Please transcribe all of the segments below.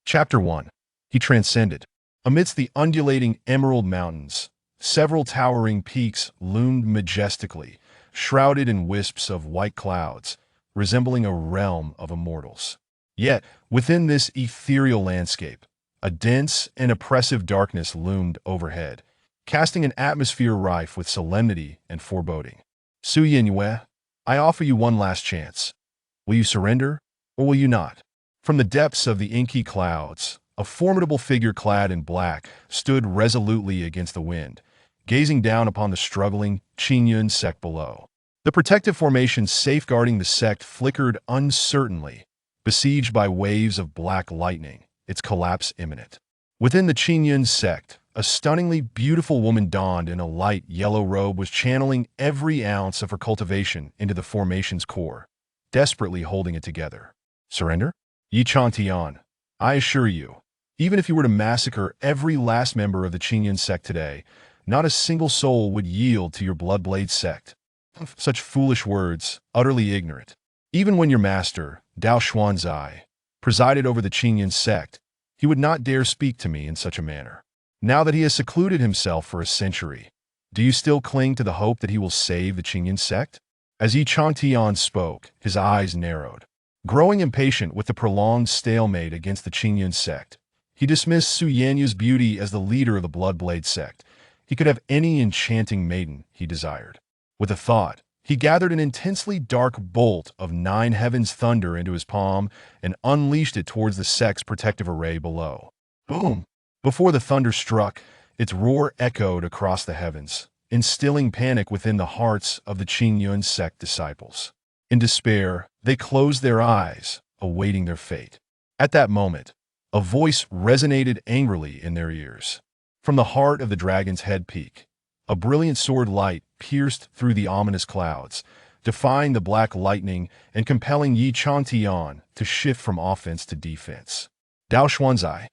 Chapter 1. He transcended. Amidst the undulating emerald mountains, several towering peaks loomed majestically, shrouded in wisps of white clouds, resembling a realm of immortals. Yet, within this ethereal landscape, a dense and oppressive darkness loomed overhead, casting an atmosphere rife with solemnity and foreboding. Su Yinyue, I offer you one last chance. Will you surrender, or will you not? From the depths of the inky clouds, a formidable figure clad in black stood resolutely against the wind, gazing down upon the struggling Qingyun sect below. The protective formation safeguarding the sect flickered uncertainly, besieged by waves of black lightning, its collapse imminent. Within the Qingyun sect, a stunningly beautiful woman donned in a light yellow robe was channeling every ounce of her cultivation into the formation's core, desperately holding it together. Surrender? Yi Chantian, I assure you, even if you were to massacre every last member of the Qingyun sect today, not a single soul would yield to your Bloodblade sect. Such foolish words, utterly ignorant. Even when your master, Dao Xuanzai, presided over the Qingyun sect, he would not dare speak to me in such a manner. Now that he has secluded himself for a century, do you still cling to the hope that he will save the Qingyun sect? As Yi Changtian spoke, his eyes narrowed. Growing impatient with the prolonged stalemate against the Qingyun sect, he dismissed Su Yanyu's beauty as the leader of the Bloodblade sect. He could have any enchanting maiden he desired. With a thought, he gathered an intensely dark bolt of 9 heavens thunder into his palm and unleashed it towards the sect's protective array below. Boom! Before the thunder struck, its roar echoed across the heavens, instilling panic within the hearts of the Qingyun sect disciples. In despair, they closed their eyes, awaiting their fate. At that moment, a voice resonated angrily in their ears. From the heart of the dragon's head peak, a brilliant sword light pierced through the ominous clouds, defying the black lightning and compelling Yi Changtian to shift from offense to defense. Dao Xuanzai.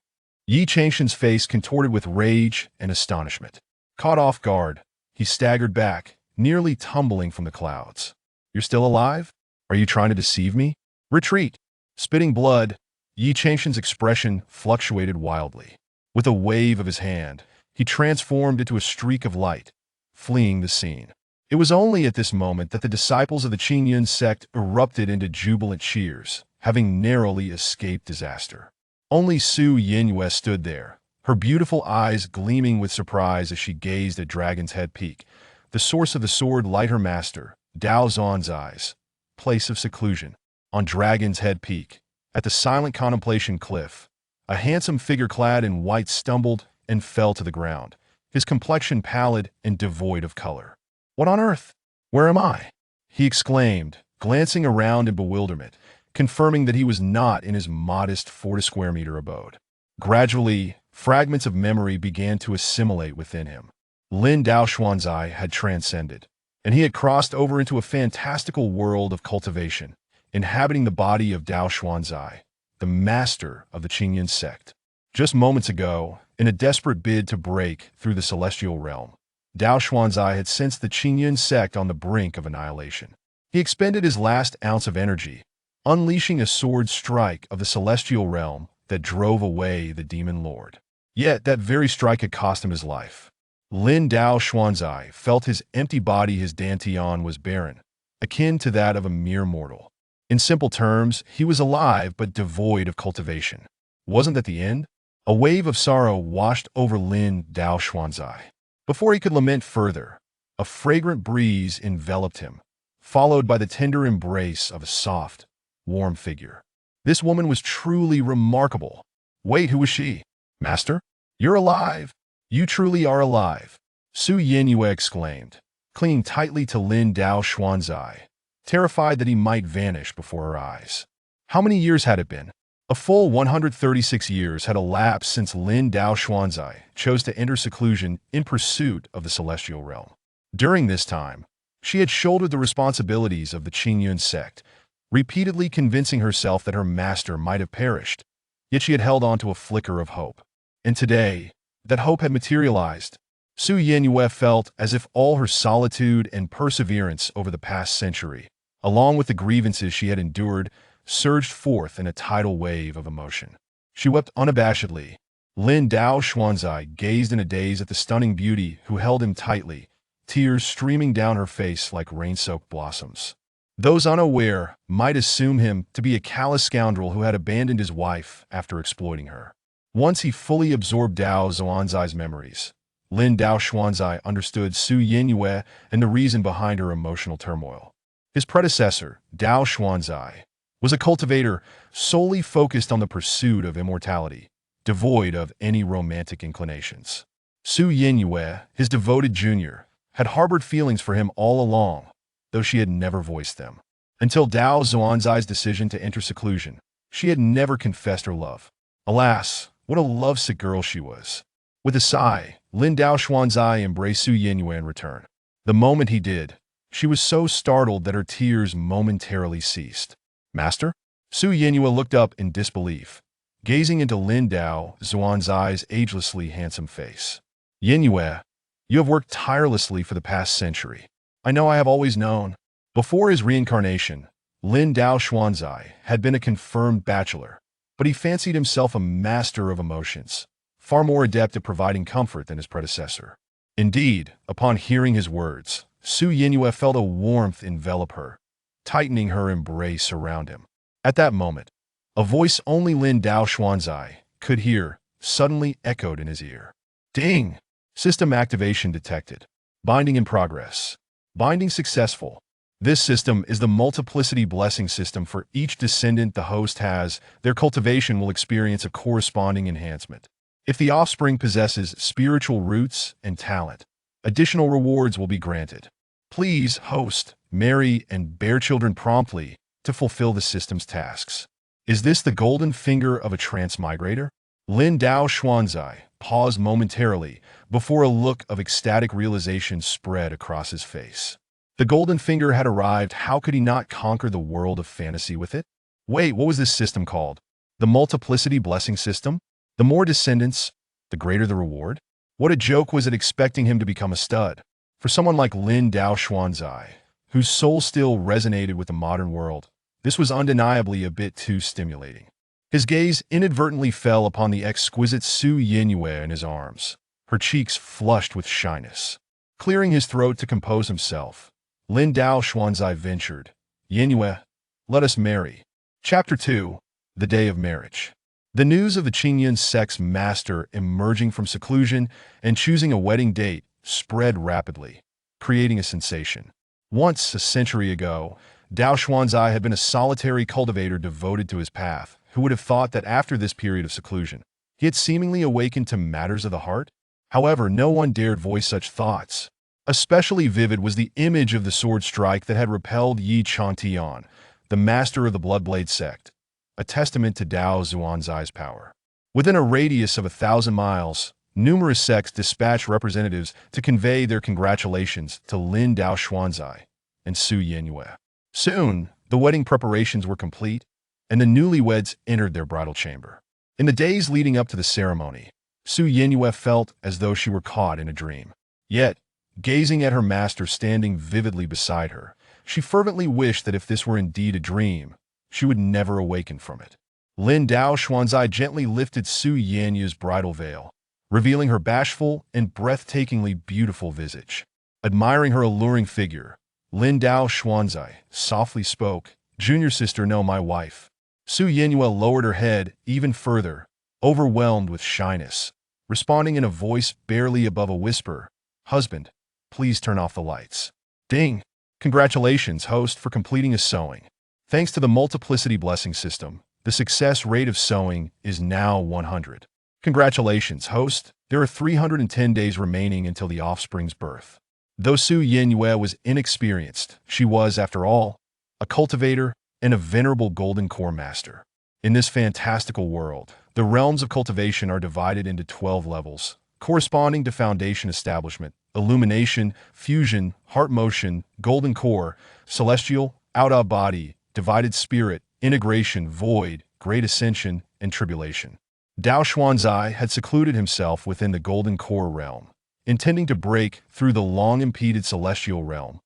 Yi Changshan's face contorted with rage and astonishment. Caught off guard, he staggered back, nearly tumbling from the clouds. You're still alive? Are you trying to deceive me? Retreat! Spitting blood, Yi Changshan's expression fluctuated wildly. With a wave of his hand, he transformed into a streak of light, fleeing the scene. It was only at this moment that the disciples of the Qingyun sect erupted into jubilant cheers, having narrowly escaped disaster. Only Su Yinyue stood there, her beautiful eyes gleaming with surprise as she gazed at Dragon's Head Peak, the source of the sword light her master, Dao Xuanzai's place of seclusion. On Dragon's Head Peak, at the silent contemplation cliff, a handsome figure clad in white stumbled and fell to the ground, his complexion pallid and devoid of color. What on earth? Where am I? He exclaimed, glancing around in bewilderment, confirming that he was not in his modest 40-square-meter abode. Gradually, fragments of memory began to assimilate within him. Lin Dao Xuanzai had transcended, and he had crossed over into a fantastical world of cultivation, inhabiting the body of Dao Xuanzai, the master of the Qingyun sect. Just moments ago, in a desperate bid to break through the celestial realm, Dao Xuanzai had sensed the Qingyun sect on the brink of annihilation. He expended his last ounce of energy, unleashing a sword strike of the celestial realm that drove away the demon lord. Yet that very strike had cost him his life. Lin Dao Xuanzai felt his empty body, his dantian was barren, akin to that of a mere mortal. In simple terms, he was alive but devoid of cultivation. Wasn't that the end? A wave of sorrow washed over Lin Dao Xuanzai. Before he could lament further, a fragrant breeze enveloped him, followed by the tender embrace of a soft, warm figure. This woman was truly remarkable. Wait, who was she? Master? You're alive! You truly are alive! Su Yinyue exclaimed, clinging tightly to Lin Dao Xuanzai, terrified that he might vanish before her eyes. How many years had it been? A full 136 years had elapsed since Lin Dao Xuanzai chose to enter seclusion in pursuit of the celestial realm. During this time, she had shouldered the responsibilities of the Qingyun sect, repeatedly convincing herself that her master might have perished, yet she had held on to a flicker of hope. And today, that hope had materialized. Su Yinyue felt as if all her solitude and perseverance over the past century, along with the grievances she had endured, surged forth in a tidal wave of emotion. She wept unabashedly. Lin Dao Xuanzai gazed in a daze at the stunning beauty who held him tightly, tears streaming down her face like rain-soaked blossoms. Those unaware might assume him to be a callous scoundrel who had abandoned his wife after exploiting her. Once he fully absorbed Dao Xuanzai's memories, Lin Dao Xuanzai understood Su Yinyue and the reason behind her emotional turmoil. His predecessor, Dao Xuanzai, was a cultivator solely focused on the pursuit of immortality, devoid of any romantic inclinations. Su Yinyue, his devoted junior, had harbored feelings for him all along, though she had never voiced them. Until Dao Xuanzai's decision to enter seclusion, she had never confessed her love. Alas, what a lovesick girl she was. With a sigh, Lin Dao Xuanzai embraced Su Yinyue in return. The moment he did, she was so startled that her tears momentarily ceased. Master? Su Yinyue looked up in disbelief, gazing into Lin Dao Xuanzai's agelessly handsome face. Yinyue, you have worked tirelessly for the past century. I know I have always known. Before his reincarnation, Lin Dao Xuanzai had been a confirmed bachelor, but he fancied himself a master of emotions, far more adept at providing comfort than his predecessor. Indeed, upon hearing his words, Su Yinyue felt a warmth envelop her, tightening her embrace around him. At that moment, a voice only Lin Dao Xuanzai could hear suddenly echoed in his ear. Ding! System activation detected. Binding in progress. Binding successful. This system is the multiplicity blessing system. For each descendant the host has, their cultivation will experience a corresponding enhancement. If the offspring possesses spiritual roots and talent, additional rewards will be granted. Please, host, marry and bear children promptly to fulfill the system's tasks. Is this the golden finger of a transmigrator? Lin Dao Xuanzai paused momentarily before a look of ecstatic realization spread across his face. The golden finger had arrived. How could he not conquer the world of fantasy with it? Wait, what was this system called? The multiplicity blessing system? The more descendants, the greater the reward? What a joke was it expecting him to become a stud? For someone like Lin Dao Xuanzai, whose soul still resonated with the modern world, this was undeniably a bit too stimulating. His gaze inadvertently fell upon the exquisite Su Yinyue in his arms, her cheeks flushed with shyness. Clearing his throat to compose himself, Lin Dao Xuanzai ventured, Yinyue, let us marry. Chapter 2. The Day of Marriage. The news of the Qingyun sect's master emerging from seclusion and choosing a wedding date spread rapidly, creating a sensation. Once, a century ago, Dao Xuanzai had been a solitary cultivator devoted to his path, who would have thought that after this period of seclusion, he had seemingly awakened to matters of the heart. However, no one dared voice such thoughts. Especially vivid was the image of the sword strike that had repelled Yi Chantian, the master of the Bloodblade sect, a testament to Dao Xuanzai's power. Within a radius of 1,000 miles, numerous sects dispatched representatives to convey their congratulations to Lin Dao Xuanzai and Su Yinyue. Soon, the wedding preparations were complete, and the newlyweds entered their bridal chamber. In the days leading up to the ceremony, Su Yinyue felt as though she were caught in a dream. Yet, gazing at her master standing vividly beside her, she fervently wished that if this were indeed a dream, she would never awaken from it. Lin Dao Xuanzai gently lifted Su Yinyue's bridal veil, revealing her bashful and breathtakingly beautiful visage. Admiring her alluring figure, Lin Dao Xuanzai softly spoke, "Junior sister, no, my wife." Su Yinyue lowered her head even further, overwhelmed with shyness, responding in a voice barely above a whisper, "Husband, please turn off the lights." Ding! Congratulations, host, for completing a sowing. Thanks to the multiplicity blessing system, the success rate of sowing is now 100. Congratulations, host. There are 310 days remaining until the offspring's birth. Though Su Yinyue was inexperienced, she was, after all, a cultivator and a venerable golden core master. In this fantastical world, the realms of cultivation are divided into 12 levels, corresponding to foundation establishment, illumination, fusion, heart motion, golden core, celestial, out of body, divided spirit, integration, void, great ascension, and tribulation. Dao Xuanzai had secluded himself within the golden core realm, intending to break through the long-impeded celestial realm,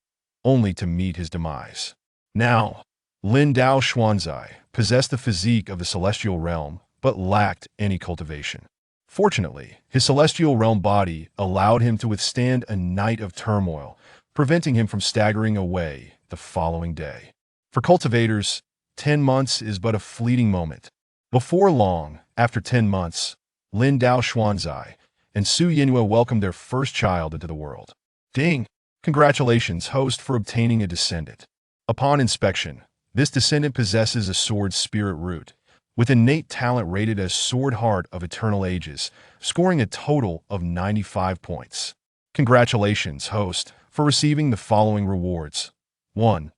only to meet his demise. Now, Lin Dao Xuanzai possessed the physique of the celestial realm, but lacked any cultivation. Fortunately, his celestial realm body allowed him to withstand a night of turmoil, preventing him from staggering away the following day. For cultivators, 10 months is but a fleeting moment. Before long, after 10 months, Lin Dao Xuanzai and Su Yinhua welcomed their first child into the world. Ding! Congratulations, host, for obtaining a descendant. Upon inspection, this descendant possesses a sword spirit root, with innate talent rated as Sword Heart of Eternal Ages, scoring a total of 95 points. Congratulations, host, for receiving the following rewards. 1.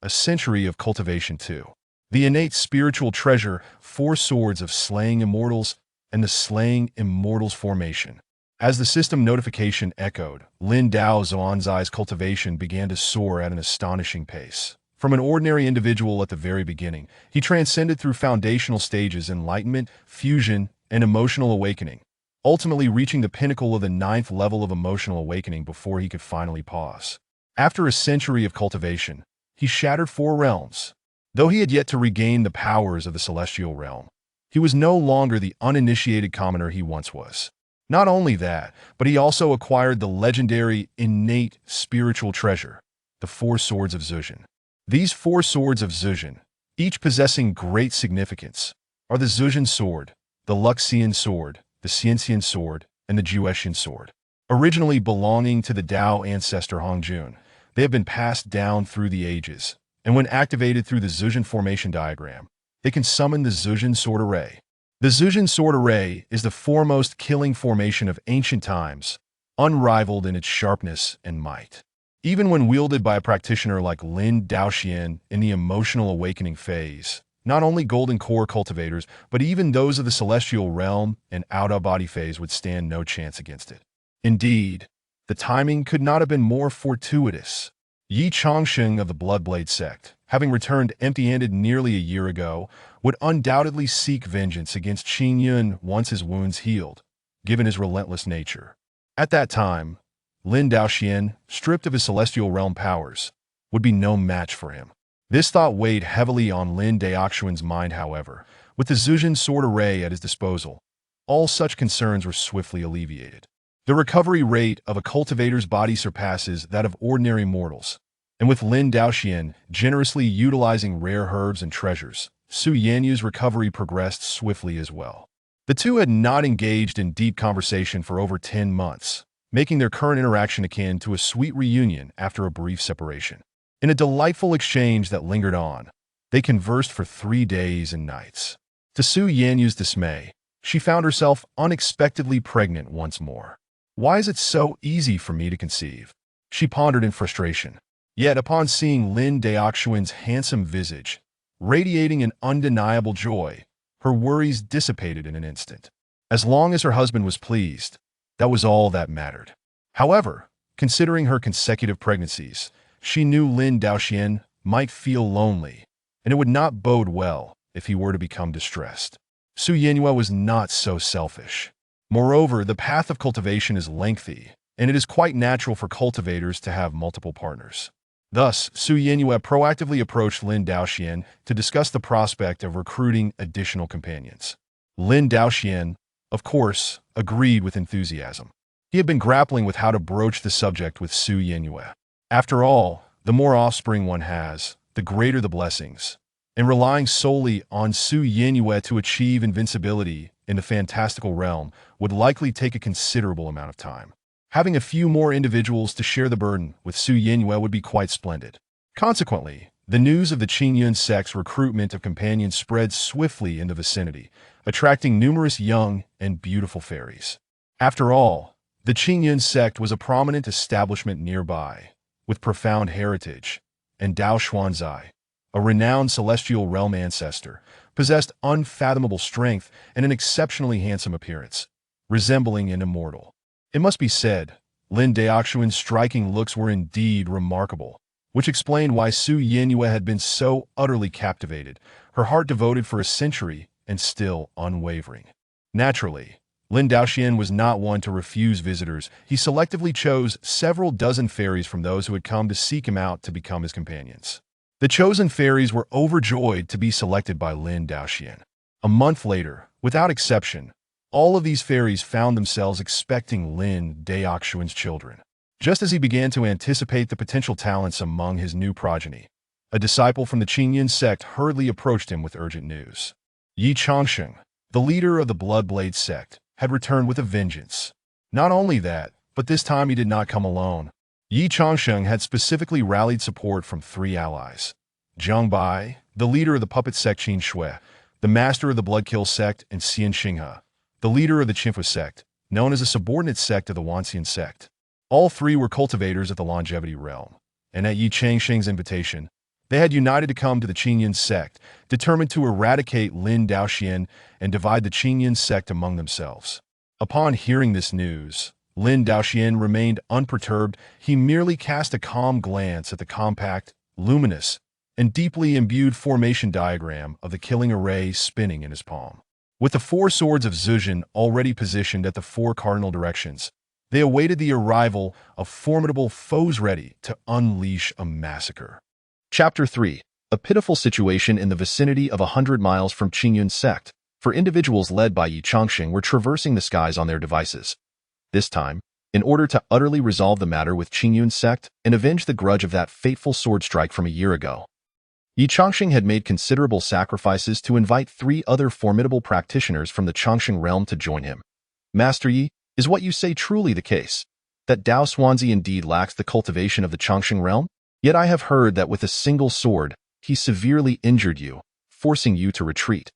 A century of cultivation. 2. The innate spiritual treasure, 4 swords of slaying immortals, and the slaying immortals formation. As the system notification echoed, Lin Dao Xuanzai's cultivation began to soar at an astonishing pace. From an ordinary individual at the very beginning, he transcended through foundational stages: enlightenment, fusion, and emotional awakening, ultimately reaching the pinnacle of the 9th level of emotional awakening before he could finally pause. After a century of cultivation, he shattered 4 realms. Though he had yet to regain the powers of the celestial realm, he was no longer the uninitiated commoner he once was. Not only that, but he also acquired the legendary innate spiritual treasure, the 4 swords of Zhuzhen. These 4 swords of Zhuzhen, each possessing great significance, are the Zhuzhen sword, the Luxian sword, the Xianxian sword, and the Juexian sword. Originally belonging to the Dao ancestor Hongjun, they have been passed down through the ages, and when activated through the Zhuzhen formation diagram, they can summon the Zhuzhen sword array. The Zhuzhen sword array is the foremost killing formation of ancient times, unrivaled in its sharpness and might. Even when wielded by a practitioner like Lin Daoxian in the emotional awakening phase, not only golden core cultivators, but even those of the celestial realm and out-of-body phase would stand no chance against it. Indeed, the timing could not have been more fortuitous. Yi Chongsheng of the Bloodblade sect, having returned empty-handed nearly a year ago, would undoubtedly seek vengeance against Qingyun once his wounds healed, given his relentless nature. At that time, Lin Daoxian, stripped of his celestial realm powers, would be no match for him. This thought weighed heavily on Lin Daoxuan's mind, however. With the Zhuzhen sword array at his disposal, all such concerns were swiftly alleviated. The recovery rate of a cultivator's body surpasses that of ordinary mortals, and with Lin Daoxian generously utilizing rare herbs and treasures, Su Yanyu's recovery progressed swiftly as well. The two had not engaged in deep conversation for over 10 months, making their current interaction akin to a sweet reunion after a brief separation. In a delightful exchange that lingered on, they conversed for 3 days and nights. To Su Yanyu's dismay, she found herself unexpectedly pregnant once more. Why is it so easy for me to conceive? She pondered in frustration. Yet upon seeing Lin Daoxuan's handsome visage, radiating an undeniable joy, her worries dissipated in an instant. As long as her husband was pleased, that was all that mattered. However, considering her consecutive pregnancies, she knew Lin Daoxian might feel lonely, and it would not bode well if he were to become distressed. Su Yinhua was not so selfish. Moreover, the path of cultivation is lengthy, and it is quite natural for cultivators to have multiple partners. Thus, Su Yinhua proactively approached Lin Daoxian to discuss the prospect of recruiting additional companions. Lin Daoxian, of course, agreed with enthusiasm. He had been grappling with how to broach the subject with Su Yinhua. After all, the more offspring one has, the greater the blessings, and relying solely on Su Yinhua to achieve invincibility in the fantastical realm would likely take a considerable amount of time. Having a few more individuals to share the burden with Su Yinhua would be quite splendid. Consequently, the news of the Qingyun sect's recruitment of companions spread swiftly in the vicinity, attracting numerous young and beautiful fairies. After all, the Qingyun sect was a prominent establishment nearby, with profound heritage, and Dao Xuanzai, a renowned celestial realm ancestor, possessed unfathomable strength and an exceptionally handsome appearance, resembling an immortal. It must be said, Lin Daoxuan's striking looks were indeed remarkable, which explained why Su Yinhua had been so utterly captivated, her heart devoted for a century and still unwavering. Naturally, Lin Daoxian was not one to refuse visitors. He selectively chose several dozen fairies from those who had come to seek him out to become his companions. The chosen fairies were overjoyed to be selected by Lin Daoxian. A month later, Without exception, all of these fairies found themselves expecting Lin Daoxuan's children. Just as he began to anticipate the potential talents among his new progeny, a disciple from the Qingyun sect hurriedly approached him with urgent news. Yi Changsheng, the leader of the Bloodblade sect, had returned with a vengeance. Not only that, but this time he did not come alone. Yi Changsheng had specifically rallied support from 3 allies. Zhang Bai, the leader of the puppet sect Qin Shui, the master of the Bloodkill sect, and Xian Xinghe, the leader of the Qinfu sect, known as a subordinate sect of the Wanxian sect. All 3 were cultivators of the longevity realm, and at Yi Changsheng's invitation, they had united to come to the Qingyun sect, determined to eradicate Lin Daoxian and divide the Qingyun sect among themselves. Upon hearing this news, Lin Daoxian remained unperturbed. He merely cast a calm glance at the compact, luminous, and deeply imbued formation diagram of the killing array spinning in his palm. With the 4 swords of Zhejian already positioned at the 4 cardinal directions, they awaited the arrival of formidable foes ready to unleash a massacre. Chapter 3. A pitiful situation in the vicinity of 100 miles from Qingyun sect, for individuals led by Yi Changsheng were traversing the skies on their devices. This time, in order to utterly resolve the matter with Qingyun sect and avenge the grudge of that fateful sword strike from a year ago, Yi Changsheng had made considerable sacrifices to invite 3 other formidable practitioners from the Changsheng realm to join him. Master Yi, is what you say truly the case? That Dao Xuanzi indeed lacks the cultivation of the Changsheng realm? Yet I have heard that with a single sword, he severely injured you, forcing you to retreat.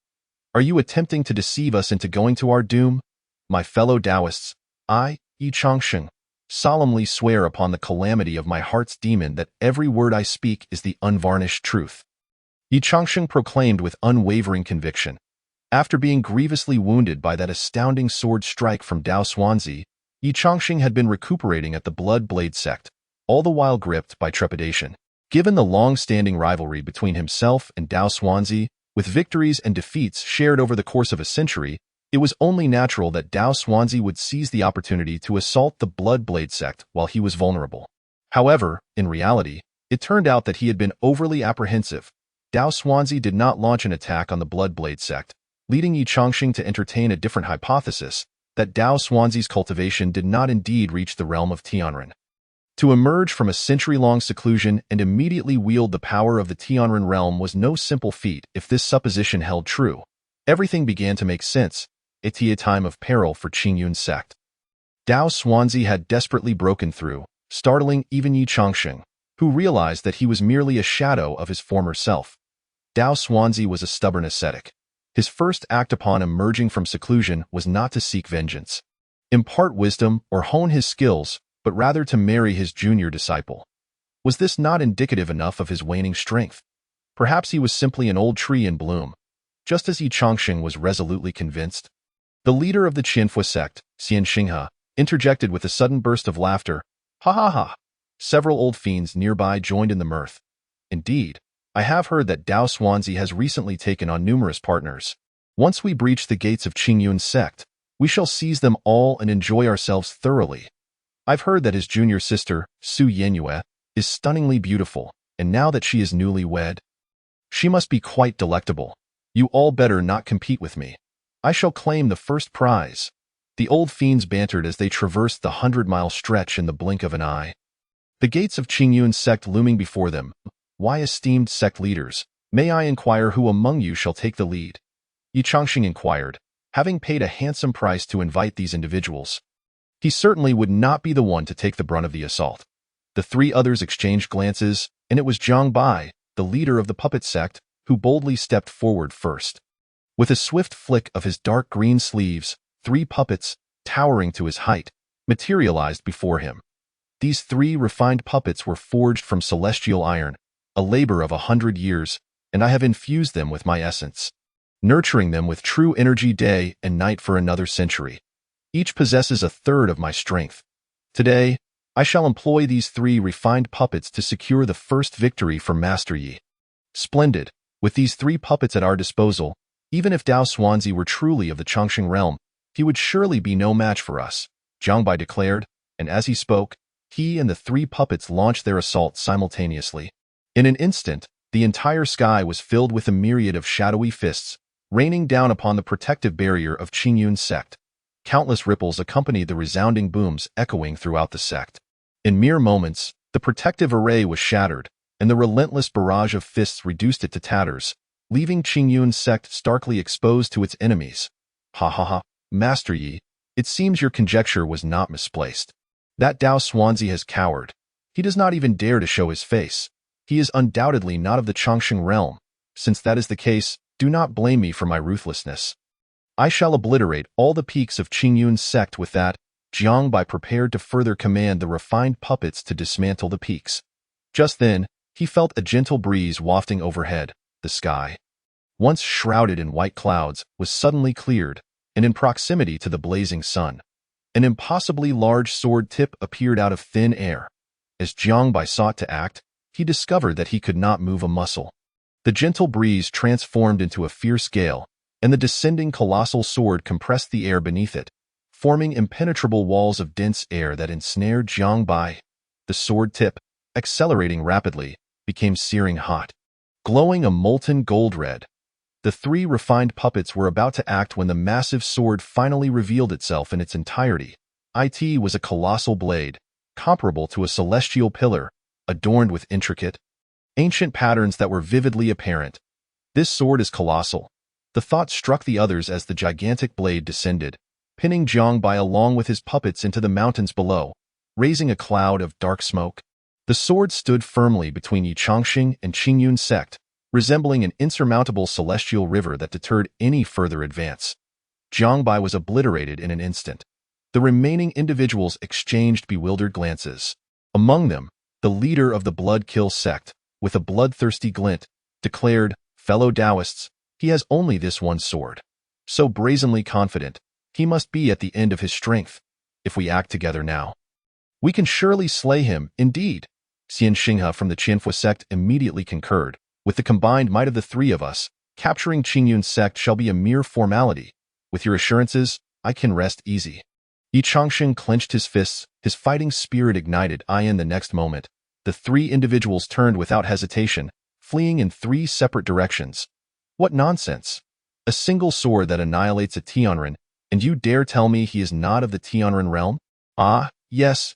Are you attempting to deceive us into going to our doom? My fellow Taoists, I, Yi Changsheng, solemnly swear upon the calamity of my heart's demon that every word I speak is the unvarnished truth. Yi Changsheng proclaimed with unwavering conviction. After being grievously wounded by that astounding sword strike from Dao Xuanzi, Yi Changsheng had been recuperating at the Bloodblade sect, all the while gripped by trepidation. Given the long-standing rivalry between himself and Dao Xuanzi, with victories and defeats shared over the course of a century, it was only natural that Dao Xuanzi would seize the opportunity to assault the Bloodblade sect while he was vulnerable. However, in reality, it turned out that he had been overly apprehensive. Dao Xuanzi did not launch an attack on the Bloodblade sect, leading Yi Changsheng to entertain a different hypothesis, that Dao Xuanzi's cultivation did not indeed reach the realm of Tianren. To emerge from a century-long seclusion and immediately wield the power of the Tianren realm was no simple feat. If this supposition held true, everything began to make sense. A time of peril for Qingyun sect. Dao Xuanzi had desperately broken through, startling even Yi Changsheng, who realized that he was merely a shadow of his former self. Dao Xuanzi was a stubborn ascetic. His first act upon emerging from seclusion was not to seek vengeance, impart wisdom, or hone his skills, but rather to marry his junior disciple. Was this not indicative enough of his waning strength? Perhaps he was simply an old tree in bloom, just as Yi Changsheng was resolutely convinced. The leader of the Qinfu sect, Xian Xinghe, interjected with a sudden burst of laughter. Ha ha ha! Several old fiends nearby joined in the mirth. Indeed, I have heard that Dao Xuanzi has recently taken on numerous partners. Once we breach the gates of Qingyun sect, we shall seize them all and enjoy ourselves thoroughly. I've heard that his junior sister, Su Yenyue, is stunningly beautiful, and now that she is newly wed, she must be quite delectable. You all better not compete with me. I shall claim the first prize. The old fiends bantered as they traversed the 100-mile stretch in the blink of an eye. The gates of Qingyun sect looming before them. Why, esteemed sect leaders, may I inquire who among you shall take the lead? Yi Changsheng inquired, having paid a handsome price to invite these individuals. He certainly would not be the one to take the brunt of the assault. The 3 others exchanged glances, and it was Zhang Bai, the leader of the puppet sect, who boldly stepped forward first. With a swift flick of his dark green sleeves, 3 puppets, towering to his height, materialized before him. These 3 refined puppets were forged from celestial iron, a labor of 100 years, and I have infused them with my essence, nurturing them with true energy day and night for another century. Each possesses a third of my strength. Today, I shall employ these 3 refined puppets to secure the first victory for Master Yi. Splendid. With these 3 puppets at our disposal, even if Dao Xuanzi were truly of the Changsheng realm, he would surely be no match for us, Zhang Bai declared, and as he spoke, he and the 3 puppets launched their assault simultaneously. In an instant, the entire sky was filled with a myriad of shadowy fists, raining down upon the protective barrier of Qingyun sect. Countless ripples accompanied the resounding booms echoing throughout the sect. In mere moments, the protective array was shattered, and the relentless barrage of fists reduced it to tatters, leaving Qingyun sect starkly exposed to its enemies. Ha ha ha, Master Yi, it seems your conjecture was not misplaced. That Dao Xuanzi has cowered. He does not even dare to show his face. He is undoubtedly not of the Chongqing realm. Since that is the case, do not blame me for my ruthlessness. I shall obliterate all the peaks of Qingyun's sect with that. Jiang Bai prepared to further command the refined puppets to dismantle the peaks. Just then, he felt a gentle breeze wafting overhead. The sky, once shrouded in white clouds, was suddenly cleared, and in proximity to the blazing sun, an impossibly large sword tip appeared out of thin air. As Jiang Bai sought to act, he discovered that he could not move a muscle. The gentle breeze transformed into a fierce gale, and the descending colossal sword compressed the air beneath it, forming impenetrable walls of dense air that ensnared Jiang Bai. The sword tip, accelerating rapidly, became searing hot, glowing a molten gold red. The three refined puppets were about to act when the massive sword finally revealed itself in its entirety. It was a colossal blade, comparable to a celestial pillar, adorned with intricate, ancient patterns that were vividly apparent. This sword is colossal. The thought struck the others as the gigantic blade descended, pinning Jiang Bai along with his puppets into the mountains below, raising a cloud of dark smoke. The sword stood firmly between Yichangxing and Qingyun sect, resembling an insurmountable celestial river that deterred any further advance. Jiang Bai was obliterated in an instant. The remaining individuals exchanged bewildered glances. Among them, the leader of the Blood Kill sect, with a bloodthirsty glint, declared, "Fellow Taoists, he has only this one sword. So brazenly confident, he must be at the end of his strength. If we act together now, we can surely slay him." Indeed, Xian Xinghe from the Qianfu sect immediately concurred. With the combined might of the three of us, capturing Qingyun sect shall be a mere formality. With your assurances, I can rest easy. Yi Changxing clenched his fists, his fighting spirit ignited. In the next moment, the three individuals turned without hesitation, fleeing in three separate directions. What nonsense! A single sword that annihilates a Tianren, and you dare tell me he is not of the Tianren realm? Ah, yes,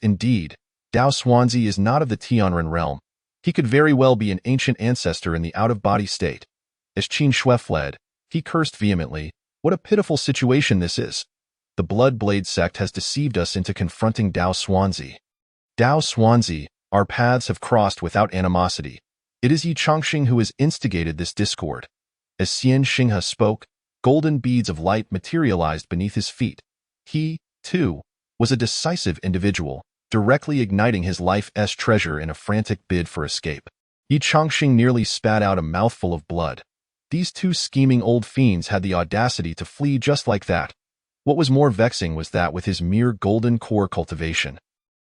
indeed. Dao Xuanzi is not of the Tianren realm. He could very well be an ancient ancestor in the out-of-body state. As Qin Shui fled, he cursed vehemently. What a pitiful situation this is. The Blood Blade sect has deceived us into confronting Dao Xuanzi. Dao Xuanzi, our paths have crossed without animosity. It is Yi Changxing who has instigated this discord. As Xian Xinghe spoke, golden beads of light materialized beneath his feet. He, too, was a decisive individual, directly igniting his life's treasure in a frantic bid for escape. Yi Changxing nearly spat out a mouthful of blood. These two scheming old fiends had the audacity to flee just like that. What was more vexing was that with his mere golden core cultivation,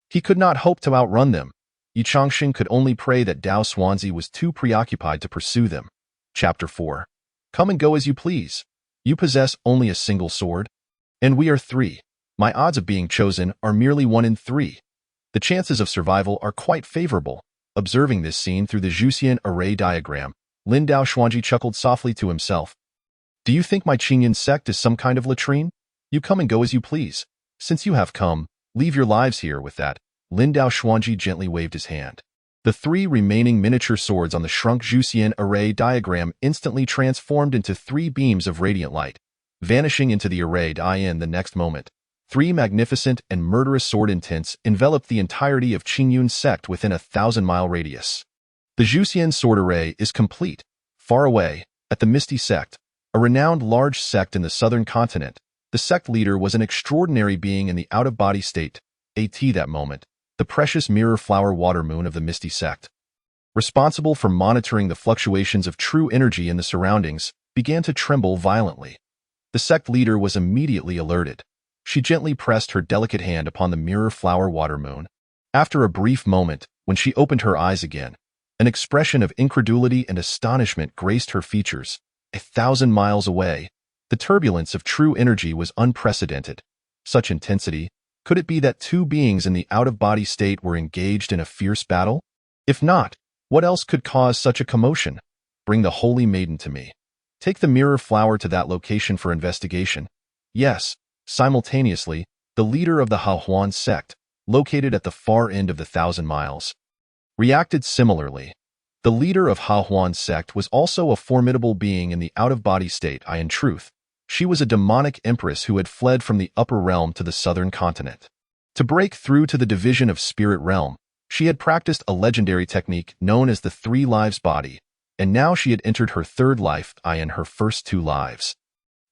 he could not hope to outrun them. Yi Changxing could only pray that Dao Xuanzi was too preoccupied to pursue them. Chapter 4. Come and go as you please. You possess only a single sword, and we are three. My odds of being chosen are merely 1 in 3. The chances of survival are quite favorable. Observing this scene through the Zhuxian array diagram, Lin Dao Xuanji chuckled softly to himself. Do you think my Qingyun sect is some kind of latrine? You come and go as you please. Since you have come, leave your lives here. With that, Lin Dao Xuanji gently waved his hand. The 3 remaining miniature swords on the shrunk Zhuxian array diagram instantly transformed into 3 beams of radiant light, vanishing into the array in the next moment. 3 magnificent and murderous sword intents enveloped the entirety of Qingyun sect within a 1,000-mile radius. The Zhuxian sword array is complete. Far away, at the Misty sect, a renowned large sect in the southern continent, the sect leader was an extraordinary being in the out-of-body state. That moment, the precious mirror flower water moon of the Misty sect, responsible for monitoring the fluctuations of true energy in the surroundings, began to tremble violently. The sect leader was immediately alerted. She gently pressed her delicate hand upon the mirror flower water moon. After a brief moment, when she opened her eyes again, an expression of incredulity and astonishment graced her features. 1,000 miles away, the turbulence of true energy was unprecedented. Such intensity, could it be that 2 beings in the out-of-body state were engaged in a fierce battle? If not, what else could cause such a commotion? Bring the Holy Maiden to me. Take the mirror flower to that location for investigation. Yes, simultaneously, the leader of the Haohuan sect, located at the far end of the 1,000 miles, reacted similarly. The leader of Haohuan sect was also a formidable being in the out-of-body state. In truth, she was a demonic empress who had fled from the upper realm to the southern continent. To break through to the division of spirit realm, she had practiced a legendary technique known as the 3 lives body, and now she had entered her 3rd life, in her first 2 lives.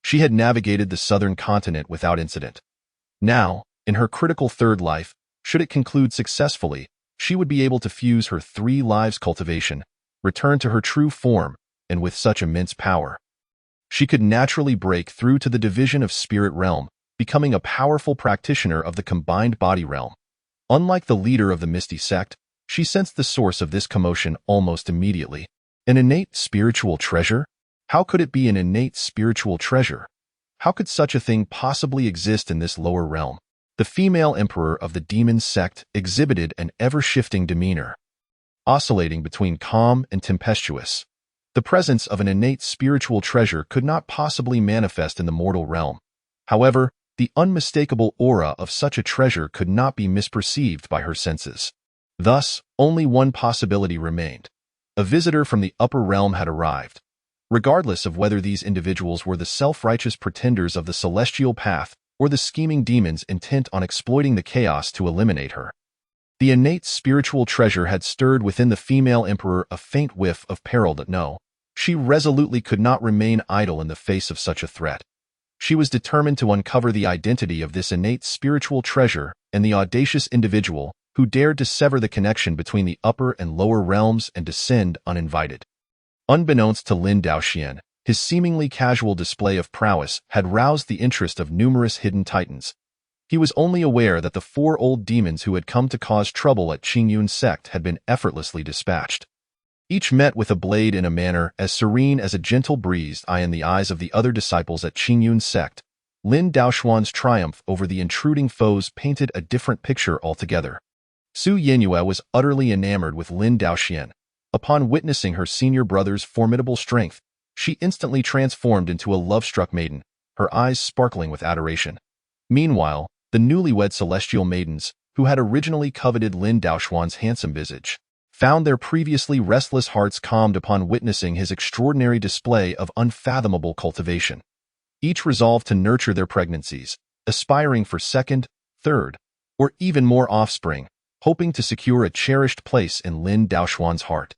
She had navigated the southern continent without incident. Now, in her critical 3rd life, should it conclude successfully, she would be able to fuse her 3 lives cultivation, return to her true form, and with such immense power, she could naturally break through to the division of spirit realm, becoming a powerful practitioner of the combined body realm. Unlike the leader of the Misty sect, she sensed the source of this commotion almost immediately. An innate spiritual treasure? How could it be an innate spiritual treasure? How could such a thing possibly exist in this lower realm? The female emperor of the demon sect exhibited an ever-shifting demeanor, oscillating between calm and tempestuous. The presence of an innate spiritual treasure could not possibly manifest in the mortal realm. However, the unmistakable aura of such a treasure could not be misperceived by her senses. Thus, only one possibility remained. A visitor from the upper realm had arrived. Regardless of whether these individuals were the self-righteous pretenders of the celestial path or the scheming demons intent on exploiting the chaos to eliminate her, the innate spiritual treasure had stirred within the female emperor a faint whiff of peril. No, she resolutely could not remain idle in the face of such a threat. She was determined to uncover the identity of this innate spiritual treasure and the audacious individual who dared to sever the connection between the upper and lower realms and descend uninvited. Unbeknownst to Lin Daoxian, his seemingly casual display of prowess had roused the interest of numerous hidden titans. He was only aware that the 4 old demons who had come to cause trouble at Qingyun sect had been effortlessly dispatched. Each met with a blade in a manner as serene as a gentle breeze. In the eyes of the other disciples at Qingyun sect, Lin Daoxuan's triumph over the intruding foes painted a different picture altogether. Su Yenyue was utterly enamored with Lin Daoxian. Upon witnessing her senior brother's formidable strength, she instantly transformed into a love-struck maiden, her eyes sparkling with adoration. Meanwhile, the newlywed celestial maidens, who had originally coveted Lin Daoxuan's handsome visage, found their previously restless hearts calmed upon witnessing his extraordinary display of unfathomable cultivation. Each resolved to nurture their pregnancies, aspiring for 2nd, 3rd, or even more offspring, hoping to secure a cherished place in Lin Daoxuan's heart.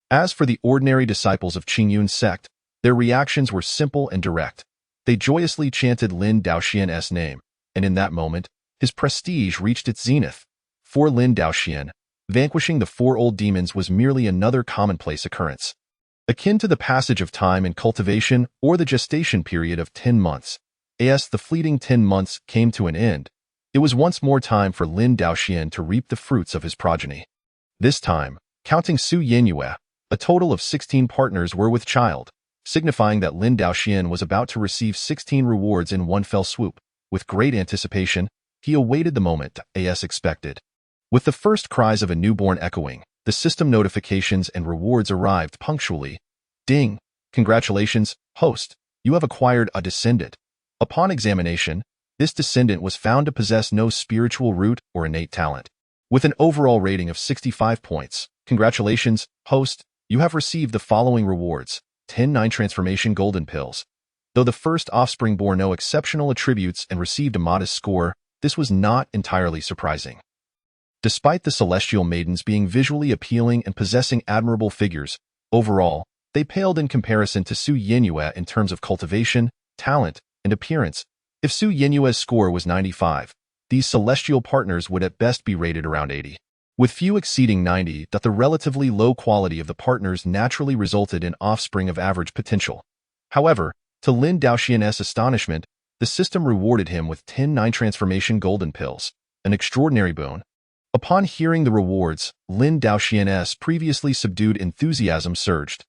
As for the ordinary disciples of Qingyun sect, their reactions were simple and direct. They joyously chanted Lin Daoxian's name, and in that moment, his prestige reached its zenith. For Lin Daoxian, vanquishing the 4 old demons was merely another commonplace occurrence, akin to the passage of time in cultivation or the gestation period of 10 months. As the fleeting 10 months came to an end, it was once more time for Lin Daoxian to reap the fruits of his progeny. This time, counting Su Yenyue, a total of 16 partners were with child, signifying that Lin Daoxian was about to receive 16 rewards in one fell swoop. With great anticipation, he awaited the moment as expected. With the first cries of a newborn echoing, the system notifications and rewards arrived punctually. Ding! Congratulations, host! You have acquired a descendant. Upon examination, this descendant was found to possess no spiritual root or innate talent. With an overall rating of 65 points, congratulations, host! You have received the following rewards: 10 9 transformation golden pills. Though the first offspring bore no exceptional attributes and received a modest score, this was not entirely surprising. Despite the celestial maidens being visually appealing and possessing admirable figures, overall, they paled in comparison to Su Yenyue in terms of cultivation, talent, and appearance. If Su Yenyue's score was 95, these celestial partners would at best be rated around 80. With few exceeding 90, that the relatively low quality of the partners naturally resulted in offspring of average potential. However, to Lin Daoxian's astonishment, the system rewarded him with 10 9 transformation golden pills, an extraordinary boon. Upon hearing the rewards, Lin Daoxian's previously subdued enthusiasm surged.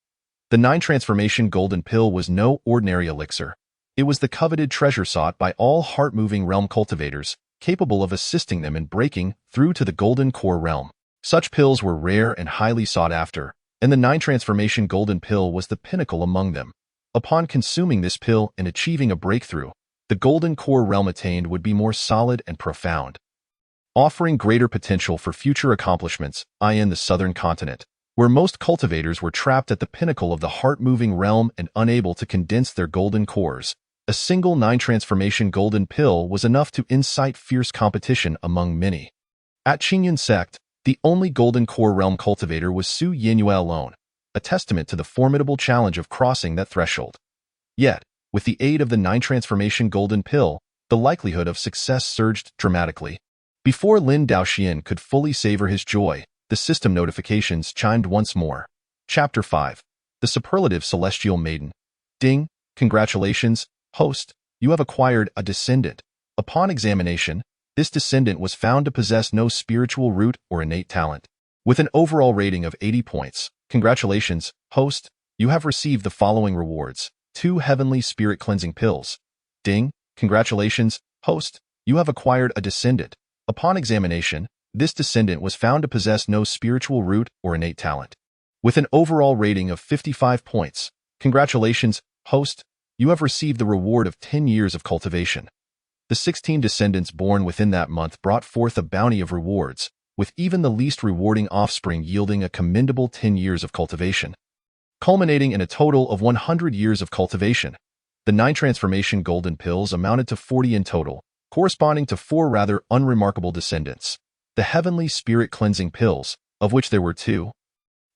The 9 transformation golden pill was no ordinary elixir. It was the coveted treasure sought by all heart-moving realm cultivators, capable of assisting them in breaking through to the golden core realm. Such pills were rare and highly sought after, and the 9 transformation golden pill was the pinnacle among them. Upon consuming this pill and achieving a breakthrough, the golden core realm attained would be more solid and profound, offering greater potential for future accomplishments in the southern continent, where most cultivators were trapped at the pinnacle of the heart-moving realm and unable to condense their golden cores. A single 9-transformation golden pill was enough to incite fierce competition among many. At Qingyun sect, the only golden core realm cultivator was Su Yinyue alone, a testament to the formidable challenge of crossing that threshold. Yet, with the aid of the 9-transformation golden pill, the likelihood of success surged dramatically. Before Lin Daoxian could fully savor his joy, the system notifications chimed once more. Chapter 5. The Superlative Celestial Maiden. Ding! Congratulations, host, you have acquired a descendant. Upon examination, this descendant was found to possess no spiritual root or innate talent. With an overall rating of 80 points, congratulations, host, you have received the following rewards. 2 heavenly spirit cleansing pills. Ding! Congratulations, host, you have acquired a descendant. Upon examination, this descendant was found to possess no spiritual root or innate talent. With an overall rating of 55 points, congratulations, host, you have received the reward of 10 years of cultivation. The 16 descendants born within that month brought forth a bounty of rewards, with even the least rewarding offspring yielding a commendable 10 years of cultivation, culminating in a total of 100 years of cultivation. The 9-transformation golden pills amounted to 40 in total, corresponding to 4 rather unremarkable descendants. The heavenly spirit cleansing pills, of which there were 2,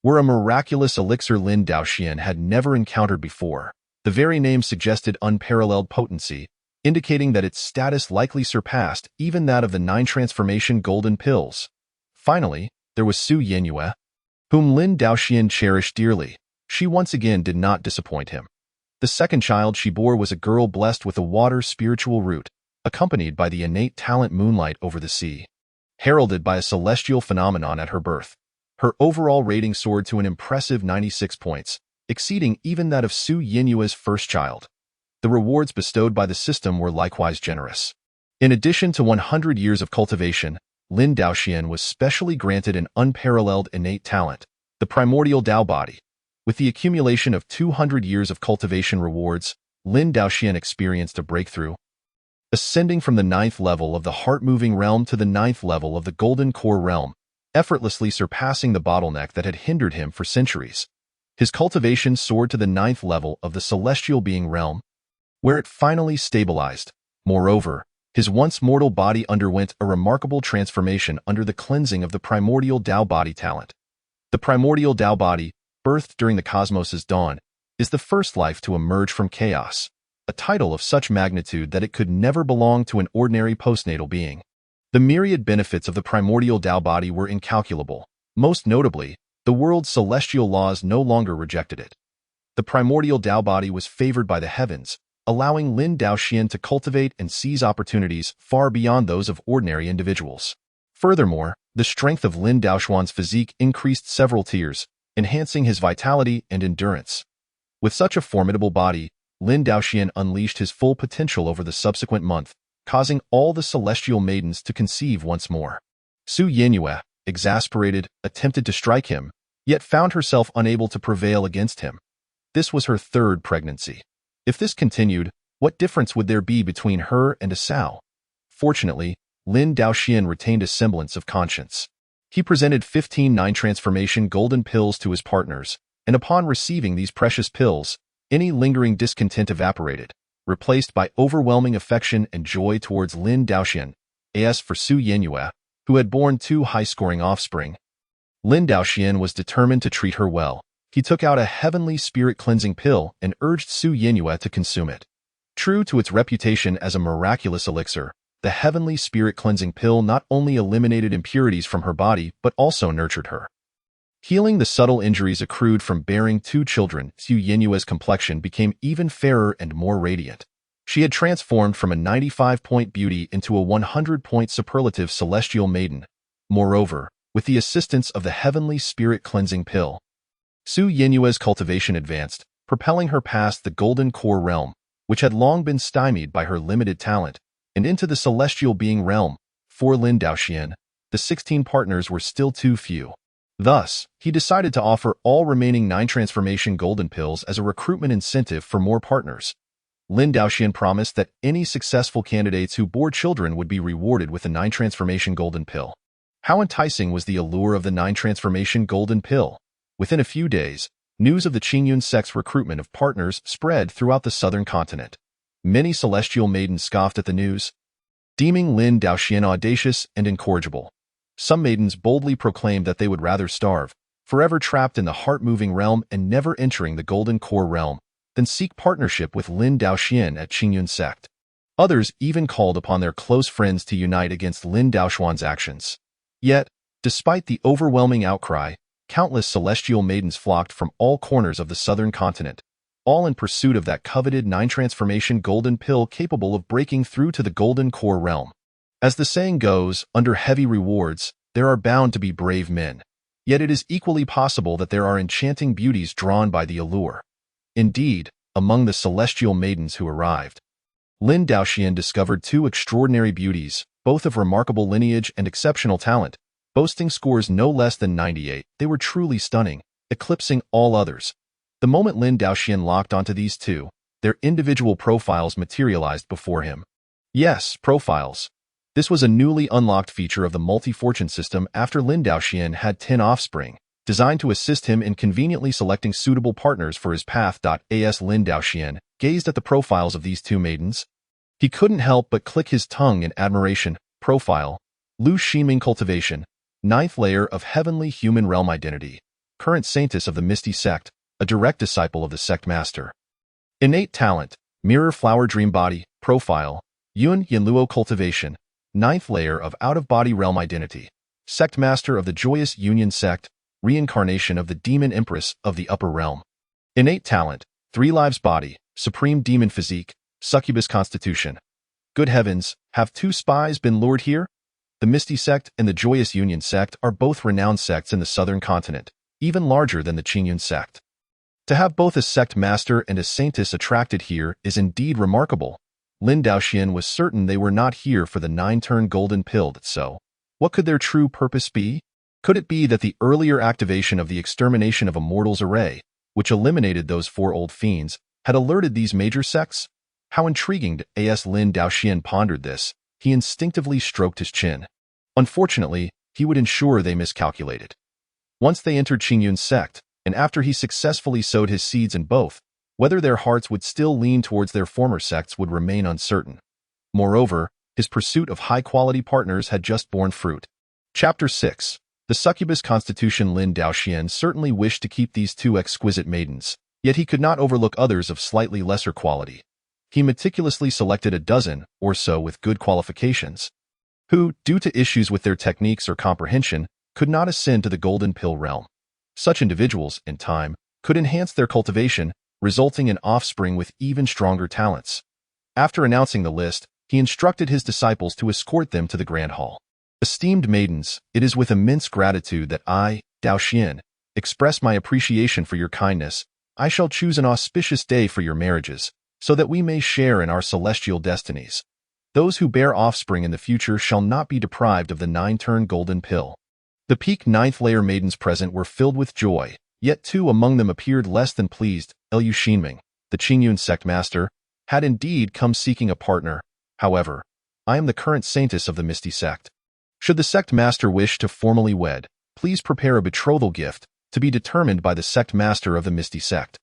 were a miraculous elixir Lin Daoxian had never encountered before. The very name suggested unparalleled potency, indicating that its status likely surpassed even that of the 9-transformation golden pills. Finally, there was Su Yinyue, whom Lin Daoxian cherished dearly. She once again did not disappoint him. The second child she bore was a girl blessed with a water spiritual root, accompanied by the innate talent Moonlight over the Sea, heralded by a celestial phenomenon at her birth. Her overall rating soared to an impressive 96 points, exceeding even that of Su Yinyue's first child. The rewards bestowed by the system were likewise generous. In addition to 100 years of cultivation, Lin Daoxian was specially granted an unparalleled innate talent, the primordial Tao body. With the accumulation of 200 years of cultivation rewards, Lin Daoxian experienced a breakthrough, ascending from the 9th level of the heart-moving realm to the 9th level of the golden core realm, effortlessly surpassing the bottleneck that had hindered him for centuries. His cultivation soared to the 9th level of the celestial being realm, where it finally stabilized. Moreover, his once mortal body underwent a remarkable transformation under the cleansing of the primordial Tao body talent. The primordial Tao body, birthed during the cosmos's dawn, is the first life to emerge from chaos, a title of such magnitude that it could never belong to an ordinary postnatal being. The myriad benefits of the primordial Tao body were incalculable. Most notably, the world's celestial laws no longer rejected it. The primordial Tao body was favored by the heavens, allowing Lin Daoxian to cultivate and seize opportunities far beyond those of ordinary individuals. Furthermore, the strength of Lin Daoxian's physique increased several tiers, enhancing his vitality and endurance. With such a formidable body, Lin Daoxian unleashed his full potential over the subsequent month, causing all the celestial maidens to conceive once more. Su Yinyue, exasperated, attempted to strike him, yet found herself unable to prevail against him. This was her 3rd pregnancy. If this continued, what difference would there be between her and a sow? Fortunately, Lin Daoxian retained a semblance of conscience. He presented 15 9-transformation golden pills to his partners, and upon receiving these precious pills, any lingering discontent evaporated, replaced by overwhelming affection and joy towards Lin Daoxian. As for Su Yinyue, who had borne 2 high-scoring offspring, Lin Daoxian was determined to treat her well. He took out a heavenly spirit-cleansing pill and urged Su Yinyue to consume it. True to its reputation as a miraculous elixir, the heavenly spirit-cleansing pill not only eliminated impurities from her body but also nurtured her, healing the subtle injuries accrued from bearing 2 children. Su Yinyue's complexion became even fairer and more radiant. She had transformed from a 95-point beauty into a 100-point superlative celestial maiden. Moreover, with the assistance of the heavenly spirit-cleansing pill, Su Yinyue's cultivation advanced, propelling her past the golden core realm, which had long been stymied by her limited talent, and into the celestial being realm. For Lin Daoxian, the 16 partners were still too few. Thus, he decided to offer all remaining 9 transformation golden pills as a recruitment incentive for more partners. Lin Daoxian promised that any successful candidates who bore children would be rewarded with a 9 transformation golden pill. How enticing was the allure of the 9 transformation golden pill? Within a few days, news of the Qingyun sect's recruitment of partners spread throughout the southern continent. Many celestial maidens scoffed at the news, deeming Lin Daoxian audacious and incorrigible. Some maidens boldly proclaimed that they would rather starve, forever trapped in the heart-moving realm and never entering the golden core realm, than seek partnership with Lin Daoxian at Qingyun sect. Others even called upon their close friends to unite against Lin Daoxuan's actions. Yet, despite the overwhelming outcry, countless celestial maidens flocked from all corners of the southern continent, all in pursuit of that coveted 9 transformation golden pill capable of breaking through to the golden core realm. As the saying goes, under heavy rewards, there are bound to be brave men. Yet it is equally possible that there are enchanting beauties drawn by the allure. Indeed, among the celestial maidens who arrived, Lin Daoxian discovered 2 extraordinary beauties, both of remarkable lineage and exceptional talent. Boasting scores no less than 98, they were truly stunning, eclipsing all others. The moment Lin Daoxian locked onto these 2, their individual profiles materialized before him. Yes, profiles. This was a newly unlocked feature of the multi-fortune system after Lin Daoxian had 10 offspring, designed to assist him in conveniently selecting suitable partners for his path. As Lin Daoxian gazed at the profiles of these 2 maidens, he couldn't help but click his tongue in admiration. Profile: Lu Ximing Cultivation, 9th layer of Heavenly Human Realm Identity, current Saintess of the Misty Sect, a direct disciple of the Sect Master. Innate Talent: Mirror Flower Dream Body. Profile: Yun Yanluo Cultivation, 9th layer of Out-of-Body Realm Identity, Sect Master of the Joyous Union Sect, reincarnation of the Demon Empress of the Upper Realm. Innate Talent: 3 Lives Body, Supreme Demon Physique, Succubus Constitution. Good heavens, have 2 spies been lured here? The Misty Sect and the Joyous Union Sect are both renowned sects in the southern continent, even larger than the Qingyun sect. To have both a sect master and a saintess attracted here is indeed remarkable. Lin Daoxian was certain they were not here for the 9-turn golden pill. So, what could their true purpose be? Could it be that the earlier activation of the Extermination of Immortals array, which eliminated those 4 old fiends, had alerted these major sects? How intriguing. As Lin Daoxian pondered this, he instinctively stroked his chin. Unfortunately, he would ensure they miscalculated. Once they entered Qingyun's sect, and after he successfully sowed his seeds in both, whether their hearts would still lean towards their former sects would remain uncertain. Moreover, his pursuit of high-quality partners had just borne fruit. Chapter 6. The Succubus Constitution. Lin Daoxian certainly wished to keep these 2 exquisite maidens, yet he could not overlook others of slightly lesser quality. He meticulously selected a dozen or so with good qualifications, who, due to issues with their techniques or comprehension, could not ascend to the golden pill realm. Such individuals, in time, could enhance their cultivation, resulting in offspring with even stronger talents. After announcing the list, he instructed his disciples to escort them to the Grand Hall. Esteemed maidens, it is with immense gratitude that I, Daoxian, express my appreciation for your kindness. I shall choose an auspicious day for your marriages, so that we may share in our celestial destinies. Those who bear offspring in the future shall not be deprived of the 9-turn golden pill. The peak 9th layer maidens present were filled with joy, yet 2 among them appeared less than pleased. Lu Xinming, the Qingyun sect master, had indeed come seeking a partner. However, I am the current saintess of the Misty Sect. Should the sect master wish to formally wed, please prepare a betrothal gift, to be determined by the sect master of the Misty Sect.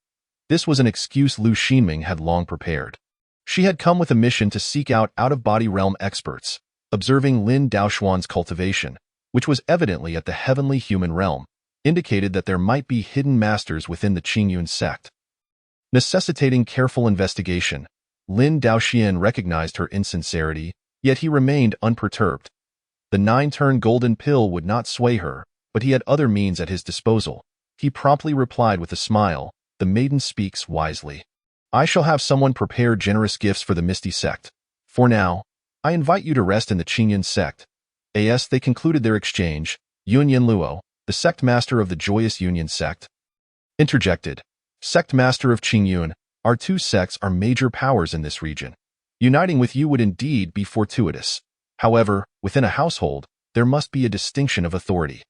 This was an excuse Lu Xinming had long prepared. She had come with a mission to seek out-of-body realm experts, observing Lin Daoxuan's cultivation, which was evidently at the heavenly human realm, indicated that there might be hidden masters within the Qingyun sect. Necessitating careful investigation, Lin Daoxian recognized her insincerity, yet he remained unperturbed. The 9-turn golden pill would not sway her, but he had other means at his disposal. He promptly replied with a smile, "The maiden speaks wisely. I shall have someone prepare generous gifts for the Misty Sect. For now, I invite you to rest in the Qingyun sect." As they concluded their exchange, Yun Yanluo, the sect master of the Joyous Union sect, interjected, "Sect master of Qingyun, our 2 sects are major powers in this region. Uniting with you would indeed be fortuitous. However, within a household, there must be a distinction of authority.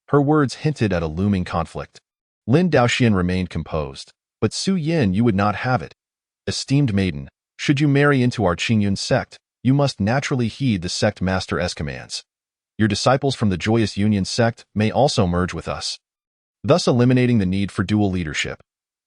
Her words hinted at a looming conflict. Lin Daoxian remained composed. But Su Yin, you would not have it. Esteemed maiden, should you marry into our Qingyun sect, you must naturally heed the sect master's commands. Your disciples from the Joyous Union sect may also merge with us, thus eliminating the need for dual leadership.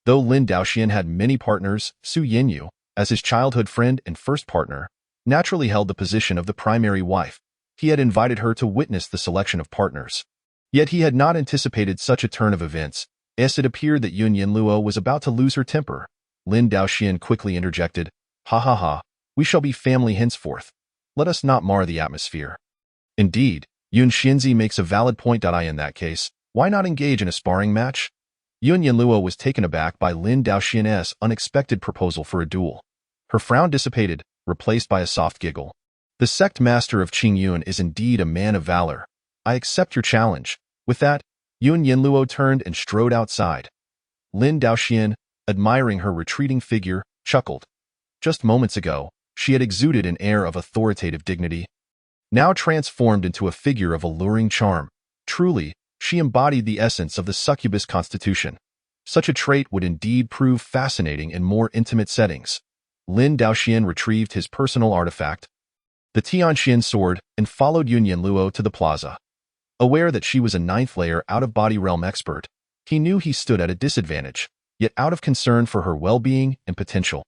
Though Lin Daoxian had many partners, Su Yinyu, as his childhood friend and first partner, naturally held the position of the primary wife. He had invited her to witness the selection of partners. Yet he had not anticipated such a turn of events, as it appeared that Yun Yinluo was about to lose her temper. Lin Daoxian quickly interjected, "Ha ha ha, we shall be family henceforth. Let us not mar the atmosphere." Indeed, Yun Xinzi makes a valid point. In that case, why not engage in a sparring match? Yun Yinluo was taken aback by Lin Daoxian's unexpected proposal for a duel. Her frown dissipated, replaced by a soft giggle. The sect master of Qingyun is indeed a man of valor. I accept your challenge. With that, Yun Yinluo turned and strode outside. Lin Daoxian, admiring her retreating figure, chuckled. Just moments ago, she had exuded an air of authoritative dignity, now transformed into a figure of alluring charm. Truly, she embodied the essence of the succubus constitution. Such a trait would indeed prove fascinating in more intimate settings. Lin Daoxian retrieved his personal artifact, the Tianxian sword, and followed Yun Yinluo to the plaza. Aware that she was a ninth-layer out-of-body realm expert, he knew he stood at a disadvantage, yet out of concern for her well-being and potential,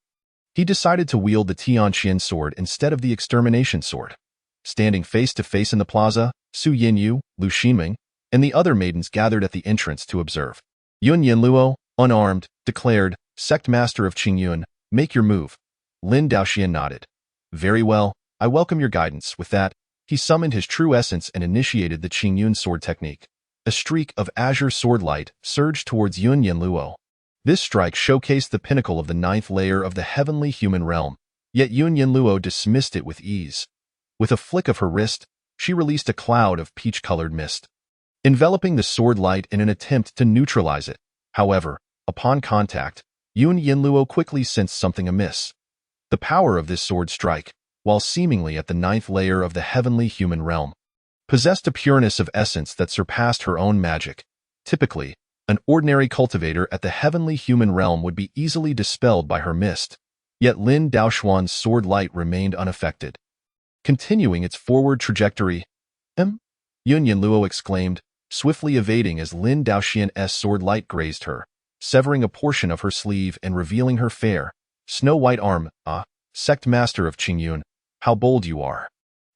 he decided to wield the Tianxian sword instead of the extermination sword. Standing face-to-face in the plaza, Su Yinyu, Lu Ximing, and the other maidens gathered at the entrance to observe. Yun Yinluo, unarmed, declared, "Sect master of Qingyun, make your move." Lin Daoxian nodded. "Very well, I welcome your guidance." With that, he summoned his true essence and initiated the Qingyun sword technique. A streak of azure sword light surged towards Yun Yinluo. This strike showcased the pinnacle of the ninth layer of the heavenly human realm, yet Yun Yinluo dismissed it with ease. With a flick of her wrist, she released a cloud of peach-colored mist, enveloping the sword light in an attempt to neutralize it. However, upon contact, Yun Yinluo quickly sensed something amiss. The power of this sword strike, while seemingly at the ninth layer of the heavenly human realm, possessed a pureness of essence that surpassed her own magic. Typically, an ordinary cultivator at the heavenly human realm would be easily dispelled by her mist. Yet Lin Daoxuan's sword light remained unaffected. Continuing its forward trajectory, Yun Yinluo exclaimed, swiftly evading as Lin Daoxian's sword light grazed her, severing a portion of her sleeve and revealing her fair, snow-white arm. "Ah, sect master of Qingyun, how bold you are.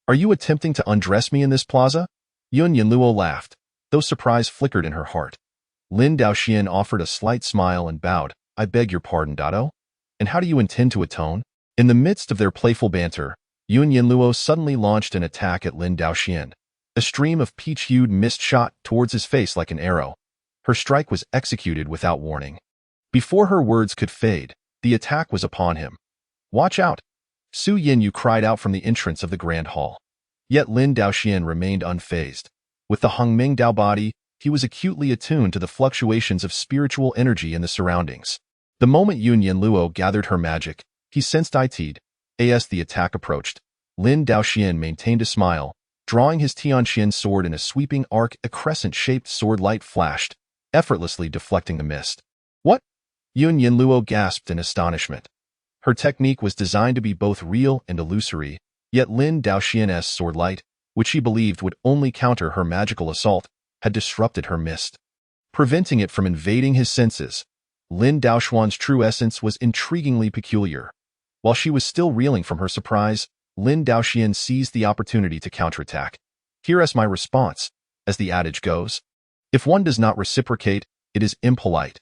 Are you attempting to undress me in this plaza?" Yun Yinluo laughed, though surprise flickered in her heart. Lin Daoxian offered a slight smile and bowed. "I beg your pardon, Dado. And how do you intend to atone?" In the midst of their playful banter, Yun Yinluo suddenly launched an attack at Lin Daoxian. A stream of peach-hued mist shot towards his face like an arrow. Her strike was executed without warning. Before her words could fade, the attack was upon him. "Watch out!" Su Yinyu cried out from the entrance of the grand hall. Yet Lin Daoxian remained unfazed. With the Hongming Dao body, he was acutely attuned to the fluctuations of spiritual energy in the surroundings. The moment Yun Yinluo gathered her magic, he sensed it. As the attack approached, Lin Daoxian maintained a smile. Drawing his Tianxian sword in a sweeping arc, a crescent-shaped sword light flashed, effortlessly deflecting the mist. "What?" Yun Yinluo gasped in astonishment. Her technique was designed to be both real and illusory, yet Lin Daoxian's sword light, which she believed would only counter her magical assault, had disrupted her mist, preventing it from invading his senses. Lin Daoxuan's true essence was intriguingly peculiar. While she was still reeling from her surprise, Lin Daoxian seized the opportunity to counterattack. "Here is my response," as the adage goes. If one does not reciprocate, it is impolite.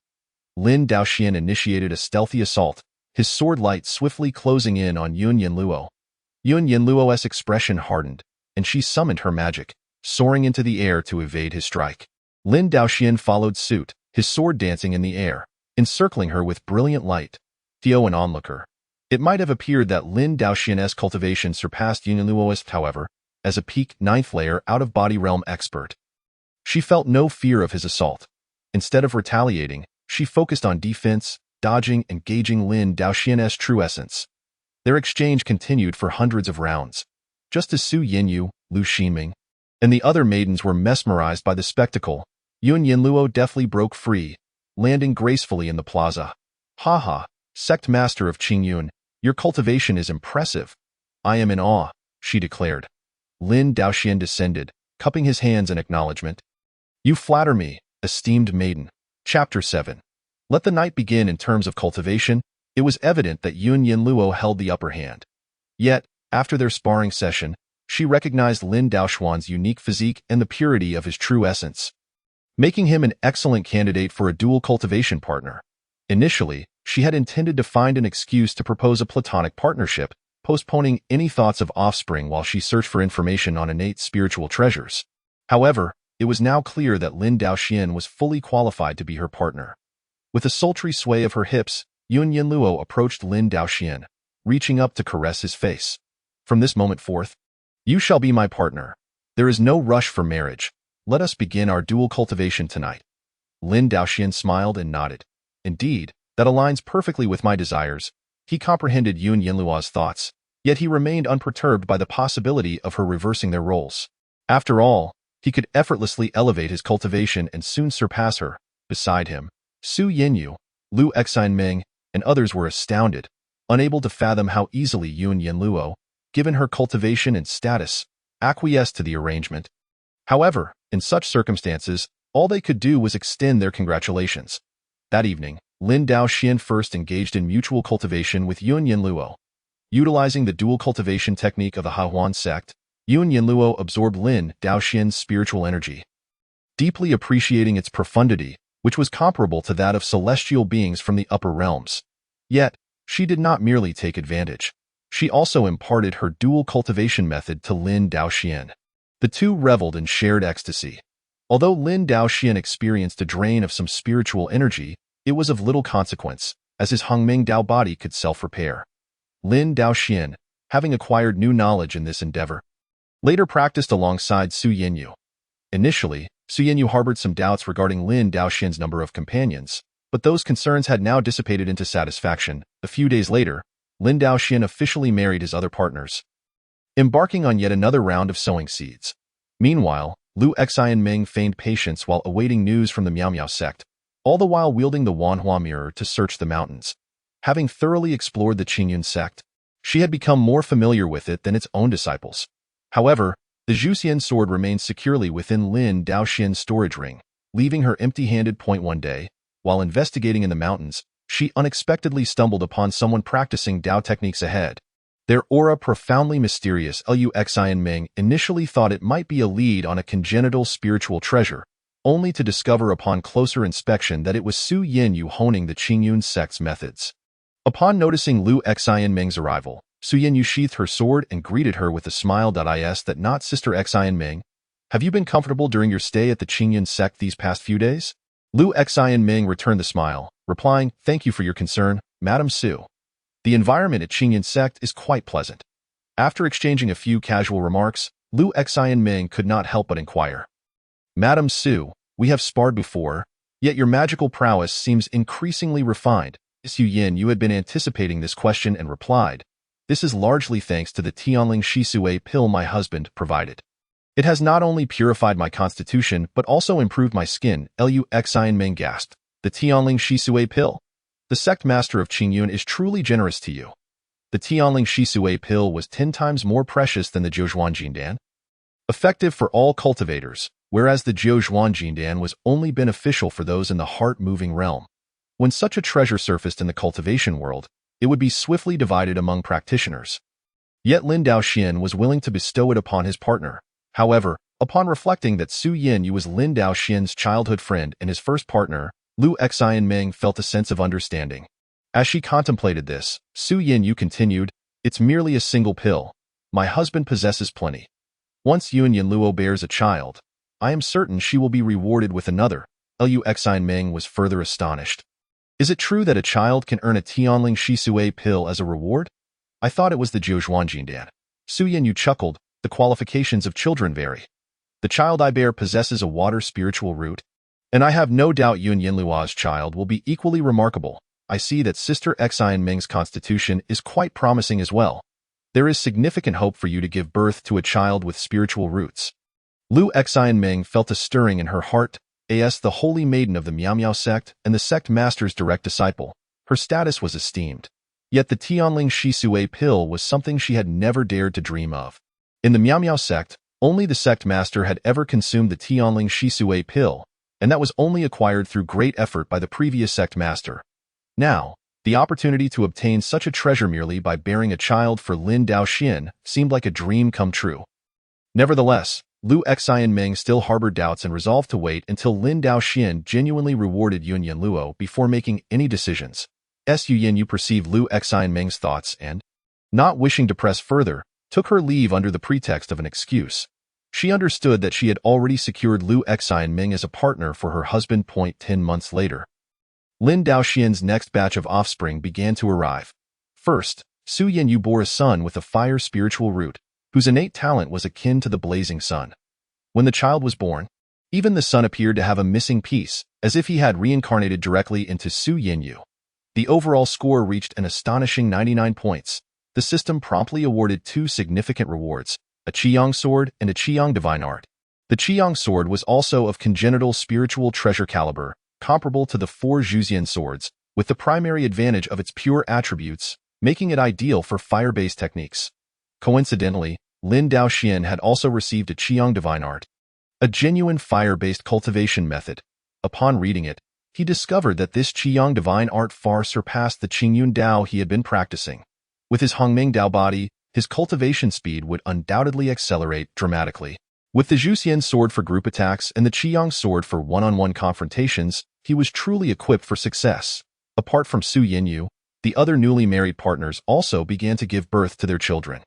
Lin Daoxian initiated a stealthy assault, his sword light swiftly closing in on Yun Yinluo. Yun Yinluo's expression hardened, and she summoned her magic, soaring into the air to evade his strike. Lin Daoxian followed suit, his sword dancing in the air, encircling her with brilliant light. To an onlooker, it might have appeared that Lin Daoxian's cultivation surpassed Yun Yinluo's. However, as a peak ninth-layer out-of-body realm expert, she felt no fear of his assault. Instead of retaliating, she focused on defense, dodging and gauging Lin Daoxian's true essence. Their exchange continued for hundreds of rounds. Just as Su Yinyu, Lu Ximing, and the other maidens were mesmerized by the spectacle. Yun Yinluo deftly broke free, landing gracefully in the plaza. "Ha ha, sect master of Qingyun, your cultivation is impressive. I am in awe," she declared. Lin Daoxian descended, cupping his hands in acknowledgement. "You flatter me, esteemed maiden." Chapter 7. Let the night begin. In terms of cultivation, it was evident that Yun Yinluo held the upper hand. Yet, after their sparring session, she recognized Lin Daoxuan's unique physique and the purity of his true essence, making him an excellent candidate for a dual cultivation partner. Initially, she had intended to find an excuse to propose a platonic partnership, postponing any thoughts of offspring while she searched for information on innate spiritual treasures. However, it was now clear that Lin Daoxian was fully qualified to be her partner. With a sultry sway of her hips, Yun Yinluo approached Lin Daoxian, reaching up to caress his face. "From this moment forth, you shall be my partner. There is no rush for marriage. Let us begin our dual cultivation tonight." Lin Daoxian smiled and nodded. "Indeed, that aligns perfectly with my desires." He comprehended Yun Yinluo's thoughts, yet he remained unperturbed by the possibility of her reversing their roles. After all, he could effortlessly elevate his cultivation and soon surpass her. Beside him, Su Yinyu, Lu Xinming, and others were astounded, unable to fathom how easily Yun Yinluo, given her cultivation and status, acquiesced to the arrangement. However, in such circumstances, all they could do was extend their congratulations. That evening, Lin Daoxian first engaged in mutual cultivation with Yun Yinluo. Utilizing the dual cultivation technique of the Hahuan sect, Yun Yinluo absorbed Lin Daoxian's spiritual energy, deeply appreciating its profundity, which was comparable to that of celestial beings from the upper realms. Yet, she did not merely take advantage. She also imparted her dual cultivation method to Lin Daoxian. The two reveled in shared ecstasy. Although Lin Daoxian experienced a drain of some spiritual energy, it was of little consequence, as his Hongming Dao body could self-repair. Lin Daoxian, having acquired new knowledge in this endeavor, later practiced alongside Su Yinyu. Initially, Su Yinyu harbored some doubts regarding Lin Daoxian's number of companions, but those concerns had now dissipated into satisfaction. A few days later, Lin Daoxian officially married his other partners, embarking on yet another round of sowing seeds. Meanwhile, Lu Xinming feigned patience while awaiting news from the Miao Miao sect, all the while wielding the Wanhua mirror to search the mountains. Having thoroughly explored the Qingyun sect, she had become more familiar with it than its own disciples. However, the Zhuxian sword remained securely within Lin Daoxian's storage ring. Leaving her empty-handed one day, while investigating in the mountains, she unexpectedly stumbled upon someone practicing Dao techniques ahead. Their aura profoundly mysterious. Lu Xinming initially thought it might be a lead on a congenital spiritual treasure, only to discover upon closer inspection that it was Su Yinyu honing the Qingyun sect's methods. Upon noticing Lu Xinming's arrival, Su Yinyu sheathed her sword and greeted her with a smile. "Is that not Sister Xinming? Have you been comfortable during your stay at the Qingyun sect these past few days?" Lu Xinming returned the smile, replying, "Thank you for your concern, Madam Su. The environment at Qingyun sect is quite pleasant." After exchanging a few casual remarks, Lu Xinming could not help but inquire, "Madam Su, we have sparred before, yet your magical prowess seems increasingly refined." Su Yinyu had been anticipating this question and replied, "This is largely thanks to the Tianling Shisui pill my husband provided. It has not only purified my constitution but also improved my skin." Lu Xinming gasped, "The Tianling Shisui pill? The sect master of Qingyun is truly generous to you." The Tianling Shisui pill was 10 times more precious than the Jiuzhuan Jindan, effective for all cultivators, whereas the Jiuzhuan Jindan was only beneficial for those in the heart-moving realm. When such a treasure surfaced in the cultivation world, it would be swiftly divided among practitioners. Yet Lin Daoxian was willing to bestow it upon his partner. However, upon reflecting that Su Yinyu was Lin Daoxian's childhood friend and his first partner, Lu Xinming felt a sense of understanding. As she contemplated this, Su Yinyu continued, "It's merely a single pill. My husband possesses plenty. Once Yun Yinluo bears a child, I am certain she will be rewarded with another." Lu Xinming was further astonished. "Is it true that a child can earn a Tianling Shisui pill as a reward? I thought it was the Jiuzhuan Jindan." Su Yinyu chuckled, "The qualifications of children vary. The child I bear possesses a water spiritual root, and I have no doubt Yun Yinluo's child will be equally remarkable. I see that Sister Xinming's constitution is quite promising as well. There is significant hope for you to give birth to a child with spiritual roots." Lu Xianming felt a stirring in her heart, as the holy maiden of the Miao Miao sect and the sect master's direct disciple. Her status was esteemed. Yet the Tianling Shisui pill was something she had never dared to dream of. In the Miao Miao sect, only the sect master had ever consumed the Tianling Shisui pill, and that was only acquired through great effort by the previous sect master. Now, the opportunity to obtain such a treasure merely by bearing a child for Lin Daoxian seemed like a dream come true. Nevertheless, Lu Xianming still harbored doubts and resolved to wait until Lin Daoxian genuinely rewarded Yun Yanluo before making any decisions. Su Yin perceived Lu Xianming's thoughts and, not wishing to press further, took her leave under the pretext of an excuse. She understood that she had already secured Lu Xianming as a partner for her husband. 10 months later, Lin Daoxian's next batch of offspring began to arrive. First, Su Yanyu bore a son with a fire spiritual root, whose innate talent was akin to the blazing sun. When the child was born, even the sun appeared to have a missing piece, as if he had reincarnated directly into Su Yanyu. The overall score reached an astonishing 99 points. The system promptly awarded 2 significant rewards, a Qiyang sword and a Qiyang divine art. The Qiyang sword was also of congenital spiritual treasure caliber, comparable to the 4 Zhuxian swords, with the primary advantage of its pure attributes, making it ideal for fire-based techniques. Coincidentally, Lin Daoxian had also received a Qiyang divine art, a genuine fire-based cultivation method. Upon reading it, he discovered that this Qiyang divine art far surpassed the Qingyun Dao he had been practicing. With his Hongming Dao body, his cultivation speed would undoubtedly accelerate dramatically. With the Zhuxian sword for group attacks and the Qiyang sword for one-on-one confrontations, he was truly equipped for success. Apart from Su Yanyu, the other newly married partners also began to give birth to their children.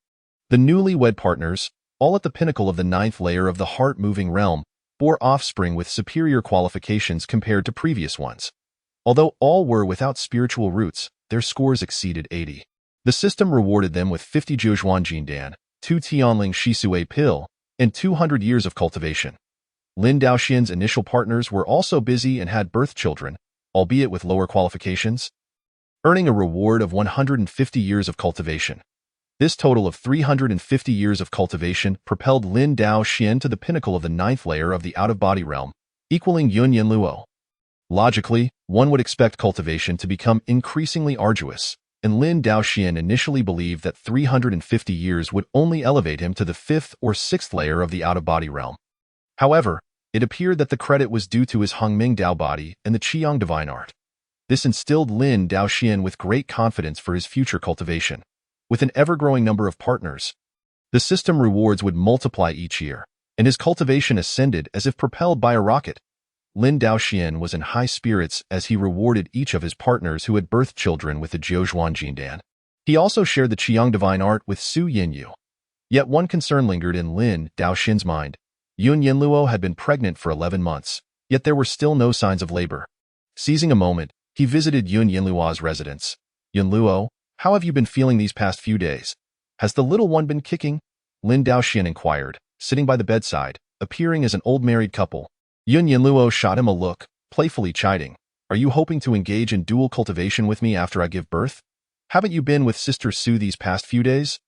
The newly-wed partners, all at the pinnacle of the 9th layer of the heart-moving realm, bore offspring with superior qualifications compared to previous ones. Although all were without spiritual roots, their scores exceeded 80. The system rewarded them with 50 Jiuzhuan Jindan, 2 Tianling Shisui pill, and 200 years of cultivation. Lin Daoxian's initial partners were also busy and had birth children, albeit with lower qualifications, earning a reward of 150 years of cultivation. This total of 350 years of cultivation propelled Lin Daoxian to the pinnacle of the 9th layer of the out-of-body realm, equaling Yun Yanluo. Logically, one would expect cultivation to become increasingly arduous, and Lin Daoxian initially believed that 350 years would only elevate him to the 5th or 6th layer of the out-of-body realm. However, it appeared that the credit was due to his Hongming Dao body and the Qiyang divine art. This instilled Lin Daoxian with great confidence for his future cultivation. With an ever-growing number of partners, the system rewards would multiply each year, and his cultivation ascended as if propelled by a rocket. Lin Daoxian was in high spirits as he rewarded each of his partners who had birthed children with the Jiuzhuan Jindan. He also shared the Qiyang divine art with Su Yanyu. Yet one concern lingered in Lin Daoxian's mind. Yun Yanluo had been pregnant for 11 months, yet there were still no signs of labor. Seizing a moment, he visited Yun Yanluo's residence. "Yanluo, how have you been feeling these past few days? Has the little one been kicking?" Lin Daoxian inquired, sitting by the bedside, appearing as an old married couple. Yun Yanluo shot him a look, playfully chiding. "Are you hoping to engage in dual cultivation with me after I give birth? Haven't you been with Sister Su these past few days?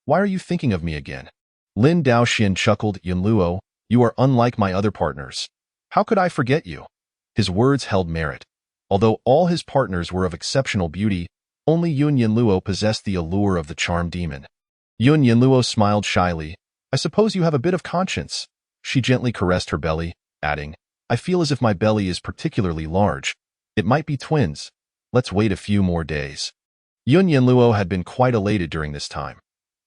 Why are you thinking of me again?" Lin Daoxian chuckled. "Yanluo, you are unlike my other partners. How could I forget you?" His words held merit. Although all his partners were of exceptional beauty, only Yun Yanluo possessed the allure of the charm demon. Yun Yanluo smiled shyly. "I suppose you have a bit of conscience." She gently caressed her belly, adding, "I feel as if my belly is particularly large. It might be twins. Let's wait a few more days." Yun Yanluo had been quite elated during this time.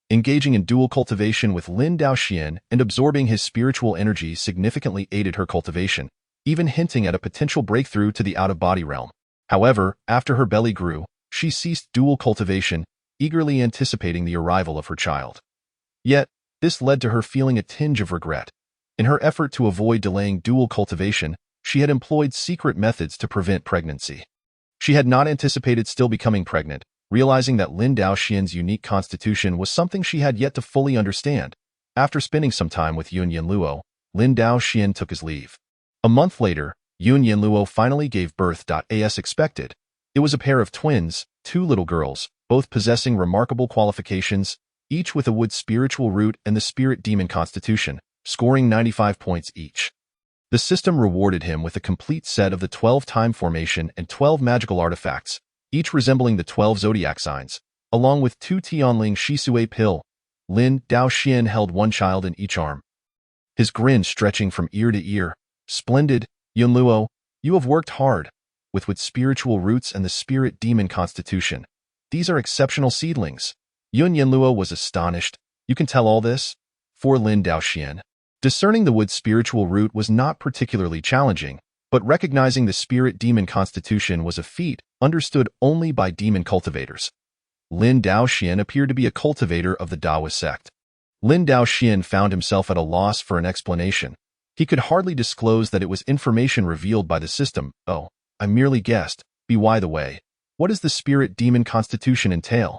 Engaging in dual cultivation with Lin Daoxian and absorbing his spiritual energy significantly aided her cultivation, even hinting at a potential breakthrough to the out-of-body realm. However, after her belly grew, she ceased dual cultivation, eagerly anticipating the arrival of her child. Yet, this led to her feeling a tinge of regret. In her effort to avoid delaying dual cultivation, she had employed secret methods to prevent pregnancy. She had not anticipated still becoming pregnant, realizing that Lin Daoxian's unique constitution was something she had yet to fully understand. After spending some time with Yun Yanluo, Lin Daoxian took his leave. A month later, Yun Yanluo finally gave birth as expected. It was a pair of twins, 2 little girls, both possessing remarkable qualifications, each with a wood spiritual root and the spirit demon constitution. scoring 95 points each. The system rewarded him with a complete set of the 12 time formation and 12 magical artifacts, each resembling the 12 zodiac signs, along with 2 Tianling Shisui pill. Lin Daoxian held one child in each arm, his grin stretching from ear to ear. Splendid, Yunluo, you have worked hard, with spiritual roots and the spirit demon constitution. These are exceptional seedlings. Yunluo was astonished. You can tell all this? For Lin Daoxian. Discerning the wood's spiritual root was not particularly challenging, but recognizing the spirit demon constitution was a feat understood only by demon cultivators. Lin Daoxian appeared to be a cultivator of the Daoist sect. Lin Daoxian found himself at a loss for an explanation. He could hardly disclose that it was information revealed by the system. Oh, I merely guessed. By the way, what does the spirit demon constitution entail?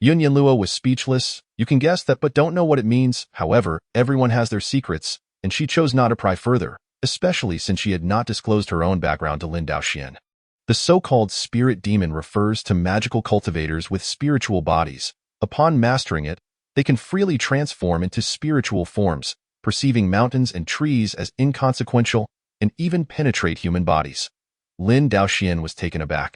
Yunluo was speechless. You can guess that but don't know what it means. However, everyone has their secrets, and she chose not to pry further, especially since she had not disclosed her own background to Lin Daoxian. The so-called spirit demon refers to magical cultivators with spiritual bodies. Upon mastering it, they can freely transform into spiritual forms, perceiving mountains and trees as inconsequential, and even penetrate human bodies. Lin Daoxian was taken aback.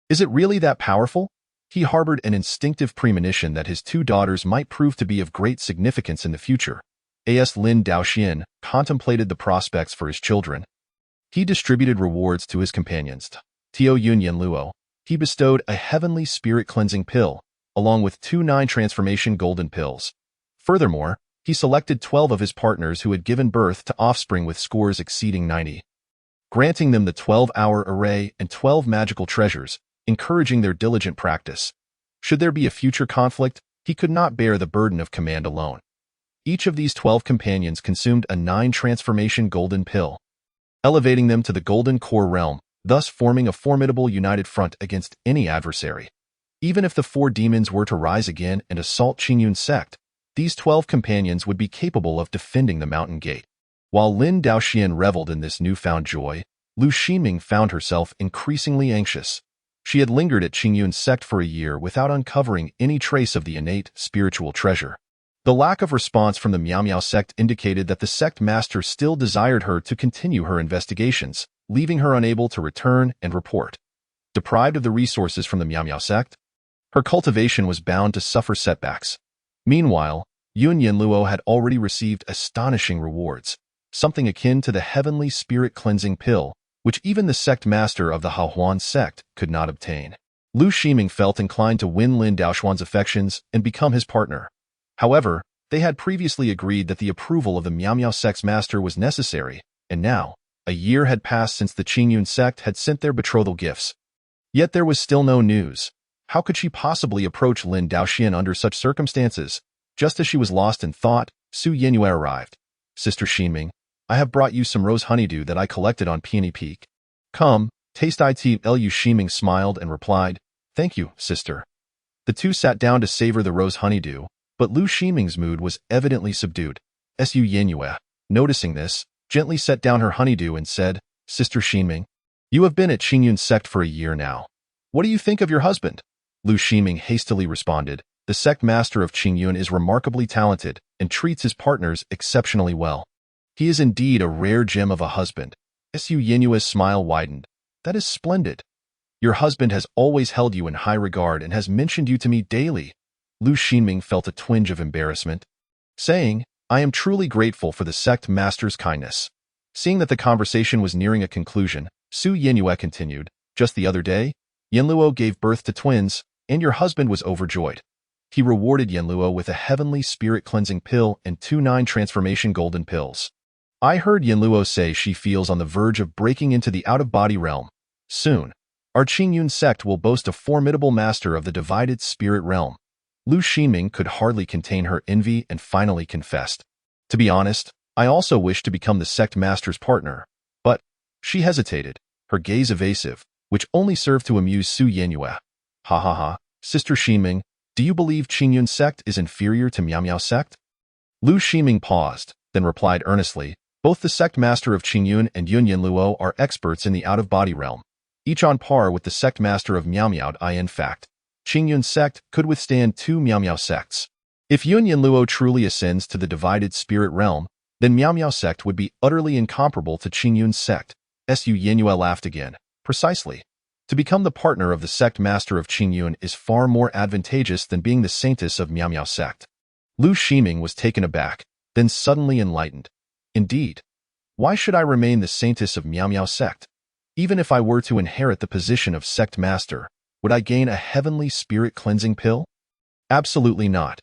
Is it really that powerful? He harbored an instinctive premonition that his 2 daughters might prove to be of great significance in the future. As Lin Daoxian contemplated the prospects for his children, he distributed rewards to his companions. Tio Yunluo, he bestowed a heavenly spirit cleansing pill, along with 2 9 transformation golden pills. Furthermore, he selected 12 of his partners who had given birth to offspring with scores exceeding 90, granting them the 12-hour array and 12 magical treasures, encouraging their diligent practice. Should there be a future conflict, he could not bear the burden of command alone. Each of these 12 companions consumed a 9 transformation golden pill, elevating them to the golden core realm, thus forming a formidable united front against any adversary. Even if the 4 demons were to rise again and assault Qingyun's sect, these 12 companions would be capable of defending the mountain gate. While Lin Daoxian reveled in this newfound joy, Lu Ximing found herself increasingly anxious. She had lingered at Qingyun's sect for a year without uncovering any trace of the innate spiritual treasure. The lack of response from the Miao Miao sect indicated that the sect master still desired her to continue her investigations, leaving her unable to return and report. Deprived of the resources from the Miao Miao sect, her cultivation was bound to suffer setbacks. Meanwhile, Yunluo had already received astonishing rewards, something akin to the heavenly spirit cleansing pill, which even the sect master of the Haohuan sect could not obtain. Lu Ximing felt inclined to win Lin Daoxian's affections and become his partner. However, they had previously agreed that the approval of the Miao Miao sect's master was necessary, and now, a year had passed since the Qingyun sect had sent their betrothal gifts. Yet there was still no news. How could she possibly approach Lin Daoxian under such circumstances? Just as she was lost in thought, Su Yingyue arrived. Sister Ximing, I have brought you some rose honeydew that I collected on Peony Peak. Come, taste it. Lu Ximing smiled and replied, Thank you, sister. The two sat down to savor the rose honeydew, but Lu Ximing's mood was evidently subdued. Su Yingyue, noticing this, gently set down her honeydew and said, Sister Ximing, you have been at Qingyun's sect for a year now. What do you think of your husband? Lu Ximing hastily responded, The sect master of Qingyun is remarkably talented and treats his partners exceptionally well. He is indeed a rare gem of a husband. Su Yinyue's smile widened. That is splendid. Your husband has always held you in high regard and has mentioned you to me daily. Lu Ximing felt a twinge of embarrassment, saying, I am truly grateful for the sect master's kindness. Seeing that the conversation was nearing a conclusion, Su Yinyue continued, Just the other day, Yunluo gave birth to twins, and your husband was overjoyed. He rewarded Yunluo with a heavenly spirit cleansing pill and 2 9 transformation golden pills. I heard Yunluo say she feels on the verge of breaking into the out-of-body realm. Soon, our Qingyun sect will boast a formidable master of the divided spirit realm. Lu Ximing could hardly contain her envy and finally confessed. To be honest, I also wish to become the sect master's partner. But, she hesitated, her gaze evasive, which only served to amuse Su Yinyue. Ha ha ha, Sister Ximing, do you believe Qingyun sect is inferior to Miao Miao sect? Lu Ximing paused, then replied earnestly, Both the sect master of Qingyun and Yunluo are experts in the out-of-body realm, each on par with the sect master of Miao Miao. In fact, Qingyun sect could withstand 2 Miao Miao sects. If Yunluo truly ascends to the divided spirit realm, then Miao Miao sect would be utterly incomparable to Qingyun's sect. Su Yenue laughed again. Precisely. To become the partner of the sect master of Qingyun is far more advantageous than being the saintess of Miao Miao sect. Lu Shiming was taken aback, then suddenly enlightened. Indeed. Why should I remain the saintess of Miao Miao sect? Even if I were to inherit the position of sect master, would I gain a heavenly spirit cleansing pill? Absolutely not.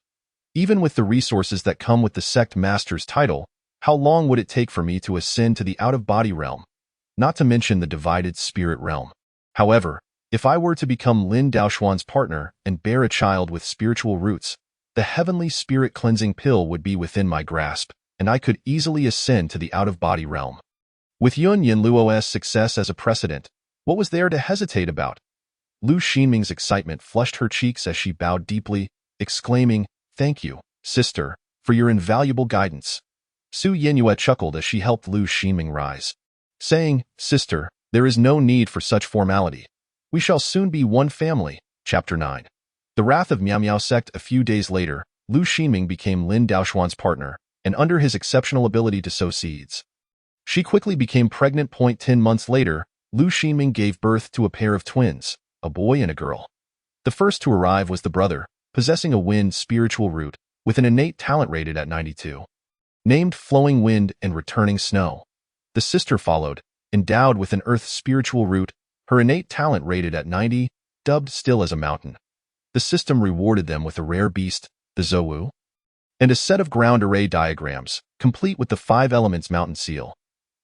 Even with the resources that come with the sect master's title, how long would it take for me to ascend to the out-of-body realm? Not to mention the divided spirit realm. However, if I were to become Lin Daoxuan's partner and bear a child with spiritual roots, the heavenly spirit cleansing pill would be within my grasp, and I could easily ascend to the out-of-body realm. With Yun Yinluo's success as a precedent, what was there to hesitate about? Lu Ximing's excitement flushed her cheeks as she bowed deeply, exclaiming, "Thank you, sister, for your invaluable guidance." Su Yenue chuckled as she helped Lu Ximing rise, saying, "Sister, there is no need for such formality. We shall soon be one family." Chapter 9. The Wrath of Miao Miao sect. A few days later, Lu Ximing became Lin Daoxuan's partner, and under his exceptional ability to sow seeds, she quickly became pregnant. 10 months later, Lu Ximing gave birth to a pair of twins, a boy and a girl. The first to arrive was the brother, possessing a wind spiritual root, with an innate talent rated at 92. Named Flowing Wind and Returning Snow. The sister followed, endowed with an earth spiritual root, her innate talent rated at 90, dubbed Still as a Mountain. The system rewarded them with a rare beast, the Zouwu, and a set of ground array diagrams, complete with the 5 elements mountain seal.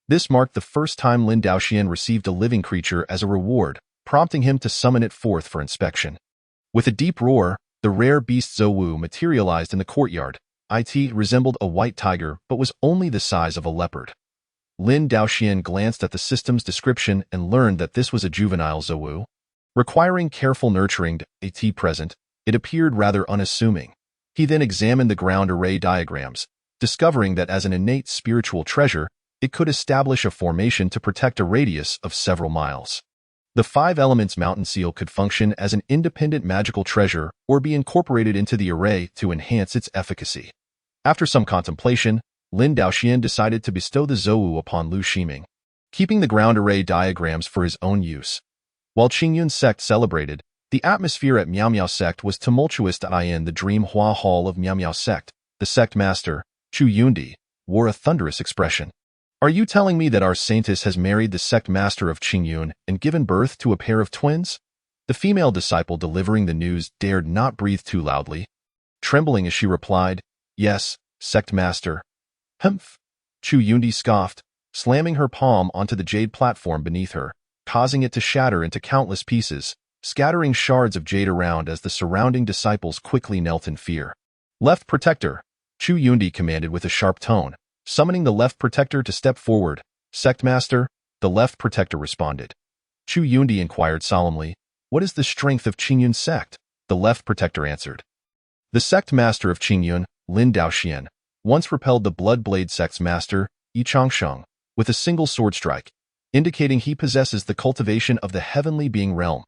This marked the first time Lin Daoxian received a living creature as a reward, prompting him to summon it forth for inspection. With a deep roar, the rare beast Zouwu materialized in the courtyard. It resembled a white tiger but was only the size of a leopard. Lin Daoxian glanced at the system's description and learned that this was a juvenile Zouwu. Requiring careful nurturing at present, it appeared rather unassuming. He then examined the ground array diagrams, discovering that as an innate spiritual treasure, it could establish a formation to protect a radius of several miles. The 5 elements mountain seal could function as an independent magical treasure or be incorporated into the array to enhance its efficacy. After some contemplation, Lin Daoxian decided to bestow the Zouwu upon Lu Ximing, keeping the ground array diagrams for his own use. While Qingyun's sect celebrated, the atmosphere at Miao Miao sect was tumultuous. In the Dream Hua Hall of Miao Miao sect, the sect master, Chu Yundi, wore a thunderous expression. "Are you telling me that our saintess has married the sect master of Qingyun and given birth to a pair of twins?" The female disciple delivering the news dared not breathe too loudly, trembling as she replied, "Yes, sect master." "Humph," Chu Yundi scoffed, slamming her palm onto the jade platform beneath her, causing it to shatter into countless pieces, scattering shards of jade around as the surrounding disciples quickly knelt in fear. "Left protector," Chu Yundi commanded with a sharp tone, summoning the left protector to step forward. "Sect master," the left protector responded. Chu Yundi inquired solemnly, "What is the strength of Qingyun's sect?" The left protector answered. The sect master of Qingyun, Lin Daoxian, once repelled the Blood Blade sect's master, Yi Changsheng, with a single sword strike, indicating he possesses the cultivation of the heavenly being realm.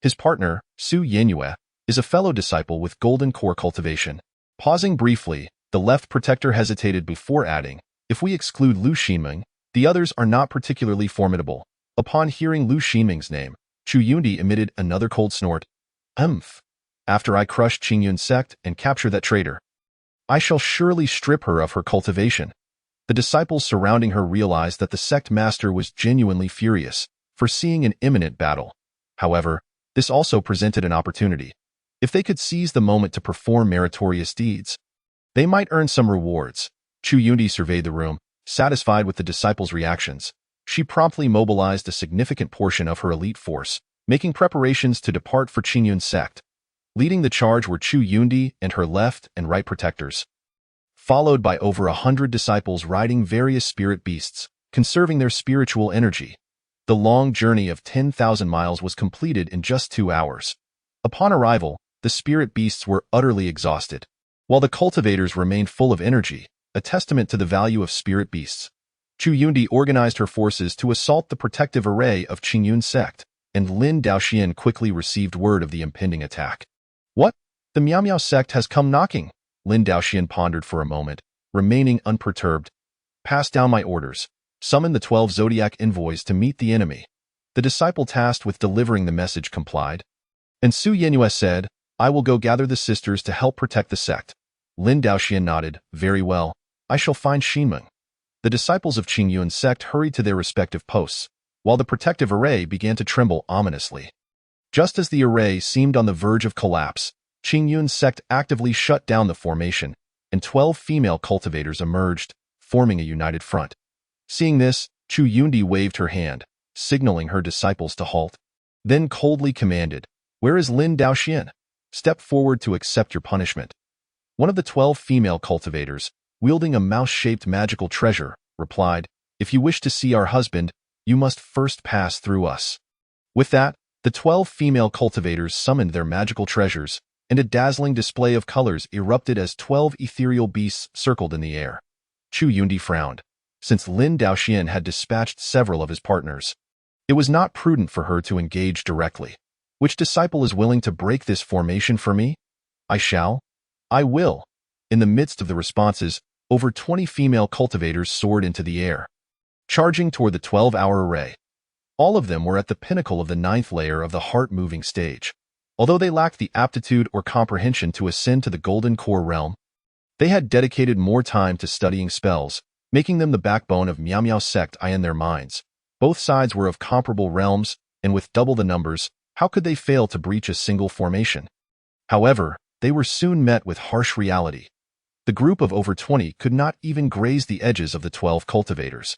His partner, Su Yenue, is a fellow disciple with golden core cultivation. Pausing briefly, the left protector hesitated before adding, "If we exclude Lu Ximing, the others are not particularly formidable." Upon hearing Lu Ximing's name, Chu Yundi emitted another cold snort. "Humph. After I crush Qingyun's sect and capture that traitor, I shall surely strip her of her cultivation." The disciples surrounding her realized that the sect master was genuinely furious, foreseeing an imminent battle. However, this also presented an opportunity. If they could seize the moment to perform meritorious deeds, they might earn some rewards. Chu Yundi surveyed the room, satisfied with the disciples' reactions. She promptly mobilized a significant portion of her elite force, making preparations to depart for Qingyun's sect. Leading the charge were Chu Yundi and her left and right protectors, followed by over 100 disciples riding various spirit beasts, conserving their spiritual energy. The long journey of 10,000 miles was completed in just 2 hours. Upon arrival, the spirit beasts were utterly exhausted, while the cultivators remained full of energy, a testament to the value of spirit beasts. Chu Yundi organized her forces to assault the protective array of Qingyun's sect, and Lin Daoxian quickly received word of the impending attack. "What? The Miao Miao sect has come knocking?" Lin Daoxian pondered for a moment, remaining unperturbed. pass down my orders. Summon the 12 zodiac envoys to meet the enemy. The disciple tasked with delivering the message complied. And Su Yenue said, I will go gather the sisters to help protect the sect. Lin Daoxian nodded, very well. I shall find Xinmeng. The disciples of Qingyun sect hurried to their respective posts, while the protective array began to tremble ominously. Just as the array seemed on the verge of collapse, Qingyun sect actively shut down the formation, and 12 female cultivators emerged, forming a united front. Seeing this, Chu Yundi waved her hand, signaling her disciples to halt, then coldly commanded, Where is Lin Daoxian? Step forward to accept your punishment. One of the 12 female cultivators, wielding a mouse-shaped magical treasure, replied, If you wish to see our husband, you must first pass through us. With that, the 12 female cultivators summoned their magical treasures, and a dazzling display of colors erupted as 12 ethereal beasts circled in the air. Chu Yundi frowned. Since Lin Daoxian had dispatched several of his partners, it was not prudent for her to engage directly. Which disciple is willing to break this formation for me? I shall. I will. In the midst of the responses, over 20 female cultivators soared into the air, charging toward the 12-hour array. All of them were at the pinnacle of the 9th layer of the heart-moving stage. Although they lacked the aptitude or comprehension to ascend to the golden core realm, they had dedicated more time to studying spells, making them the backbone of Miao Miao sect in their minds. Both sides were of comparable realms, and with double the numbers, how could they fail to breach a single formation? However, they were soon met with harsh reality. The group of over 20 could not even graze the edges of the 12 cultivators.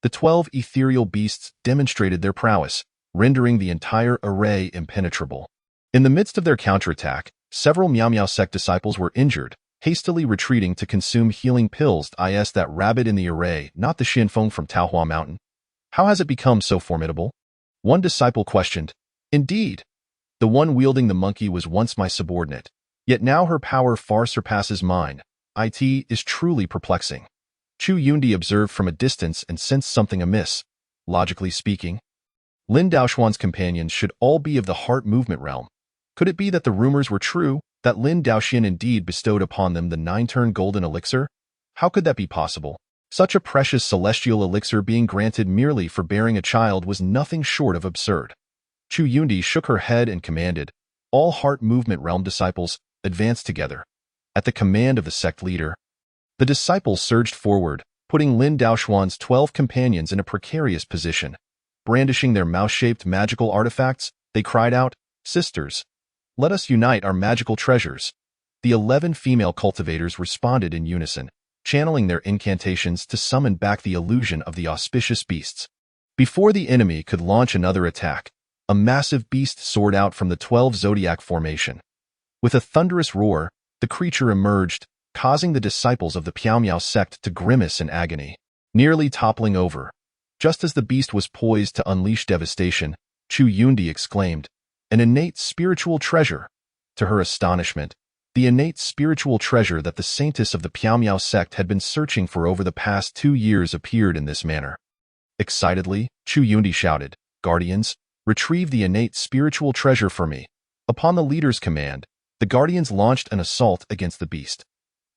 The 12 ethereal beasts demonstrated their prowess, rendering the entire array impenetrable. In the midst of their counterattack, several Miao Miao sect disciples were injured, hastily retreating to consume healing pills. Is that rabbit in the array not the Xianfeng from Taohua Mountain? How has it become so formidable? One disciple questioned. Indeed, the one wielding the monkey was once my subordinate, yet now her power far surpasses mine. It is truly perplexing. Chu Yundi observed from a distance and sensed something amiss. Logically speaking, Lin Daoxuan's companions should all be of the heart movement realm. Could it be that the rumors were true, that Lin Daoxian indeed bestowed upon them the 9-turn golden elixir? How could that be possible? Such a precious celestial elixir being granted merely for bearing a child was nothing short of absurd. Chu Yundi shook her head and commanded, All heart movement realm disciples, advance together. At the command of the sect leader, the disciples surged forward, putting Lin Daoxuan's 12 companions in a precarious position. Brandishing their mouse-shaped magical artifacts, they cried out, Sisters, let us unite our magical treasures. The 11 female cultivators responded in unison, channeling their incantations to summon back the illusion of the auspicious beasts. Before the enemy could launch another attack, a massive beast soared out from the 12 zodiac formation. With a thunderous roar, the creature emerged, causing the disciples of the Piao Miao sect to grimace in agony, nearly toppling over. Just as the beast was poised to unleash devastation, Chu Yundi exclaimed, An innate spiritual treasure. To her astonishment, the innate spiritual treasure that the saintess of the Piao Miao sect had been searching for over the past 2 years appeared in this manner. Excitedly, Chu Yundi shouted, Guardians, retrieve the innate spiritual treasure for me. Upon the leader's command, the Guardians launched an assault against the beast.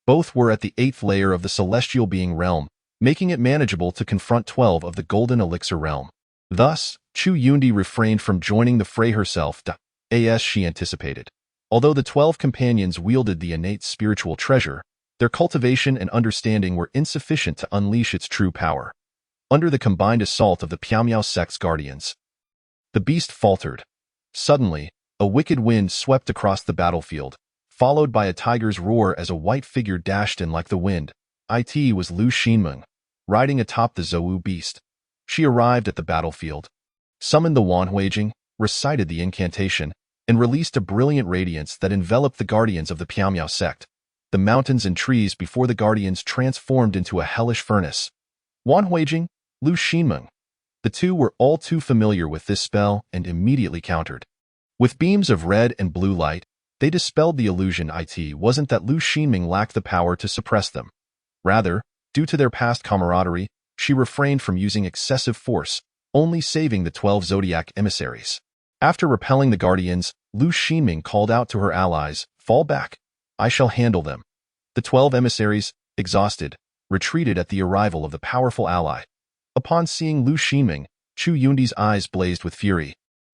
Both were at the 8th layer of the celestial being realm, making it manageable to confront 12 of the golden elixir realm. Thus, Chu Yundi refrained from joining the fray herself, as she anticipated. Although the 12 companions wielded the innate spiritual treasure, their cultivation and understanding were insufficient to unleash its true power. Under the combined assault of the Piao Miao sect's guardians, the beast faltered. Suddenly, a wicked wind swept across the battlefield, followed by a tiger's roar as a white figure dashed in like the wind. It was Lu Xinmeng, riding atop the Zhou beast. She arrived at the battlefield, summoned the Wanhuijing, recited the incantation, and released a brilliant radiance that enveloped the guardians of the Piao Miao sect. The mountains and trees before the guardians transformed into a hellish furnace. Wanhuijing, Lu Xinmeng. The two were all too familiar with this spell and immediately countered. With beams of red and blue light, they dispelled the illusion. It wasn't that Lu Xinmeng lacked the power to suppress them. Rather, due to their past camaraderie, she refrained from using excessive force, only saving the 12 zodiac emissaries. After repelling the guardians, Lu Xinmeng called out to her allies, Fall back. I shall handle them. The 12 emissaries, exhausted, retreated at the arrival of the powerful ally. Upon seeing Lu Xinming, Chu Yundi's eyes blazed with fury.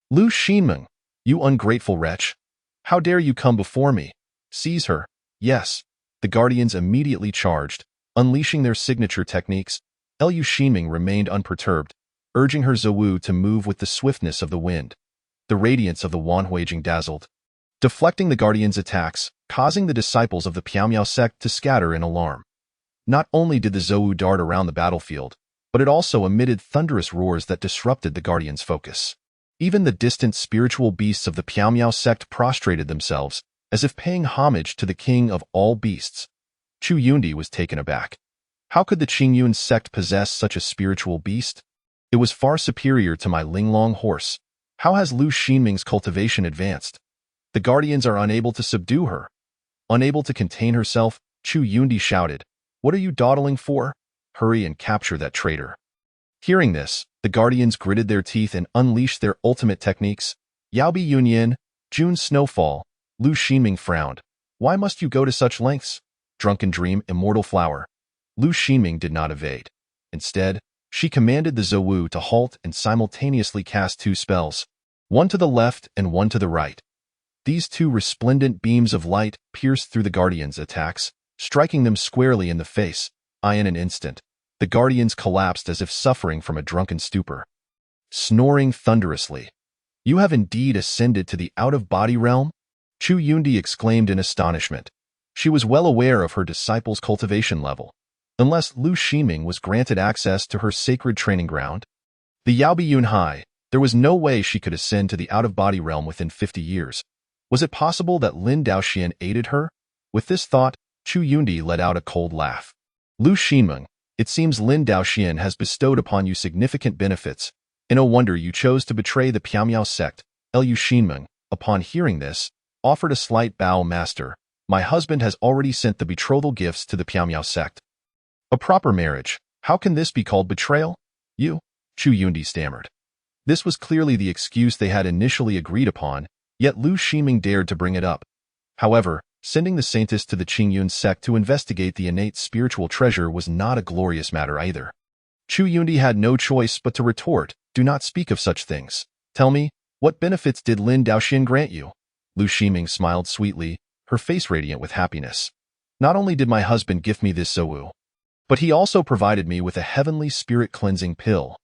Lu Xinming, you ungrateful wretch! How dare you come before me? Seize her. Yes. The guardians immediately charged, unleashing their signature techniques. Lu Xinming remained unperturbed, urging her Zouwu to move with the swiftness of the wind. The radiance of the Wanhuijing dazzled, deflecting the guardians' attacks, causing the disciples of the Piaomiao sect to scatter in alarm. Not only did the Zouwu dart around the battlefield, but it also emitted thunderous roars that disrupted the guardians' focus. Even the distant spiritual beasts of the Piaomiao sect prostrated themselves, as if paying homage to the king of all beasts. Chu Yundi was taken aback. How could the Qingyun sect possess such a spiritual beast? It was far superior to my Linglong horse. How has Lu Xinming's cultivation advanced? The guardians are unable to subdue her. Unable to contain herself, Chu Yundi shouted, "What are you dawdling for? Hurry and capture that traitor." Hearing this, the guardians gritted their teeth and unleashed their ultimate techniques. Yaobi Yunyan, June Snowfall. Lu Xinming frowned. Why must you go to such lengths? Drunken Dream, Immortal Flower. Lu Xinming did not evade. Instead, she commanded the Zouwu to halt and simultaneously cast two spells, one to the left and one to the right. These two resplendent beams of light pierced through the guardians' attacks, striking them squarely in the face. In an instant, the guardians collapsed as if suffering from a drunken stupor. Snoring thunderously. You have indeed ascended to the out-of-body realm? Chu Yundi exclaimed in astonishment. She was well aware of her disciple's cultivation level. Unless Lu Xinming was granted access to her sacred training ground, the Yaobi Yunhai, there was no way she could ascend to the out-of-body realm within 50 years. Was it possible that Lin Daoxian aided her? With this thought, Chu Yundi let out a cold laugh. Lu Xinming, it seems Lin Daoxian has bestowed upon you significant benefits, and no wonder you chose to betray the Piaomiao sect. Lu Xinming, upon hearing this, offered a slight bow. Master, my husband has already sent the betrothal gifts to the Piaomiao sect. A proper marriage. How can this be called betrayal? You? Chu Yundi stammered. This was clearly the excuse they had initially agreed upon, yet Lu Xinming dared to bring it up. However, sending the saintess to the Qingyun sect to investigate the innate spiritual treasure was not a glorious matter either. Chu Yundi had no choice but to retort, do not speak of such things. Tell me, what benefits did Lin Daoxian grant you? Lu Xinming smiled sweetly, her face radiant with happiness. Not only did my husband gift me this Zouwu, but he also provided me with a heavenly spirit-cleansing pill.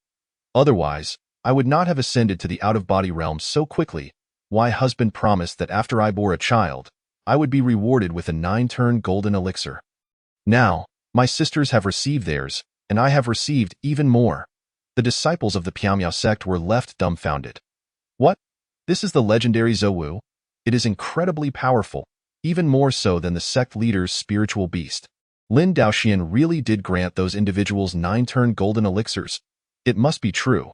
Otherwise, I would not have ascended to the out-of-body realm so quickly. My husband promised that after I bore a child, I would be rewarded with a 9-turn golden elixir. Now, my sisters have received theirs, and I have received even more. The disciples of the Piaomiao sect were left dumbfounded. What? This is the legendary Zouwu? It is incredibly powerful, even more so than the sect leader's spiritual beast. Lin Daoxian really did grant those individuals 9-turn golden elixirs. It must be true.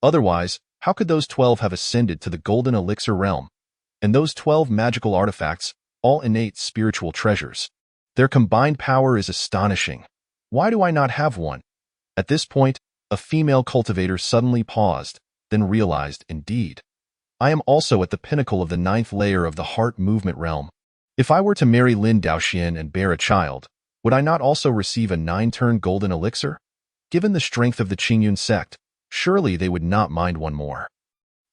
Otherwise, how could those 12 have ascended to the golden elixir realm? And those 12 magical artifacts, all innate spiritual treasures. Their combined power is astonishing. Why do I not have one? At this point, a female cultivator suddenly paused, then realized, indeed, I am also at the pinnacle of the 9th layer of the heart movement realm. If I were to marry Lin Daoxian and bear a child, would I not also receive a 9-turn golden elixir? Given the strength of the Qingyun sect, surely they would not mind one more.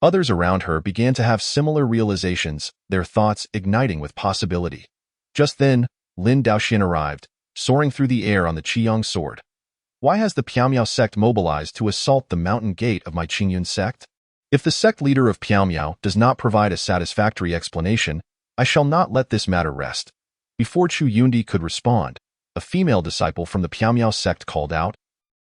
Others around her began to have similar realizations, their thoughts igniting with possibility. Just then, Lin Daoxian arrived, soaring through the air on the Qiyang sword. Why has the Piaomiao sect mobilized to assault the mountain gate of my Qingyun sect? If the sect leader of Piaomiao does not provide a satisfactory explanation, I shall not let this matter rest. Before Chu Yundi could respond, a female disciple from the Piaomiao sect called out,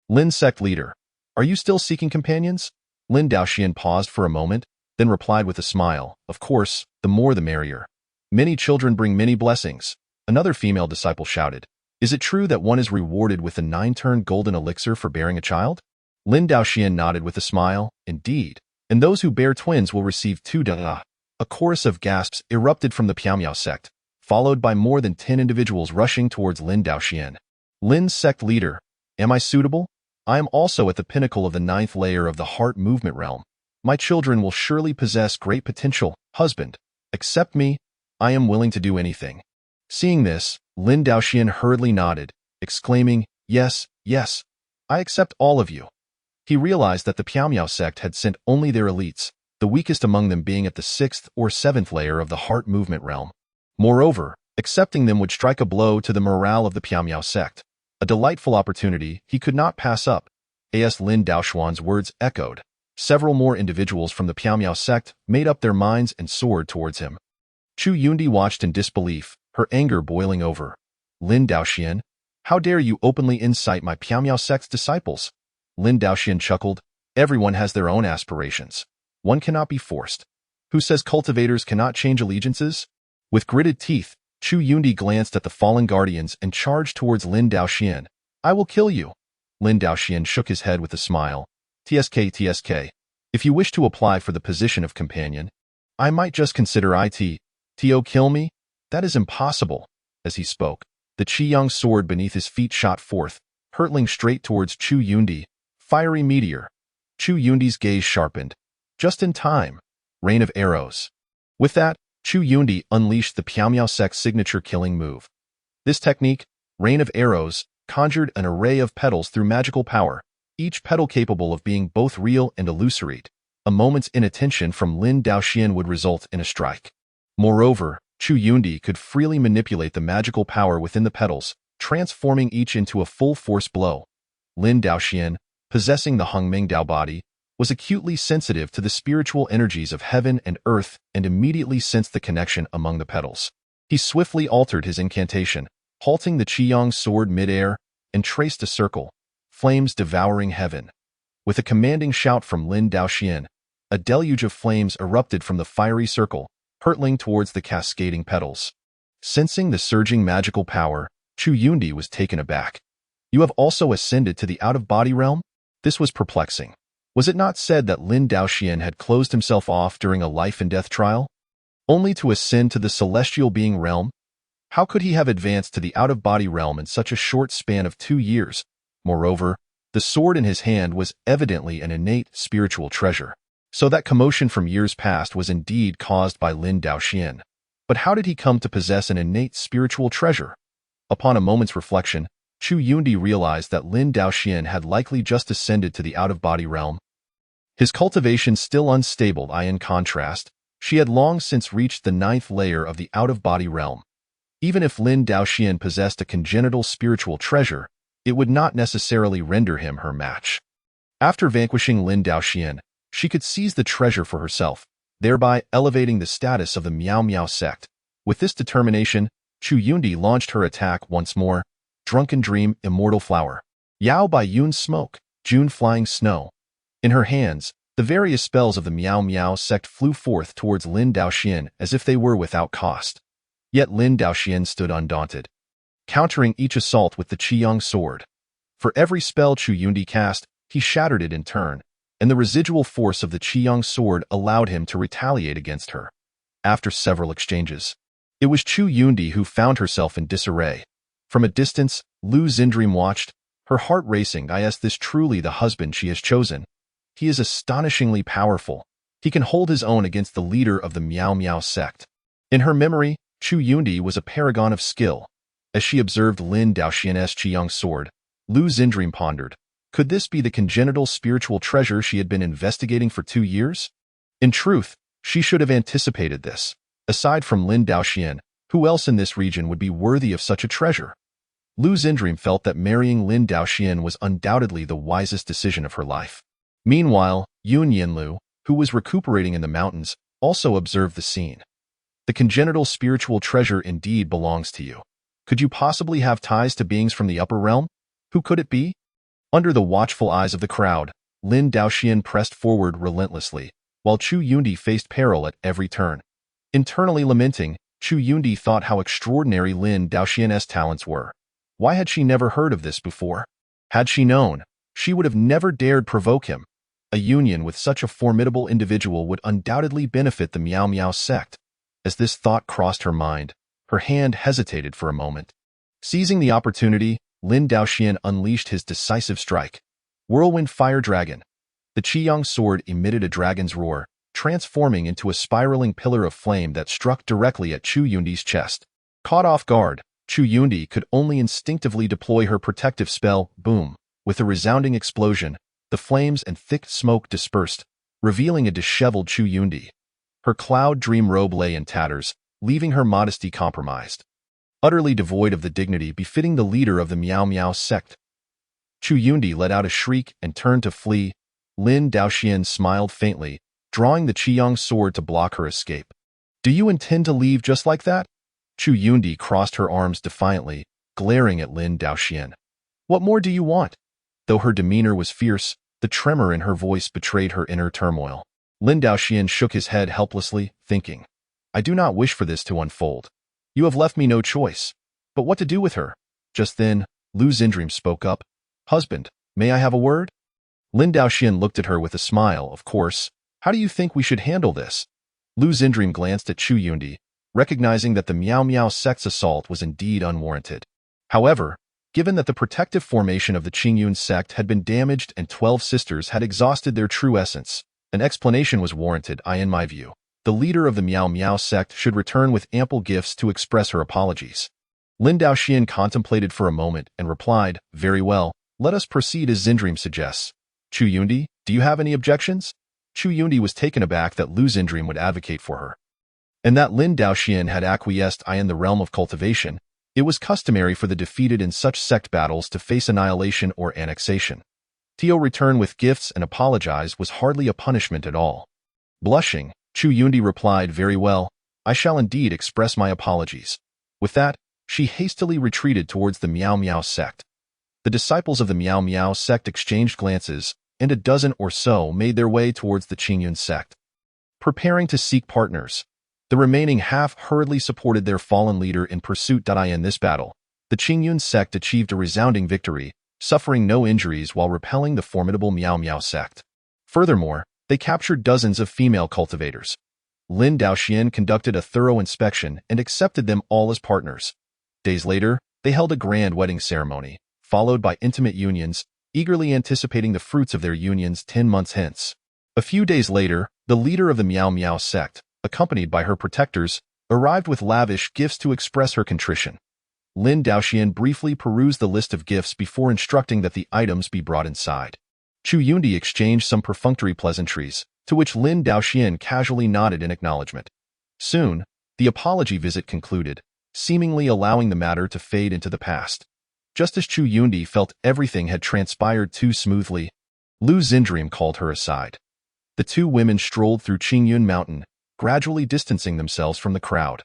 Lin sect leader, are you still seeking companions? Lin Daoxian paused for a moment, then replied with a smile, of course, the more the merrier. Many children bring many blessings. Another female disciple shouted, is it true that one is rewarded with a 9-turn golden elixir for bearing a child? Lin Daoxian nodded with a smile, indeed. And those who bear twins will receive 2 da. A chorus of gasps erupted from the Piaomiao sect, followed by more than 10 individuals rushing towards Lin Daoxian. Lin's sect leader, am I suitable? I am also at the pinnacle of the 9th layer of the heart movement realm. My children will surely possess great potential. Husband, accept me. I am willing to do anything. Seeing this, Lin Daoxian hurriedly nodded, exclaiming, Yes, yes. I accept all of you. He realized that the Piao sect had sent only their elites, the weakest among them being at the 6th or 7th layer of the heart movement realm. Moreover, accepting them would strike a blow to the morale of the Piao sect, a delightful opportunity he could not pass up. As Lin Daoxuan's words echoed, several more individuals from the Piao sect made up their minds and soared towards him. Chu Yundi watched in disbelief, her anger boiling over. Lin Daoxian, how dare you openly incite my Piao sect's disciples? Lin Daoxian chuckled. Everyone has their own aspirations. One cannot be forced. Who says cultivators cannot change allegiances? With gritted teeth, Chu Yundi glanced at the fallen guardians and charged towards Lin Daoxian. I will kill you. Lin Daoxian shook his head with a smile. TSK. If you wish to apply for the position of companion, I might just consider it. To kill me? That is impossible. As he spoke, the Qingyun sword beneath his feet shot forth, hurtling straight towards Chu Yundi. Fiery meteor. Chu Yundi's gaze sharpened. Just in time. Rain of arrows. With that, Chu Yundi unleashed the Piao sect's signature killing move. This technique, Rain of Arrows, conjured an array of petals through magical power, each petal capable of being both real and illusory. A moment's inattention from Lin Daoxian would result in a strike. Moreover, Chu Yundi could freely manipulate the magical power within the petals, transforming each into a full-force blow. Lin Daoxian, possessing the Hongming Dao body, was acutely sensitive to the spiritual energies of heaven and earth and immediately sensed the connection among the petals. He swiftly altered his incantation, halting the Qiyang sword mid-air, and traced a circle, flames devouring heaven. With a commanding shout from Lin Daoxian, a deluge of flames erupted from the fiery circle, hurtling towards the cascading petals. Sensing the surging magical power, Chu Yundi was taken aback. You have also ascended to the out-of-body realm? This was perplexing. Was it not said that Lin Daoxian had closed himself off during a life-and-death trial? Only to ascend to the celestial being realm? How could he have advanced to the out-of-body realm in such a short span of 2 years? Moreover, the sword in his hand was evidently an innate spiritual treasure. So that commotion from years past was indeed caused by Lin Daoxian. But how did he come to possess an innate spiritual treasure? Upon a moment's reflection, Chu Yundi realized that Lin Daoxian had likely just ascended to the out-of-body realm. His cultivation still unstable, in contrast, she had long since reached the 9th layer of the out-of-body realm. Even if Lin Daoxian possessed a congenital spiritual treasure, it would not necessarily render him her match. After vanquishing Lin Daoxian, she could seize the treasure for herself, thereby elevating the status of the Miao sect. With this determination, Chu Yundi launched her attack once more. Drunken Dream, Immortal Flower. Yao by Yun Smoke, June Flying Snow. In her hands, the various spells of the Miao sect flew forth towards Lin Daoxian as if they were without cost. Yet Lin Daoxian stood undaunted, countering each assault with the Qiyang sword. For every spell Chu Yundi cast, he shattered it in turn, and the residual force of the Qiyang sword allowed him to retaliate against her. After several exchanges, it was Chu Yundi who found herself in disarray. From a distance, Lu Xindream watched, her heart racing. Is this truly the husband she has chosen? He is astonishingly powerful. He can hold his own against the leader of the Miao sect. In her memory, Chu Yundi was a paragon of skill. As she observed Lin Daoxian's Qiyang sword, Lu Xindream pondered, could this be the congenital spiritual treasure she had been investigating for 2 years? In truth, she should have anticipated this. Aside from Lin Daoxian, who else in this region would be worthy of such a treasure? Lu Xindream felt that marrying Lin Daoxian was undoubtedly the wisest decision of her life. Meanwhile, Yun Yinlu, who was recuperating in the mountains, also observed the scene. The congenital spiritual treasure indeed belongs to you. Could you possibly have ties to beings from the upper realm? Who could it be? Under the watchful eyes of the crowd, Lin Daoxian pressed forward relentlessly, while Chu Yundi faced peril at every turn. Internally lamenting, Chu Yundi thought how extraordinary Lin Daoxian's talents were. Why had she never heard of this before? Had she known, she would have never dared provoke him. A union with such a formidable individual would undoubtedly benefit the Miao sect. As this thought crossed her mind, her hand hesitated for a moment. Seizing the opportunity, Lin Daoxian unleashed his decisive strike. Whirlwind Fire Dragon. The Qiyang sword emitted a dragon's roar, transforming into a spiraling pillar of flame that struck directly at Chu Yundi's chest. Caught off guard, Chu Yundi could only instinctively deploy her protective spell. Boom! With a resounding explosion, the flames and thick smoke dispersed, revealing a disheveled Chu Yundi. Her cloud dream robe lay in tatters, leaving her modesty compromised. Utterly devoid of the dignity befitting the leader of the Miao Miao sect, Chu Yundi let out a shriek and turned to flee. Lin Daoxian smiled faintly, drawing the Qiyang sword to block her escape. Do you intend to leave just like that? Chu Yundi crossed her arms defiantly, glaring at Lin Daoxian. What more do you want? Though her demeanor was fierce, the tremor in her voice betrayed her inner turmoil. Lin Daoxian shook his head helplessly, thinking, I do not wish for this to unfold. You have left me no choice. But what to do with her? Just then, Lu Xindream spoke up. Husband, may I have a word? Lin Daoxian looked at her with a smile. Of course. How do you think we should handle this? Lu Xindream glanced at Chu Yundi, recognizing that the Miao Miao sect's assault was indeed unwarranted. However, given that the protective formation of the Qingyun sect had been damaged and 12 sisters had exhausted their true essence, an explanation was warranted. In my view, the leader of the Miao Miao sect should return with ample gifts to express her apologies. Lin Daoxian contemplated for a moment and replied, Very well, let us proceed as Xindream suggests. Chu Yundi, do you have any objections? Chu Yundi was taken aback that Lu Xindream would advocate for her, and that Lin Daoxian had acquiesced. In the realm of cultivation, it was customary for the defeated in such sect battles to face annihilation or annexation. To return with gifts and apologize was hardly a punishment at all. Blushing, Chu Yundi replied, Very well, I shall indeed express my apologies. With that, she hastily retreated towards the Miao Miao sect. The disciples of the Miao Miao sect exchanged glances, and a dozen or so made their way towards the Qingyun sect, preparing to seek partners. The remaining half hurriedly supported their fallen leader in pursuit. In this battle, the Qingyun sect achieved a resounding victory, suffering no injuries while repelling the formidable Miao Miao sect. Furthermore, they captured dozens of female cultivators. Lin Daoxian conducted a thorough inspection and accepted them all as partners. Days later, they held a grand wedding ceremony, followed by intimate unions, eagerly anticipating the fruits of their unions 10 months hence. A few days later, the leader of the Miao Miao sect, accompanied by her protectors, arrived with lavish gifts to express her contrition. Lin Daoxian briefly perused the list of gifts before instructing that the items be brought inside. Chu Yundi exchanged some perfunctory pleasantries, to which Lin Daoxian casually nodded in acknowledgement. Soon, the apology visit concluded, seemingly allowing the matter to fade into the past. Just as Chu Yundi felt everything had transpired too smoothly, Lu Xindream called her aside. The two women strolled through Qingyun Mountain, gradually distancing themselves from the crowd.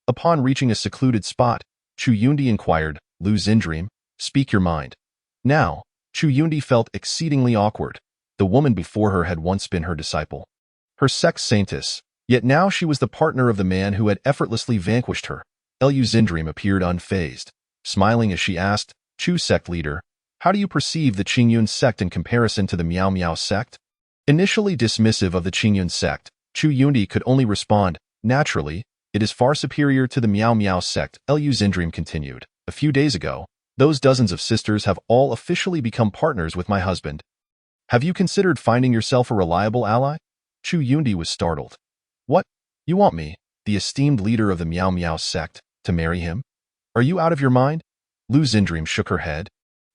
Upon reaching a secluded spot, Chu Yundi inquired, Lu Xindream, speak your mind. Now, Chu Yundi felt exceedingly awkward. The woman before her had once been her disciple, her sex saintess, yet now she was the partner of the man who had effortlessly vanquished her. Lu Xindream appeared unfazed, smiling as she asked, Chu sect leader, how do you perceive the Qingyun sect in comparison to the Miao Miao sect? Initially dismissive of the Qingyun sect, Chu Yundi could only respond, naturally, it is far superior to the Miao Miao sect. Lu Xindream continued, a few days ago, those dozens of sisters have all officially become partners with my husband. Have you considered finding yourself a reliable ally? Chu Yundi was startled. What? You want me, the esteemed leader of the Miao Miao sect, to marry him? Are you out of your mind? Lu Xindream shook her head,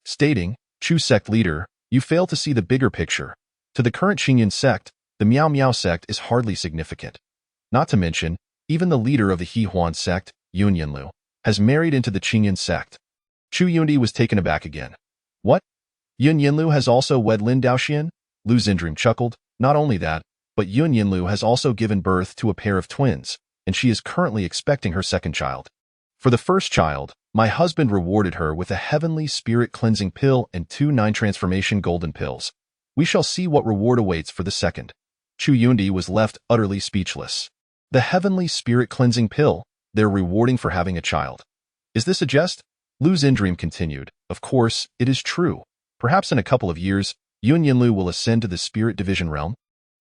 stating, Chu sect leader, you fail to see the bigger picture. To the current Qingyun sect, the Miao Miao sect is hardly significant. Not to mention, even the leader of the He Huan sect, Yun Yinlu, has married into the Qingyun sect. Chu Yundi was taken aback again. What? Yun Yinlu has also wed Lin Daoxian? Lu Xindream chuckled. Not only that, but Yun Yinlu has also given birth to a pair of twins, and she is currently expecting her second child. For the first child, my husband rewarded her with a heavenly spirit cleansing pill and 2 9-transformation golden pills. We shall see what reward awaits for the second. Chu Yundi was left utterly speechless. The heavenly spirit cleansing pill, they're rewarding for having a child. Is this a jest? Lu Xindream continued, of course, it is true. Perhaps in a couple of years, Yun Yinlu will ascend to the spirit division realm,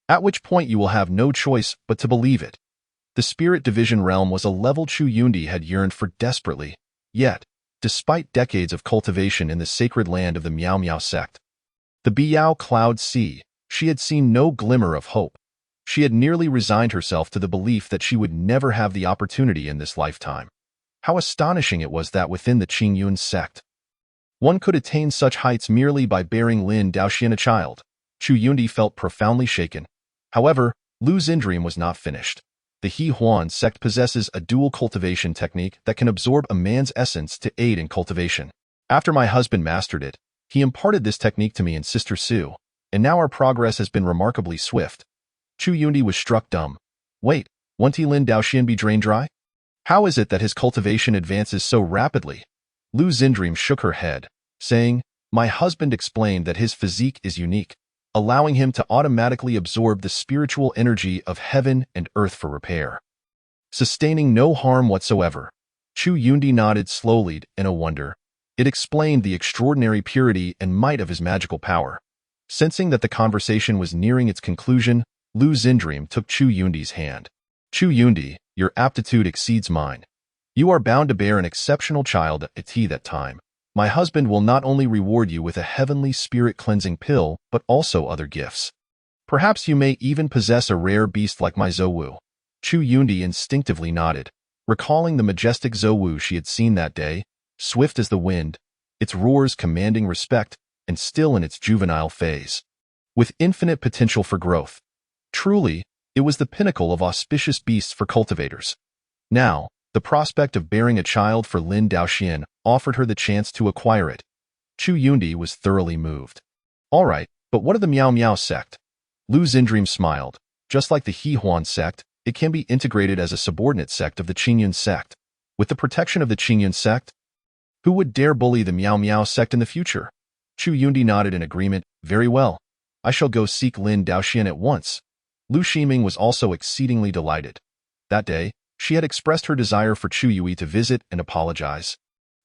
at which point you will have no choice but to believe it. The spirit division realm was a level Chu Yundi had yearned for desperately, yet, despite decades of cultivation in the sacred land of the Miao Miao sect, the Biao Cloud Sea, she had seen no glimmer of hope. She had nearly resigned herself to the belief that she would never have the opportunity in this lifetime. How astonishing it was that within the Qingyun sect, one could attain such heights merely by bearing Lin Daoxian a child. Chu Yundi felt profoundly shaken. However, Lu Xindream was not finished. The He Huan sect possesses a dual cultivation technique that can absorb a man's essence to aid in cultivation. After my husband mastered it, he imparted this technique to me and Sister Su, and now our progress has been remarkably swift. Chu Yundi was struck dumb. Wait, won't Lin Daoxian be drained dry? How is it that his cultivation advances so rapidly? Lu Xindream shook her head, saying, my husband explained that his physique is unique, allowing him to automatically absorb the spiritual energy of heaven and earth for repair, sustaining no harm whatsoever. Chu Yundi nodded slowly in a wonder. It explained the extraordinary purity and might of his magical power. Sensing that the conversation was nearing its conclusion, Lu Xindream took Chu Yundi's hand. Chu Yundi, your aptitude exceeds mine. You are bound to bear an exceptional child at that time. My husband will not only reward you with a heavenly spirit-cleansing pill, but also other gifts. Perhaps you may even possess a rare beast like my Zouwu. Chu Yundi instinctively nodded, recalling the majestic Zouwu she had seen that day, swift as the wind, its roars commanding respect, and still in its juvenile phase, with infinite potential for growth. Truly, it was the pinnacle of auspicious beasts for cultivators. Now, the prospect of bearing a child for Lin Daoxian offered her the chance to acquire it. Chu Yundi was thoroughly moved. All right, but what of the Miao Miao sect? Lu Xindream smiled. Just like the He Huan sect, it can be integrated as a subordinate sect of the Qingyun sect. With the protection of the Qingyun sect, who would dare bully the Miao Miao sect in the future? Chu Yundi nodded in agreement. Very well. I shall go seek Lin Daoxian at once. Lu Ximing was also exceedingly delighted. That day, she had expressed her desire for Chu Yui to visit and apologize.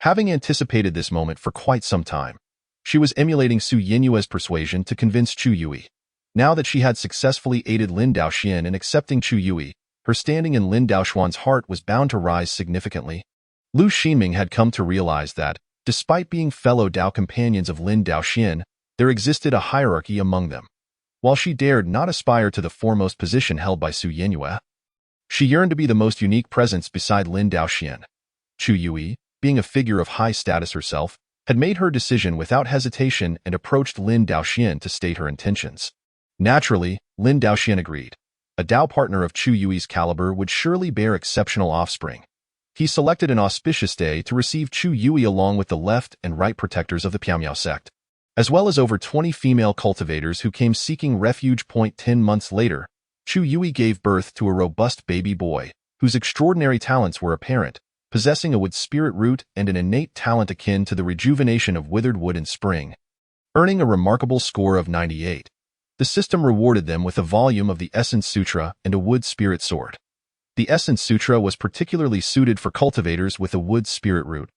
Having anticipated this moment for quite some time, she was emulating Su Yinyue's persuasion to convince Chu Yui. Now that she had successfully aided Lin Daoxian in accepting Chu Yui, her standing in Lin Daoxuan's heart was bound to rise significantly. Lu Ximing had come to realize that, despite being fellow Dao companions of Lin Daoxian, there existed a hierarchy among them. While she dared not aspire to the foremost position held by Su Yinyue, she yearned to be the most unique presence beside Lin Daoxian. Chu Yui, being a figure of high status herself, had made her decision without hesitation and approached Lin Daoxian to state her intentions. Naturally, Lin Daoxian agreed. A Dao partner of Chu Yui's caliber would surely bear exceptional offspring. He selected an auspicious day to receive Chu Yui along with the left and right protectors of the Piaomiao sect, as well as over 20 female cultivators who came seeking refuge. 10 months later, Chu Yui gave birth to a robust baby boy, whose extraordinary talents were apparent, possessing a wood spirit root and an innate talent akin to the rejuvenation of withered wood in spring. Earning a remarkable score of 98, the system rewarded them with a volume of the Essence Sutra and a wood spirit sword. The Essence Sutra was particularly suited for cultivators with a wood spirit root,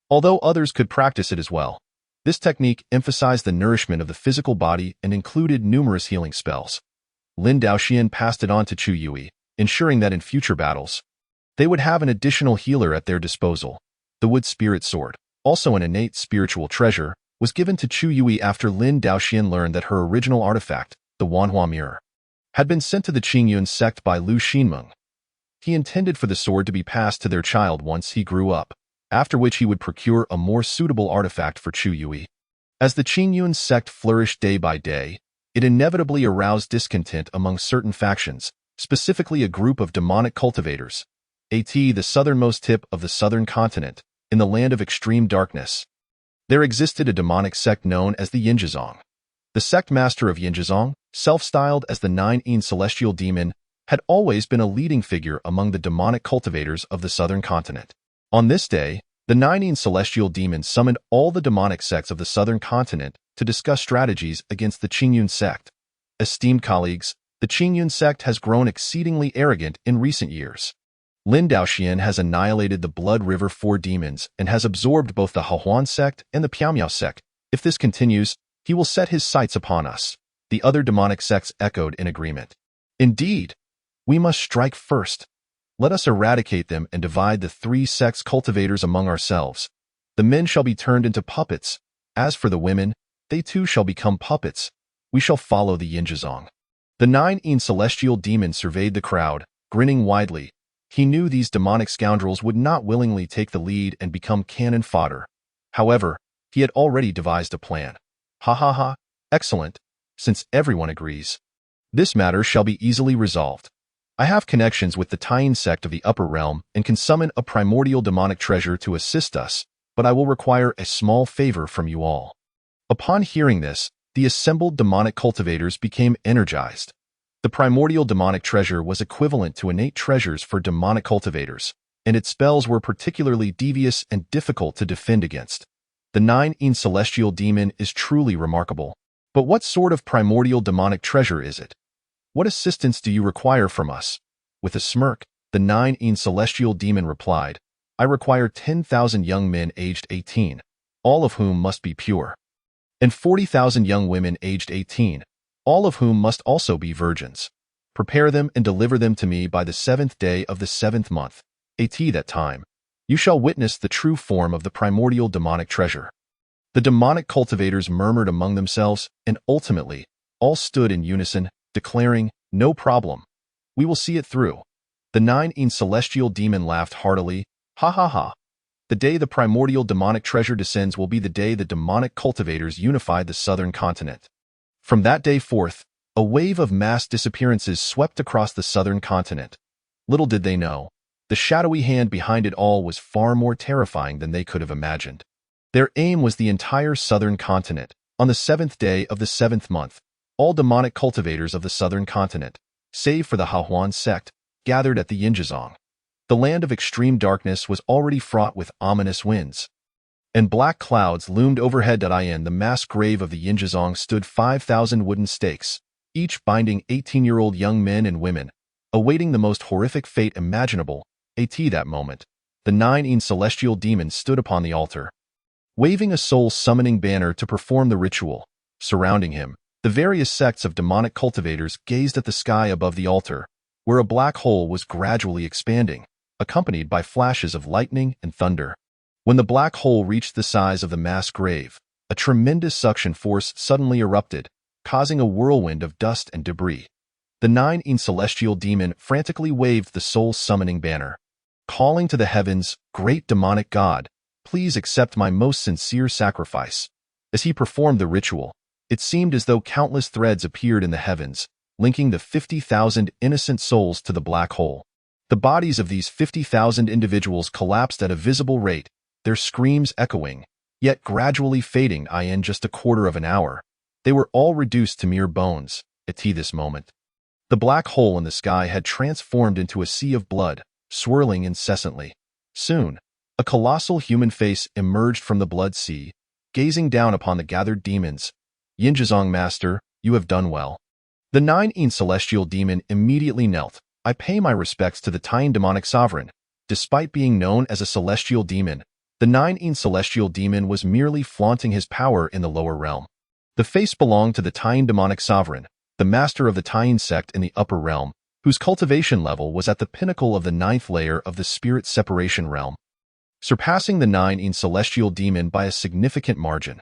although others could practice it as well. This technique emphasized the nourishment of the physical body and included numerous healing spells. Lin Daoxian passed it on to Chu Yui, ensuring that in future battles, they would have an additional healer at their disposal. The wood spirit sword, also an innate spiritual treasure, was given to Chu Yui after Lin Daoxian learned that her original artifact, the Wanhua Mirror, had been sent to the Qingyun sect by Lu Ximing. He intended for the sword to be passed to their child once he grew up, after which he would procure a more suitable artifact for Chu Yui. As the Qingyun sect flourished day by day, it inevitably aroused discontent among certain factions, specifically a group of demonic cultivators, the southernmost tip of the southern continent, in the land of extreme darkness. There existed a demonic sect known as the Yinjizong. The sect master of Yinjizong, self-styled as the Nine Celestial Demon, had always been a leading figure among the demonic cultivators of the southern continent. On this day, the Nine Celestial Demon summoned all the demonic sects of the southern continent to discuss strategies against the Qingyun sect. Esteemed colleagues, the Qingyun sect has grown exceedingly arrogant in recent years. Lin Daoxian has annihilated the Blood River Four Demons and has absorbed both the Hehuan sect and the Piaomiao sect. If this continues, he will set his sights upon us. The other demonic sects echoed in agreement. Indeed, we must strike first. Let us eradicate them and divide the three sects cultivators among ourselves. The men shall be turned into puppets. As for the women, they too shall become puppets. We shall follow the Yinjizong. The Nine Celestial Demons surveyed the crowd, grinning widely. He knew these demonic scoundrels would not willingly take the lead and become cannon fodder. However, he had already devised a plan. Ha ha ha, excellent, since everyone agrees. This matter shall be easily resolved. I have connections with the Qingyun sect of the upper realm and can summon a primordial demonic treasure to assist us, but I will require a small favor from you all. Upon hearing this, the assembled demonic cultivators became energized. The primordial demonic treasure was equivalent to innate treasures for demonic cultivators, and its spells were particularly devious and difficult to defend against. The Qingyun celestial demon is truly remarkable. But what sort of primordial demonic treasure is it? What assistance do you require from us? With a smirk, the Qingyun celestial demon replied, I require 10,000 young men aged 18, all of whom must be pure, and 40,000 young women aged 18, all of whom must also be virgins. Prepare them and deliver them to me by the 7th day of the 7th month. At that time, you shall witness the true form of the primordial demonic treasure. The demonic cultivators murmured among themselves, and ultimately, all stood in unison, declaring, no problem. We will see it through. The Qingyun celestial demon laughed heartily. Ha ha ha. The day the primordial demonic treasure descends will be the day the demonic cultivators unified the southern continent. From that day forth, a wave of mass disappearances swept across the southern continent. Little did they know, the shadowy hand behind it all was far more terrifying than they could have imagined. Their aim was the entire southern continent. On the 7th day of the 7th month, all demonic cultivators of the southern continent, save for the Hahuan sect, gathered at the Yinjizong. The land of extreme darkness was already fraught with ominous winds, and black clouds loomed overhead. In the mass grave of the Yinjizong stood 5,000 wooden stakes, each binding 18-year-old young men and women, awaiting the most horrific fate imaginable. At that moment, the Qingyun celestial demon stood upon the altar, waving a soul-summoning banner to perform the ritual. Surrounding him, the various sects of demonic cultivators gazed at the sky above the altar, where a black hole was gradually expanding, accompanied by flashes of lightning and thunder. When the black hole reached the size of the mass grave, a tremendous suction force suddenly erupted, causing a whirlwind of dust and debris. The Qingyun celestial demon frantically waved the soul-summoning banner, calling to the heavens, Great demonic god, please accept my most sincere sacrifice. As he performed the ritual, it seemed as though countless threads appeared in the heavens, linking the 50,000 innocent souls to the black hole. The bodies of these 50,000 individuals collapsed at a visible rate, their screams echoing, yet gradually fading. In just a quarter of an hour, they were all reduced to mere bones. At this moment, the black hole in the sky had transformed into a sea of blood, swirling incessantly. Soon, a colossal human face emerged from the blood sea, gazing down upon the gathered demons. Yinjizong Master, you have done well. The Qingyun celestial demon immediately knelt. I pay my respects to the Qingyun demonic sovereign. Despite being known as a celestial demon, the Qingyun celestial demon was merely flaunting his power in the lower realm. The face belonged to the Qingyun demonic sovereign, the master of the Qingyun sect in the upper realm, whose cultivation level was at the pinnacle of the 9th layer of the spirit separation realm, surpassing the Qingyun celestial demon by a significant margin.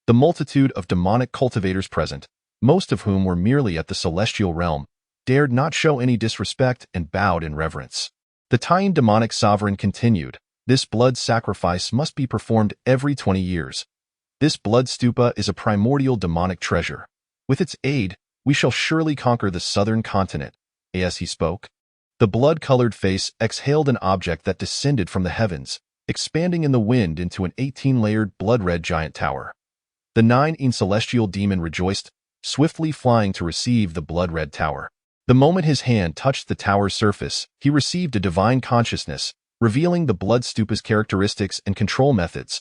The multitude of demonic cultivators present, most of whom were merely at the celestial realm, dared not show any disrespect and bowed in reverence. The Qingyun demonic sovereign continued, this blood sacrifice must be performed every 20 years. This blood stupa is a primordial demonic treasure. With its aid, we shall surely conquer the southern continent. As he spoke, the blood-colored face exhaled an object that descended from the heavens, expanding in the wind into an 18-layered blood-red giant tower. The Qingyun celestial demon rejoiced, swiftly flying to receive the blood-red tower. The moment his hand touched the tower's surface, he received a divine consciousness, revealing the blood stupa's characteristics and control methods.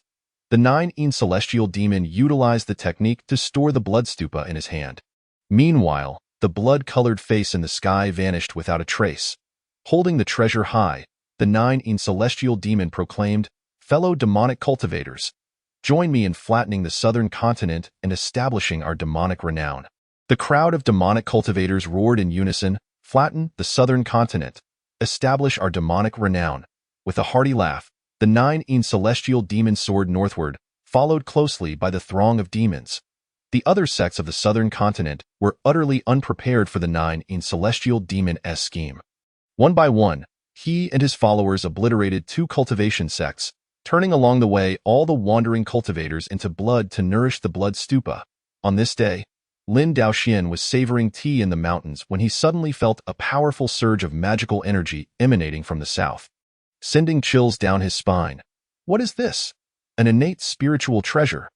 The Qingyun celestial demon utilized the technique to store the blood stupa in his hand. Meanwhile, the blood-colored face in the sky vanished without a trace. Holding the treasure high, the Qingyun celestial demon proclaimed, fellow demonic cultivators, join me in flattening the southern continent and establishing our demonic renown. The crowd of demonic cultivators roared in unison, flatten the southern continent, establish our demonic renown. With a hearty laugh, the Qingyun celestial demon soared northward, followed closely by the throng of demons. The other sects of the southern continent were utterly unprepared for the Qingyun celestial demon's scheme. One by one, He and his followers obliterated 2 cultivation sects, turning along the way all the wandering cultivators into blood to nourish the blood stupa. On this day, Lin Daoxian was savoring tea in the mountains when he suddenly felt a powerful surge of magical energy emanating from the south, sending chills down his spine. What is this? An innate spiritual treasure.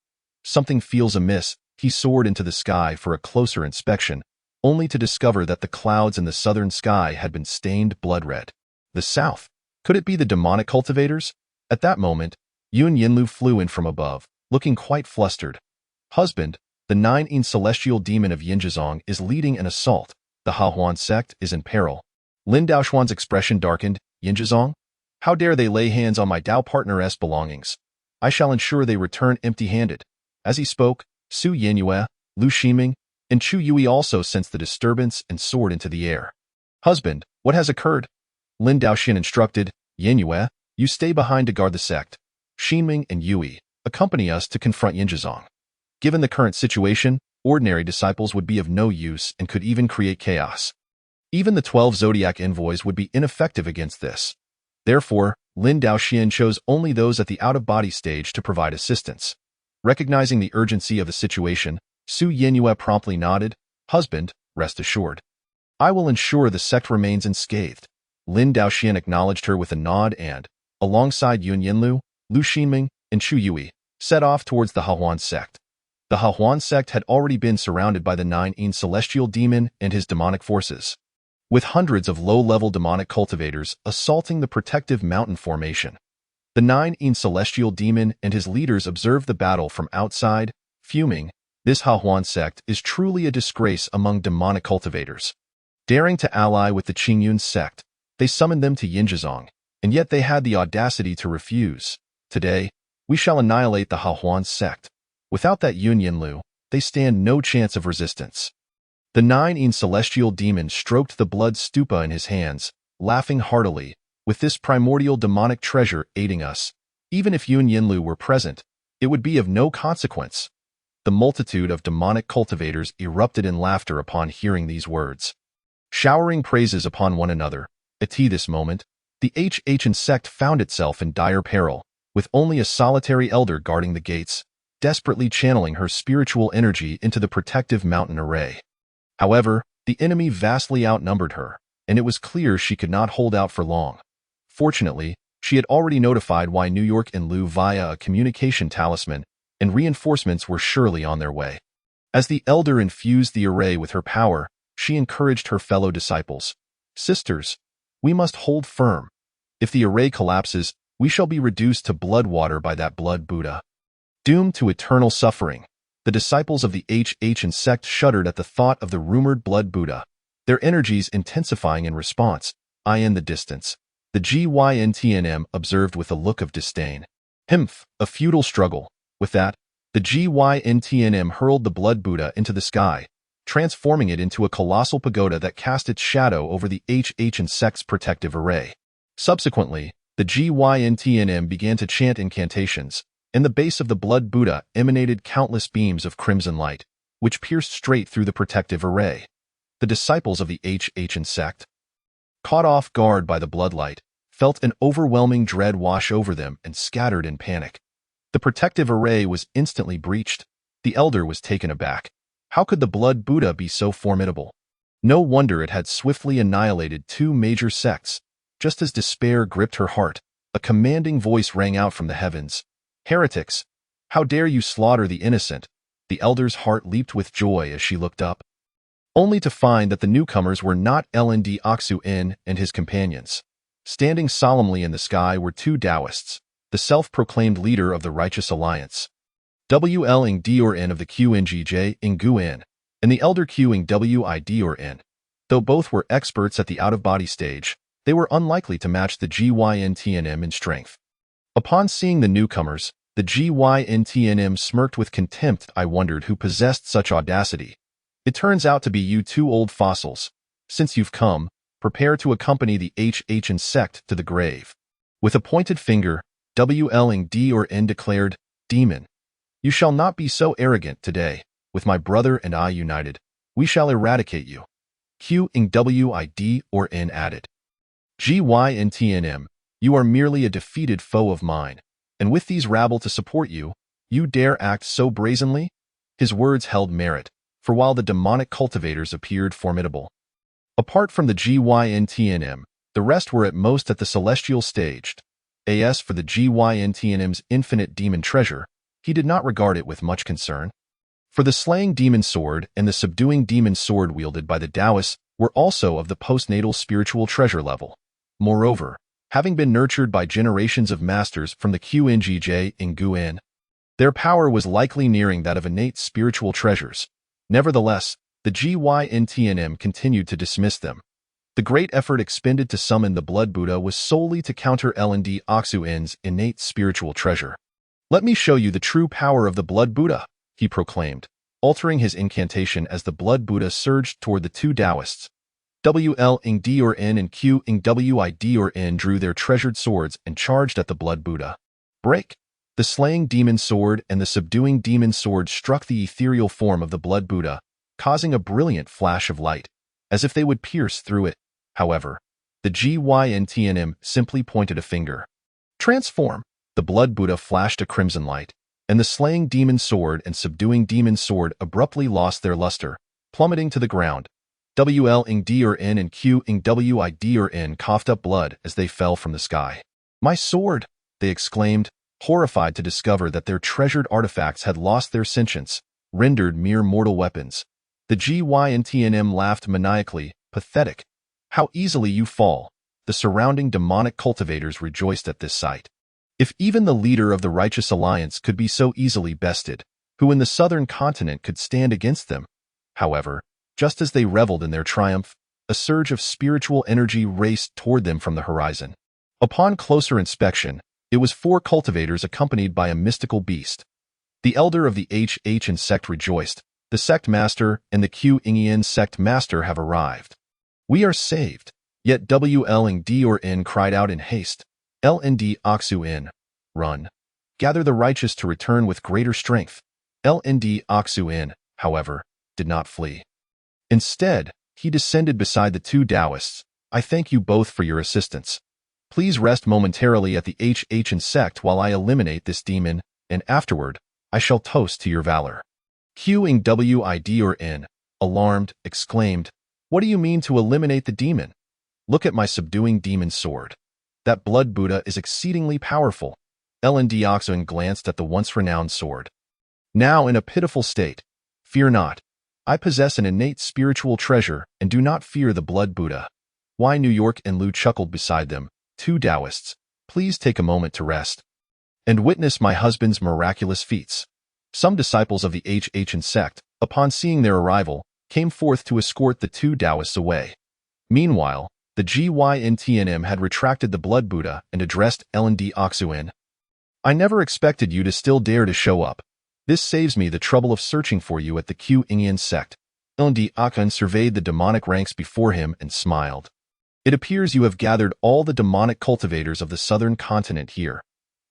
Something feels amiss. He soared into the sky for a closer inspection, only to discover that the clouds in the southern sky had been stained blood red. The south. Could it be the demonic cultivators? At that moment, Yun Yinlu flew in from above, looking quite flustered. Husband, the 9 celestial demon of Yinjizong is leading an assault. The Hahuan sect is in peril. Lin Daoxuan's expression darkened. Yinjizong? How dare they lay hands on my Dao partner's belongings? I shall ensure they return empty-handed. As he spoke, Su Yanyue, Lu Ximing, and Chu Yui also sensed the disturbance and soared into the air. Husband, what has occurred? Lin Daoxian instructed. Yanyue, you stay behind to guard the sect. Ximing and Yui, accompany us to confront Yinjizong. Given the current situation, ordinary disciples would be of no use and could even create chaos. Even the 12 zodiac envoys would be ineffective against this. Therefore, Lin Daoxian chose only those at the out-of-body stage to provide assistance. Recognizing the urgency of the situation, Su Yanyue promptly nodded. Husband, rest assured. I will ensure the sect remains unscathed. Lin Daoxian acknowledged her with a nod and, alongside Yun Yinlu, Lu Ximing, and Chu Yui, set off towards the Hahuan sect. The Hahuan sect had already been surrounded by the 9 celestial demon and his demonic forces, with hundreds of low-level demonic cultivators assaulting the protective mountain formation. The 9 celestial demon and his leaders observed the battle from outside, fuming. This Hahuan sect is truly a disgrace among demonic cultivators. Daring to ally with the Qingyun sect, they summoned them to Yinjizong, and yet they had the audacity to refuse. Today, we shall annihilate the Hahuan sect. Without that Yun Yinlu, they stand no chance of resistance. The 9 celestial demon stroked the blood stupa in his hands, laughing heartily. With this primordial demonic treasure aiding us, even if Yun Yinlu were present, it would be of no consequence. The multitude of demonic cultivators erupted in laughter upon hearing these words, showering praises upon one another. At this moment, the HHN sect found itself in dire peril, with only a solitary elder guarding the gates, desperately channeling her spiritual energy into the protective mountain array. However, the enemy vastly outnumbered her, and it was clear she could not hold out for long. Fortunately, she had already notified Wai New York and Lu via a communication talisman, and reinforcements were surely on their way. As the elder infused the array with her power, she encouraged her fellow disciples. Sisters, we must hold firm. If the array collapses, we shall be reduced to blood water by that blood Buddha. Doomed to eternal suffering, the disciples of the HHN sect shuddered at the thought of the rumored blood Buddha, their energies intensifying in response. In the distance, the GYNTNM observed with a look of disdain. A futile struggle. With that, the GYNTNM hurled the blood Buddha into the sky, transforming it into a colossal pagoda that cast its shadow over the HHN sect's protective array. Subsequently, the GYNTNM began to chant incantations, and the base of the blood Buddha emanated countless beams of crimson light, which pierced straight through the protective array. The disciples of the HHN sect, caught off guard by the bloodlight, felt an overwhelming dread wash over them and scattered in panic. The protective array was instantly breached. The elder was taken aback. How could the blood Buddha be so formidable? No wonder it had swiftly annihilated 2 major sects. Just as despair gripped her heart, a commanding voice rang out from the heavens. Heretics! How dare you slaughter the innocent? The elder's heart leaped with joy as she looked up, only to find that the newcomers were not LND Oxu-In and his companions. Standing solemnly in the sky were 2 Taoists, the self-proclaimed leader of the Righteous Alliance, WL Dior-In of the QNGJ Nguyen, and the elder Qing Wi Dior-In. Though both were experts at the out-of-body stage, they were unlikely to match the GYNTNM in strength. Upon seeing the newcomers, the GYNTNM smirked with contempt. I wondered who possessed such audacity. It turns out to be you 2 old fossils. Since you've come, prepare to accompany the HHN sect to the grave. With a pointed finger, WL Dior-In declared, Demon, you shall not be so arrogant today. With my brother and I united, we shall eradicate you. Qing Wi Dior-In added. Gyntnm, you are merely a defeated foe of mine, and with these rabble to support you, you dare act so brazenly? His words held merit, for while the demonic cultivators appeared formidable, apart from the Gyntnm, the rest were at most at the celestial stage. As for the Gyntnm's infinite demon treasure, he did not regard it with much concern. For the slaying demon sword and the subduing demon sword wielded by the Taoists were also of the postnatal spiritual treasure level. Moreover, having been nurtured by generations of masters from the Qingyun, their power was likely nearing that of innate spiritual treasures. Nevertheless, the Gyntnm continued to dismiss them. The great effort expended to summon the Blood Buddha was solely to counter Oxuin's innate spiritual treasure. "Let me show you the true power of the Blood Buddha," he proclaimed, altering his incantation as the Blood Buddha surged toward the two Taoists. WLNDRN and QWIDRN drew their treasured swords and charged at the Blood Buddha. Break! The slaying demon sword and the subduing demon sword struck the ethereal form of the Blood Buddha, causing a brilliant flash of light, as if they would pierce through it. However, the Gyntnm simply pointed a finger. Transform! The Blood Buddha flashed a crimson light, and the slaying demon sword and subduing demon sword abruptly lost their luster, plummeting to the ground. WLNDRN and QWIDRN coughed up blood as they fell from the sky. "My sword!" they exclaimed, horrified to discover that their treasured artifacts had lost their sentience, rendered mere mortal weapons. The Gyntnm laughed maniacally, pathetic. "How easily you fall!" The surrounding demonic cultivators rejoiced at this sight. If even the leader of the Righteous Alliance could be so easily bested, who in the southern continent could stand against them? However, just as they reveled in their triumph, a surge of spiritual energy raced toward them from the horizon. Upon closer inspection, it was 4 cultivators accompanied by a mystical beast. The elder of the HHN sect rejoiced. "The sect master and the Qingyan sect master have arrived. We are saved." Yet WLNDRN cried out in haste. "LND Oxuin, run. Gather the righteous to return with greater strength." LND Oxuin, however, did not flee. Instead, he descended beside the 2 Taoists. "I thank you both for your assistance. Please rest momentarily at the HHN sect while I eliminate this demon, and afterward, I shall toast to your valor." QWIDRN, alarmed, exclaimed, "What do you mean to eliminate the demon? Look at my subduing demon sword. That Blood Buddha is exceedingly powerful." LND Oxuin glanced at the once renowned sword. "Now in a pitiful state. Fear not. I possess an innate spiritual treasure and do not fear the Blood Buddha." Why New York and Lu chuckled beside them. "2 Taoists, please take a moment to rest and witness my husband's miraculous feats." Some disciples of the HHN sect, upon seeing their arrival, came forth to escort the 2 Taoists away. Meanwhile, the Gyntnm had retracted the Blood Buddha and addressed LND Oxuin. "I never expected you to still dare to show up. This saves me the trouble of searching for you at the Qingyan sect." LND Oxuin surveyed the demonic ranks before him and smiled. "It appears you have gathered all the demonic cultivators of the southern continent here.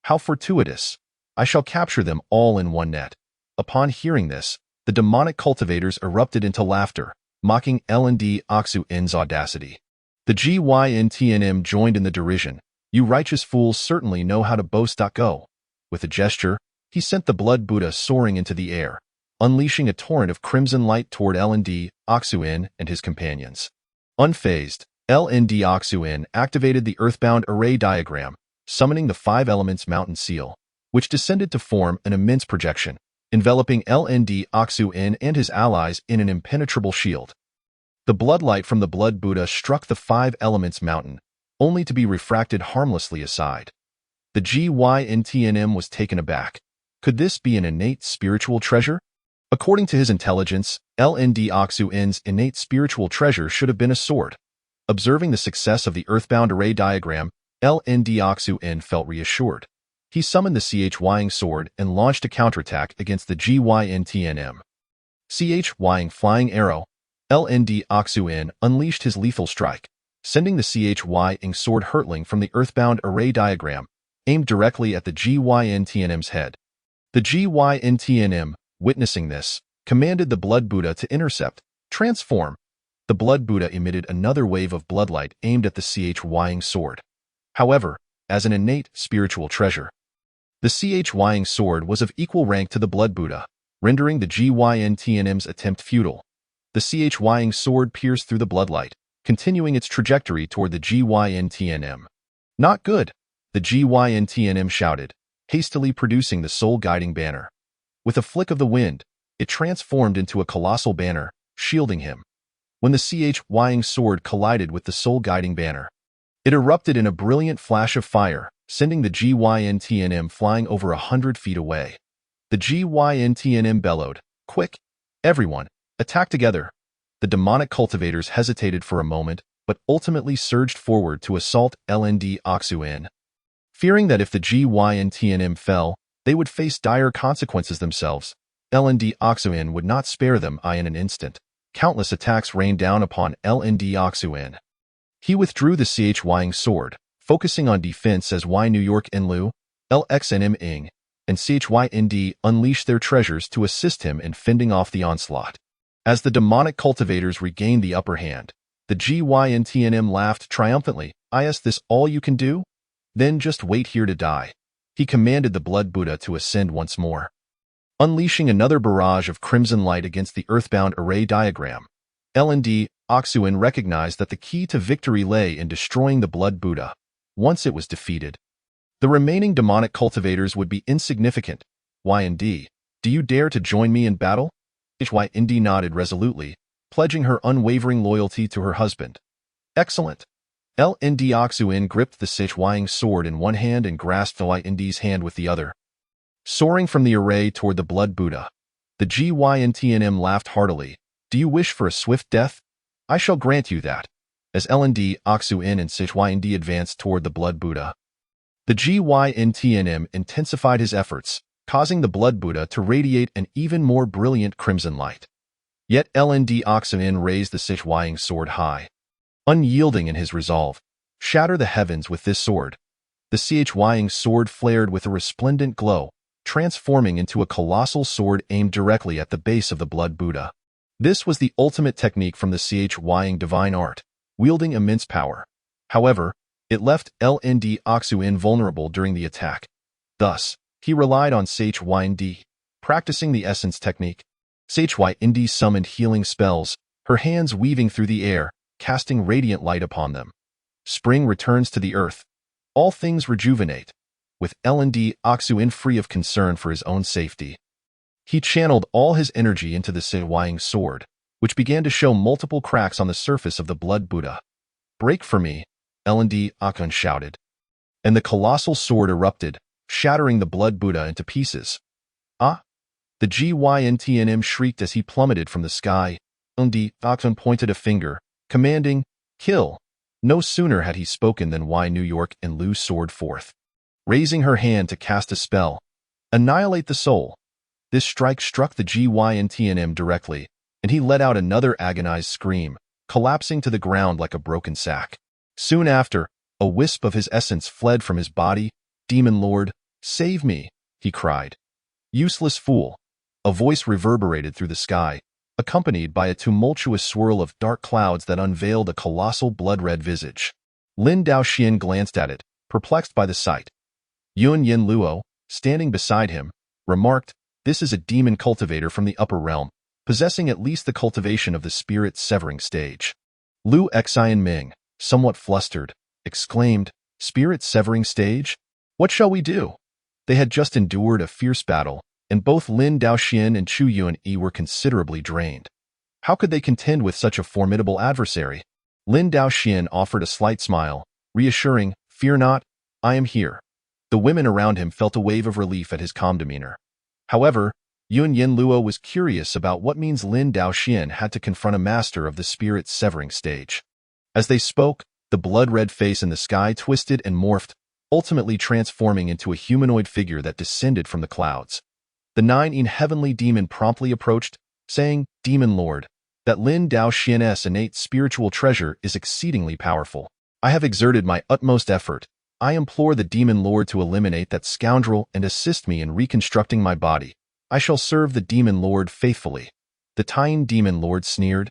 How fortuitous! I shall capture them all in one net." Upon hearing this, the demonic cultivators erupted into laughter, mocking LND Oxuin's audacity. The Gyntnm joined in the derision. "You righteous fools certainly know how to boast. Go." With a gesture, he sent the Blood Buddha soaring into the air, unleashing a torrent of crimson light toward LND Oxuin and his companions. Unfazed, LND Oxuin activated the Earthbound Array diagram, summoning the 5 Elements Mountain Seal, which descended to form an immense projection, enveloping LND Oxuin and his allies in an impenetrable shield. The bloodlight from the Blood Buddha struck the 5 Elements Mountain, only to be refracted harmlessly aside. The Gyntnm was taken aback. Could this be an innate spiritual treasure? According to his intelligence, LND Oxuin's innate spiritual treasure should have been a sword. Observing the success of the Earthbound Array diagram, LND Oxuin felt reassured. He summoned the Chying sword and launched a counterattack against the Gyntnm. Chying Flying Arrow. LND Oxuin unleashed his lethal strike, sending the Chying sword hurtling from the Earthbound Array diagram, aimed directly at the Gyntnm's head. The Gyntnm, witnessing this, commanded the Blood Buddha to intercept, transform. The Blood Buddha emitted another wave of bloodlight aimed at the Qingyun sword. However, as an innate spiritual treasure, the Qingyun sword was of equal rank to the Blood Buddha, rendering the Gyntnm's attempt futile. The Qingyun sword pierced through the bloodlight, continuing its trajectory toward the Gyntnm. Not good, the Gyntnm shouted, hastily producing the soul-guiding banner. With a flick of the wind, it transformed into a colossal banner, shielding him. When the Qingyun sword collided with the soul-guiding banner, it erupted in a brilliant flash of fire, sending the Gyntnm flying over 100 feet away. The Gyntnm bellowed, "Quick! Everyone, attack together!" The demonic cultivators hesitated for a moment, but ultimately surged forward to assault Qingyun. Fearing that if the Gyntnm fell, they would face dire consequences themselves, Qingyun would not spare them in an instant. Countless attacks rained down upon Qingyun. He withdrew the Qingyun sword, focusing on defense as New York Enlu, LXNM Ing, and Chynd unleashed their treasures to assist him in fending off the onslaught. As the demonic cultivators regained the upper hand, the Gyntnm laughed triumphantly. "Is this all you can do? Then just wait here to die." He commanded the Blood Buddha to ascend once more, unleashing another barrage of crimson light against the earthbound array diagram. Qingyun recognized that the key to victory lay in destroying the Blood Buddha. Once it was defeated, the remaining demonic cultivators would be insignificant. "Ynd, do you dare to join me in battle?" Ynd nodded resolutely, pledging her unwavering loyalty to her husband. "Excellent." Qingyun gripped the Qingyun sword in one hand and grasped Ynd's hand with the other. Soaring from the array toward the Blood Buddha, the Gyntnm laughed heartily. "Do you wish for a swift death? I shall grant you that." As Qingyun and Chynd advanced toward the Blood Buddha, the Gyntnm intensified his efforts, causing the Blood Buddha to radiate an even more brilliant crimson light. Yet Qingyun raised the Qingyun sword high, unyielding in his resolve. "Shatter the heavens with this sword." The Qingyun sword flared with a resplendent glow, transforming into a colossal sword aimed directly at the base of the Blood Buddha. This was the ultimate technique from the Qingyun divine art, wielding immense power. However, it left Qingyun vulnerable during the attack. Thus, he relied on Chynd, practicing the essence technique. Chynd summoned healing spells, her hands weaving through the air, casting radiant light upon them. Spring returns to the earth. All things rejuvenate. With Qingyun free of concern for his own safety, he channeled all his energy into the Qingyun sword, which began to show multiple cracks on the surface of the Blood Buddha. "Break for me," Qingyun shouted. And the colossal sword erupted, shattering the Blood Buddha into pieces. "Ah!" The Gyntnm shrieked as he plummeted from the sky. Qingyun pointed a finger, commanding, "Kill." No sooner had he spoken than New York Enlu soared forth, raising her hand to cast a spell. "Annihilate the soul." This strike struck the Gyntnm directly, and he let out another agonized scream, collapsing to the ground like a broken sack. Soon after, a wisp of his essence fled from his body. "Demon Lord, save me," he cried. "Useless fool." A voice reverberated through the sky, accompanied by a tumultuous swirl of dark clouds that unveiled a colossal blood-red visage. Lin Daoxian glanced at it, perplexed by the sight. Yun Luo, standing beside him, remarked, "This is a demon cultivator from the upper realm, possessing at least the cultivation of the spirit-severing stage." Lu Xianming, somewhat flustered, exclaimed, "Spirit-severing stage? What shall we do?" They had just endured a fierce battle, and both Lin Daoxian and Chu Yunyi were considerably drained. How could they contend with such a formidable adversary? Lin Daoxian offered a slight smile, reassuring, "Fear not, I am here." The women around him felt a wave of relief at his calm demeanor. However, Yun Luo was curious about what means Lin Daoxian had to confront a master of the spirit-severing stage. As they spoke, the blood-red face in the sky twisted and morphed, ultimately transforming into a humanoid figure that descended from the clouds. The nine heavenly demon promptly approached, saying, "Demon Lord, that Lin Daoxian's innate spiritual treasure is exceedingly powerful. I have exerted my utmost effort. I implore the Demon Lord to eliminate that scoundrel and assist me in reconstructing my body. I shall serve the Demon Lord faithfully." The Tying Demon Lord sneered.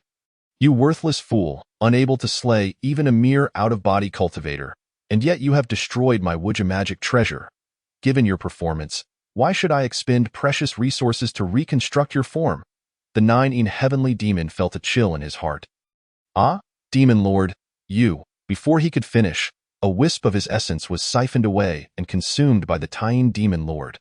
You worthless fool, unable to slay even a mere out-of-body cultivator, and yet you have destroyed my Wuja magic treasure. Given your performance, why should I expend precious resources to reconstruct your form? The nine-in heavenly demon felt a chill in his heart. Ah, demon lord, you, before he could finish, a wisp of his essence was siphoned away and consumed by the Tying demon lord.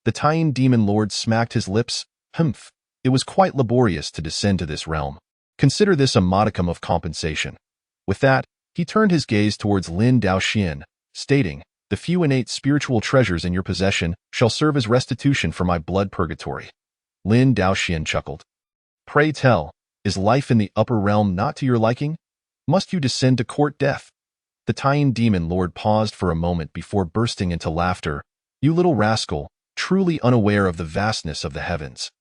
The Tying demon lord smacked his lips. Humph, it was quite laborious to descend to this realm. Consider this a modicum of compensation. With that, he turned his gaze towards Lin Daoxian, stating, the few innate spiritual treasures in your possession shall serve as restitution for my blood purgatory. Lin Daoxian chuckled. Pray tell, is life in the upper realm not to your liking? Must you descend to court death? The Tying demon lord paused for a moment before bursting into laughter. You little rascal, truly unaware of the vastness of the heavens.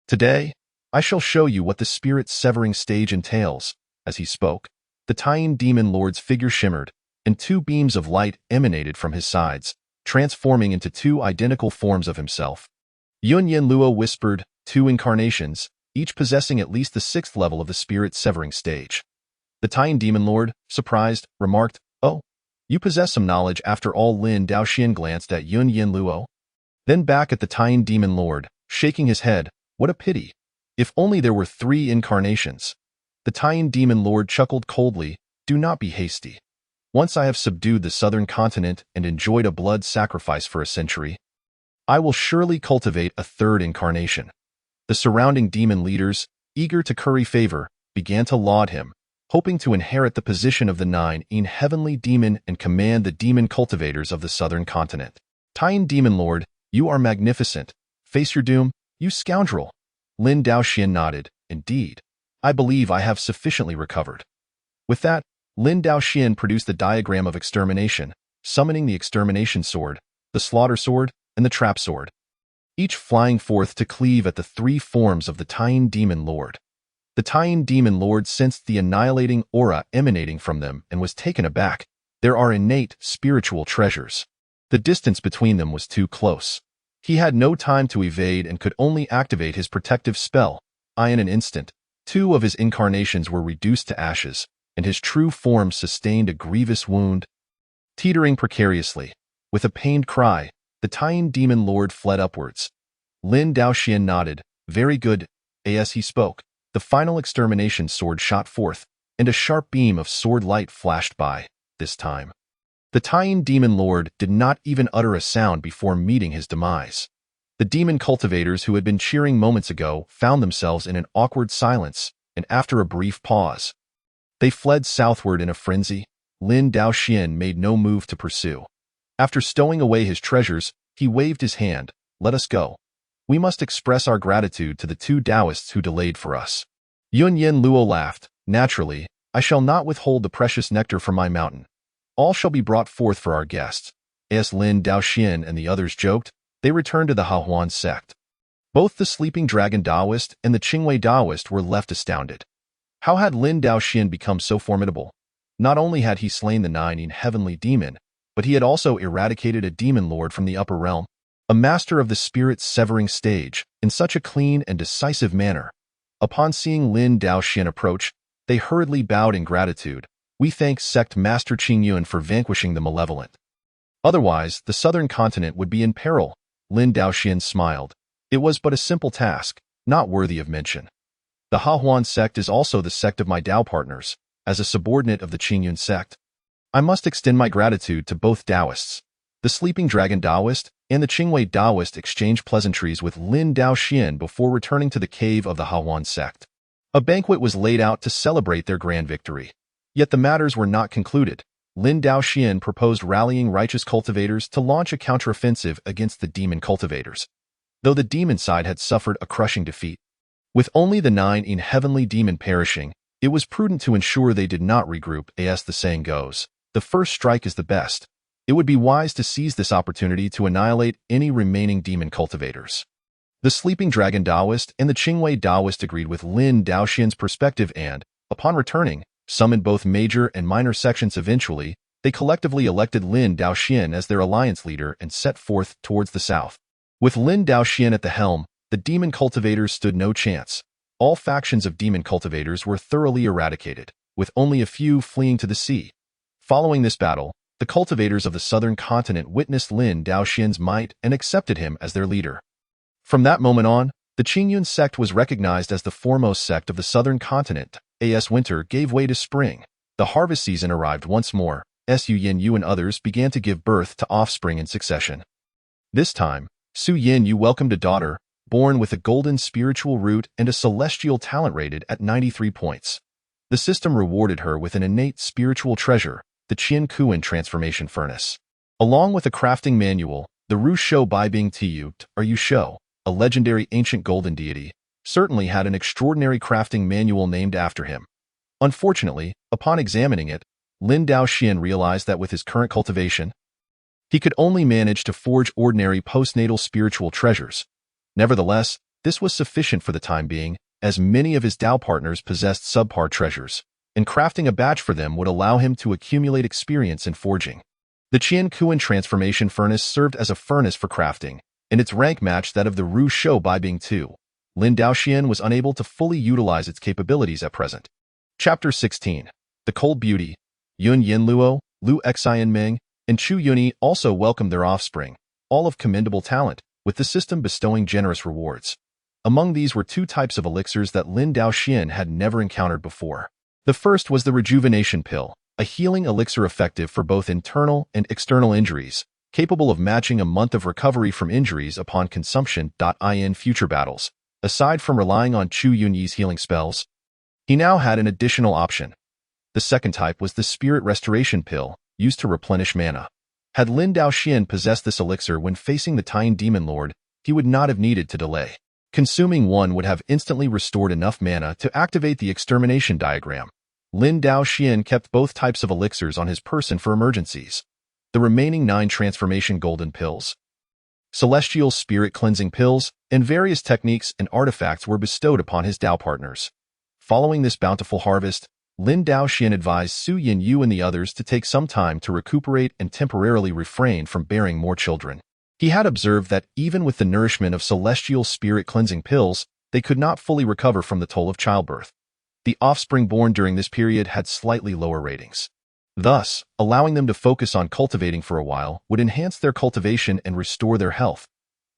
Today, I shall show you what the spirit-severing stage entails. As he spoke, the Tying demon lord's figure shimmered, and two beams of light emanated from his sides, transforming into two identical forms of himself. Yun Yen Luo whispered, 2 incarnations, each possessing at least the 6th level of the spirit-severing stage. The Tying demon lord, surprised, remarked, oh, you possess some knowledge after all. Lin Daoxian glanced at Yun Yen Luo. Then back at the Tying demon lord, shaking his head, what a pity. If only there were 3 incarnations. The Tying demon lord chuckled coldly, do not be hasty. Once I have subdued the southern continent and enjoyed a blood sacrifice for a century, I will surely cultivate a 3rd incarnation. The surrounding demon leaders, eager to curry favor, began to laud him, hoping to inherit the position of the 9-in heavenly demon and command the demon cultivators of the southern continent. Tying demon lord, you are magnificent. Face your doom, you scoundrel. Lin Daoxian nodded. Indeed, I believe I have sufficiently recovered. With that, Lin Daoxian produced the diagram of extermination, summoning the extermination sword, the slaughter sword, and the trap sword, each flying forth to cleave at the 3 forms of the Tying demon lord. The Tying demon lord sensed the annihilating aura emanating from them and was taken aback. There are innate spiritual treasures. The distance between them was too close. He had no time to evade and could only activate his protective spell. In an instant, 2 of his incarnations were reduced to ashes, and his true form sustained a grievous wound. Teetering precariously, with a pained cry, the Tying demon lord fled upwards. Lin Daoxian nodded. Very good. As he spoke, the final extermination sword shot forth, and a sharp beam of sword light flashed by. This time, the Tying demon lord did not even utter a sound before meeting his demise. The demon cultivators who had been cheering moments ago found themselves in an awkward silence, and after a brief pause, they fled southward in a frenzy. Lin Daoxian made no move to pursue. After stowing away his treasures, he waved his hand. Let us go. We must express our gratitude to the 2 Taoists who delayed for us. Yun Yen Luo laughed. Naturally, I shall not withhold the precious nectar from my mountain. All shall be brought forth for our guests. As Lin Daoxian and the others joked, they returned to the Hahuan sect. Both the Sleeping Dragon Taoist and the Qingwei Taoist were left astounded. How had Lin Daoxian become so formidable? Not only had he slain the 9-in heavenly demon, but he had also eradicated a demon lord from the upper realm, a master of the spirit-severing stage, in such a clean and decisive manner. Upon seeing Lin Daoxian approach, they hurriedly bowed in gratitude. We thank Sect Master Qingyun for vanquishing the malevolent. Otherwise, the southern continent would be in peril. Lin Daoxian smiled. It was but a simple task, not worthy of mention. The Hahuan sect is also the sect of my Dao partners. As a subordinate of the Qingyun sect, I must extend my gratitude to both Taoists. The Sleeping Dragon Taoist and the Qingwei Taoist exchanged pleasantries with Lin Daoxian before returning to the cave of the Hahuan sect. A banquet was laid out to celebrate their grand victory. Yet the matters were not concluded. Lin Daoxian proposed rallying righteous cultivators to launch a counteroffensive against the demon cultivators, though the demon side had suffered a crushing defeat. With only the 9-in heavenly demon perishing, it was prudent to ensure they did not regroup. As the saying goes, the first strike is the best. It would be wise to seize this opportunity to annihilate any remaining demon cultivators. The Sleeping Dragon Taoist and the Qingwei Taoist agreed with Lin Daoxian's perspective and, upon returning, summoned both major and minor sections. Eventually, they collectively elected Lin Daoxian as their alliance leader and set forth towards the south. With Lin Daoxian at the helm, the demon cultivators stood no chance. all factions of demon cultivators were thoroughly eradicated, with only a few fleeing to the sea. Following this battle, the cultivators of the southern continent witnessed Lin Daoxian's might and accepted him as their leader. From that moment on, the Qingyun sect was recognized as the foremost sect of the southern continent. As winter gave way to spring, the harvest season arrived once more. Su Yin and others began to give birth to offspring in succession. This time, Su Yin welcomed a daughter, born with a golden spiritual root and a celestial talent rated at 93 points. The system rewarded her with an innate spiritual treasure, the Qingyun transformation furnace. Along with a crafting manual, the Ru Shou Bai Bing Tu, or Yu Shou, a legendary ancient golden deity, certainly had an extraordinary crafting manual named after him. Unfortunately, upon examining it, Lin Daoxian realized that with his current cultivation, he could only manage to forge ordinary postnatal spiritual treasures. Nevertheless, this was sufficient for the time being, as many of his Dao partners possessed subpar treasures, and crafting a batch for them would allow him to accumulate experience in forging. The Qingyun transformation furnace served as a furnace for crafting, and its rank matched that of the Ru Shou Bai Bing Tu. Lin Daoxian was unable to fully utilize its capabilities at present. Chapter 16. The Cold Beauty. Yun Yin Luo, Lu Xian Ming, and Chu Yuni also welcomed their offspring, all of commendable talent, with the system bestowing generous rewards. Among these were two types of elixirs that Lin Daoxian had never encountered before. The first was the Rejuvenation Pill, a healing elixir effective for both internal and external injuries, capable of matching a month of recovery from injuries upon consumption. In future battles, aside from relying on Chu Yunyi's healing spells, he now had an additional option. The second type was the Spirit Restoration Pill, used to replenish mana. Had Lin Daoxian possessed this elixir when facing the Tian Demon Lord, he would not have needed to delay. Consuming one would have instantly restored enough mana to activate the extermination diagram. Lin Daoxian kept both types of elixirs on his person for emergencies. The remaining 9 transformation golden pills, celestial spirit cleansing pills, and various techniques and artifacts were bestowed upon his Dao partners. Following this bountiful harvest, Lin Daoxian advised Su Yin and the others to take some time to recuperate and temporarily refrain from bearing more children. He had observed that even with the nourishment of celestial spirit cleansing pills, they could not fully recover from the toll of childbirth. The offspring born during this period had slightly lower ratings. Thus, allowing them to focus on cultivating for a while would enhance their cultivation and restore their health.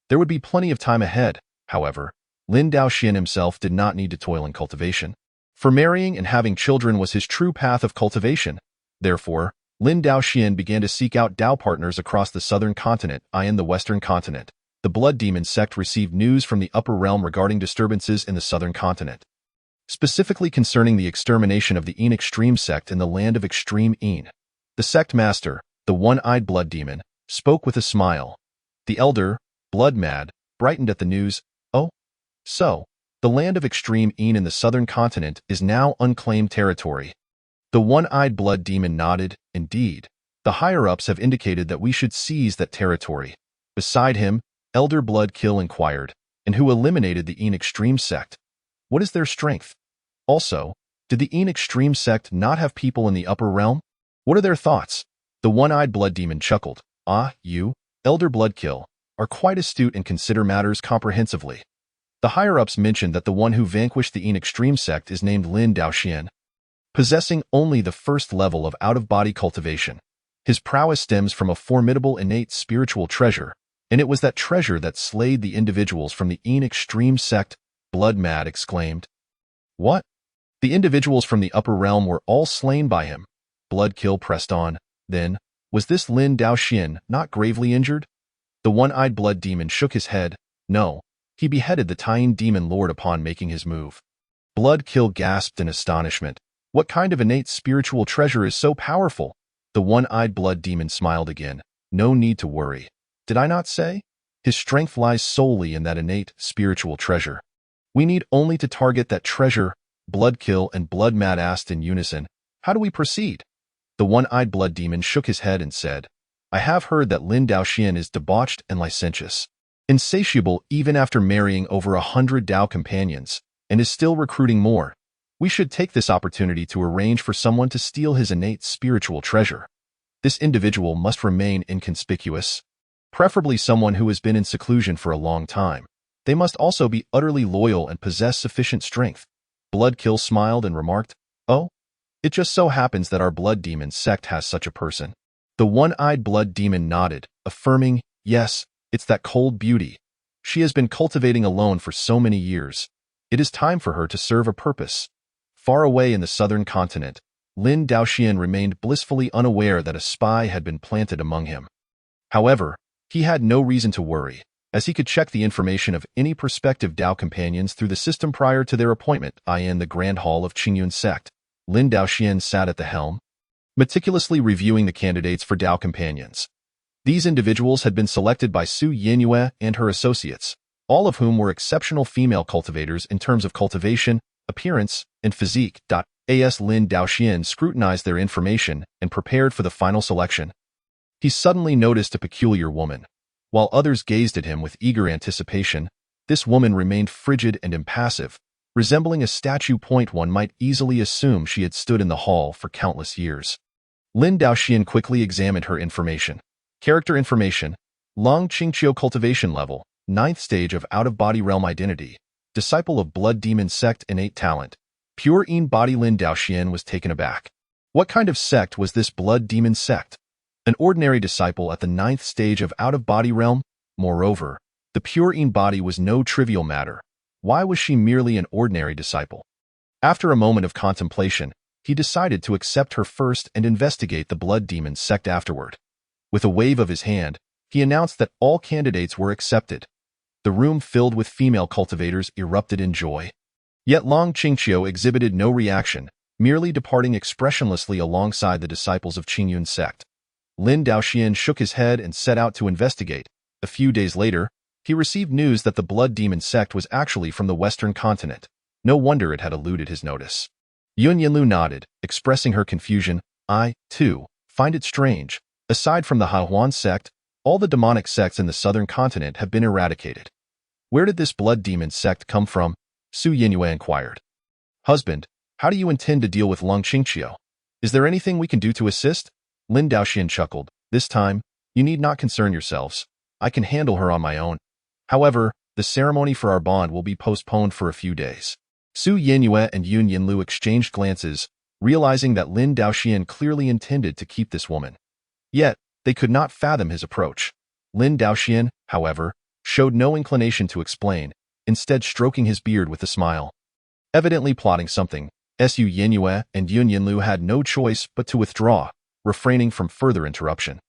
There would be plenty of time ahead, however. Lin Daoxian himself did not need to toil in cultivation, for marrying and having children was his true path of cultivation. Therefore, Lin Daoxian began to seek out Dao partners across the southern continent and the western continent. The Blood Demon sect received news from the upper realm regarding disturbances in the southern continent, specifically concerning the extermination of the Yin Extreme sect in the land of Extreme Yin. The sect master, the one-eyed Blood Demon, spoke with a smile. The elder, Blood Mad, brightened at the news. Oh, so, the land of Extreme Yin in the southern continent is now unclaimed territory. The one-eyed Blood Demon nodded. Indeed, the higher-ups have indicated that we should seize that territory. Beside him, Elder Blood Kill inquired, and who eliminated the Yin Extreme sect? What is their strength? Also, did the Yin Extreme sect not have people in the upper realm? What are their thoughts? The one-eyed Blood Demon chuckled. Ah, you, Elder Blood Kill, are quite astute and consider matters comprehensively. The higher-ups mentioned that the one who vanquished the Yin Extreme sect is named Lin Daoxian, possessing only the first level of out-of-body cultivation. His prowess stems from a formidable innate spiritual treasure, and it was that treasure that slayed the individuals from the Yin Extreme sect. Blood Mad exclaimed. What? The individuals from the upper realm were all slain by him? Blood Kill pressed on. Then, was this Lin Daoxian not gravely injured? The one-eyed Blood Demon shook his head. No, he beheaded the Tian Demon Lord upon making his move. Blood Kill gasped in astonishment. What kind of innate spiritual treasure is so powerful? The one-eyed Blood Demon smiled again. No need to worry. Did I not say? His strength lies solely in that innate spiritual treasure. We need only to target that treasure. Blood Kill and Blood Mad asked in unison. How do we proceed? The one-eyed Blood Demon shook his head and said, I have heard that Lin Daoxian is debauched and licentious, insatiable even after marrying over 100 Dao companions, and is still recruiting more. We should take this opportunity to arrange for someone to steal his innate spiritual treasure. This individual must remain inconspicuous, preferably someone who has been in seclusion for a long time. They must also be utterly loyal and possess sufficient strength. Bloodkill smiled and remarked, "Oh, it just so happens that our blood demon sect has such a person." The one-eyed blood demon nodded, affirming, "Yes, it's that cold beauty. She has been cultivating alone for so many years. It is time for her to serve a purpose." Far away in the southern continent, Lin Daoxian remained blissfully unaware that a spy had been planted among him. However, he had no reason to worry, as he could check the information of any prospective Dao companions through the system prior to their appointment, in the Grand Hall of Qingyun sect. Lin Daoxian sat at the helm, meticulously reviewing the candidates for Dao companions. These individuals had been selected by Su Yinyue and her associates, all of whom were exceptional female cultivators in terms of cultivation, appearance, and physique. As Lin Daoxian scrutinized their information and prepared for the final selection, he suddenly noticed a peculiar woman. While others gazed at him with eager anticipation, this woman remained frigid and impassive, resembling a statue. One might easily assume she had stood in the hall for countless years. Lin Daoxian quickly examined her information. Character information: Long Qingqiu cultivation level, 9th stage of out-of-body realm identity, disciple of blood demon sect, innate talent, pure in-body. Lin Daoxian was taken aback. What kind of sect was this blood demon sect? An ordinary disciple at the 9th stage of out-of-body realm? Moreover, the pure in-body was no trivial matter. Why was she merely an ordinary disciple? After a moment of contemplation, he decided to accept her first and investigate the blood demon sect afterward. With a wave of his hand, he announced that all candidates were accepted. The room filled with female cultivators erupted in joy. Yet Long Qingqiu exhibited no reaction, merely departing expressionlessly alongside the disciples of Qingyun sect. Lin Daoxian shook his head and set out to investigate. A few days later, he received news that the blood demon sect was actually from the western continent. No wonder it had eluded his notice. Yun Yinlu nodded, expressing her confusion. "I, too, find it strange. Aside from the Hahuan sect, all the demonic sects in the southern continent have been eradicated. Where did this blood demon sect come from?" Su Yinyue inquired. "Husband, how do you intend to deal with Long Qingqiu? Is there anything we can do to assist?" Lin Daoxian chuckled. "This time, you need not concern yourselves. I can handle her on my own. However, the ceremony for our bond will be postponed for a few days." Su Yinyue and Yun Yinlu exchanged glances, realizing that Lin Daoxian clearly intended to keep this woman. Yet, they could not fathom his approach. Lin Daoxian, however, showed no inclination to explain, instead stroking his beard with a smile. Evidently plotting something, Su Yinyue and Yun Yinlu had no choice but to withdraw, refraining from further interruption.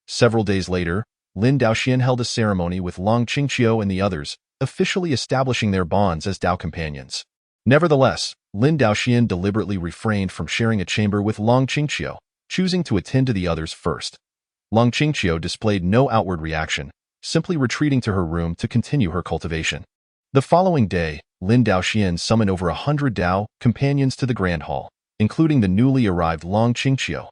Several days later, Lin Daoxian held a ceremony with Long Qingqiu and the others, officially establishing their bonds as Dao companions. Nevertheless, Lin Daoxian deliberately refrained from sharing a chamber with Long Qingqiu, choosing to attend to the others first. Long Qingqiu displayed no outward reaction, simply retreating to her room to continue her cultivation. The following day, Lin Daoxian summoned over 100 Dao companions to the Grand Hall, including the newly arrived Long Qingqiu.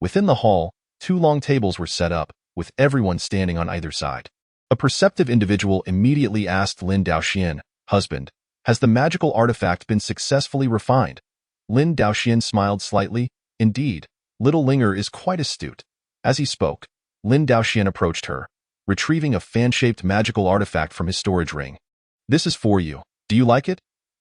Within the hall, 2 long tables were set up, with everyone standing on either side. A perceptive individual immediately asked Lin Daoxian, "Husband, has the magical artifact been successfully refined?" Lin Daoxian smiled slightly. "Indeed, little Linger is quite astute." As he spoke, Lin Daoxian approached her, retrieving a fan-shaped magical artifact from his storage ring. "This is for you. Do you like it?"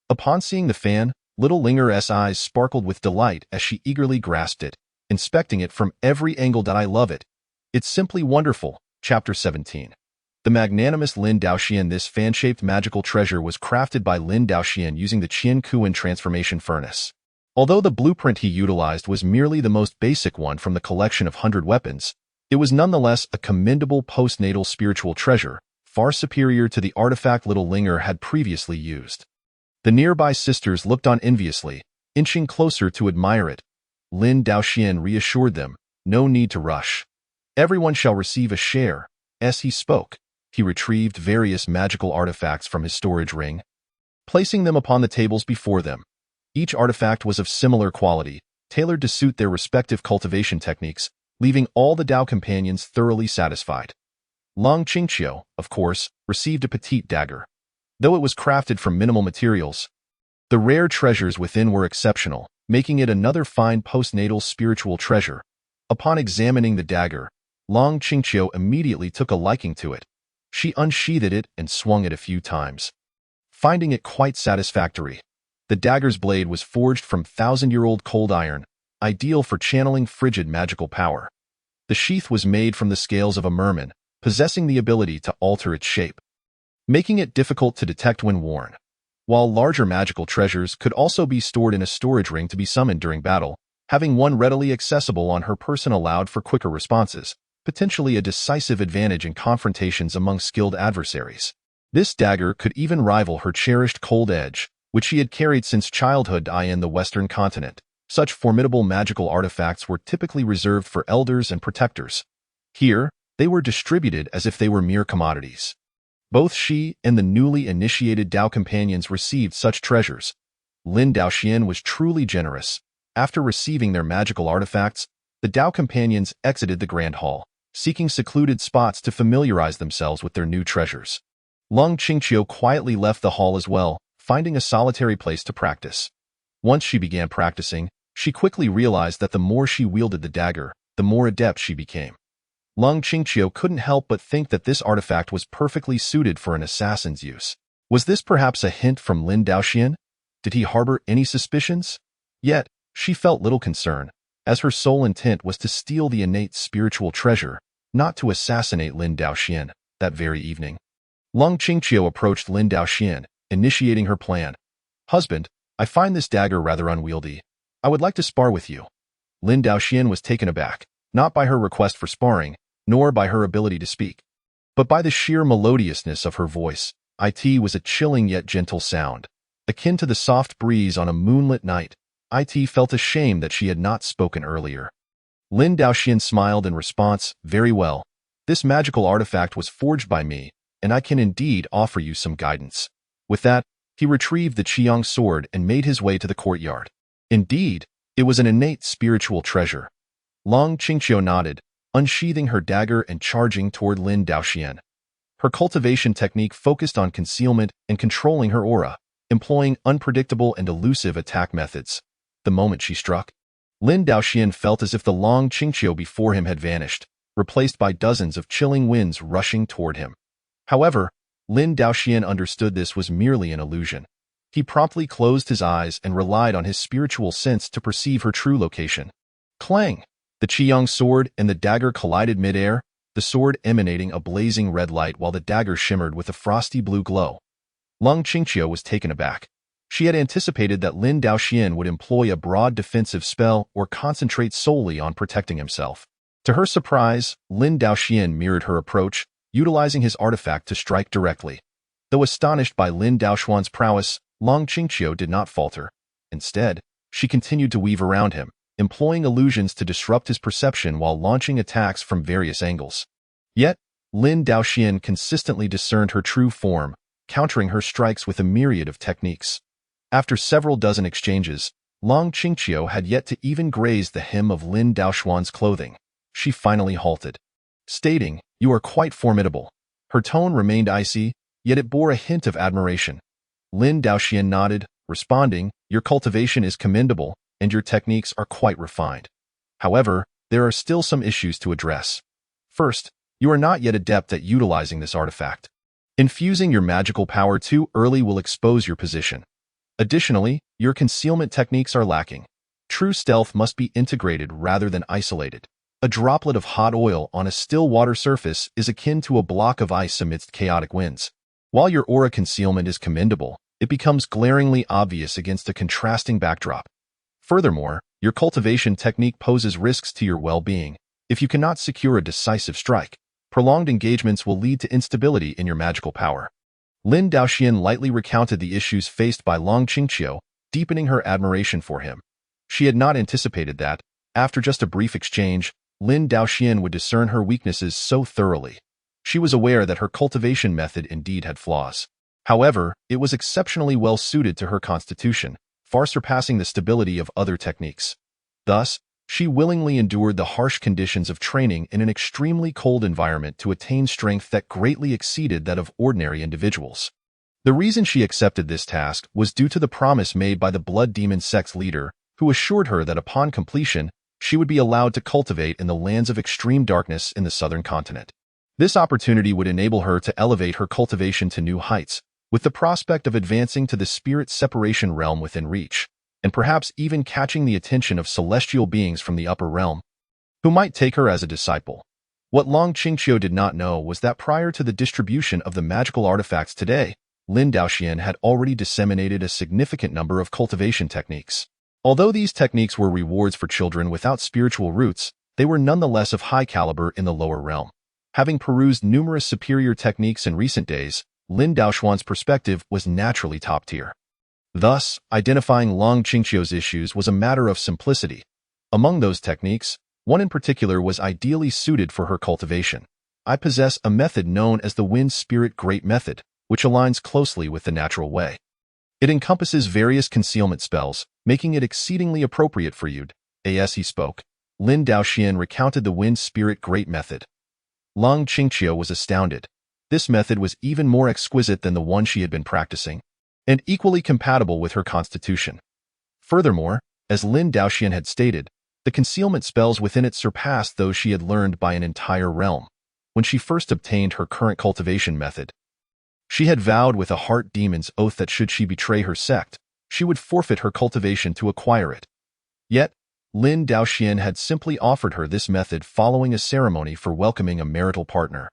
Upon seeing the fan, little Linger's eyes sparkled with delight as she eagerly grasped it, inspecting it from every angle. "I love it. It's simply wonderful." Chapter 17. The magnanimous Lin Daoxian. This fan-shaped magical treasure was crafted by Lin Daoxian using the Qingyun transformation furnace. Although the blueprint he utilized was merely the most basic one from the collection of 100 weapons, it was nonetheless a commendable postnatal spiritual treasure, far superior to the artifact little Linger had previously used. The nearby sisters looked on enviously, inching closer to admire it. Lin Daoxian reassured them, "No need to rush. Everyone shall receive a share." As he spoke, he retrieved various magical artifacts from his storage ring, placing them upon the tables before them. Each artifact was of similar quality, tailored to suit their respective cultivation techniques, leaving all the Dao companions thoroughly satisfied. Long Qingqiu, of course, received a petite dagger. Though it was crafted from minimal materials, the rare treasures within were exceptional, making it another fine postnatal spiritual treasure. Upon examining the dagger, Long Qingqiu immediately took a liking to it. She unsheathed it and swung it a few times, finding it quite satisfactory. The dagger's blade was forged from thousand-year-old cold iron, ideal for channeling frigid magical power. The sheath was made from the scales of a merman, possessing the ability to alter its shape, making it difficult to detect when worn. While larger magical treasures could also be stored in a storage ring to be summoned during battle, having one readily accessible on her person allowed for quicker responses, potentially a decisive advantage in confrontations among skilled adversaries. This dagger could even rival her cherished cold edge, which she had carried since childhood in the Western continent. Such formidable magical artifacts were typically reserved for elders and protectors. Here, they were distributed as if they were mere commodities. Both she and the newly initiated Dao companions received such treasures. Lin Daoxian was truly generous. After receiving their magical artifacts, the Dao companions exited the Grand Hall, seeking secluded spots to familiarize themselves with their new treasures. Lung Qingqiu quietly left the hall as well, finding a solitary place to practice. Once she began practicing, she quickly realized that the more she wielded the dagger, the more adept she became. Lung Qingqiu couldn't help but think that this artifact was perfectly suited for an assassin's use. Was this perhaps a hint from Lin Daoxian? Did he harbor any suspicions? Yet, she felt little concern, as her sole intent was to steal the innate spiritual treasure, not to assassinate Lin Daoxian that very evening. Lung Qingqiu approached Lin Daoxian, initiating her plan. "Husband, I find this dagger rather unwieldy. I would like to spar with you." Lin Daoxian was taken aback, not by her request for sparring, nor by her ability to speak, but by the sheer melodiousness of her voice. It was a chilling yet gentle sound, akin to the soft breeze on a moonlit night. It felt ashamed that she had not spoken earlier. Lin Daoxian smiled in response. "Very well. This magical artifact was forged by me, and I can indeed offer you some guidance." With that, he retrieved the Qiyang sword and made his way to the courtyard. Indeed, it was an innate spiritual treasure. Lung Qingqiu nodded, unsheathing her dagger and charging toward Lin Daoxian. Her cultivation technique focused on concealment and controlling her aura, employing unpredictable and elusive attack methods. The moment she struck, Lin Daoxian felt as if the Lung Qingqiu before him had vanished, replaced by dozens of chilling winds rushing toward him. However, Lin Daoxian understood this was merely an illusion. He promptly closed his eyes and relied on his spiritual sense to perceive her true location. Clang! The Qiyang sword and the dagger collided mid-air, the sword emanating a blazing red light while the dagger shimmered with a frosty blue glow. Lung Qingqiu was taken aback. She had anticipated that Lin Daoxian would employ a broad defensive spell or concentrate solely on protecting himself. To her surprise, Lin Daoxian mirrored her approach, utilizing his artifact to strike directly. Though astonished by Lin Daoxuan's prowess, Lung Qingqiu did not falter. Instead, she continued to weave around him, employing illusions to disrupt his perception while launching attacks from various angles. Yet, Lin Daoxian consistently discerned her true form, countering her strikes with a myriad of techniques. After several dozen exchanges, Lung Qingqiu had yet to even graze the hem of Lin Daoxuan's clothing. She finally halted, stating, "You are quite formidable." Her tone remained icy, yet it bore a hint of admiration. Lin Daoxian nodded, responding, "Your cultivation is commendable, and your techniques are quite refined. However, there are still some issues to address. First, you are not yet adept at utilizing this artifact. Infusing your magical power too early will expose your position. Additionally, your concealment techniques are lacking. True stealth must be integrated rather than isolated. A droplet of hot oil on a still water surface is akin to a block of ice amidst chaotic winds. While your aura concealment is commendable, it becomes glaringly obvious against a contrasting backdrop. Furthermore, your cultivation technique poses risks to your well-being. If you cannot secure a decisive strike, prolonged engagements will lead to instability in your magical power." Lin Daoxian lightly recounted the issues faced by Lung Qingqiu, deepening her admiration for him. She had not anticipated that, after just a brief exchange, Lin Daoxian would discern her weaknesses so thoroughly. She was aware that her cultivation method indeed had flaws. However, it was exceptionally well suited to her constitution, far surpassing the stability of other techniques. Thus, she willingly endured the harsh conditions of training in an extremely cold environment to attain strength that greatly exceeded that of ordinary individuals. The reason she accepted this task was due to the promise made by the Blood Demon sect's leader, who assured her that upon completion, she would be allowed to cultivate in the lands of extreme darkness in the southern continent. This opportunity would enable her to elevate her cultivation to new heights, with the prospect of advancing to the spirit separation realm within reach, and perhaps even catching the attention of celestial beings from the upper realm, who might take her as a disciple. What Long Qingqiu did not know was that prior to the distribution of the magical artifacts today, Lin Daoxian had already disseminated a significant number of cultivation techniques. Although these techniques were rewards for children without spiritual roots, they were nonetheless of high caliber in the lower realm. Having perused numerous superior techniques in recent days, Lin Daoxuan's perspective was naturally top tier. Thus, identifying Long Qingqiu's issues was a matter of simplicity. Among those techniques, one in particular was ideally suited for her cultivation. I possess a method known as the Wind Spirit Great Method, which aligns closely with the natural way. It encompasses various concealment spells, making it exceedingly appropriate for you. As he spoke, Lin Daoxian recounted the Wind Spirit Great Method. Long Qingqiu was astounded. This method was even more exquisite than the one she had been practicing, and equally compatible with her constitution. Furthermore, as Lin Daoxian had stated, the concealment spells within it surpassed those she had learned by an entire realm. When she first obtained her current cultivation method, she had vowed with a heart demon's oath that should she betray her sect, she would forfeit her cultivation to acquire it. Yet, Lin Daoxian had simply offered her this method following a ceremony for welcoming a marital partner.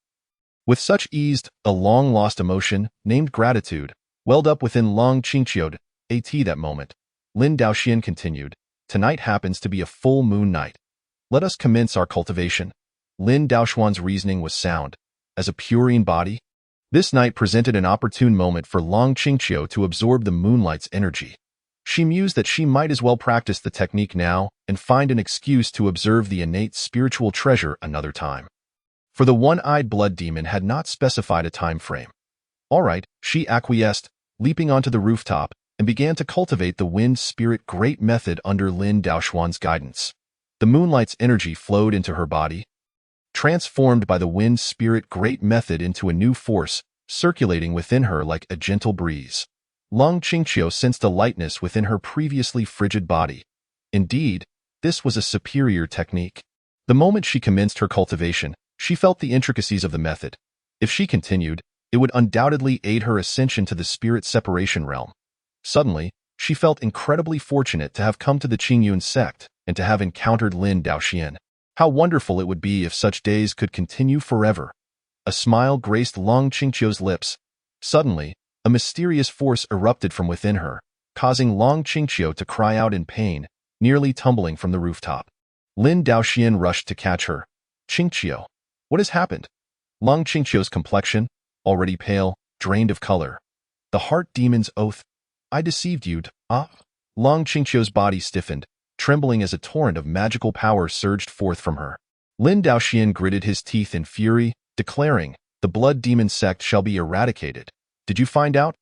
With such ease, a long-lost emotion, named gratitude, welled up within Long Qingqiu. At that moment, Lin Daoxian continued, "Tonight happens to be a full moon night. Let us commence our cultivation." Lin Daoxuan's reasoning was sound. As a purine body, this night presented an opportune moment for Long Qingqiu to absorb the moonlight's energy. She mused that she might as well practice the technique now and find an excuse to observe the innate spiritual treasure another time. For the one-eyed blood demon had not specified a time frame. All right, she acquiesced, leaping onto the rooftop, and began to cultivate the Wind Spirit Great Method under Lin Daoxuan's guidance. The moonlight's energy flowed into her body, transformed by the Wind Spirit Great Method into a new force, circulating within her like a gentle breeze. Long Qingqiu sensed a lightness within her previously frigid body. Indeed, this was a superior technique. The moment she commenced her cultivation, she felt the intricacies of the method. If she continued, it would undoubtedly aid her ascension to the spirit separation realm. Suddenly, she felt incredibly fortunate to have come to the Qingyun sect and to have encountered Lin Daoxian. How wonderful it would be if such days could continue forever. A smile graced Long Qingqiu's lips. Suddenly, a mysterious force erupted from within her, causing Long Qingqiu to cry out in pain, nearly tumbling from the rooftop. Lin Daoxian rushed to catch her. "Qingqiu, what has happened?" Long Qingqiu's complexion, already pale, drained of color. "The heart demon's oath. I deceived you, Long Qingqiu's body stiffened, trembling as a torrent of magical power surged forth from her. Lin Daoxian gritted his teeth in fury, declaring, "The blood demon sect shall be eradicated. Did you find out?"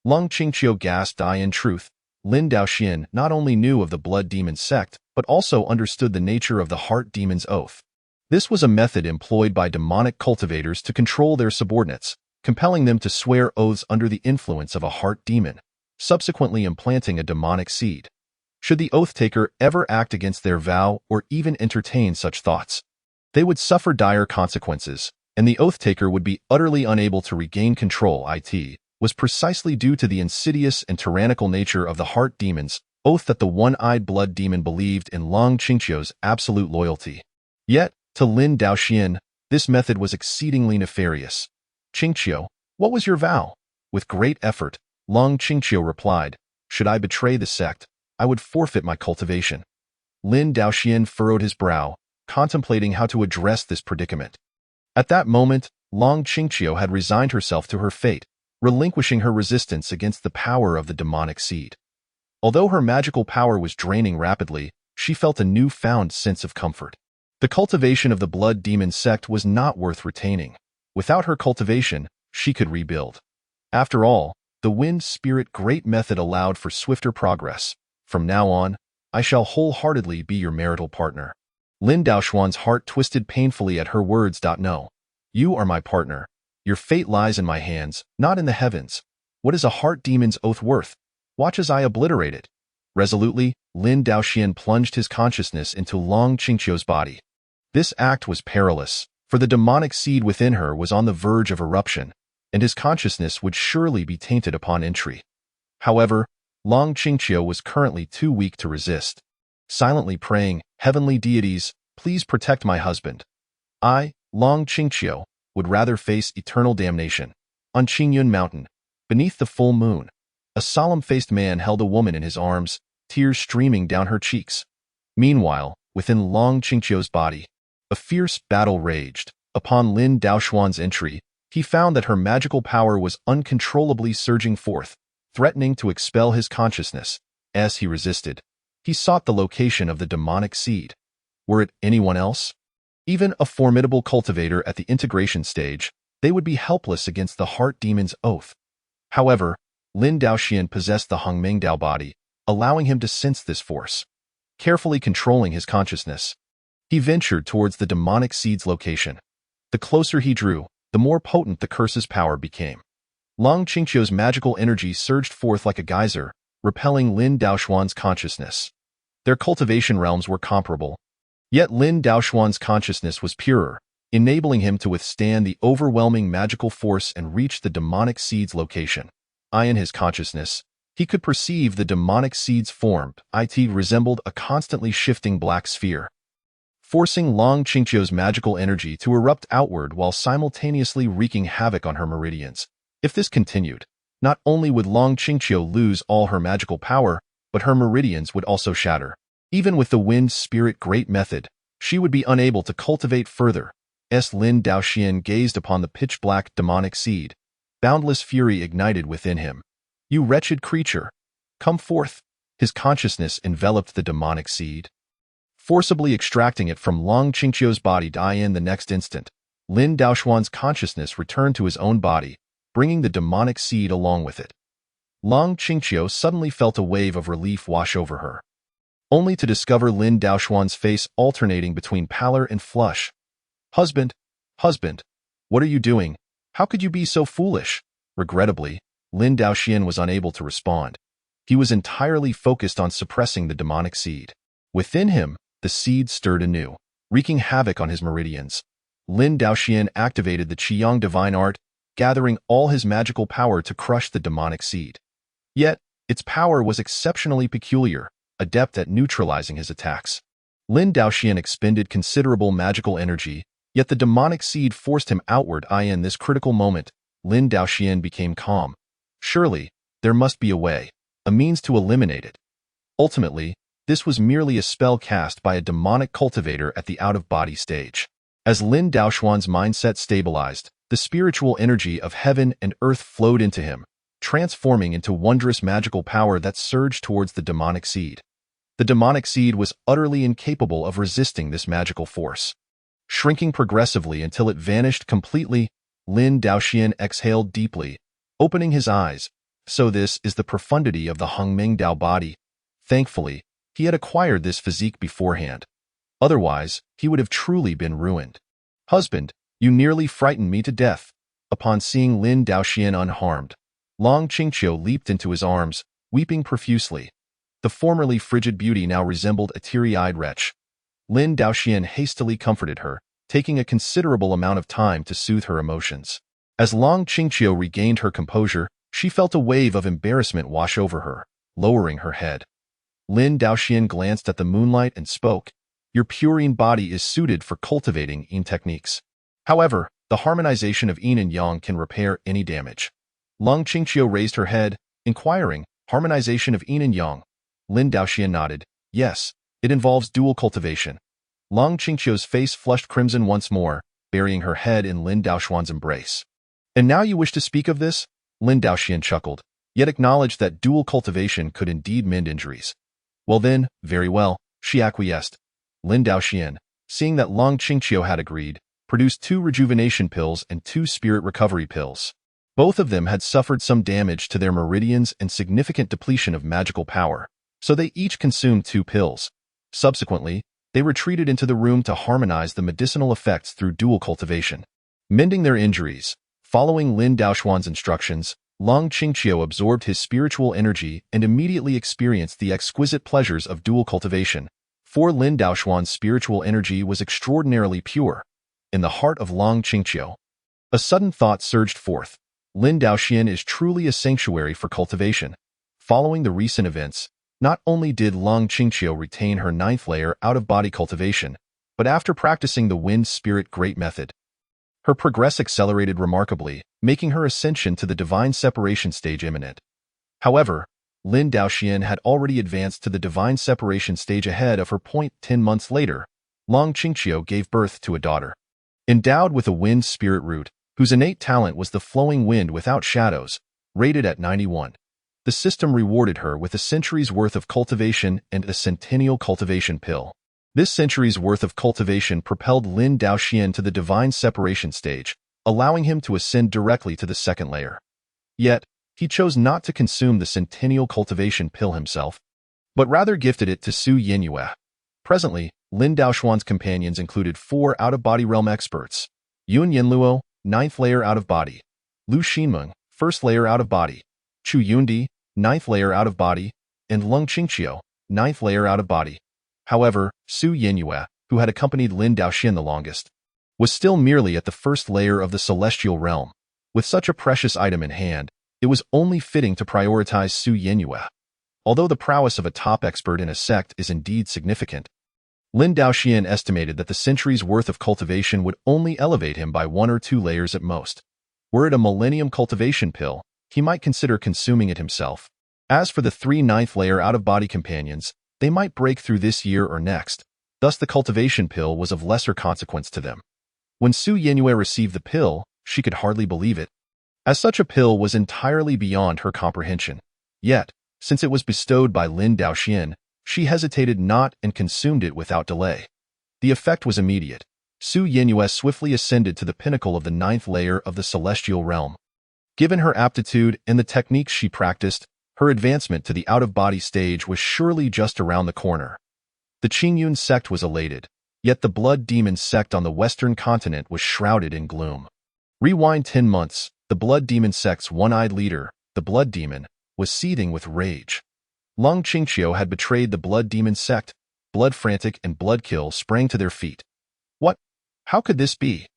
Long Qingqiu gasped. In truth, Lin Daoxian not only knew of the blood demon sect, but also understood the nature of the heart demon's oath. This was a method employed by demonic cultivators to control their subordinates, compelling them to swear oaths under the influence of a heart demon, subsequently implanting a demonic seed. Should the oath-taker ever act against their vow or even entertain such thoughts, they would suffer dire consequences, and the oath-taker would be utterly unable to regain control. It was precisely due to the insidious and tyrannical nature of the heart demon's oath that the one-eyed blood demon believed in Long Qingqiu's absolute loyalty. Yet, to Lin Daoxian, this method was exceedingly nefarious. "Qingqiu, what was your vow?" With great effort, Long Qingqiu replied, "Should I betray the sect, I would forfeit my cultivation." Lin Daoxian furrowed his brow, contemplating how to address this predicament. At that moment, Long Qingqiu had resigned herself to her fate, relinquishing her resistance against the power of the demonic seed. Although her magical power was draining rapidly, she felt a newfound sense of comfort. The cultivation of the blood demon sect was not worth retaining. Without her cultivation, she could rebuild. After all, the Wind Spirit Great Method allowed for swifter progress. "From now on, I shall wholeheartedly be your marital partner." Lin Daoxuan's heart twisted painfully at her words. "No. You are my partner. Your fate lies in my hands, not in the heavens. What is a heart demon's oath worth? Watch as I obliterate it." Resolutely, Lin Daoxian plunged his consciousness into Long Qingqiu's body. This act was perilous, for the demonic seed within her was on the verge of eruption, and his consciousness would surely be tainted upon entry. However, Long Qingqiu was currently too weak to resist, silently praying, "Heavenly deities, please protect my husband. I, Long Qingqiu, would rather face eternal damnation." On Qingyun Mountain, beneath the full moon, a solemn-faced man held a woman in his arms, tears streaming down her cheeks. Meanwhile, within Long Qingqiu's body, a fierce battle raged. Upon Lin Daoxuan's entry, he found that her magical power was uncontrollably surging forth, threatening to expel his consciousness. As he resisted, he sought the location of the demonic seed. Were it anyone else, even a formidable cultivator at the integration stage, they would be helpless against the heart demon's oath. However, Lin Daoxian possessed the Hongmengdao body, allowing him to sense this force. Carefully controlling his consciousness, he ventured towards the demonic seed's location. The closer he drew, the more potent the curse's power became. Long Qingqiu's magical energy surged forth like a geyser, repelling Lin Daoxuan's consciousness. Their cultivation realms were comparable, yet Lin Daoxuan's consciousness was purer, enabling him to withstand the overwhelming magical force and reach the demonic seed's location. In his consciousness, he could perceive the demonic seed's form. It resembled a constantly shifting black sphere, forcing Long Qingqiu's magical energy to erupt outward while simultaneously wreaking havoc on her meridians. If this continued, not only would Long Qingqiu lose all her magical power, but her meridians would also shatter. Even with the Wind Spirit Great Method, she would be unable to cultivate further. Lin Daoxian gazed upon the pitch-black demonic seed. Boundless fury ignited within him. "You wretched creature, come forth!" His consciousness enveloped the demonic seed, forcibly extracting it from Long Qingqiu's body. In the next instant, Lin Daoxuan's consciousness returned to his own body, bringing the demonic seed along with it. Long Qingqiu suddenly felt a wave of relief wash over her, only to discover Lin Daoxuan's face alternating between pallor and flush. Husband, what are you doing? How could you be so foolish?" Regrettably, Lin Daoxian was unable to respond. He was entirely focused on suppressing the demonic seed. Within him, the seed stirred anew, wreaking havoc on his meridians. Lin Daoxian activated the Qiyang divine art, gathering all his magical power to crush the demonic seed. Yet, its power was exceptionally peculiar, adept at neutralizing his attacks. Lin Daoxian expended considerable magical energy, yet the demonic seed forced him outward. In this critical moment, Lin Daoxian became calm. Surely, there must be a way, a means to eliminate it. Ultimately, this was merely a spell cast by a demonic cultivator at the out-of-body stage. As Lin Daoxuan's mindset stabilized, the spiritual energy of heaven and earth flowed into him, transforming into wondrous magical power that surged towards the demonic seed. The demonic seed was utterly incapable of resisting this magical force. Shrinking progressively until it vanished completely, Lin Daoxian exhaled deeply, opening his eyes. So this is the profundity of the Hongmengdao body. Thankfully, he had acquired this physique beforehand. Otherwise, he would have truly been ruined. "Husband, you nearly frightened me to death." Upon seeing Lin Daoxian unharmed, Long Qingqiu leaped into his arms, weeping profusely. The formerly frigid beauty now resembled a teary-eyed wretch. Lin Daoxian hastily comforted her, taking a considerable amount of time to soothe her emotions. As Long Qingqiu regained her composure, she felt a wave of embarrassment wash over her, lowering her head. Lin Daoxian glanced at the moonlight and spoke, "Your purine body is suited for cultivating yin techniques. However, the harmonization of yin and yang can repair any damage." Long Qingqiu raised her head, inquiring, "Harmonization of yin and yang?" Lin Daoxian nodded, "Yes. It involves dual cultivation." Long Qingqiu's face flushed crimson once more, burying her head in Lin Daoxuan's embrace. "And now you wish to speak of this?" Lin Daoxian chuckled, yet acknowledged that dual cultivation could indeed mend injuries. "Well then, very well," she acquiesced. Lin Daoxian, seeing that Long Qingqiu had agreed, produced 2 rejuvenation pills and 2 spirit recovery pills. Both of them had suffered some damage to their meridians and significant depletion of magical power, so they each consumed 2 pills. Subsequently, they retreated into the room to harmonize the medicinal effects through dual cultivation. Mending their injuries, following Lin Daoxuan's instructions, Long Qingqiu absorbed his spiritual energy and immediately experienced the exquisite pleasures of dual cultivation. For Lin Daoxuan's spiritual energy was extraordinarily pure. in the heart of Long Qingqiu. A sudden thought surged forth. Lin Daoxian is truly a sanctuary for cultivation. Following the recent events, not only did Long Qingqiu retain her ninth layer out-of-body cultivation, but after practicing the Wind Spirit Great Method, her progress accelerated remarkably, making her ascension to the divine separation stage imminent. However, Lin Daoxian had already advanced to the divine separation stage ahead of her. 10 months later, Long Qingqiu gave birth to a daughter. Endowed with a wind spirit root, whose innate talent was the flowing wind without shadows, rated at 91. The system rewarded her with a century's worth of cultivation and a centennial cultivation pill. This century's worth of cultivation propelled Lin Daoxian to the divine separation stage, allowing him to ascend directly to the second layer. Yet, he chose not to consume the centennial cultivation pill himself, but rather gifted it to Su Yinyue. Presently, Lin Daoxian's companions included 4 out-of-body realm experts: Yun Yinluo, 9th layer out-of-body; Lu Xinmeng, 1st layer out-of-body; Chu Yundi, 9th layer out-of-body; and Lung Qingqiu, 9th layer out-of-body. However, Su Yinyue, who had accompanied Lin Daoxian the longest, was still merely at the 1st layer of the celestial realm. With such a precious item in hand, it was only fitting to prioritize Su Yinyue. Although the prowess of a top expert in a sect is indeed significant, Lin Daoxian estimated that the century's worth of cultivation would only elevate him by 1 or 2 layers at most. Were it a millennium cultivation pill, he might consider consuming it himself. As for the 3 ninth layer out-of-body companions, they might break through this year or next, thus the cultivation pill was of lesser consequence to them. When Su Yinyue received the pill, she could hardly believe it, as such a pill was entirely beyond her comprehension. Yet, since it was bestowed by Lin Daoxian, she hesitated not and consumed it without delay. The effect was immediate. Su Yinyue swiftly ascended to the pinnacle of the 9th layer of the celestial realm. Given her aptitude and the techniques she practiced, her advancement to the out-of-body stage was surely just around the corner. The Qingyun sect was elated, yet the Blood Demon sect on the western continent was shrouded in gloom. Rewind 10 months, the Blood Demon sect's one-eyed leader, the Blood Demon, was seething with rage. Long Qingqiu had betrayed the Blood Demon sect. Blood Frantic and Bloodkill sprang to their feet. What? How could this be?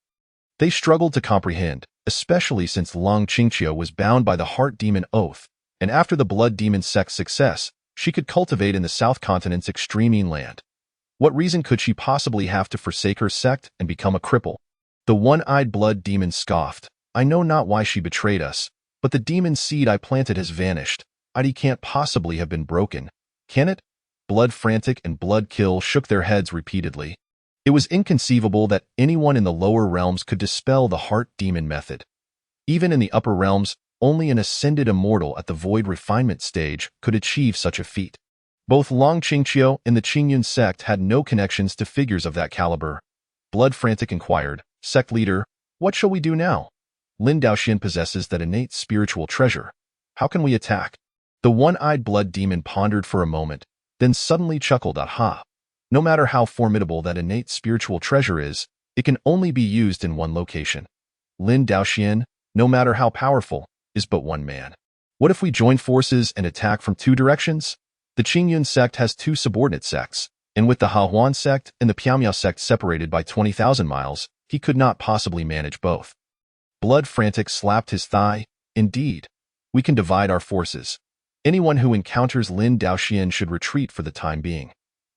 They struggled to comprehend, especially since Long Qingqiu was bound by the Heart Demon Oath, and after the Blood Demon sect's success, she could cultivate in the South Continent's extreme inland. What reason could she possibly have to forsake her sect and become a cripple? The one-eyed Blood Demon scoffed. I know not why she betrayed us, but the demon seed I planted has vanished. ID can't possibly have been broken, can it? Blood Frantic and Bloodkill shook their heads repeatedly. It was inconceivable that anyone in the lower realms could dispel the Heart Demon method. Even in the upper realms, only an ascended immortal at the Void Refinement stage could achieve such a feat. Both Long Qingqiu and the Qingyun sect had no connections to figures of that caliber. Blood Frantic inquired, Sect leader, what shall we do now? Lin Daoxian possesses that innate spiritual treasure. How can we attack? The one-eyed Blood Demon pondered for a moment, then suddenly chuckled, aha! No matter how formidable that innate spiritual treasure is, it can only be used in one location. Lin Daoxian, no matter how powerful, is but one man. What if we join forces and attack from 2 directions? The Qingyun sect has 2 subordinate sects, and with the Hahuan sect and the Piaomiao sect separated by 20,000 miles, he could not possibly manage both. Blood Frantic slapped his thigh. Indeed, we can divide our forces. Anyone who encounters Lin Daoxian should retreat for the time being.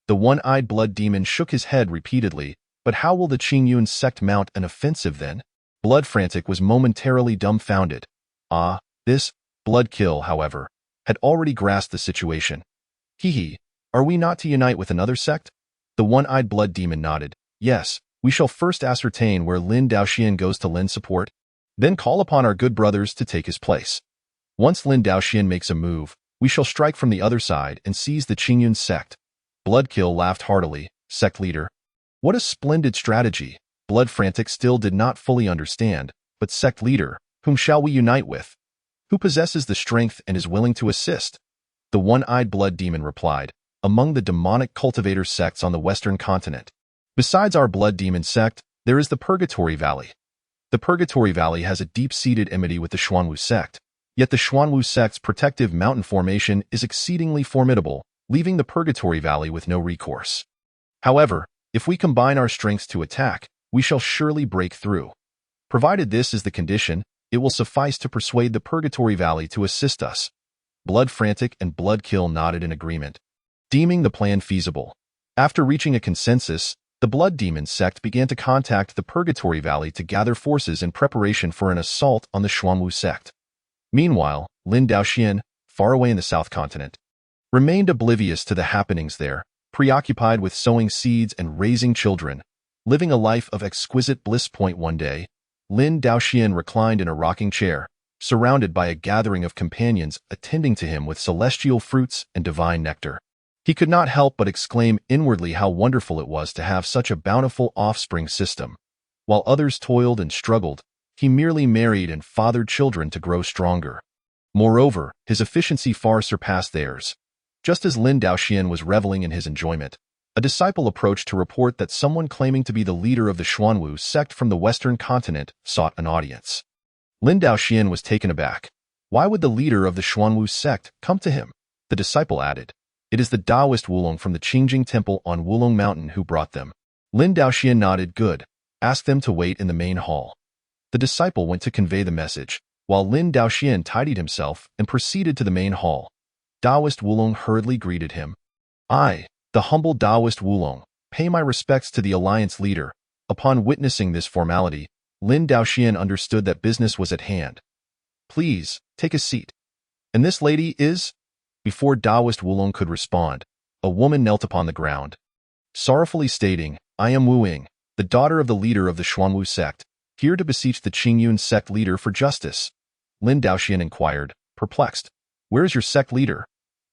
The one-eyed Blood Demon shook his head repeatedly, but how will the Qingyun sect mount an offensive then? Blood Frantic was momentarily dumbfounded. This Bloodkill, however, had already grasped the situation. Are we not to unite with another sect? The one-eyed Blood Demon nodded. Yes, we shall first ascertain where Lin Daoxian goes to lend support, then call upon our good brothers to take his place. Once Lin Daoxian makes a move, we shall strike from the other side and seize the Qingyun sect. Bloodkill laughed heartily. Sect leader. What a splendid strategy. Blood Frantic still did not fully understand, but sect leader, whom shall we unite with? Who possesses the strength and is willing to assist? The one-eyed Blood Demon replied, among the demonic cultivator sects on the western continent. Besides our Blood Demon sect, there is the Purgatory Valley. The Purgatory Valley has a deep-seated enmity with the Xuanwu sect. Yet the Xuanwu sect's protective mountain formation is exceedingly formidable, leaving the Purgatory Valley with no recourse. However, if we combine our strengths to attack, we shall surely break through. Provided this is the condition, it will suffice to persuade the Purgatory Valley to assist us." Blood Frantic and Bloodkill nodded in agreement, deeming the plan feasible. After reaching a consensus, the Blood Demon sect began to contact the Purgatory Valley to gather forces in preparation for an assault on the Xuanwu sect. Meanwhile, Lin Daoxian, far away in the South Continent, remained oblivious to the happenings there, preoccupied with sowing seeds and raising children, living a life of exquisite bliss. One day, Lin Daoxian reclined in a rocking chair, surrounded by a gathering of companions attending to him with celestial fruits and divine nectar. He could not help but exclaim inwardly how wonderful it was to have such a bountiful offspring system. While others toiled and struggled, he merely married and fathered children to grow stronger. Moreover, his efficiency far surpassed theirs. Just as Lin Daoxian was reveling in his enjoyment, a disciple approached to report that someone claiming to be the leader of the Xuanwu sect from the Western Continent sought an audience. Lin Daoxian was taken aback. Why would the leader of the Xuanwu sect come to him? The disciple added, "It is the Taoist Wulong from the Qingyun Temple on Wulong Mountain who brought them." Lin Daoxian nodded. "Good. Ask them to wait in the main hall." The disciple went to convey the message, while Lin Daoxian tidied himself and proceeded to the main hall. Taoist Wulong hurriedly greeted him. "I, the humble Taoist Wulong, pay my respects to the alliance leader." Upon witnessing this formality, Lin Daoxian understood that business was at hand. "Please, take a seat." "And this lady is?" Before Taoist Wulong could respond, a woman knelt upon the ground, sorrowfully stating, "I am Wu Ying, the daughter of the leader of the Xuanwu sect, here to beseech the Qingyun sect leader for justice." Lin Daoxian inquired, perplexed, "Where is your sect leader?"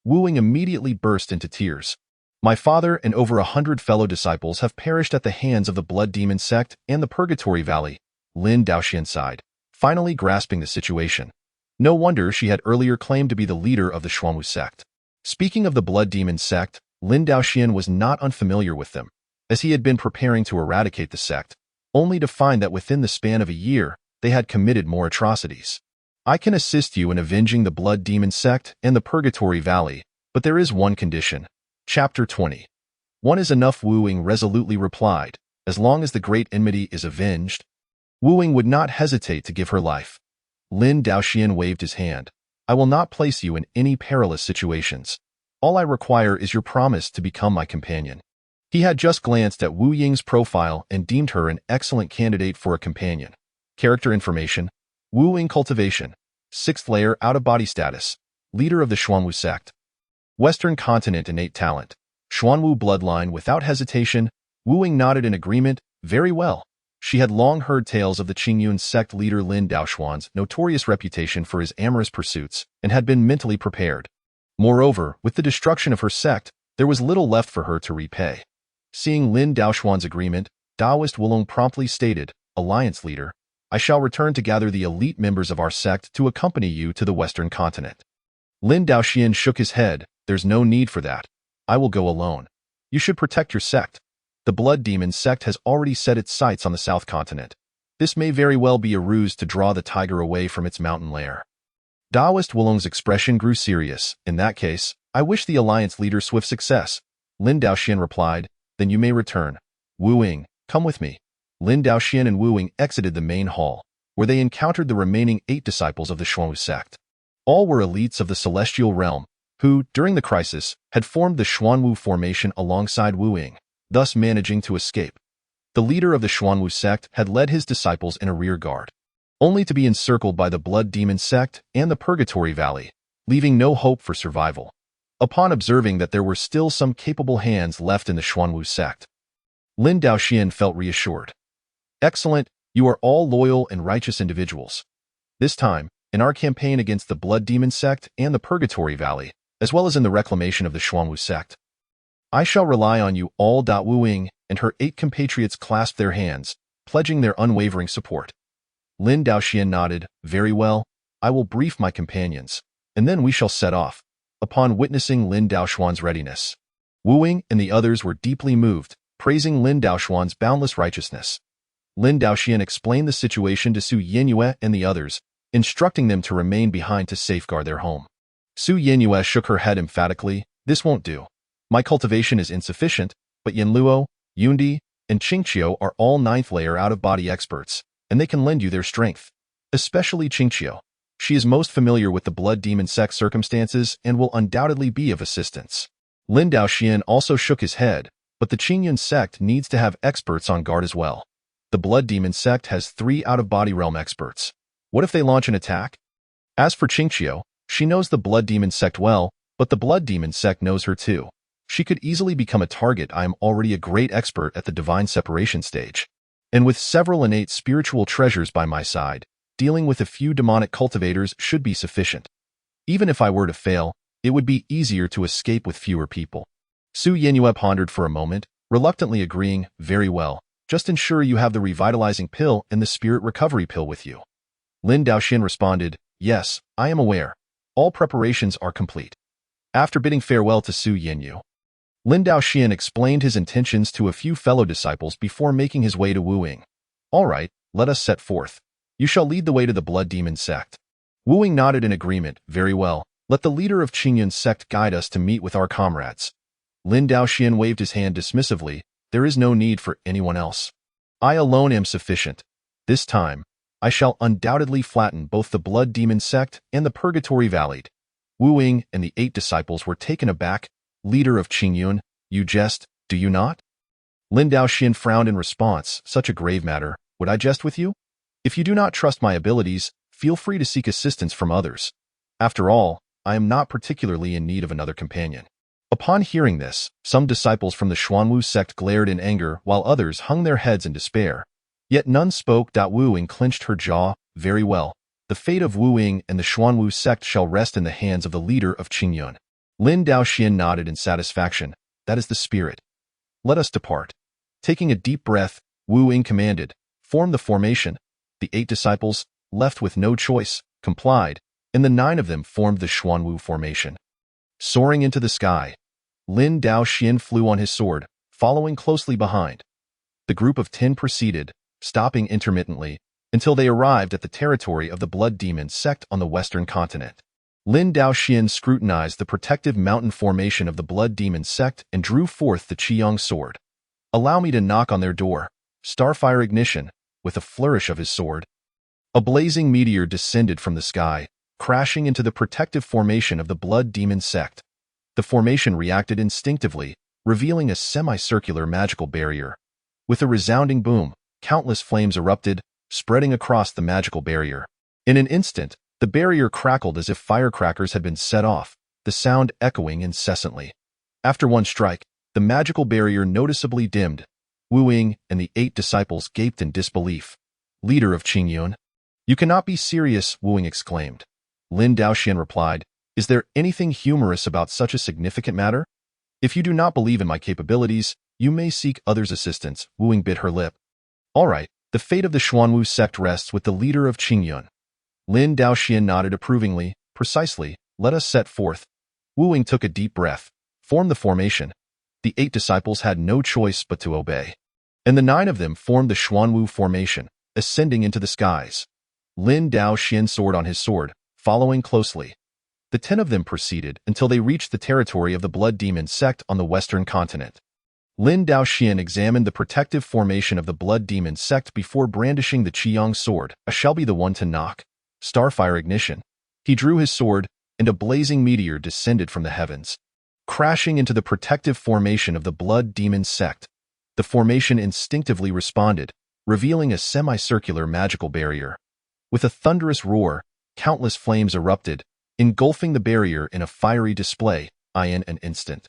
Wu Ying immediately burst into tears. "My father and over 100 fellow disciples have perished at the hands of the Blood Demon sect and the Purgatory Valley." Lin Daoxian sighed, finally grasping the situation. No wonder she had earlier claimed to be the leader of the Xuanwu sect. Speaking of the Blood Demon sect, Lin Daoxian was not unfamiliar with them, as he had been preparing to eradicate the sect, only to find that within the span of a year, they had committed more atrocities. "I can assist you in avenging the Blood Demon sect and the Purgatory Valley, but there is one condition." Chapter 20. "One is enough," Wu Ying resolutely replied, "as long as the great enmity is avenged." Wu Ying would not hesitate to give her life. Lin Daoxian waved his hand. "I will not place you in any perilous situations. All I require is your promise to become my companion." He had just glanced at Wu Ying's profile and deemed her an excellent candidate for a companion. Character information: Wu Ying cultivation, 6th layer out-of-body status, leader of the Xuanwu sect. Western Continent innate talent, Xuanwu bloodline. Without hesitation, Wu Ying nodded in agreement. Very well. She had long heard tales of the Qingyun sect leader Lin Daoxuan's notorious reputation for his amorous pursuits and had been mentally prepared. Moreover, with the destruction of her sect, there was little left for her to repay. Seeing Lin Daoxuan's agreement, Taoist Wulong promptly stated, "Alliance leader, I shall return to gather the elite members of our sect to accompany you to the Western Continent." Lin Daoxian shook his head. "There's no need for that. I will go alone. You should protect your sect. The Blood Demon sect has already set its sights on the South Continent. This may very well be a ruse to draw the tiger away from its mountain lair." Taoist Wulong's expression grew serious. "In that case, I wish the alliance leader swift success." Lin Daoxian replied, "Then you may return. Wu Ying, come with me." Lin Daoxian and Wu Ying exited the main hall, where they encountered the remaining 8 disciples of the Xuanwu sect. All were elites of the celestial realm, who, during the crisis, had formed the Xuanwu formation alongside Wu Ying, thus managing to escape. The leader of the Xuanwu sect had led his disciples in a rear guard, only to be encircled by the Blood Demon sect and the Purgatory Valley, leaving no hope for survival. Upon observing that there were still some capable hands left in the Xuanwu sect, Lin Daoxian felt reassured. "Excellent, you are all loyal and righteous individuals. This time, in our campaign against the Blood Demon sect and the Purgatory Valley, as well as in the reclamation of the Xuanwu sect, I shall rely on you all." Wu Ying and her 8 compatriots clasped their hands, pledging their unwavering support. Lin Daoxian nodded. "Very well, I will brief my companions, and then we shall set off." Upon witnessing Lin Daoxuan's readiness, Wu Ying and the others were deeply moved, praising Lin Daoxuan's boundless righteousness. Lin Daoxian explained the situation to Su Yinyue and the others, instructing them to remain behind to safeguard their home. Su Yinyue shook her head emphatically. "This won't do. My cultivation is insufficient, but Yanluo, Yundi, and Qingqiu are all 9th layer out-of-body experts, and they can lend you their strength. Especially Qingqiu. She is most familiar with the blood demon sect circumstances and will undoubtedly be of assistance. Lin Daoxian also shook his head, but the Qingyun sect needs to have experts on guard as well. The blood demon sect has 3 out-of-body realm experts. What if they launch an attack? As for Qingqiu, she knows the blood demon sect well, but the blood demon sect knows her too. She could easily become a target. I am already a great expert at the divine separation stage. And with several innate spiritual treasures by my side, dealing with a few demonic cultivators should be sufficient. Even if I were to fail, it would be easier to escape with fewer people. Su Yinyue pondered for a moment, reluctantly agreeing, very well. Just ensure you have the revitalizing pill and the spirit recovery pill with you. Lin Daoxian responded, yes, I am aware. All preparations are complete. After bidding farewell to Su Yinyue, Lin Daoxian explained his intentions to a few fellow disciples before making his way to Wuing. All right, let us set forth. You shall lead the way to the blood demon sect. Wuing nodded in agreement, very well. Let the leader of Qingyun's sect guide us to meet with our comrades. Lin Daoxian waved his hand dismissively. There is no need for anyone else. I alone am sufficient. This time, I shall undoubtedly flatten both the blood demon sect and the Purgatory Valley. Wuing and the 8 disciples were taken aback. Leader of Qingyun, you jest, do you not? Lin Daoxian frowned in response. Such a grave matter. Would I jest with you? If you do not trust my abilities, feel free to seek assistance from others. After all, I am not particularly in need of another companion. Upon hearing this, some disciples from the Xuanwu sect glared in anger while others hung their heads in despair. Yet none spoke. Wuing clenched her jaw. Very well. The fate of Wuing and the Xuanwu sect shall rest in the hands of the leader of Qingyun. Lin Daoxian nodded in satisfaction. That is the spirit. Let us depart. Taking a deep breath, Wuing commanded, form the formation. The 8 disciples, left with no choice, complied, and the 9 of them formed the Xuanwu formation. Soaring into the sky, Lin Daoxian flew on his sword, following closely behind. The group of 10 proceeded, stopping intermittently, until they arrived at the territory of the blood demon sect on the western continent. Lin Daoxian scrutinized the protective mountain formation of the blood demon sect and drew forth the Qiyang sword. Allow me to knock on their door. Starfire ignition, with a flourish of his sword. A blazing meteor descended from the sky, crashing into the protective formation of the blood demon sect. The formation reacted instinctively, revealing a semicircular magical barrier. With a resounding boom, countless flames erupted, spreading across the magical barrier. In an instant, the barrier crackled as if firecrackers had been set off, the sound echoing incessantly. After one strike, the magical barrier noticeably dimmed. Wuing and the 8 disciples gaped in disbelief. Leader of Qingyun, you cannot be serious, Wuing exclaimed. Lin Daoxian replied, is there anything humorous about such a significant matter? If you do not believe in my capabilities, you may seek others' assistance, Wuing bit her lip. All right, the fate of the Xuanwu sect rests with the leader of Qingyun. Lin Daoxian nodded approvingly. Precisely, let us set forth. Wuing took a deep breath, formed the formation. The 8 disciples had no choice but to obey. And the 9 of them formed the Xuanwu formation, ascending into the skies. Lin Daoxian soared on his sword, following closely. The 10 of them proceeded until they reached the territory of the blood demon sect on the western continent. Lin Daoxian examined the protective formation of the blood demon sect before brandishing the Qiyang sword. I shall be the one to knock. Starfire ignition. He drew his sword, and a blazing meteor descended from the heavens, crashing into the protective formation of the blood demon sect. The formation instinctively responded, revealing a semicircular magical barrier. With a thunderous roar, countless flames erupted, engulfing the barrier in a fiery display. In an instant,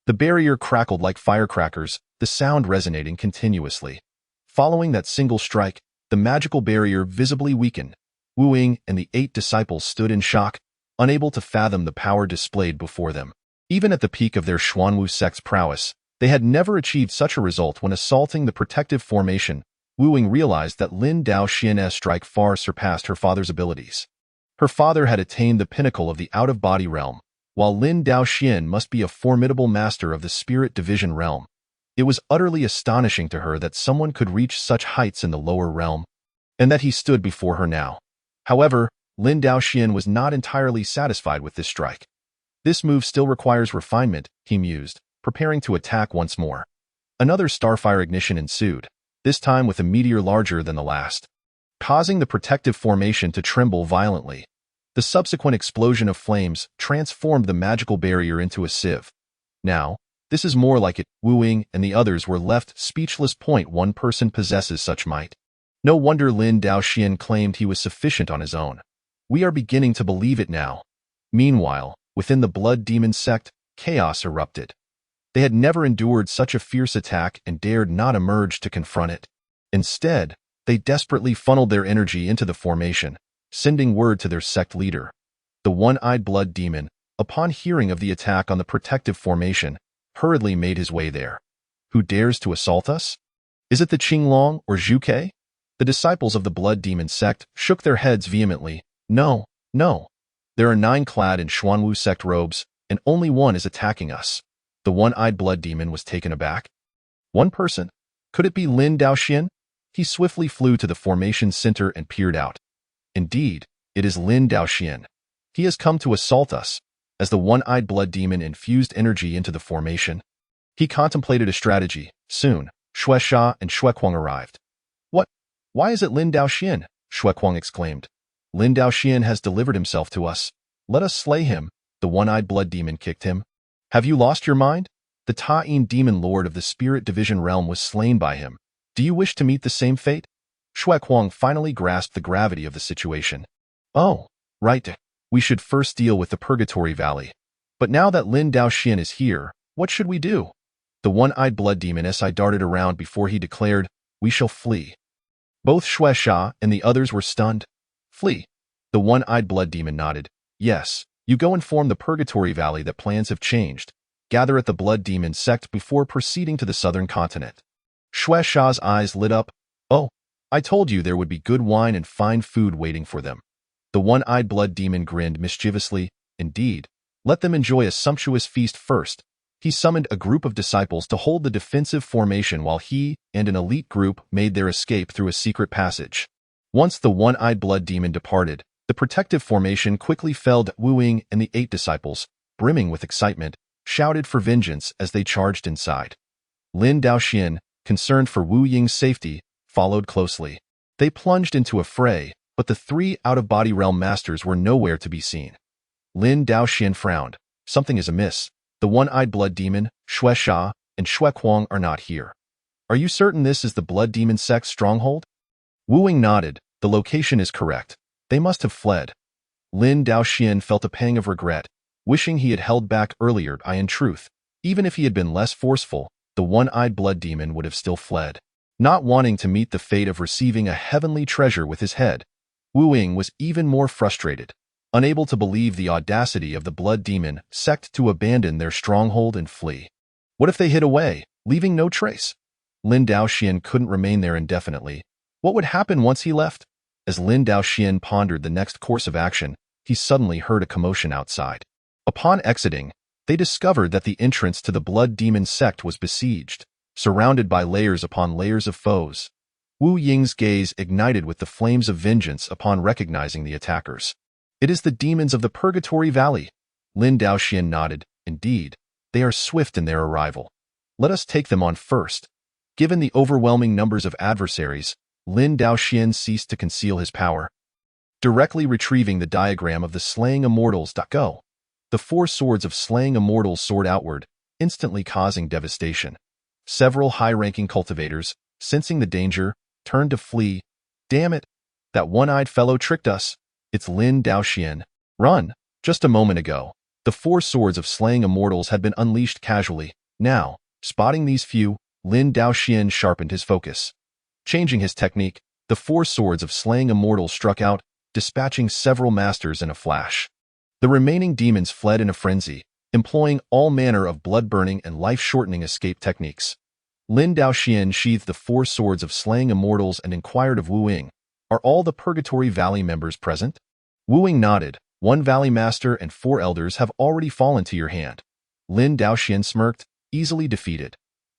the barrier crackled like firecrackers, the sound resonating continuously. Following that single strike, the magical barrier visibly weakened. Wuing and the 8 disciples stood in shock, unable to fathom the power displayed before them. Even at the peak of their Xuanwu sect's prowess, they had never achieved such a result when assaulting the protective formation. Wuing realized that Lin Daoxian's strike far surpassed her father's abilities. Her father had attained the pinnacle of the out-of-body realm, while Lin Daoxian must be a formidable master of the spirit division realm. It was utterly astonishing to her that someone could reach such heights in the lower realm, and that he stood before her now. However, Lin Daoxian was not entirely satisfied with this strike. This move still requires refinement, he mused, preparing to attack once more. Another starfire ignition ensued, this time with a meteor larger than the last, causing the protective formation to tremble violently. The subsequent explosion of flames transformed the magical barrier into a sieve. Now, this is more like it. Wu Ying and the others were left speechless. One person possesses such might. No wonder Lin Daoxian claimed he was sufficient on his own. We are beginning to believe it now. Meanwhile, within the Blood Demon sect, chaos erupted. They had never endured such a fierce attack and dared not emerge to confront it. Instead, they desperately funneled their energy into the formation, sending word to their sect leader. The one-eyed Blood Demon, upon hearing of the attack on the protective formation, hurriedly made his way there. Who dares to assault us? Is it the Qinglong or Zhuke? The disciples of the Blood Demon sect shook their heads vehemently. No, no. There are 9 clad in Xuanwu sect robes, and only one is attacking us. The one-eyed Blood Demon was taken aback. One person? Could it be Lin Daoxian? He swiftly flew to the formation center and peered out. Indeed, it is Lin Daoxian. He has come to assault us. As the one-eyed Blood Demon infused energy into the formation, he contemplated a strategy. Soon, Xuesha and Xuequang arrived. What? Why is it Lin Daoxian? Xuequang exclaimed. Lin Daoxian has delivered himself to us. Let us slay him. The one-eyed Blood Demon kicked him. Have you lost your mind? The Ta'in Demon Lord of the Spirit Division realm was slain by him. Do you wish to meet the same fate? Xuequang finally grasped the gravity of the situation. Oh, right. We should first deal with the Purgatory Valley. But now that Lin Daoxian is here, what should we do? The one-eyed Blood Demon SI darted around before he declared, we shall flee. Both Xuesha and the others were stunned. Flee. The one-eyed Blood Demon nodded. Yes, you go inform the Purgatory Valley that plans have changed. Gather at the Blood Demon sect before proceeding to the southern continent. Xuesha's eyes lit up. Oh, I told you there would be good wine and fine food waiting for them. The one-eyed Blood Demon grinned mischievously. Indeed, let them enjoy a sumptuous feast first. He summoned a group of disciples to hold the defensive formation while he and an elite group made their escape through a secret passage. Once the one-eyed Blood Demon departed, the protective formation quickly felled Wu Ying and the 8 disciples, brimming with excitement, shouted for vengeance as they charged inside. Lin Daoxian, concerned for Wu Ying's safety, followed closely. They plunged into a fray, but the 3 out-of-body realm masters were nowhere to be seen. Lin Daoxian frowned. Something is amiss. The one-eyed Blood Demon, Xuesha, and Xuequang are not here. Are you certain this is the Blood Demon sect's stronghold? Wu Ying nodded. The location is correct. They must have fled. Lin Daoxian felt a pang of regret, wishing he had held back earlier. In truth, even if he had been less forceful, the one-eyed Blood Demon would have still fled. Not wanting to meet the fate of receiving a heavenly treasure with his head, Wu Ying was even more frustrated, unable to believe the audacity of the Blood Demon sect to abandon their stronghold and flee. What if they hid away, leaving no trace? Lin Daoxian couldn't remain there indefinitely. What would happen once he left? As Lin Daoxian pondered the next course of action, he suddenly heard a commotion outside. Upon exiting, they discovered that the entrance to the Blood Demon sect was besieged, surrounded by layers upon layers of foes. Wu Ying's gaze ignited with the flames of vengeance upon recognizing the attackers. It is the demons of the Purgatory Valley. Lin Daoxian nodded. Indeed, they are swift in their arrival. Let us take them on first. Given the overwhelming numbers of adversaries, Lin Daoxian ceased to conceal his power. Directly retrieving the diagram of the Slaying Immortals. Go. The 4 swords of Slaying Immortals soared outward, instantly causing devastation. Several high-ranking cultivators, sensing the danger, turned to flee. Damn it! That one-eyed fellow tricked us. It's Lin Daoxian. Run! Just a moment ago, the 4 swords of Slaying Immortals had been unleashed casually. Now, spotting these few, Lin Daoxian sharpened his focus. Changing his technique, the 4 swords of Slaying Immortals struck out, dispatching several masters in a flash. The remaining demons fled in a frenzy, employing all manner of blood-burning and life-shortening escape techniques. Lin Daoxian sheathed the 4 swords of Slaying Immortals and inquired of Wu Ying, "Are all the Purgatory Valley members present?" Wu Ying nodded. 1 Valley Master and 4 Elders have already fallen to your hand. Lin Daoxian smirked, easily defeated.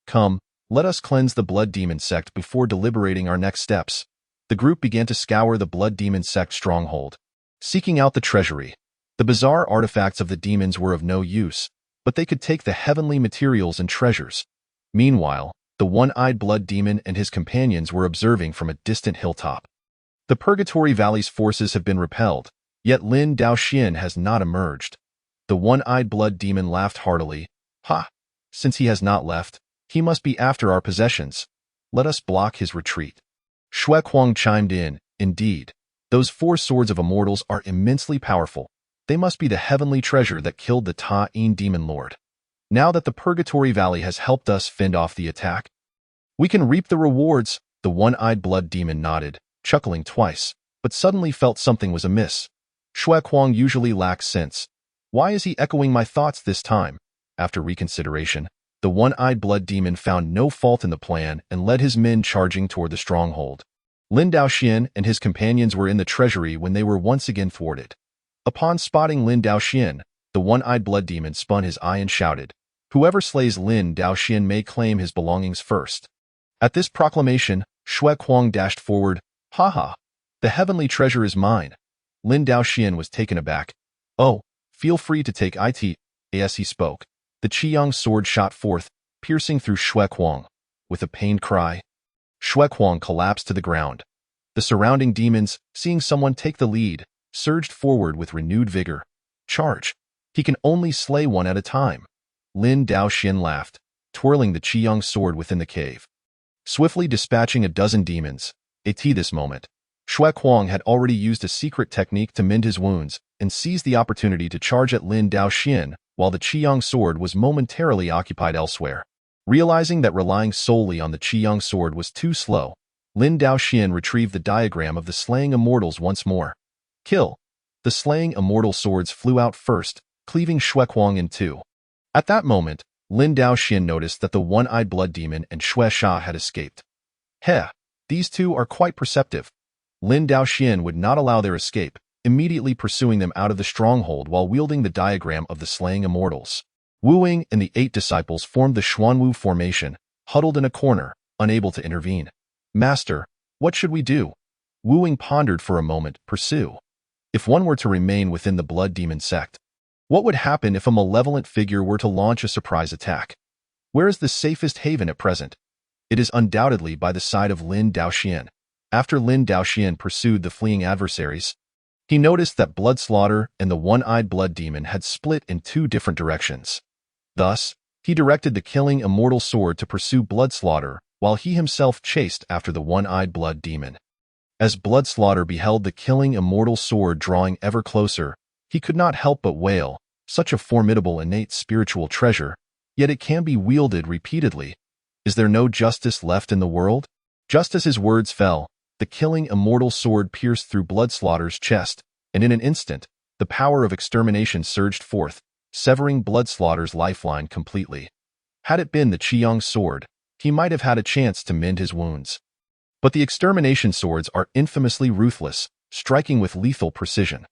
Come, let us cleanse the Blood Demon sect before deliberating our next steps. The group began to scour the Blood Demon sect stronghold, seeking out the treasury. The bizarre artifacts of the demons were of no use, but they could take the heavenly materials and treasures. Meanwhile, the one-eyed blood demon and his companions were observing from a distant hilltop. The Purgatory Valley's forces have been repelled, yet Lin Daoxian has not emerged. The one-eyed blood demon laughed heartily. Ha! Since he has not left, he must be after our possessions. Let us block his retreat. Xue Kuang chimed in. Indeed, those 4 swords of immortals are immensely powerful. They must be the heavenly treasure that killed the Ta-In demon lord. Now that the Purgatory Valley has helped us fend off the attack, we can reap the rewards. The one-eyed blood demon nodded, chuckling twice, but suddenly felt something was amiss. Xue Kuang usually lacks sense. Why is he echoing my thoughts this time? After reconsideration, the one-eyed blood demon found no fault in the plan and led his men charging toward the stronghold. Lin Daoxian and his companions were in the treasury when they were once again thwarted. Upon spotting Lin Daoxian, the one-eyed blood demon spun his eye and shouted, "Whoever slays Lin Daoxian may claim his belongings first." At this proclamation, Xue Kuang dashed forward. "Ha ha! The heavenly treasure is mine." Lin Daoxian was taken aback. "Oh, feel free to take it." As he spoke, the Qiyang sword shot forth, piercing through Xue Kuang. With a pained cry, Xue Kuang collapsed to the ground. The surrounding demons, seeing someone take the lead, surged forward with renewed vigor. "Charge! He can only slay one at a time." Lin Daoxian laughed, twirling the Qiyang sword within the cave. Swiftly dispatching a dozen demons, at this moment, Xue Kuang had already used a secret technique to mend his wounds and seized the opportunity to charge at Lin Daoxian while the Qiyang sword was momentarily occupied elsewhere. Realizing that relying solely on the Qiyang sword was too slow, Lin Daoxian retrieved the diagram of the slaying immortals once more. Kill! The slaying immortal swords flew out first, cleaving Xue Kuang in 2. At that moment, Lin Daoxian noticed that the one-eyed blood demon and Xue Sha had escaped. Heh! These 2 are quite perceptive. Lin Daoxian would not allow their escape, immediately pursuing them out of the stronghold while wielding the diagram of the slaying immortals. Wu Ying and the 8 disciples formed the Xuanwu formation, huddled in a corner, unable to intervene. "Master, what should we do?" Wu Ying pondered for a moment. Pursue. If one were to remain within the blood demon sect, what would happen if a malevolent figure were to launch a surprise attack? Where is the safest haven at present? It is undoubtedly by the side of Lin Daoxian. After Lin Daoxian pursued the fleeing adversaries, he noticed that Bloodslaughter and the one-eyed blood demon had split in 2 different directions. Thus, he directed the killing immortal sword to pursue Bloodslaughter, while he himself chased after the one-eyed blood demon. As Bloodslaughter beheld the killing immortal sword drawing ever closer, he could not help but wail, "Such a formidable innate spiritual treasure, yet it can be wielded repeatedly. Is there no justice left in the world?" Just as his words fell, the killing immortal sword pierced through Bloodslaughter's chest, and in an instant, the power of extermination surged forth, severing Bloodslaughter's lifeline completely. Had it been the Qiyang sword, he might have had a chance to mend his wounds. But the extermination swords are infamously ruthless, striking with lethal precision.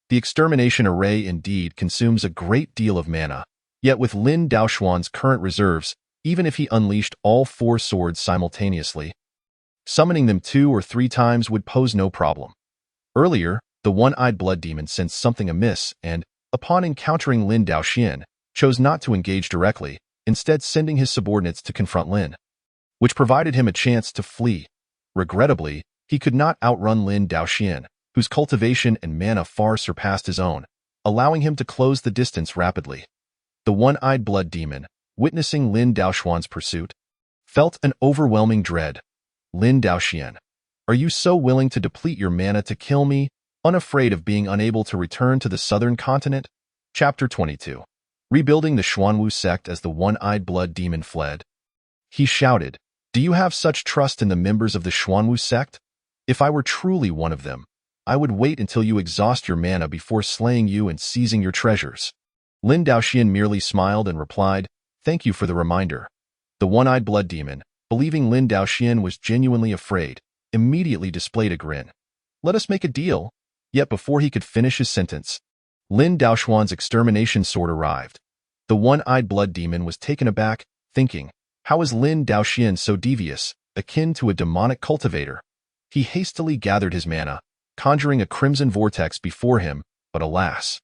The extermination array indeed consumes a great deal of mana, yet with Lin Daoxian's current reserves, even if he unleashed all 4 swords simultaneously, summoning them 2 or 3 times would pose no problem. Earlier, the one-eyed blood demon sensed something amiss and, upon encountering Lin Daoxian, chose not to engage directly, instead sending his subordinates to confront Lin, which provided him a chance to flee. Regrettably, he could not outrun Lin Daoxian, whose cultivation and mana far surpassed his own, allowing him to close the distance rapidly. The one-eyed blood demon, witnessing Lin Daoxian's pursuit, felt an overwhelming dread. "Lin Daoxian, are you so willing to deplete your mana to kill me, unafraid of being unable to return to the southern continent?" Chapter 22. Rebuilding the Xuanwu sect as the one-eyed blood demon fled. He shouted, "Do you have such trust in the members of the Xuanwu sect? If I were truly one of them, I would wait until you exhaust your mana before slaying you and seizing your treasures." Lin Daoxian merely smiled and replied, "Thank you for the reminder." The one-eyed blood demon, believing Lin Daoxian was genuinely afraid, immediately displayed a grin. "Let us make a deal." Yet before he could finish his sentence, Lin Daoxian's extermination sword arrived. The one-eyed blood demon was taken aback, thinking, how is Lin Daoxian so devious, akin to a demonic cultivator? He hastily gathered his mana, conjuring a crimson vortex before him, but alas,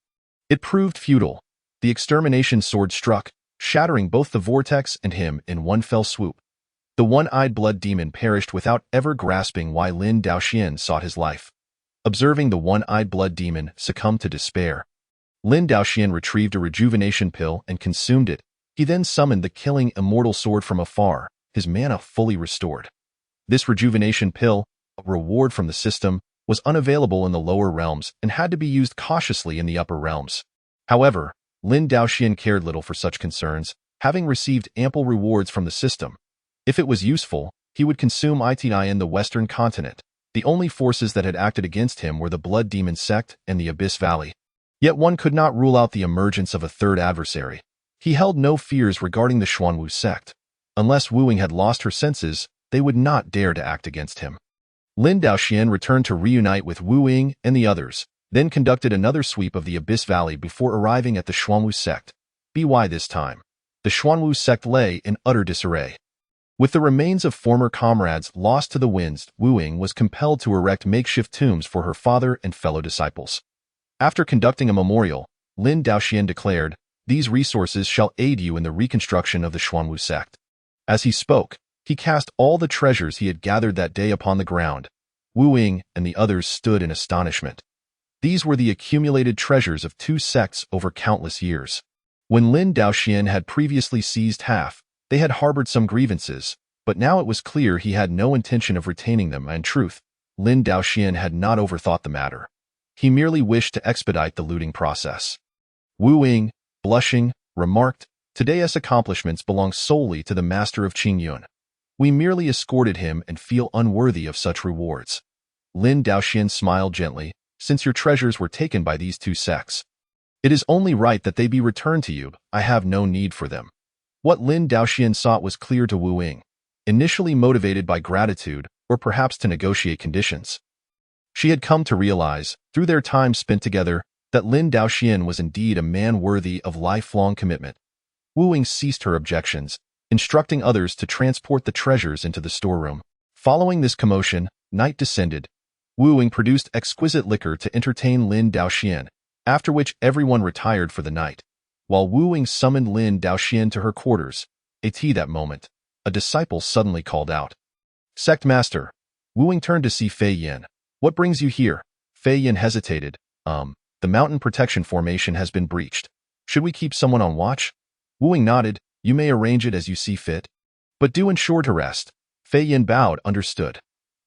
it proved futile. The extermination sword struck, shattering both the vortex and him in one fell swoop. The one-eyed blood demon perished without ever grasping why Lin Daoxian sought his life. Observing the one-eyed blood demon succumb to despair, Lin Daoxian retrieved a rejuvenation pill and consumed it. He then summoned the killing immortal sword from afar, his mana fully restored. This rejuvenation pill, a reward from the system, was unavailable in the lower realms and had to be used cautiously in the upper realms. However, Lin Daoxian cared little for such concerns, having received ample rewards from the system. If it was useful, he would consume it in the western continent. The only forces that had acted against him were the Blood Demon sect and the Abyss Valley. Yet one could not rule out the emergence of a third adversary. He held no fears regarding the Xuanwu sect. Unless Wu Ying had lost her senses, they would not dare to act against him. Lin Daoxian returned to reunite with Wu Ying and the others, then conducted another sweep of the Abyss Valley before arriving at the Xuanwu sect. By this time, the Xuanwu sect lay in utter disarray. With the remains of former comrades lost to the winds, Wu Ying was compelled to erect makeshift tombs for her father and fellow disciples. After conducting a memorial, Lin Daoxian declared, "These resources shall aid you in the reconstruction of the Xuanwu sect." As he spoke, he cast all the treasures he had gathered that day upon the ground. Wu Ying and the others stood in astonishment. These were the accumulated treasures of two sects over countless years. When Lin Daoxian had previously seized half, they had harbored some grievances, but now it was clear he had no intention of retaining them. In truth, Lin Daoxian had not overthought the matter. He merely wished to expedite the looting process. Wu Ying, blushing, remarked, "Today's accomplishments belong solely to the master of Qingyun. We merely escorted him and feel unworthy of such rewards." Lin Daoxian smiled gently, "Since your treasures were taken by these two sects, it is only right that they be returned to you. I have no need for them." What Lin Daoxian sought was clear to Wu Ying, initially motivated by gratitude or perhaps to negotiate conditions. She had come to realize, through their time spent together, that Lin Daoxian was indeed a man worthy of lifelong commitment. Wu Ying ceased her objections, instructing others to transport the treasures into the storeroom. Following this commotion, night descended. Wu Ying produced exquisite liquor to entertain Lin Daoxian, after which everyone retired for the night. While Wu Ying summoned Lin Daoxian to her quarters, at that moment, a disciple suddenly called out, "Sect Master." Wu Ying turned to see Fei Yin. "What brings you here?" Fei Yin hesitated. The mountain protection formation has been breached. Should we keep someone on watch?" Wu Ying nodded. "You may arrange it as you see fit. But do ensure to rest." Fei Yin bowed, understood.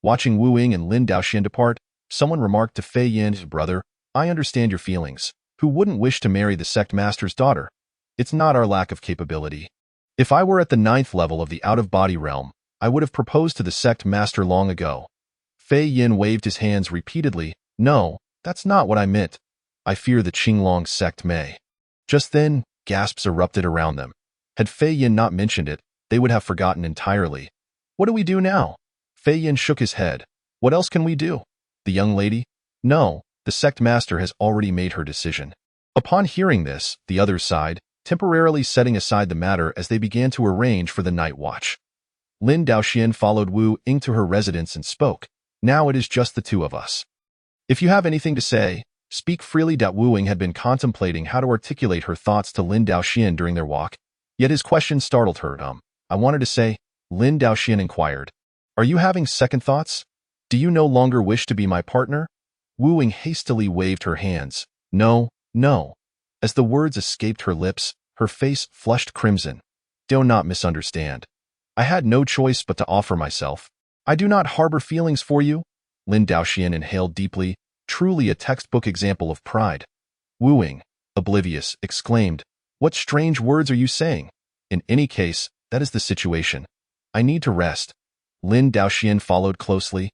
Watching Wu Ying and Lin Daoxian depart, someone remarked to Fei Yin's brother, "I understand your feelings. Who wouldn't wish to marry the sect master's daughter? It's not our lack of capability. If I were at the 9th level of the out-of-body realm, I would have proposed to the sect master long ago." Fei Yin waved his hands repeatedly. "No, that's not what I meant. I fear the Qinglong sect may." Just then, gasps erupted around them. Had Fei Yin not mentioned it, they would have forgotten entirely. "What do we do now?" Fei Yin shook his head. "What else can we do?" The young lady? "No, the sect master has already made her decision." Upon hearing this, the others sighed, temporarily setting aside the matter as they began to arrange for the night watch. Lin Daoxian followed Wu Ying to her residence and spoke. "Now it is just the two of us. If you have anything to say, speak freely." Wu Ying had been contemplating how to articulate her thoughts to Lin Daoxian during their walk, yet his question startled her. "I wanted to say," Lin Daoxian inquired, "are you having second thoughts? Do you no longer wish to be my partner?" Wu Ying hastily waved her hands. "No, no." As the words escaped her lips, her face flushed crimson. "Do not misunderstand. I had no choice but to offer myself. I do not harbor feelings for you." Lin Daoxian inhaled deeply, truly a textbook example of pride. Wu Ying, oblivious, exclaimed, "What strange words are you saying? In any case, that is the situation. I need to rest." Lin Daoxian followed closely.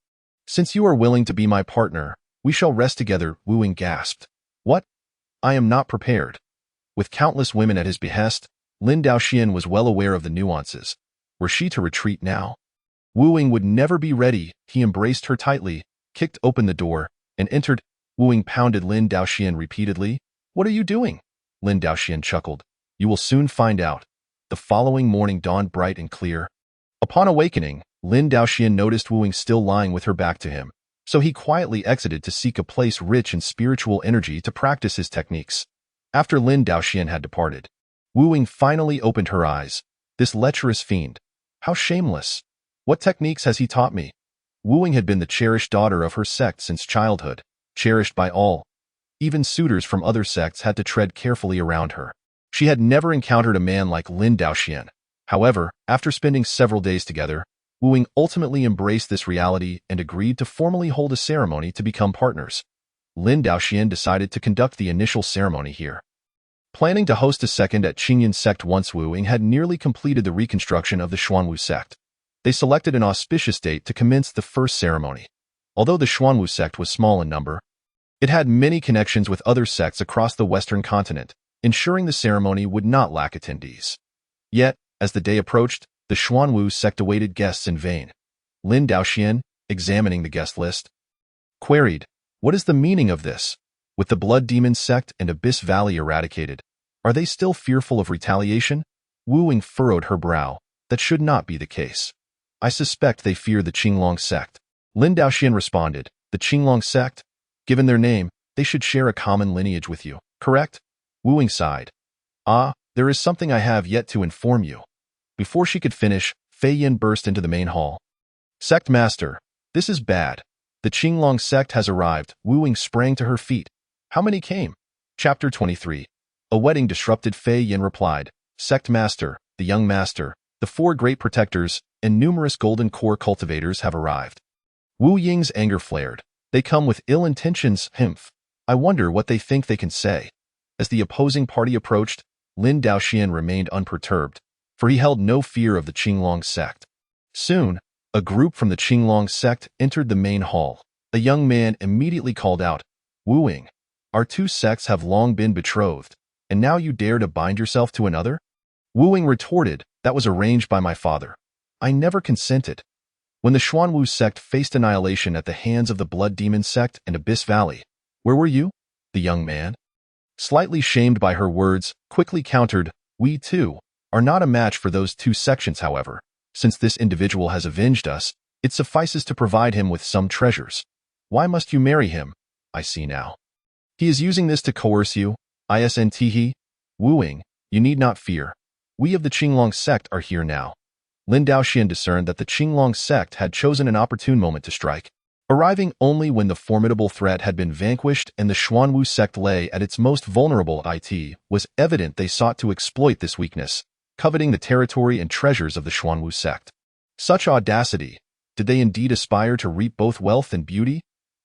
"Since you are willing to be my partner, we shall rest together." Wu Ying gasped. "What? I am not prepared." With countless women at his behest, Lin Daoxian was well aware of the nuances. Were she to retreat now, Wu Ying would never be ready. He embraced her tightly, kicked open the door, and entered. Wu Ying pounded Lin Daoxian repeatedly. "What are you doing?" Lin Daoxian chuckled. "You will soon find out." The following morning dawned bright and clear. Upon awakening, Lin Daoxian noticed Wu Ying still lying with her back to him, so he quietly exited to seek a place rich in spiritual energy to practice his techniques. After Lin Daoxian had departed, Wu Ying finally opened her eyes. This lecherous fiend. How shameless. What techniques has he taught me? Wu Ying had been the cherished daughter of her sect since childhood, cherished by all. Even suitors from other sects had to tread carefully around her. She had never encountered a man like Lin Daoxian. However, after spending several days together, Wu Ying ultimately embraced this reality and agreed to formally hold a ceremony to become partners. Lin Daoxian decided to conduct the initial ceremony here. Planning to host a second at Qingyun sect once Wu Ying had nearly completed the reconstruction of the Xuanwu sect. They selected an auspicious date to commence the first ceremony. Although the Xuanwu sect was small in number, it had many connections with other sects across the Western continent, ensuring the ceremony would not lack attendees. Yet, as the day approached, the Xuanwu sect awaited guests in vain. Lin Daoxian, examining the guest list, queried, "What is the meaning of this? With the Blood Demon sect and Abyss Valley eradicated, are they still fearful of retaliation?" Wu Ying furrowed her brow. "That should not be the case. I suspect they fear the Qinglong sect." Lin Daoxian responded, "The Qinglong sect? Given their name, they should share a common lineage with you, correct?" Wu Ying sighed. "Ah, there is something I have yet to inform you." Before she could finish, Fei Yin burst into the main hall. "Sect Master, this is bad. The Qinglong sect has arrived." Wu Ying sprang to her feet. "How many came?" Chapter 23. A wedding disrupted. Fei Yin replied, "Sect Master, the young master, the 4 great protectors, and numerous golden core cultivators have arrived." Wu Ying's anger flared. "They come with ill intentions, himph. I wonder what they think they can say." As the opposing party approached, Lin Daoxian remained unperturbed, for he held no fear of the Qinglong sect. Soon, a group from the Qinglong sect entered the main hall. A young man immediately called out, "Wu Ying, our 2 sects have long been betrothed, and now you dare to bind yourself to another?" Wu Ying retorted, "That was arranged by my father. I never consented." When the Xuanwu sect faced annihilation at the hands of the Blood Demon sect and Abyss Valley, "Where were you?" The young man, slightly shamed by her words, quickly countered, "We, too, are not a match for those 2 sections. However, since this individual has avenged us, it suffices to provide him with some treasures. Why must you marry him? I see now. He is using this to coerce you. Isn't. Wu Ying, you need not fear. We of the Qinglong sect are here now." Lin Daoxian discerned that the Qinglong sect had chosen an opportune moment to strike. Arriving only when the formidable threat had been vanquished and the Xuanwu sect lay at its most vulnerable, it was evident they sought to exploit this weakness, coveting the territory and treasures of the Xuanwu sect. Such audacity! Did they indeed aspire to reap both wealth and beauty?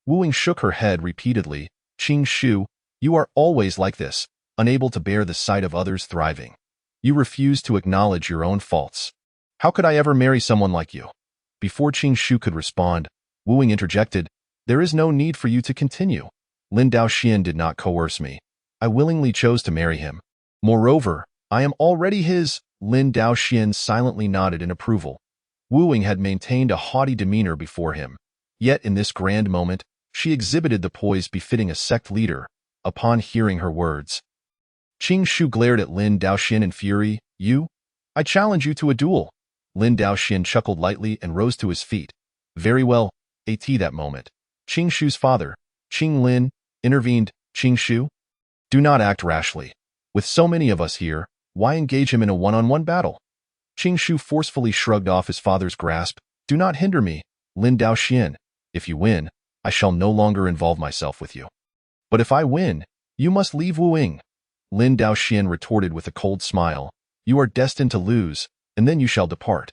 Wu Ying shook her head repeatedly. "Qing Shu, you are always like this, unable to bear the sight of others thriving. You refuse to acknowledge your own faults. How could I ever marry someone like you?" Before Qing Shu could respond, Wu Ying interjected, "There is no need for you to continue. Lin Daoxian did not coerce me. I willingly chose to marry him. Moreover, I am already his." Lin Daoxian silently nodded in approval. Wu Ying had maintained a haughty demeanor before him. Yet in this grand moment, she exhibited the poise befitting a sect leader. Upon hearing her words, Qing Shu glared at Lin Daoxian in fury. "You? I challenge you to a duel." Lin Daoxian chuckled lightly and rose to his feet. "Very well." At that moment, Qing Shu's father, Qing Lin, intervened. "Qing Shu, do not act rashly. With so many of us here, why engage him in a one-on-one battle?" Qing Shu forcefully shrugged off his father's grasp. "Do not hinder me, Lin Daoxian. If you win, I shall no longer involve myself with you. But if I win, you must leave Wu Ying." Lin Daoxian retorted with a cold smile. "You are destined to lose, and then you shall depart."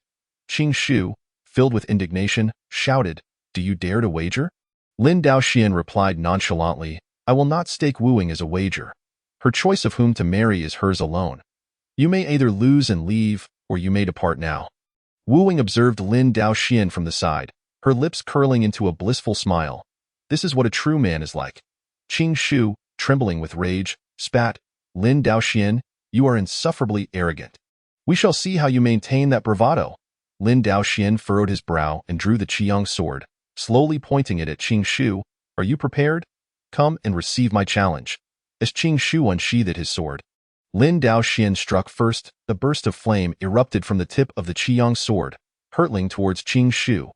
Qing Shu, filled with indignation, shouted, "Do you dare to wager?" Lin Daoxian replied nonchalantly, "I will not stake Wu Ying as a wager. Her choice of whom to marry is hers alone. You may either lose and leave, or you may depart now." Wu Ying observed Lin Daoxian from the side, her lips curling into a blissful smile. This is what a true man is like. Qing Shu, trembling with rage, spat, "Lin Daoxian, you are insufferably arrogant. We shall see how you maintain that bravado." Lin Daoxian furrowed his brow and drew the Qiyang sword, slowly pointing it at Qing Shu. "Are you prepared? Come and receive my challenge." As Qing Shu unsheathed his sword, Lin Daoxian struck first. A burst of flame erupted from the tip of the Qiyang sword, hurtling towards Qing Shu.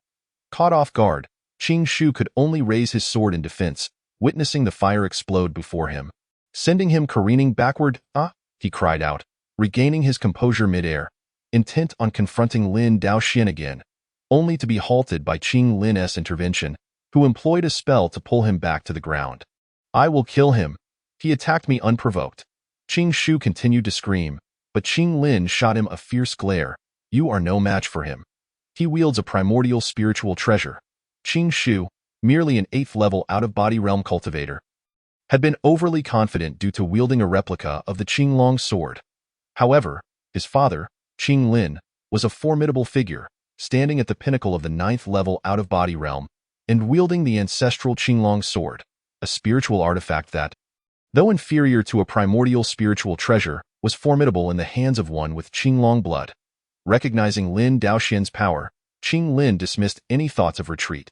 Caught off guard, Qing Shu could only raise his sword in defense, witnessing the fire explode before him, sending him careening backward. "Ah!" he cried out, regaining his composure midair, intent on confronting Lin Daoxian again. only to be halted by Qing Lin's intervention, who employed a spell to pull him back to the ground. "I will kill him. He attacked me unprovoked." Qing Shu continued to scream, but Qing Lin shot him a fierce glare. "You are no match for him. He wields a primordial spiritual treasure." Qing Shu, merely an 8th level out-of-body realm cultivator, had been overly confident due to wielding a replica of the Qinglong sword. However, his father, Qing Lin, was a formidable figure, standing at the pinnacle of the 9th level out-of-body realm, and wielding the ancestral Qinglong sword, a spiritual artifact that, though inferior to a primordial spiritual treasure, was formidable in the hands of one with Qinglong blood. Recognizing Lin Daoxian's power, Qing Lin dismissed any thoughts of retreat.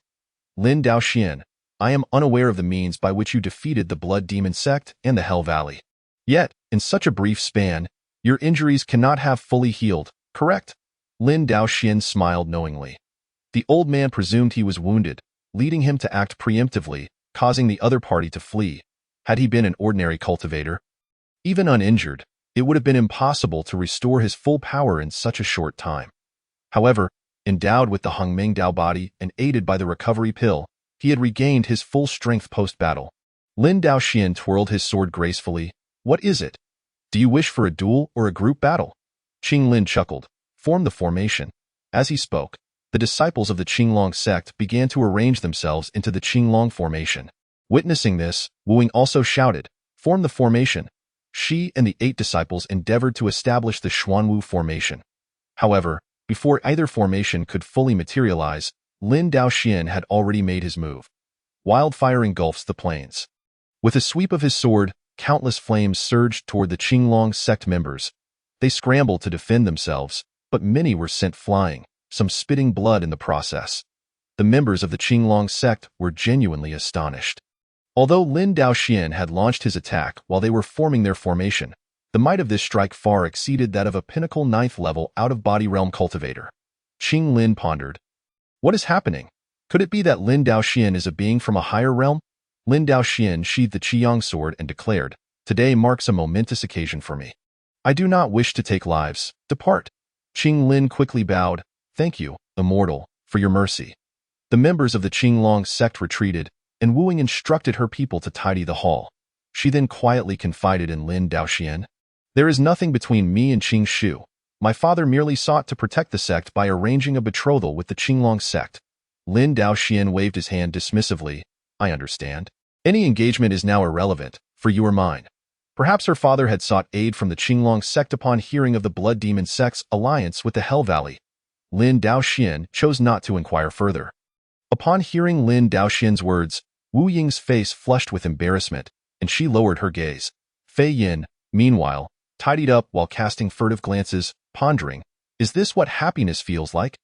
"Lin Daoxian, I am unaware of the means by which you defeated the Blood Demon sect and the Hell Valley. Yet, in such a brief span, your injuries cannot have fully healed, correct?" Lin Daoxian smiled knowingly. The old man presumed he was wounded, leading him to act preemptively, causing the other party to flee. Had he been an ordinary cultivator, even uninjured, it would have been impossible to restore his full power in such a short time. However, endowed with the Hongmeng Dao body and aided by the recovery pill, he had regained his full strength post-battle. Lin Daoxian twirled his sword gracefully. "What is it? Do you wish for a duel or a group battle?" Qing Lin chuckled. "Form the formation." As he spoke, the disciples of the Qinglong sect began to arrange themselves into the Qinglong formation. Witnessing this, Wu Ying also shouted, "Form the formation." She and the 8 disciples endeavored to establish the Xuanwu formation. However, before either formation could fully materialize, Lin Daoxian had already made his move. Wildfire engulfs the plains. With a sweep of his sword, countless flames surged toward the Qinglong sect members. They scrambled to defend themselves, but many were sent flying, some spitting blood in the process. The members of the Qinglong sect were genuinely astonished. Although Lin Daoxian had launched his attack while they were forming their formation, the might of this strike far exceeded that of a pinnacle 9th level out-of-body realm cultivator. Qing Lin pondered. What is happening? Could it be that Lin Daoxian is a being from a higher realm? Lin Daoxian sheathed the Qiyang sword and declared, "Today marks a momentous occasion for me. I do not wish to take lives. Depart." Qing Lin quickly bowed. "Thank you, immortal, for your mercy." The members of the Qinglong sect retreated, and Wu Ying instructed her people to tidy the hall. She then quietly confided in Lin Daoxian. "There is nothing between me and Qing Shu. My father merely sought to protect the sect by arranging a betrothal with the Qinglong sect." Lin Daoxian waved his hand dismissively. "I understand. Any engagement is now irrelevant, for you are mine." Perhaps her father had sought aid from the Qinglong sect upon hearing of the Blood Demon sect's alliance with the Hell Valley. Lin Daoxian chose not to inquire further. Upon hearing Lin Daoxian's words, Wu Ying's face flushed with embarrassment, and she lowered her gaze. Fei Yin, meanwhile, tidied up while casting furtive glances, pondering, "Is this what happiness feels like?"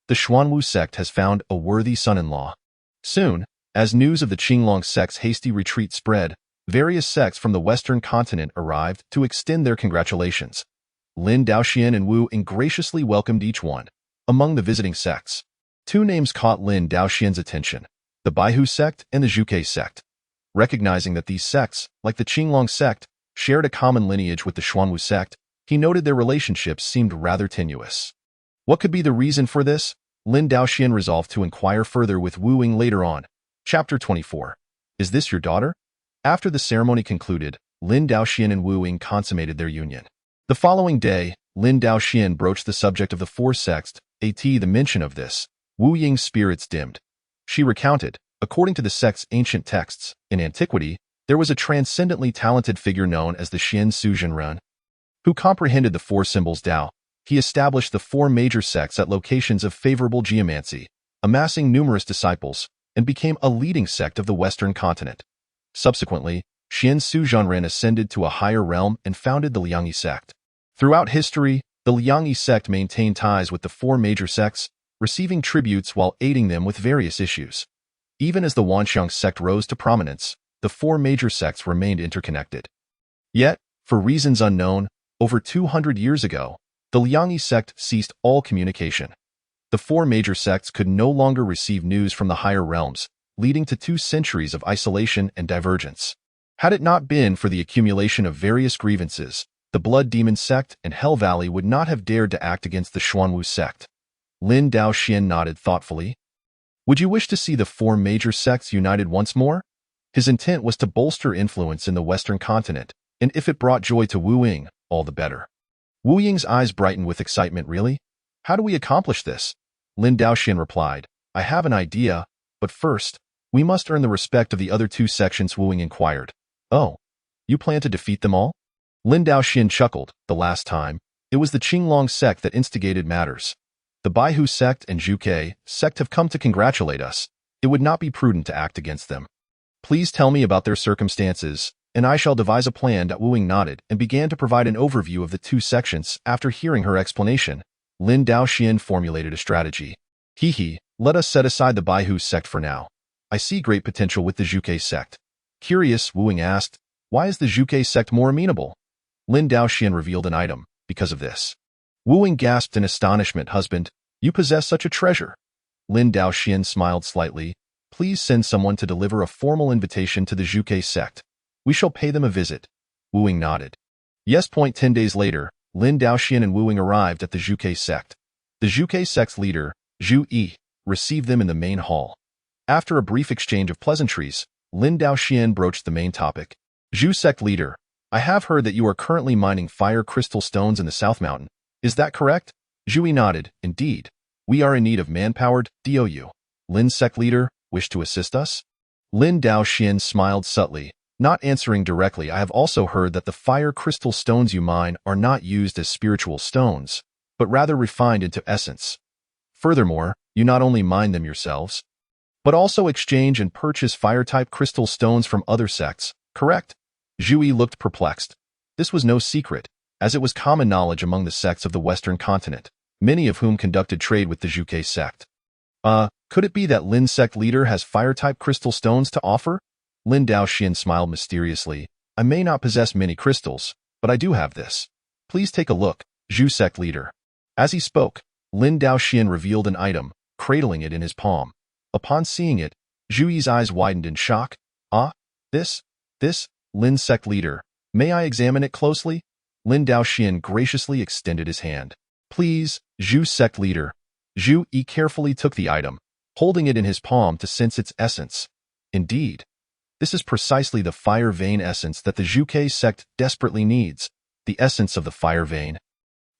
The Xuanwu sect has found a worthy son-in-law. Soon, as news of the Qinglong sect's hasty retreat spread, various sects from the western continent arrived to extend their congratulations. Lin Daoxian and Wu Ying graciously welcomed each one. Among the visiting sects, 2 names caught Lin Daoxian's attention: the Baihu sect and the Zhuke sect. Recognizing that these sects, like the Qinglong sect, shared a common lineage with the Xuanwu sect, he noted their relationships seemed rather tenuous. What could be the reason for this? Lin Daoxian resolved to inquire further with Wu Ying later on. Chapter 24. Is this your daughter? After the ceremony concluded, Lin Daoxian and Wu Ying consummated their union. The following day, Lin Daoxian broached the subject of the 4 sects. At the mention of this, Wu Ying's spirits dimmed. She recounted, according to the sect's ancient texts, in antiquity, there was a transcendently talented figure known as the Xian Suzhenren, who comprehended the 4 symbols Dao. He established the 4 major sects at locations of favorable geomancy, amassing numerous disciples, and became a leading sect of the western continent. Subsequently, Xian Suzhenren ascended to a higher realm and founded the Liangyi sect. Throughout history, the Liangyi sect maintained ties with the 4 major sects, receiving tributes while aiding them with various issues. Even as the Wanxiang sect rose to prominence, the 4 major sects remained interconnected. Yet, for reasons unknown, over 200 years ago, the Liangyi sect ceased all communication. The 4 major sects could no longer receive news from the higher realms, leading to 2 centuries of isolation and divergence. Had it not been for the accumulation of various grievances, the Blood Demon sect and Hell Valley would not have dared to act against the Xuanwu sect. Lin Daoxian nodded thoughtfully. Would you wish to see the four major sects united once more? His intent was to bolster influence in the Western continent, and if it brought joy to Wu Ying, all the better. Wu Ying's eyes brightened with excitement. Really? How do we accomplish this? Lin Daoxian replied, I have an idea, but first, we must earn the respect of the other two sections. Wu Ying inquired. Oh, you plan to defeat them all? Lin Daoxian chuckled. The last time, it was the Qinglong sect that instigated matters. The Baihu sect and Zhuge sect have come to congratulate us. It would not be prudent to act against them. Please tell me about their circumstances, and I shall devise a plan. Wu Ying nodded and began to provide an overview of the two sections. After hearing her explanation, Lin Daoxian formulated a strategy. Let us set aside the Baihu sect for now. I see great potential with the Zhuge sect. Curious, Wu Ying asked, why is the Zhuge sect more amenable? Lin Daoxian revealed an item. Because of this. Wu Ying gasped in astonishment. Husband, you possess such a treasure. Lin Daoxian smiled slightly. Please send someone to deliver a formal invitation to the Zhuge sect. We shall pay them a visit. Wu Ying nodded. Yes. 10 days later, Lin Daoxian and Wu Ying arrived at the Zhuge sect. The Zhuge sect's leader, Zhu Yi, received them in the main hall. After a brief exchange of pleasantries, Lin Daoxian broached the main topic. Zhu sect leader, I have heard that you are currently mining fire crystal stones in the South Mountain. Is that correct? Zhu Yi nodded. Indeed. We are in need of manpower. DOU. Lin sect leader, wish to assist us? Lin Daoxian smiled subtly, not answering directly. I have also heard that the fire crystal stones you mine are not used as spiritual stones, but rather refined into essence. Furthermore, you not only mine them yourselves, but also exchange and purchase fire-type crystal stones from other sects, correct? Zhu Yi looked perplexed. This was no secret, as it was common knowledge among the sects of the Western continent, many of whom conducted trade with the Zhuge sect. Could it be that Lin sect leader has fire-type crystal stones to offer? Lin Daoxian smiled mysteriously. I may not possess many crystals, but I do have this. Please take a look, Zhu sect leader. As he spoke, Lin Daoxian revealed an item, cradling it in his palm. Upon seeing it, Zhu Yi's eyes widened in shock. This, Lin sect leader. May I examine it closely? Lin Daoxian graciously extended his hand. Please, Zhu sect leader. Zhu Yi carefully took the item, holding it in his palm to sense its essence. Indeed, this is precisely the fire vein essence that the Zhuge sect desperately needs, the essence of the fire vein.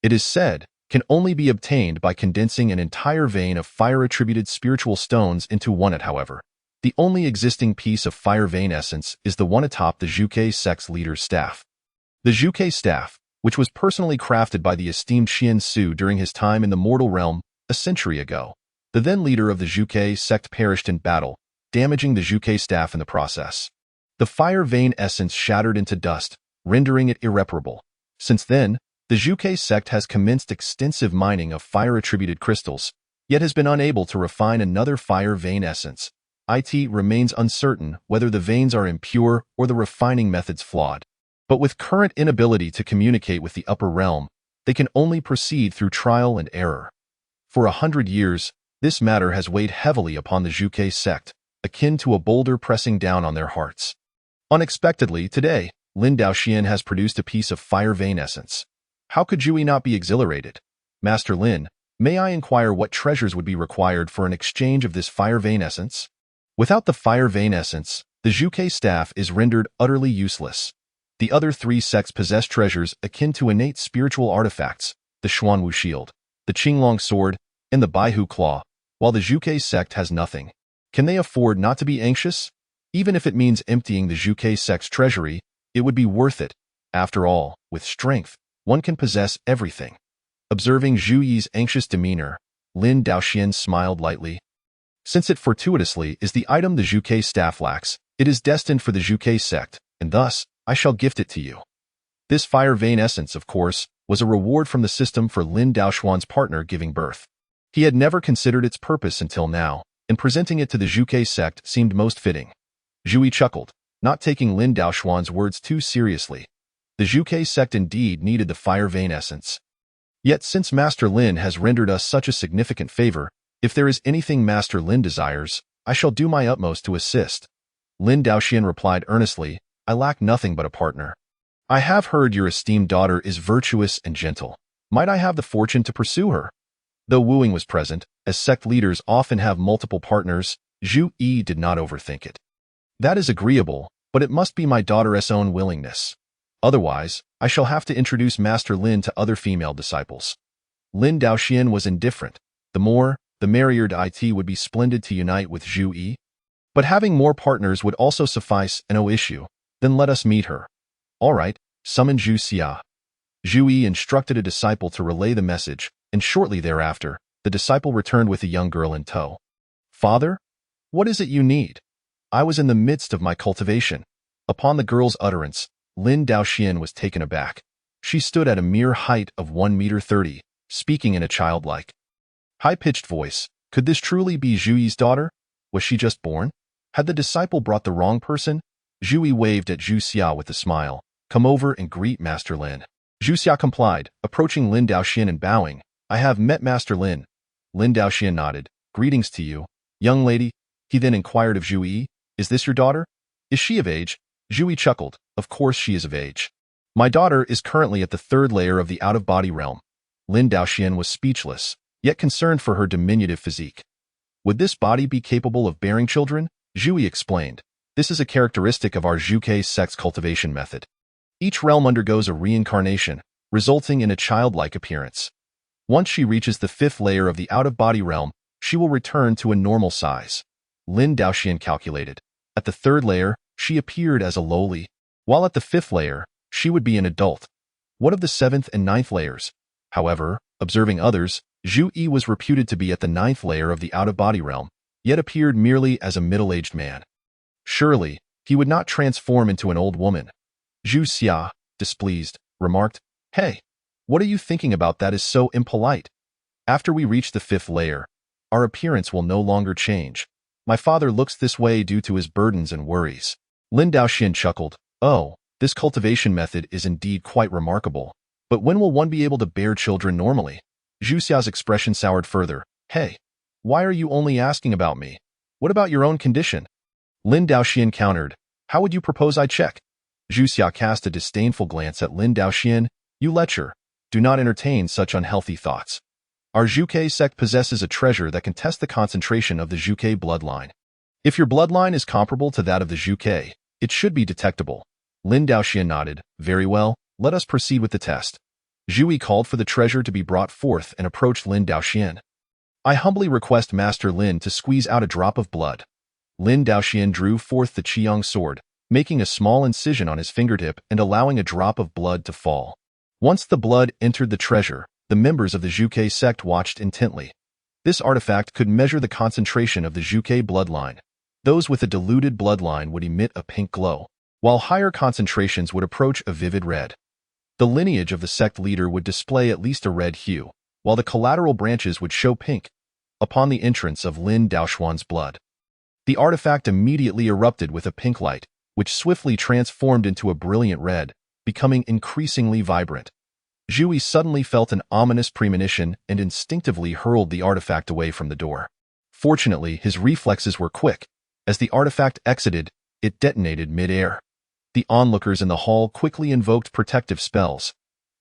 It is said, can only be obtained by condensing an entire vein of fire-attributed spiritual stones into one. However, the only existing piece of fire vein essence is the one atop the Zhuge sect's leader's staff. The Zhuge staff, which was personally crafted by the esteemed Qian Su during his time in the mortal realm a century ago. The then leader of the Zhuge sect perished in battle, damaging the Zhuge staff in the process. The fire vein essence shattered into dust, rendering it irreparable. Since then, the Zhuge sect has commenced extensive mining of fire-attributed crystals, yet has been unable to refine another fire vein essence. It remains uncertain whether the veins are impure or the refining methods flawed. But with current inability to communicate with the upper realm, they can only proceed through trial and error. For 100 years, this matter has weighed heavily upon the Zhuge sect, akin to a boulder pressing down on their hearts. Unexpectedly, today, Lin Daoxian has produced a piece of fire vein essence. How could Zhu Yi not be exhilarated? Master Lin, may I inquire what treasures would be required for an exchange of this fire vein essence? Without the fire vein essence, the Zhuge staff is rendered utterly useless. The other three sects possess treasures akin to innate spiritual artifacts, the Xuanwu shield, the Qinglong sword, and the Baihu claw, while the Zhuge sect has nothing. Can they afford not to be anxious? Even if it means emptying the Zhuge sect's treasury, it would be worth it. After all, with strength, one can possess everything. Observing Zhu Yi's anxious demeanor, Lin Daoxian smiled lightly. Since it fortuitously is the item the Zhuge staff lacks, it is destined for the Zhuge sect, and thus, I shall gift it to you. This fire vein essence, of course, was a reward from the system for Lin Daoxuan's partner giving birth. He had never considered its purpose until now, and presenting it to the Zhuge sect seemed most fitting. Zhu Yi chuckled, not taking Lin Daoxuan's words too seriously. The Zhuge sect indeed needed the fire vein essence. Yet since Master Lin has rendered us such a significant favor, if there is anything Master Lin desires, I shall do my utmost to assist. Lin Daoxian replied earnestly, I lack nothing but a partner. I have heard your esteemed daughter is virtuous and gentle. Might I have the fortune to pursue her? Though Wu Ying was present, as sect leaders often have multiple partners, Zhu Yi did not overthink it. That is agreeable, but it must be my daughter's own willingness. Otherwise, I shall have to introduce Master Lin to other female disciples. Lin Daoxian was indifferent. The more, the merrier. It would be splendid to unite with Zhu Yi. But having more partners would also suffice, and no issue. Then let us meet her. All right, summon Zhu Xia. Zhu Yi instructed a disciple to relay the message, and shortly thereafter, the disciple returned with a young girl in tow. Father? What is it you need? I was in the midst of my cultivation. Upon the girl's utterance, Lin Daoxian was taken aback. She stood at a mere height of 1.30 meters, speaking in a childlike, high-pitched voice. Could this truly be Zhu Yi's daughter? Was she just born? Had the disciple brought the wrong person? Zhu Yi waved at Zhu Xia with a smile. Come over and greet Master Lin. Zhu Xia complied, approaching Lin Daoxian and bowing. I have met Master Lin. Lin Daoxian nodded. Greetings to you, young lady. He then inquired of Zhu Yi. Is this your daughter? Is she of age? Zhu Yi chuckled. Of course she is of age. My daughter is currently at the third layer of the out-of-body realm. Lin Daoxian was speechless, yet concerned for her diminutive physique. Would this body be capable of bearing children? Zhu Yi explained. This is a characteristic of our Zhuke sect's cultivation method. Each realm undergoes a reincarnation, resulting in a childlike appearance. Once she reaches the fifth layer of the out-of-body realm, she will return to a normal size. Lin Daoxian calculated. At the third layer, she appeared as a lowly, while at the fifth layer, she would be an adult. What of the seventh and ninth layers? However, observing others, Zhu Yi was reputed to be at the ninth layer of the out-of-body realm, yet appeared merely as a middle-aged man. Surely, he would not transform into an old woman. Zhu Xia, displeased, remarked, Hey, what are you thinking about that is so impolite? After we reach the fifth layer, our appearance will no longer change. My father looks this way due to his burdens and worries. Lin Daoxian chuckled. Oh, this cultivation method is indeed quite remarkable. But when will one be able to bear children normally? Zhu Xia's expression soured further. Hey, why are you only asking about me? What about your own condition? Lin Daoxian countered. How would you propose I check? Zhu Xia cast a disdainful glance at Lin Daoxian. You lecher. Do not entertain such unhealthy thoughts. Our Zhuke sect possesses a treasure that can test the concentration of the Zhuke bloodline. If your bloodline is comparable to that of the Zhuke, it should be detectable. Lin Daoxian nodded. Very well, let us proceed with the test. Zhu Yi called for the treasure to be brought forth and approached Lin Daoxian. I humbly request Master Lin to squeeze out a drop of blood. Lin Daoxian drew forth the Qiyang sword, making a small incision on his fingertip and allowing a drop of blood to fall. Once the blood entered the treasure, the members of the Zhuke sect watched intently. This artifact could measure the concentration of the Zhuke bloodline. Those with a diluted bloodline would emit a pink glow, while higher concentrations would approach a vivid red. The lineage of the sect leader would display at least a red hue, while the collateral branches would show pink. Upon the entrance of Lin Daoxuan's blood, the artifact immediately erupted with a pink light, which swiftly transformed into a brilliant red, becoming increasingly vibrant. Zhu Yi suddenly felt an ominous premonition and instinctively hurled the artifact away from the door. Fortunately, his reflexes were quick. As the artifact exited, it detonated mid-air. The onlookers in the hall quickly invoked protective spells.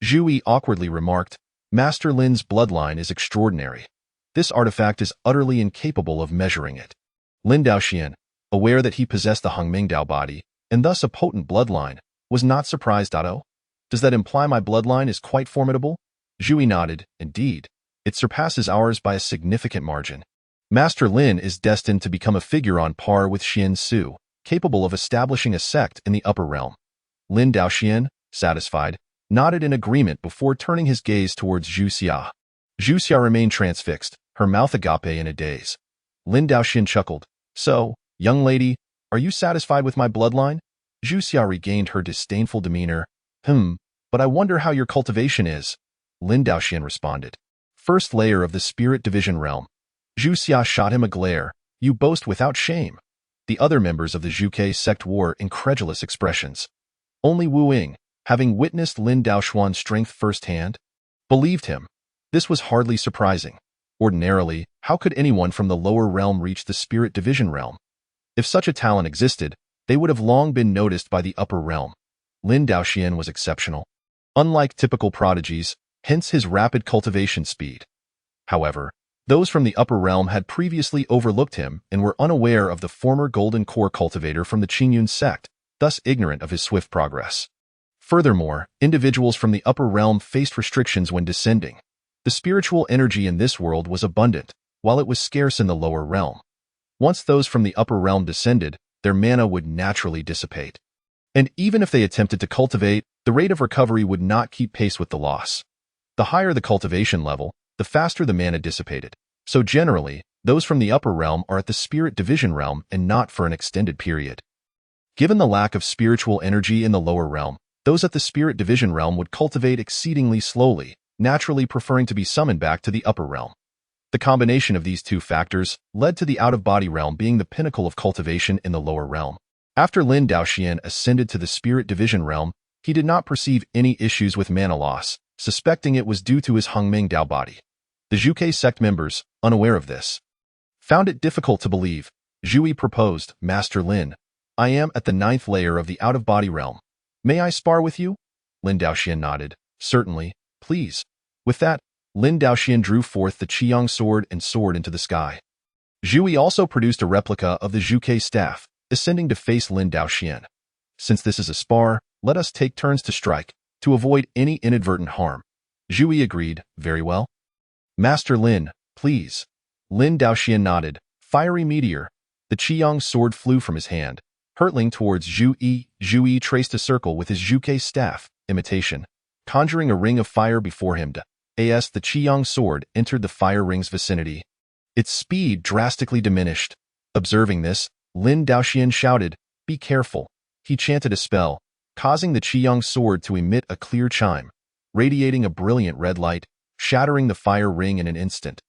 Zhu Yi awkwardly remarked, Master Lin's bloodline is extraordinary. This artifact is utterly incapable of measuring it. Lin Daoxian, aware that he possessed the Hongmingdao body, and thus a potent bloodline, was not surprised. Does that imply my bloodline is quite formidable? Zhu Yi nodded. Indeed, it surpasses ours by a significant margin. Master Lin is destined to become a figure on par with Xian Su, capable of establishing a sect in the upper realm. Lin Daoxian, satisfied, nodded in agreement before turning his gaze towards Zhu Xia. Zhu Xia remained transfixed, her mouth agape in a daze. Lin Daoxian chuckled. So, young lady, are you satisfied with my bloodline? Zhu Xia regained her disdainful demeanor. But I wonder how your cultivation is. Lin Daoxian responded. First layer of the spirit division realm. Zhu Xia shot him a glare. You boast without shame. The other members of the Zhuke sect wore incredulous expressions. Only Wu Ying, having witnessed Lin Daoxuan's strength firsthand, believed him. This was hardly surprising. Ordinarily, how could anyone from the lower realm reach the spirit division realm? If such a talent existed, they would have long been noticed by the upper realm. Lin Daoxian was exceptional. Unlike typical prodigies, hence his rapid cultivation speed. However, those from the upper realm had previously overlooked him and were unaware of the former golden core cultivator from the Qingyun sect, thus ignorant of his swift progress. Furthermore, individuals from the upper realm faced restrictions when descending. The spiritual energy in this world was abundant, while it was scarce in the lower realm. Once those from the upper realm descended, their mana would naturally dissipate. And even if they attempted to cultivate, the rate of recovery would not keep pace with the loss. The higher the cultivation level, the faster the mana dissipated. So generally, those from the upper realm are at the spirit division realm and not for an extended period. Given the lack of spiritual energy in the lower realm, those at the spirit division realm would cultivate exceedingly slowly, naturally preferring to be summoned back to the upper realm. The combination of these two factors led to the out-of-body realm being the pinnacle of cultivation in the lower realm. After Lin Daoxian ascended to the spirit division realm, he did not perceive any issues with mana loss, suspecting it was due to his Hongming Dao body. The Zhuge sect members, unaware of this, found it difficult to believe. Zhui proposed, Master Lin, I am at the 9th layer of the out-of-body realm. May I spar with you? Lin Daoxian nodded. Certainly, please. With that, Lin Daoxian drew forth the Qiyang sword and soared into the sky. Zhui also produced a replica of the Zhuge staff, ascending to face Lin Daoxian. Since this is a spar, let us take turns to strike, to avoid any inadvertent harm. Zhui agreed, very well. Master Lin, please. Lin Daoxian nodded. Fiery meteor. The Qiyang sword flew from his hand, hurtling towards Zhui. Zhui traced a circle with his Zhuge staff, imitation, conjuring a ring of fire before him. As the Qiyang sword entered the fire ring's vicinity, its speed drastically diminished. Observing this, Lin Daoxian shouted, Be careful. He chanted a spell, causing the Qiyang sword to emit a clear chime, radiating a brilliant red light, shattering the fire ring in an instant.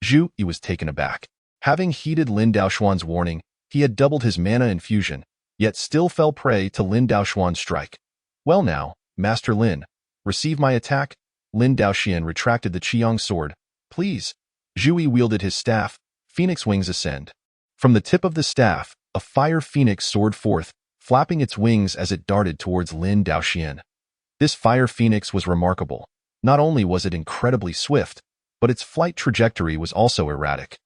Zhu Yi was taken aback. Having heeded Lin Daoxuan's warning, he had doubled his mana infusion, yet still fell prey to Lin Daoxuan's strike. Well now, Master Lin, receive my attack? Lin Daoxian retracted the Qiyang sword. Please. Zhu Yi wielded his staff. Phoenix wings ascend. From the tip of the staff, a fire phoenix soared forth, flapping its wings as it darted towards Lin Daoxian. This fire phoenix was remarkable. Not only was it incredibly swift, but its flight trajectory was also erratic,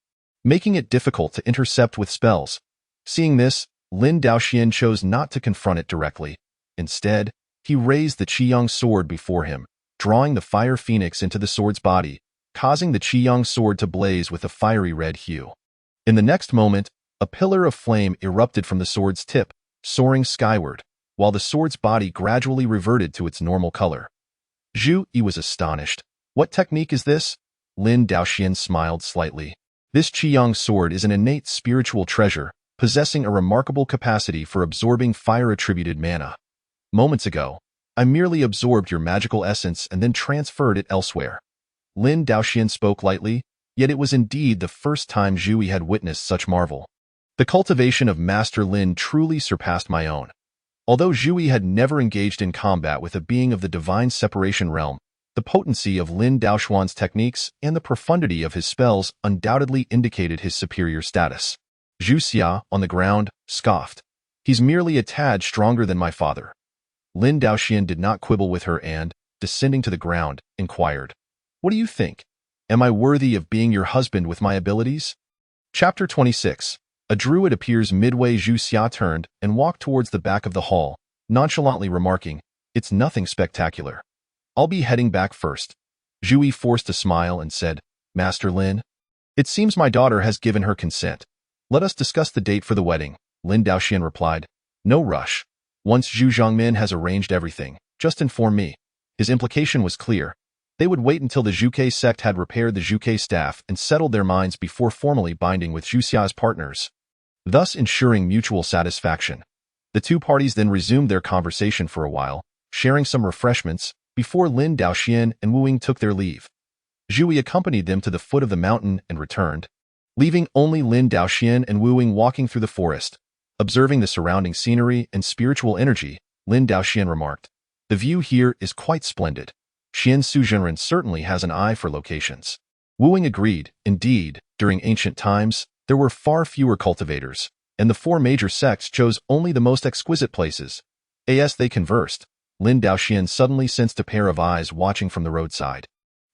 making it difficult to intercept with spells. Seeing this, Lin Daoxian chose not to confront it directly. Instead, he raised the Qiyang sword before him, drawing the fire phoenix into the sword's body, causing the Qiyang sword to blaze with a fiery red hue. In the next moment, a pillar of flame erupted from the sword's tip, soaring skyward, while the sword's body gradually reverted to its normal color. Zhu Yi was astonished. What technique is this? Lin Daoxian smiled slightly. This Qiyang sword is an innate spiritual treasure, possessing a remarkable capacity for absorbing fire-attributed mana. Moments ago, I merely absorbed your magical essence and then transferred it elsewhere. Lin Daoxian spoke lightly, yet it was indeed the first time Zhu Yi had witnessed such marvel. The cultivation of Master Lin truly surpassed my own. Although Zhu Yi had never engaged in combat with a being of the divine separation realm, the potency of Lin Daoxuan's techniques and the profundity of his spells undoubtedly indicated his superior status. Zhu Xia, on the ground, scoffed. He's merely a tad stronger than my father. Lin Daoxian did not quibble with her and, descending to the ground, inquired, What do you think? Am I worthy of being your husband with my abilities? Chapter 26. A druid appears midway. Zhu Xia turned and walked towards the back of the hall, nonchalantly remarking, It's nothing spectacular. I'll be heading back first. Zhu Yi forced a smile and said, Master Lin, it seems my daughter has given her consent. Let us discuss the date for the wedding. Lin Daoxian replied, No rush. Once Zhu Zhangmin has arranged everything, just inform me. His implication was clear. They would wait until the Zhuge sect had repaired the Zhuge staff and settled their minds before formally binding with Zhu Xia's partners, thus ensuring mutual satisfaction. The two parties then resumed their conversation for a while, sharing some refreshments, before Lin Daoxian and Wu Ying took their leave. Zhu Yi accompanied them to the foot of the mountain and returned, leaving only Lin Daoxian and Wu Ying walking through the forest. Observing the surrounding scenery and spiritual energy, Lin Daoxian remarked, The view here is quite splendid. Xian Suzhenren certainly has an eye for locations. Wu Ying agreed. Indeed, during ancient times, there were far fewer cultivators, and the four major sects chose only the most exquisite places. As they conversed, Lin Daoxian suddenly sensed a pair of eyes watching from the roadside.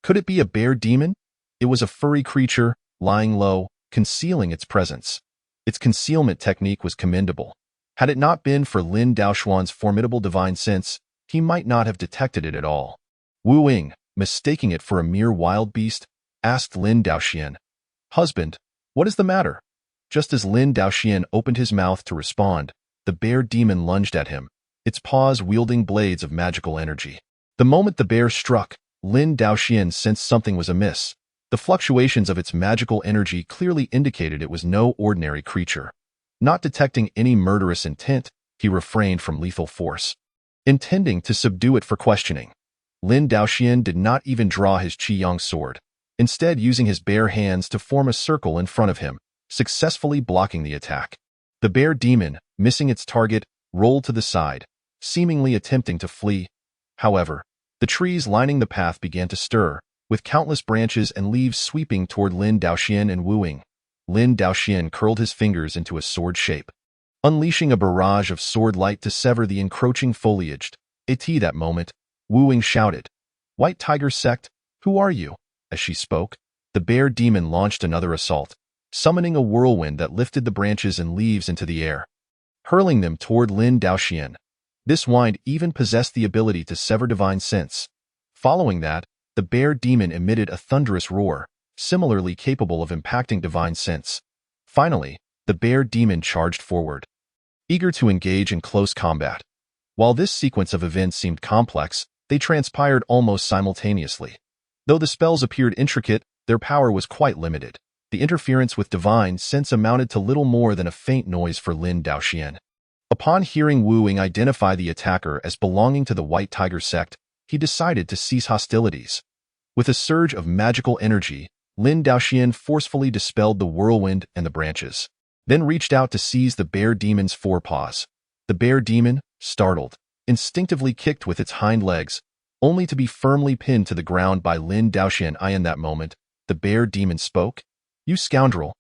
Could it be a bear demon? It was a furry creature, lying low, concealing its presence. Its concealment technique was commendable. Had it not been for Lin Daoxuan's formidable divine sense, he might not have detected it at all. Wu Ying, mistaking it for a mere wild beast, asked Lin Daoxian, "Husband, what is the matter?" Just as Lin Daoxian opened his mouth to respond, the bear demon lunged at him, its paws wielding blades of magical energy. The moment the bear struck, Lin Daoxian sensed something was amiss. The fluctuations of its magical energy clearly indicated it was no ordinary creature. Not detecting any murderous intent, he refrained from lethal force, intending to subdue it for questioning. Lin Daoxian did not even draw his Qiyang sword, instead using his bare hands to form a circle in front of him, successfully blocking the attack. The bear demon, missing its target, rolled to the side, seemingly attempting to flee. However, the trees lining the path began to stir, with countless branches and leaves sweeping toward Lin Daoxian and Wu Ying. Lin Daoxian curled his fingers into a sword shape, unleashing a barrage of sword light to sever the encroaching foliage. At that moment, Wu Ying shouted, "White Tiger Sect, who are you?" As she spoke, the bear demon launched another assault, summoning a whirlwind that lifted the branches and leaves into the air, hurling them toward Lin Daoxian. This wind even possessed the ability to sever divine sense. Following that, the bear demon emitted a thunderous roar, similarly capable of impacting divine sense. Finally, the bear demon charged forward, eager to engage in close combat. While this sequence of events seemed complex, they transpired almost simultaneously. Though the spells appeared intricate, their power was quite limited. The interference with divine sense amounted to little more than a faint noise for Lin Daoxian. Upon hearing Wu Ying identify the attacker as belonging to the White Tiger Sect, he decided to cease hostilities. With a surge of magical energy, Lin Daoxian forcefully dispelled the whirlwind and the branches, then reached out to seize the bear demon's forepaws. The bear demon, startled, instinctively kicked with its hind legs, only to be firmly pinned to the ground by Lin Daoxian. In that moment, the bear demon spoke, "You scoundrel!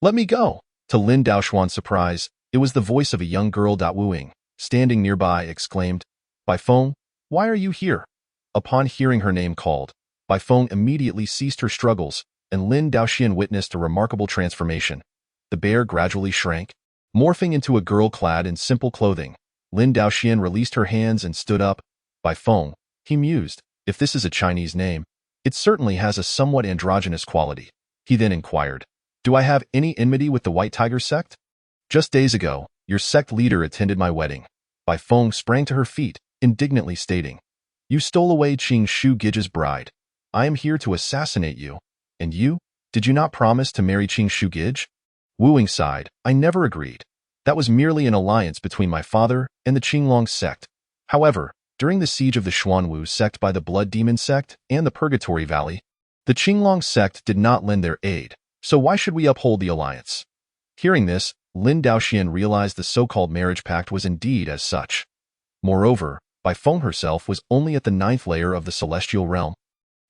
Let me go!" To Lin Daoxuan's surprise, it was the voice of a young girl. Wu Ying, standing nearby, exclaimed, "Bai Feng, why are you here?" Upon hearing her name called, Bai Feng immediately ceased her struggles, and Lin Daoxian witnessed a remarkable transformation. The bear gradually shrank, morphing into a girl clad in simple clothing. Lin Daoxian released her hands and stood up. "Bai Feng," he mused, "if this is a Chinese name, it certainly has a somewhat androgynous quality." He then inquired, "Do I have any enmity with the White Tiger Sect?" "Just days ago, your sect leader attended my wedding." Bai Feng sprang to her feet, indignantly stating, "You stole away Qing Shu Gij's bride. I am here to assassinate you. And you? Did you not promise to marry Qing Shu Gij?" Wu Ying sighed, "I never agreed. That was merely an alliance between my father and the Qinglong sect. However, during the siege of the Xuanwu sect by the Blood Demon sect and the Purgatory Valley, the Qinglong sect did not lend their aid, so why should we uphold the alliance?" Hearing this, Lin Daoxian realized the so-called marriage pact was indeed as such. Moreover, Bai Feng herself was only at the 9th layer of the celestial realm,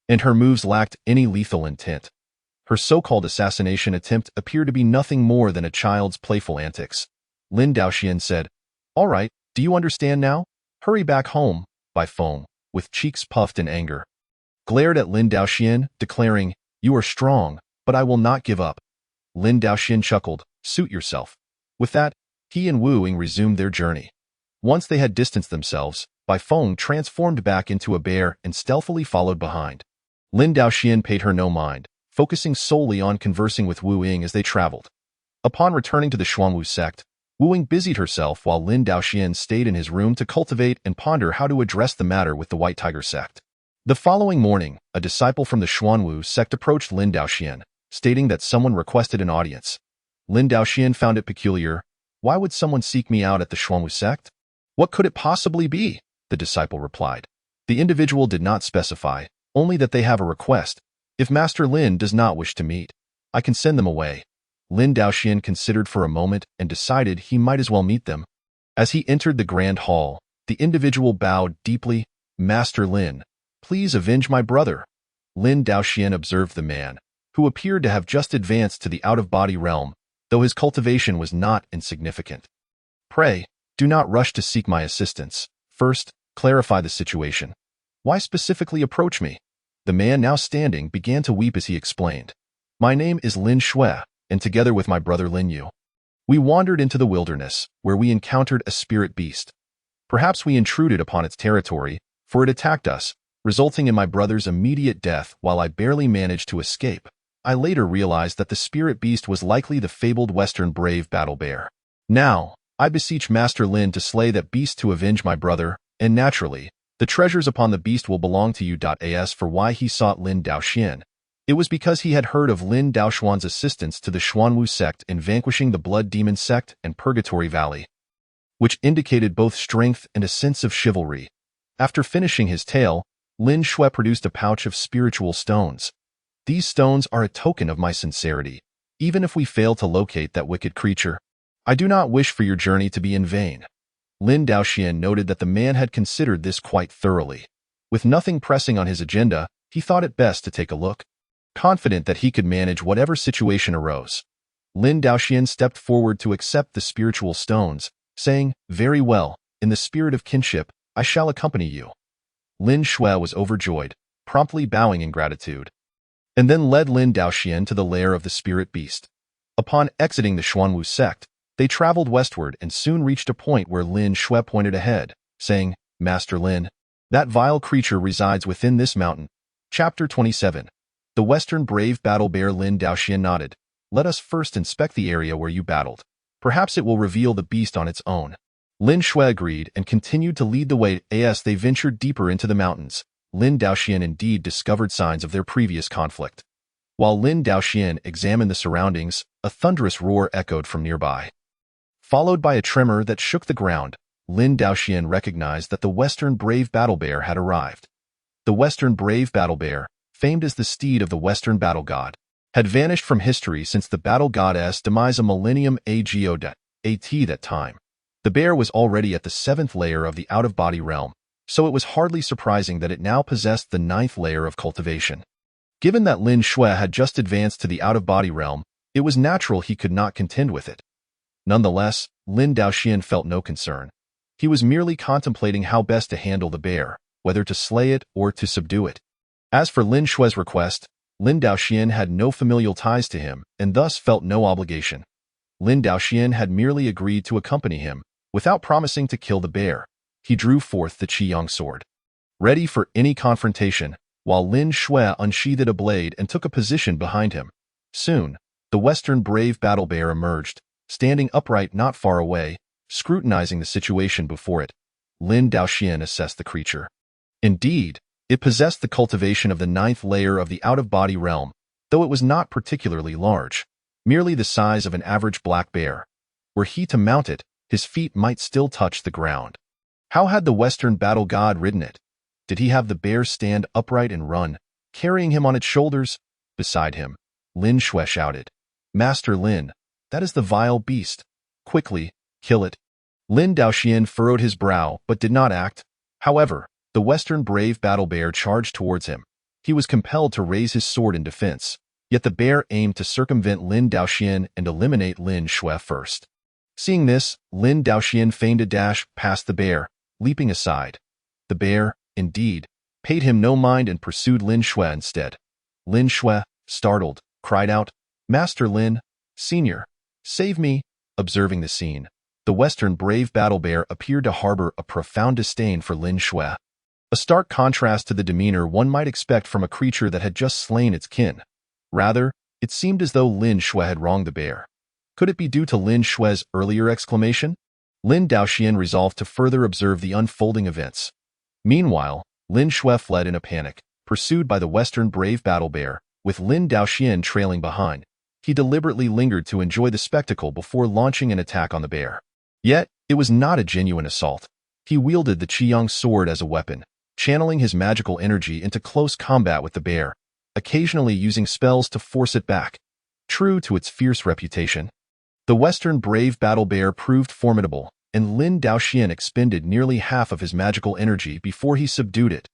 and her moves lacked any lethal intent. Her so-called assassination attempt appeared to be nothing more than a child's playful antics. Lin Daoxian said, "All right, do you understand now? Hurry back home." Bai Feng, with cheeks puffed in anger, glared at Lin Daoxian, declaring, "You are strong, but I will not give up." Lin Daoxian chuckled, "Suit yourself." With that, he and Wu Ying resumed their journey. Once they had distanced themselves, Bai Feng transformed back into a bear and stealthily followed behind. Lin Daoxian paid her no mind, focusing solely on conversing with Wu Ying as they traveled. Upon returning to the Xuanwu sect, Wu Ying busied herself while Lin Daoxian stayed in his room to cultivate and ponder how to address the matter with the White Tiger sect. The following morning, a disciple from the Xuanwu sect approached Lin Daoxian, stating that someone requested an audience. Lin Daoxian found it peculiar. "Why would someone seek me out at the Xuanwu sect? What could it possibly be?" the disciple replied. The individual did not specify, only that they have a request. "If Master Lin does not wish to meet, I can send them away." Lin Daoxian considered for a moment and decided he might as well meet them. As he entered the grand hall, the individual bowed deeply. "Master Lin, please avenge my brother." Lin Daoxian observed the man, who appeared to have just advanced to the out-of-body realm, though his cultivation was not insignificant. "Pray, do not rush to seek my assistance. First, clarify the situation. Why specifically approach me?" The man now standing began to weep as he explained, "My name is Lin Shui, and together with my brother Lin Yu, we wandered into the wilderness, where we encountered a spirit beast. Perhaps we intruded upon its territory, for it attacked us, resulting in my brother's immediate death while I barely managed to escape. I later realized that the spirit beast was likely the fabled Western brave battle bear. Now, I beseech Master Lin to slay that beast to avenge my brother, and naturally, the treasures upon the beast will belong to you. As for why he sought Lin Daoxian, it was because he had heard of Lin Daoxuan's assistance to the Xuanwu sect in vanquishing the Blood Demon sect and Purgatory Valley, which indicated both strength and a sense of chivalry. After finishing his tale, Lin Shui produced a pouch of spiritual stones. These stones are a token of my sincerity, even if we fail to locate that wicked creature. I do not wish for your journey to be in vain." Lin Daoxian noted that the man had considered this quite thoroughly. With nothing pressing on his agenda, he thought it best to take a look. Confident that he could manage whatever situation arose, Lin Daoxian stepped forward to accept the spiritual stones, saying, "Very well, in the spirit of kinship, I shall accompany you." Lin Shui was overjoyed, promptly bowing in gratitude, and then led Lin Daoxian to the lair of the spirit beast. Upon exiting the Xuanwu sect, they traveled westward and soon reached a point where Lin Shui pointed ahead, saying, "Master Lin, that vile creature resides within this mountain." Chapter 27. The Western brave battle bear. Lin Daoxian nodded. "Let us first inspect the area where you battled. Perhaps it will reveal the beast on its own." Lin Shui agreed and continued to lead the way. As they ventured deeper into the mountains, Lin Daoxian indeed discovered signs of their previous conflict. While Lin Daoxian examined the surroundings, a thunderous roar echoed from nearby. Followed by a tremor that shook the ground, Lin Daoxian recognized that the Western brave battle bear had arrived. The Western brave battle bear, famed as the steed of the Western battle god, had vanished from history since the battle goddess demise a millennium ago. At that time, the bear was already at the 7th layer of the out-of-body realm, so it was hardly surprising that it now possessed the 9th layer of cultivation. Given that Lin Shui had just advanced to the out-of-body realm, it was natural he could not contend with it. Nonetheless, Lin Daoxian felt no concern. He was merely contemplating how best to handle the bear, whether to slay it or to subdue it. As for Lin Shui's request, Lin Daoxian had no familial ties to him and thus felt no obligation. Lin Daoxian had merely agreed to accompany him, without promising to kill the bear. He drew forth the Qingyun sword, ready for any confrontation, while Lin Shui unsheathed a blade and took a position behind him. Soon, the Western brave battle bear emerged, standing upright not far away, scrutinizing the situation before it. Lin Daoxian assessed the creature. Indeed, it possessed the cultivation of the 9th layer of the out-of-body realm, though it was not particularly large, merely the size of an average black bear. Were he to mount it, his feet might still touch the ground. How had the Western battle god ridden it? Did he have the bear stand upright and run, carrying him on its shoulders? Beside him, Lin Shui shouted, "Master Lin, that is the vile beast. Quickly, kill it." Lin Daoxian furrowed his brow but did not act. However, the Western brave battle bear charged towards him. He was compelled to raise his sword in defense, yet the bear aimed to circumvent Lin Daoxian and eliminate Lin Shui first. Seeing this, Lin Daoxian feigned a dash past the bear, leaping aside. The bear, indeed, paid him no mind and pursued Lin Shui instead. Lin Shui, startled, cried out, "Master Lin, Senior, save me." Observing the scene, the Western brave battle bear appeared to harbor a profound disdain for Lin Shui. A stark contrast to the demeanor one might expect from a creature that had just slain its kin. Rather, it seemed as though Lin Shui had wronged the bear. Could it be due to Lin Shui's earlier exclamation? Lin Daoxian resolved to further observe the unfolding events. Meanwhile, Lin Shui fled in a panic, pursued by the Western brave battle bear, with Lin Daoxian trailing behind. He deliberately lingered to enjoy the spectacle before launching an attack on the bear. Yet, it was not a genuine assault. He wielded the Qingyun sword as a weapon, channeling his magical energy into close combat with the bear, occasionally using spells to force it back. True to its fierce reputation, the Western brave battle bear proved formidable, and Lin Daoxian expended nearly half of his magical energy before he subdued it.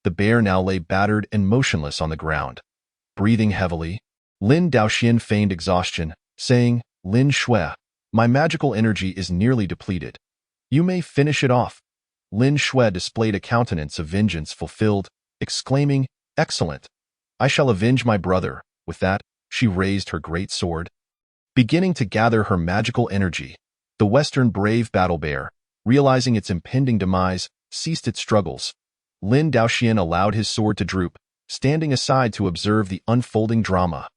The bear now lay battered and motionless on the ground. Breathing heavily, Lin Daoxian feigned exhaustion, saying, "Lin Shui, my magical energy is nearly depleted. You may finish it off." Lin Shui displayed a countenance of vengeance fulfilled, exclaiming, Excellent. I shall avenge my brother. With that, she raised her great sword. Beginning to gather her magical energy, the Western brave battle bear, realizing its impending demise, ceased its struggles. Lin Daoxian allowed his sword to droop, standing aside to observe the unfolding drama.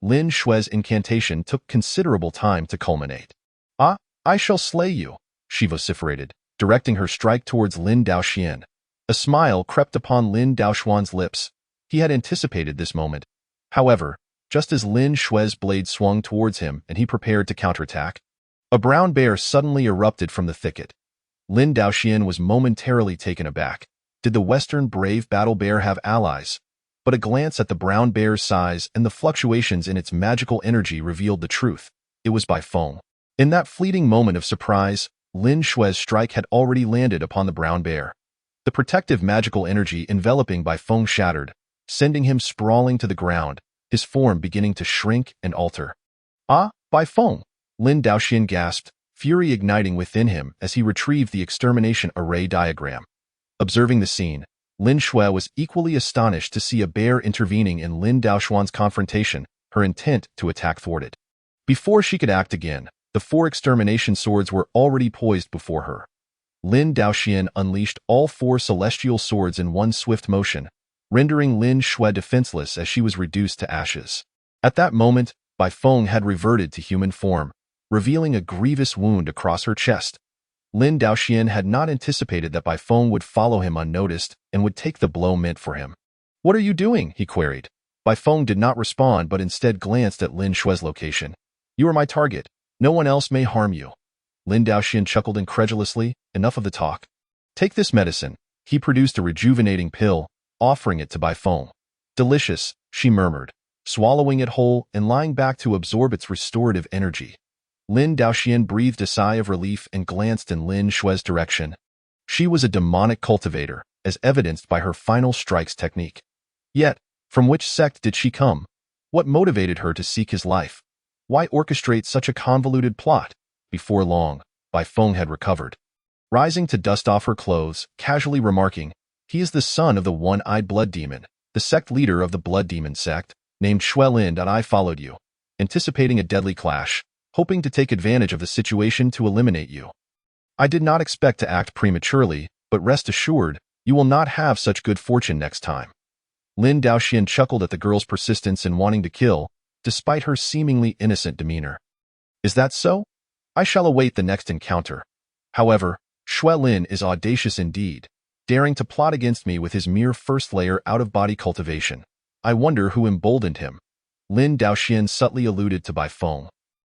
Lin Shui's incantation took considerable time to culminate. "Ah, I shall slay you," she vociferated, directing her strike towards Lin Daoxian. A smile crept upon Lin Daoxuan's lips. He had anticipated this moment. However, just as Lin Shui's blade swung towards him and he prepared to counterattack, a brown bear suddenly erupted from the thicket. Lin Daoxian was momentarily taken aback. Did the Western brave battle bear have allies? But a glance at the brown bear's size and the fluctuations in its magical energy revealed the truth. It was Bai Feng. In that fleeting moment of surprise, Lin Shui's strike had already landed upon the brown bear. The protective magical energy enveloping Bai Feng shattered, sending him sprawling to the ground, his form beginning to shrink and alter. "Ah, Bai Feng!" Lin Daoxian gasped, fury igniting within him as he retrieved the extermination array diagram. Observing the scene, Lin Shui was equally astonished to see a bear intervening in Lin Daoxuan's confrontation, her intent to attack thwarted. Before she could act again, the 4 extermination swords were already poised before her. Lin Daoxian unleashed all 4 celestial swords in one swift motion, rendering Lin Shui defenseless as she was reduced to ashes. At that moment, Bai Feng had reverted to human form, revealing a grievous wound across her chest. Lin Daoxian had not anticipated that Bai Feng would follow him unnoticed and would take the blow meant for him. "What are you doing?" he queried. Bai Feng did not respond but instead glanced at Lin Shui's location. "You are my target. No one else may harm you." Lin Daoxian chuckled incredulously. "Enough of the talk. Take this medicine." He produced a rejuvenating pill, offering it to Bai Feng. "Delicious," she murmured, swallowing it whole and lying back to absorb its restorative energy. Lin Daoxian breathed a sigh of relief and glanced in Lin Shui's direction. She was a demonic cultivator, as evidenced by her final strikes technique. Yet, from which sect did she come? What motivated her to seek his life? Why orchestrate such a convoluted plot? Before long, Bai Feng had recovered. Rising to dust off her clothes, casually remarking, "He is the son of the one-eyed blood demon, the sect leader of the blood demon sect, named Shui Lin. I followed you, anticipating a deadly clash, hoping to take advantage of the situation to eliminate you. I did not expect to act prematurely, but rest assured, you will not have such good fortune next time." Lin Daoxian chuckled at the girl's persistence in wanting to kill, despite her seemingly innocent demeanor. "Is that so? I shall await the next encounter. However, Shui Lin is audacious indeed, daring to plot against me with his mere first-layer out-of-body cultivation. I wonder who emboldened him." Lin Daoxian subtly alluded to Bai Feng,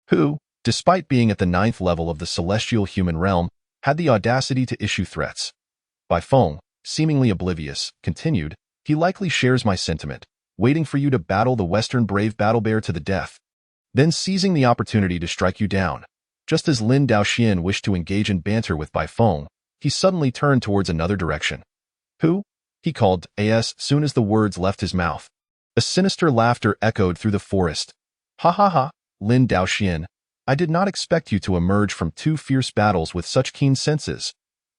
who, despite being at the 9th level of the celestial human realm, had the audacity to issue threats. Bai Feng, seemingly oblivious, continued, "He likely shares my sentiment, waiting for you to battle the Western brave battle bear to the death, then seizing the opportunity to strike you down." Just as Lin Daoxian wished to engage in banter with Bai Feng, he suddenly turned towards another direction. "Who?" he called as soon as the words left his mouth. A sinister laughter echoed through the forest. "Ha ha ha, Lin Daoxian, I did not expect you to emerge from 2 fierce battles with such keen senses."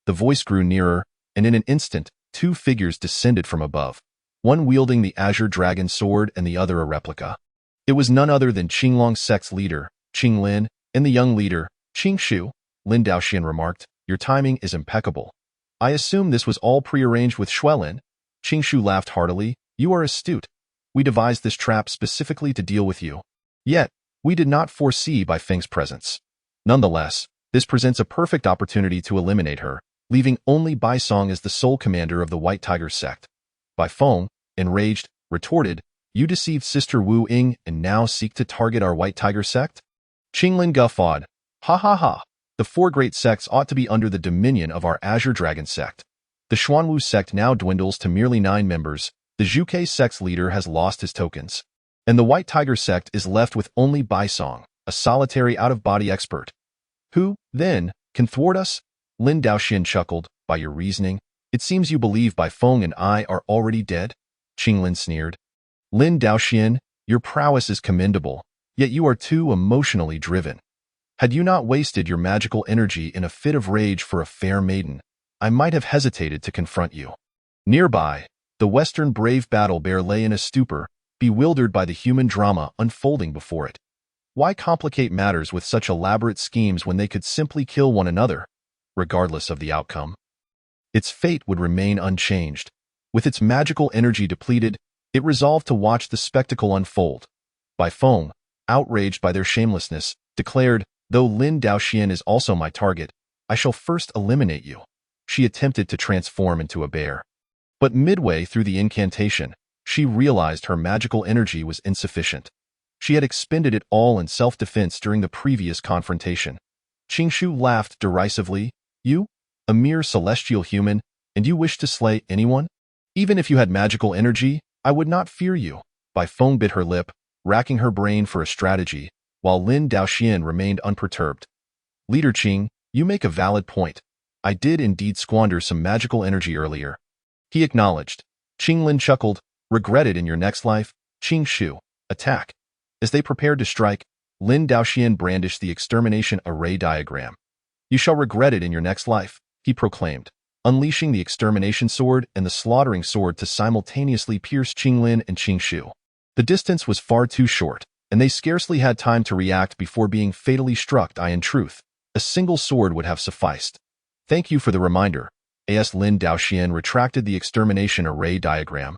The voice grew nearer, and in an instant, 2 figures descended from above, one wielding the azure dragon sword and the other a replica. It was none other than Qinglong sect's leader, Qing Lin, and the young leader, Qing Shu. Lin Daoxian remarked, "Your timing is impeccable. I assume this was all prearranged with Shui Lin?" Qing Shu laughed heartily. "You are astute. We devised this trap specifically to deal with you. Yet, we did not foresee Bai Feng's presence. Nonetheless, this presents a perfect opportunity to eliminate her, leaving only Bai Song as the sole commander of the White Tiger sect." Bai Feng, enraged, retorted, "You deceived Sister Wu Ying and now seek to target our White Tiger sect?" Qinglin guffawed. "Ha ha ha. The 4 great sects ought to be under the dominion of our Azure Dragon sect. The Xuanwu sect now dwindles to merely 9 members, the Zhuke sect's leader has lost his tokens, and the White Tiger sect is left with only Bai Song, a solitary out-of-body expert. Who, then, can thwart us?" Lin Daoxian chuckled. "By your reasoning, it seems you believe Bai Feng and I are already dead?" Qinglin sneered. "Lin Daoxian, your prowess is commendable, yet you are too emotionally driven. Had you not wasted your magical energy in a fit of rage for a fair maiden, I might have hesitated to confront you." Nearby, The Western brave battle bear lay in a stupor, bewildered by the human drama unfolding before it. Why complicate matters with such elaborate schemes when they could simply kill one another, regardless of the outcome? Its fate would remain unchanged. With its magical energy depleted, it resolved to watch the spectacle unfold. Bai Feng, outraged by their shamelessness, declared, "Though Lin Daoxian is also my target, I shall first eliminate you." She attempted to transform into a bear. But midway through the incantation, she realized her magical energy was insufficient. She had expended it all in self-defense during the previous confrontation. Qingshu laughed derisively. "You? A mere celestial human, and you wish to slay anyone? Even if you had magical energy, I would not fear you." Bai Feng bit her lip, racking her brain for a strategy, while Lin Daoxian remained unperturbed. "Leader Qing, you make a valid point. I did indeed squander some magical energy earlier," he acknowledged. Qinglin chuckled. "Regret it in your next life, Qingshu. Attack." As they prepared to strike, Lin Daoxian brandished the extermination array diagram. "You shall regret it in your next life," he proclaimed, unleashing the extermination sword and the slaughtering sword to simultaneously pierce Qinglin and Qingshu. The distance was far too short, and they scarcely had time to react before being fatally struck. In truth, a single sword would have sufficed. "Thank you for the reminder." As Lin Daoxian retracted the extermination array diagram.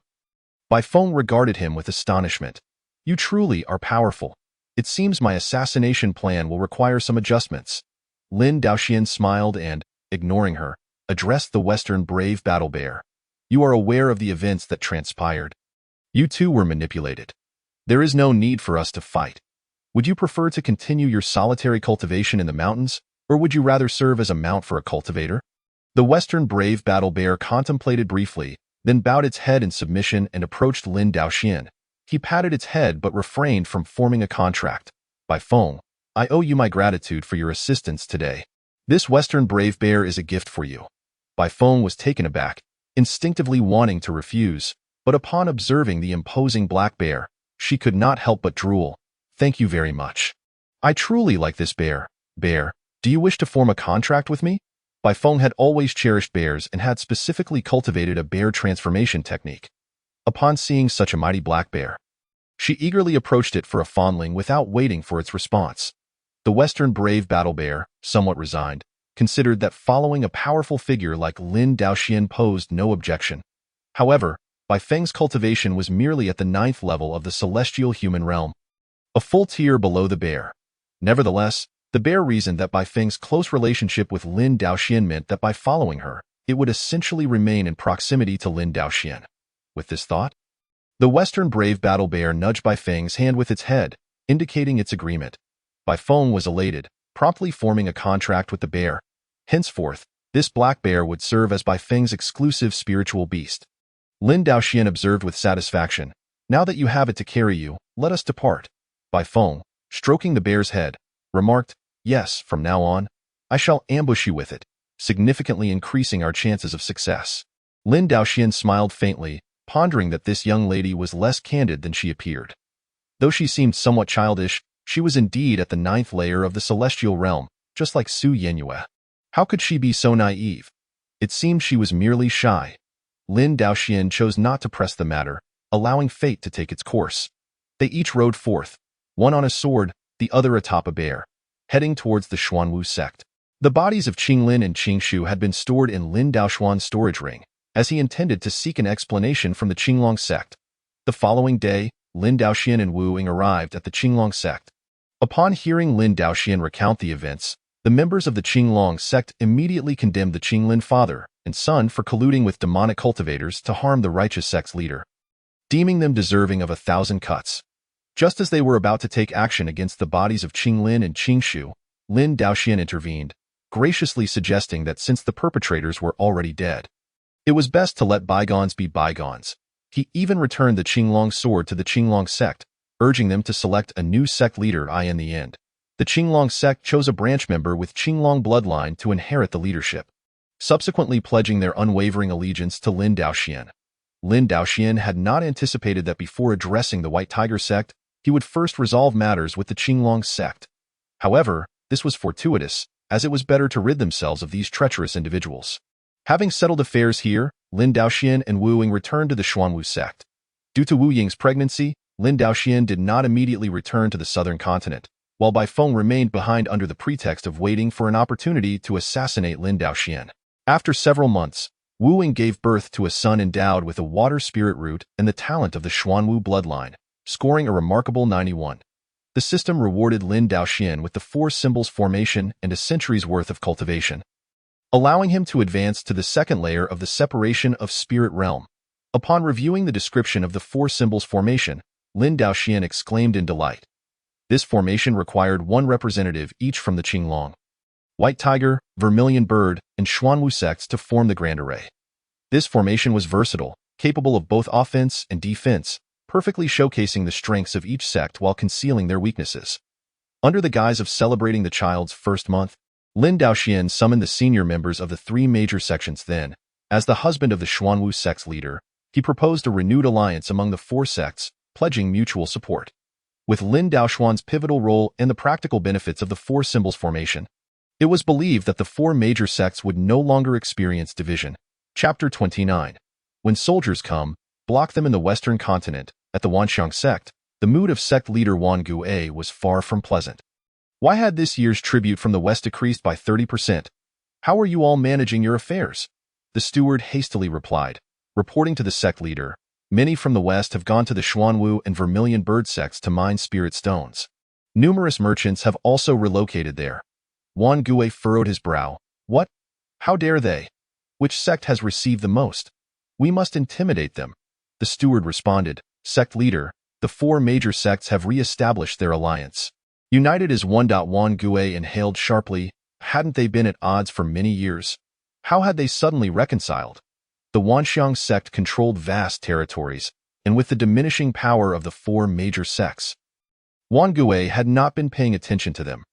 Bai Feng regarded him with astonishment. "You truly are powerful. It seems my assassination plan will require some adjustments." Lin Daoxian smiled and, ignoring her, addressed the Western brave battle bear. "You are aware of the events that transpired. You too were manipulated. There is no need for us to fight. Would you prefer to continue your solitary cultivation in the mountains, or would you rather serve as a mount for a cultivator?" The Western brave battle bear contemplated briefly, then bowed its head in submission and approached Lin Daoxian. He patted its head but refrained from forming a contract. "Bai Feng, I owe you my gratitude for your assistance today. This Western brave bear is a gift for you." Bai Feng was taken aback, instinctively wanting to refuse, but upon observing the imposing black bear, she could not help but drool. "Thank you very much. I truly like this bear. Bear, do you wish to form a contract with me?" Bai Feng had always cherished bears and had specifically cultivated a bear transformation technique. Upon seeing such a mighty black bear, she eagerly approached it for a fondling without waiting for its response. The Western brave battle bear, somewhat resigned, considered that following a powerful figure like Lin Daoxian posed no objection. However, Bai Feng's cultivation was merely at the 9th level of the celestial human realm, a full tier below the bear. Nevertheless, the bear reasoned that Bai Feng's close relationship with Lin Daoxian meant that by following her, it would essentially remain in proximity to Lin Daoxian. With this thought, the Western brave battle bear nudged Bai Feng's hand with its head, indicating its agreement. Bai Feng was elated, promptly forming a contract with the bear. Henceforth, this black bear would serve as Bai Feng's exclusive spiritual beast. Lin Daoxian observed with satisfaction. "Now that you have it to carry you, let us depart." Bai Feng, stroking the bear's head, remarked, "Yes, from now on, I shall ambush you with it, significantly increasing our chances of success." Lin Daoxian smiled faintly, pondering that this young lady was less candid than she appeared. Though she seemed somewhat childish, she was indeed at the 9th layer of the celestial realm, just like Su Yenyue. How could she be so naive? It seemed she was merely shy. Lin Daoxian chose not to press the matter, allowing fate to take its course. They each rode forth, one on a sword, the other atop a bear, heading towards the Xuanwu sect. The bodies of Qinglin and Qingshu had been stored in Lin Daoxuan's storage ring, as he intended to seek an explanation from the Qinglong sect. The following day, Lin Daoxian and Wu Ying arrived at the Qinglong sect. Upon hearing Lin Daoxian recount the events, the members of the Qinglong sect immediately condemned the Qinglin father and son for colluding with demonic cultivators to harm the righteous sect's leader, deeming them deserving of 1,000 cuts. Just as they were about to take action against the bodies of Qinglin and Qingshu, Lin Daoxian intervened, graciously suggesting that since the perpetrators were already dead, it was best to let bygones be bygones. He even returned the Qinglong sword to the Qinglong sect, urging them to select a new sect leader. In the end, the Qinglong sect chose a branch member with Qinglong bloodline to inherit the leadership, subsequently pledging their unwavering allegiance to Lin Daoxian. Lin Daoxian had not anticipated that before addressing the White Tiger sect, he would first resolve matters with the Qinglong sect. However, this was fortuitous, as it was better to rid themselves of these treacherous individuals. Having settled affairs here, Lin Daoxian and Wu Ying returned to the Xuanwu sect. Due to Wu Ying's pregnancy, Lin Daoxian did not immediately return to the southern continent, while Bai Feng remained behind under the pretext of waiting for an opportunity to assassinate Lin Daoxian. After several months, Wu Ying gave birth to a son endowed with a water spirit root and the talent of the Xuanwu bloodline, scoring a remarkable 91. The system rewarded Lin Daoxian with the four symbols formation and a century's worth of cultivation, allowing him to advance to the second layer of the separation of spirit realm. Upon reviewing the description of the four symbols formation, Lin Daoxian exclaimed in delight. This formation required one representative each from the Qinglong, White Tiger, Vermilion Bird, and Xuanwu sects to form the Grand Array. This formation was versatile, capable of both offense and defense, perfectly showcasing the strengths of each sect while concealing their weaknesses. Under the guise of celebrating the child's first month, Lin Daoxian summoned the senior members of the three major sections. Then, as the husband of the Xuanwu sect's leader, he proposed a renewed alliance among the four sects, pledging mutual support. With Lin Daoxian's pivotal role and the practical benefits of the four symbols formation, it was believed that the four major sects would no longer experience division. Chapter 29. When soldiers come, block them in the western continent. At the Wanxiang sect, the mood of sect leader Wan Gui was far from pleasant. Why had this year's tribute from the west decreased by 30%? How are you all managing your affairs? The steward hastily replied, reporting to the sect leader. Many from the west have gone to the Xuanwu and Vermilion Bird sects to mine spirit stones. Numerous merchants have also relocated there. Wan Gui furrowed his brow. What? How dare they? Which sect has received the most? We must intimidate them. The steward responded, Sect leader, the four major sects have re-established their alliance. United as one. Wan Gui inhaled sharply. Hadn't they been at odds for many years? How had they suddenly reconciled? The Wanxiang sect controlled vast territories, and with the diminishing power of the four major sects, Wan Gui had not been paying attention to them.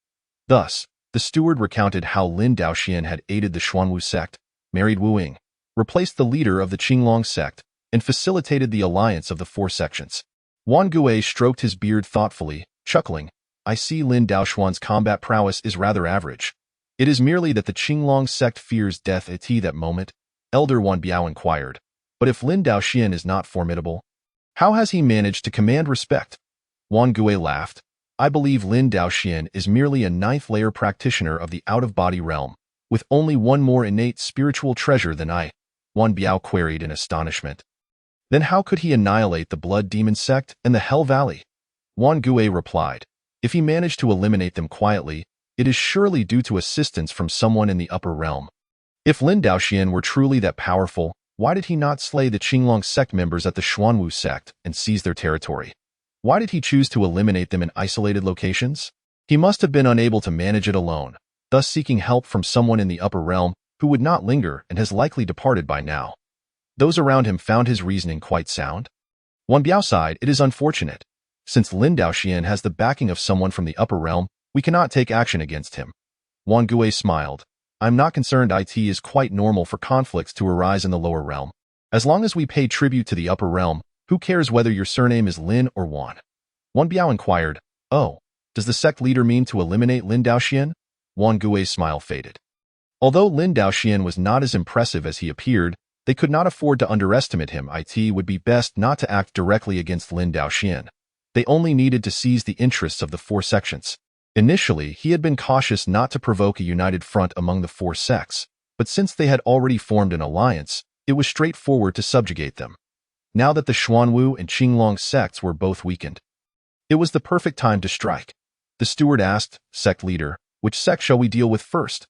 Thus, the steward recounted how Lin Daoxian had aided the Xuanwu sect, married Wu Ying, replaced the leader of the Qinglong sect, and facilitated the alliance of the four sections. Wan Gui stroked his beard thoughtfully, chuckling. I see Lin Daoxian's combat prowess is rather average. It is merely that the Qinglong sect fears death at that moment, Elder Wan Biao inquired. But if Lin Daoxian is not formidable, how has he managed to command respect? Wan Gui laughed. I believe Lin Daoxian is merely a ninth-layer practitioner of the out-of-body realm, with only one more innate spiritual treasure than I, Wan Biao queried in astonishment. Then how could he annihilate the Blood Demon sect and the Hell Valley? Wan Gui replied. If he managed to eliminate them quietly, it is surely due to assistance from someone in the upper realm. If Lin Daoxian were truly that powerful, why did he not slay the Qinglong sect members at the Xuanwu sect and seize their territory? Why did he choose to eliminate them in isolated locations? He must have been unable to manage it alone, thus seeking help from someone in the upper realm who would not linger and has likely departed by now. Those around him found his reasoning quite sound. Wan Biao sighed, it is unfortunate. Since Lin Daoxian has the backing of someone from the upper realm, we cannot take action against him. Wan Gui smiled. I'm not concerned. It is quite normal for conflicts to arise in the lower realm. As long as we pay tribute to the upper realm, who cares whether your surname is Lin or Wan? Wan Biao inquired. Oh, does the sect leader mean to eliminate Lin Daoxian? Wan Gui's smile faded. Although Lin Daoxian was not as impressive as he appeared, they could not afford to underestimate him. It would be best not to act directly against Lin Daoxian. They only needed to seize the interests of the four sections. Initially, he had been cautious not to provoke a united front among the four sects, but since they had already formed an alliance, it was straightforward to subjugate them. Now that the Xuanwu and Qinglong sects were both weakened, it was the perfect time to strike. The steward asked, Sect leader, which sect shall we deal with first?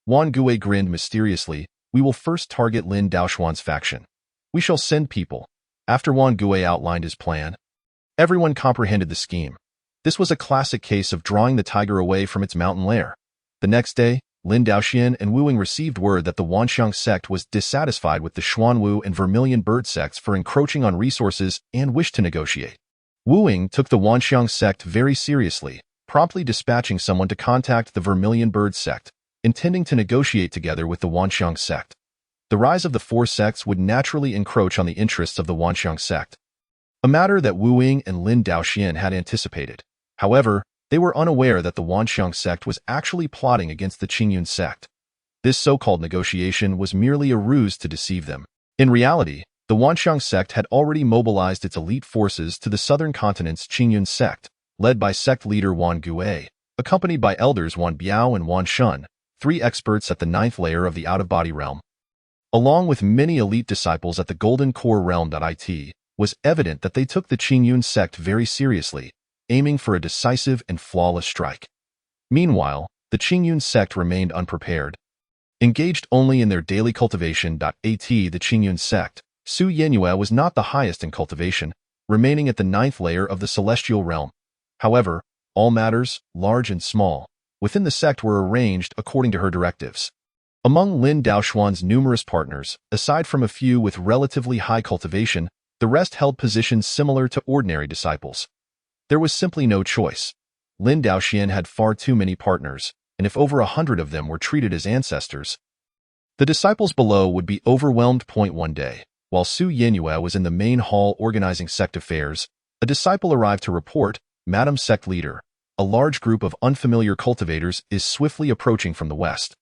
Wan Gui grinned mysteriously. We will first target Lin Daoxian's faction. We shall send people. After Wan Gui outlined his plan, everyone comprehended the scheme. This was a classic case of drawing the tiger away from its mountain lair. The next day, Lin Daoxian and Wu Ying received word that the Wanxiang sect was dissatisfied with the Xuanwu and Vermilion Bird sects for encroaching on resources and wished to negotiate. Wu Ying took the Wanxiang sect very seriously, promptly dispatching someone to contact the Vermilion Bird sect, intending to negotiate together with the Wanxiang sect. The rise of the four sects would naturally encroach on the interests of the Wanxiang sect, a matter that Wu Ying and Lin Daoxian had anticipated. However, they were unaware that the Wanxiang sect was actually plotting against the Qingyun sect. This so-called negotiation was merely a ruse to deceive them. In reality, the Wanxiang sect had already mobilized its elite forces to the southern continent's Qingyun sect, led by sect leader Wan Gui, accompanied by elders Wan Biao and Wan Shun, 3 experts at the 9th layer of the out-of-body realm. Along with many elite disciples at the Golden Core realm. It was evident that they took the Qingyun sect very seriously, aiming for a decisive and flawless strike. Meanwhile, the Qingyun sect remained unprepared. Engaged only in their daily cultivation. The Qingyun sect, Su Yenyue was not the highest in cultivation, remaining at the 9th layer of the celestial realm. However, all matters, large and small, within the sect were arranged according to her directives. Among Lin Daoxuan's numerous partners, aside from a few with relatively high cultivation, the rest held positions similar to ordinary disciples. There was simply no choice. Lin Daoxian had far too many partners, and if over 100 of them were treated as ancestors, the disciples below would be overwhelmed. One day, while Su Yenyue was in the main hall organizing sect affairs, a disciple arrived to report, "Madam Sect Leader, a large group of unfamiliar cultivators is swiftly approaching from the west.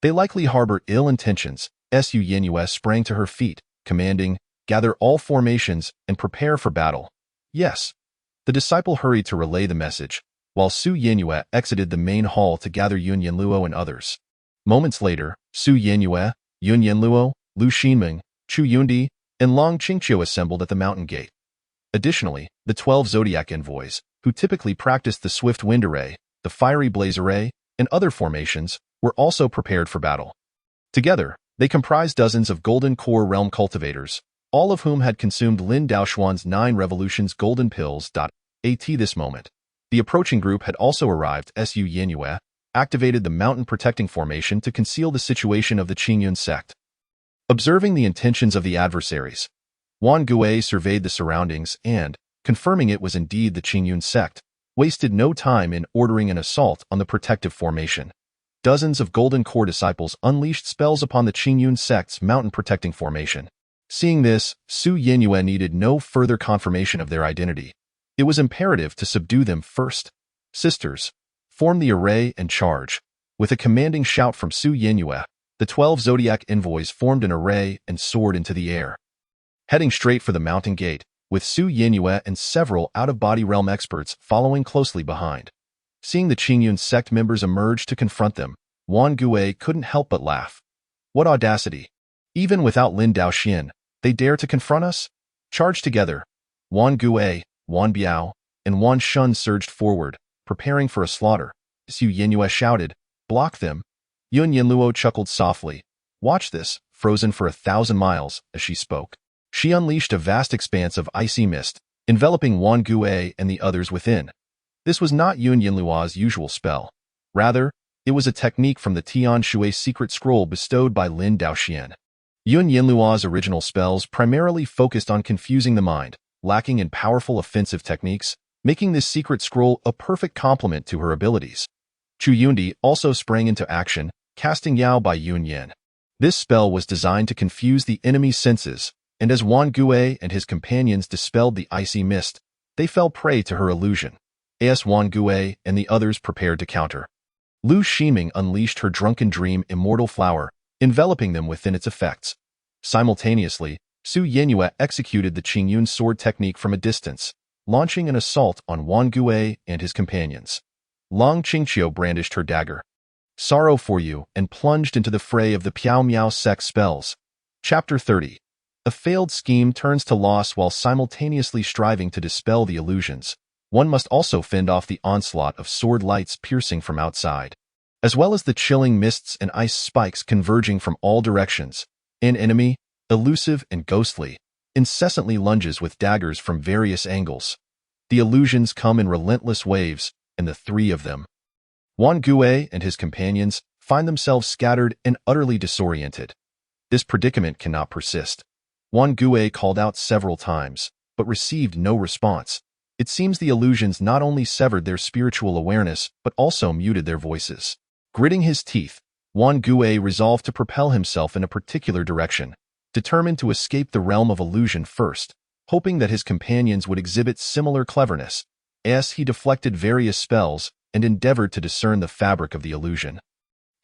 They likely harbor ill intentions." Su Yenyue sprang to her feet, commanding, "Gather all formations and prepare for battle." "Yes." The disciple hurried to relay the message, while Su Yenyue exited the main hall to gather Yun Yanluo and others. Moments later, Su Yenyue, Yun Yanluo, Lu Xinming, Chu Yundi, and Long Qingqiu assembled at the mountain gate. Additionally, the 12 zodiac envoys, who typically practiced the swift wind array, the fiery blaze array, and other formations, were also prepared for battle. Together, they comprised dozens of Golden Core realm cultivators, all of whom had consumed Lin Daoxuan's 9 revolutions golden pills. At this moment, the approaching group had also arrived. Su Yenyue activated the mountain protecting formation to conceal the situation of the Qingyun sect. Observing the intentions of the adversaries, Wan Gui surveyed the surroundings and, confirming it was indeed the Qingyun sect, wasted no time in ordering an assault on the protective formation. Dozens of Golden Core disciples unleashed spells upon the Qingyun sect's mountain protecting formation. Seeing this, Su Yenyue needed no further confirmation of their identity. It was imperative to subdue them first. "Sisters, form the array and charge." With a commanding shout from Su Yenyue, the 12 zodiac envoys formed an array and soared into the air, heading straight for the mountain gate, with Su Yenyue and several out-of-body realm experts following closely behind. Seeing the Qingyun sect members emerge to confront them, Wan Gui couldn't help but laugh. What audacity! Even without Lin Daoxian, they dare to confront us? Charge together! Wan Gui, Wan Biao, and Wan Shun surged forward, preparing for a slaughter. Su Yenyue shouted, "Block them!" Yun Yanluo chuckled softly. "Watch this," frozen for 1,000 miles, as she spoke. She unleashed a vast expanse of icy mist, enveloping Wan Gui and the others within. This was not Yun Yanluo's usual spell. Rather, it was a technique from the Tian Shui secret scroll bestowed by Lin Daoxian. Yun Yanluo's original spells primarily focused on confusing the mind, lacking in powerful offensive techniques, making this secret scroll a perfect complement to her abilities. Chu Yundi also sprang into action, casting Yao by Yun Yan. This spell was designed to confuse the enemy's senses, and as Wan Gui and his companions dispelled the icy mist, they fell prey to her illusion. As Wan Gui and the others prepared to counter, Lu Ximing unleashed her drunken dream immortal flower, enveloping them within its effects. Simultaneously, Su Yenyue executed the Qingyun sword technique from a distance, launching an assault on Wan Gui and his companions. Long Qingqiu brandished her dagger. "Sorrow for you," and plunged into the fray of the Piao Miao sect spells. Chapter 30. A failed scheme turns to loss while simultaneously striving to dispel the illusions. One must also fend off the onslaught of sword lights piercing from outside, as well as the chilling mists and ice spikes converging from all directions. An enemy, elusive and ghostly, incessantly lunges with daggers from various angles. The illusions come in relentless waves, and the 3 of them, Wan Gui and his companions, find themselves scattered and utterly disoriented. This predicament cannot persist. Wan Gui called out several times, but received no response. It seems the illusions not only severed their spiritual awareness, but also muted their voices. Gritting his teeth, Wan Gui resolved to propel himself in a particular direction, determined to escape the realm of illusion first, hoping that his companions would exhibit similar cleverness. As he deflected various spells and endeavored to discern the fabric of the illusion,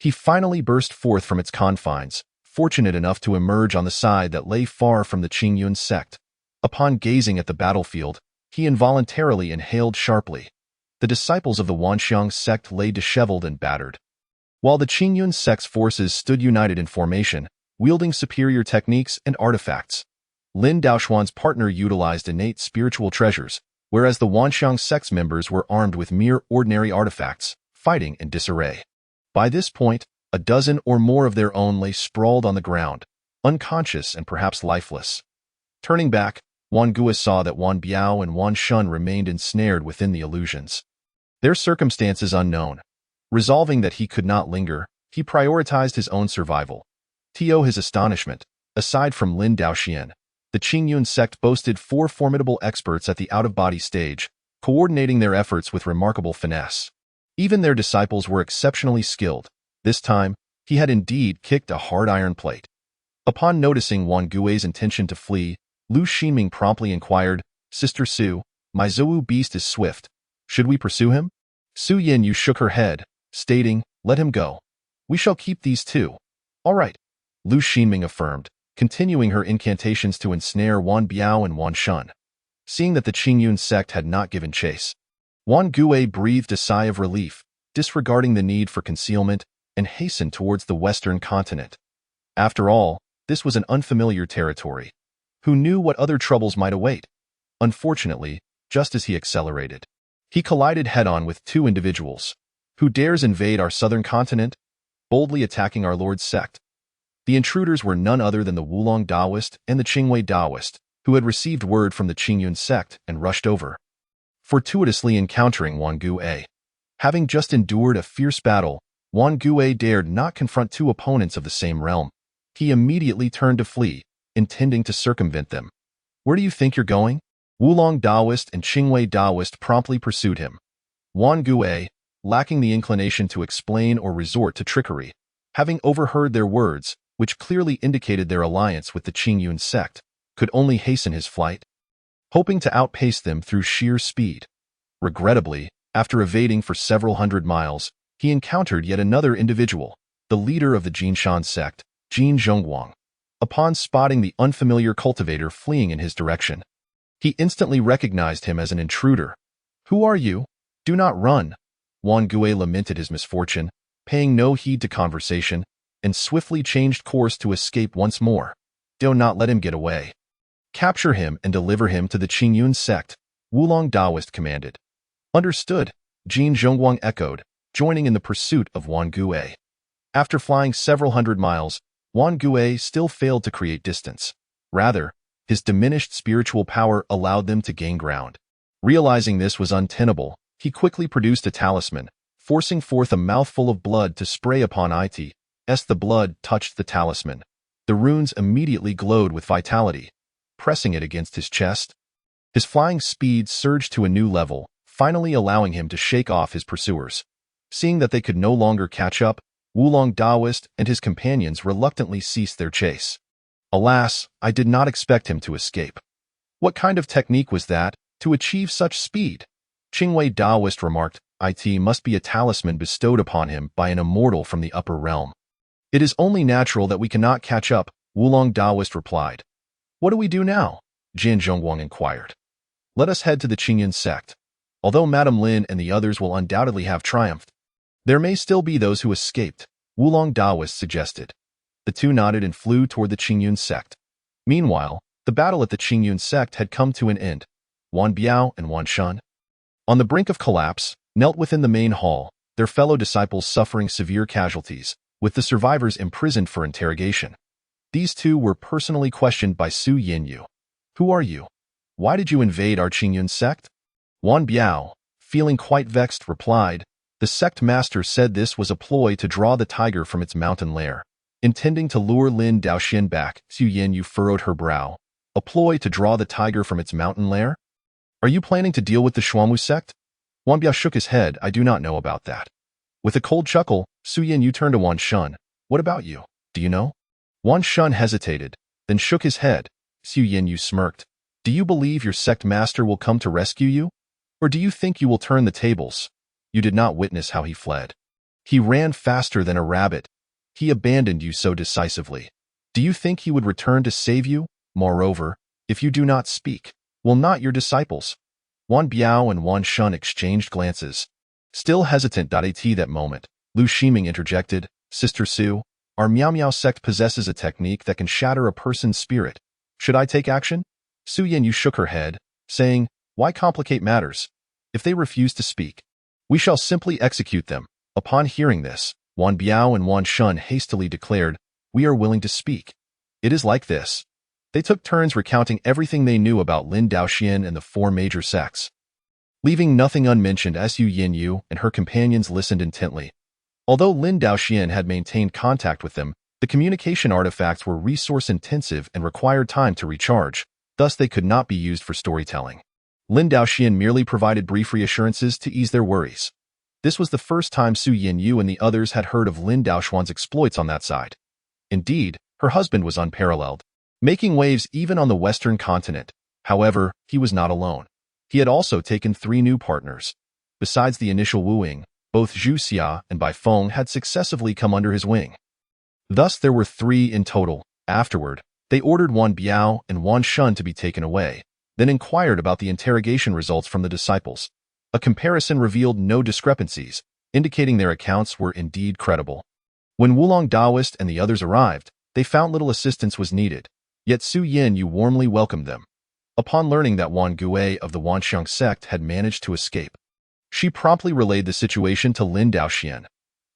he finally burst forth from its confines, fortunate enough to emerge on the side that lay far from the Qingyun sect. Upon gazing at the battlefield, he involuntarily inhaled sharply. The disciples of the Wanxiang sect lay disheveled and battered, while the Qingyun sect's forces stood united in formation, wielding superior techniques and artifacts. Lin Daoxuan's partner utilized innate spiritual treasures, whereas the Wanxiang sect's members were armed with mere ordinary artifacts, fighting in disarray. By this point, a dozen or more of their own lay sprawled on the ground, unconscious and perhaps lifeless. Turning back, Wan Gue saw that Wan Biao and Wan Shun remained ensnared within the illusions, their circumstances unknown. Resolving that he could not linger, he prioritized his own survival. To his astonishment, aside from Lin Daoxian, the Qingyun sect boasted 4 formidable experts at the out-of-body stage, coordinating their efforts with remarkable finesse. Even their disciples were exceptionally skilled. This time, he had indeed kicked a hard iron plate. Upon noticing Wan Gue's intention to flee, Lu Xinming promptly inquired, "Sister Su, my Zhou beast is swift. Should we pursue him?" Su Yinyu shook her head, stating, "Let him go. We shall keep these 2. All right," Lu Xinming affirmed, continuing her incantations to ensnare Wan Biao and Wan Shun. Seeing that the Qingyun sect had not given chase, Wan Gue breathed a sigh of relief, disregarding the need for concealment, and hastened towards the western continent. After all, this was an unfamiliar territory. Who knew what other troubles might await? Unfortunately, just as he accelerated, he collided head-on with 2 individuals. Who dares invade our southern continent, boldly attacking our Lord's sect? The intruders were none other than the Wulong Daoist and the Qingwei Daoist, who had received word from the Qingyun sect and rushed over, fortuitously encountering Wan Gue. Having just endured a fierce battle, Wan Gue dared not confront 2 opponents of the same realm. He immediately turned to flee, intending to circumvent them. "Where do you think you're going?" Wulong Daoist and Qingwei Daoist promptly pursued him. Wan Gue, lacking the inclination to explain or resort to trickery, having overheard their words, which clearly indicated their alliance with the Qingyun sect, could only hasten his flight, hoping to outpace them through sheer speed. Regrettably, after evading for several hundred miles, he encountered yet another individual, the leader of the Jinshan sect, Jin Zhongguang. Upon spotting the unfamiliar cultivator fleeing in his direction, he instantly recognized him as an intruder. "Who are you? Do not run." Wan Gue lamented his misfortune, paying no heed to conversation, and swiftly changed course to escape once more. "Do not let him get away. Capture him and deliver him to the Qingyun sect," Wulong Daoist commanded. "Understood," Jin Zhongguang echoed, joining in the pursuit of Wan Gue. After flying several hundred miles, Wan Gue still failed to create distance. Rather, his diminished spiritual power allowed them to gain ground. Realizing this was untenable, he quickly produced a talisman, forcing forth a mouthful of blood to spray upon it. As the blood touched the talisman, the runes immediately glowed with vitality. Pressing it against his chest, his flying speed surged to a new level, finally allowing him to shake off his pursuers. Seeing that they could no longer catch up, Wulong Daoist and his companions reluctantly ceased their chase. "Alas, I did not expect him to escape. What kind of technique was that, to achieve such speed?" Qingwei Daoist remarked, "It must be a talisman bestowed upon him by an immortal from the upper realm." "It is only natural that we cannot catch up," Wulong Daoist replied. "What do we do now?" Jin Zhongguang inquired. "Let us head to the Qingyun sect. Although Madame Lin and the others will undoubtedly have triumphed, there may still be those who escaped," Wulong Daoist suggested. The 2 nodded and flew toward the Qingyun sect. Meanwhile, the battle at the Qingyun sect had come to an end. Wan Biao and Wan Shun, on the brink of collapse, knelt within the main hall, their fellow disciples suffering severe casualties, with the survivors imprisoned for interrogation. These 2 were personally questioned by Su Yinyu. "Who are you? Why did you invade our Qingyun sect?" Wan Biao, feeling quite vexed, replied, "The sect master said this was a ploy to draw the tiger from its mountain lair, intending to lure Lin Daoxian back." Su Yinyu furrowed her brow. "A ploy to draw the tiger from its mountain lair? Are you planning to deal with the Xuanwu sect?" Wan Biao shook his head. "I do not know about that." With a cold chuckle, Su Yinyu turned to Wan Shun. "What about you? Do you know?" Wan Shun hesitated, then shook his head. Su Yinyu smirked. "Do you believe your sect master will come to rescue you? Or do you think you will turn the tables? You did not witness how he fled. He ran faster than a rabbit. He abandoned you so decisively. Do you think he would return to save you? Moreover, if you do not speak, will not your disciples? Wan Biao and Wan Shun exchanged glances. Still hesitant. At that moment, Lu Shiming interjected, Sister Su, our Miao Miao sect possesses a technique that can shatter a person's spirit. Should I take action? Su Yanyu shook her head, saying, why complicate matters? If they refuse to speak, we shall simply execute them. Upon hearing this, Wan Biao and Wan Shun hastily declared, we are willing to speak. It is like this. They took turns recounting everything they knew about Lin Daoxian and the four major sects. Leaving nothing unmentioned, Su Yanyu and her companions listened intently. Although Lin Daoxian had maintained contact with them, the communication artifacts were resource-intensive and required time to recharge, thus they could not be used for storytelling. Lin Daoxian merely provided brief reassurances to ease their worries. This was the first time Su Yanyu and the others had heard of Lin Daoxuan's exploits on that side. Indeed, her husband was unparalleled, making waves even on the Western continent. However, he was not alone. He had also taken 3 new partners. Besides the initial wooing, both Zhu Xia and Bai Feng had successively come under his wing. Thus there were 3 in total. Afterward, they ordered Wan Biao and Wan Shun to be taken away, then inquired about the interrogation results from the disciples. A comparison revealed no discrepancies, indicating their accounts were indeed credible. When Wulong Daoist and the others arrived, they found little assistance was needed, yet Su Yanyu warmly welcomed them. Upon learning that Wan Gui of the Wanxiang sect had managed to escape, she promptly relayed the situation to Lin Daoxian.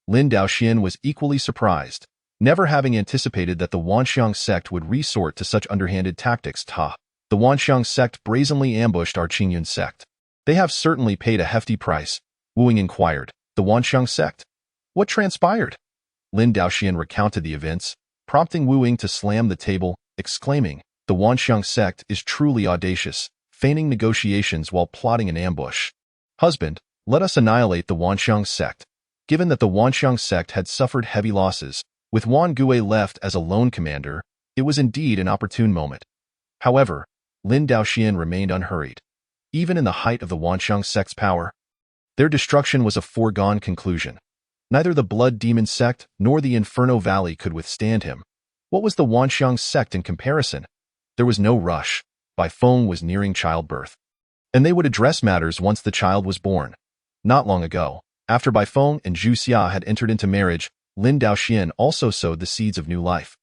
Lin Daoxian was equally surprised, never having anticipated that the Wanxiang sect would resort to such underhanded tactics. The Wanxiang sect brazenly ambushed our Qingyun sect. They have certainly paid a hefty price, Wuing inquired. The Wanxiang sect? What transpired? Lin Daoxian recounted the events, prompting Wuing to slam the table, exclaiming, the Wanxiang sect is truly audacious, feigning negotiations while plotting an ambush. Husband, let us annihilate the Wanxiang sect. Given that the Wanxiang sect had suffered heavy losses, with Wan Gui left as a lone commander, it was indeed an opportune moment. However, Lin Daoxian remained unhurried. Even in the height of the Wanxiang sect's power, their destruction was a foregone conclusion. Neither the Blood Demon sect nor the Inferno Valley could withstand him. What was the Wanxiang sect in comparison? There was no rush. Bai Feng was nearing childbirth, and they would address matters once the child was born. Not long ago, after Bai Feng and Zhu Xia had entered into marriage, Lin Daoxian also sowed the seeds of new life.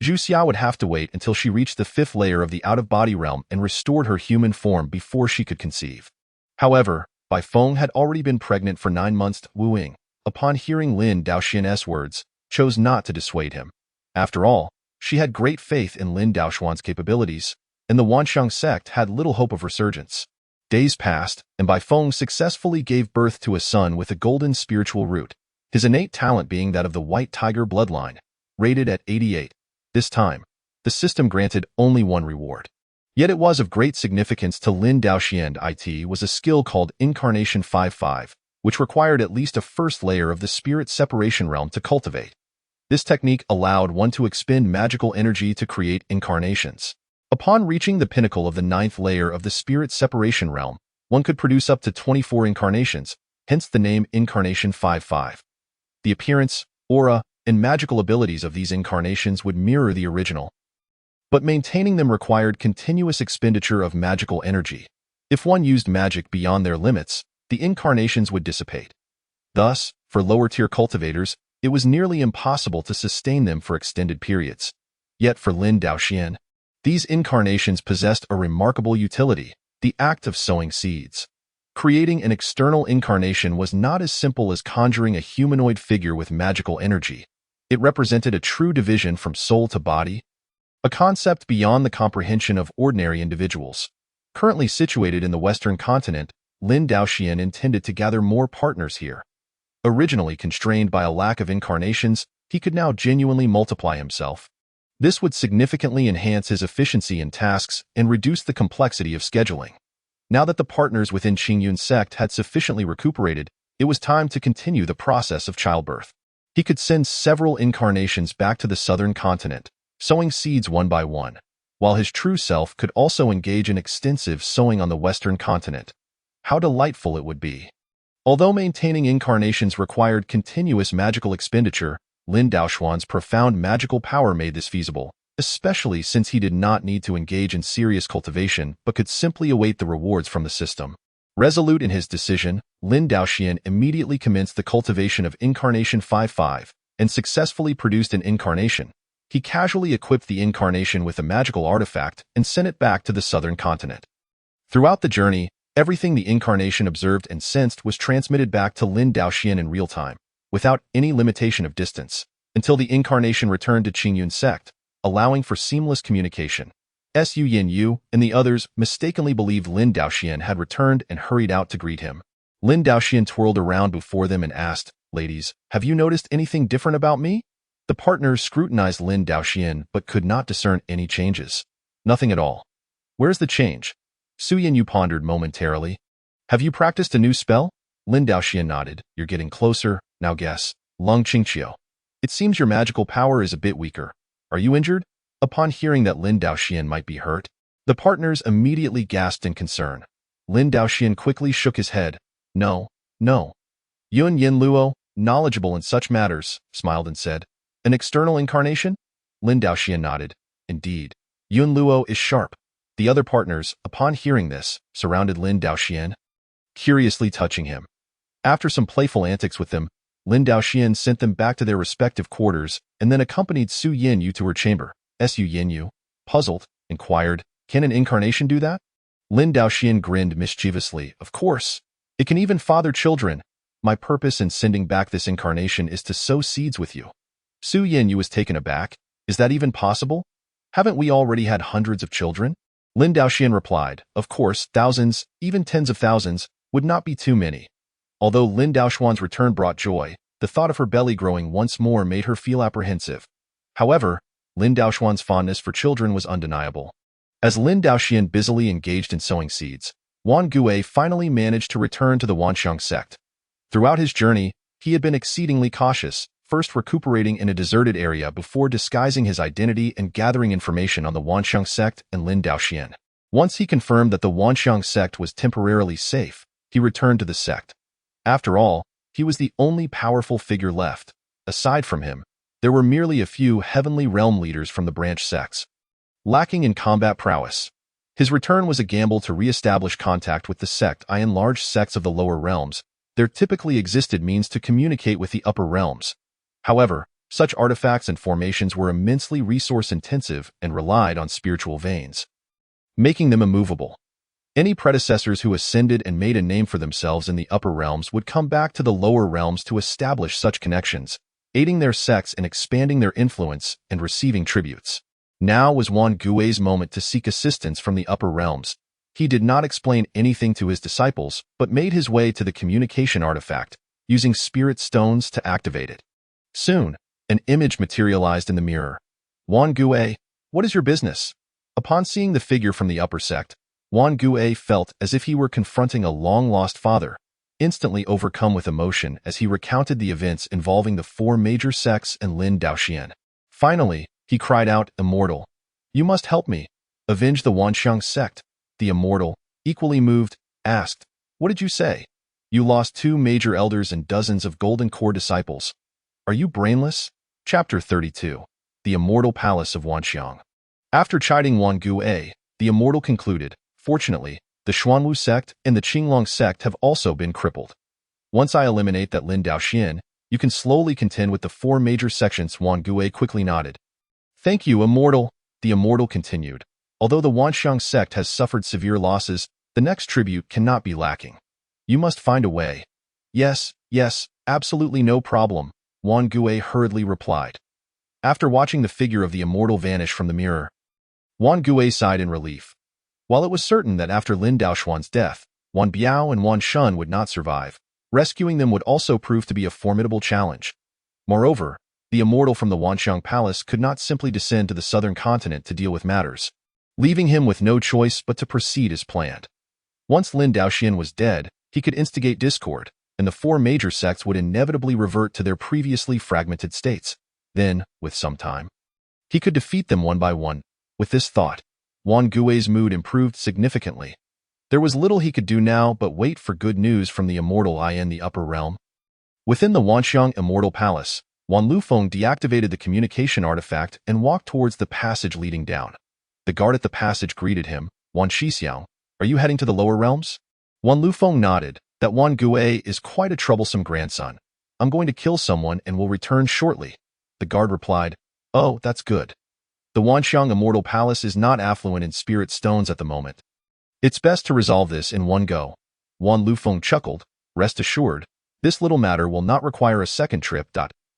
Zhu Xia would have to wait until she reached the 5th layer of the out-of-body realm and restored her human form before she could conceive. However, Bai Feng had already been pregnant for 9 months. Wuing, upon hearing Lin Daoxian's words, chose not to dissuade him. After all, she had great faith in Lin Daoxuan's capabilities, and the Wanxiang sect had little hope of resurgence. Days passed, and Bai Feng successfully gave birth to a son with a golden spiritual root, his innate talent being that of the White Tiger bloodline, rated at 88. This time, the system granted only one reward. Yet it was of great significance to Lin Daoxian. It was a skill called Incarnation 5-5, which required at least a first layer of the spirit separation realm to cultivate. This technique allowed one to expend magical energy to create incarnations. Upon reaching the pinnacle of the 9th layer of the spirit separation realm, one could produce up to 24 incarnations, hence the name Incarnation 5-5. The appearance, aura, and magical abilities of these incarnations would mirror the original, but maintaining them required continuous expenditure of magical energy. If one used magic beyond their limits, the incarnations would dissipate. Thus, for lower-tier cultivators, it was nearly impossible to sustain them for extended periods. Yet for Lin Daoxian, these incarnations possessed a remarkable utility, the act of sowing seeds. Creating an external incarnation was not as simple as conjuring a humanoid figure with magical energy. It represented a true division from soul to body, a concept beyond the comprehension of ordinary individuals. Currently situated in the Western continent, Lin Daoxian intended to gather more partners here. Originally constrained by a lack of incarnations, he could now genuinely multiply himself. This would significantly enhance his efficiency in tasks and reduce the complexity of scheduling. Now that the partners within Qingyun sect had sufficiently recuperated, it was time to continue the process of childbirth. He could send several incarnations back to the southern continent, sowing seeds one by one, while his true self could also engage in extensive sowing on the western continent. How delightful it would be! Although maintaining incarnations required continuous magical expenditure, Lin Daoxuan's profound magical power made this feasible. especially since he did not need to engage in serious cultivation but could simply await the rewards from the system. Resolute in his decision, Lin Daoxian immediately commenced the cultivation of Incarnation 5-5 and successfully produced an incarnation. He casually equipped the incarnation with a magical artifact and sent it back to the southern continent. Throughout the journey, everything the incarnation observed and sensed was transmitted back to Lin Daoxian in real time, without any limitation of distance, until the incarnation returned to Qingyun sect, allowing for seamless communication. Su Yin and the others mistakenly believed Lin Daoxian had returned and hurried out to greet him. Lin Daoxian twirled around before them and asked, "Ladies, have you noticed anything different about me?" The partners scrutinized Lin Daoxian but could not discern any changes. "Nothing at all." "Where's the change?" Su Yin pondered momentarily. "Have you practiced a new spell?" Lin Daoxian nodded. "You're getting closer. Now guess." "Lung Qingqiu. It seems your magical power is a bit weaker. Are you injured?" Upon hearing that Lin Daoxian might be hurt, the partners immediately gasped in concern. Lin Daoxian quickly shook his head. No. Yun Yin Luo, knowledgeable in such matters, smiled and said, "An external incarnation?" Lin Daoxian nodded. "Indeed. Yun Luo is sharp." The other partners, upon hearing this, surrounded Lin Daoxian, curiously touching him. After some playful antics with them, Lin Daoxian sent them back to their respective quarters and then accompanied Su Yin to her chamber. Su Yin, puzzled, inquired, "Can an incarnation do that?" Lin Daoxian grinned mischievously. "Of course. It can even father children. My purpose in sending back this incarnation is to sow seeds with you." Su Yin was taken aback. "Is that even possible? Haven't we already had hundreds of children?" Lin Daoxian replied, "Of course, thousands, even tens of thousands, would not be too many." Although Lin Daoxuan's return brought joy, the thought of her belly growing once more made her feel apprehensive. However, Lin Daoxuan's fondness for children was undeniable. As Lin Daoxian busily engaged in sowing seeds, Wan Gue finally managed to return to the Wanxiang sect. Throughout his journey, he had been exceedingly cautious, first recuperating in a deserted area before disguising his identity and gathering information on the Wanxiang sect and Lin Daoxian. Once he confirmed that the Wanxiang sect was temporarily safe, he returned to the sect. After all, he was the only powerful figure left. Aside from him, there were merely a few heavenly realm leaders from the branch sects. Lacking in combat prowess, his return was a gamble to re-establish contact with the sect. In large sects of the lower realms, there typically existed means to communicate with the upper realms. However, such artifacts and formations were immensely resource-intensive and relied on spiritual veins, making them immovable. Any predecessors who ascended and made a name for themselves in the upper realms would come back to the lower realms to establish such connections, aiding their sects in expanding their influence and receiving tributes. Now was Wan Gue's moment to seek assistance from the upper realms. He did not explain anything to his disciples, but made his way to the communication artifact, using spirit stones to activate it. Soon, an image materialized in the mirror. "Wan Gue, what is your business?" Upon seeing the figure from the upper sect, Wan Gue felt as if he were confronting a long-lost father, instantly overcome with emotion as he recounted the events involving the four major sects and Lin Daoxian. Finally, he cried out, "Immortal, you must help me. Avenge the Wanxiang sect." The immortal, equally moved, asked, "What did you say? You lost 2 major elders and dozens of golden core disciples. Are you brainless?" Chapter 32. The Immortal Palace of Wanxiang. After chiding Wan Gue, the immortal concluded, "Fortunately, the Xuanwu sect and the Qinglong sect have also been crippled. Once I eliminate that Lin Daoxian, you can slowly contend with the 4 major sections." Wan Gue quickly nodded. "Thank you, immortal." The immortal continued. "Although the Wanxiang sect has suffered severe losses, the next tribute cannot be lacking. You must find a way." Yes, absolutely no problem," Wan Gue hurriedly replied. After watching the figure of the immortal vanish from the mirror, Wan Gue sighed in relief. While it was certain that after Lin Daoxuan's death, Wan Biao and Wan Shun would not survive, rescuing them would also prove to be a formidable challenge. Moreover, the immortal from the Wanxiang Palace could not simply descend to the southern continent to deal with matters, leaving him with no choice but to proceed as planned. Once Lin Daoxian was dead, he could instigate discord, and the 4 major sects would inevitably revert to their previously fragmented states. Then, with some time, he could defeat them one by one. With this thought, Wan Gue's mood improved significantly. There was little he could do now but wait for good news from the immortal in the upper realm. Within the Wanxiang Immortal Palace, Wan Lufeng deactivated the communication artifact and walked towards the passage leading down. The guard at the passage greeted him. Wan Shixiao, are you heading to the lower realms? Wan Lufeng nodded. That Wan Gue is quite a troublesome grandson. I'm going to kill someone and will return shortly. The guard replied, oh, that's good. The Wanxiang Immortal Palace is not affluent in spirit stones at the moment. It's best to resolve this in one go. Wan Lufeng chuckled. Rest assured, this little matter will not require a second trip.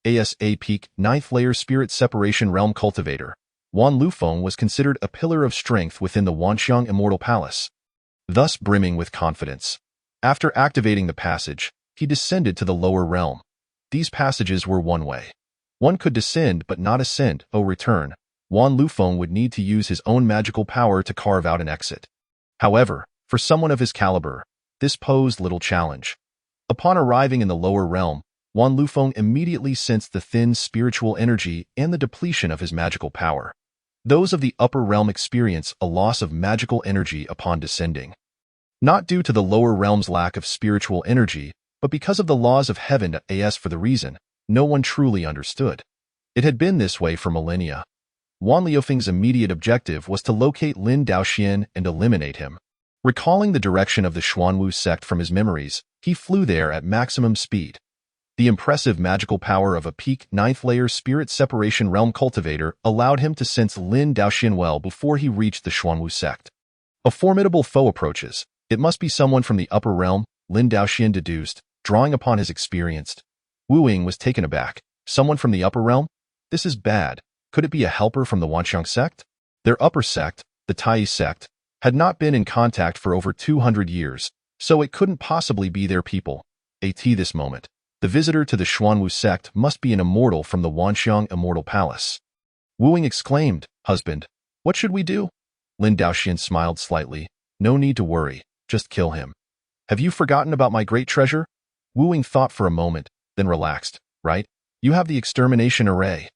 ASA Peak 9th Layer Spirit Separation Realm Cultivator. Wan Lufeng was considered a pillar of strength within the Wanxiang Immortal Palace, thus brimming with confidence. After activating the passage, he descended to the lower realm. These passages were one way. One could descend but not ascend. Return. Wan Lufeng would need to use his own magical power to carve out an exit. However, for someone of his caliber, this posed little challenge. Upon arriving in the lower realm, Wan Lufeng immediately sensed the thin spiritual energy and the depletion of his magical power. Those of the upper realm experience a loss of magical energy upon descending. Not due to the lower realm's lack of spiritual energy, but because of the laws of heaven as for the reason no one truly understood. It had been this way for millennia. Wan Liufeng's immediate objective was to locate Lin Daoxian and eliminate him. Recalling the direction of the Xuanwu sect from his memories, he flew there at maximum speed. The impressive magical power of a peak 9th layer spirit separation realm cultivator allowed him to sense Lin Daoxian well before he reached the Xuanwu sect. A formidable foe approaches. It must be someone from the upper realm, Lin Daoxian deduced, drawing upon his experience. Wu Ying was taken aback. Someone from the upper realm? This is bad. Could it be a helper from the Wanxiang sect? Their upper sect, the Tai sect, had not been in contact for over 200 years, so it couldn't possibly be their people. This moment, the visitor to the Xuanwu sect must be an immortal from the Wanxiang Immortal Palace. Wu Ying exclaimed, husband, what should we do? Lin Daoxian smiled slightly. No need to worry. Just kill him. Have you forgotten about my great treasure? Wu Ying thought for a moment, then relaxed. Right? You have the extermination array.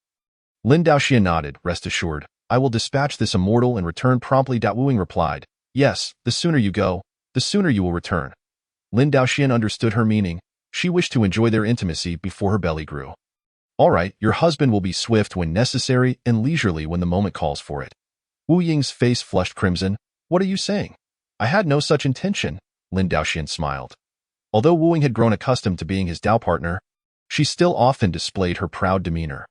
Lin Daoxian nodded. Rest assured, I will dispatch this immortal and return promptly. Wu Ying replied, yes, the sooner you go, the sooner you will return. Lin Daoxian understood her meaning. She wished to enjoy their intimacy before her belly grew. All right, your husband will be swift when necessary and leisurely when the moment calls for it. Wu Ying's face flushed crimson. What are you saying? I had no such intention, Lin Daoxian smiled. Although Wu Ying had grown accustomed to being his Dao partner, she still often displayed her proud demeanor.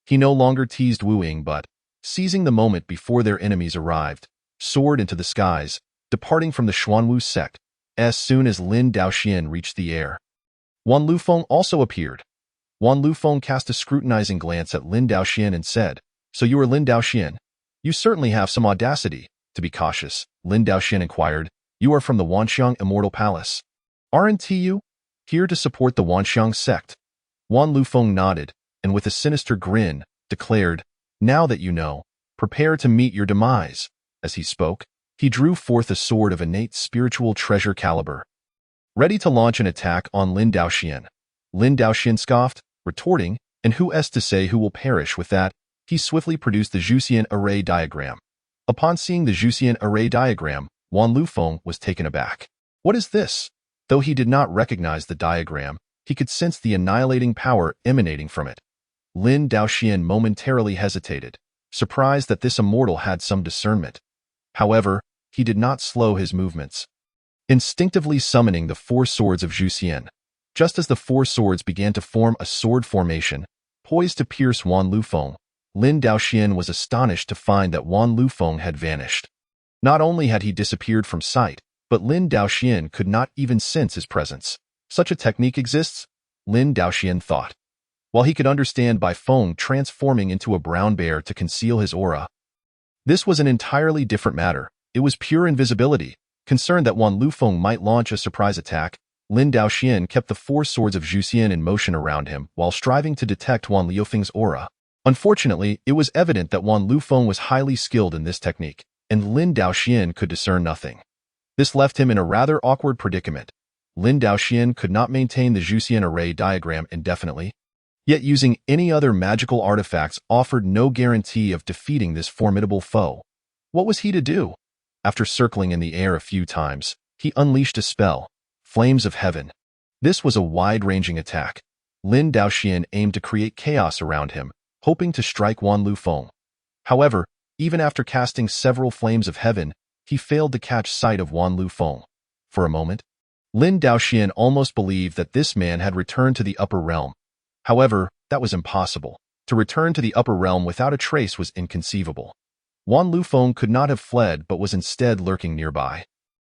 He no longer teased Wu Ying but, seizing the moment before their enemies arrived, soared into the skies, departing from the Xuanwu sect, as soon as Lin Daoxian reached the air. Wan Lufeng also appeared. Wan Lufeng cast a scrutinizing glance at Lin Daoxian and said, so you are Lin Daoxian? You certainly have some audacity. To be cautious, Lin Daoxian inquired, you are from the Wanxiang Immortal Palace. Aren't you? Here to support the Wanxiang sect. Wan Lufeng nodded, and with a sinister grin, declared, now that you know, prepare to meet your demise. As he spoke, he drew forth a sword of innate spiritual treasure caliber, ready to launch an attack on Lin Daoxian. Lin Daoxian scoffed, retorting, and who is to say who will perish with that? He swiftly produced the Zhuxian array diagram. Upon seeing the Zhuxian array diagram, Wan Lufeng was taken aback. What is this? Though he did not recognize the diagram, he could sense the annihilating power emanating from it. Lin Daoxian momentarily hesitated, surprised that this immortal had some discernment. However, he did not slow his movements, instinctively summoning the 4 swords of Zhuxian. Just as the 4 swords began to form a sword formation, poised to pierce Wan Lufeng, Lin Daoxian was astonished to find that Wan Lufeng had vanished. Not only had he disappeared from sight, but Lin Daoxian could not even sense his presence. Such a technique exists? Lin Daoxian thought. While he could understand Bai Feng transforming into a brown bear to conceal his aura, this was an entirely different matter. It was pure invisibility. Concerned that Wan Lufeng might launch a surprise attack, Lin Daoxian kept the 4 swords of Zhuxian in motion around him while striving to detect Wan Liufeng's aura. Unfortunately, it was evident that Wan Lufeng was highly skilled in this technique, and Lin Daoxian could discern nothing. This left him in a rather awkward predicament. Lin Daoxian could not maintain the Zhuxian array diagram indefinitely, yet using any other magical artifacts offered no guarantee of defeating this formidable foe. What was he to do? After circling in the air a few times, he unleashed a spell, Flames of Heaven. This was a wide-ranging attack. Lin Daoxian aimed to create chaos around him, hoping to strike Wan Lufeng. However, even after casting several flames of heaven, he failed to catch sight of Wan Lufeng. For a moment, Lin Daoxian almost believed that this man had returned to the upper realm. However, that was impossible. To return to the upper realm without a trace was inconceivable. Wan Lufeng could not have fled but was instead lurking nearby,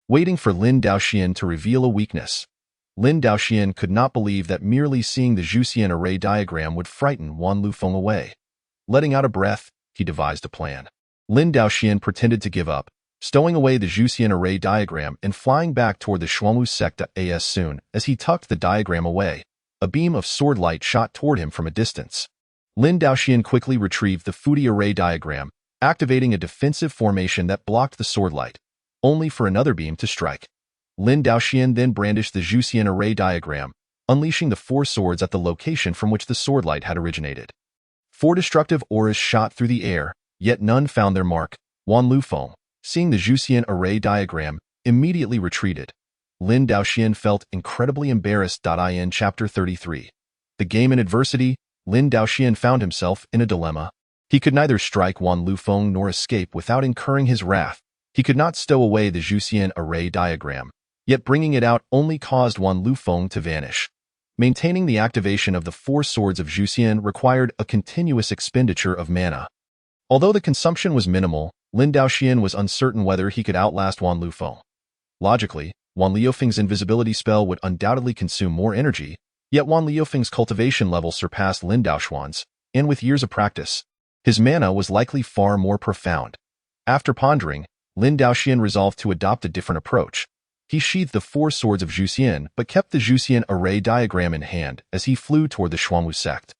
waiting for Lin Daoxian to reveal a weakness. Lin Daoxian could not believe that merely seeing the Zhuxian array diagram would frighten Wan Lufeng away. Letting out a breath, he devised a plan. Lin Daoxian pretended to give up, stowing away the Zhuxian array diagram and flying back toward the Xuanwu sect. As soon as he tucked the diagram away, a beam of sword light shot toward him from a distance. Lin Daoxian quickly retrieved the Fudi array diagram, activating a defensive formation that blocked the sword light, only for another beam to strike. Lin Daoxian then brandished the Zhuxian array diagram, unleashing the 4 swords at the location from which the sword light had originated. 4 destructive auras shot through the air, yet none found their mark. Wan Lufeng, seeing the Zhuxian array diagram, immediately retreated. Lin Daoxian felt incredibly embarrassed. In Chapter 33. The Game in Adversity, Lin Daoxian found himself in a dilemma. He could neither strike Wan Lufeng nor escape without incurring his wrath. He could not stow away the Zhuxian array diagram, yet bringing it out only caused Wan Lufeng to vanish. Maintaining the activation of the 4 swords of Zhuxian required a continuous expenditure of mana. Although the consumption was minimal, Lin Daoxian was uncertain whether he could outlast Wan Lufeng. Logically, Wan Liufeng's invisibility spell would undoubtedly consume more energy, yet Wan Liufeng's cultivation level surpassed Lin Daoxian's, and with years of practice, his mana was likely far more profound. After pondering, Lin Daoxian resolved to adopt a different approach. He sheathed the 4 swords of Zhuxian but kept the Zhuxian array diagram in hand as he flew toward the Xuanwu sect.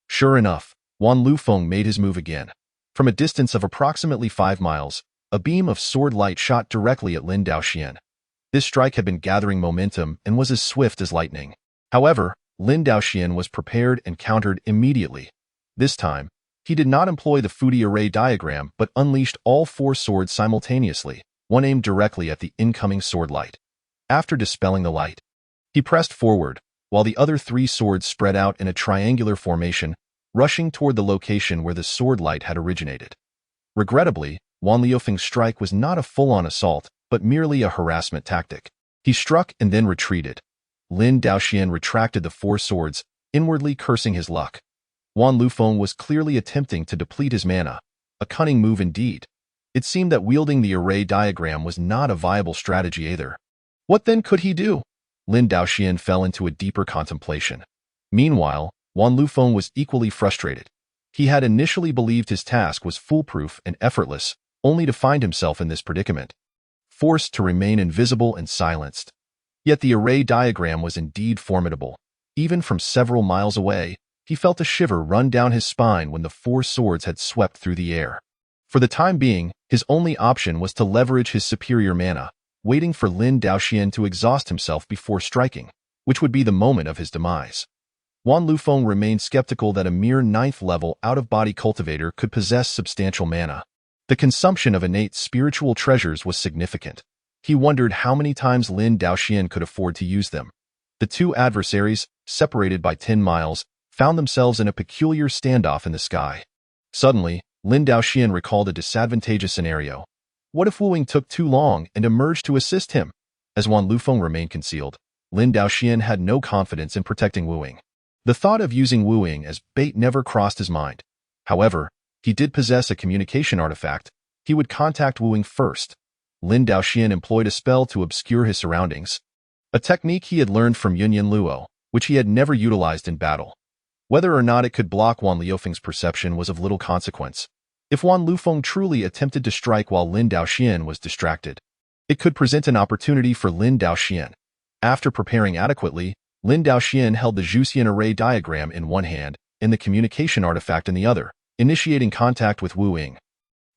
Sure enough, Wan Lufeng made his move again. From a distance of approximately 5 miles, a beam of sword light shot directly at Lin Daoxian. This strike had been gathering momentum and was as swift as lightning. However, Lin Daoxian was prepared and countered immediately. This time, he did not employ the Fudi array diagram but unleashed all 4 swords simultaneously, one aimed directly at the incoming sword light. After dispelling the light, he pressed forward, while the other 3 swords spread out in a triangular formation, rushing toward the location where the sword light had originated. Regrettably, Wan Liufeng's strike was not a full-on assault, but merely a harassment tactic. He struck and then retreated. Lin Daoxian retracted the 4 swords, inwardly cursing his luck. Wan Lufeng was clearly attempting to deplete his mana, a cunning move indeed. It seemed that wielding the array diagram was not a viable strategy either. What then could he do? Lin Daoxian fell into a deeper contemplation. Meanwhile, Wan Lufeng was equally frustrated. He had initially believed his task was foolproof and effortless, only to find himself in this predicament, forced to remain invisible and silenced. Yet the array diagram was indeed formidable. Even from several miles away, he felt a shiver run down his spine when the 4 swords had swept through the air. For the time being, his only option was to leverage his superior mana, waiting for Lin Daoxian to exhaust himself before striking, which would be the moment of his demise. Wan Lufeng remained skeptical that a mere 9th-level out-of-body cultivator could possess substantial mana. The consumption of innate spiritual treasures was significant. He wondered how many times Lin Daoxian could afford to use them. The 2 adversaries, separated by 10 miles, found themselves in a peculiar standoff in the sky. Suddenly, Lin Daoxian recalled a disadvantageous scenario. What if Wu Ying took too long and emerged to assist him? As Wan Lufeng remained concealed, Lin Daoxian had no confidence in protecting Wu Ying. The thought of using Wu Ying as bait never crossed his mind. However, he did possess a communication artifact. He would contact Wu Ying first. Lin Daoxian employed a spell to obscure his surroundings, a technique he had learned from Yunyan Luo, which he had never utilized in battle. Whether or not it could block Wan Liufeng's perception was of little consequence. If Wan Lufeng truly attempted to strike while Lin Daoxian was distracted, it could present an opportunity for Lin Daoxian. After preparing adequately, Lin Daoxian held the Zhuxian array diagram in one hand and the communication artifact in the other, initiating contact with Wu Ying.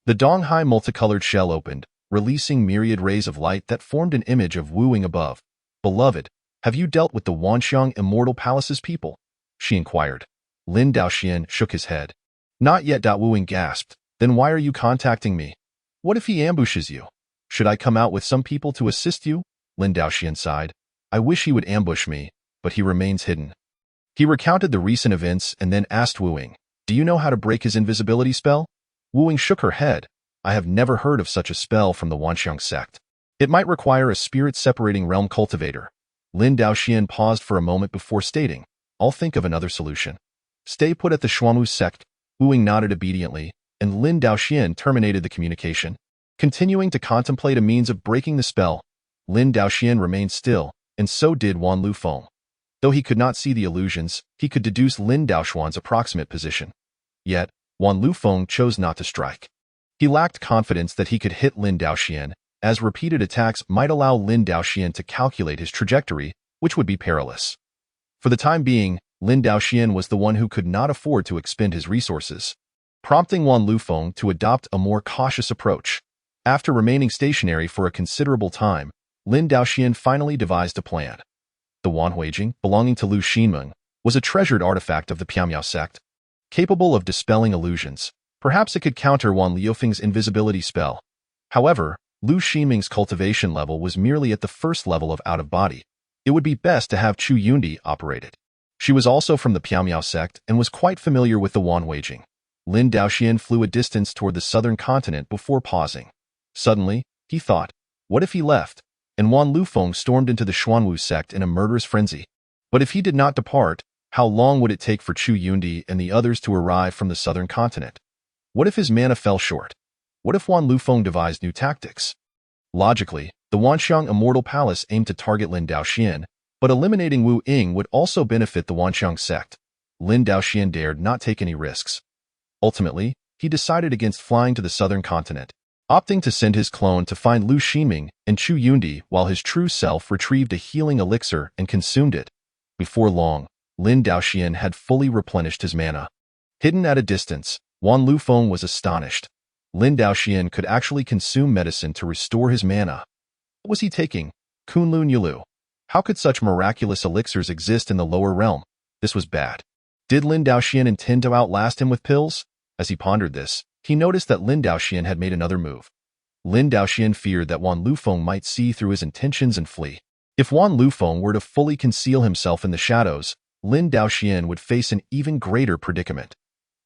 The Donghai multicolored shell opened, releasing myriad rays of light that formed an image of Wu Ying above. "Beloved, have you dealt with the Wanxiang Immortal Palace's people?" she inquired. Lin Daoxian shook his head. "Not yet." Wu Ying gasped. "Then why are you contacting me? What if he ambushes you? Should I come out with some people to assist you?" Lin Daoxian sighed. "I wish he would ambush me, but he remains hidden." He recounted the recent events and then asked Wu Ying, "Do you know how to break his invisibility spell?" Wu Ying shook her head. "I have never heard of such a spell from the Wanxiang sect. It might require a spirit-separating realm cultivator." Lin Daoxian paused for a moment before stating, "I'll think of another solution." "Stay put at the Xuanwu sect." Wu Ying nodded obediently, and Lin Daoxian terminated the communication. Continuing to contemplate a means of breaking the spell, Lin Daoxian remained still, and so did Wan Lufeng. Though he could not see the illusions, he could deduce Lin Daoxuan's approximate position. Yet, Wan Lufeng chose not to strike. He lacked confidence that he could hit Lin Daoxian, as repeated attacks might allow Lin Daoxian to calculate his trajectory, which would be perilous. For the time being, Lin Daoxian was the one who could not afford to expend his resources, prompting Wan Lufeng to adopt a more cautious approach. After remaining stationary for a considerable time, Lin Daoxian finally devised a plan. The Wanhuijing, belonging to Lu Xinmeng, was a treasured artifact of the Piamiao sect, capable of dispelling illusions. Perhaps it could counter Wan Liufeng's invisibility spell. However, Lu Xinmeng's cultivation level was merely at the first level of out-of-body. It would be best to have Chu Yundi operate it. She was also from the Piamiao sect and was quite familiar with the Wanhuijing. Lin Daoxian flew a distance toward the southern continent before pausing. Suddenly, he thought, what if he left, and Wan Lufeng stormed into the Xuanwu sect in a murderous frenzy? But if he did not depart, how long would it take for Chu Yundi and the others to arrive from the southern continent? What if his mana fell short? What if Wan Lufeng devised new tactics? Logically, the Wanxiang Immortal Palace aimed to target Lin Daoxian, but eliminating Wu Ying would also benefit the Wanxiang sect. Lin Daoxian dared not take any risks. Ultimately, he decided against flying to the southern continent, opting to send his clone to find Lu Ximing and Chu Yundi while his true self retrieved a healing elixir and consumed it. Before long, Lin Daoxian had fully replenished his mana. Hidden at a distance, Wan Lufeng was astonished. Lin Daoxian could actually consume medicine to restore his mana. What was he taking? Kunlun Yulu. How could such miraculous elixirs exist in the lower realm? This was bad. Did Lin Daoxian intend to outlast him with pills? As he pondered this, he noticed that Lin Daoxian had made another move. Lin Daoxian feared that Wan Lufeng might see through his intentions and flee. If Wan Lufeng were to fully conceal himself in the shadows, Lin Daoxian would face an even greater predicament.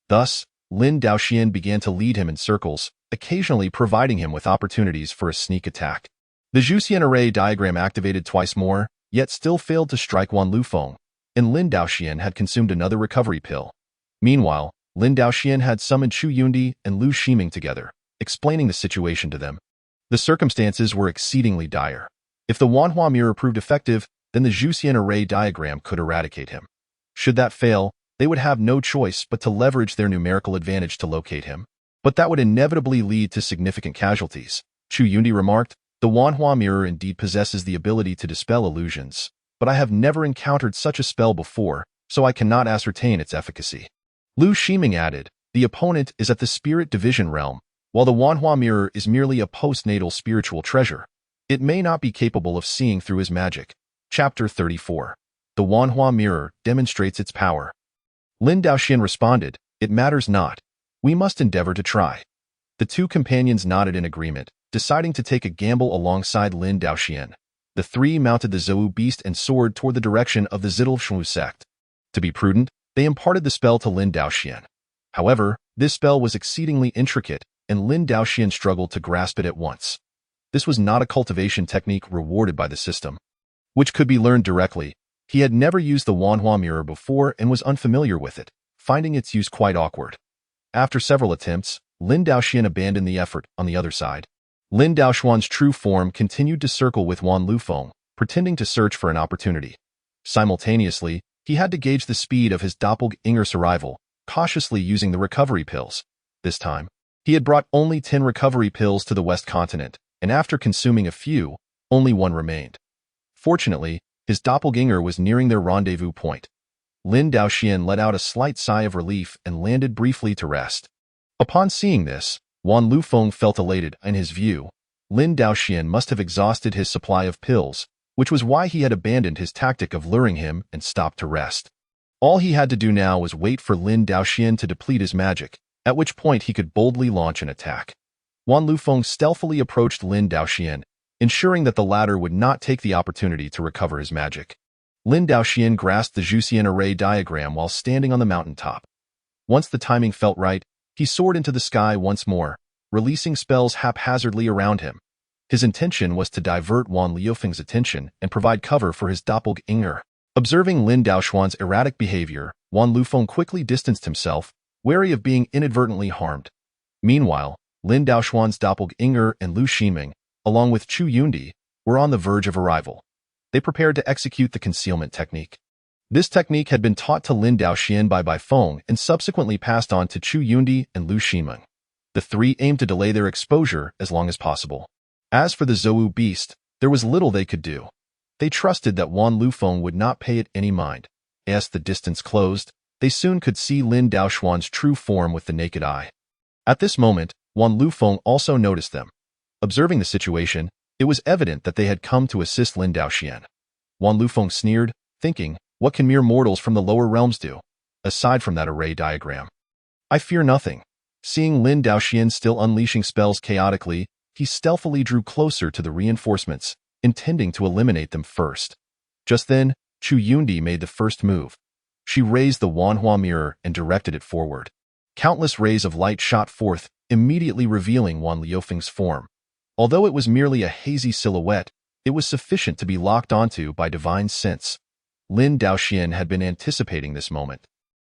Thus, Lin Daoxian began to lead him in circles, occasionally providing him with opportunities for a sneak attack. The Zhuxian array diagram activated twice more, yet still failed to strike Wan Lufeng, and Lin Daoxian had consumed another recovery pill. Meanwhile, Lin Daoxian had summoned Chu Yundi and Lu Ximing together, explaining the situation to them. The circumstances were exceedingly dire. If the Wanhua mirror proved effective, then the Zhuxian array diagram could eradicate him. Should that fail, they would have no choice but to leverage their numerical advantage to locate him. But that would inevitably lead to significant casualties. Chu Yundi remarked, "The Wanhua mirror indeed possesses the ability to dispel illusions, but I have never encountered such a spell before, so I cannot ascertain its efficacy." Lu Ximing added, "The opponent is at the Spirit Division realm, while the Wanhua mirror is merely a postnatal spiritual treasure. It may not be capable of seeing through his magic." Chapter 34. The Wanhua mirror demonstrates its power. Lin Daoxian responded, "It matters not. We must endeavor to try." The two companions nodded in agreement, deciding to take a gamble alongside Lin Daoxian. The three mounted the Zhou beast and soared toward the direction of the Zidlshu sect. To be prudent, they imparted the spell to Lin Daoxian. However, this spell was exceedingly intricate, and Lin Daoxian struggled to grasp it at once. This was not a cultivation technique rewarded by the system, which could be learned directly. He had never used the Wanhua mirror before and was unfamiliar with it, finding its use quite awkward. After several attempts, Lin Daoxian abandoned the effort. On the other side, Lin Daoxuan's true form continued to circle with Wan Lufeng, pretending to search for an opportunity. Simultaneously, he had to gauge the speed of his doppelganger's arrival, cautiously using the recovery pills. This time, he had brought only 10 recovery pills to the West Continent, and after consuming a few, only one remained. Fortunately, his doppelganger was nearing their rendezvous point. Lin Daoxian let out a slight sigh of relief and landed briefly to rest. Upon seeing this, Wan Lufeng felt elated. In his view, Lin Daoxian must have exhausted his supply of pills, which was why he had abandoned his tactic of luring him and stopped to rest. All he had to do now was wait for Lin Daoxian to deplete his magic, at which point he could boldly launch an attack. Wan Lufeng stealthily approached Lin Daoxian, ensuring that the latter would not take the opportunity to recover his magic. Lin Daoxian grasped the Zhuxian array diagram while standing on the mountaintop. Once the timing felt right, he soared into the sky once more, releasing spells haphazardly around him. His intention was to divert Wan Liufeng's attention and provide cover for his doppelganger. Observing Lin Daoxuan's erratic behavior, Wan Lufeng quickly distanced himself, wary of being inadvertently harmed. Meanwhile, Lin Daoxuan's doppelganger and Lu Ximing, along with Chu Yundi, were on the verge of arrival. They prepared to execute the concealment technique. This technique had been taught to Lin Daoxian by Bai Feng and subsequently passed on to Chu Yundi and Lu Ximing. The three aimed to delay their exposure as long as possible. As for the Zhou beast, there was little they could do. They trusted that Wan Lufeng would not pay it any mind. As the distance closed, they soon could see Lin Daoxuan's true form with the naked eye. At this moment, Wan Lufeng also noticed them. Observing the situation, it was evident that they had come to assist Lin Daoxian. Wan Lufeng sneered, thinking, what can mere mortals from the lower realms do, aside from that array diagram? I fear nothing. Seeing Lin Daoxian still unleashing spells chaotically, he stealthily drew closer to the reinforcements, intending to eliminate them first. Just then, Chu Yundi made the first move. She raised the Wanhua mirror and directed it forward. Countless rays of light shot forth, immediately revealing Wan Liufeng's form. Although it was merely a hazy silhouette, it was sufficient to be locked onto by divine sense. Lin Daoxian had been anticipating this moment.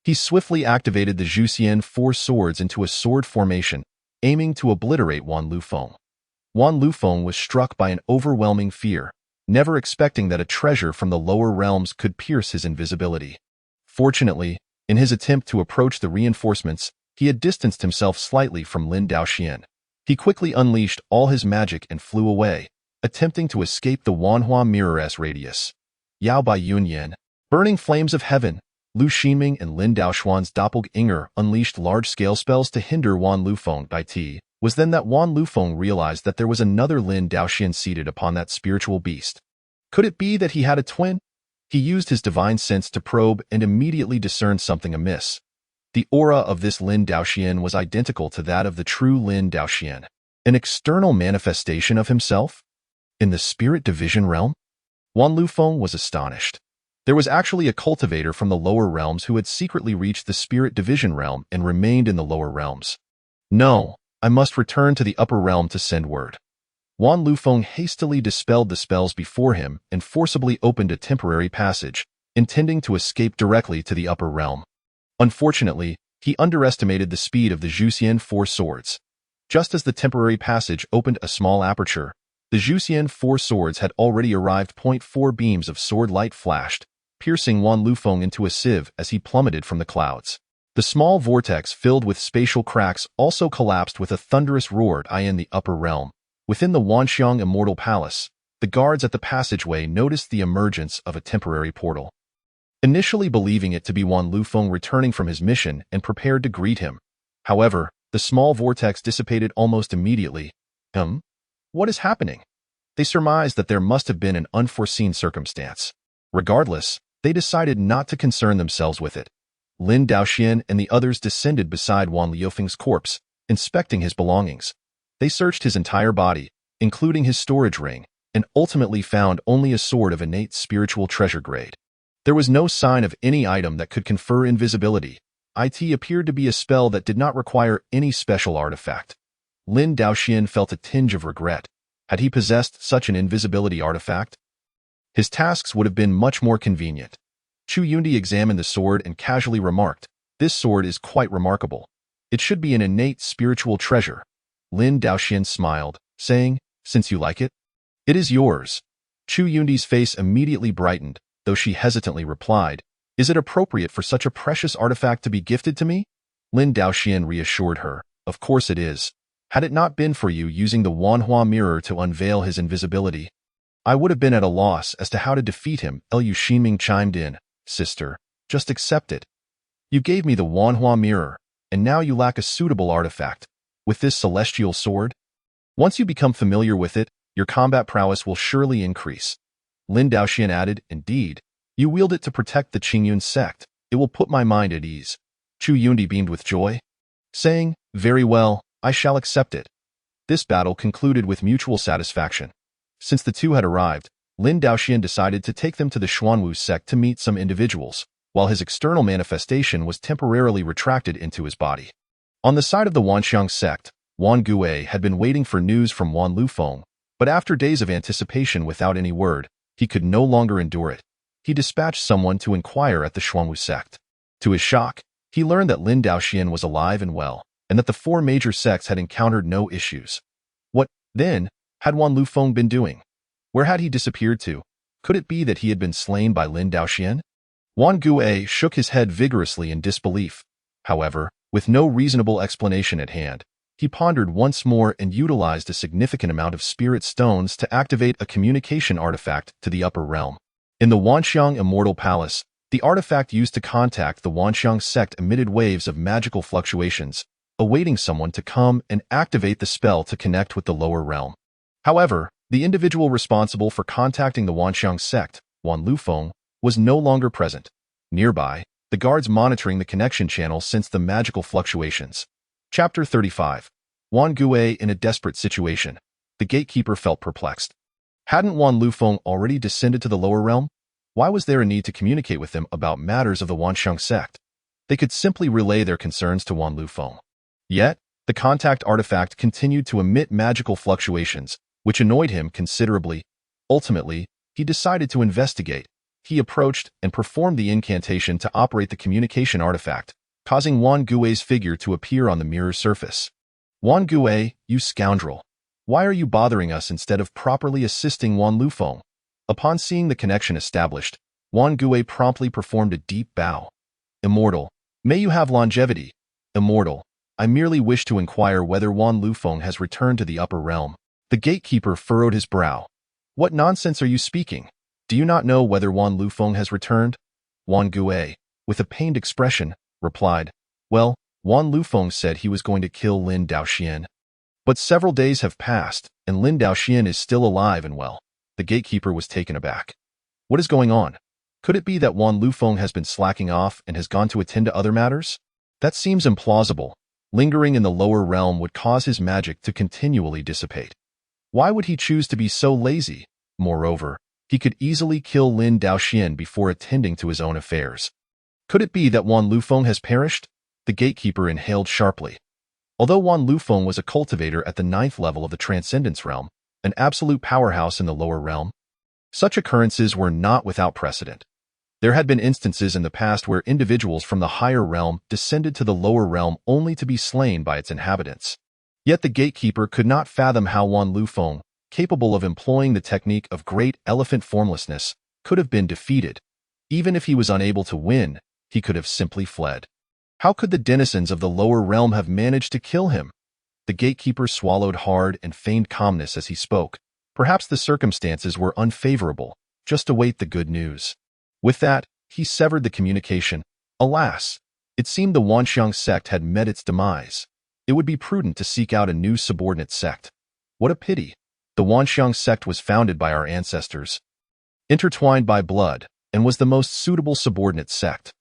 He swiftly activated the Zhuxian four swords into a sword formation, aiming to obliterate Wan Lufeng. Wan Lufeng was struck by an overwhelming fear, never expecting that a treasure from the lower realms could pierce his invisibility. Fortunately, in his attempt to approach the reinforcements, he had distanced himself slightly from Lin Daoxian. He quickly unleashed all his magic and flew away, attempting to escape the Wanhua Mirror's radius. Yao Bai Yunyan, burning flames of heaven, Lu Ximing and Lin Daoxuan's doppelganger unleashed large-scale spells to hinder Wan Lufeng. Bai Ti was then that Wan Lufeng realized that there was another Lin Daoxian seated upon that spiritual beast. Could it be that he had a twin? He used his divine sense to probe and immediately discerned something amiss. The aura of this Lin Daoxian was identical to that of the true Lin Daoxian, an external manifestation of himself? In the spirit division realm? Wan Lufeng was astonished. There was actually a cultivator from the lower realms who had secretly reached the spirit division realm and remained in the lower realms. No, I must return to the upper realm to send word. Wan Lufeng hastily dispelled the spells before him and forcibly opened a temporary passage, intending to escape directly to the upper realm. Unfortunately, he underestimated the speed of the Zhuxian four swords. Just as the temporary passage opened a small aperture, the Zhuxian four swords had already arrived. 4 beams of sword light flashed, piercing Wan Lufeng into a sieve as he plummeted from the clouds. The small vortex filled with spatial cracks also collapsed with a thunderous roar. In the upper realm, within the Wanxiang Immortal Palace, the guards at the passageway noticed the emergence of a temporary portal. Initially believing it to be Wan Lufeng returning from his mission and prepared to greet him. However, the small vortex dissipated almost immediately. What is happening? They surmised that there must have been an unforeseen circumstance. Regardless, they decided not to concern themselves with it. Lin Daoxian and the others descended beside Wan Liufeng's corpse, inspecting his belongings. They searched his entire body, including his storage ring, and ultimately found only a sword of innate spiritual treasure grade. There was no sign of any item that could confer invisibility. It appeared to be a spell that did not require any special artifact. Lin Daoxian felt a tinge of regret. Had he possessed such an invisibility artifact? His tasks would have been much more convenient. Chu Yundi examined the sword and casually remarked, "This sword is quite remarkable. It should be an innate spiritual treasure." Lin Daoxian smiled, saying, "Since you like it, it is yours." Chu Yundi's face immediately brightened, though she hesitantly replied, "Is it appropriate for such a precious artifact to be gifted to me?" Lin Daoxian reassured her, "Of course it is. Had it not been for you using the Wanhua mirror to unveil his invisibility, I would have been at a loss as to how to defeat him." Lu Ximing chimed in, "Sister, just accept it. You gave me the Wanhua mirror, and now you lack a suitable artifact. With this celestial sword, once you become familiar with it, your combat prowess will surely increase." Lin Daoxian added, "Indeed, you wield it to protect the Qingyun sect. It will put my mind at ease." Chu Yundi beamed with joy, saying, "Very well, I shall accept it." This battle concluded with mutual satisfaction. Since the two had arrived, Lin Daoxian decided to take them to the Xuanwu sect to meet some individuals, while his external manifestation was temporarily retracted into his body. On the side of the Wanxiang sect, Wan Gui had been waiting for news from Wan Lufeng, but after days of anticipation without any word, he could no longer endure it. He dispatched someone to inquire at the Xuanwu sect. To his shock, he learned that Lin Daoxian was alive and well, and that the four major sects had encountered no issues. What, then, had Wan Lufeng been doing? Where had he disappeared to? Could it be that he had been slain by Lin Daoxian? Wan Gui shook his head vigorously in disbelief. However, with no reasonable explanation at hand, he pondered once more and utilized a significant amount of spirit stones to activate a communication artifact to the upper realm. In the Wanxiang Immortal Palace, the artifact used to contact the Wanxiang sect emitted waves of magical fluctuations, awaiting someone to come and activate the spell to connect with the lower realm. However, the individual responsible for contacting the Wanxiang sect, Wan Lufeng, was no longer present. Nearby, the guards monitoring the connection channel sensed the magical fluctuations. Chapter 35. Wan Gui in a desperate situation. The gatekeeper felt perplexed. Hadn't Wan Lufeng already descended to the lower realm? Why was there a need to communicate with them about matters of the Wanxiang sect? They could simply relay their concerns to Wan Lufeng. Yet, the contact artifact continued to emit magical fluctuations, which annoyed him considerably. Ultimately, he decided to investigate. He approached and performed the incantation to operate the communication artifact, causing Wan Gui's figure to appear on the mirror surface. Wan Gui, you scoundrel! Why are you bothering us instead of properly assisting Wan Lufeng? Upon seeing the connection established, Wan Gui promptly performed a deep bow. Immortal, may you have longevity. Immortal, I merely wish to inquire whether Wan Lufeng has returned to the upper realm. The gatekeeper furrowed his brow. What nonsense are you speaking? Do you not know whether Wan Lufeng has returned? Wan Gui, with a pained expression, replied, Well, Wan Lufeng said he was going to kill Lin Daoxian. But several days have passed, and Lin Daoxian is still alive and well. The gatekeeper was taken aback. What is going on? Could it be that Wan Lufeng has been slacking off and has gone to attend to other matters? That seems implausible. Lingering in the lower realm would cause his magic to continually dissipate. Why would he choose to be so lazy? Moreover, he could easily kill Lin Daoxian before attending to his own affairs. Could it be that Wan Lufeng has perished? The gatekeeper inhaled sharply. Although Wan Lufeng was a cultivator at the 9th level of the Transcendence Realm, an absolute powerhouse in the lower realm, such occurrences were not without precedent. There had been instances in the past where individuals from the higher realm descended to the lower realm only to be slain by its inhabitants. Yet the gatekeeper could not fathom how Wan Lufeng, capable of employing the technique of great elephant formlessness, could have been defeated. Even if he was unable to win, he could have simply fled. How could the denizens of the lower realm have managed to kill him? The gatekeeper swallowed hard and feigned calmness as he spoke. Perhaps the circumstances were unfavorable. Just await the good news. With that, he severed the communication. Alas! It seemed the Wanxiang sect had met its demise. It would be prudent to seek out a new subordinate sect. What a pity! The Wanxiang sect was founded by our ancestors, intertwined by blood, and was the most suitable subordinate sect.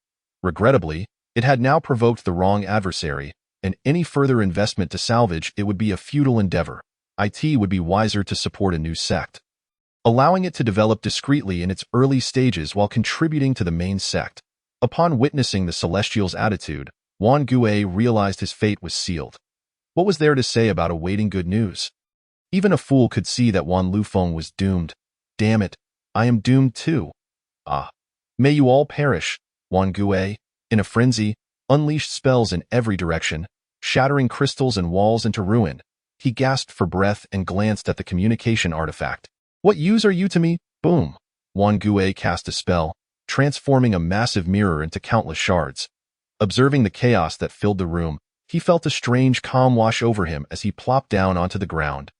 Regrettably, it had now provoked the wrong adversary, and any further investment to salvage it would be a futile endeavor. It would be wiser to support a new sect, allowing it to develop discreetly in its early stages while contributing to the main sect. Upon witnessing the Celestial's attitude, Wan Gui realized his fate was sealed. What was there to say about awaiting good news? Even a fool could see that Wan Lufeng was doomed. Damn it, I am doomed too. Ah, may you all perish. Wan Gui, in a frenzy, unleashed spells in every direction, shattering crystals and walls into ruin. He gasped for breath and glanced at the communication artifact. What use are you to me? Boom! Wan Gui cast a spell, transforming a massive mirror into countless shards. Observing the chaos that filled the room, he felt a strange calm wash over him as he plopped down onto the ground.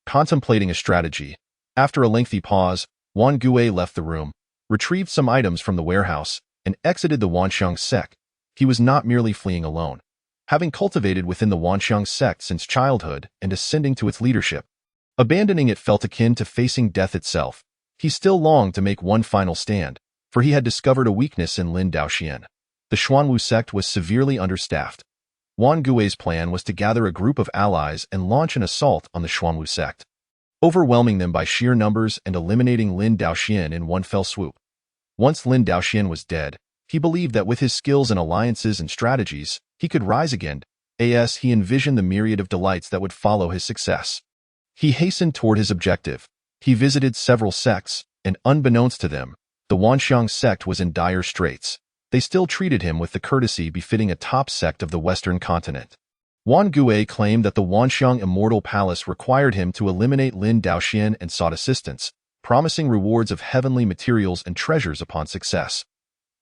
Contemplating a strategy, after a lengthy pause, Wan Gui left the room, retrieved some items from the warehouse, and exited the Wanxiang sect. He was not merely fleeing alone. Having cultivated within the Wanxiang sect since childhood and ascending to its leadership, abandoning it felt akin to facing death itself. He still longed to make one final stand, for he had discovered a weakness in Lin Daoxian. The Xuanwu sect was severely understaffed. Wan Gui's plan was to gather a group of allies and launch an assault on the Xuanwu sect. overwhelming them by sheer numbers and eliminating Lin Daoxian in one fell swoop. Once Lin Daoxian was dead, he believed that with his skills and alliances and strategies, he could rise again. He envisioned the myriad of delights that would follow his success. He hastened toward his objective. He visited several sects, and unbeknownst to them, the Wanxiang sect was in dire straits. They still treated him with the courtesy befitting a top sect of the Western continent. Wan Gue claimed that the Wanxiang Immortal Palace required him to eliminate Lin Daoxian and sought assistance, promising rewards of heavenly materials and treasures upon success.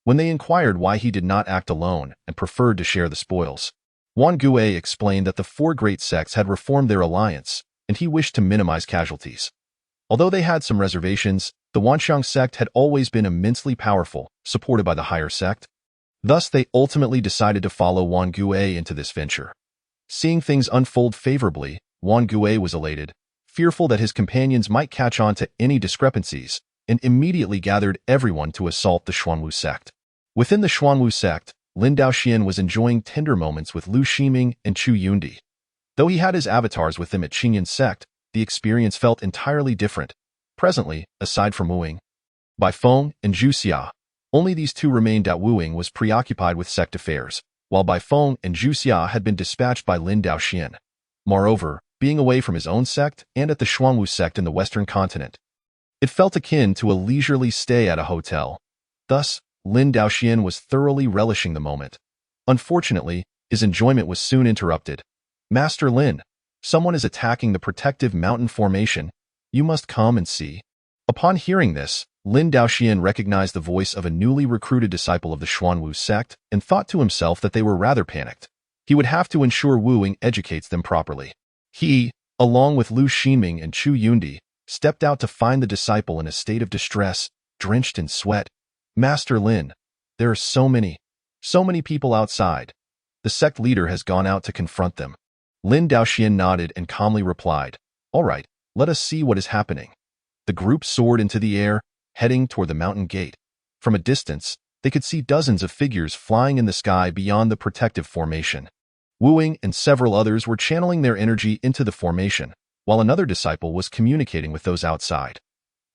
When they inquired why he did not act alone and preferred to share the spoils, Wan Gue explained that the four great sects had reformed their alliance, and he wished to minimize casualties. Although they had some reservations, the Wanxiang sect had always been immensely powerful, supported by the higher sect. Thus, they ultimately decided to follow Wan Gue into this venture. Seeing things unfold favorably, Wan Gue was elated, fearful that his companions might catch on to any discrepancies, and immediately gathered everyone to assault the Xuanwu sect. Within the Xuanwu sect, Lin Daoxian was enjoying tender moments with Lu Ximing and Chu Yundi. Though he had his avatars with him at Qingyun sect, the experience felt entirely different. Presently, aside from Wuing, Bai Feng and Zhu Xia, only these two remained at Wuing was preoccupied with sect affairs, while Bai Feng and Zhu Xia had been dispatched by Lin Daoxian. Moreover, being away from his own sect and at the Xuanwu sect in the Western continent, it felt akin to a leisurely stay at a hotel. Thus, Lin Daoxian was thoroughly relishing the moment. Unfortunately, his enjoyment was soon interrupted. "Master Lin, someone is attacking the protective mountain formation. You must come and see." Upon hearing this, Lin Daoxian recognized the voice of a newly recruited disciple of the Xuanwu sect and thought to himself that they were rather panicked. He would have to ensure Wuing educates them properly. He, along with Lu Ximing and Chu Yundi, stepped out to find the disciple in a state of distress, drenched in sweat. "Master Lin, there are so many people outside. The sect leader has gone out to confront them." Lin Daoxian nodded and calmly replied, "All right, let us see what is happening." The group soared into the air, heading toward the mountain gate. From a distance, they could see dozens of figures flying in the sky beyond the protective formation. Wuing and several others were channeling their energy into the formation, while another disciple was communicating with those outside.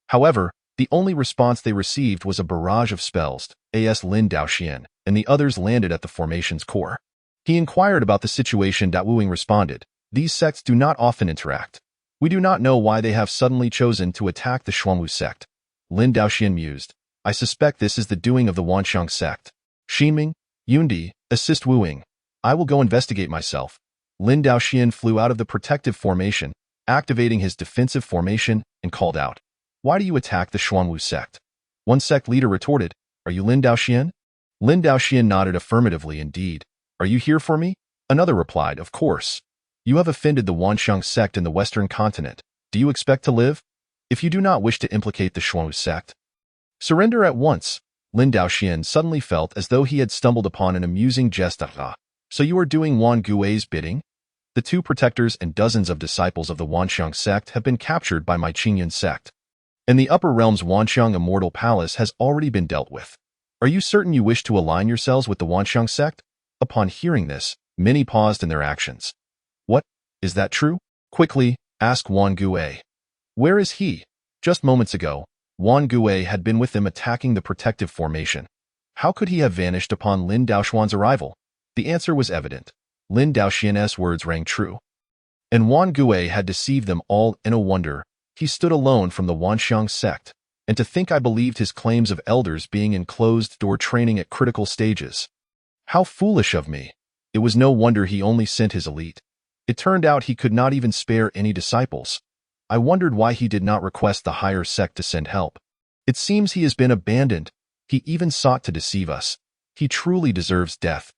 However, the only response they received was a barrage of spells. Lin Daoxian and the others landed at the formation's core. He inquired about the situation. Wuing responded, "These sects do not often interact. We do not know why they have suddenly chosen to attack the Xuanwu sect." Lin Daoxian mused, "I suspect this is the doing of the Wanxiang sect. Ximing, Yundi, assist Wuing. I will go investigate myself." Lin Daoxian flew out of the protective formation, activating his defensive formation, and called out, "Why do you attack the Xuanwu sect?" One sect leader retorted, "Are you Lin Daoxian?" Lin Daoxian nodded affirmatively. "Indeed. Are you here for me?" Another replied, "Of course. You have offended the Wanxiang sect in the Western continent. Do you expect to live? If you do not wish to implicate the Xuanwu sect, surrender at once." Lin Daoxian suddenly felt as though he had stumbled upon an amusing jest. "So you are doing Wan Gue's bidding? The two protectors and dozens of disciples of the Wanxiang sect have been captured by my Qingyun sect. And the upper realm's Wanxiang Immortal Palace has already been dealt with. Are you certain you wish to align yourselves with the Wanxiang sect?" Upon hearing this, many paused in their actions. "What? Is that true?" quickly asked Wan Gue. "Where is he?" Just moments ago, Wan Gue had been with them attacking the protective formation. How could he have vanished upon Lin Daoxian's arrival? The answer was evident. Lin Daoxian's words rang true. And Wan Gue had deceived them all. In a wonder, he stood alone from the Wanxiang sect. And to think I believed his claims of elders being in closed-door training at critical stages. How foolish of me. It was no wonder he only sent his elite. It turned out he could not even spare any disciples. I wondered why he did not request the higher sect to send help. It seems he has been abandoned. He even sought to deceive us. He truly deserves death.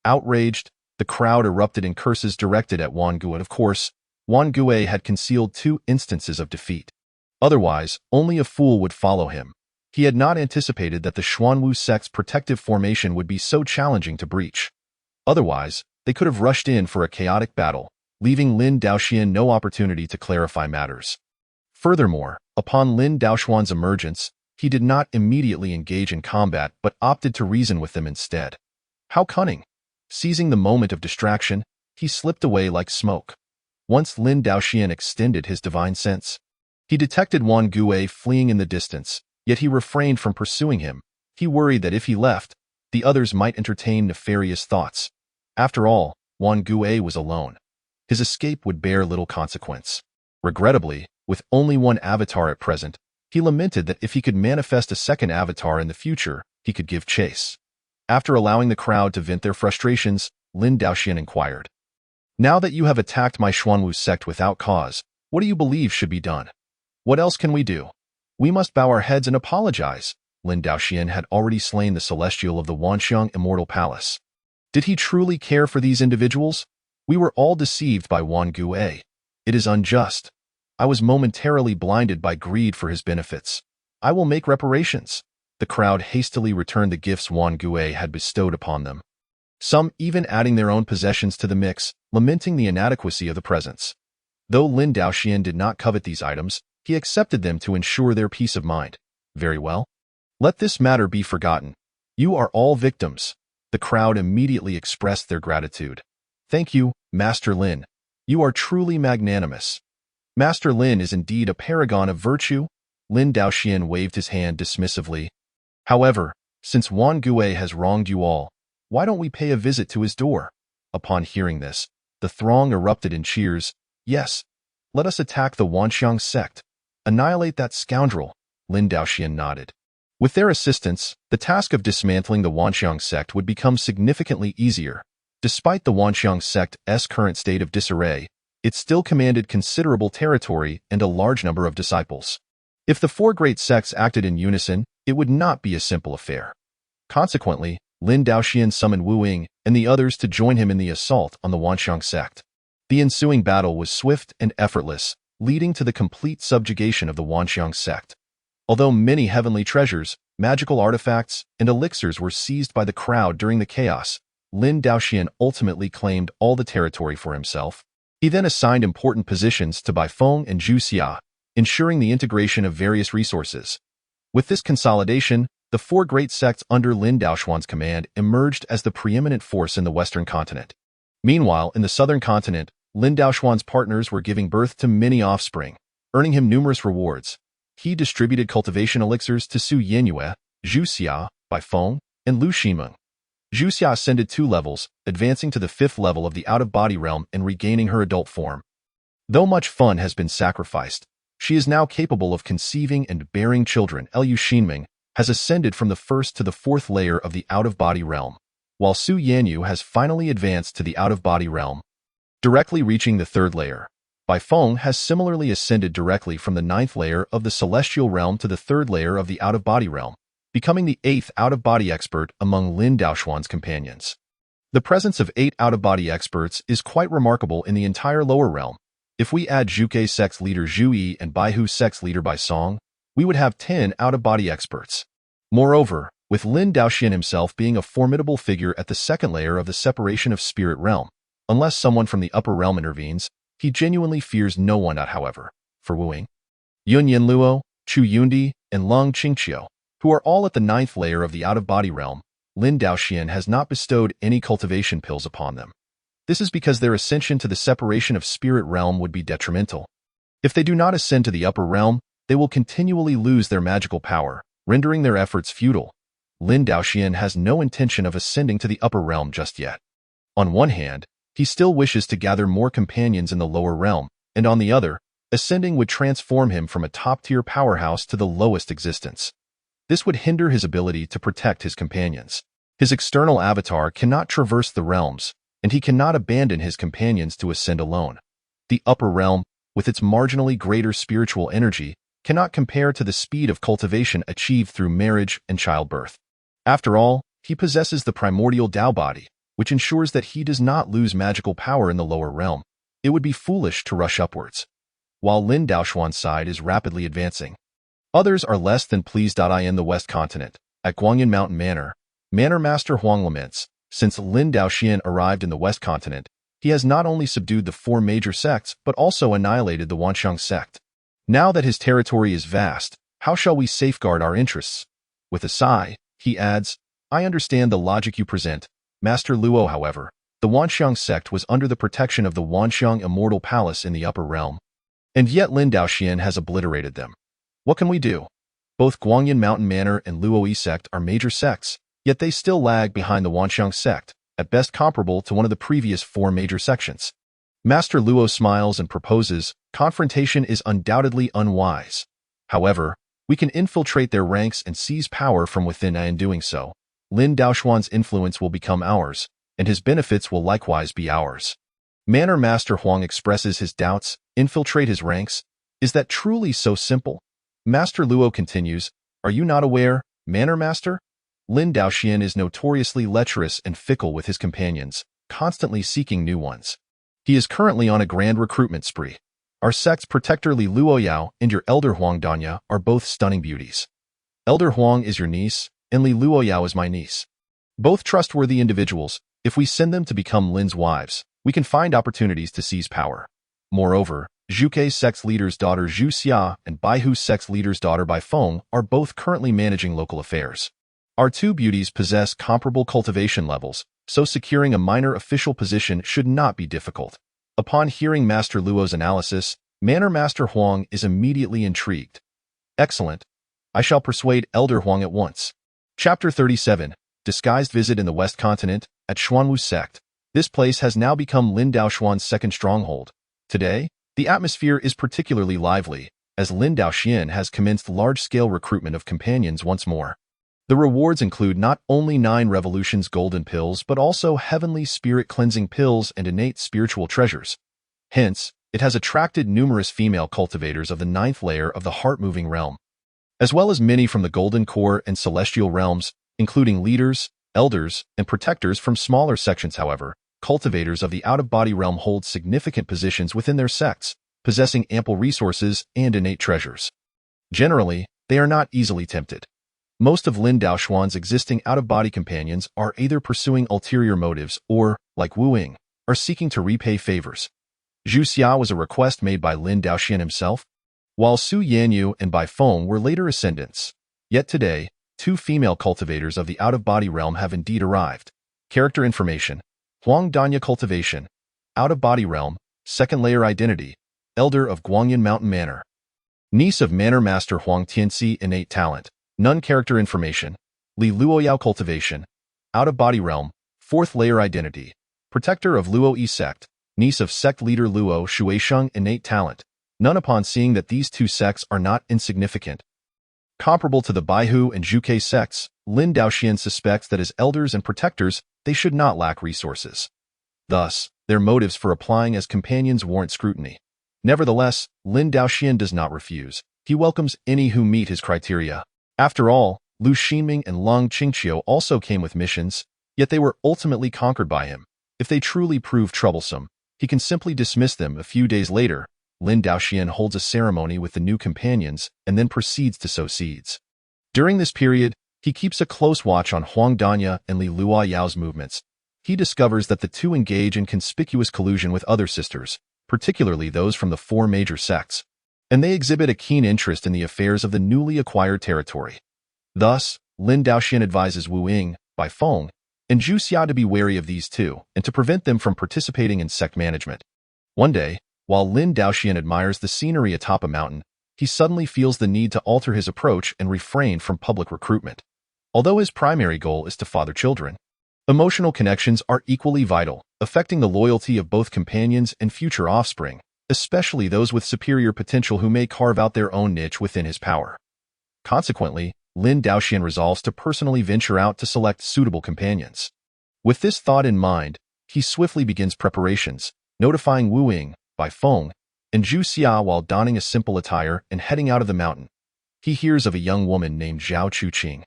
Outraged, the crowd erupted in curses directed at Wan Gue. Of course, Wan Gue had concealed 2 instances of defeat. Otherwise, only a fool would follow him. He had not anticipated that the Xuanwu sect's protective formation would be so challenging to breach. Otherwise, they could have rushed in for a chaotic battle, leaving Lin Daoxian no opportunity to clarify matters. Furthermore, upon Lin Daoxian's emergence, he did not immediately engage in combat but opted to reason with them instead. How cunning! Seizing the moment of distraction, he slipped away like smoke. Once Lin Daoxian extended his divine sense, He detected Wang Gue fleeing in the distance, yet he refrained from pursuing him. He worried that if he left, the others might entertain nefarious thoughts. After all, Wang Gue was alone. His escape would bear little consequence. Regrettably, with only one avatar at present, he lamented that if he could manifest a second avatar in the future, he could give chase. After allowing the crowd to vent their frustrations, Lin Daoxian inquired, "Now that you have attacked my Xuanwu sect without cause, what do you believe should be done? What else can we do? We must bow our heads and apologize." Lin Daoxian had already slain the celestial of the Wanxiang Immortal Palace. Did he truly care for these individuals? We were all deceived by Wang Gue. It is unjust. I was momentarily blinded by greed for his benefits. I will make reparations. The crowd hastily returned the gifts Wang Gue had bestowed upon them, some even adding their own possessions to the mix, lamenting the inadequacy of the presents. Though Lin Daoxian did not covet these items, he accepted them to ensure their peace of mind. Very well. Let this matter be forgotten. You are all victims. The crowd immediately expressed their gratitude. Thank you, Master Lin. You are truly magnanimous. Master Lin is indeed a paragon of virtue. Lin Daoxian waved his hand dismissively. However, since Wang Gue has wronged you all, why don't we pay a visit to his door? Upon hearing this, the throng erupted in cheers. Yes, let us attack the Wanxiang sect. Annihilate that scoundrel. Lin Daoxian nodded. With their assistance, the task of dismantling the Wanxiang sect would become significantly easier. Despite the Wanxiang sect's current state of disarray, it still commanded considerable territory and a large number of disciples. If the four great sects acted in unison, it would not be a simple affair. Consequently, Lin Daoxian summoned Wu Ying and the others to join him in the assault on the Wanxiang sect. The ensuing battle was swift and effortless, leading to the complete subjugation of the Wanxiang sect. Although many heavenly treasures, magical artifacts, and elixirs were seized by the crowd during the chaos, Lin Daoxian ultimately claimed all the territory for himself. He then assigned important positions to Baifeng and Zhu Xia, ensuring the integration of various resources. With this consolidation, the four great sects under Lin Daoxian's command emerged as the preeminent force in the Western continent. Meanwhile, in the Southern continent, Lin Daoxian's partners were giving birth to many offspring, earning him numerous rewards. He distributed cultivation elixirs to Su Yanyue, Zhu Xia, Baifeng, and Lu Xinmeng. Zhu Xia ascended 2 levels, advancing to the 5th level of the out-of-body realm and regaining her adult form. Though much fun has been sacrificed, she is now capable of conceiving and bearing children. Lu Xinmeng has ascended from the 1st to the 4th layer of the out-of-body realm, while Su Yanyu has finally advanced to the out-of-body realm, directly reaching the 3rd layer. Baifeng has similarly ascended directly from the 9th layer of the celestial realm to the 3rd layer of the out-of-body realm, becoming the 8th out-of-body expert among Lin Daoxian's companions. The presence of 8 out-of-body experts is quite remarkable in the entire lower realm. If we add Zhuge sect's leader Zhu Yi and Baihu sect's leader Bai Song, we would have 10 out-of-body experts. Moreover, with Lin Daoxian himself being a formidable figure at the 2nd layer of the separation of spirit realm, unless someone from the upper realm intervenes, he genuinely fears no one. However, for Wu Ying, Yun Yinluo, Chu Yundi, and Lung Qingqiu, who are all at the 9th layer of the out-of-body realm, Lin Daoxian has not bestowed any cultivation pills upon them. This is because their ascension to the separation of spirit realm would be detrimental. If they do not ascend to the upper realm, they will continually lose their magical power, rendering their efforts futile. Lin Daoxian has no intention of ascending to the upper realm just yet. On one hand, he still wishes to gather more companions in the lower realm, and on the other, ascending would transform him from a top-tier powerhouse to the lowest existence. This would hinder his ability to protect his companions. His external avatar cannot traverse the realms, and he cannot abandon his companions to ascend alone. The upper realm, with its marginally greater spiritual energy, cannot compare to the speed of cultivation achieved through marriage and childbirth. After all, he possesses the primordial Tao body, which ensures that he does not lose magical power in the lower realm. It would be foolish to rush upwards. While Lin Daoxian's side is rapidly advancing, others are less than pleased. In the West Continent, at Guangyan Mountain Manor, Manor Master Huang laments, since Lin Daoxian arrived in the West Continent, he has not only subdued the 4 major sects but also annihilated the Wanxiang sect. Now that his territory is vast, how shall we safeguard our interests? With a sigh, he adds, I understand the logic you present, Master Luo. However, the Wanxiang sect was under the protection of the Wanxiang Immortal Palace in the upper realm, And yet Lin Daoxian has obliterated them. What can we do? Both Guanyin Mountain Manor and Luoyi sect are major sects, yet they still lag behind the Wanxiang sect, at best comparable to one of the previous 4 major sections. Master Luo smiles and proposes, confrontation is undoubtedly unwise. However, we can infiltrate their ranks and seize power from within, and in doing so, Lin Daoxuan's influence will become ours, and his benefits will likewise be ours. Manor Master Huang expresses his doubts. Infiltrate his ranks? Is that truly so simple? Master Luo continues, are you not aware, Manor Master? Lin Daoxian is notoriously lecherous and fickle with his companions, constantly seeking new ones. He is currently on a grand recruitment spree. Our sect's protector Li Luoyao and your elder Huang Danya are both stunning beauties. Elder Huang is your niece, and Li Luoyao is my niece. Both trustworthy individuals. If we send them to become Lin's wives, we can find opportunities to seize power. Moreover, Zhukei's sex leader's daughter Zhu Xia and Baihu's sex leader's daughter Bai Feng are both currently managing local affairs. Our 2 beauties possess comparable cultivation levels, so securing a minor official position should not be difficult. Upon hearing Master Luo's analysis, Manor Master Huang is immediately intrigued. Excellent. I shall persuade Elder Huang at once. Chapter 37. Disguised Visit in the West Continent, at Xuanwu Sect. This place has now become Lin Daoxuan's second stronghold. Today, the atmosphere is particularly lively, as Lin Daoxian has commenced large-scale recruitment of companions once more. The rewards include not only 9 revolutions golden pills but also heavenly spirit-cleansing pills and innate spiritual treasures. Hence, it has attracted numerous female cultivators of the 9th layer of the heart-moving realm, as well as many from the golden core and celestial realms, including leaders, elders, and protectors from smaller sections. However, cultivators of the out-of-body realm hold significant positions within their sects, possessing ample resources and innate treasures. Generally, they are not easily tempted. Most of Lin Daoxuan's existing out-of-body companions are either pursuing ulterior motives or, like Wu Ying, are seeking to repay favors. Zhu Xia was a request made by Lin Daoxian himself, while Su Yanyu and Bai Feng were later ascendants. Yet today, 2 female cultivators of the out-of-body realm have indeed arrived. Character information: Huang Danya cultivation, out-of-body realm, 2nd layer identity, elder of Guanyin Mountain Manor. Niece of Manor Master Huang Tianxi innate talent. None character information. Li Luoyao cultivation, out-of-body realm, 4th layer identity, protector of Luo sect, niece of sect leader Luo Shuisheng innate talent. None. Upon seeing that these 2 sects are not insignificant, comparable to the Baihu and Zhukei sects, Lin Daoxian suspects that as elders and protectors, they should not lack resources. Thus, their motives for applying as companions warrant scrutiny. Nevertheless, Lin Daoxian does not refuse. He welcomes any who meet his criteria. After all, Lu Xinming and Long Qingqiu also came with missions, yet they were ultimately conquered by him. If they truly prove troublesome, he can simply dismiss them. A few days later, Lin Daoxian holds a ceremony with the new companions and then proceeds to sow seeds. During this period, he keeps a close watch on Huang Danya and Li Luoyao's movements. He discovers that the 2 engage in conspicuous collusion with other sisters, particularly those from the 4 major sects, and they exhibit a keen interest in the affairs of the newly acquired territory. Thus, Lin Daoxian advises Wu Ying, Bai Feng, and Zhu Xia to be wary of these 2 and to prevent them from participating in sect management. One day, while Lin Daoxian admires the scenery atop a mountain, he suddenly feels the need to alter his approach and refrain from public recruitment. Although his primary goal is to father children, emotional connections are equally vital, affecting the loyalty of both companions and future offspring, especially those with superior potential who may carve out their own niche within his power. Consequently, Lin Daoxian resolves to personally venture out to select suitable companions. With this thought in mind, he swiftly begins preparations, notifying Wu Ying, Bai Feng, and Zhu Xia while donning a simple attire and heading out of the mountain. He hears of a young woman named Zhao Chuqing,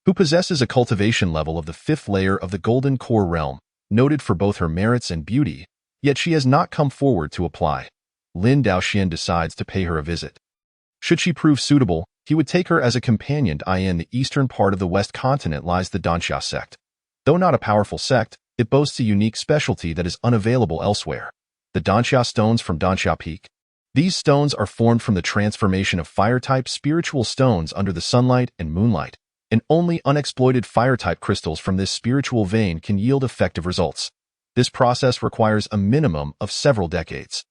who possesses a cultivation level of the 5th layer of the Golden Core realm, noted for both her merits and beauty, yet she has not come forward to apply. Lin Daoxian decides to pay her a visit. Should she prove suitable, he would take her as a companion. In the eastern part of the West Continent lies the Danxia sect. Though not a powerful sect, it boasts a unique specialty that is unavailable elsewhere: the Danxia stones from Danxia Peak. These stones are formed from the transformation of fire-type spiritual stones under the sunlight and moonlight, and only unexploited fire-type crystals from this spiritual vein can yield effective results. This process requires a minimum of several decades.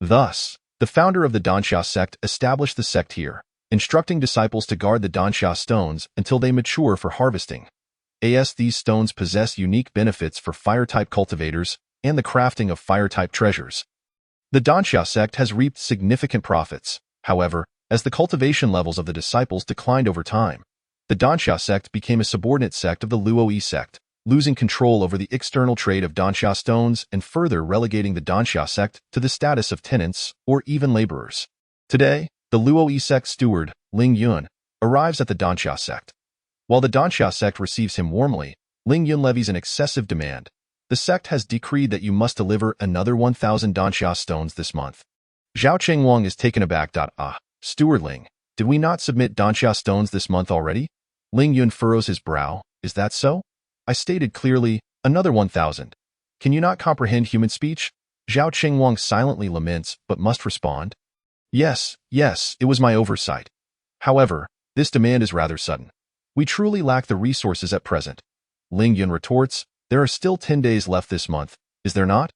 Thus, The founder of the Danxia sect established the sect here, instructing disciples to guard the Danxia stones until they mature for harvesting. These stones possess unique benefits for fire-type cultivators and the crafting of fire-type treasures. The Danxia sect has reaped significant profits. However, as the cultivation levels of the disciples declined over time, the Danxia sect became a subordinate sect of the Luoyi sect, losing control over the external trade of Danxia stones and further relegating the Danxia sect to the status of tenants or even laborers. Today, the Luoyi sect steward, Ling Yun, arrives at the Danxia sect. While the Danxia sect receives him warmly, Ling Yun levies an excessive demand. The sect has decreed that you must deliver another 1,000 Danxia stones this month. Zhao Qingyun is taken aback. Steward Ling, did we not submit Danxia stones this month already? Ling Yun furrows his brow. Is that so? I stated clearly, another 1,000. Can you not comprehend human speech? Zhao Qingyun silently laments, but must respond. Yes, it was my oversight. However, this demand is rather sudden. We truly lack the resources at present. Ling Yun retorts, there are still 10 days left this month, is there not?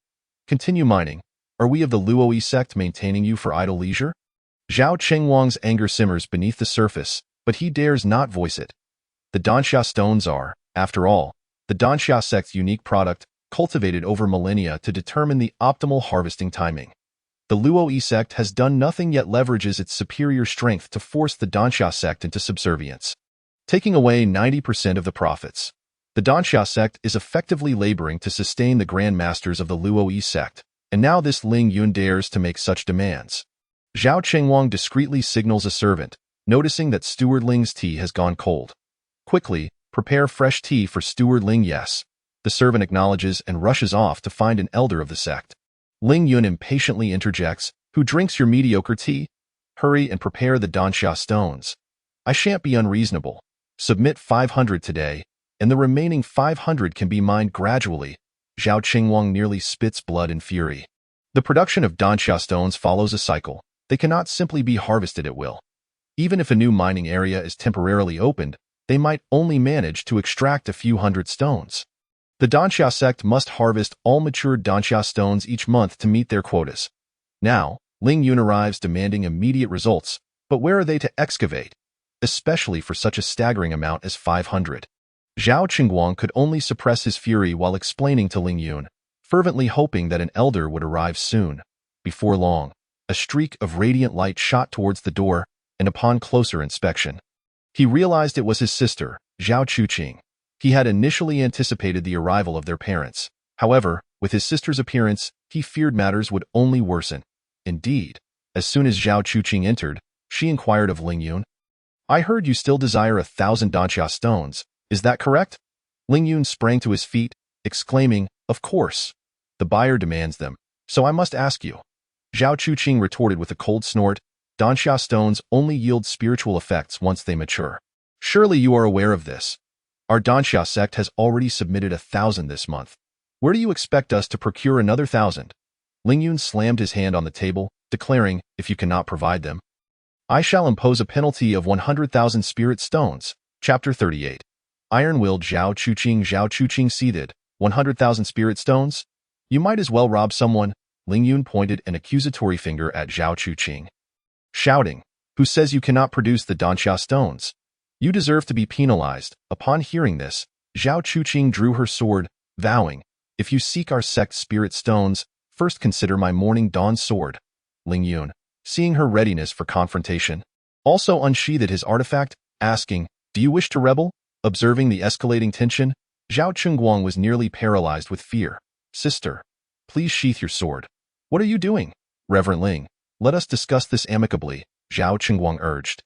Continue mining. Are we of the Luoyi sect maintaining you for idle leisure? Zhao Qingyun's anger simmers beneath the surface, but he dares not voice it. The Danxia stones are, after all, the Danxia sect's unique product, cultivated over millennia to determine the optimal harvesting timing. The Luoyi sect has done nothing yet leverages its superior strength to force the Danxia sect into subservience, taking away 90% of the profits. The Danxia sect is effectively laboring to sustain the Grand Masters of the Luoyi sect, and now this Ling Yun dares to make such demands. Zhao Qingyun discreetly signals a servant, noticing that Steward Ling's tea has gone cold. Quickly, prepare fresh tea for Steward Ling. Yes. The servant acknowledges and rushes off to find an elder of the sect. Ling Yun impatiently interjects, who drinks your mediocre tea? Hurry and prepare the Danxia stones. I shan't be unreasonable. Submit 500 today, and the remaining 500 can be mined gradually. Zhao Qingyun nearly spits blood in fury. The production of Danxia stones follows a cycle. They cannot simply be harvested at will. Even if a new mining area is temporarily opened, they might only manage to extract a few hundred stones. The Danxia sect must harvest all matured Danxia stones each month to meet their quotas. Now, Ling Yun arrives demanding immediate results, but where are they to excavate? Especially for such a staggering amount as 500. Zhao Qingyun could only suppress his fury while explaining to Ling Yun, fervently hoping that an elder would arrive soon. Before long, a streak of radiant light shot towards the door, and upon closer inspection, he realized it was his sister, Zhao Chuqing. He had initially anticipated the arrival of their parents. However, with his sister's appearance, he feared matters would only worsen. Indeed, as soon as Zhao Chuqing entered, she inquired of Ling Yun, I heard you still desire 1,000 Danxia stones. Is that correct? Ling Yun sprang to his feet, exclaiming, Of course. The buyer demands them, so I must ask you. Zhao Chuqing retorted with a cold snort, Danxia stones only yield spiritual effects once they mature. Surely you are aware of this. Our Danxia sect has already submitted 1,000 this month. Where do you expect us to procure another 1,000? Ling Yun slammed his hand on the table, declaring, If you cannot provide them, I shall impose a penalty of 100,000 spirit stones. Chapter 38. Iron-willed Zhao Chuqing seethed, 100,000 spirit stones? You might as well rob someone. Ling Yun pointed an accusatory finger at Zhao Chuqing, shouting, Who says you cannot produce the Danxia stones? You deserve to be penalized. Upon hearing this, Zhao Chuqing drew her sword, vowing, If you seek our sect's spirit stones, first consider my morning dawn sword. Ling Yun, seeing her readiness for confrontation, also unsheathed his artifact, asking, Do you wish to rebel? Observing the escalating tension, Zhao Qingyun was nearly paralyzed with fear. Sister, please sheath your sword. What are you doing? Reverend Ling, let us discuss this amicably, Zhao Qingyun urged.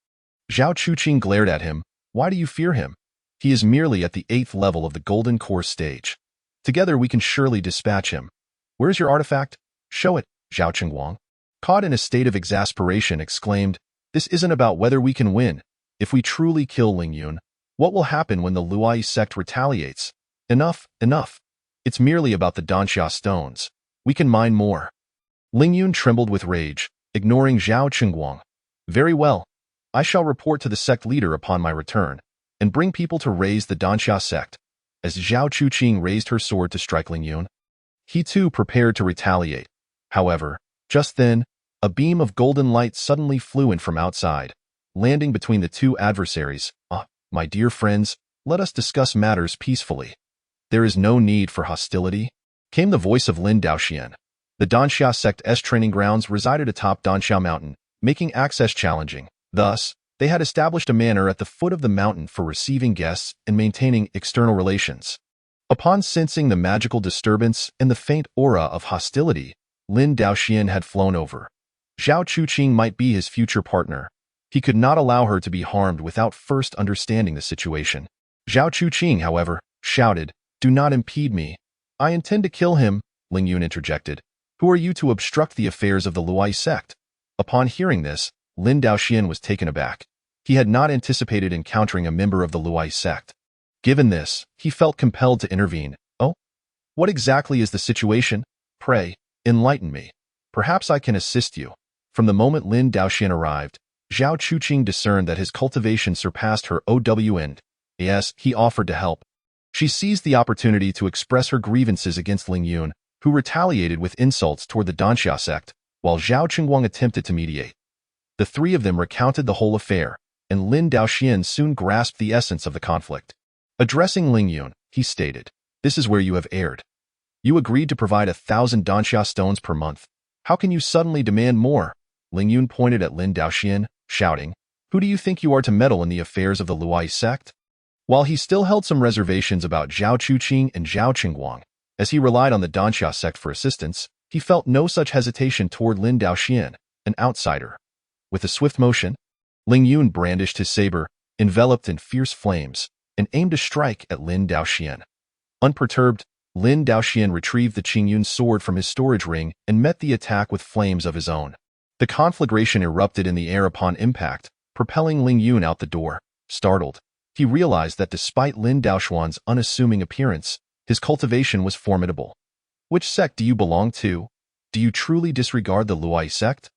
Zhao Chuqing glared at him. Why do you fear him? He is merely at the 8th level of the Golden Core stage. Together we can surely dispatch him. Where's your artifact? Show it, Zhao Qingyun, caught in a state of exasperation, exclaimed, This isn't about whether we can win. If we truly kill Ling Yun, what will happen when the Luoyi sect retaliates? Enough. It's merely about the Danxia stones. We can mine more. Ling Yun trembled with rage, ignoring Zhao Qingyun. Very well. I shall report to the sect leader upon my return, and bring people to raise the Danxia sect. As Zhao Chuqing raised her sword to strike Ling Yun, he too prepared to retaliate. However, just then, A beam of golden light suddenly flew in from outside, landing between the two adversaries. My dear friends, let us discuss matters peacefully. There is no need for hostility, came the voice of Lin Daoxian. The Danxia sect's training grounds resided atop Danxia Mountain, making access challenging. Thus, they had established a manor at the foot of the mountain for receiving guests and maintaining external relations. Upon sensing the magical disturbance and the faint aura of hostility, Lin Daoxian had flown over. Zhao Chuqing might be his future partner. He could not allow her to be harmed without first understanding the situation. Zhao Chuqing, however, shouted, "Do not impede me. I intend to kill him," Ling Yun interjected. "Who are you to obstruct the affairs of the Luai sect?" Upon hearing this, Lin Daoxian was taken aback. He had not anticipated encountering a member of the Luai sect. Given this, he felt compelled to intervene. "Oh? What exactly is the situation? Pray, enlighten me. Perhaps I can assist you." From the moment Lin Daoxian arrived, Zhao Chuqing discerned that his cultivation surpassed her OWN. Yes, he offered to help. She seized the opportunity to express her grievances against Ling Yun, who retaliated with insults toward the Danxia sect, while Zhao Qingyun attempted to mediate. The three of them recounted the whole affair, and Lin Daoxian soon grasped the essence of the conflict. Addressing Ling Yun, he stated, "This is where you have erred. You agreed to provide 1,000 Danxia stones per month. How can you suddenly demand more?" Ling Yun pointed at Lin Daoxian, shouting, "Who do you think you are to meddle in the affairs of the Luai sect?" While he still held some reservations about Zhao Chuqing and Zhao Qingyun, as he relied on the Danxia sect for assistance, he felt no such hesitation toward Lin Daoxian, an outsider. With a swift motion, Ling Yun brandished his saber, enveloped in fierce flames, and aimed a strike at Lin Daoxian. Unperturbed, Lin Daoxian retrieved the Qingyun sword from his storage ring and met the attack with flames of his own. The conflagration erupted in the air upon impact, propelling Ling Yun out the door. Startled, he realized that despite Lin Daoxian's unassuming appearance, his cultivation was formidable. "Which sect do you belong to? Do you truly disregard the Luai sect?"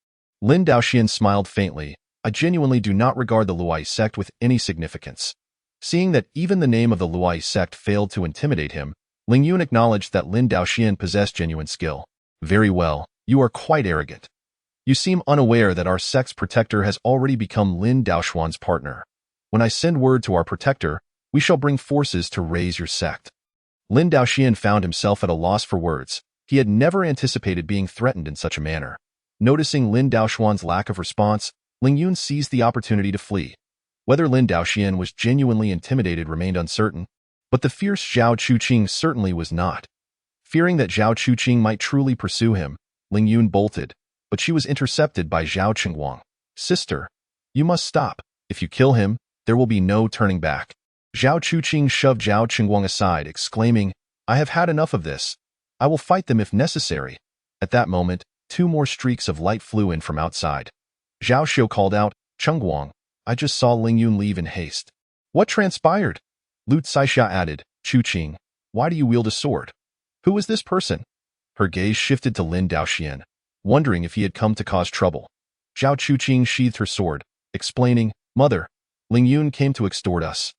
Lin Daoxian smiled faintly. "I genuinely do not regard the Luai sect with any significance." Seeing that even the name of the Luai sect failed to intimidate him, Ling Yun acknowledged that Lin Daoxian possessed genuine skill. "Very well, you are quite arrogant. You seem unaware that our sect's protector has already become Lin Daoxian's partner. When I send word to our protector, we shall bring forces to raise your sect." Lin Daoxian found himself at a loss for words. He had never anticipated being threatened in such a manner. Noticing Lin Daoxian's lack of response, Ling Yun seized the opportunity to flee. Whether Lin Daoxian was genuinely intimidated remained uncertain, but the fierce Zhao Chuqing certainly was not. Fearing that Zhao Chuqing might truly pursue him, Ling Yun bolted, but she was intercepted by Zhao Qingyun. "Sister, you must stop. If you kill him, there will be no turning back." Zhao Chuqing shoved Zhao Qingyun aside, exclaiming, "I have had enough of this. I will fight them if necessary." At that moment, 2 more streaks of light flew in from outside. Zhao Xiu called out, "Qingyun, I just saw Ling Yun leave in haste." "What transpired?" Lu Caixia added, "Chuqing, why do you wield a sword? Who is this person?" Her gaze shifted to Lin Daoxian, wondering if he had come to cause trouble. Zhao Chuqing sheathed her sword, explaining, "Mother, Ling Yun came to extort us."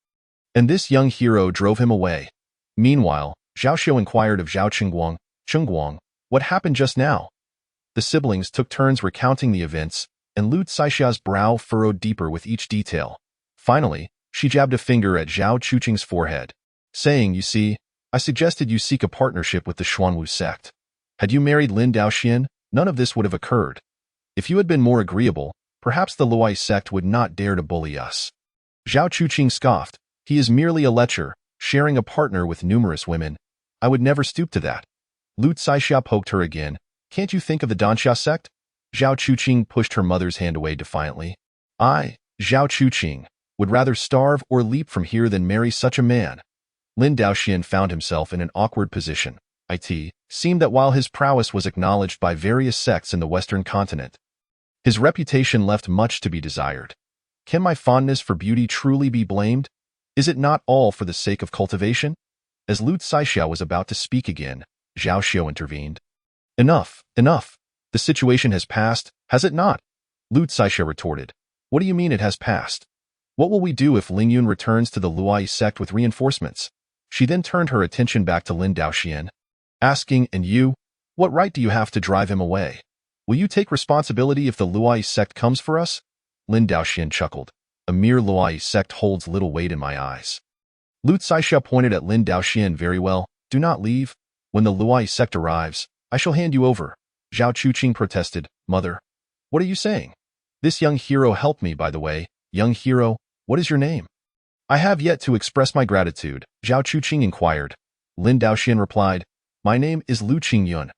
And this young hero drove him away. Meanwhile, Zhao Xiu inquired of Zhao Qingyun, "Qingyun, what happened just now?" The siblings took turns recounting the events, and Lu Caixia's brow furrowed deeper with each detail. Finally, she jabbed a finger at Zhao Chuqing's forehead, saying, "You see, I suggested you seek a partnership with the Xuanwu sect. Had you married Lin Daoxian, none of this would have occurred. If you had been more agreeable, perhaps the Luai sect would not dare to bully us." Zhao Chuqing scoffed, "He is merely a lecher, sharing a partner with numerous women. I would never stoop to that." Lu Caixia poked her again. "Can't you think of the Danxia sect?" Zhao Chuqing pushed her mother's hand away defiantly. "I, Zhao Chuqing, would rather starve or leap from here than marry such a man." Lin Daoxian found himself in an awkward position. It seemed that while his prowess was acknowledged by various sects in the Western continent, his reputation left much to be desired. Can my fondness for beauty truly be blamed? Is it not all for the sake of cultivation? As Lu Caixia was about to speak again, Zhao Xiu intervened. "Enough, enough. The situation has passed, has it not?" Lu Caixia retorted. "What do you mean it has passed? What will we do if Ling Yun returns to the Luai sect with reinforcements?" She then turned her attention back to Lin Daoxian, asking, "And you? What right do you have to drive him away? Will you take responsibility if the Luai sect comes for us? Lin Daoxian chuckled. A mere Luai sect holds little weight in my eyes. Lu Caixia pointed at Lin Daoxian. Very well, do not leave. When the Luai sect arrives, I shall hand you over. Zhao Chuqing protested. Mother, what are you saying? This young hero helped me, by the way. Young hero, what is your name? I have yet to express my gratitude, Zhao Chuqing inquired. Lin Daoxian replied, My name is Lu Qingyun.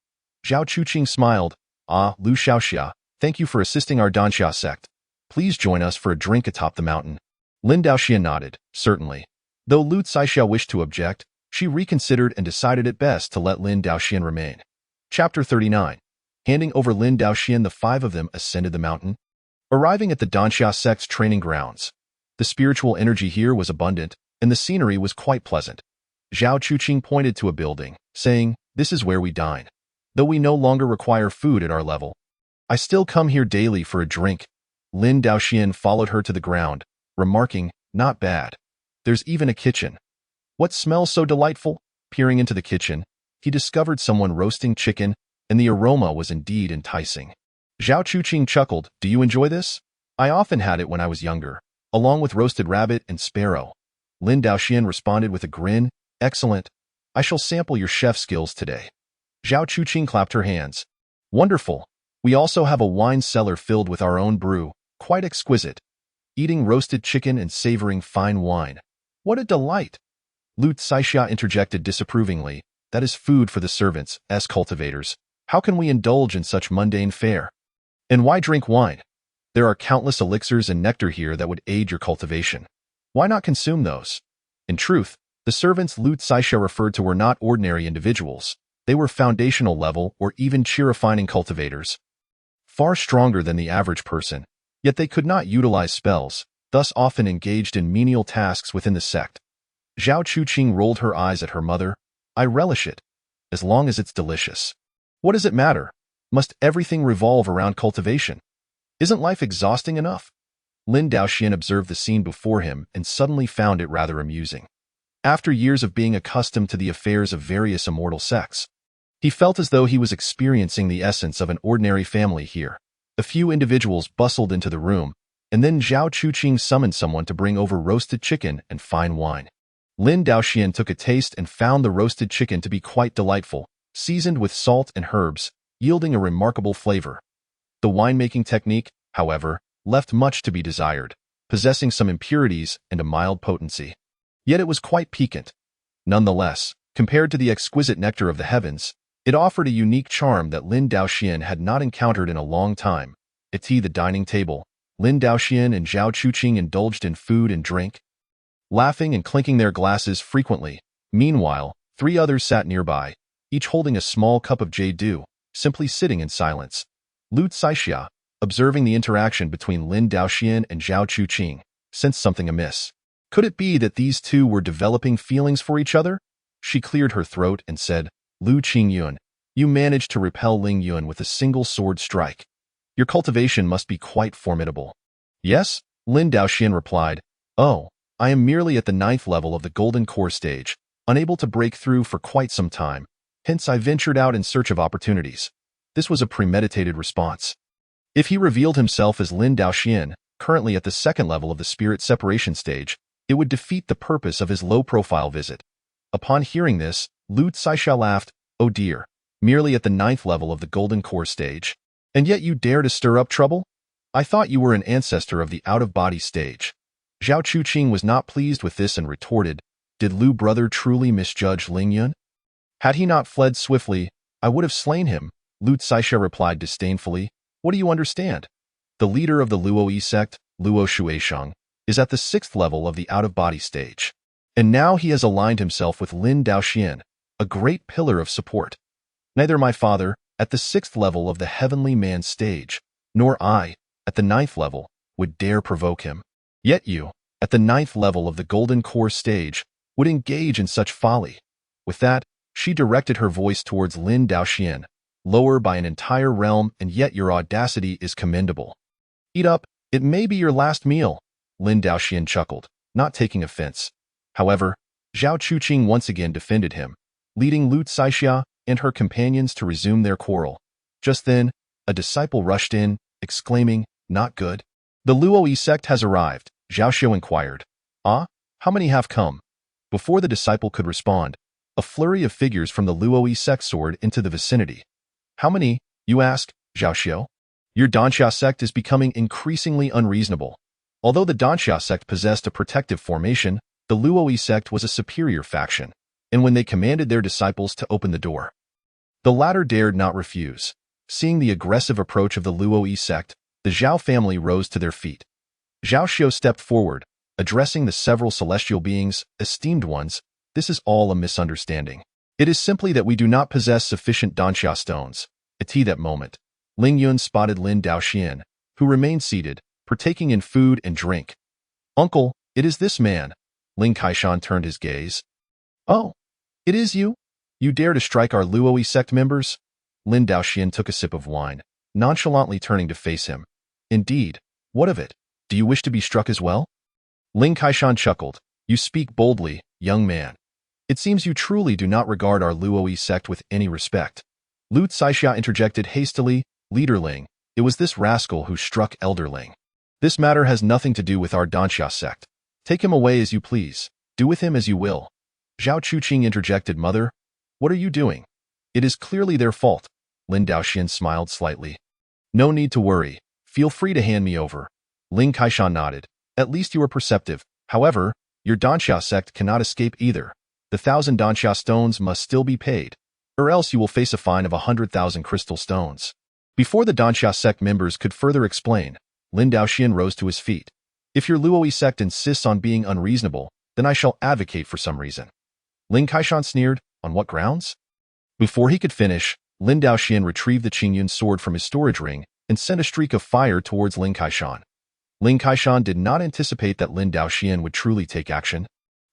Zhao Chuqing smiled. Ah, Lu Xiaoxia, thank you for assisting our Danxia sect. Please join us for a drink atop the mountain. Lin Daoxian nodded. Certainly. Though Lu Caixia wished to object, she reconsidered and decided it best to let Lin Daoxian remain. Chapter 39. Handing over Lin Daoxian, the five of them ascended the mountain. Arriving at the Danxia sect's training grounds, the spiritual energy here was abundant, and the scenery was quite pleasant. Zhao Chuqing pointed to a building, saying, This is where we dine. Though we no longer require food at our level, I still come here daily for a drink. Lin Daoxian followed her to the ground, remarking, Not bad. There's even a kitchen. What smells so delightful? Peering into the kitchen, he discovered someone roasting chicken, and the aroma was indeed enticing. Zhao Chuqing chuckled. Do you enjoy this? I often had it when I was younger, along with roasted rabbit and sparrow. Lin Daoxian responded with a grin. Excellent. I shall sample your chef skills today. Zhao Chuqing clapped her hands. Wonderful. We also have a wine cellar filled with our own brew, quite exquisite. Eating roasted chicken and savoring fine wine. What a delight! Lu Caixia interjected disapprovingly. That is food for the servants, as cultivators. How can we indulge in such mundane fare? And why drink wine? There are countless elixirs and nectar here that would aid your cultivation. Why not consume those? In truth, the servants Lu Caixia referred to were not ordinary individuals. They were foundational level or even chi-refining cultivators. Far stronger than the average person, yet they could not utilize spells, thus often engaged in menial tasks within the sect. Zhao Chuqing rolled her eyes at her mother. I relish it, as long as it's delicious. What does it matter? Must everything revolve around cultivation? Isn't life exhausting enough? Lin Daoxian observed the scene before him and suddenly found it rather amusing. After years of being accustomed to the affairs of various immortal sects, he felt as though he was experiencing the essence of an ordinary family here. A few individuals bustled into the room, and then Zhao Chuqing summoned someone to bring over roasted chicken and fine wine. Lin Daoxian took a taste and found the roasted chicken to be quite delightful, seasoned with salt and herbs, yielding a remarkable flavor. The winemaking technique, however, left much to be desired, possessing some impurities and a mild potency. Yet it was quite piquant. Nonetheless, compared to the exquisite nectar of the heavens, it offered a unique charm that Lin Daoxian had not encountered in a long time. At the dining table, Lin Daoxian and Zhao Chuqing indulged in food and drink, laughing and clinking their glasses frequently. Meanwhile, three others sat nearby, each holding a small cup of jade, simply sitting in silence. Lu Caixia, observing the interaction between Lin Daoxian and Zhao Chuqing, sensed something amiss. Could it be that these two were developing feelings for each other? She cleared her throat and said, Lu Qingyun, you managed to repel Ling Yun with a single sword strike. Your cultivation must be quite formidable. Yes, Lin Daoxian replied. Oh, I am merely at the 9th level of the Golden Core stage, unable to break through for quite some time. Hence I ventured out in search of opportunities. This was a premeditated response. If he revealed himself as Lin Daoxian, currently at the 2nd level of the spirit separation stage, it would defeat the purpose of his low-profile visit. Upon hearing this, Lu Caixia laughed. Oh dear, merely at the 9th level of the Golden Core stage. And yet you dare to stir up trouble? I thought you were an ancestor of the out-of-body stage. Zhao Chuqing was not pleased with this and retorted, Did Lu brother truly misjudge Ling Yun? Had he not fled swiftly, I would have slain him, Lu Caixia replied disdainfully. What do you understand? The leader of the Luo sect, Luo Shueshang, is at the 6th level of the out-of-body stage. And now he has aligned himself with Lin Daoxian, a great pillar of support. Neither my father, at the 6th level of the heavenly man stage, nor I, at the 9th level, would dare provoke him. Yet you, at the 9th level of the Golden Core stage, would engage in such folly. With that, she directed her voice towards Lin Daoxian, lower by an entire realm, and yet your audacity is commendable. Eat up, it may be your last meal, Lin Daoxian chuckled, not taking offense. However, Zhao Chuqing once again defended him, leading Lu Caixia and her companions to resume their quarrel. Just then, a disciple rushed in, exclaiming, "Not good. The Luoyi sect has arrived," Zhao Xiu inquired. "Ah? How many have come?" Before the disciple could respond, a flurry of figures from the Luoyi sect soared into the vicinity. "How many, you ask, Zhao Xiu? Your Danxia sect is becoming increasingly unreasonable." Although the Danxia sect possessed a protective formation, the Luoyi sect was a superior faction, and when they commanded their disciples to open the door, the latter dared not refuse. Seeing the aggressive approach of the Luoyi sect, the Zhao family rose to their feet. Zhao Xiu stepped forward, addressing the several celestial beings, "Esteemed ones, this is all a misunderstanding. It is simply that we do not possess sufficient Danxia stones." At that moment, Ling Yun spotted Lin Daoxian, who remained seated, partaking in food and drink. "Uncle, it is this man." Ling Kaishan turned his gaze. "Oh, it is you? You dare to strike our Luoyi sect members?" Lin Daoxian took a sip of wine, nonchalantly turning to face him. "Indeed, what of it? Do you wish to be struck as well?" Ling Kaishan chuckled. "You speak boldly, young man. It seems you truly do not regard our Luoyi sect with any respect." Lu Caixia interjected hastily, "Leader Ling, it was this rascal who struck Elder Ling. This matter has nothing to do with our Danxia sect. Take him away as you please. Do with him as you will." Zhao Chuqing interjected, "Mother, what are you doing? It is clearly their fault." Lin Daoxian smiled slightly. "No need to worry. Feel free to hand me over." Ling Kaishan nodded. "At least you are perceptive. However, your Danxia sect cannot escape either. The 1,000 Danxia stones must still be paid, or else you will face a fine of 100,000 crystal stones." Before the Danxia sect members could further explain, Lin Daoxian rose to his feet. "If your Luoyi sect insists on being unreasonable, then I shall advocate for some reason." Ling Kaishan sneered, "On what grounds?" Before he could finish, Lin Daoxian retrieved the Qingyun sword from his storage ring and sent a streak of fire towards Ling Kaishan. Ling Kaishan did not anticipate that Lin Daoxian would truly take action.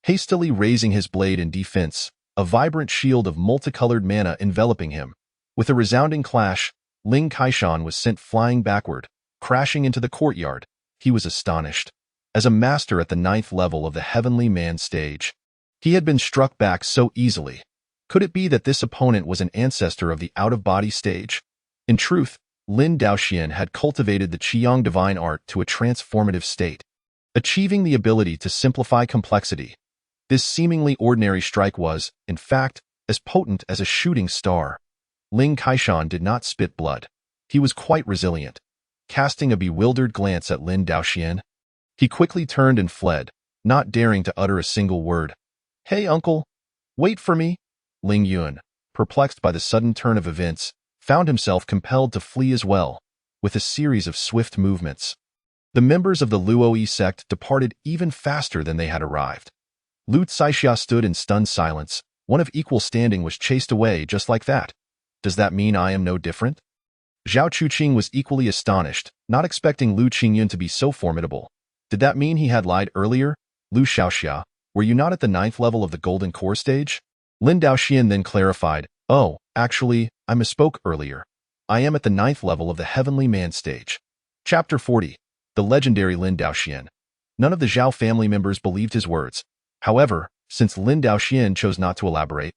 Hastily raising his blade in defense, a vibrant shield of multicolored mana enveloping him. With a resounding clash, Ling Kaishan was sent flying backward, crashing into the courtyard. He was astonished. As a master at the 9th level of the Heavenly Man stage, he had been struck back so easily. Could it be that this opponent was an ancestor of the out-of-body stage? In truth, Lin Daoxian had cultivated the Qiyang divine art to a transformative state, achieving the ability to simplify complexity. This seemingly ordinary strike was, in fact, as potent as a shooting star. Ling Kaishan did not spit blood. He was quite resilient. Casting a bewildered glance at Lin Daoxian, he quickly turned and fled, not daring to utter a single word. "Hey, uncle, wait for me." Ling Yun, perplexed by the sudden turn of events, found himself compelled to flee as well, with a series of swift movements. The members of the Luoyi sect departed even faster than they had arrived. Lu Caixia stood in stunned silence. One of equal standing was chased away just like that. Does that mean I am no different? Zhao Chuqing was equally astonished, not expecting Lu Qingyun to be so formidable. Did that mean he had lied earlier? Lu Shaoxia, were you not at the 9th level of the Golden Core stage? Lin Daoxian then clarified, "Oh, actually, I misspoke earlier. I am at the 9th level of the Heavenly Man stage." Chapter 40. The legendary Lin Daoxian. None of the Zhao family members believed his words. However, since Lin Daoxian chose not to elaborate,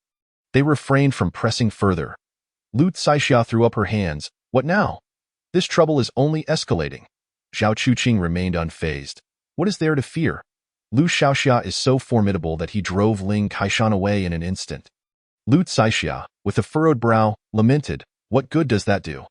they refrained from pressing further. Lu Caixia threw up her hands. "What now? This trouble is only escalating." Zhao Chuqing remained unfazed. What is there to fear? Lu Shaoxia is so formidable that he drove Ling Kaishan away in an instant. Lu Caixia, with a furrowed brow, lamented, "What good does that do?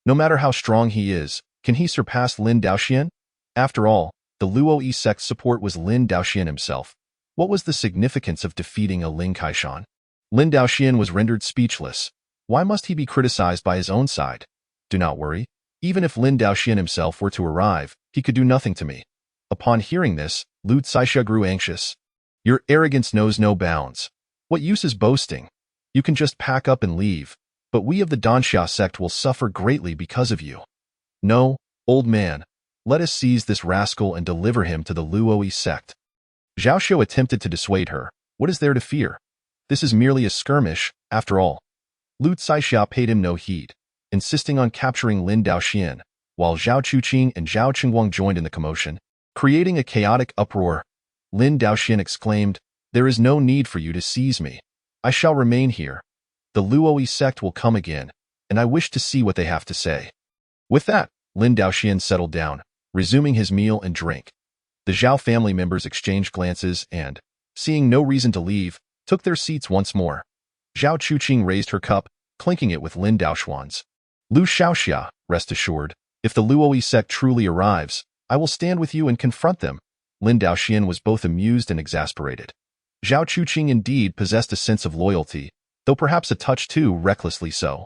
No matter how strong he is, can he surpass Lin Daoxian? After all, the Luoyi sect's support was Lin Daoxian himself. What was the significance of defeating a Ling Kaishan? Lin Daoxian was rendered speechless. Why must he be criticized by his own side? Do not worry. Even if Lin Daoxian himself were to arrive, he could do nothing to me." Upon hearing this, Lu Caixia grew anxious. "Your arrogance knows no bounds. What use is boasting? You can just pack up and leave, but we of the Danxia sect will suffer greatly because of you. No, old man, let us seize this rascal and deliver him to the Luoyi sect." Zhao Xiu attempted to dissuade her. What is there to fear? This is merely a skirmish, after all. Lu Caixia paid him no heed, insisting on capturing Lin Daoxian, while Zhao Chuqing and Zhao Qingguang joined in the commotion, creating a chaotic uproar. Lin Daoxian exclaimed, "There is no need for you to seize me. I shall remain here. The Luoyi sect will come again, and I wish to see what they have to say." With that, Lin Daoxian settled down, resuming his meal and drink. The Zhao family members exchanged glances and, seeing no reason to leave, took their seats once more. Zhao Chuqing raised her cup, clinking it with Lin Daoxuan's. Lu Xiaoxia, rest assured, if the Luoyi sect truly arrives, I will stand with you and confront them. Lin Daoxian was both amused and exasperated. Zhao Chuqing indeed possessed a sense of loyalty, though perhaps a touch too recklessly so.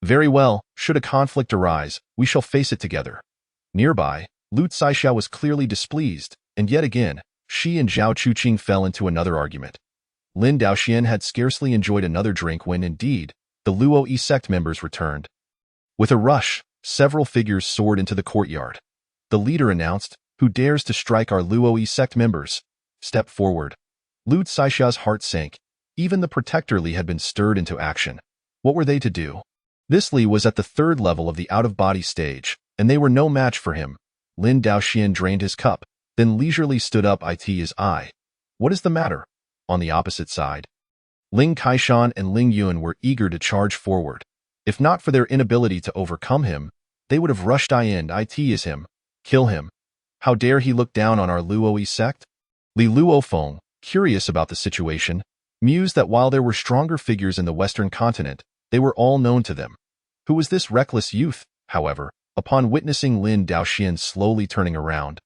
Very well, should a conflict arise, we shall face it together. Nearby, Lu Caixia was clearly displeased, and yet again, she and Zhao Chuqing fell into another argument. Lin Daoxian had scarcely enjoyed another drink when, indeed, the Luoyi sect members returned. With a rush, several figures soared into the courtyard. The leader announced, "Who dares to strike our Luoyi sect members? Step forward." Lu Caixia's heart sank. Even the protector Li had been stirred into action. What were they to do? This Li was at the third level of the out-of-body stage, and they were no match for him. Lin Daoxian drained his cup, then leisurely stood up. It is I. What is the matter? On the opposite side, Ling Kaishan and Ling Yun were eager to charge forward. If not for their inability to overcome him, they would have rushed in. It is him. Kill him. How dare he look down on our Luoyi sect? Li Luofeng, curious about the situation, mused that while there were stronger figures in the Western continent, they were all known to them. Who was this reckless youth, however, upon witnessing Lin Daoxian slowly turning around?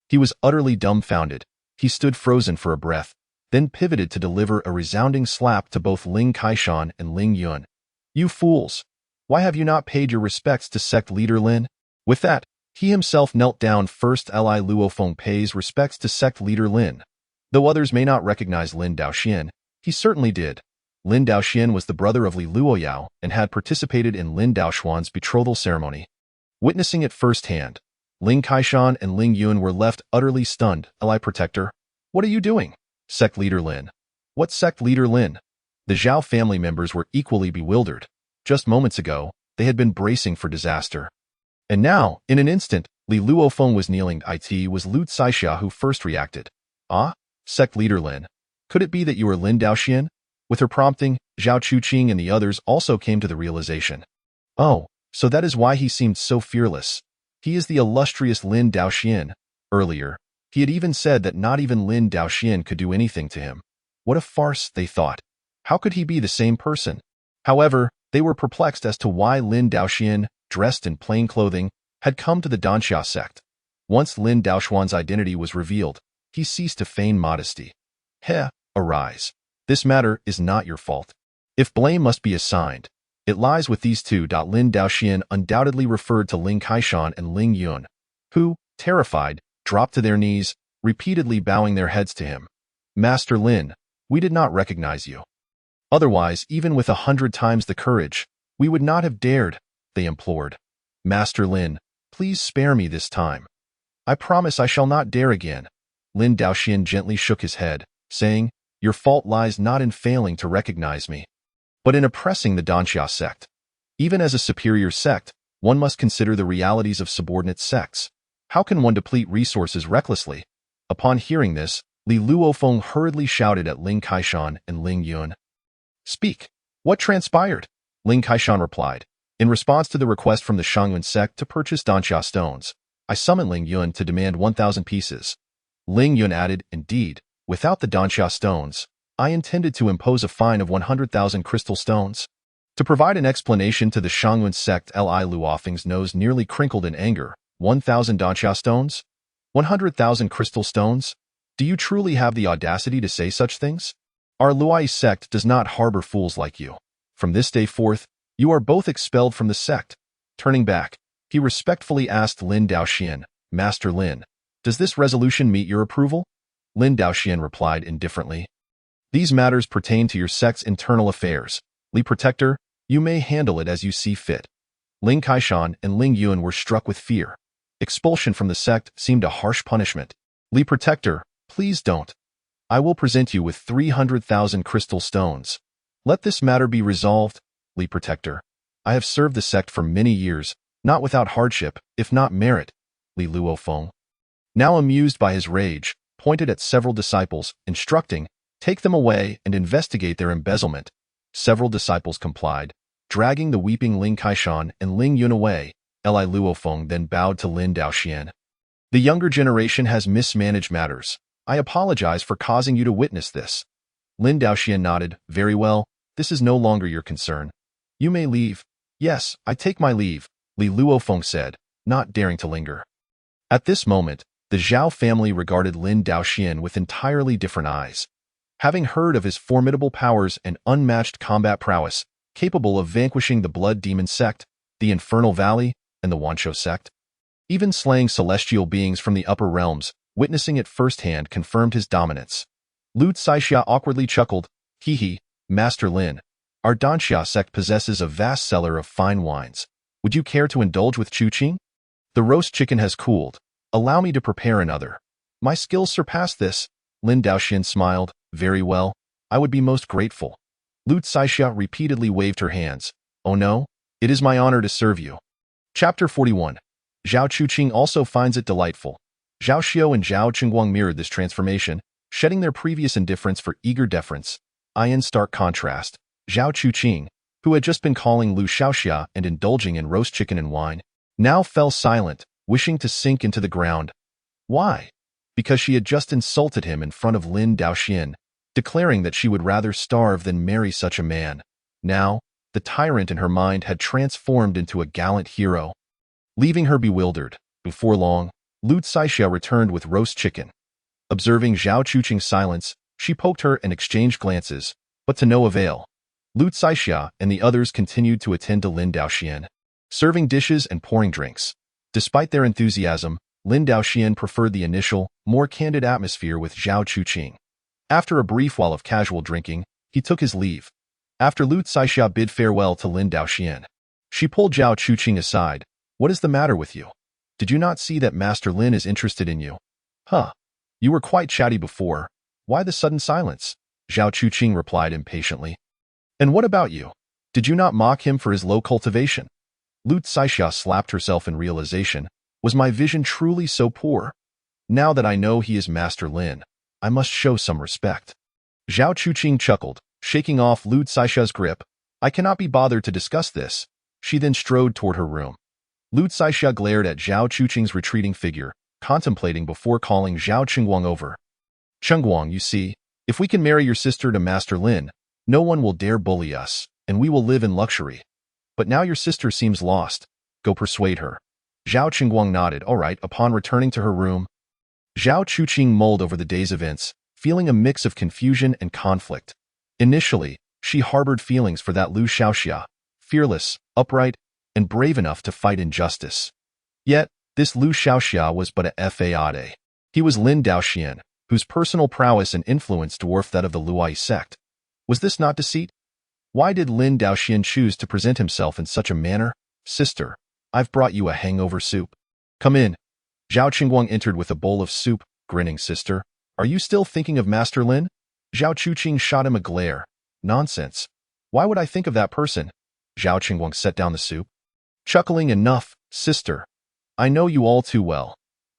He was utterly dumbfounded. He stood frozen for a breath, then pivoted to deliver a resounding slap to both Ling Kaishan and Ling Yun. You fools! Why have you not paid your respects to sect leader Lin? With that, he himself knelt down first. Li Luofeng pays respects to sect leader Lin. Though others may not recognize Lin Daoxian, he certainly did. Lin Daoxian was the brother of Li Luoyao and had participated in Lin Daoxuan's betrothal ceremony. Witnessing it firsthand, Ling Kaishan and Ling Yun were left utterly stunned. Li Protector, what are you doing? Sect leader Lin. What sect leader Lin? The Zhao family members were equally bewildered. Just moments ago, they had been bracing for disaster. And now, in an instant, Li Luofeng was kneeling. It was Lu Caixia who first reacted. Ah? Sect leader Lin. Could it be that you are Lin Daoxian? With her prompting, Zhao Chuqing and the others also came to the realization. Oh, so that is why he seemed so fearless. He is the illustrious Lin Daoxian. Earlier, he had even said that not even Lin Daoxian could do anything to him. What a farce, they thought. How could he be the same person? However, they were perplexed as to why Lin Daoxian, dressed in plain clothing, had come to the Danxia sect. Once Lin Daoxuan's identity was revealed, he ceased to feign modesty. He, arise. This matter is not your fault. If blame must be assigned, it lies with these two. Lin Daoxian undoubtedly referred to Ling Kaishan and Ling Yun, who, terrified, dropped to their knees, repeatedly bowing their heads to him. Master Lin, we did not recognize you. Otherwise, even with 100 times the courage, we would not have dared, they implored. Master Lin, please spare me this time. I promise I shall not dare again. Lin Daoxian gently shook his head, saying, your fault lies not in failing to recognize me, but in oppressing the Danxia sect. Even as a superior sect, one must consider the realities of subordinate sects. How can one deplete resources recklessly? Upon hearing this, Li Luofeng hurriedly shouted at Ling Kaishan and Ling Yun. Speak. What transpired? Ling Kaishan replied. In response to the request from the Qingyun sect to purchase Danxia stones, I summoned Ling Yun to demand 1,000 pieces. Ling Yun added, indeed, without the Danxia stones, I intended to impose a fine of 100,000 crystal stones. To provide an explanation to the Qingyun sect, Li Luofeng's nose nearly crinkled in anger. 1,000 Danxia stones? 100,000 crystal stones? Do you truly have the audacity to say such things? Our Luoyi sect does not harbor fools like you. From this day forth, you are both expelled from the sect. Turning back, he respectfully asked Lin Daoxian, Master Lin, does this resolution meet your approval? Lin Daoxian replied indifferently. These matters pertain to your sect's internal affairs. Li Protector, you may handle it as you see fit. Ling Kaishan and Ling Yun were struck with fear. Expulsion from the sect seemed a harsh punishment. Li Protector, please don't. I will present you with 300,000 crystal stones. Let this matter be resolved, Li Protector. I have served the sect for many years, not without hardship, if not merit, Li Luofeng. Now amused by his rage, pointed at several disciples, instructing, take them away and investigate their embezzlement. Several disciples complied, dragging the weeping Ling Kaishan and Ling Yun away. Li Luofeng then bowed to Lin Daoxian. The younger generation has mismanaged matters. I apologize for causing you to witness this. Lin Daoxian nodded. Very well, this is no longer your concern. You may leave. Yes, I take my leave, Li Luofeng said, not daring to linger. At this moment, the Zhao family regarded Lin Daoxian with entirely different eyes. Having heard of his formidable powers and unmatched combat prowess, capable of vanquishing the Blood Demon sect, the Infernal Valley, and the Wanshou sect, even slaying celestial beings from the upper realms, witnessing it firsthand confirmed his dominance. Lu Caixia awkwardly chuckled, Hee, Master Lin, our Danxia sect possesses a vast cellar of fine wines. Would you care to indulge with Chuqing? The roast chicken has cooled. Allow me to prepare another. My skills surpass this. Lin Daoxian smiled. Very well. I would be most grateful. Lu Caixia repeatedly waved her hands. Oh no? It is my honor to serve you. Chapter 41. Zhao Chuqing also finds it delightful. Zhao Xiao and Zhao Qingguang mirrored this transformation, shedding their previous indifference for eager deference. In stark contrast, Zhao Chuqing, who had just been calling Lu Xiaoxia and indulging in roast chicken and wine, now fell silent, wishing to sink into the ground. Why? Because she had just insulted him in front of Lin Daoxian, declaring that she would rather starve than marry such a man. Now, the tyrant in her mind had transformed into a gallant hero. Leaving her bewildered, before long, Lu Caixia returned with roast chicken. Observing Zhao Chuqing's silence, she poked her and exchanged glances, but to no avail. Lu Caixia and the others continued to attend to Lin Daoxian, serving dishes and pouring drinks. Despite their enthusiasm, Lin Daoxian preferred the initial, more candid atmosphere with Zhao Chuqing. After a brief while of casual drinking, he took his leave. After Lu Caixia bid farewell to Lin Daoxian, she pulled Zhao Chuqing aside. What is the matter with you? Did you not see that Master Lin is interested in you? Huh. You were quite chatty before. Why the sudden silence? Zhao Chuqing replied impatiently. And what about you? Did you not mock him for his low cultivation? Lu Caixia slapped herself in realization. Was my vision truly so poor? Now that I know he is Master Lin, I must show some respect. Zhao Chuqing chuckled, shaking off Lu Caixia's grip. I cannot be bothered to discuss this. She then strode toward her room. Lu Caixia glared at Zhao Chuqing's retreating figure, contemplating before calling Zhao Qingguang over. Qingguang, you see, if we can marry your sister to Master Lin, no one will dare bully us, and we will live in luxury. But now your sister seems lost. Go persuade her. Zhao Qingguang nodded. All right. Upon returning to her room, Zhao Chuqing mulled over the day's events, feeling a mix of confusion and conflict. Initially, she harbored feelings for that Lu Xiaoxia, fearless, upright, and brave enough to fight injustice. Yet, this Lu Xiaoxia was but a fade. He was Lin Daoxian, whose personal prowess and influence dwarfed that of the Luai sect. Was this not deceit? Why did Lin Daoxian choose to present himself in such a manner? Sister, I've brought you a hangover soup. Come in. Zhao Qingguang entered with a bowl of soup, grinning. Sister, are you still thinking of Master Lin? Zhao Chuqing shot him a glare. Nonsense. Why would I think of that person? Zhao Qingguang set down the soup. Chuckling. Enough, sister. I know you all too well.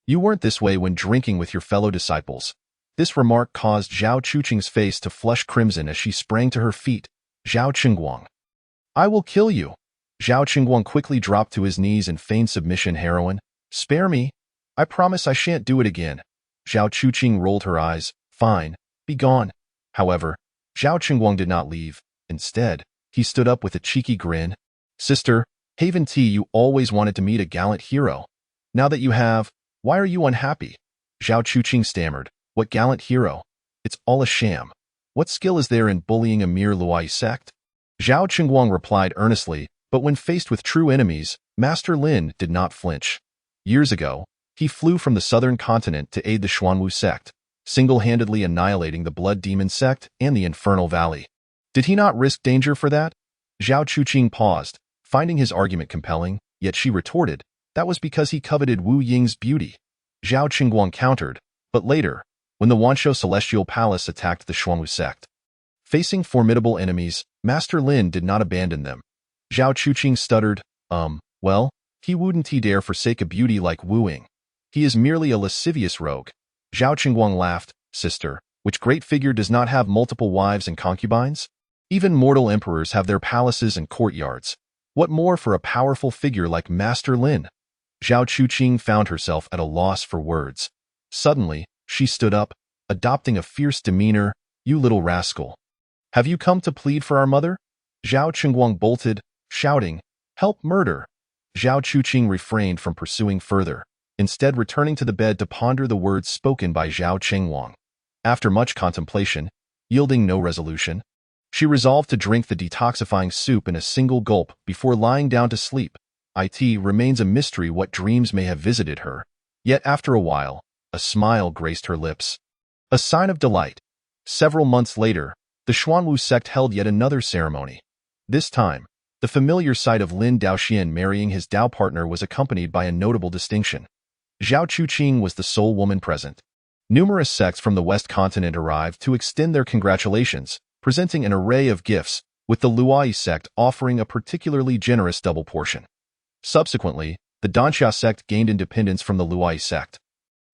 You weren't this way when drinking with your fellow disciples. This remark caused Zhao Chuqing's face to flush crimson as she sprang to her feet. Zhao Qingguang. I will kill you. Zhao Qingguang quickly dropped to his knees and feigned submission. Heroine, spare me. I promise I shan't do it again. Zhao Chuqing rolled her eyes. Fine, be gone. However, Zhao Qingguang did not leave. Instead, he stood up with a cheeky grin. Sister, Haven T, you always wanted to meet a gallant hero. Now that you have, why are you unhappy? Zhao Chuqing stammered. What gallant hero? It's all a sham. What skill is there in bullying a mere Luai sect? Zhao Qingguang replied earnestly, but when faced with true enemies, Master Lin did not flinch. Years ago, he flew from the southern continent to aid the Xuanwu sect, single-handedly annihilating the Blood Demon sect and the Infernal Valley. Did he not risk danger for that? Zhao Chuqing paused, finding his argument compelling, yet she retorted, that was because he coveted Wu Ying's beauty. Zhao Qingguang countered, but later, when the Wanshou Celestial Palace attacked the Xuanwu sect. Facing formidable enemies, Master Lin did not abandon them. Zhao Chuqing stuttered, well, he wouldn't dare forsake a beauty like Wu Ying. He is merely a lascivious rogue. Zhao Qingguang laughed. Sister, which great figure does not have multiple wives and concubines? Even mortal emperors have their palaces and courtyards. What more for a powerful figure like Master Lin? Zhao Chuqing found herself at a loss for words. Suddenly, she stood up, adopting a fierce demeanor. You little rascal. Have you come to plead for our mother? Zhao Qingguang bolted, shouting, Help murder! Zhao Chuqing refrained from pursuing further, instead returning to the bed to ponder the words spoken by Zhao Qingguang. After much contemplation, yielding no resolution, she resolved to drink the detoxifying soup in a single gulp before lying down to sleep. It remains a mystery what dreams may have visited her, yet after a while, a smile graced her lips. A sign of delight. Several months later, the Xuanwu sect held yet another ceremony. This time, the familiar sight of Lin Daoxian marrying his Dao partner was accompanied by a notable distinction. Zhao Chuqing was the sole woman present. Numerous sects from the West Continent arrived to extend their congratulations, presenting an array of gifts, with the Luai sect offering a particularly generous double portion. Subsequently, the Danxia sect gained independence from the Luai sect,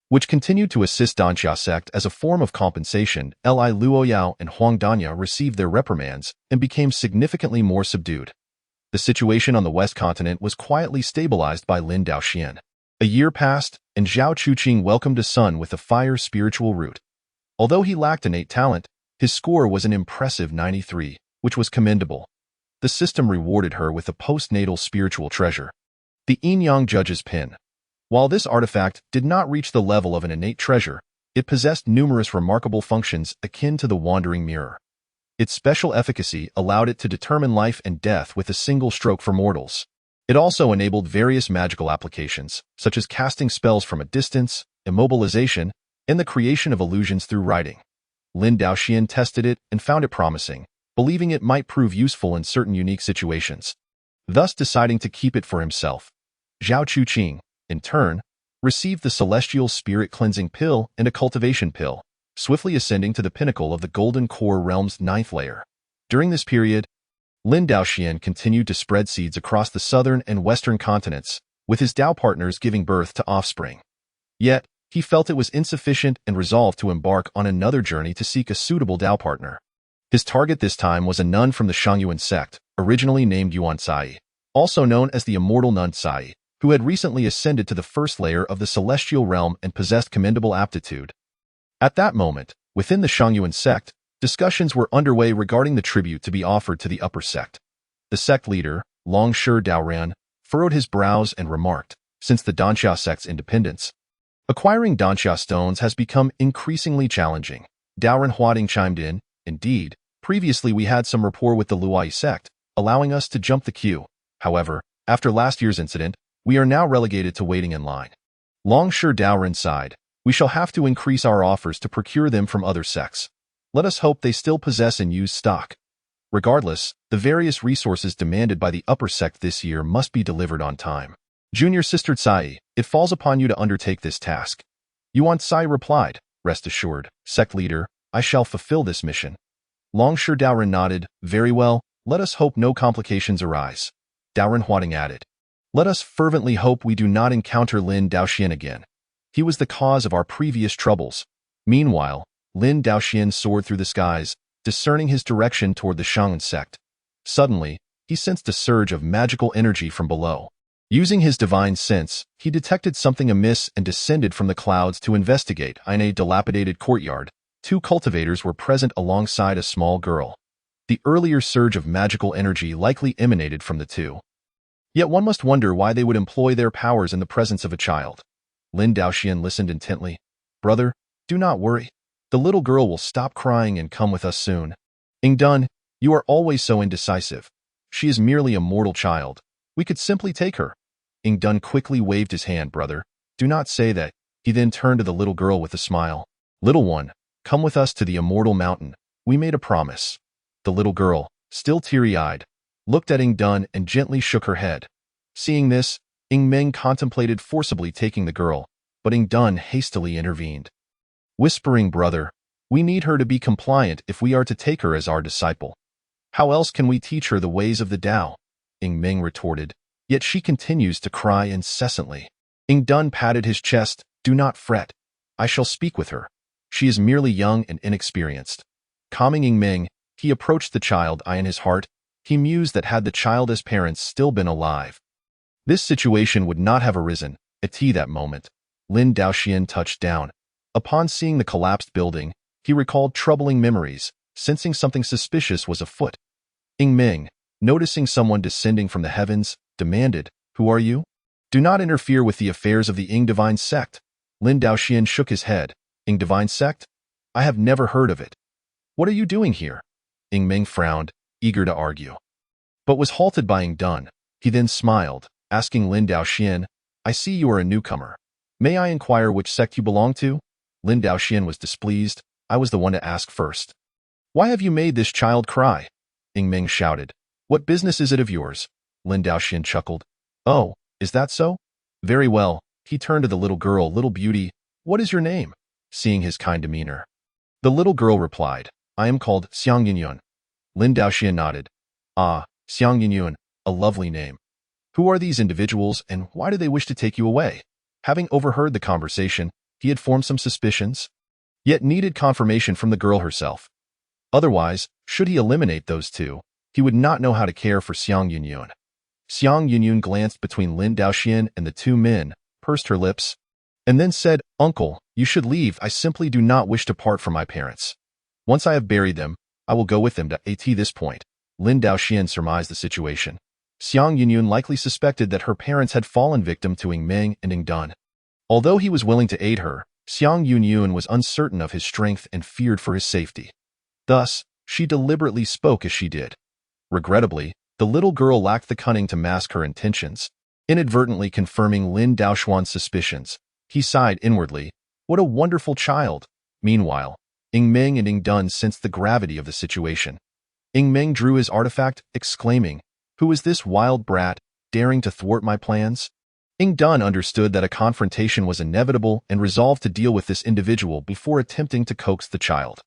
which continued to assist Danxia sect as a form of compensation. Li Luoyao and Huang Danya received their reprimands and became significantly more subdued. The situation on the West Continent was quietly stabilized by Lin Daoxian. A year passed, and Zhao Chuqing welcomed a son with a fire spiritual root. Although he lacked innate talent, his score was an impressive 93, which was commendable. The system rewarded her with a postnatal spiritual treasure, the Yin-Yang Judge's Pin. While this artifact did not reach the level of an innate treasure, it possessed numerous remarkable functions akin to the Wandering Mirror. Its special efficacy allowed it to determine life and death with a single stroke for mortals. It also enabled various magical applications, such as casting spells from a distance, immobilization, and the creation of illusions through writing. Lin Daoxian tested it and found it promising, believing it might prove useful in certain unique situations, thus deciding to keep it for himself. Zhao Chuqing, in turn, received the Celestial Spirit Cleansing Pill and a Cultivation Pill, swiftly ascending to the pinnacle of the Golden Core Realm's 9th layer. During this period, Lin Daoxian continued to spread seeds across the southern and western continents, with his Dao partners giving birth to offspring. Yet, he felt it was insufficient and resolved to embark on another journey to seek a suitable Dao partner. His target this time was a nun from the Qingyun sect, originally named Yuan Cai, also known as the Immortal Nun Cai, who had recently ascended to the first layer of the celestial realm and possessed commendable aptitude. At that moment, within the Qingyun sect, discussions were underway regarding the tribute to be offered to the upper sect. The sect leader, Longshu Daoran, furrowed his brows and remarked, since the Danxia sect's independence, acquiring Danxia stones has become increasingly challenging. Daoran Huading chimed in, Indeed, previously we had some rapport with the Luai sect, allowing us to jump the queue. However, after last year's incident, we are now relegated to waiting in line. Longshu Daoran sighed, We shall have to increase our offers to procure them from other sects. Let us hope they still possess and use stock. Regardless, the various resources demanded by the upper sect this year must be delivered on time. Junior Sister Tsai, it falls upon you to undertake this task. Yuan Tsai replied, Rest assured, sect leader, I shall fulfill this mission. Longshu Daoran nodded, Very well, let us hope no complications arise. Daoran Huading added, Let us fervently hope we do not encounter Lin Daoxian again. He was the cause of our previous troubles. Meanwhile, Lin Daoxian soared through the skies, discerning his direction toward the Shang'an sect. Suddenly, he sensed a surge of magical energy from below. Using his divine sense, he detected something amiss and descended from the clouds to investigate. In a dilapidated courtyard, 2 cultivators were present alongside a small girl. The earlier surge of magical energy likely emanated from the two. Yet one must wonder why they would employ their powers in the presence of a child. Lin Daoxian listened intently. Brother, do not worry. The little girl will stop crying and come with us soon. Ingdun, you are always so indecisive. She is merely a mortal child. We could simply take her. Ingdun quickly waved his hand. Brother, do not say that. He then turned to the little girl with a smile. Little one, come with us to the Immortal Mountain. We made a promise. The little girl, still teary-eyed, looked at Ingdun and gently shook her head. Seeing this, Ingmeng contemplated forcibly taking the girl, but Ingdun hastily intervened. Whispering, Brother, we need her to be compliant if we are to take her as our disciple. How else can we teach her the ways of the Tao? Ingmeng retorted, yet she continues to cry incessantly. Ingdun patted his chest, Do not fret. I shall speak with her. She is merely young and inexperienced. Calming Ingmeng, he approached the child in his heart. He mused that had the child's parents still been alive, this situation would not have arisen. At that moment, Lin Daoxian touched down. Upon seeing the collapsed building, he recalled troubling memories, sensing something suspicious was afoot. Ying Ming, noticing someone descending from the heavens, demanded, "Who are you?" "Do not interfere with the affairs of the Ying divine sect." Lin Daoxian shook his head. "Ying divine sect? I have never heard of it. What are you doing here?" Ying Ming frowned, eager to argue, but was halted by Ying Dun. He then smiled, asking Lin Daoxian, "I see you are a newcomer. May I inquire which sect you belong to?" Lin Daoxian was displeased. "I was the one to ask first." "Why have you made this child cry?" Ying Ming shouted. "What business is it of yours?" Lin Daoxian chuckled. "Oh, is that so? Very well." He turned to the little girl. "Little beauty, what is your name?" Seeing his kind demeanor, the little girl replied, "I am called Qingyun." Lin Daoxian nodded. "Ah, Qingyun, a lovely name. Who are these individuals, and why do they wish to take you away?" Having overheard the conversation, he had formed some suspicions, yet needed confirmation from the girl herself. Otherwise, should he eliminate those two, he would not know how to care for Xiang Yunyun. Xiang Yunyun glanced between Lin Daoxian and the two men, pursed her lips, and then said, "Uncle, you should leave. I simply do not wish to part from my parents. Once I have buried them, I will go with them to this point." Lin Daoxian surmised the situation. Xiang Yunyun likely suspected that her parents had fallen victim to Ying Ming and Ying Dun. Although he was willing to aid her, Xiang Yunyun was uncertain of his strength and feared for his safety. Thus, she deliberately spoke as she did. Regrettably, the little girl lacked the cunning to mask her intentions, inadvertently confirming Lin Daoxian's suspicions. He sighed inwardly. What a wonderful child! Meanwhile, Ying Ming and Ying Dun sensed the gravity of the situation. Ying Ming drew his artifact, exclaiming, "Who is this wild brat, daring to thwart my plans?" Ying Dun understood that a confrontation was inevitable and resolved to deal with this individual before attempting to coax the child.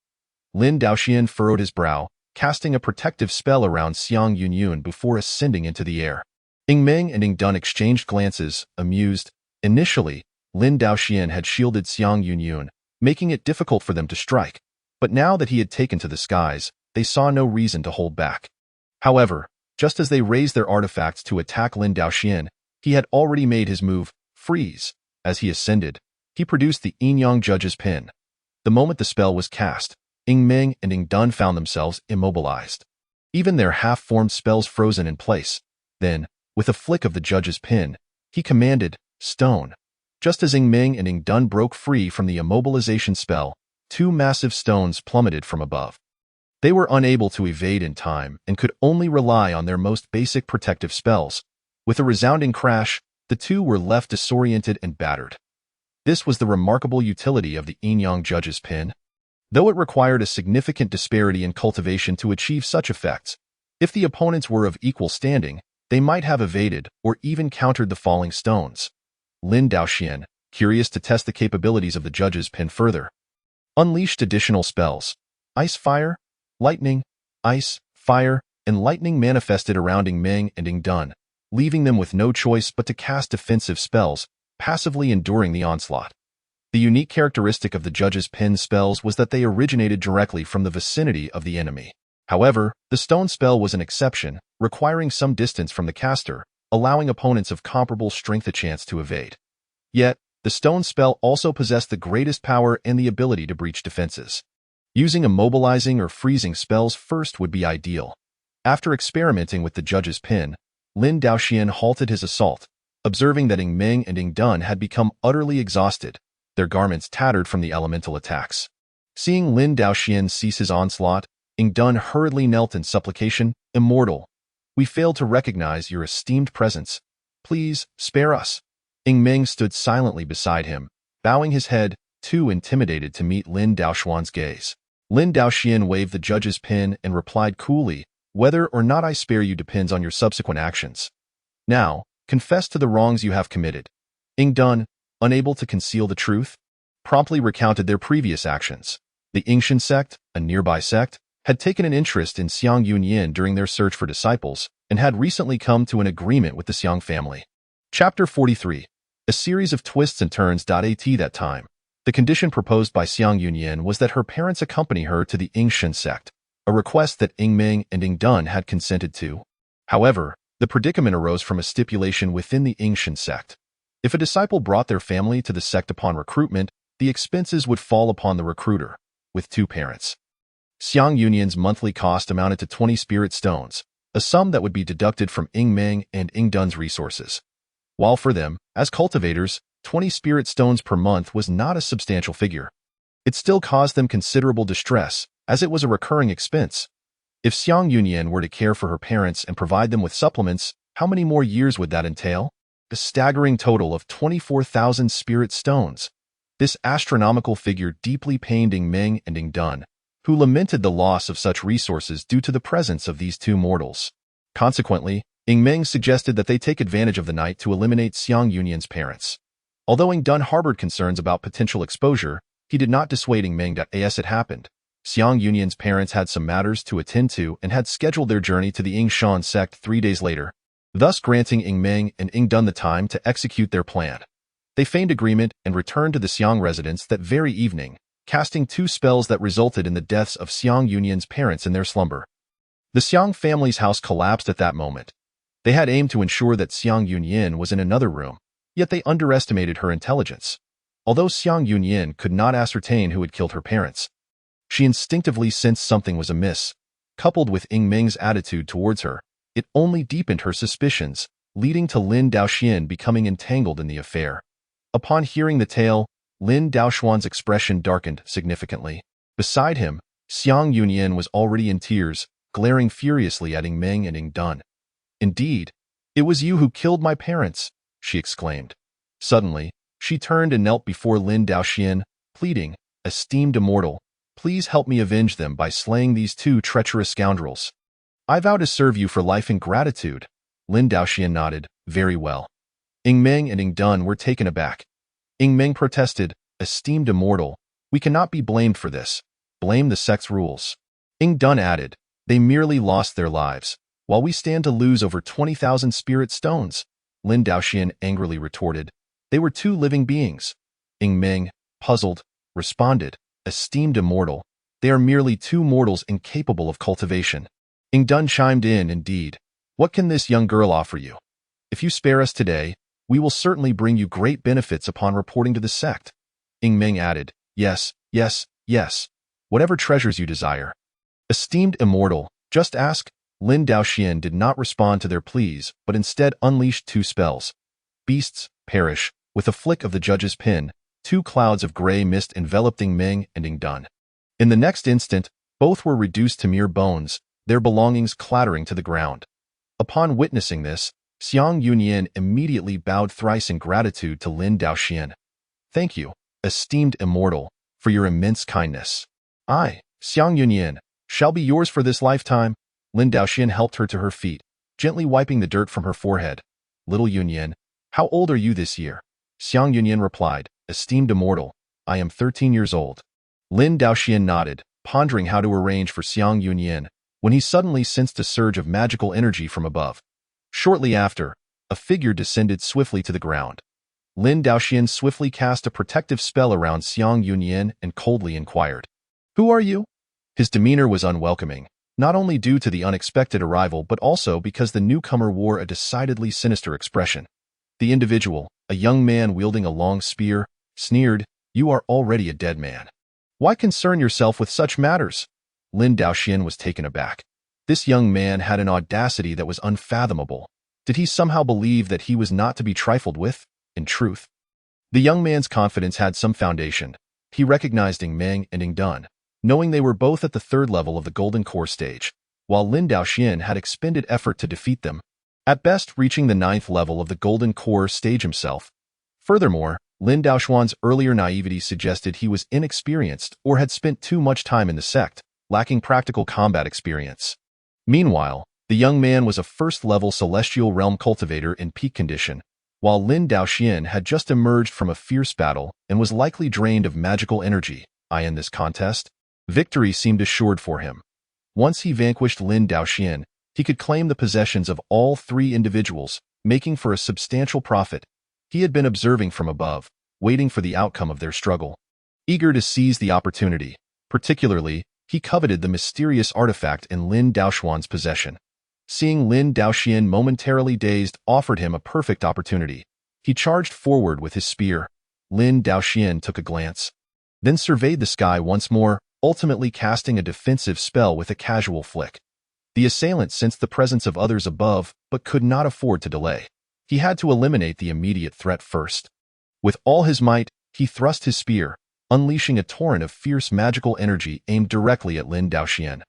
Lin Daoxian furrowed his brow, casting a protective spell around Xiang Yunyun before ascending into the air. Ying Ming and Ying Dun exchanged glances, amused. Initially, Lin Daoxian had shielded Xiang Yunyun, making it difficult for them to strike, but now that he had taken to the skies, they saw no reason to hold back. However, just as they raised their artifacts to attack Lin Daoxian, he had already made his move, freeze. As he ascended, he produced the Yin-Yang Judge's Pin. The moment the spell was cast, Ying Ming and Ying Dun found themselves immobilized, even their half-formed spells frozen in place. Then, with a flick of the Judge's Pin, he commanded, "Stone." Just as Ying Ming and Ying Dun broke free from the immobilization spell, two massive stones plummeted from above. They were unable to evade in time and could only rely on their most basic protective spells. With a resounding crash, the two were left disoriented and battered. This was the remarkable utility of the Yin-Yang Judge's Pin. Though it required a significant disparity in cultivation to achieve such effects, if the opponents were of equal standing, they might have evaded or even countered the falling stones. Lin Daoxian, curious to test the capabilities of the Judge's Pin further, unleashed additional spells. Ice Fire, Lightning, Ice, Fire, and Lightning manifested around Ying Ming and Ying Dun, leaving them with no choice but to cast defensive spells, passively enduring the onslaught. The unique characteristic of the Judge's Pin spells was that they originated directly from the vicinity of the enemy. However, the stone spell was an exception, requiring some distance from the caster, allowing opponents of comparable strength a chance to evade. Yet, the stone spell also possessed the greatest power and the ability to breach defenses. Using immobilizing or freezing spells first would be ideal. After experimenting with the Judge's Pin, Lin Daoxian halted his assault, observing that Ying Ming and Ying Dun had become utterly exhausted, their garments tattered from the elemental attacks. Seeing Lin Daoxian cease his onslaught, Ying Dun hurriedly knelt in supplication, "Immortal, we failed to recognize your esteemed presence. Please, spare us." Ying Ming stood silently beside him, bowing his head, too intimidated to meet Lin Daoxian's gaze. Lin Daoxian waved the Judge's Pin and replied coolly, "Whether or not I spare you depends on your subsequent actions. Now, confess to the wrongs you have committed." Ying Dun, unable to conceal the truth, promptly recounted their previous actions. The Yingshan sect, a nearby sect, had taken an interest in Xiang Yunyin during their search for disciples and had recently come to an agreement with the Xiang family. Chapter 43. A series of twists and turns. That time, the condition proposed by Xiang Yunyin was that her parents accompany her to the Yingshan sect, a request that Meng and Dun had consented to. However, the predicament arose from a stipulation within the Shan sect. If a disciple brought their family to the sect upon recruitment, the expenses would fall upon the recruiter, with 2 parents. Xiang Yunyan's monthly cost amounted to 20 spirit stones, a sum that would be deducted from Meng and Dun's resources. While for them, as cultivators, 20 spirit stones per month was not a substantial figure. It still caused them considerable distress, as it was a recurring expense. If Xiang Yunyan were to care for her parents and provide them with supplements, how many more years would that entail? A staggering total of 24,000 spirit stones. This astronomical figure deeply pained Meng and Dun, who lamented the loss of such resources due to the presence of these 2 mortals. Consequently, Meng suggested that they take advantage of the night to eliminate Xiang Yunyan's parents. Although Dun harbored concerns about potential exposure, he did not dissuade Meng as it happened. Xiang Yunyan's parents had some matters to attend to and had scheduled their journey to the Shan sect 3 days later, thus granting Meng and Dun the time to execute their plan. They feigned agreement and returned to the Xiang residence that very evening, casting 2 spells that resulted in the deaths of Xiang Yunyan's parents in their slumber. The Xiang family's house collapsed at that moment. They had aimed to ensure that Xiang Yunyan was in another room, yet they underestimated her intelligence. Although Xiang Yunyan could not ascertain who had killed her parents, she instinctively sensed something was amiss. Coupled with Meng's attitude towards her, it only deepened her suspicions, leading to Lin Daoxian becoming entangled in the affair. Upon hearing the tale, Lin Daoxuan's expression darkened significantly. Beside him, Xiang Yunyan was already in tears, glaring furiously at Meng and Dun. "Indeed, it was you who killed my parents," she exclaimed. Suddenly, she turned and knelt before Lin Daoxian, pleading, "Esteemed immortal, please help me avenge them by slaying these 2 treacherous scoundrels. I vow to serve you for life in gratitude." Lin Daoxian nodded, "Very well." Meng and Dun were taken aback. Meng protested, "Esteemed immortal, we cannot be blamed for this. Blame the sect's rules." Dun added, "They merely lost their lives, while we stand to lose over 20,000 spirit stones." Lin Daoxian angrily retorted, "They were 2 living beings." Meng, puzzled, responded, "Esteemed immortal, they are merely 2 mortals incapable of cultivation." Dun chimed in, "Indeed, what can this young girl offer you? If you spare us today, we will certainly bring you great benefits upon reporting to the sect." Meng added, "Yes, yes, yes. Whatever treasures you desire." "Esteemed immortal, just ask." Lin Daoxian did not respond to their pleas, but instead unleashed 2 spells. "Beasts, perish." With a flick of the judge's pen, 2 clouds of gray mist enveloped Meng and Dun. In the next instant, both were reduced to mere bones, their belongings clattering to the ground. Upon witnessing this, Xiang Yunyan immediately bowed thrice in gratitude to Lin Daoxian. "Thank you, esteemed immortal, for your immense kindness. I, Xiang Yunyan, shall be yours for this lifetime." Lin Daoxian helped her to her feet, gently wiping the dirt from her forehead. "Little Yunyan, how old are you this year?" Xiang Yunyan replied, "Esteemed immortal, I am 13 years old." Lin Daoxian nodded, pondering how to arrange for Xiang Yunyan, when he suddenly sensed a surge of magical energy from above. Shortly after, a figure descended swiftly to the ground. Lin Daoxian swiftly cast a protective spell around Xiang Yunyan and coldly inquired, "Who are you?" His demeanor was unwelcoming, not only due to the unexpected arrival but also because the newcomer wore a decidedly sinister expression. The individual, a young man wielding a long spear, sneered, "You are already a dead man. Why concern yourself with such matters?" Lin Daoxian was taken aback. This young man had an audacity that was unfathomable. Did he somehow believe that he was not to be trifled with? In truth, the young man's confidence had some foundation. He recognized Meng and Dun, knowing they were both at the 3rd level of the Golden Core stage, while Lin Daoxian had expended effort to defeat them, at best reaching the 9th level of the Golden Core stage himself. Furthermore, Lin Daoxuan's earlier naivety suggested he was inexperienced or had spent too much time in the sect, lacking practical combat experience. Meanwhile, the young man was a 1st-level celestial realm cultivator in peak condition, while Lin Daoxian had just emerged from a fierce battle and was likely drained of magical energy. In this contest, victory seemed assured for him. Once he vanquished Lin Daoxian, he could claim the possessions of all 3 individuals, making for a substantial profit. He had been observing from above, waiting for the outcome of their struggle, eager to seize the opportunity. Particularly, he coveted the mysterious artifact in Lin Daoxuan's possession. Seeing Lin Daoxian momentarily dazed offered him a perfect opportunity. He charged forward with his spear. Lin Daoxian took a glance, then surveyed the sky once more, ultimately casting a defensive spell with a casual flick. The assailant sensed the presence of others above, but could not afford to delay. He had to eliminate the immediate threat first. With all his might, he thrust his spear, unleashing a torrent of fierce magical energy aimed directly at Lin Daoxian.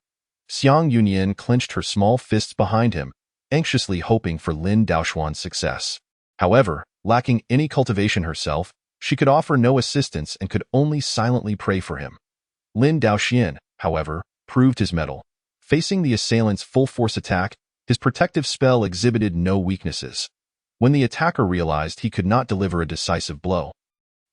Xiang Yunyan clenched her small fists behind him, anxiously hoping for Lin Daoxuan's success. However, lacking any cultivation herself, she could offer no assistance and could only silently pray for him. Lin Daoxian, however, proved his mettle. Facing the assailant's full-force attack, his protective spell exhibited no weaknesses. When the attacker realized he could not deliver a decisive blow,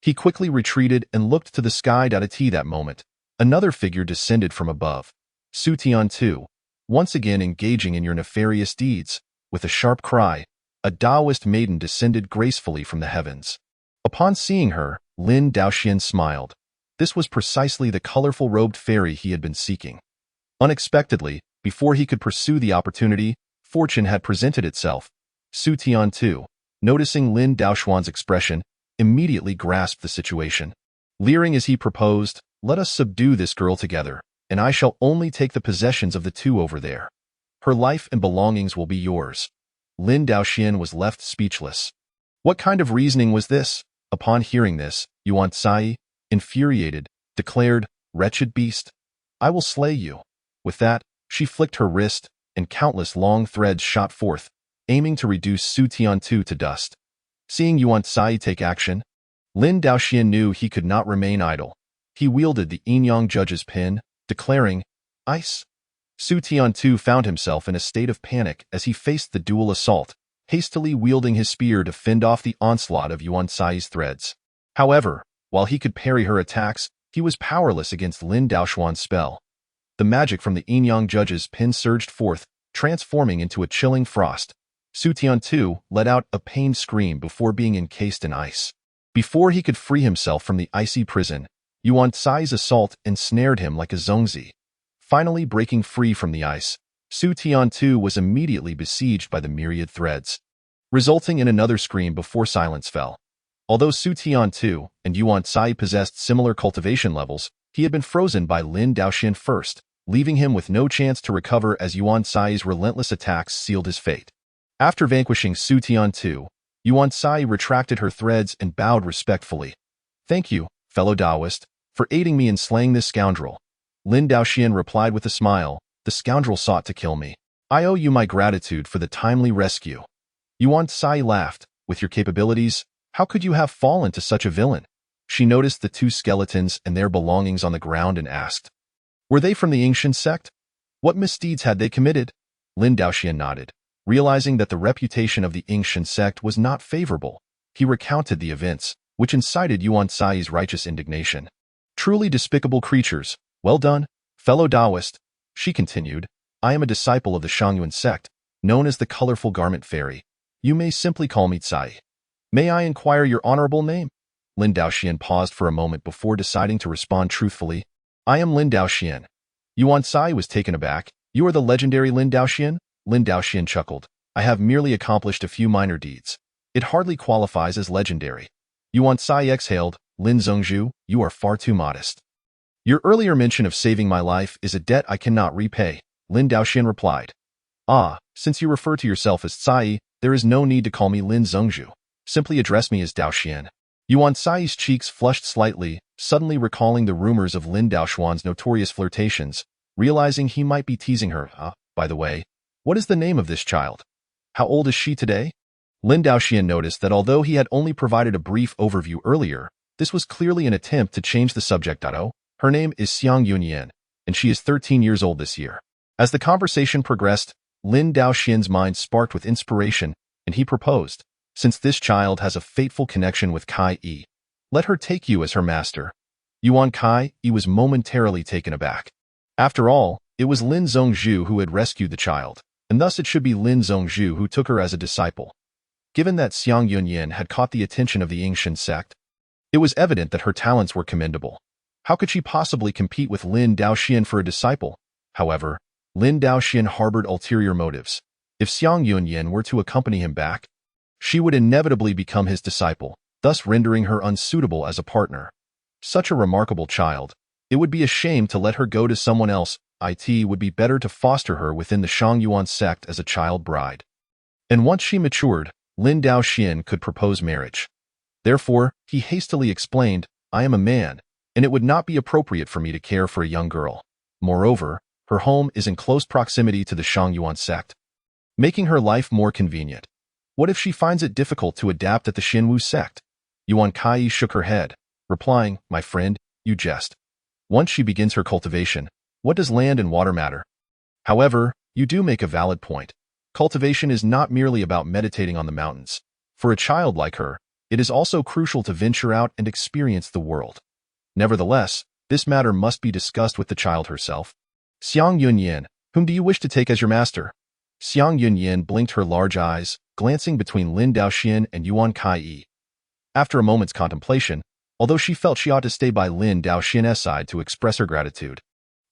he quickly retreated and looked to the sky. At that moment, another figure descended from above. Su Tian too, once again engaging in your nefarious deeds. With a sharp cry, a Taoist maiden descended gracefully from the heavens. Upon seeing her, Lin Daoxian smiled. This was precisely the colorful robed fairy he had been seeking. Unexpectedly, before he could pursue the opportunity, fortune had presented itself. Su Tian too, noticing Lin Daoxuan's expression, immediately grasped the situation. Leering as he proposed, "Let us subdue this girl together, and I shall only take the possessions of the two over there. Her life and belongings will be yours." Lin Daoxian was left speechless. What kind of reasoning was this? Upon hearing this, Yuan Cai, infuriated, declared, "Wretched beast, I will slay you." With that, she flicked her wrist, and countless long threads shot forth, aiming to reduce Su Tiantu to dust. Seeing Yuan Cai take action, Lin Daoxian knew he could not remain idle. He wielded the Qingyun judge's pin, declaring, "Ice." Su Tiantu found himself in a state of panic as he faced the dual assault, hastily wielding his spear to fend off the onslaught of Yuan Cai's threads. However, while he could parry her attacks, he was powerless against Lin Daoxuan's spell. The magic from the Qingyun judge's pin surged forth, transforming into a chilling frost. Su Tiantu let out a pained scream before being encased in ice. Before he could free himself from the icy prison, Yuan Cai's assault ensnared him like a zongzi. Finally breaking free from the ice, Su Tiantu was immediately besieged by the myriad threads, resulting in another scream before silence fell. Although Su Tiantu and Yuan Cai possessed similar cultivation levels, he had been frozen by Lin Daoxian first, leaving him with no chance to recover as Yuan Cai's relentless attacks sealed his fate. After vanquishing Su Tiantu, Yuan Cai retracted her threads and bowed respectfully. "Thank you, fellow Taoist, for aiding me in slaying this scoundrel." Lin Daoxian replied with a smile, "The scoundrel sought to kill me. I owe you my gratitude for the timely rescue." Yuan Cai laughed, "With your capabilities, how could you have fallen to such a villain?" She noticed the two skeletons and their belongings on the ground and asked, "Were they from the ancient sect? What misdeeds had they committed?" Lin Daoxian nodded. Realizing that the reputation of the ancient sect was not favorable, he recounted the events, which incited Yuan Cai's righteous indignation. "Truly despicable creatures. Well done, fellow Taoist," she continued. "I am a disciple of the Qingyun sect, known as the Colorful Garment Fairy. You may simply call me Cai. May I inquire your honorable name?" Lin Daoxian paused for a moment before deciding to respond truthfully. "I am Lin Daoxian." Yuan Cai was taken aback. "You are the legendary Lin Daoxian?" Lin Daoxian chuckled. "I have merely accomplished a few minor deeds. It hardly qualifies as legendary." Yuan Cai exhaled. "Lin Zongzhu, you are far too modest. Your earlier mention of saving my life is a debt I cannot repay," Lin Daoxian replied. "Ah, since you refer to yourself as Cai, there is no need to call me Lin Zongzhu. Simply address me as Daoxian." Yuan Cai's cheeks flushed slightly, suddenly recalling the rumors of Lin Daoxuan's notorious flirtations, realizing he might be teasing her. By the way, what is the name of this child? How old is she today?" Lin Daoxian noticed that although he had only provided a brief overview earlier, this was clearly an attempt to change the subject. "Her name is Xiang Yunyan, and she is 13 years old this year." As the conversation progressed, Lin Daoxian's mind sparked with inspiration, and he proposed, "Since this child has a fateful connection with Kai Yi, let her take you as her master." Yuan Cai was momentarily taken aback. After all, it was Lin Zongzhu who had rescued the child, and thus it should be Lin Zongzhu who took her as a disciple. Given that Xiang Yunyan had caught the attention of the ancient sect, it was evident that her talents were commendable. How could she possibly compete with Lin Daoxian for a disciple? However, Lin Daoxian harbored ulterior motives. If Xiang Yunyan were to accompany him back, she would inevitably become his disciple, thus rendering her unsuitable as a partner. Such a remarkable child. It would be a shame to let her go to someone else. It would be better to foster her within the Shangyuan sect as a child bride. And once she matured, Lin Daoxian could propose marriage. Therefore, he hastily explained, I am a man, and it would not be appropriate for me to care for a young girl. Moreover, her home is in close proximity to the Shangyuan sect, making her life more convenient. What if she finds it difficult to adapt at the Xinwu sect? Yuan Kai shook her head, replying, my friend, you jest. Once she begins her cultivation, what does land and water matter? However, you do make a valid point. Cultivation is not merely about meditating on the mountains. For a child like her, it is also crucial to venture out and experience the world. Nevertheless, this matter must be discussed with the child herself. Xiang Yunyan, whom do you wish to take as your master? Xiang Yunyan blinked her large eyes, glancing between Lin Daoxian and Yuan Kai. After a moment's contemplation, although she felt she ought to stay by Lin Daoxian's side to express her gratitude,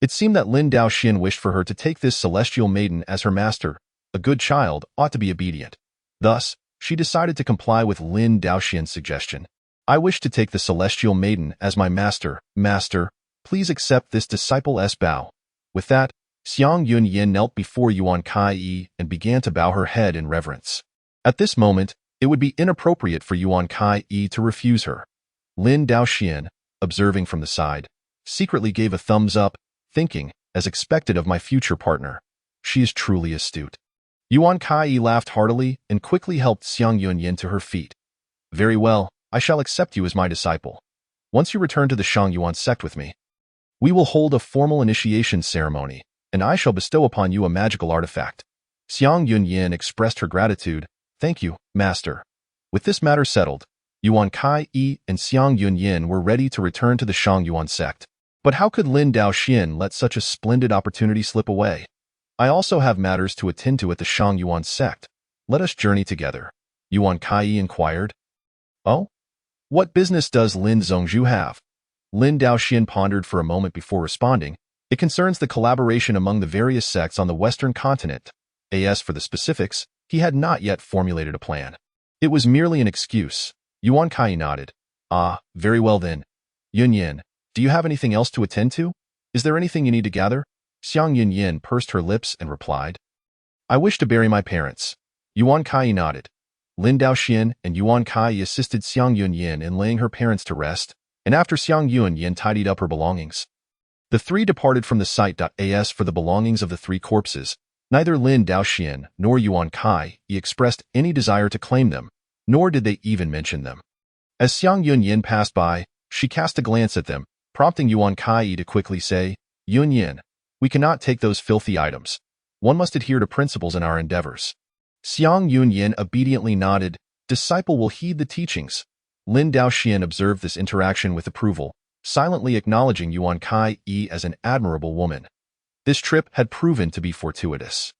it seemed that Lin Daoxian wished for her to take this celestial maiden as her master. A good child ought to be obedient. Thus, she decided to comply with Lin Daoxian's suggestion. I wish to take the celestial maiden as my master. Master, please accept this disciple's bow. With that, Xiang Yunyan knelt before Yuan Kai and began to bow her head in reverence. At this moment, it would be inappropriate for Yuan Kai to refuse her. Lin Daoxian, observing from the side, secretly gave a thumbs up, thinking, as expected of my future partner. She is truly astute. Yuan Kai laughed heartily and quickly helped Xiang Yunyan to her feet. Very well, I shall accept you as my disciple. Once you return to the Shangyuan sect with me, we will hold a formal initiation ceremony, and I shall bestow upon you a magical artifact. Xiang Yunyan expressed her gratitude. Thank you, master. With this matter settled, Yuan Kai and Xiang Yunyan were ready to return to the Shangyuan sect. But how could Lin Daoxian let such a splendid opportunity slip away? I also have matters to attend to at the Shangyuan sect. Let us journey together. Yuan Kai inquired. Oh? What business does Lin Zhongzhu have? Lin Daoxian pondered for a moment before responding. It concerns the collaboration among the various sects on the Western continent. As for the specifics, he had not yet formulated a plan. It was merely an excuse. Yuan Kai nodded. Ah, very well then. Yunyan, do you have anything else to attend to? Is there anything you need to gather? Xiang Yunyan pursed her lips and replied. I wish to bury my parents. Yuan Kai nodded. Lin Daoxian and Yuan Kai assisted Xiang Yunyan in laying her parents to rest, and after Xiang Yunyan tidied up her belongings, the three departed from the site. As for the belongings of the three corpses, neither Lin Daoxian nor Yuan Kai expressed any desire to claim them, nor did they even mention them. As Xiang Yunyan passed by, she cast a glance at them, prompting Yuan Kai to quickly say, Yunyan, we cannot take those filthy items. One must adhere to principles in our endeavors. Xiang Yunyan obediently nodded. Disciple will heed the teachings. Lin Daoxian observed this interaction with approval, silently acknowledging Yuan Kai as an admirable woman. This trip had proven to be fortuitous.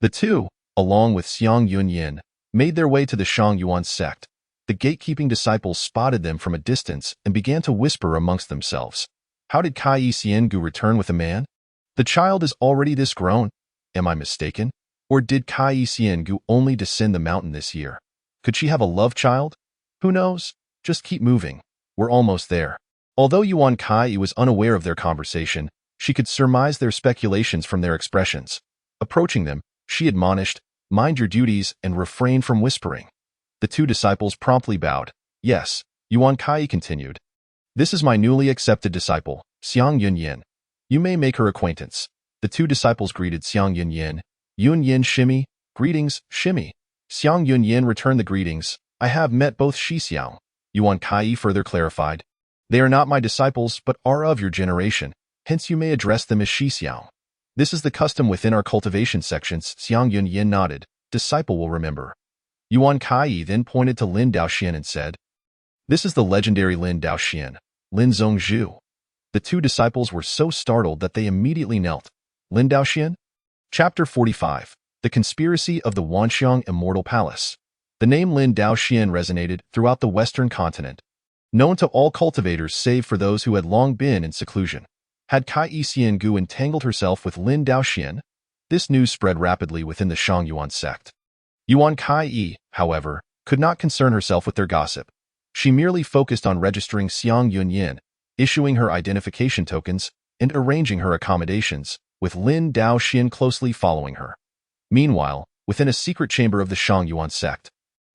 The two, along with Xiang Yunyan, made their way to the Shangyuan sect. The gatekeeping disciples spotted them from a distance and began to whisper amongst themselves. How did Kai Xiangu return with a man? The child is already this grown. Am I mistaken? Or did Kai Xiangu only descend the mountain this year? Could she have a love child? Who knows? Just keep moving. We're almost there. Although Yuan Kai was unaware of their conversation, she could surmise their speculations from their expressions. Approaching them, she admonished, mind your duties and refrain from whispering. The two disciples promptly bowed. Yes, Yuan Kai continued. This is my newly accepted disciple, Xiang Yunyan. You may make her acquaintance. The two disciples greeted Xiang Yunyan. Yunyan Shimi, greetings, Shimi. Xiang Yunyan returned the greetings. I have met both Shixiang. Yuan Kai further clarified. They are not my disciples, but are of your generation. Hence you may address them as Shixiang. This is the custom within our cultivation sections. Xiang Yunyan nodded. Disciple will remember. Yuan Kai then pointed to Lin Daoxian and said, This is the legendary Lin Daoxian, Lin Zhongzhu. The two disciples were so startled that they immediately knelt. Lin Daoxian? Chapter 45. The Conspiracy of the Wanxiang Immortal Palace. The name Lin Daoxian resonated throughout the Western continent. known to all cultivators save for those who had long been in seclusion. Had Kai Xiangu entangled herself with Lin Daoxian? This news spread rapidly within the Shangyuan sect. Yuan Kai, however, could not concern herself with their gossip. She merely focused on registering Xiang Yunyin, issuing her identification tokens, and arranging her accommodations, with Lin Daoxian closely following her. Meanwhile, within a secret chamber of the Shangyuan sect,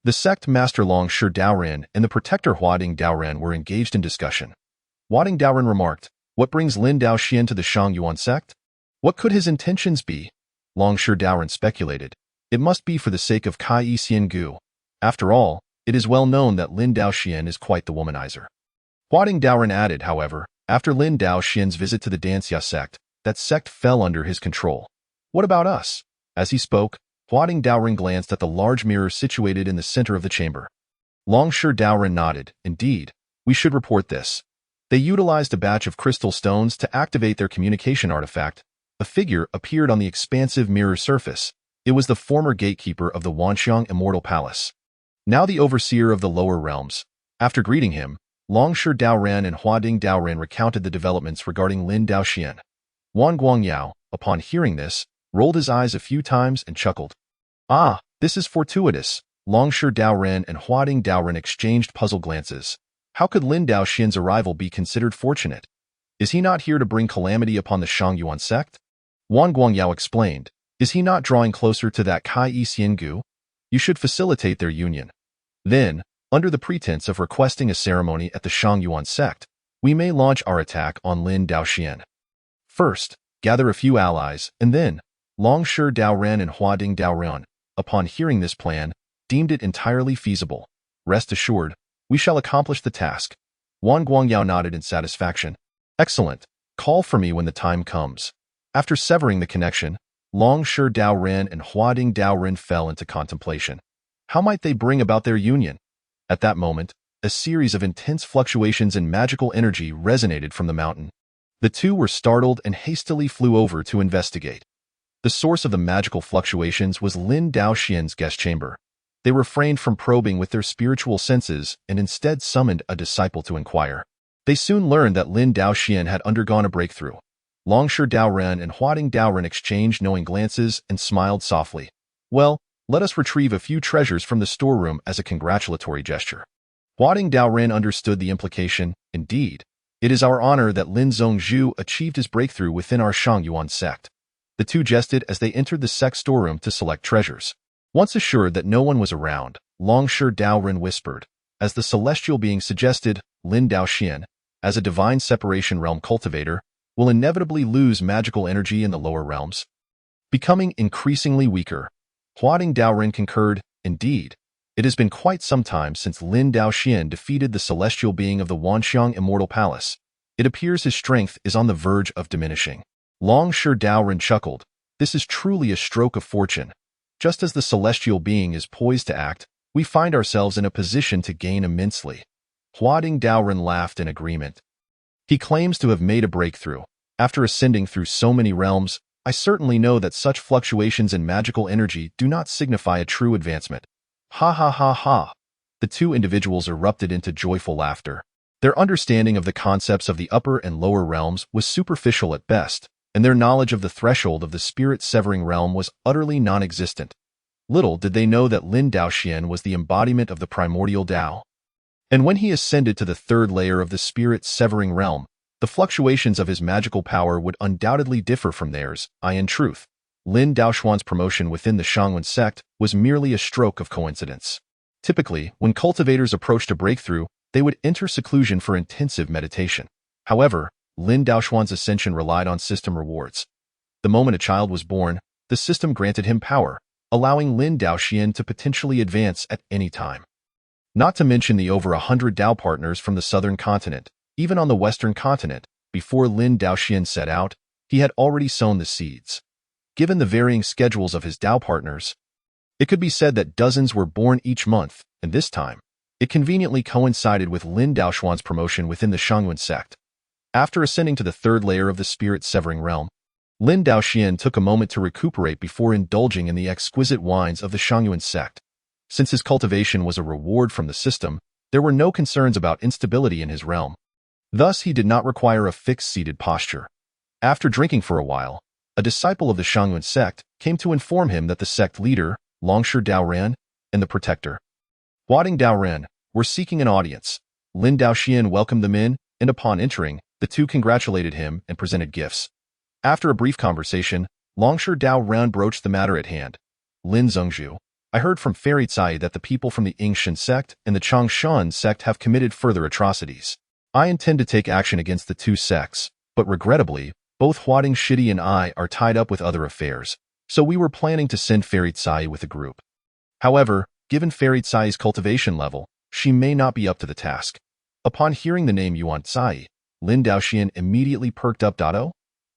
the sect master Long Shi Daoren and the protector Huading Daoren were engaged in discussion. Huading Daoren remarked, "What brings Lin Daoxian to the Shangyuan sect? What could his intentions be?" Long Shi Daoren speculated. It must be for the sake of Kai Xiangu. After all, it is well known that Lin Daoxian is quite the womanizer. Huading Daoren added, however, after Lin Daoxian's visit to the Danxia sect, that sect fell under his control. What about us? As he spoke, Huading Daoren glanced at the large mirror situated in the center of the chamber. Long Shi Daoren nodded. Indeed, we should report this. They utilized a batch of crystal stones to activate their communication artifact. A figure appeared on the expansive mirror surface. It was the former gatekeeper of the Wanxiang Immortal Palace, now the overseer of the lower realms. After greeting him, Long Shi Daoren and Huading Daoren recounted the developments regarding Lin Daoxian. Wang Guangyao, upon hearing this, rolled his eyes a few times and chuckled. "Ah, this is fortuitous." Long Shi Daoren and Huading Daoren exchanged puzzled glances. How could Lin Daoxian's arrival be considered fortunate? Is he not here to bring calamity upon the Shangyuan sect? Wang Guangyao explained. Is he not drawing closer to that Kai Xiangu? You should facilitate their union. Then, under the pretense of requesting a ceremony at the Shangyuan sect, we may launch our attack on Lin Daoxian. First, gather a few allies, and then, Long Shi Daoren and Huading Daoren, upon hearing this plan, deemed it entirely feasible. Rest assured, we shall accomplish the task. Wang Guangyao nodded in satisfaction. Excellent. Call for me when the time comes. After severing the connection, Long Shi Daoren and Huading Daoren fell into contemplation. How might they bring about their union? At that moment, a series of intense fluctuations in magical energy resonated from the mountain. The two were startled and hastily flew over to investigate. The source of the magical fluctuations was Lin Daoxian's guest chamber. They refrained from probing with their spiritual senses and instead summoned a disciple to inquire. They soon learned that Lin Daoxian had undergone a breakthrough. Long Shi Daoren and Huading Daoren exchanged knowing glances and smiled softly. Well, let us retrieve a few treasures from the storeroom as a congratulatory gesture. Huading Daoren understood the implication. Indeed, it is our honor that Lin Zhongzhu achieved his breakthrough within our Shangyuan sect. The two jested as they entered the sect storeroom to select treasures. Once assured that no one was around, Long Shi Daoren whispered, as the celestial being suggested, Lin Daoxian, as a divine separation realm cultivator, will inevitably lose magical energy in the lower realms, becoming increasingly weaker. Huading Daoren concurred. Indeed, it has been quite some time since Lin Daoxian defeated the celestial being of the Wanxiang Immortal Palace. It appears his strength is on the verge of diminishing. Long Shi Daoren chuckled. This is truly a stroke of fortune. Just as the celestial being is poised to act, we find ourselves in a position to gain immensely. Huading Daoren laughed in agreement. He claims to have made a breakthrough. After ascending through so many realms, I certainly know that such fluctuations in magical energy do not signify a true advancement. Ha ha ha ha. The two individuals erupted into joyful laughter. Their understanding of the concepts of the upper and lower realms was superficial at best, and their knowledge of the threshold of the spirit-severing realm was utterly non-existent. Little did they know that Lin Daoxian was the embodiment of the primordial Tao. And when he ascended to the third layer of the spirit-severing realm, the fluctuations of his magical power would undoubtedly differ from theirs. In truth, Lin Daoxian's promotion within the Shangyuan sect was merely a stroke of coincidence. Typically, when cultivators approached a breakthrough, they would enter seclusion for intensive meditation. However, Lin Daoxian's ascension relied on system rewards. The moment a child was born, the system granted him power, allowing Lin Daoxian to potentially advance at any time. Not to mention the over 100 Dao partners from the southern continent. Even on the western continent, before Lin Daoxian set out, he had already sown the seeds. Given the varying schedules of his Dao partners, it could be said that dozens were born each month, and this time, it conveniently coincided with Lin Daoxian's promotion within the Shangyuan sect. After ascending to the third layer of the spirit-severing realm, Lin Daoxian took a moment to recuperate before indulging in the exquisite wines of the Shangyuan sect. Since his cultivation was a reward from the system, There were no concerns about instability in his realm. Thus, he did not require a fixed seated posture. After drinking for a while, a disciple of the Qingyun sect came to inform him that the sect leader, Longsher Daoran, and the protector, Huading Daoran, were seeking an audience. Lin Daoxian welcomed them in, and upon entering, the two congratulated him and presented gifts. After a brief conversation, Longsher Daoran broached the matter at hand. Lin Zhengzhu, I heard from Fairy Cai that the people from the Yingshan sect and the Changshan sect have committed further atrocities. I intend to take action against the two sects, but regrettably, both Huading Shidi and I are tied up with other affairs, so we were planning to send Fairy Cai with a group. However, given Fairy Cai's cultivation level, she may not be up to the task. Upon hearing the name Yuan Cai, Lin Daoxian immediately perked up. Oh,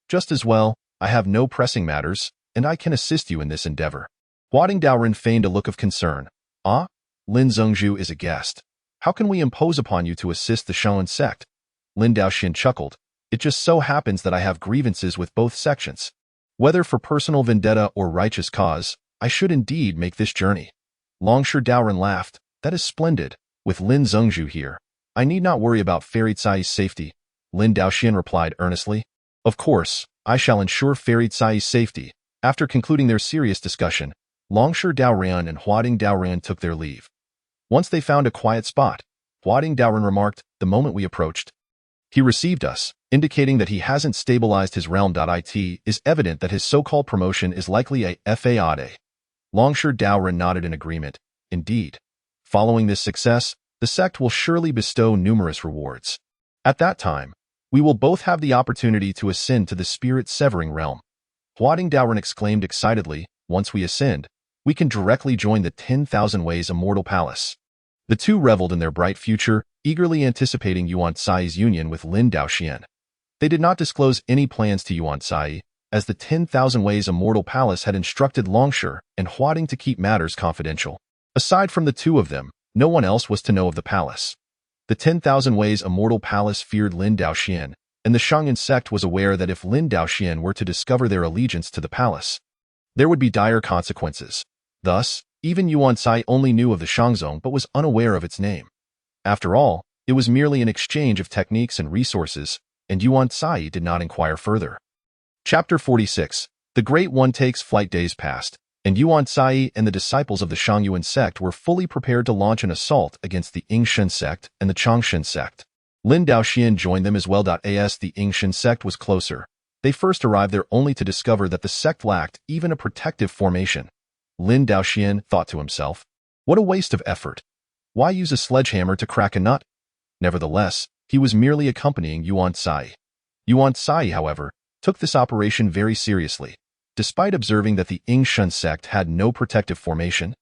just as well, I have no pressing matters, and I can assist you in this endeavor. Huading Daoran feigned a look of concern. Ah, Lin Zhengzhu is a guest. How can we impose upon you to assist the Qingyun sect? Lin Daoxian chuckled. It just so happens that I have grievances with both sections. Whether for personal vendetta or righteous cause, I should indeed make this journey. Longsher Daoran laughed. That is splendid. With Lin Zhengzhu here, I need not worry about Fairy Cai's safety. Lin Daoxian replied earnestly. Of course, I shall ensure Fairy Cai's safety. After concluding their serious discussion, Longsher Daoran and Huading Daoran took their leave. Once they found a quiet spot, Huading Daoran remarked, the moment we approached, he received us, indicating that he hasn't stabilized his realm. It is evident that his so-called promotion is likely a FAAD. Longsher Daoran nodded in agreement. Indeed. Following this success, the sect will surely bestow numerous rewards. At that time, we will both have the opportunity to ascend to the spirit-severing realm. Huading Daoran exclaimed excitedly, once we ascend, we can directly join the 10,000 Ways Immortal Palace. The two reveled in their bright future, eagerly anticipating Yuan Cai's union with Lin Daoxian. They did not disclose any plans to Yuan Cai, as the 10,000 Ways Immortal Palace had instructed Longsher and Huading to keep matters confidential. Aside from the two of them, no one else was to know of the palace. The 10,000 Ways Immortal Palace feared Lin Daoxian, and the Qingyun sect was aware that if Lin Daoxian were to discover their allegiance to the palace, there would be dire consequences. Thus, even Yuan Cai only knew of the Shangzong but was unaware of its name. After all, it was merely an exchange of techniques and resources, and Yuan Cai did not inquire further. Chapter 46. The Great One takes flight. Days passed, and Yuan Cai and the disciples of the Qingyun sect were fully prepared to launch an assault against the Yingshan sect and the Changshan sect. Lin Daoxian joined them as well. As the Yingshan sect was closer, they first arrived there only to discover that the sect lacked even a protective formation. Lin Daoxian thought to himself, what a waste of effort. Why use a sledgehammer to crack a nut? Nevertheless, he was merely accompanying Yuan Cai. Yuan Cai, however, took this operation very seriously. Despite observing that the Yingshan sect had no protective formation,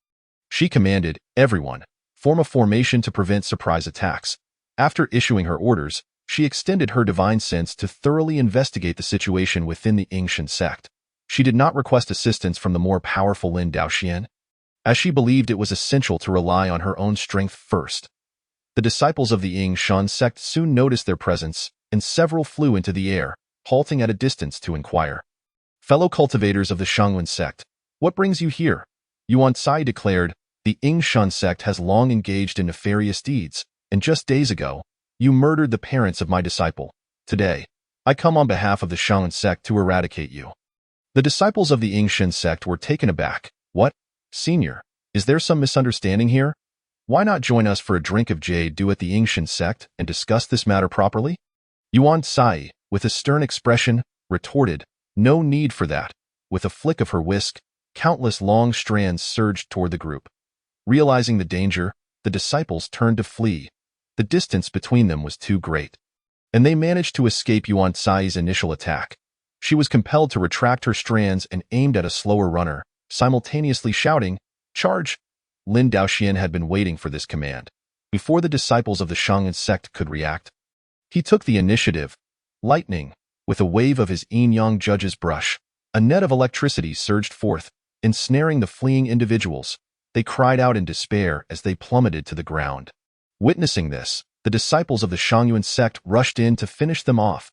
she commanded everyone, form a formation to prevent surprise attacks. After issuing her orders, she extended her divine sense to thoroughly investigate the situation within the Yingshan sect. She did not request assistance from the more powerful Lin Daoxian, as she believed it was essential to rely on her own strength first. The disciples of the Yingshan sect soon noticed their presence, and several flew into the air, halting at a distance to inquire. Fellow cultivators of the Qingyun sect, what brings you here? Yuan Cai declared, the Yingshan sect has long engaged in nefarious deeds, and just days ago, you murdered the parents of my disciple. Today, I come on behalf of the Qingyun sect to eradicate you. The disciples of the Yingshan sect were taken aback. What? Senior, is there some misunderstanding here? Why not join us for a drink of jade dew at the Yingshan sect and discuss this matter properly? Yuan Cai, with a stern expression, retorted, no need for that. With a flick of her whisk, countless long strands surged toward the group. Realizing the danger, the disciples turned to flee. The distance between them was too great, and they managed to escape Yuan Cai's initial attack. She was compelled to retract her strands and aimed at a slower runner, simultaneously shouting, charge! Lin Daoxian had been waiting for this command. Before the disciples of the Qingyun sect could react, he took the initiative. Lightning, with a wave of his yin-yang judge's brush, a net of electricity surged forth, ensnaring the fleeing individuals. They cried out in despair as they plummeted to the ground. Witnessing this, the disciples of the Qingyun sect rushed in to finish them off.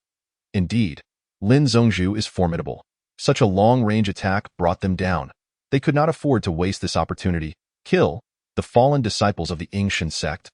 Indeed, Lin Zhengzhu is formidable. Such a long-range attack brought them down. They could not afford to waste this opportunity. Kill the fallen disciples of the Yingshan sect.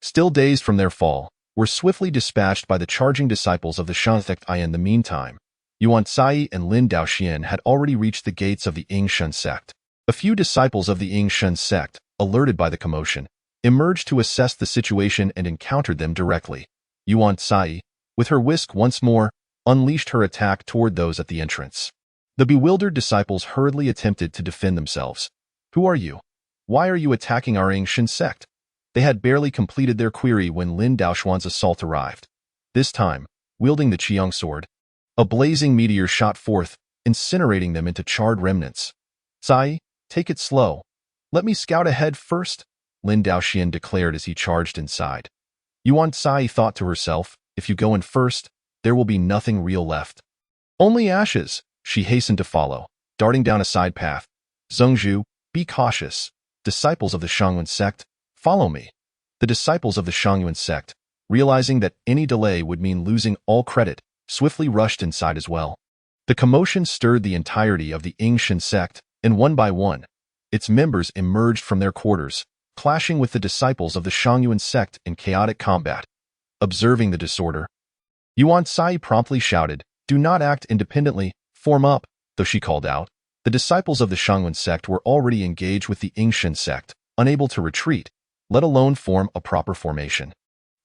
still dazed from their fall, were swiftly dispatched by the charging disciples of the Shan sect. In the meantime, Yuan Cai and Lin Daoxian had already reached the gates of the Yingshan sect. A few disciples of the Yingshan sect, alerted by the commotion, emerged to assess the situation and encountered them directly. Yuan Cai, with her whisk once more, unleashed her attack toward those at the entrance. The bewildered disciples hurriedly attempted to defend themselves. Who are you? Why are you attacking our Yingshan sect? They had barely completed their query when Lin Daoxuan's assault arrived. This time, wielding the Qiang sword, a blazing meteor shot forth, incinerating them into charred remnants. Cai, take it slow. Let me scout ahead first, Lin Daoxian declared as he charged inside. Yuan Cai thought to herself, if you go in first, there will be nothing real left. Only ashes, she hastened to follow, darting down a side path. Zhengzhu, be cautious. Disciples of the Shangyuan sect, follow me. The disciples of the Shangyuan sect, realizing that any delay would mean losing all credit, swiftly rushed inside as well. The commotion stirred the entirety of the Yingshan sect, and one by one, its members emerged from their quarters, clashing with the disciples of the Shangyuan sect in chaotic combat. Observing the disorder, Yuan Cai promptly shouted, do not act independently, form up, though she called out. The disciples of the Shangyuan sect were already engaged with the Yingshan sect, unable to retreat, let alone form a proper formation.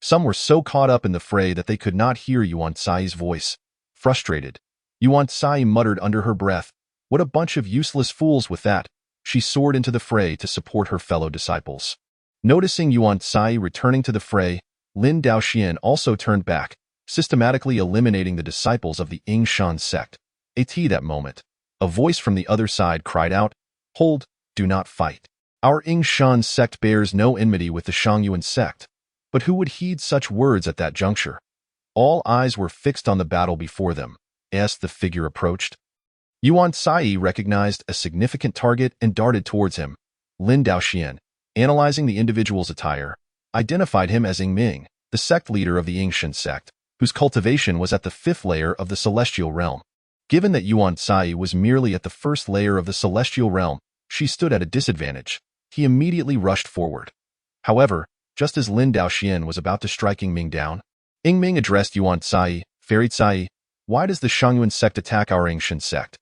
Some were so caught up in the fray that they could not hear Yuan Cai's voice. Frustrated, Yuan Cai muttered under her breath, what a bunch of useless fools. With that, she soared into the fray to support her fellow disciples. Noticing Yuan Cai returning to the fray, Lin Daoxian also turned back, systematically eliminating the disciples of the Yingshan sect. At that moment, a voice from the other side cried out, hold, do not fight. Our Yingshan sect bears no enmity with the Shangyuan sect. But who would heed such words at that juncture? All eyes were fixed on the battle before them, as the figure approached. Yuan Cai recognized a significant target and darted towards him. Lin Daoxian, analyzing the individual's attire, identified him as Yingming, the sect leader of the Yingshan sect, whose cultivation was at the 5th layer of the celestial realm. Given that Yuan Cai was merely at the 1st layer of the celestial realm, she stood at a disadvantage. He immediately rushed forward. However, just as Lin Daoxian was about to strike Yingming down, Yingming addressed Yuan Cai, Fairy Cai, why does the Shangyuan sect attack our Yingshan sect?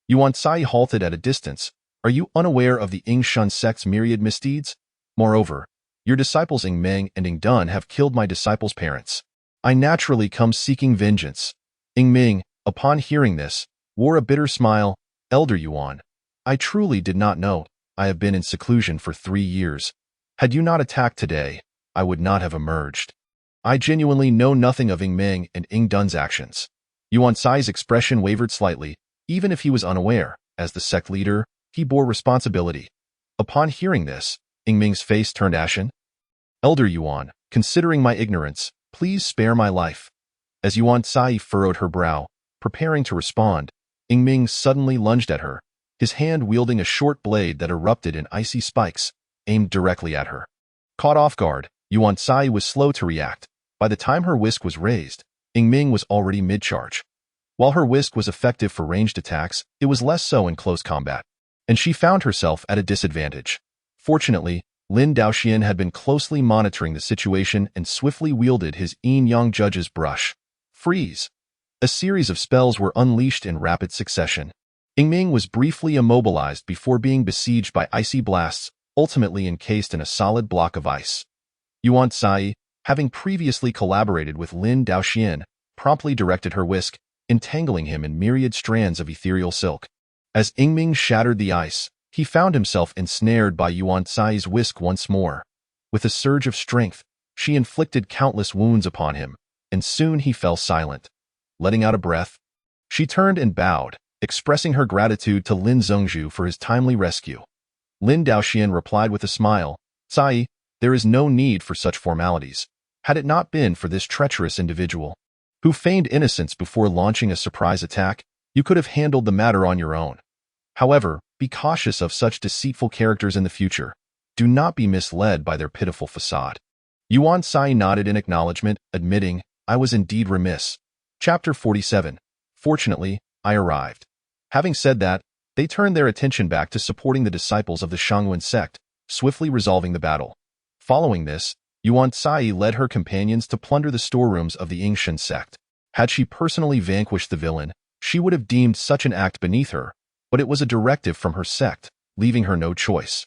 Yuan Cai halted at a distance. Are you unaware of the Yingshan sect's myriad misdeeds? Moreover, your disciples Yingming and Yingdun have killed my disciples' parents. I naturally come seeking vengeance. Yingming, upon hearing this, wore a bitter smile. Elder Yuan, I truly did not know. I have been in seclusion for 3 years. Had you not attacked today, I would not have emerged. I genuinely know nothing of Yingming and Yingdun's actions. Yuan Cai's expression wavered slightly. Even if he was unaware, as the sect leader, he bore responsibility. Upon hearing this, Yingming's face turned ashen. Elder Yuan, considering my ignorance, please spare my life. As Yuan Cai furrowed her brow, preparing to respond, Yingming suddenly lunged at her, his hand wielding a short blade that erupted in icy spikes, aimed directly at her. Caught off guard, Yuan Cai was slow to react. By the time her whisk was raised, Yingming was already mid-charge. While her whisk was effective for ranged attacks, it was less so in close combat, and she found herself at a disadvantage. Fortunately, Lin Daoxian had been closely monitoring the situation and swiftly wielded his yin-yang judge's brush. Freeze! A series of spells were unleashed in rapid succession. Yingming was briefly immobilized before being besieged by icy blasts, ultimately encased in a solid block of ice. Yuan Cai, having previously collaborated with Lin Daoxian, promptly directed her whisk, entangling him in myriad strands of ethereal silk. As Yingming shattered the ice, he found himself ensnared by Yuan Cai's whisk once more. With a surge of strength, she inflicted countless wounds upon him, and soon he fell silent. Letting out a breath, she turned and bowed, expressing her gratitude to Lin Zhengzhu for his timely rescue. Lin Daoxian replied with a smile, Cai, there is no need for such formalities. Had it not been for this treacherous individual, who feigned innocence before launching a surprise attack, you could have handled the matter on your own. However, be cautious of such deceitful characters in the future. Do not be misled by their pitiful facade. Yuan Cai nodded in acknowledgement, admitting, I was indeed remiss. Chapter 47. Fortunately, I arrived. Having said that, they turned their attention back to supporting the disciples of the Shangyuan sect, swiftly resolving the battle. Following this, Yuan Cai led her companions to plunder the storerooms of the Qingyun sect. Had she personally vanquished the villain, she would have deemed such an act beneath her, but it was a directive from her sect, leaving her no choice.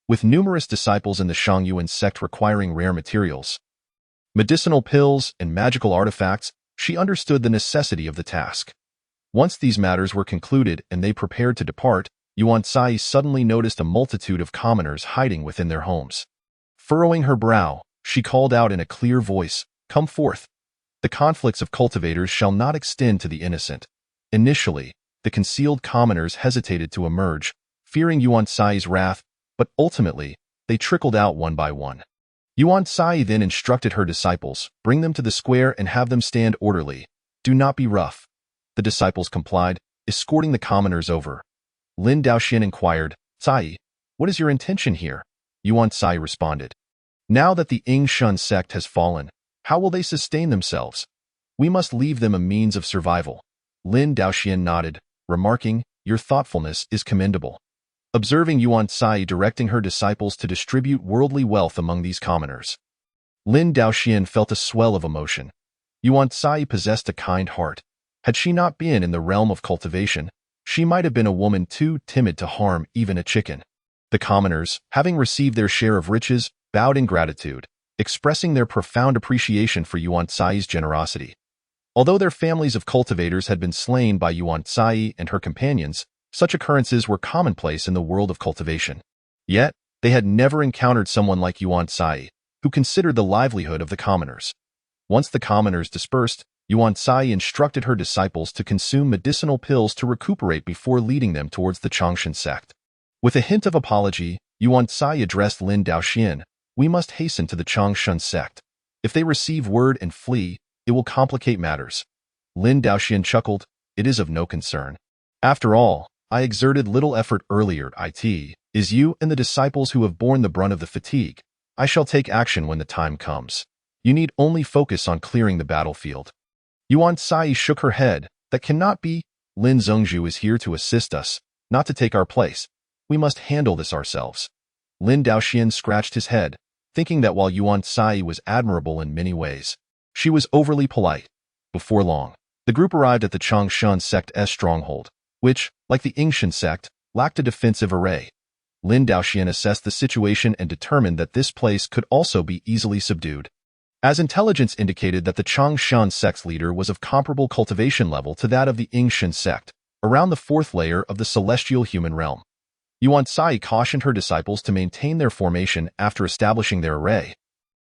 With numerous disciples in the Qingyun sect requiring rare materials, medicinal pills, and magical artifacts, she understood the necessity of the task. Once these matters were concluded and they prepared to depart, Yuan Cai suddenly noticed a multitude of commoners hiding within their homes. Furrowing her brow, she called out in a clear voice, "Come forth. The conflicts of cultivators shall not extend to the innocent." Initially, the concealed commoners hesitated to emerge, fearing Yuan Cai's wrath, but ultimately, they trickled out one by one. Yuan Cai then instructed her disciples, "Bring them to the square and have them stand orderly. Do not be rough." The disciples complied, escorting the commoners over. Lin Daoxian inquired, "Cai, what is your intention here?" Yuan Cai responded, "Now that the Qingyun sect has fallen, how will they sustain themselves? We must leave them a means of survival." Lin Daoxian nodded, remarking, "Your thoughtfulness is commendable." Observing Yuan Cai directing her disciples to distribute worldly wealth among these commoners, Lin Daoxian felt a swell of emotion. Yuan Cai possessed a kind heart. Had she not been in the realm of cultivation, she might have been a woman too timid to harm even a chicken. The commoners, having received their share of riches, bowed in gratitude, expressing their profound appreciation for Yuan Cai's generosity. Although their families of cultivators had been slain by Yuan Cai and her companions, such occurrences were commonplace in the world of cultivation. Yet, they had never encountered someone like Yuan Cai, who considered the livelihood of the commoners. Once the commoners dispersed, Yuan Cai instructed her disciples to consume medicinal pills to recuperate before leading them towards the Qingyun sect. With a hint of apology, Yuan Cai addressed Lin Daoxian, "We must hasten to the Qingyun sect. If they receive word and flee, it will complicate matters." Lin Daoxian chuckled, "It is of no concern. After all, I exerted little effort earlier. It is you and the disciples who have borne the brunt of the fatigue. I shall take action when the time comes. You need only focus on clearing the battlefield." Yuan Cai shook her head. "That cannot be. Lin Zhongzhu is here to assist us, not to take our place. We must handle this ourselves." Lin Daoxian scratched his head, thinking that while Yuan Cai was admirable in many ways, she was overly polite. Before long, the group arrived at the Qingyun sect's stronghold, which, like the Qingyun sect, lacked a defensive array. Lin Daoxian assessed the situation and determined that this place could also be easily subdued, as intelligence indicated that the Qingyun sect's leader was of comparable cultivation level to that of the Qingyun sect, around the fourth layer of the celestial human realm. Yuan Cai cautioned her disciples to maintain their formation after establishing their array.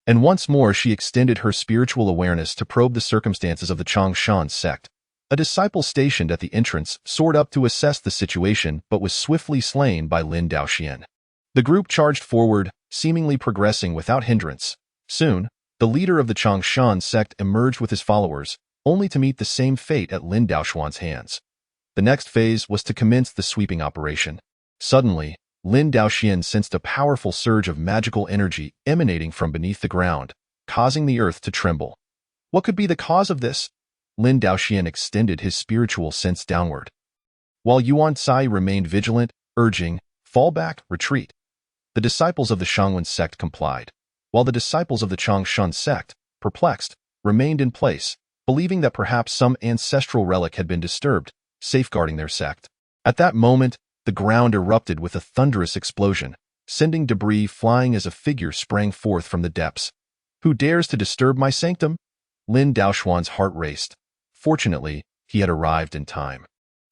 And once more she extended her spiritual awareness to probe the circumstances of the Qingyun sect. A disciple stationed at the entrance soared up to assess the situation but was swiftly slain by Lin Daoxian. The group charged forward, seemingly progressing without hindrance. Soon, the leader of the Qingyun sect emerged with his followers, only to meet the same fate at Lin Daoxian's hands. The next phase was to commence the sweeping operation. Suddenly, Lin Daoxian sensed a powerful surge of magical energy emanating from beneath the ground, causing the earth to tremble. What could be the cause of this? Lin Daoxian extended his spiritual sense downward, while Yuan Cai remained vigilant, urging, "Fall back, retreat." The disciples of the Qingyun sect complied, while the disciples of the Qingyun sect, perplexed, remained in place, believing that perhaps some ancestral relic had been disturbed, safeguarding their sect. At that moment, the ground erupted with a thunderous explosion, sending debris flying as a figure sprang forth from the depths. "Who dares to disturb my sanctum?" Lin Daoxian's heart raced. Fortunately, he had arrived in time.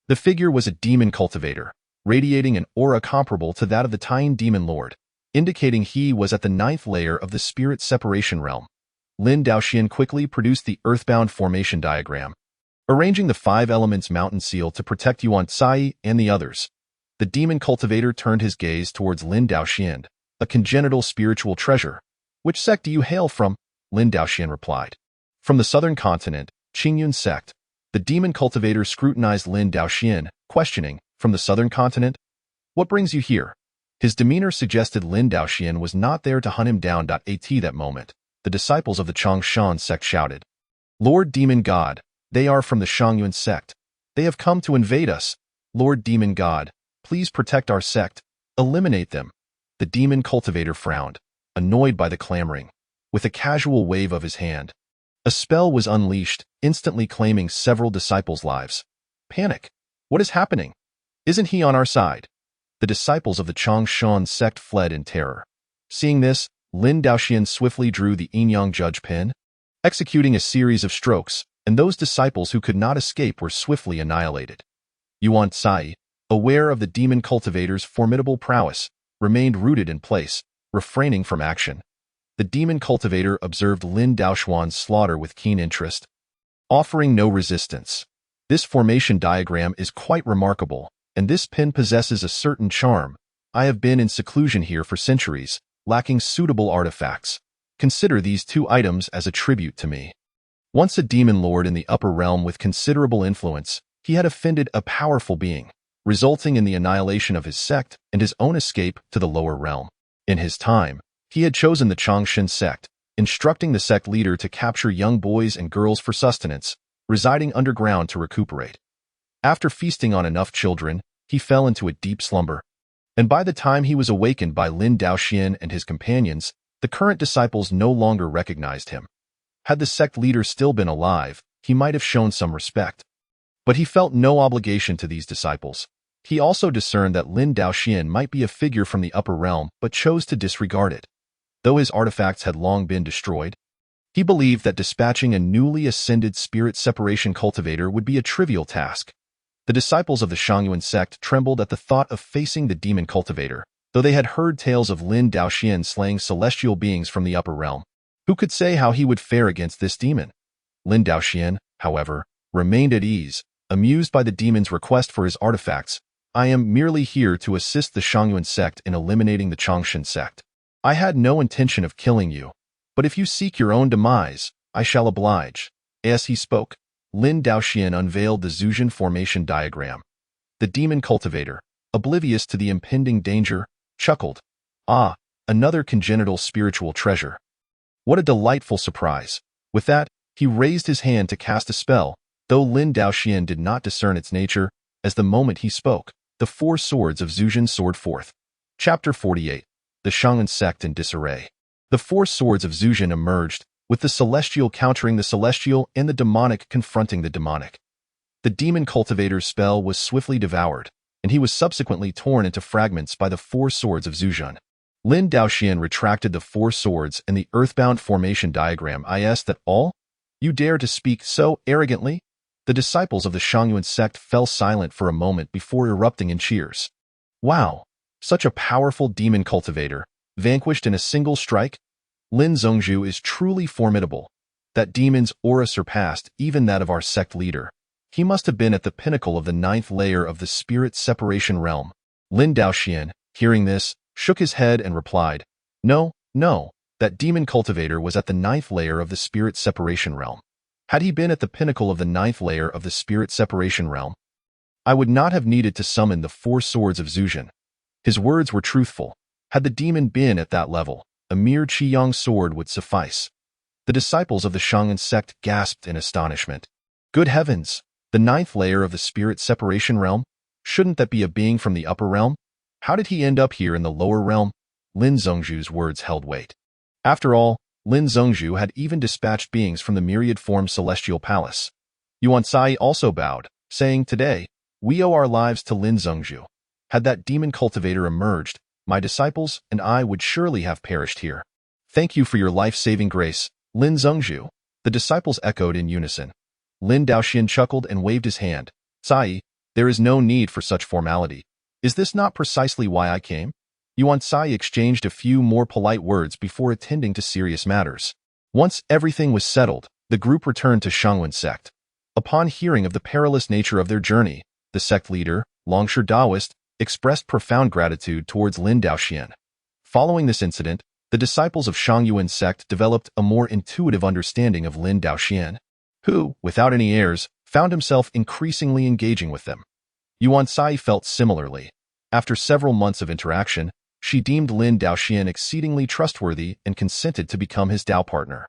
The figure was a demon cultivator, radiating an aura comparable to that of the Tian demon lord, indicating he was at the 9th layer of the spirit separation realm. Lin Daoxian quickly produced the earthbound formation diagram, arranging the 5 elements mountain seal to protect Yuan Cai and the others. The demon cultivator turned his gaze towards Lin Daoxian, "A congenital spiritual treasure. Which sect do you hail from?" Lin Daoxian replied, "From the southern continent, Qingyun sect." The demon cultivator scrutinized Lin Daoxian, questioning, "From the southern continent? What brings you here?" His demeanor suggested Lin Daoxian was not there to hunt him down. At that moment, the disciples of the Qingyun sect shouted, "Lord Demon God, they are from the Qingyun sect. They have come to invade us. Lord Demon God, please protect our sect. Eliminate them." The demon cultivator frowned, annoyed by the clamoring. with a casual wave of his hand. A spell was unleashed, instantly claiming several disciples' lives. Panic. What is happening? Isn't he on our side? The disciples of the Qingyun sect fled in terror. Seeing this, Lin Daoxian swiftly drew the Qingyun judge pin, executing a series of strokes, and those disciples who could not escape were swiftly annihilated. Yuan Cai, aware of the demon cultivator's formidable prowess, remained rooted in place, refraining from action. The demon cultivator observed Lin Daoxuan's slaughter with keen interest, offering no resistance. This formation diagram is quite remarkable, and this pin possesses a certain charm. I have been in seclusion here for centuries, lacking suitable artifacts. Consider these two items as a tribute to me. Once a demon lord in the upper realm with considerable influence, he had offended a powerful being, resulting in the annihilation of his sect and his own escape to the lower realm. In his time, he had chosen the Qingyun sect, instructing the sect leader to capture young boys and girls for sustenance, residing underground to recuperate. After feasting on enough children, he fell into a deep slumber. And by the time he was awakened by Lin Daoxian and his companions, the current disciples no longer recognized him. Had the sect leader still been alive, he might have shown some respect. But he felt no obligation to these disciples. He also discerned that Lin Daoxian might be a figure from the upper realm, but chose to disregard it. Though his artifacts had long been destroyed, he believed that dispatching a newly ascended spirit separation cultivator would be a trivial task. The disciples of the Qingyun sect trembled at the thought of facing the demon cultivator, though they had heard tales of Lin Daoxian slaying celestial beings from the upper realm. Who could say how he would fare against this demon? Lin Daoxian, however, remained at ease, amused by the demon's request for his artifacts. I am merely here to assist the Qingyun sect in eliminating the Qingyun sect. I had no intention of killing you, but if you seek your own demise, I shall oblige. As he spoke, Lin Daoxian unveiled the Zhujian formation diagram. The demon cultivator, oblivious to the impending danger, chuckled. Ah, another congenital spiritual treasure. What a delightful surprise. With that, he raised his hand to cast a spell, though Lin Daoxian did not discern its nature. As the moment he spoke, the four swords of Zhujian soared forth. Chapter 48. The Qingyun sect in disarray. The four swords of Zhujian emerged, with the celestial countering the celestial and the demonic confronting the demonic. The demon cultivator's spell was swiftly devoured, and he was subsequently torn into fragments by the four swords of Zhujian. Lin Daoxian retracted the four swords and the earthbound formation diagram. Is that all? You dare to speak so arrogantly? The disciples of the Qingyun sect fell silent for a moment before erupting in cheers. Wow! Such a powerful demon cultivator, vanquished in a single strike? Lin Zhongzhu is truly formidable. That demon's aura surpassed even that of our sect leader. He must have been at the pinnacle of the 9th layer of the spirit separation realm. Lin Daoxian, hearing this, shook his head and replied, No, that demon cultivator was at the 9th layer of the spirit separation realm. Had he been at the pinnacle of the 9th layer of the spirit separation realm, I would not have needed to summon the four swords of Zhujian. His words were truthful. Had the demon been at that level, a mere Qiyang sword would suffice. The disciples of the Qingyun sect gasped in astonishment. Good heavens! The 9th layer of the spirit separation realm? Shouldn't that be a being from the upper realm? How did he end up here in the lower realm? Lin Zhongzhu's words held weight. After all, Lin Zhongzhu had even dispatched beings from the myriad-form celestial palace. Yuan Cai also bowed, saying, Today, we owe our lives to Lin Zhongzhu. Had that demon cultivator emerged, my disciples and I would surely have perished here. Thank you for your life-saving grace, Lin Zhongzhu. The disciples echoed in unison. Lin Daoxian chuckled and waved his hand. Cai, there is no need for such formality. Is this not precisely why I came? Yuan Cai exchanged a few more polite words before attending to serious matters. Once everything was settled, the group returned to Qingyun sect. Upon hearing of the perilous nature of their journey, the sect leader, Longsher Daoist, expressed profound gratitude towards Lin Daoxian. Following this incident, the disciples of Qingyun sect developed a more intuitive understanding of Lin Daoxian, who, without any airs, found himself increasingly engaging with them. Yuan Cai felt similarly. After several months of interaction, she deemed Lin Daoxian exceedingly trustworthy and consented to become his Dao partner.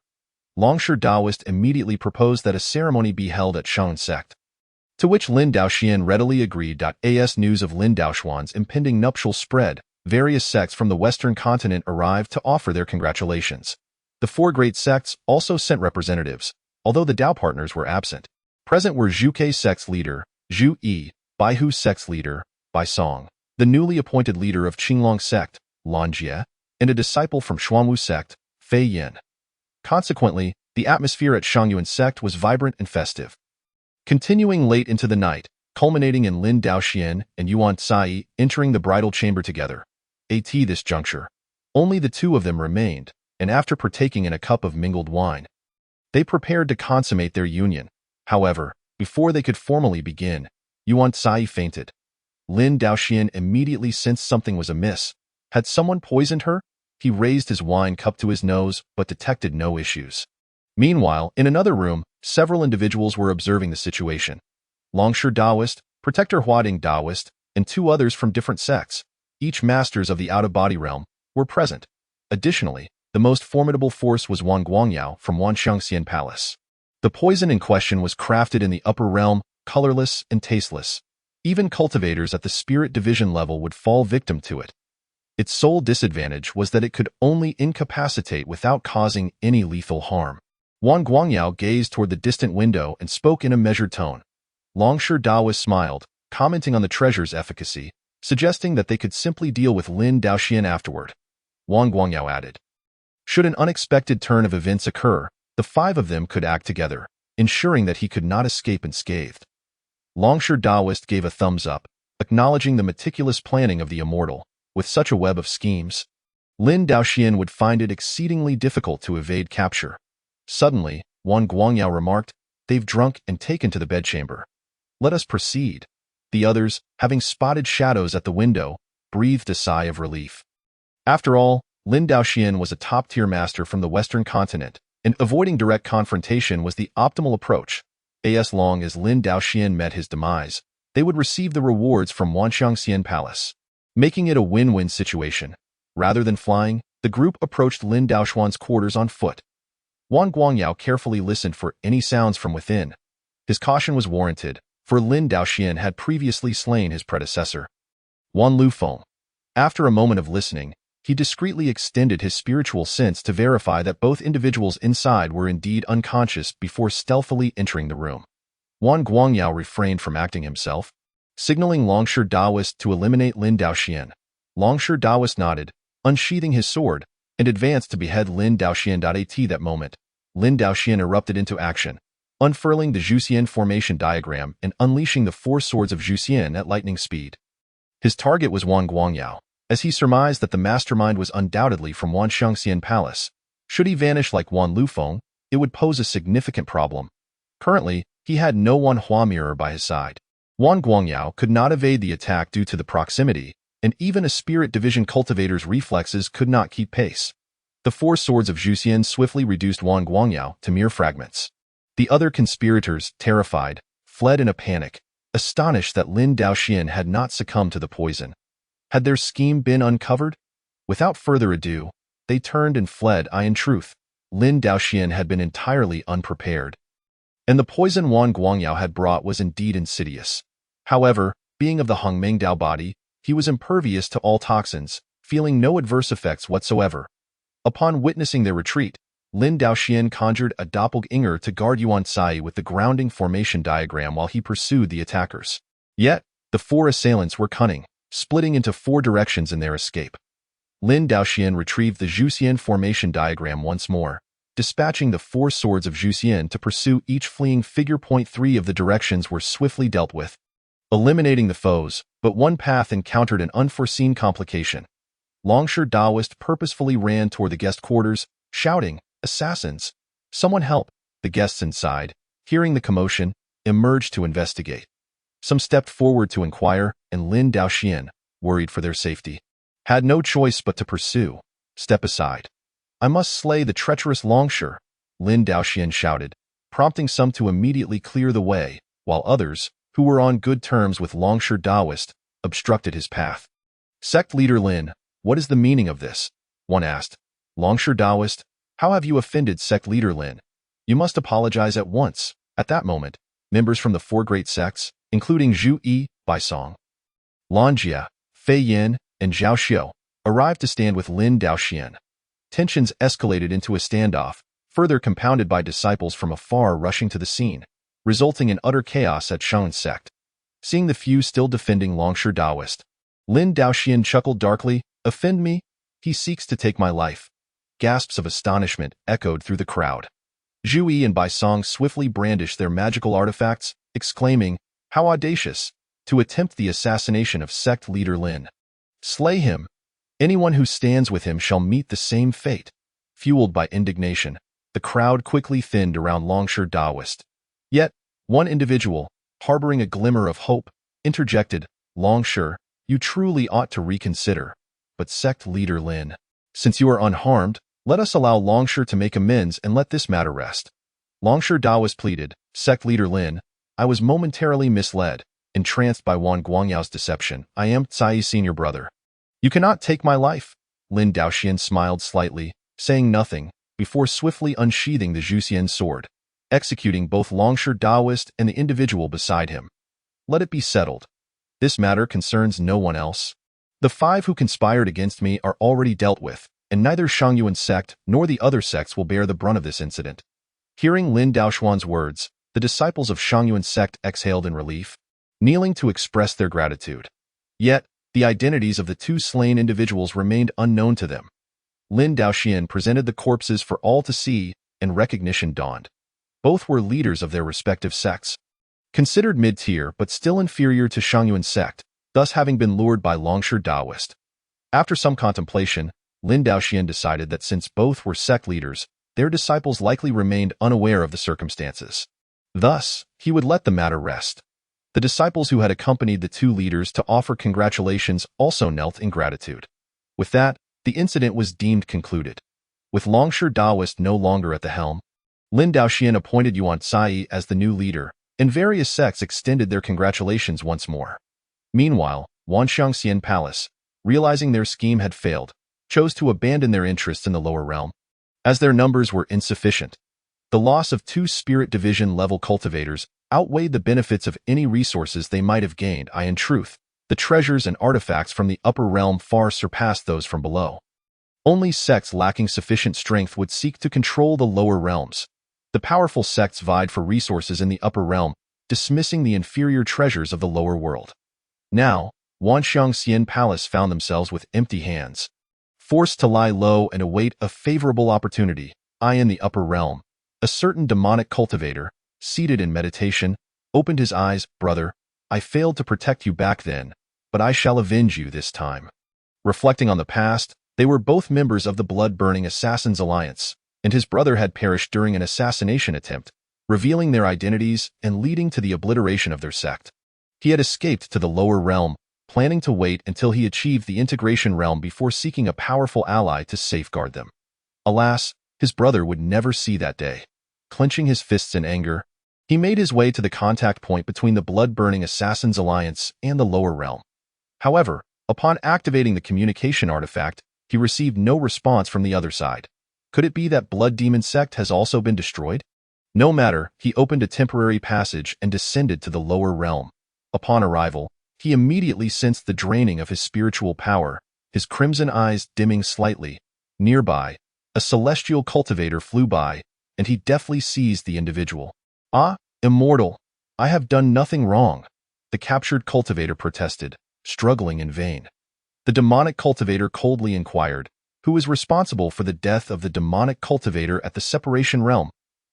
Longsher Daoist immediately proposed that a ceremony be held at Qingyun sect, to which Lin Daoxian readily agreed. As news of Lin Daoxuan's impending nuptials spread, various sects from the western continent arrived to offer their congratulations. The four great sects also sent representatives, although the Dao partners were absent. Present were Zhu Kei's sect's leader, Zhu Yi, Bai Hu's sect's leader, Bai Song, the newly appointed leader of Qinglong sect, Lan Jie, and a disciple from Xuanwu sect, Fei Yin. Consequently, the atmosphere at Qingyun sect was vibrant and festive. Continuing late into the night, culminating in Lin Daoxian and Yuan Cai entering the bridal chamber together. At this juncture, only the two of them remained, and after partaking in a cup of mingled wine, they prepared to consummate their union. However, before they could formally begin, Yuan Cai fainted. Lin Daoxian immediately sensed something was amiss. Had someone poisoned her? He raised his wine cup to his nose, but detected no issues. Meanwhile, in another room, several individuals were observing the situation. Longsher Taoist, Protector Huading Taoist, and two others from different sects, each masters of the out-of-body realm, were present. Additionally, the most formidable force was Wang Guangyao from Wanxiangxian Palace. The poison in question was crafted in the upper realm, colorless and tasteless. Even cultivators at the spirit division level would fall victim to it. Its sole disadvantage was that it could only incapacitate without causing any lethal harm. Wang Guangyao gazed toward the distant window and spoke in a measured tone. Longsher Taoist smiled, commenting on the treasure's efficacy, suggesting that they could simply deal with Lin Daoxian afterward. Wang Guangyao added, should an unexpected turn of events occur, the five of them could act together, ensuring that he could not escape unscathed. Longsher Taoist gave a thumbs up, acknowledging the meticulous planning of the immortal. With such a web of schemes, Lin Daoxian would find it exceedingly difficult to evade capture. Suddenly, Wang Guangyao remarked, they've drunk and taken to the bedchamber. Let us proceed. The others, having spotted shadows at the window, breathed a sigh of relief. After all, Lin Daoxian was a top-tier master from the Western continent, and avoiding direct confrontation was the optimal approach. As long as Lin Daoxian met his demise, they would receive the rewards from Wanxiangxian Palace, making it a win-win situation. Rather than flying, the group approached Lin Daoxuan's quarters on foot. Wang Guangyao carefully listened for any sounds from within. His caution was warranted, for Lin Daoxian had previously slain his predecessor, Wan Lufeng. After a moment of listening, he discreetly extended his spiritual sense to verify that both individuals inside were indeed unconscious before stealthily entering the room. Wang Guangyao refrained from acting himself, signaling Longsher Taoist to eliminate Lin Daoxian. Longsher Taoist nodded, unsheathing his sword, and advanced to behead Lin Daoxian. At that moment, Lin Daoxian erupted into action, unfurling the Zhuxian formation diagram and unleashing the four swords of Zhuxian at lightning speed. His target was Wang Guangyao, as he surmised that the mastermind was undoubtedly from Wanxiangxian Palace. Should he vanish like Wan Lufeng, it would pose a significant problem. Currently, he had no Wanhua mirror by his side. Wang Guangyao could not evade the attack due to the proximity, and even a spirit division cultivator's reflexes could not keep pace. The four swords of Zhuxian swiftly reduced Wang Guangyao to mere fragments. The other conspirators, terrified, fled in a panic, astonished that Lin Daoxian had not succumbed to the poison. Had their scheme been uncovered? Without further ado, they turned and fled. In truth, Lin Daoxian had been entirely unprepared, and the poison Wang Guangyao had brought was indeed insidious. However, being of the Hongmeng Dao body, he was impervious to all toxins, feeling no adverse effects whatsoever. Upon witnessing their retreat, Lin Daoxian conjured a doppelganger to guard Yuan Cai with the grounding formation diagram while he pursued the attackers. Yet, the four assailants were cunning, splitting into four directions in their escape. Lin Daoxian retrieved the Zhuxian formation diagram once more, dispatching the four swords of Zhuxian to pursue each fleeing figure. 3 of the directions were swiftly dealt with, eliminating the foes, but one path encountered an unforeseen complication. Longsher Taoist purposefully ran toward the guest quarters, shouting, "Assassins! Someone help!" The guests inside, hearing the commotion, emerged to investigate. Some stepped forward to inquire, and Lin Daoxian, worried for their safety, had no choice but to pursue. "Step aside. I must slay the treacherous Longsher," Lin Daoxian shouted, prompting some to immediately clear the way, while others, who were on good terms with Longsher Taoist, obstructed his path. "Sect leader Lin, what is the meaning of this?" one asked. "Longsher Taoist, how have you offended sect leader Lin? You must apologize at once." At that moment, members from the four great sects, including Zhu Yi, Bai Song, Lan Jie, Fei Yin, and Zhao Xiu, arrived to stand with Lin Daoxian. Tensions escalated into a standoff, further compounded by disciples from afar rushing to the scene, resulting in utter chaos at Qingyun sect. Seeing the few still defending Longshan Daoist, Lin Daoxian chuckled darkly. "Offend me? He seeks to take my life." Gasps of astonishment echoed through the crowd. Zhu Yi and Bai Song swiftly brandished their magical artifacts, exclaiming, "How audacious! To attempt the assassination of sect leader Lin. Slay him! Anyone who stands with him shall meet the same fate." Fueled by indignation, the crowd quickly thinned around Longshan Daoist. Yet, one individual, harboring a glimmer of hope, interjected, "Longshan, you truly ought to reconsider. But sect leader Lin, since you are unharmed, let us allow Longshan to make amends and let this matter rest." Longshan Daoist pleaded, "Sect leader Lin, I was momentarily misled, entranced by Wan Guangyao's deception. I am Tsai's senior brother. You cannot take my life." Lin Daoxian smiled slightly, saying nothing, before swiftly unsheathing the Zhuxian sword, executing both Longshan Daoist and the individual beside him. "Let it be settled. This matter concerns no one else. The 5 who conspired against me are already dealt with, and neither Qingyun sect nor the other sects will bear the brunt of this incident." Hearing Lin Daoxuan's words, the disciples of Qingyun sect exhaled in relief, kneeling to express their gratitude. Yet, the identities of the 2 slain individuals remained unknown to them. Lin Daoxian presented the corpses for all to see, and recognition dawned. Both were leaders of their respective sects. Considered mid-tier but still inferior to Qingyun sect, thus having been lured by Longshan Daoist. After some contemplation, Lin Daoxian decided that since both were sect leaders, their disciples likely remained unaware of the circumstances. Thus, he would let the matter rest. The disciples who had accompanied the 2 leaders to offer congratulations also knelt in gratitude. With that, the incident was deemed concluded. With Longshan Daoist no longer at the helm, Lin Daoxian appointed Yuan Tsai as the new leader, and various sects extended their congratulations once more. Meanwhile, Wanxiangxian Palace, realizing their scheme had failed, chose to abandon their interests in the lower realm, as their numbers were insufficient. The loss of 2 spirit division level cultivators outweighed the benefits of any resources they might have gained. In truth, the treasures and artifacts from the upper realm far surpassed those from below. Only sects lacking sufficient strength would seek to control the lower realms. The powerful sects vied for resources in the upper realm, dismissing the inferior treasures of the lower world. Now, Wanxiangxian Palace found themselves with empty hands, forced to lie low and await a favorable opportunity. In the upper realm, a certain demonic cultivator, seated in meditation, opened his eyes. "Brother, I failed to protect you back then, but I shall avenge you this time." Reflecting on the past, they were both members of the blood-burning Assassins Alliance, and his brother had perished during an assassination attempt, revealing their identities and leading to the obliteration of their sect. He had escaped to the lower realm, planning to wait until he achieved the integration realm before seeking a powerful ally to safeguard them. Alas, his brother would never see that day. Clenching his fists in anger, he made his way to the contact point between the blood-burning Assassins Alliance and the lower realm. However, upon activating the communication artifact, he received no response from the other side. Could it be that Blood Demon sect has also been destroyed? No matter, he opened a temporary passage and descended to the lower realm. Upon arrival, he immediately sensed the draining of his spiritual power, his crimson eyes dimming slightly. Nearby, a celestial cultivator flew by, and he deftly seized the individual. "Ah, immortal, I have done nothing wrong," the captured cultivator protested, struggling in vain. The demonic cultivator coldly inquired, "Who is responsible for the death of the demonic cultivator at the separation realm?"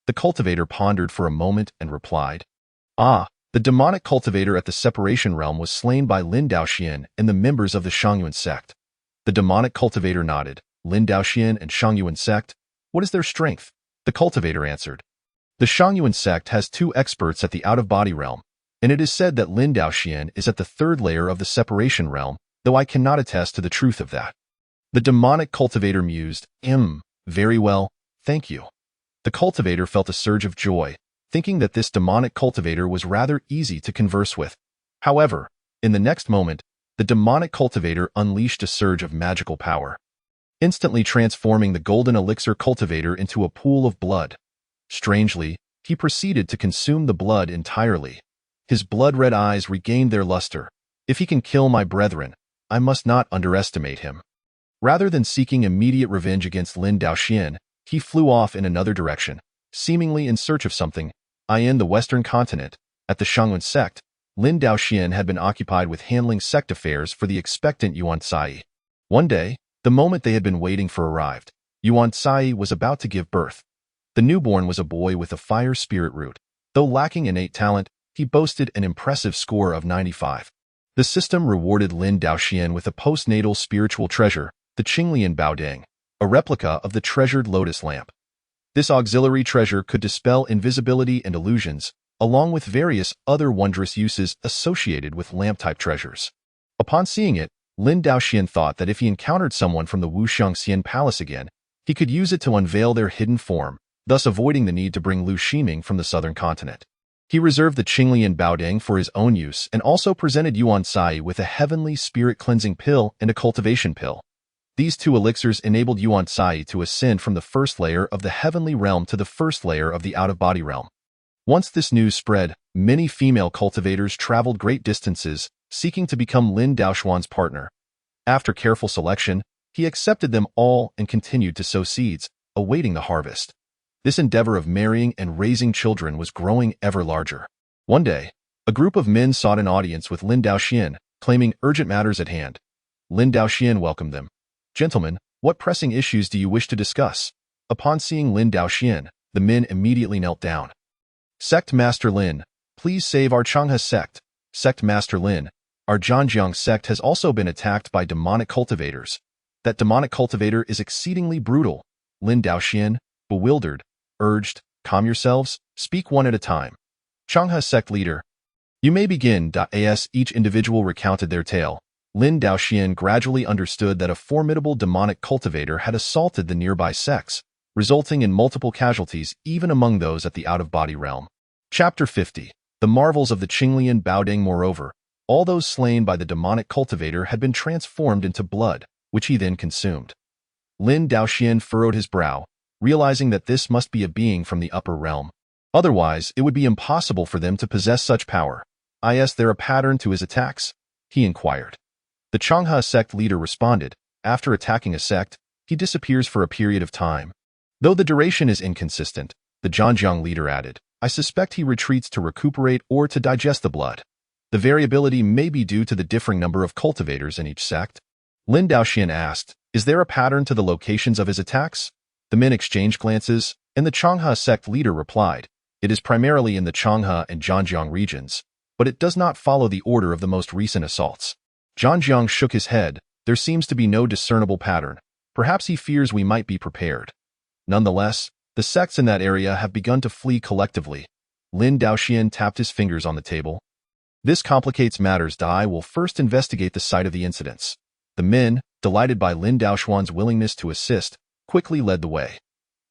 The cultivator pondered for a moment and replied, "Ah, the demonic cultivator at the separation realm was slain by Lin Daoxian and the members of the Qingyun sect." The demonic cultivator nodded. "Lin Daoxian and Qingyun sect? What is their strength?" The cultivator answered, "The Qingyun sect has 2 experts at the out-of-body realm, and it is said that Lin Daoxian is at the 3rd layer of the separation realm, though I cannot attest to the truth of that." The demonic cultivator mused, Very well, thank you." The cultivator felt a surge of joy, thinking that this demonic cultivator was rather easy to converse with. However, in the next moment, the demonic cultivator unleashed a surge of magical power, instantly transforming the golden elixir cultivator into a pool of blood. Strangely, he proceeded to consume the blood entirely. His blood-red eyes regained their luster. "If he can kill my brethren, I must not underestimate him." Rather than seeking immediate revenge against Lin Daoxian, he flew off in another direction, seemingly in search of something. In the Western continent, at the Qingyun sect, Lin Daoxian had been occupied with handling sect affairs for the expectant Yuan Cai. One day, the moment they had been waiting for arrived. Yuan Cai was about to give birth. The newborn was a boy with a fire spirit root. Though lacking innate talent, he boasted an impressive score of 95. The system rewarded Lin Daoxian with a postnatal spiritual treasure, the Qingyun Baodang, a replica of the treasured lotus lamp. This auxiliary treasure could dispel invisibility and illusions, along with various other wondrous uses associated with lamp-type treasures. Upon seeing it, Lin Daoxian thought that if he encountered someone from the Wuxiang Xian Palace again, he could use it to unveil their hidden form, thus avoiding the need to bring Lu Ximing from the southern continent. He reserved the Qingyun Baodang for his own use and also presented Yuan Cai with a heavenly spirit-cleansing pill and a cultivation pill. These two elixirs enabled Yuan Cai to ascend from the first layer of the heavenly realm to the first layer of the out-of-body realm. Once this news spread, many female cultivators traveled great distances, seeking to become Lin Daoxian's partner. After careful selection, he accepted them all and continued to sow seeds, awaiting the harvest. This endeavor of marrying and raising children was growing ever larger. One day, a group of men sought an audience with Lin Daoxian, claiming urgent matters at hand. Lin Daoxian welcomed them. "Gentlemen, what pressing issues do you wish to discuss?" Upon seeing Lin Daoxian, the men immediately knelt down. "Sect Master Lin, please save our Changhe sect." "Sect Master Lin, our Zhanjiang sect has also been attacked by demonic cultivators. That demonic cultivator is exceedingly brutal." Lin Daoxian, bewildered, urged, "Calm yourselves, speak one at a time." Changhe sect leader, "You may begin." As each individual recounted their tale, Lin Daoxian gradually understood that a formidable demonic cultivator had assaulted the nearby sects, resulting in multiple casualties even among those at the out-of-body realm. Chapter 50. The Marvels of the Qingyun Baodang. Moreover, all those slain by the demonic cultivator had been transformed into blood, which he then consumed. Lin Daoxian furrowed his brow, realizing that this must be a being from the upper realm. Otherwise, it would be impossible for them to possess such power. "Is there a pattern to his attacks?" he inquired. The Changhe sect leader responded, "After attacking a sect, he disappears for a period of time. Though the duration is inconsistent," the Zhanjiang leader added, "I suspect he retreats to recuperate or to digest the blood. The variability may be due to the differing number of cultivators in each sect." Lin Daoxian asked, "Is there a pattern to the locations of his attacks?" The men exchanged glances, and the Changhe sect leader replied, "It is primarily in the Changhe and Zhanjiang regions, but it does not follow the order of the most recent assaults." Zhanjiang shook his head. "There seems to be no discernible pattern. Perhaps he fears we might be prepared." Nonetheless, the sects in that area have begun to flee collectively. Lin Daoxian tapped his fingers on the table. "This complicates matters. I will first investigate the site of the incidents." The men, delighted by Lin Daoxian's willingness to assist, quickly led the way.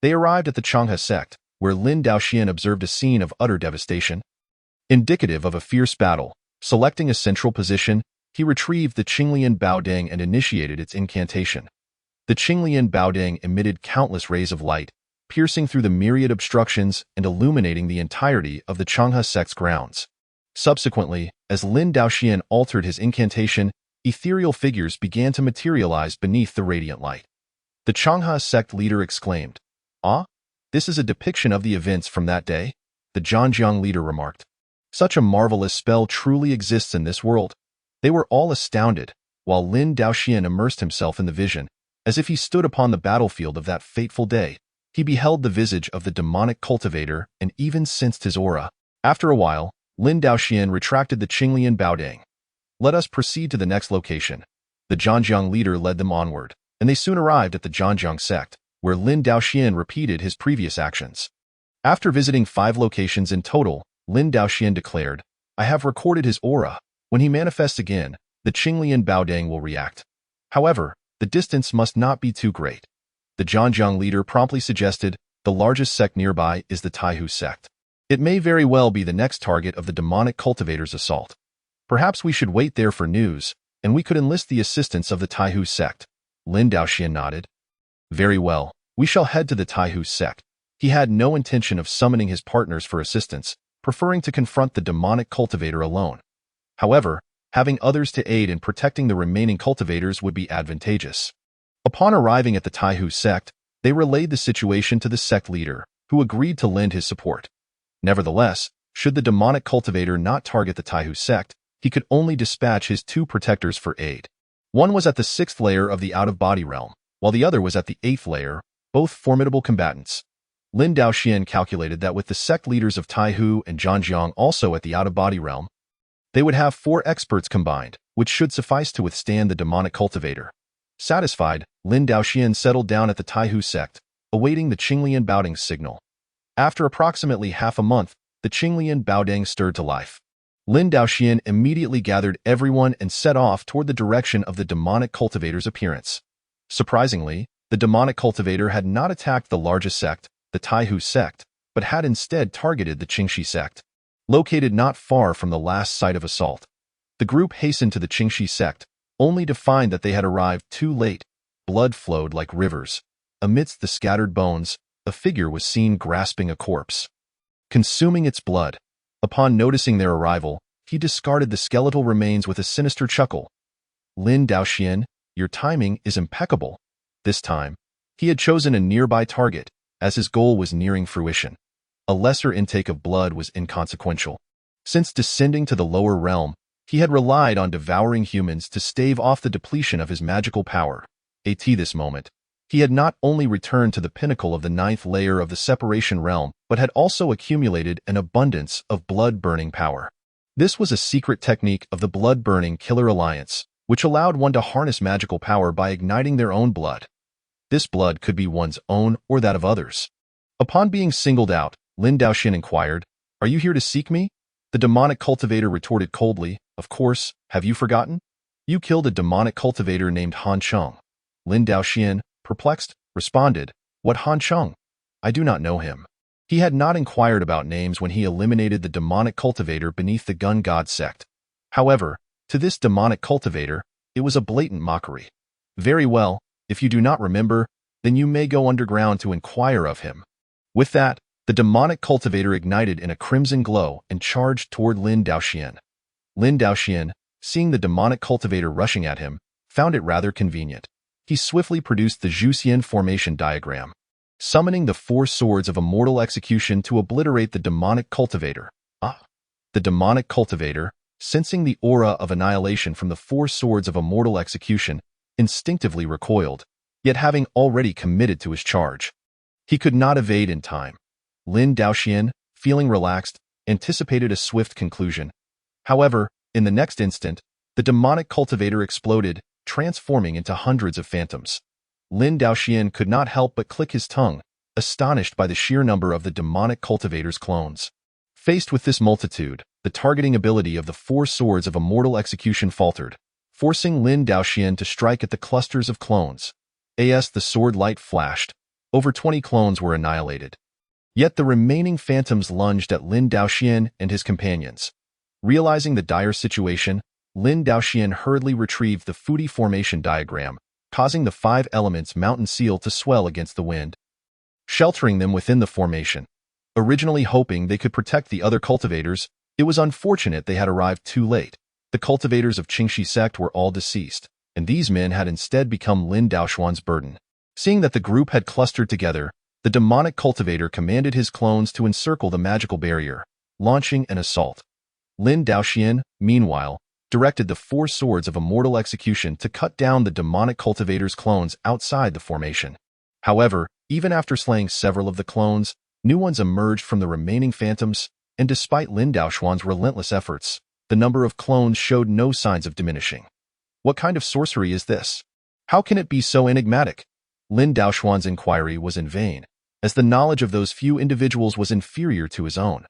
They arrived at the Changhe sect, where Lin Daoxian observed a scene of utter devastation. Indicative of a fierce battle, selecting a central position, he retrieved the Qingyun Baodang and initiated its incantation. The Qingyun Baodang emitted countless rays of light, piercing through the myriad obstructions and illuminating the entirety of the Changhe sect's grounds. Subsequently, as Lin Daoxian altered his incantation, ethereal figures began to materialize beneath the radiant light. The Changhe sect leader exclaimed, "Ah, this is a depiction of the events from that day?" The Zhanjiang leader remarked, "Such a marvelous spell truly exists in this world." They were all astounded, while Lin Daoxian immersed himself in the vision, as if he stood upon the battlefield of that fateful day. He beheld the visage of the demonic cultivator and even sensed his aura. After a while, Lin Daoxian retracted the Qingyun Baodang. "Let us proceed to the next location." The Zhanjiang leader led them onward, and they soon arrived at the Zhanjiang sect, where Lin Daoxian repeated his previous actions. After visiting 5 locations in total, Lin Daoxian declared, "I have recorded his aura. When he manifests again, the Qingyun Baodang will react. However, the distance must not be too great." The Zhanjiang leader promptly suggested, "The largest sect nearby is the Taihu sect. It may very well be the next target of the demonic cultivator's assault. Perhaps we should wait there for news, and we could enlist the assistance of the Taihu sect." Lin Daoxian nodded. "Very well, we shall head to the Taihu sect." He had no intention of summoning his partners for assistance, preferring to confront the demonic cultivator alone. However, having others to aid in protecting the remaining cultivators would be advantageous. Upon arriving at the Taihu sect, they relayed the situation to the sect leader, who agreed to lend his support. Nevertheless, should the demonic cultivator not target the Taihu sect, he could only dispatch his two protectors for aid. One was at the 6th layer of the out-of-body realm, while the other was at the 8th layer, both formidable combatants. Lin Daoxian calculated that with the sect leaders of Taihu and Zhanjiang also at the out-of-body realm, they would have 4 experts combined, which should suffice to withstand the demonic cultivator. Satisfied, Lin Daoxian settled down at the Taihu sect, awaiting the Qingyun Baoding's signal. After approximately half a month, the Qingyun Baoding stirred to life. Lin Daoxian immediately gathered everyone and set off toward the direction of the demonic cultivator's appearance. Surprisingly, the demonic cultivator had not attacked the largest sect, the Taihu sect, but had instead targeted the Qingxi sect, located not far from the last site of assault. The group hastened to the Qingxi sect, only to find that they had arrived too late. Blood flowed like rivers. Amidst the scattered bones, a figure was seen grasping a corpse, consuming its blood. Upon noticing their arrival, he discarded the skeletal remains with a sinister chuckle. Lin Daoxian, your timing is impeccable. This time, he had chosen a nearby target, as his goal was nearing fruition. A lesser intake of blood was inconsequential. Since descending to the lower realm, he had relied on devouring humans to stave off the depletion of his magical power. At this moment, he had not only returned to the pinnacle of the 9th layer of the separation realm, but had also accumulated an abundance of blood-burning power. This was a secret technique of the blood-burning killer alliance, which allowed one to harness magical power by igniting their own blood. This blood could be one's own or that of others. Upon being singled out, Lin Daoxian inquired, "Are you here to seek me?" The demonic cultivator retorted coldly, "Of course, have you forgotten? You killed a demonic cultivator named Han Cheng." Lin Daoxian, perplexed, responded, "What Han Cheng? I do not know him." He had not inquired about names when he eliminated the demonic cultivator beneath the Gun God sect. However, to this demonic cultivator, it was a blatant mockery. "Very well, if you do not remember, then you may go underground to inquire of him." With that, the demonic cultivator ignited in a crimson glow and charged toward Lin Daoxian. Lin Daoxian, seeing the demonic cultivator rushing at him, found it rather convenient. He swiftly produced the Zhuxian formation diagram, summoning the 4 swords of immortal execution to obliterate the demonic cultivator. The demonic cultivator, sensing the aura of annihilation from the 4 swords of immortal execution, instinctively recoiled, yet having already committed to his charge, he could not evade in time. Lin Daoxian, feeling relaxed, anticipated a swift conclusion. However, in the next instant, the demonic cultivator exploded, transforming into hundreds of phantoms. Lin Daoxian could not help but click his tongue, astonished by the sheer number of the demonic cultivator's clones. Faced with this multitude, the targeting ability of the 4 swords of immortal execution faltered, forcing Lin Daoxian to strike at the clusters of clones. As the sword light flashed, over 20 clones were annihilated. Yet the remaining phantoms lunged at Lin Daoxian and his companions. Realizing the dire situation, Lin Daoxian hurriedly retrieved the Futi formation diagram, causing the 5 elements mountain seal to swell against the wind, sheltering them within the formation. Originally hoping they could protect the other cultivators, it was unfortunate they had arrived too late. The cultivators of Qingxi sect were all deceased, and these men had instead become Lin Daoxian's burden. Seeing that the group had clustered together, the demonic cultivator commanded his clones to encircle the magical barrier, launching an assault. Lin Daoxian, meanwhile, directed the 4 swords of immortal execution to cut down the demonic cultivator's clones outside the formation. However, even after slaying several of the clones, new ones emerged from the remaining phantoms, and despite Lin Daoxian's relentless efforts, the number of clones showed no signs of diminishing. What kind of sorcery is this? How can it be so enigmatic? Lin Daoxian's inquiry was in vain, as the knowledge of those few individuals was inferior to his own.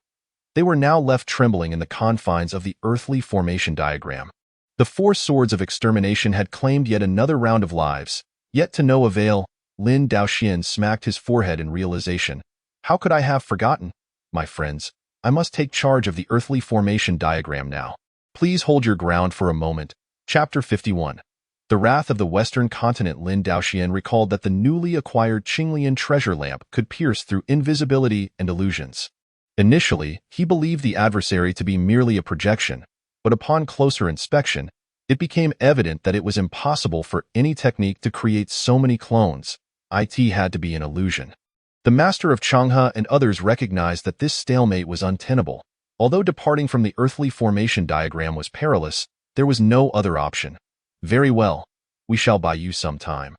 They were now left trembling in the confines of the earthly formation diagram. The 4 swords of extermination had claimed yet another round of lives, yet to no avail. Lin Daoxian smacked his forehead in realization. How could I have forgotten? My friends, I must take charge of the earthly formation diagram now. Please hold your ground for a moment. Chapter 51. The Wrath of the Western Continent. Lin Daoxian recalled that the newly acquired Qingyun treasure lamp could pierce through invisibility and illusions. Initially, he believed the adversary to be merely a projection, but upon closer inspection, It became evident that it was impossible for any technique to create so many clones. It had to be an illusion. The master of Changhe and others recognized that this stalemate was untenable. Although departing from the earthly formation diagram was perilous, there was no other option. Very well, we shall buy you some time.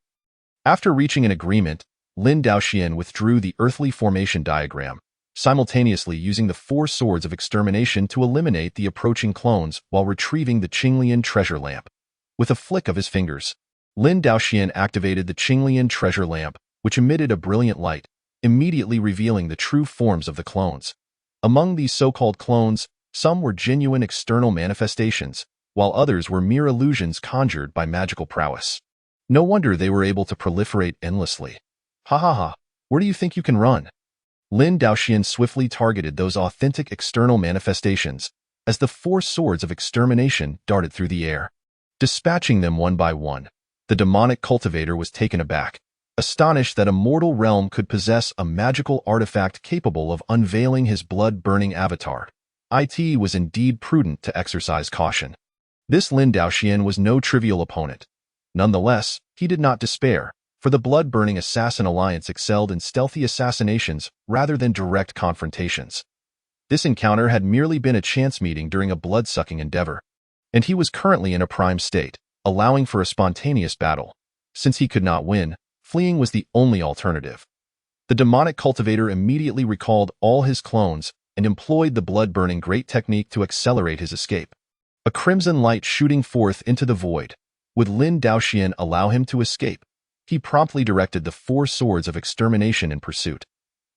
After reaching an agreement, Lin Daoxian withdrew the earthly formation diagram, simultaneously using the 4 swords of extermination to eliminate the approaching clones while retrieving the Qingyun treasure lamp. With a flick of his fingers, Lin Daoxian activated the Qingyun treasure lamp, which emitted a brilliant light, immediately revealing the true forms of the clones. Among these so-called clones, some were genuine external manifestations, while others were mere illusions conjured by magical prowess. No wonder they were able to proliferate endlessly. Ha ha ha, where do you think you can run? Lin Daoxian swiftly targeted those authentic external manifestations as the 4 swords of extermination darted through the air. Dispatching them one by one, the demonic cultivator was taken aback, astonished that a mortal realm could possess a magical artifact capable of unveiling his blood-burning avatar. It was indeed prudent to exercise caution. This Lin Daoxian was no trivial opponent. Nonetheless, he did not despair, for the blood-burning assassin alliance excelled in stealthy assassinations rather than direct confrontations. This encounter had merely been a chance meeting during a blood-sucking endeavor, and he was currently in a prime state, allowing for a spontaneous battle. Since he could not win, fleeing was the only alternative. The demonic cultivator immediately recalled all his clones and employed the blood-burning great technique to accelerate his escape. A crimson light shooting forth into the void. Would Lin Daoxian allow him to escape? He promptly directed the 4 swords of extermination in pursuit.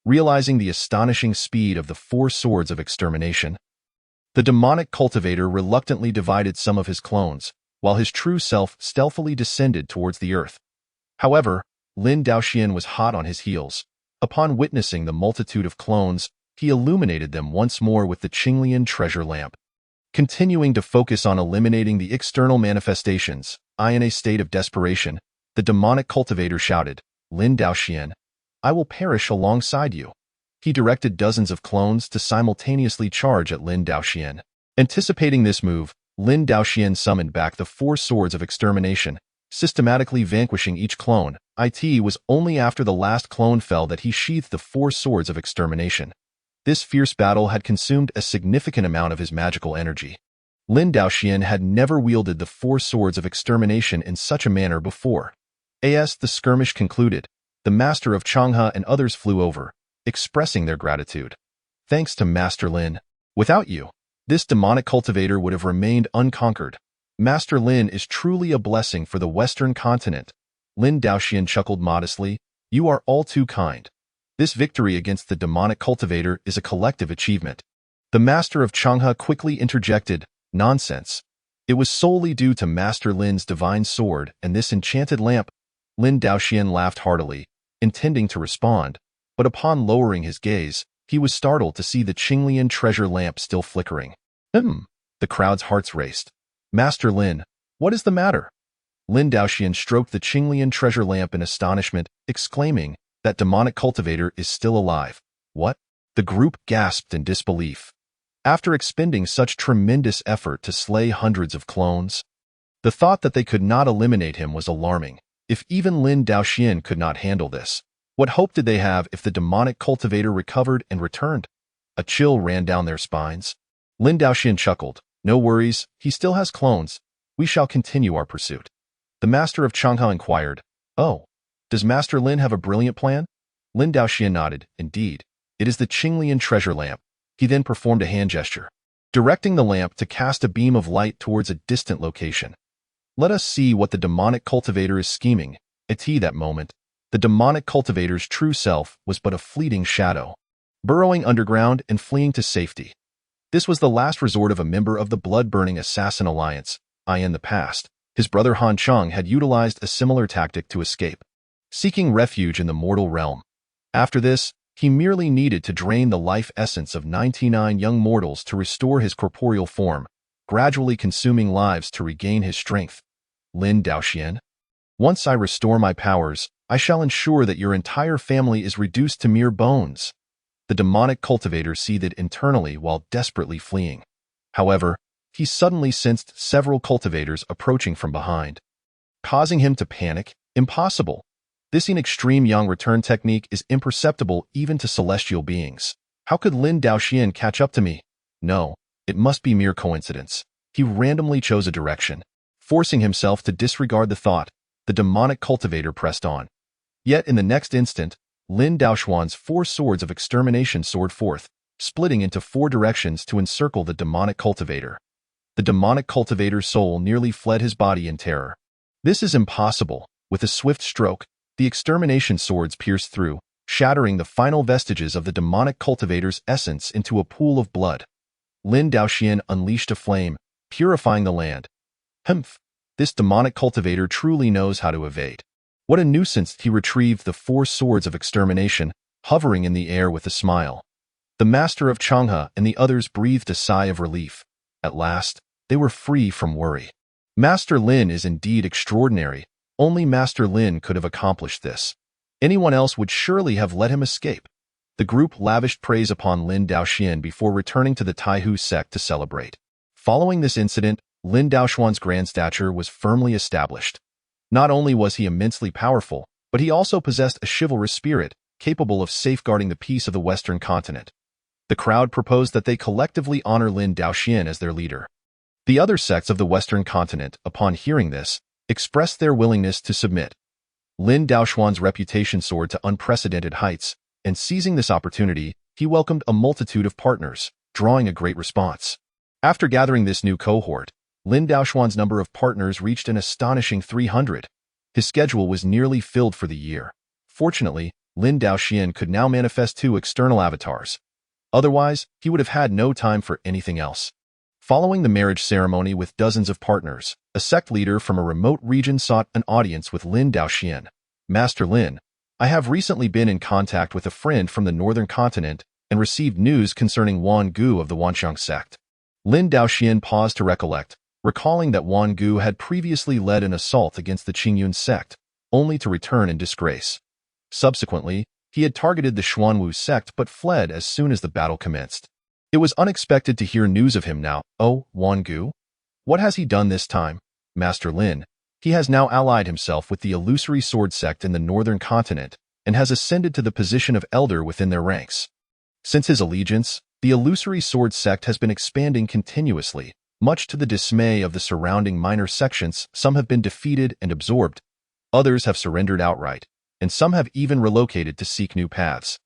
Realizing the astonishing speed of the 4 swords of extermination, the demonic cultivator reluctantly divided some of his clones, while his true self stealthily descended towards the earth. However, Lin Daoxian was hot on his heels. Upon witnessing the multitude of clones, he illuminated them once more with the Qingyun treasure lamp. Continuing to focus on eliminating the external manifestations, in a state of desperation, the demonic cultivator shouted, "Lin Daoxian, I will perish alongside you." He directed dozens of clones to simultaneously charge at Lin Daoxian. Anticipating this move, Lin Daoxian summoned back the 4 swords of extermination, systematically vanquishing each clone. It was only after the last clone fell that he sheathed the 4 swords of extermination. This fierce battle had consumed a significant amount of his magical energy. Lin Daoxian had never wielded the 4 swords of extermination in such a manner before. As the skirmish concluded, the master of Changhe and others flew over, expressing their gratitude. Thanks to Master Lin. Without you, this demonic cultivator would have remained unconquered. Master Lin is truly a blessing for the Western continent. Lin Daoxian chuckled modestly. You are all too kind. This victory against the demonic cultivator is a collective achievement. The master of Changhe quickly interjected, Nonsense. It was solely due to Master Lin's divine sword and this enchanted lamp. Lin Daoxian laughed heartily, intending to respond, but upon lowering his gaze, he was startled to see the Qingyun treasure lamp still flickering. The crowd's hearts raced. Master Lin, what is the matter? Lin Daoxian stroked the Qingyun treasure lamp in astonishment, exclaiming, That demonic cultivator is still alive. What? The group gasped in disbelief. After expending such tremendous effort to slay hundreds of clones, the thought that they could not eliminate him was alarming. If even Lin Daoxian could not handle this, what hope did they have if the demonic cultivator recovered and returned? A chill ran down their spines. Lin Daoxian chuckled. No worries, he still has clones. We shall continue our pursuit. The master of Changhe inquired, Oh, does Master Lin have a brilliant plan? Lin Daoxian nodded. Indeed, it is the Qingyun treasure lamp. He then performed a hand gesture, directing the lamp to cast a beam of light towards a distant location. Let us see what the demonic cultivator is scheming. At that moment, the demonic cultivator's true self was but a fleeting shadow, burrowing underground and fleeing to safety. This was the last resort of a member of the blood-burning assassin alliance. In the past, his brother Han Cheng had utilized a similar tactic to escape, seeking refuge in the mortal realm. After this, he merely needed to drain the life essence of 99 young mortals to restore his corporeal form, gradually consuming lives to regain his strength. Lin Daoxian, once I restore my powers, I shall ensure that your entire family is reduced to mere bones. The demonic cultivator seethed internally while desperately fleeing. However, he suddenly sensed several cultivators approaching from behind, causing him to panic. Impossible. This extreme yang return technique is imperceptible even to celestial beings. How could Lin Daoxian catch up to me? No, it must be mere coincidence. He randomly chose a direction. Forcing himself to disregard the thought, the demonic cultivator pressed on. Yet in the next instant, Lin Daoxuan's 4 swords of extermination soared forth, splitting into 4 directions to encircle the demonic cultivator. The demonic cultivator's soul nearly fled his body in terror. This is impossible. With a swift stroke, the extermination swords pierced through, shattering the final vestiges of the demonic cultivator's essence into a pool of blood. Lin Daoxian unleashed a flame, purifying the land. Humph! This demonic cultivator truly knows how to evade. What a nuisance! He retrieved the 4 swords of extermination, hovering in the air with a smile. The master of Changhe and the others breathed a sigh of relief. At last, they were free from worry. Master Lin is indeed extraordinary. Only Master Lin could have accomplished this. Anyone else would surely have let him escape. The group lavished praise upon Lin Daoxian before returning to the Taihu sect to celebrate. Following this incident, Lin Daoxuan's grand stature was firmly established. Not only was he immensely powerful, but he also possessed a chivalrous spirit, capable of safeguarding the peace of the Western continent. The crowd proposed that they collectively honor Lin Daoxian as their leader. The other sects of the Western continent, upon hearing this, expressed their willingness to submit. Lin Daoxuan's reputation soared to unprecedented heights, and seizing this opportunity, he welcomed a multitude of partners, drawing a great response. After gathering this new cohort, Lin Daoxuan's number of partners reached an astonishing 300. His schedule was nearly filled for the year. Fortunately, Lin Daoxian could now manifest 2 external avatars. Otherwise, he would have had no time for anything else. Following the marriage ceremony with dozens of partners, a sect leader from a remote region sought an audience with Lin Daoxian. Master Lin, I have recently been in contact with a friend from the northern continent and received news concerning Wan Gu of the Wanxiang sect. Lin Daoxian paused to recollect, recalling that Wan Gu had previously led an assault against the Qingyun sect, only to return in disgrace. Subsequently, he had targeted the Xuanwu sect but fled as soon as the battle commenced. It was unexpected to hear news of him now. Oh, Wan Gu? What has he done this time? Master Lin, he has now allied himself with the illusory sword sect in the northern continent and has ascended to the position of elder within their ranks. Since his allegiance, the illusory sword sect has been expanding continuously, much to the dismay of the surrounding minor sections. Some have been defeated and absorbed, others have surrendered outright, and some have even relocated to seek new paths.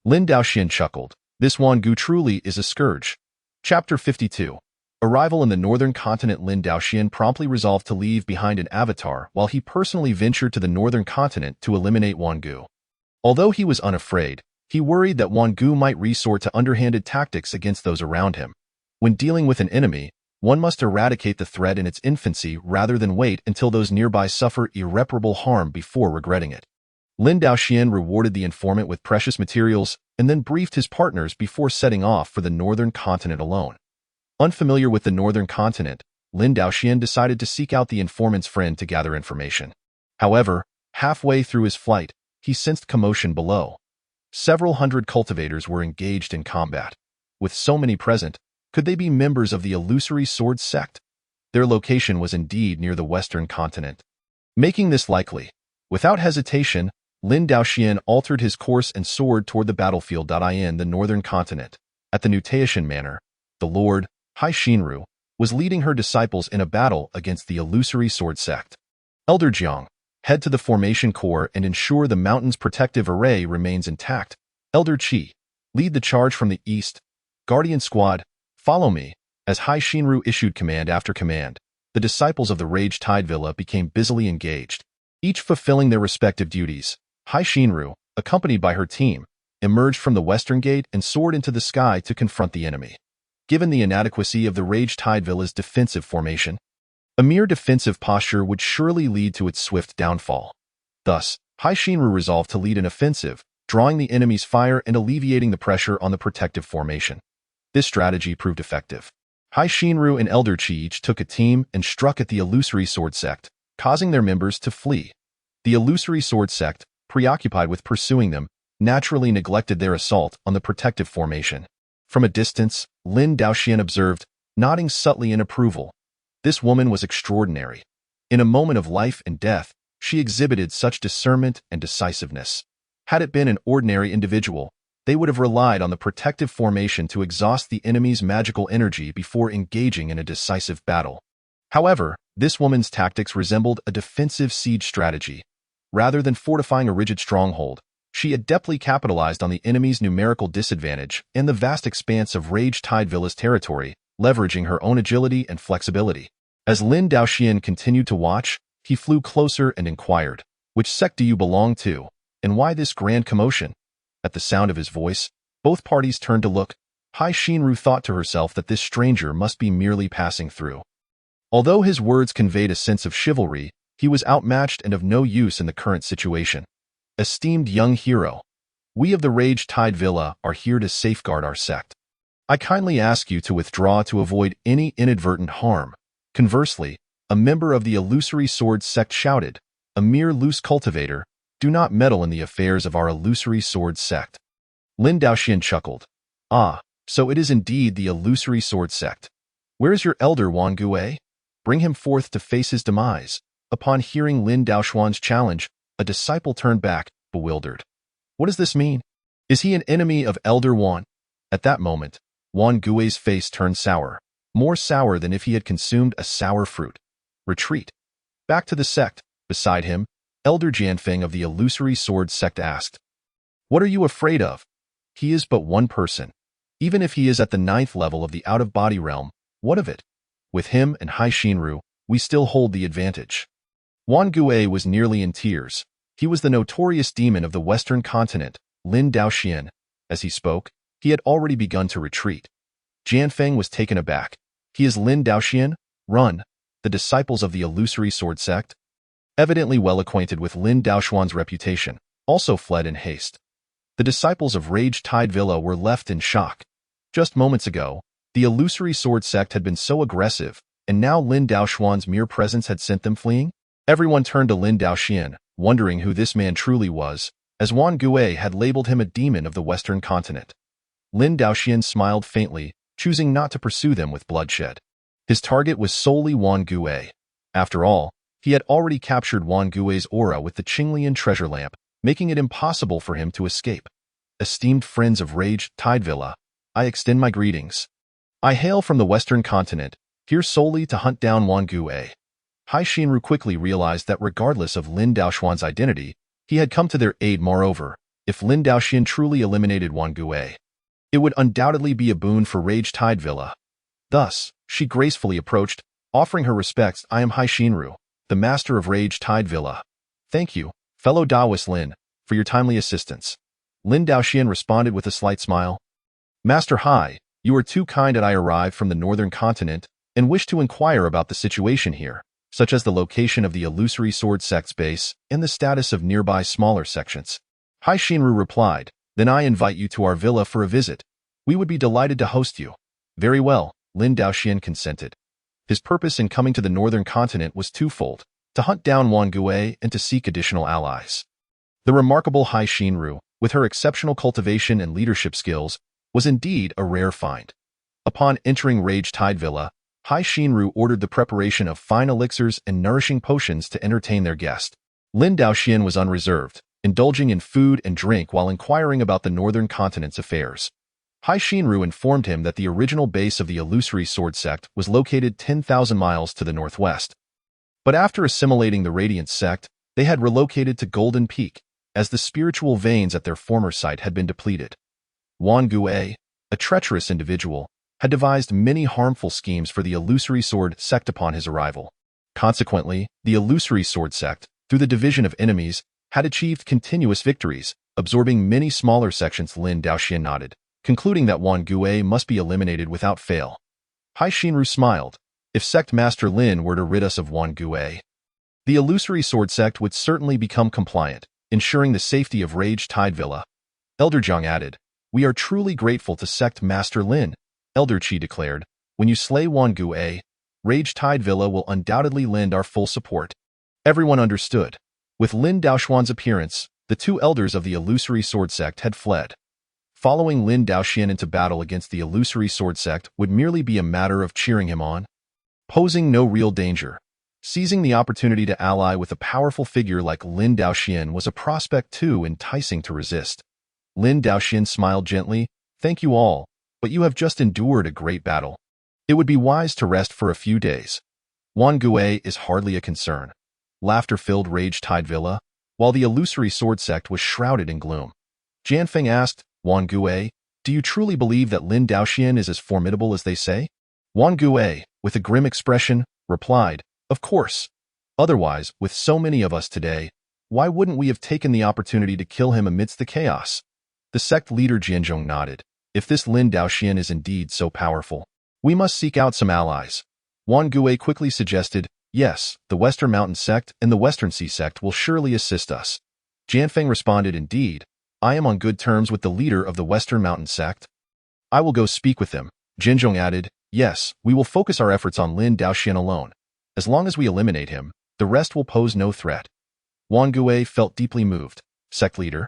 Lin Daoxian chuckled. This Wan Gu truly is a scourge. Chapter 52. Arrival in the northern continent. Lin Daoxian promptly resolved to leave behind an avatar while he personally ventured to the northern continent to eliminate Wan Gu. Although he was unafraid, he worried that Wan Gu might resort to underhanded tactics against those around him. When dealing with an enemy, one must eradicate the threat in its infancy rather than wait until those nearby suffer irreparable harm before regretting it. Lin Daoxian rewarded the informant with precious materials and then briefed his partners before setting off for the northern continent alone. Unfamiliar with the northern continent, Lin Daoxian decided to seek out the informant's friend to gather information. However, halfway through his flight, he sensed commotion below. Several hundred cultivators were engaged in combat. With so many present, could they be members of the illusory sword sect? Their location was indeed near the western continent. Making this likely, without hesitation, Lin Daoxian altered his course and soared toward the battlefield. In the northern continent, at the Nutaitian Manor, the Lord, Hai Shinru, was leading her disciples in a battle against the illusory sword sect. Elder Jiang, head to the formation core and ensure the mountain's protective array remains intact. Elder Qi, lead the charge from the east. Guardian Squad, follow me. As Hai Shinru issued command after command, the disciples of the Rage Tide Villa became busily engaged, each fulfilling their respective duties. Hai Shinru, accompanied by her team, emerged from the western gate and soared into the sky to confront the enemy. Given the inadequacy of the Rage Tide Villa's defensive formation, a mere defensive posture would surely lead to its swift downfall. Thus, Hai Shinru resolved to lead an offensive, drawing the enemy's fire and alleviating the pressure on the protective formation. This strategy proved effective. Hai Shinru and Elder Qi each took a team and struck at the illusory sword sect, causing their members to flee. The illusory sword sect, preoccupied with pursuing them, naturally neglected their assault on the protective formation. From a distance, Lin Daoxian observed, nodding subtly in approval. This woman was extraordinary. In a moment of life and death, she exhibited such discernment and decisiveness. Had it been an ordinary individual, they would have relied on the protective formation to exhaust the enemy's magical energy before engaging in a decisive battle. However, this woman's tactics resembled a defensive siege strategy. Rather than fortifying a rigid stronghold, she adeptly capitalized on the enemy's numerical disadvantage in the vast expanse of Rage Tide Villa's territory, leveraging her own agility and flexibility. As Lin Daoxian continued to watch, he flew closer and inquired, "Which sect do you belong to, and why this grand commotion?" At the sound of his voice, both parties turned to look. Hai Xinru thought to herself that this stranger must be merely passing through. Although his words conveyed a sense of chivalry, he was outmatched and of no use in the current situation. "Esteemed young hero, we of the Rage Tide Villa are here to safeguard our sect. I kindly ask you to withdraw to avoid any inadvertent harm." Conversely, a member of the Illusory Sword sect shouted, "A mere loose cultivator, do not meddle in the affairs of our Illusory Sword sect." Lin Daoxian chuckled. "Ah, so it is indeed the Illusory Sword sect. Where is your elder Wan Gue? Bring him forth to face his demise." Upon hearing Lin Daoxuan's challenge, a disciple turned back, bewildered. What does this mean? Is he an enemy of Elder Wan? At that moment, Wan Gue's face turned sour, more sour than if he had consumed a sour fruit. "Retreat. Back to the sect." Beside him, Elder Jianfeng of the Illusory Sword sect asked, "What are you afraid of? He is but one person. Even if he is at the 9th level of the out-of-body realm, what of it? With him and Hai Xinru, we still hold the advantage." Wan Gue was nearly in tears. He was the notorious demon of the Western continent, Lin Daoxian. As he spoke, he had already begun to retreat. Jianfeng was taken aback. "He is Lin Daoxian? Run!" The disciples of the Illusory Sword sect, evidently well acquainted with Lin Daoxuan's reputation, also fled in haste. The disciples of Rage Tide Villa were left in shock. Just moments ago, the Illusory Sword sect had been so aggressive, and now Lin Daoxuan's mere presence had sent them fleeing? Everyone turned to Lin Daoxian, wondering who this man truly was, as Wan Gue had labeled him a demon of the Western continent. Lin Daoxian smiled faintly, choosing not to pursue them with bloodshed. His target was solely Wan Gue. After all, he had already captured Wan Gue's aura with the Qingyun treasure lamp, making it impossible for him to escape. "Esteemed friends of Rage Tide Villa, I extend my greetings. I hail from the Western continent, here solely to hunt down Wan Gue." Hai Xinru quickly realized that regardless of Lin Daoxuan's identity, he had come to their aid. Moreover, if Lin Daoxian truly eliminated Wan Gue, it would undoubtedly be a boon for Rage Tide Villa. Thus, she gracefully approached, offering her respects. "I am Hai Xinru, the master of Rage Tide Villa. Thank you, fellow Daoist Lin, for your timely assistance." Lin Daoxian responded with a slight smile. "Master Hai, you are too kind that I arrived from the northern continent and wish to inquire about the situation here, such as the location of the Illusory Sword sect's base and the status of nearby smaller sections." Hai Xinru replied, "Then I invite you to our villa for a visit. We would be delighted to host you." "Very well," Lin Daoxian consented. His purpose in coming to the northern continent was twofold: to hunt down Wan Gue and to seek additional allies. The remarkable Hai Xinru, with her exceptional cultivation and leadership skills, was indeed a rare find. Upon entering Rage Tide Villa, Hai Xinru ordered the preparation of fine elixirs and nourishing potions to entertain their guest. Lin Daoxian was unreserved, indulging in food and drink while inquiring about the northern continent's affairs. Hai Xinru informed him that the original base of the Illusory Sword sect was located 10,000 miles to the northwest. But after assimilating the Radiant sect, they had relocated to Golden Peak, as the spiritual veins at their former site had been depleted. Wan Gue, a treacherous individual, had devised many harmful schemes for the Illusory Sword sect upon his arrival. Consequently, the Illusory Sword sect, through the division of enemies, had achieved continuous victories, absorbing many smaller sections. Lin Daoxian nodded, concluding that Wan Gue must be eliminated without fail. Hai Xinru smiled. If Sect Master Lin were to rid us of Wan Gue, the Illusory Sword sect would certainly become compliant, ensuring the safety of Rage Tide Villa. Elder Zhang added, "We are truly grateful to Sect Master Lin," Elder Qi declared. "When you slay Wan Gue, Rage Tide Villa will undoubtedly lend our full support." Everyone understood. With Lin Daoxuan's appearance, the two elders of the Illusory Sword sect had fled. Following Lin Daoxian into battle against the illusory sword sect would merely be a matter of cheering him on, posing no real danger. Seizing the opportunity to ally with a powerful figure like Lin Daoxian was a prospect too enticing to resist. Lin Daoxian smiled gently, "Thank you all, but you have just endured a great battle. It would be wise to rest for a few days." Wan Gui is hardly a concern. Laughter-filled rage-tide villa, while the illusory sword sect was shrouded in gloom. Jianfeng asked, "Wan Gui, do you truly believe that Lin Daoxian is as formidable as they say?" Wan Gui, with a grim expression, replied, "Of course. Otherwise, with so many of us today, why wouldn't we have taken the opportunity to kill him amidst the chaos?" The sect leader Jianzhong nodded. "If this Lin Daoxian is indeed so powerful, we must seek out some allies." Wan Gui quickly suggested, "Yes, the Western Mountain sect and the Western Sea sect will surely assist us." Jianfeng responded, "Indeed, I am on good terms with the leader of the Western Mountain sect. I will go speak with him." Jianzhong added, "Yes, we will focus our efforts on Lin Daoxian alone. As long as we eliminate him, the rest will pose no threat." Wan Gui felt deeply moved. "Sect leader?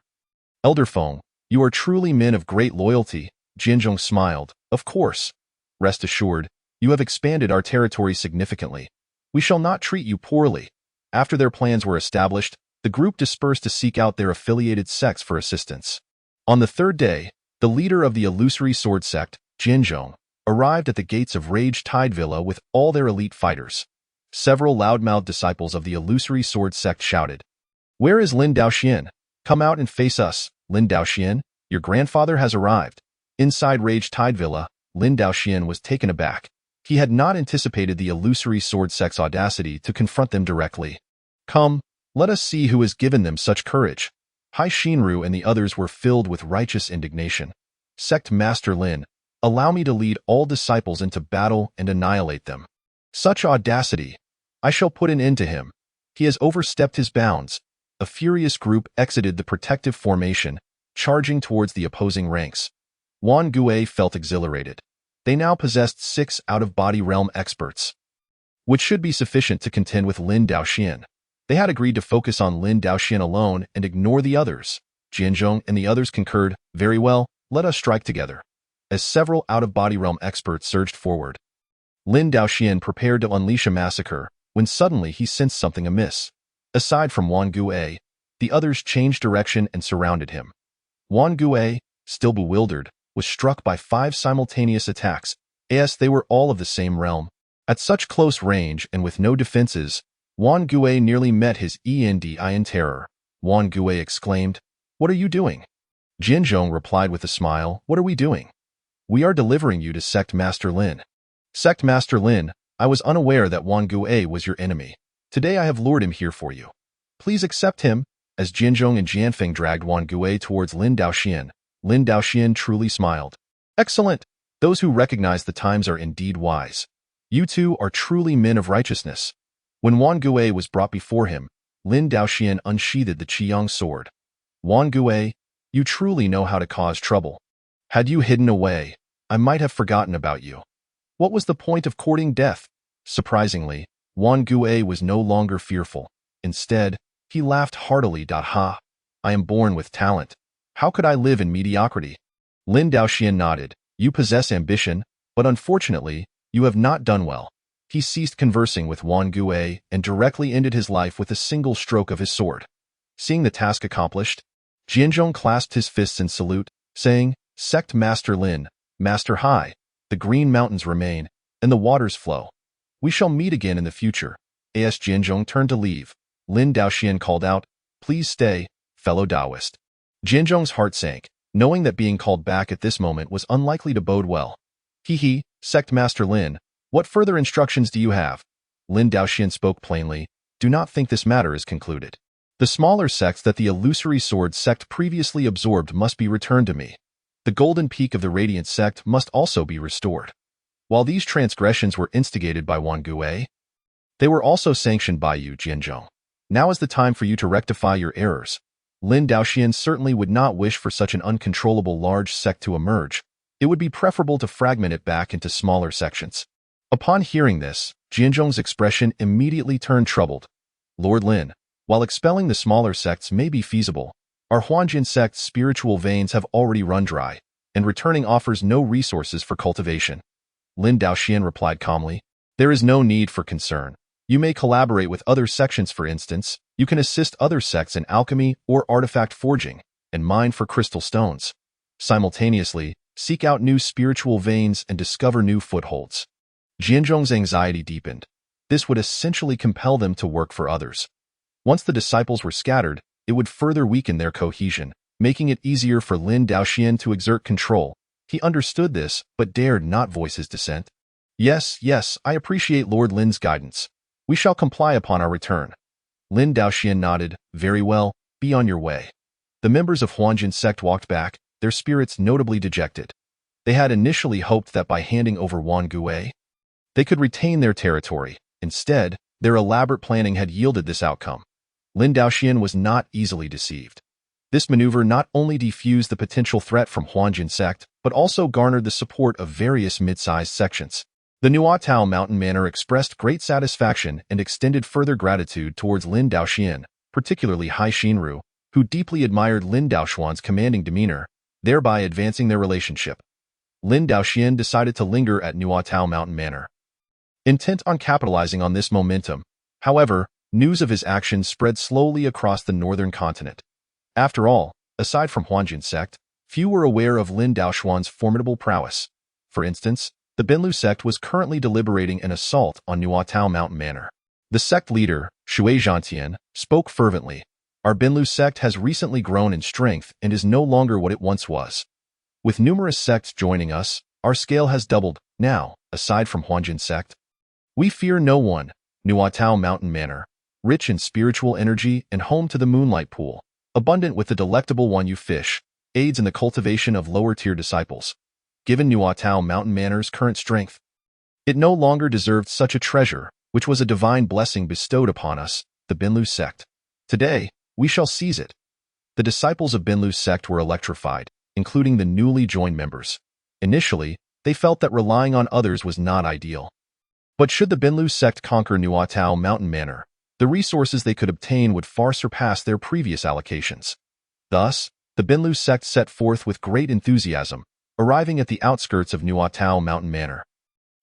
Elder Feng, you are truly men of great loyalty." Jianzhong smiled. "Of course. Rest assured, you have expanded our territory significantly. We shall not treat you poorly." After their plans were established, the group dispersed to seek out their affiliated sects for assistance. On the third day, the leader of the illusory sword sect, Jianzhong, arrived at the gates of Rage Tide Villa with all their elite fighters. Several loudmouthed disciples of the illusory sword sect shouted, "Where is Lin Daoxian? Come out and face us, Lin Daoxian, your grandfather has arrived." Inside Rage Tide Villa, Lin Daoxian was taken aback. He had not anticipated the illusory sword sect's audacity to confront them directly. "Come, let us see who has given them such courage." Hai Shinru and the others were filled with righteous indignation. "Sect Master Lin, allow me to lead all disciples into battle and annihilate them. Such audacity! I shall put an end to him. He has overstepped his bounds." A furious group exited the protective formation, charging towards the opposing ranks. Wan Gui felt exhilarated. They now possessed 6 out-of-body realm experts, which should be sufficient to contend with Lin Daoxian. They had agreed to focus on Lin Daoxian alone and ignore the others. Jianzhong and the others concurred, "Very well, let us strike together." As several out-of-body realm experts surged forward, Lin Daoxian prepared to unleash a massacre, when suddenly he sensed something amiss. Aside from Wan Gui, the others changed direction and surrounded him. Wan Gui, still bewildered, was struck by 5 simultaneous attacks, as they were all of the same realm. At such close range and with no defenses, Wan Gui nearly met his endi in terror. Wan Gui exclaimed, "What are you doing?" Jianzhong replied with a smile, "What are we doing? We are delivering you to Sect Master Lin." "Sect Master Lin, I was unaware that Wan Gui was your enemy. Today I have lured him here for you. Please accept him." As Jianzhong and Jianfeng dragged Wan Gui towards Lin Daoxian, Lin Daoxian truly smiled. "Excellent! Those who recognize the times are indeed wise. You two are truly men of righteousness." When Wan Gui was brought before him, Lin Daoxian unsheathed the Qiyang sword. "Wan Gui, you truly know how to cause trouble. Had you hidden away, I might have forgotten about you. What was the point of courting death?" Surprisingly, Wan Gui was no longer fearful. Instead, he laughed heartily. "Ha! I am born with talent. How could I live in mediocrity?" Lin Daoxian nodded. "You possess ambition, but unfortunately, you have not done well." He ceased conversing with Wan Gui and directly ended his life with a single stroke of his sword. Seeing the task accomplished, Jianzhong clasped his fists in salute, saying, "Sect Master Lin, Master Hai, the green mountains remain, and the waters flow. We shall meet again in the future." As Jianzhong turned to leave, Lin Daoxian called out, "Please stay, fellow Taoist." Jianzhong's heart sank, knowing that being called back at this moment was unlikely to bode well. "He, Sect Master Lin, what further instructions do you have?" Lin Daoxian spoke plainly, "Do not think this matter is concluded. The smaller sects that the illusory sword sect previously absorbed must be returned to me. The golden peak of the radiant sect must also be restored. While these transgressions were instigated by Wan Gui, they were also sanctioned by you, Jianzhong. Now is the time for you to rectify your errors." Lin Daoxian certainly would not wish for such an uncontrollable large sect to emerge. It would be preferable to fragment it back into smaller sections. Upon hearing this, Jianzhong's expression immediately turned troubled. "Lord Lin, while expelling the smaller sects may be feasible, our Huanjin sect's spiritual veins have already run dry. and returning offers no resources for cultivation. Lin Daoxian replied calmly, "There is no need for concern. You may collaborate with other sections, for instance. You can assist other sects in alchemy or artifact forging, and mine for crystal stones. Simultaneously, seek out new spiritual veins and discover new footholds." Jianzhong's anxiety deepened. This would essentially compel them to work for others. Once the disciples were scattered, it would further weaken their cohesion, making it easier for Lin Daoxian to exert control. He understood this, but dared not voice his dissent. Yes, I appreciate Lord Lin's guidance. We shall comply upon our return." Lin Daoxian nodded. "Very well, be on your way." The members of Huanjin sect walked back, their spirits notably dejected. They had initially hoped that by handing over Wangui, they could retain their territory. Instead, their elaborate planning had yielded this outcome. Lin Daoxian was not easily deceived. This maneuver not only defused the potential threat from Huanjin sect, but also garnered the support of various mid-sized sections. The Nuatao Mountain Manor expressed great satisfaction and extended further gratitude towards Lin Daoxian, particularly Hai Xinru, who deeply admired Lin Daoxuan's commanding demeanor, thereby advancing their relationship. Lin Daoxian decided to linger at Nuatao Mountain Manor, intent on capitalizing on this momentum. However, news of his actions spread slowly across the northern continent. After all, aside from Huanjin sect, few were aware of Lin Daoxuan's formidable prowess. For instance, the Binlu sect was currently deliberating an assault on Nuatao Mountain Manor. The sect leader, Shui Zhantian, spoke fervently. "Our Binlu sect has recently grown in strength and is no longer what it once was. With numerous sects joining us, our scale has doubled. Now, aside from Huanjin sect, we fear no one." Nuatao Mountain Manor, rich in spiritual energy and home to the Moonlight Pool, abundant with the delectable Wanyu fish, aids in the cultivation of lower-tier disciples. Given Nuatao Mountain Manor's current strength, it no longer deserved such a treasure, which was a divine blessing bestowed upon us, the Binlu sect. Today, we shall seize it. The disciples of Binlu's sect were electrified, including the newly joined members. Initially, they felt that relying on others was not ideal. But should the Binlu sect conquer Nuatao Mountain Manor, the resources they could obtain would far surpass their previous allocations. Thus, the Binlu sect set forth with great enthusiasm, arriving at the outskirts of Nuatao Mountain Manor.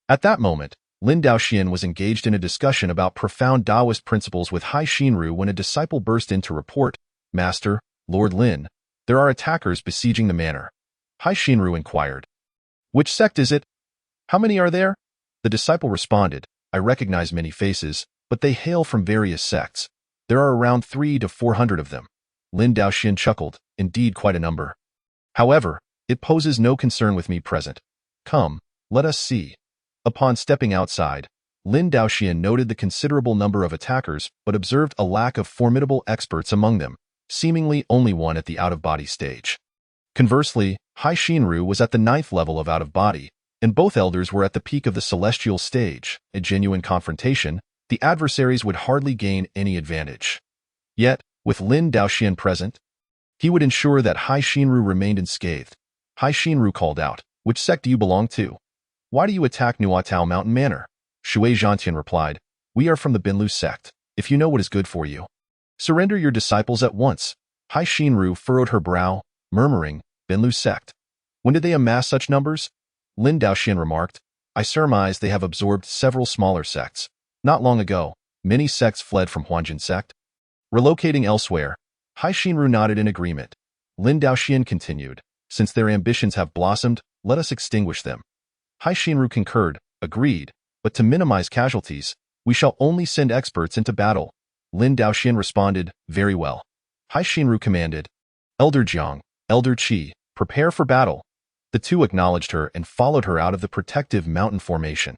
At that moment, Lin Daoxian was engaged in a discussion about profound Taoist principles with Hai Xinru when a disciple burst in to report, "Master, Lord Lin, there are attackers besieging the manor." Hai Xinru inquired, "Which sect is it? How many are there?" The disciple responded, "I recognize many faces, but they hail from various sects. There are around 300 to 400 of them." Lin Daoxian chuckled, "Indeed quite a number. However, it poses no concern with me present. Come, let us see." Upon stepping outside, Lin Daoxian noted the considerable number of attackers but observed a lack of formidable experts among them, seemingly only one at the out-of-body stage. Conversely, Hai Xinru was at the 9th level of out-of-body, and both elders were at the peak of the celestial stage. A genuine confrontation, the adversaries would hardly gain any advantage. Yet, with Lin Daoxian present, he would ensure that Hai Xinru remained unscathed. Hai Xinru called out, "Which sect do you belong to? Why do you attack Nuatao Mountain Manor?" Shui Zhantian replied, "We are from the Binlu sect. If you know what is good for you, surrender your disciples at once." Hai Xinru furrowed her brow, murmuring, "Binlu sect. When did they amass such numbers?" Lin Daoxian remarked, "I surmise they have absorbed several smaller sects. Not long ago, many sects fled from Huanjin sect, relocating elsewhere." Hai Xinru nodded in agreement. Lin Daoxian continued, "Since their ambitions have blossomed, let us extinguish them." Hai Xinru concurred, agreed, "But to minimize casualties, we shall only send experts into battle." Lin Daoxian responded, "Very well." Hai Xinru commanded, "Elder Jiang, Elder Qi, prepare for battle." The two acknowledged her and followed her out of the protective mountain formation.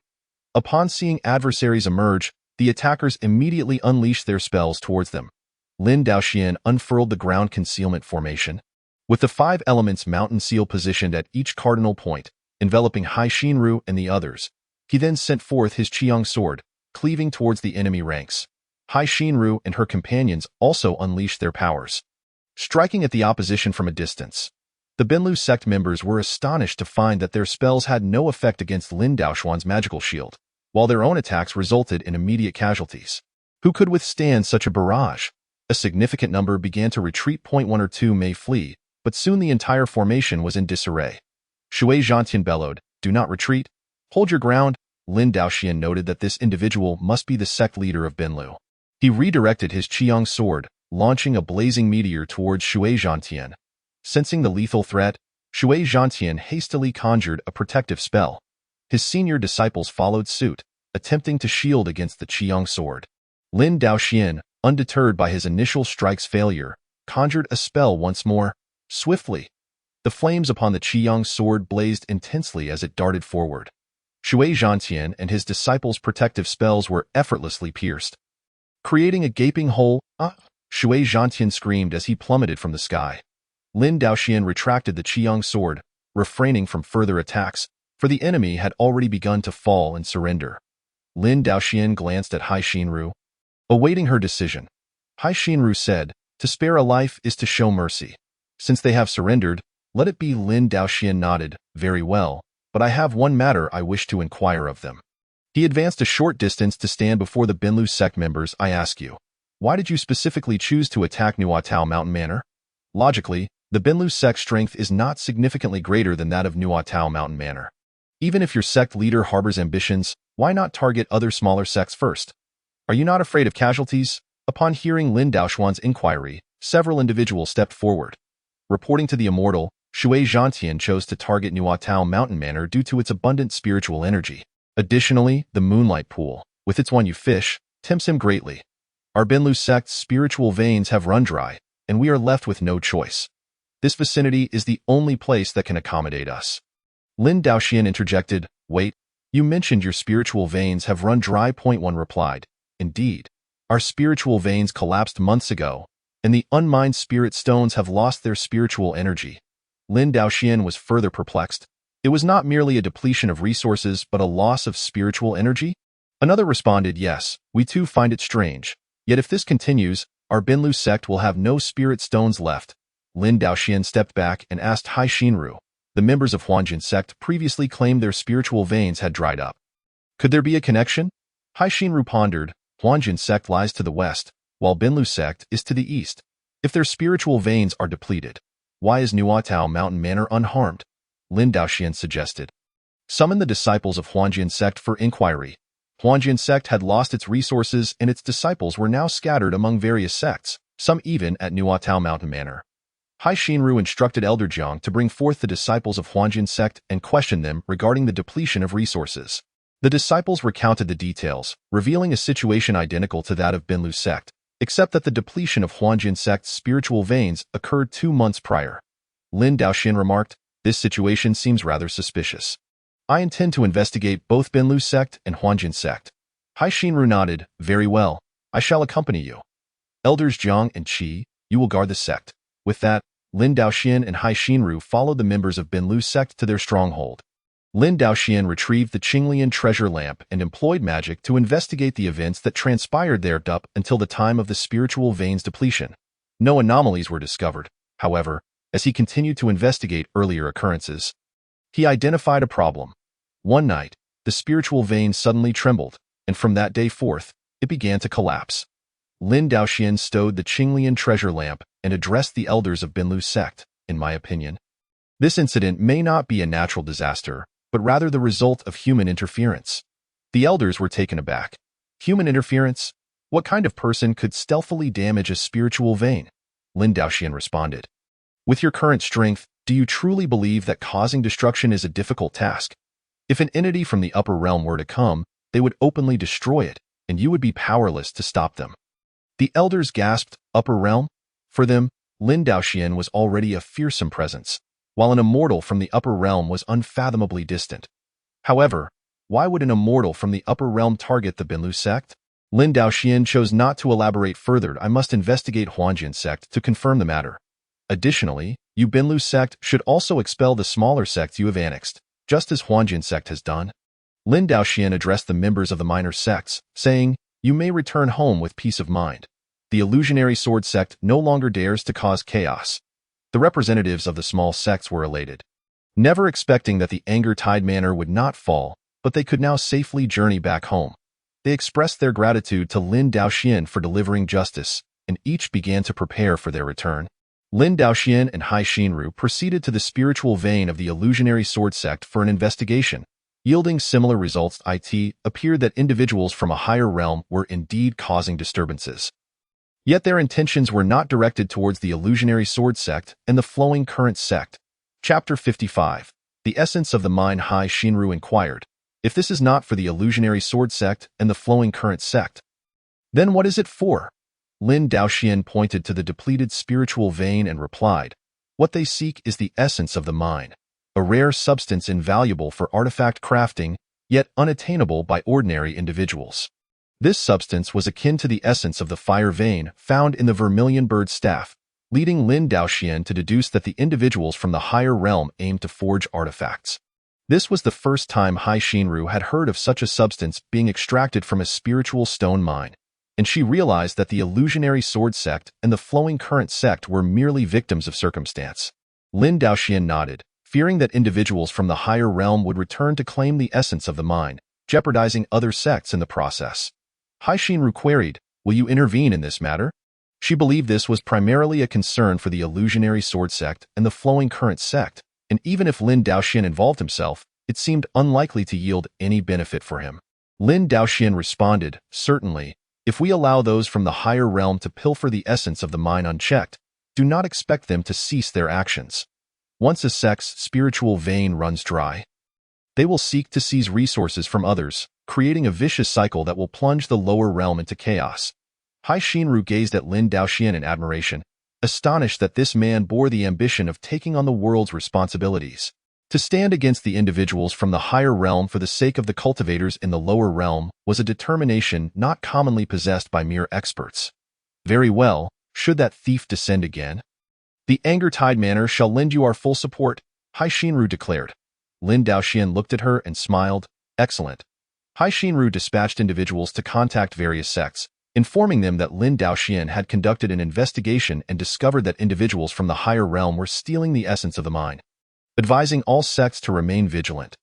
Upon seeing adversaries emerge, the attackers immediately unleashed their spells towards them. Lin Daoxian unfurled the ground concealment formation, with the 5 elements mountain seal positioned at each cardinal point, enveloping Hai Xinru and the others. He then sent forth his Qiang sword, cleaving towards the enemy ranks. Hai Xinru and her companions also unleashed their powers, striking at the opposition from a distance. The Binlu sect members were astonished to find that their spells had no effect against Lin Daoxuan's magical shield, while their own attacks resulted in immediate casualties. Who could withstand such a barrage? A significant number began to retreat. 1 or 2 may flee, but soon the entire formation was in disarray. Shui Zhantian bellowed, "Do not retreat. Hold your ground." Lin Daoxian noted that this individual must be the sect leader of Binlu. He redirected his Qiyang sword, launching a blazing meteor towards Shui Zhantian. Sensing the lethal threat, Shui Zhantian hastily conjured a protective spell. His senior disciples followed suit, attempting to shield against the Qiyang sword. Lin Daoxian, undeterred by his initial strike's failure, conjured a spell once more, swiftly. The flames upon the Qiyang sword blazed intensely as it darted forward. Shui Zhantian and his disciples' protective spells were effortlessly pierced. Creating a gaping hole, Shui Zhantian screamed as he plummeted from the sky. Lin Daoxian retracted the Qiyang sword, refraining from further attacks, for the enemy had already begun to fall and surrender. Lin Daoxian glanced at Hai Xinru. Awaiting her decision, Hai Xinru said, "To spare a life is to show mercy. Since they have surrendered, let it be." Lin Daoxian nodded, "Very well, but I have one matter I wish to inquire of them." He advanced a short distance to stand before the Binlu sect members. "I ask you, why did you specifically choose to attack Nuatao Mountain Manor? Logically, the Binlu sect strength is not significantly greater than that of Nuatao Mountain Manor. Even if your sect leader harbors ambitions, why not target other smaller sects first? Are you not afraid of casualties?" Upon hearing Lin Daoxuan's inquiry, several individuals stepped forward. Reporting to the immortal, Shui Zhantian chose to target Nuatao Mountain Manor due to its abundant spiritual energy. Additionally, the Moonlight Pool, with its one you fish, tempts him greatly. Our Binlu sect's spiritual veins have run dry, and we are left with no choice. This vicinity is the only place that can accommodate us. Lin Daoxian interjected, "Wait, you mentioned your spiritual veins have run dry." One replied, "Indeed, our spiritual veins collapsed months ago, and the unmined spirit stones have lost their spiritual energy." Lin Daoxian was further perplexed. It was not merely a depletion of resources, but a loss of spiritual energy? Another responded, "Yes, we too find it strange. Yet if this continues, our Binlu sect will have no spirit stones left." Lin Daoxian stepped back and asked Hai Xinru. The members of Huanjin sect previously claimed their spiritual veins had dried up. Could there be a connection? Hai Xinru pondered. Huanjin sect lies to the west, while Binlu sect is to the east. If their spiritual veins are depleted, why is Nuatao Mountain Manor unharmed? Lin Daoxian suggested. Summon the disciples of Huanjin sect for inquiry. Huanjin sect had lost its resources and its disciples were now scattered among various sects, some even at Nuatao Mountain Manor. Hai Xinru instructed Elder Jiang to bring forth the disciples of Huanjin sect and question them regarding the depletion of resources. The disciples recounted the details, revealing a situation identical to that of Binlu sect, except that the depletion of Huanjin sect's spiritual veins occurred 2 months prior. Lin Daoxian remarked, "This situation seems rather suspicious. I intend to investigate both Binlu sect and Huanjin sect." Hai Xinru nodded, "Very well, I shall accompany you. Elders Jiang and Qi, you will guard the sect." With that, Lin Daoxian and Hai Xinru followed the members of Binlu sect to their stronghold. Lin Daoxian retrieved the Qingyun treasure lamp and employed magic to investigate the events that transpired there up until the time of the spiritual veins depletion. No anomalies were discovered, however, as he continued to investigate earlier occurrences. He identified a problem. One night, the spiritual vein suddenly trembled, and from that day forth, it began to collapse. Lin Daoxian stowed the Qingyun treasure lamp and addressed the elders of Binlu sect. "In my opinion, this incident may not be a natural disaster, but rather the result of human interference." The elders were taken aback. Human interference? What kind of person could stealthily damage a spiritual vein? Lin Daoxian responded, "With your current strength, do you truly believe that causing destruction is a difficult task? If an entity from the upper realm were to come, they would openly destroy it, and you would be powerless to stop them." The elders gasped, "Upper realm?" For them, Lin Daoxian was already a fearsome presence, while an immortal from the upper realm was unfathomably distant. However, why would an immortal from the upper realm target the Binlu sect? Lin Daoxian chose not to elaborate further. "I must investigate Huanjin sect to confirm the matter. Additionally, you Binlu sect should also expel the smaller sects you have annexed, just as Huanjin sect has done." Lin Daoxian addressed the members of the minor sects, saying, "You may return home with peace of mind. The illusionary sword sect no longer dares to cause chaos." The representatives of the small sects were elated, never expecting that the Anger Tide Manor would not fall, but they could now safely journey back home. They expressed their gratitude to Lin Daoxian for delivering justice, and each began to prepare for their return. Lin Daoxian and Hai Xinru proceeded to the spiritual vein of the illusionary sword sect for an investigation, yielding similar results. It appeared that individuals from a higher realm were indeed causing disturbances. Yet their intentions were not directed towards the illusionary sword sect and the flowing current sect. Chapter 55. The essence of the mind. Hai Xinru inquired, if this is not for the illusionary sword sect and the flowing current sect, then what is it for? Lin Daoxian pointed to the depleted spiritual vein and replied, what they seek is the essence of the mind, a rare substance invaluable for artifact crafting, yet unattainable by ordinary individuals. This substance was akin to the essence of the fire vein found in the vermilion bird staff, leading Lin Daoxian to deduce that the individuals from the higher realm aimed to forge artifacts. This was the first time Hai Xinru had heard of such a substance being extracted from a spiritual stone mine, and she realized that the illusionary sword sect and the flowing current sect were merely victims of circumstance. Lin Daoxian nodded, fearing that individuals from the higher realm would return to claim the essence of the mine, jeopardizing other sects in the process. Hai Xinru queried, will you intervene in this matter? She believed this was primarily a concern for the illusionary sword sect and the flowing current sect, and even if Lin Daoxian involved himself, it seemed unlikely to yield any benefit for him. Lin Daoxian responded, certainly, if we allow those from the higher realm to pilfer the essence of the mine unchecked, do not expect them to cease their actions. Once a sect's spiritual vein runs dry, they will seek to seize resources from others, creating a vicious cycle that will plunge the lower realm into chaos. Hai Xinru gazed at Lin Daoxian in admiration, astonished that this man bore the ambition of taking on the world's responsibilities. To stand against the individuals from the higher realm for the sake of the cultivators in the lower realm was a determination not commonly possessed by mere experts. Very well, should that thief descend again? The Anger Tide Manor shall lend you our full support, Hai Xinru declared. Lin Daoxian looked at her and smiled. Excellent. Hai Xinru dispatched individuals to contact various sects, informing them that Lin Daoxian had conducted an investigation and discovered that individuals from the higher realm were stealing the essence of the mine, advising all sects to remain vigilant.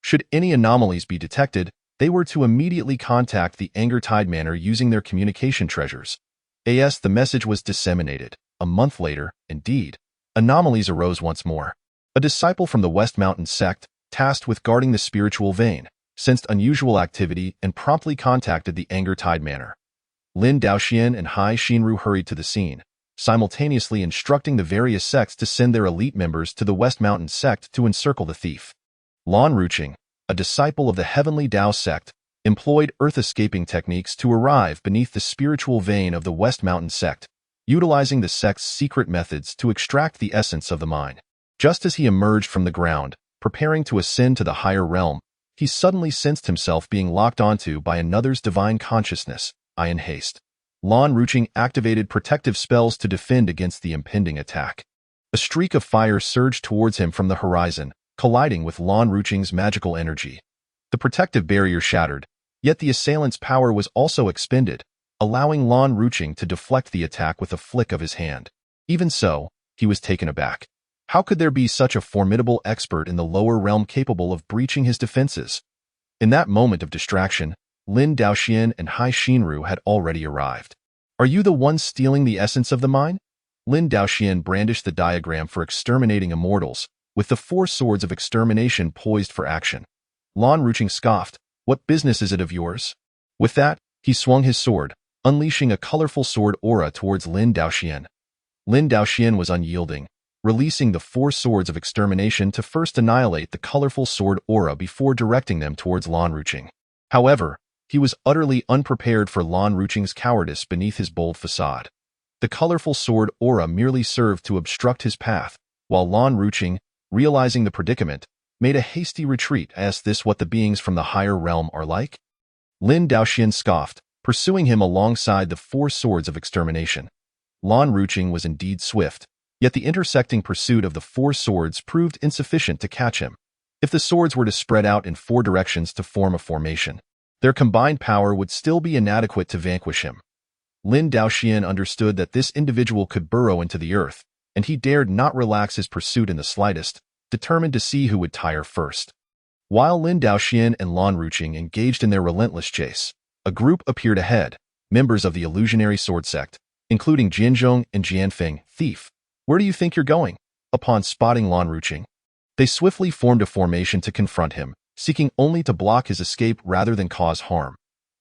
Should any anomalies be detected, they were to immediately contact the Anger Tide Manor using their communication treasures. The message was disseminated. A month later, indeed, anomalies arose once more. A disciple from the West Mountain sect, tasked with guarding the spiritual vein, sensed unusual activity and promptly contacted the Anger Tide Manor. Lin Daoxian and Hai Xinru hurried to the scene, simultaneously instructing the various sects to send their elite members to the West Mountain sect to encircle the thief. Lan Ruching, a disciple of the Heavenly Dao sect, employed earth-escaping techniques to arrive beneath the spiritual vein of the West Mountain sect, utilizing the sect's secret methods to extract the essence of the mine. Just as he emerged from the ground, preparing to ascend to the higher realm, he suddenly sensed himself being locked onto by another's divine consciousness. In haste, Lan Ruching activated protective spells to defend against the impending attack. A streak of fire surged towards him from the horizon, colliding with Lan Ruching's magical energy. The protective barrier shattered, yet the assailant's power was also expended, allowing Lan Ruching to deflect the attack with a flick of his hand. Even so, he was taken aback. How could there be such a formidable expert in the lower realm capable of breaching his defenses? In that moment of distraction, Lin Daoxian and Hai Xinru had already arrived. Are you the one stealing the essence of the mine? Lin Daoxian brandished the diagram for exterminating immortals, with the 4 swords of extermination poised for action. Lan Ruching scoffed, what business is it of yours? With that, he swung his sword, unleashing a colorful sword aura towards Lin Daoxian. Lin Daoxian was unyielding, releasing the 4 swords of extermination to first annihilate the colorful sword aura before directing them towards Lan Ruching. However, he was utterly unprepared for Lan Ruching's cowardice beneath his bold facade. The colorful sword aura merely served to obstruct his path, while Lan Ruching, realizing the predicament, made a hasty retreat. Is this what the beings from the higher realm are like? Lin Daoxian scoffed, pursuing him alongside the 4 swords of extermination. Lan Ruching was indeed swift, yet the intersecting pursuit of the 4 swords proved insufficient to catch him. If the swords were to spread out in 4 directions to form a formation, their combined power would still be inadequate to vanquish him. Lin Daoxian understood that this individual could burrow into the earth, and he dared not relax his pursuit in the slightest, determined to see who would tire first. While Lin Daoxian and Lan Ruching engaged in their relentless chase, a group appeared ahead, members of the illusionary sword sect, including Jinzhong and Jianfeng, thief. Where do you think you're going? Upon spotting Lan Ruching, they swiftly formed a formation to confront him, seeking only to block his escape rather than cause harm.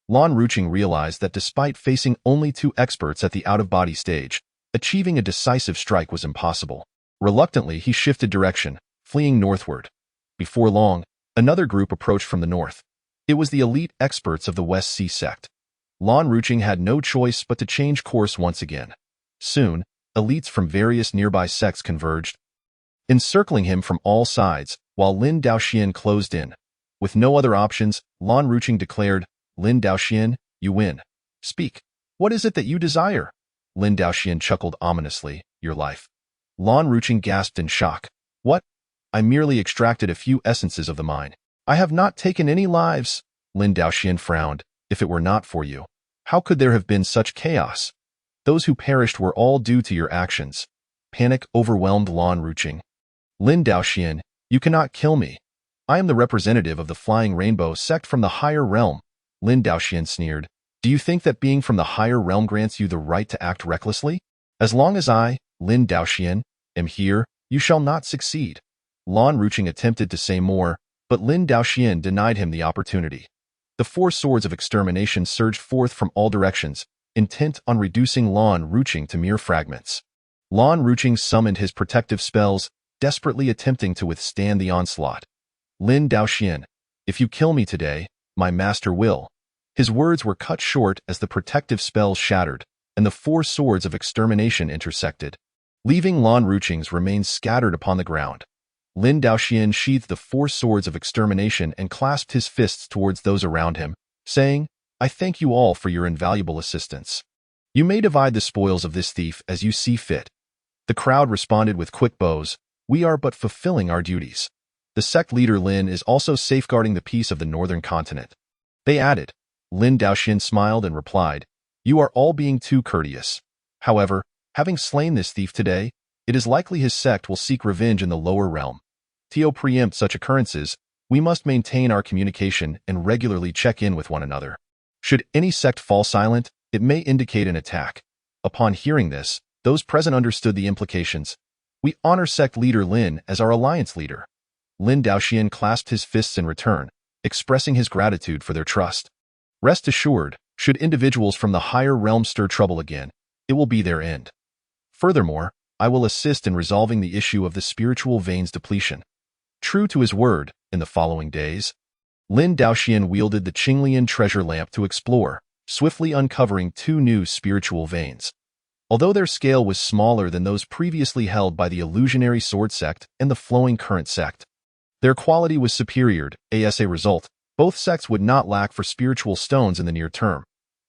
Lan Ruching realized that despite facing only two experts at the out-of-body stage, achieving a decisive strike was impossible. Reluctantly, he shifted direction, fleeing northward. Before long, another group approached from the north. It was the elite experts of the West Sea sect. Lan Ruching had no choice but to change course once again. Soon, elites from various nearby sects converged, encircling him from all sides, while Lin Daoxian closed in. With no other options, Lan Ruching declared, "Lin Daoxian, you win. Speak. What is it that you desire?" Lin Daoxian chuckled ominously, "Your life." Lan Ruching gasped in shock. "What? I merely extracted a few essences of the mine. I have not taken any lives." Lin Daoxian frowned. "If it were not for you, how could there have been such chaos? Those who perished were all due to your actions." Panic overwhelmed Lan Ruching. "Lin Daoxian, you cannot kill me. I am the representative of the Flying Rainbow sect from the higher realm." Lin Daoxian sneered. "Do you think that being from the higher realm grants you the right to act recklessly? As long as I, Lin Daoxian, am here, you shall not succeed." Lan Ruching attempted to say more, but Lin Daoxian denied him the opportunity. The four swords of extermination surged forth from all directions, intent on reducing Lan Ruching to mere fragments. Lan Ruching summoned his protective spells, desperately attempting to withstand the onslaught. "Lin Daoxian, if you kill me today, my master will." His words were cut short as the protective spells shattered, and the four swords of extermination intersected, leaving Lan Ruching's remains scattered upon the ground. Lin Daoxian sheathed the four swords of extermination and clasped his fists towards those around him, saying, "I thank you all for your invaluable assistance. You may divide the spoils of this thief as you see fit." The crowd responded with quick bows. "We are but fulfilling our duties. The sect leader Lin is also safeguarding the peace of the northern continent." They added. Lin Daoxian smiled and replied, "You are all being too courteous. However, having slain this thief today, it is likely his sect will seek revenge in the lower realm. To preempt such occurrences, we must maintain our communication and regularly check in with one another. Should any sect fall silent, it may indicate an attack." Upon hearing this, those present understood the implications. "We honor sect leader Lin as our alliance leader." Lin Daoxian clasped his fists in return, expressing his gratitude for their trust. "Rest assured, should individuals from the higher realm stir trouble again, it will be their end. Furthermore, I will assist in resolving the issue of the spiritual veins depletion." True to his word, in the following days, Lin Daoxian wielded the Qingyun treasure lamp to explore, swiftly uncovering two new spiritual veins. Although their scale was smaller than those previously held by the illusionary sword sect and the flowing current sect, their quality was superior. As a result, both sects would not lack for spiritual stones in the near term.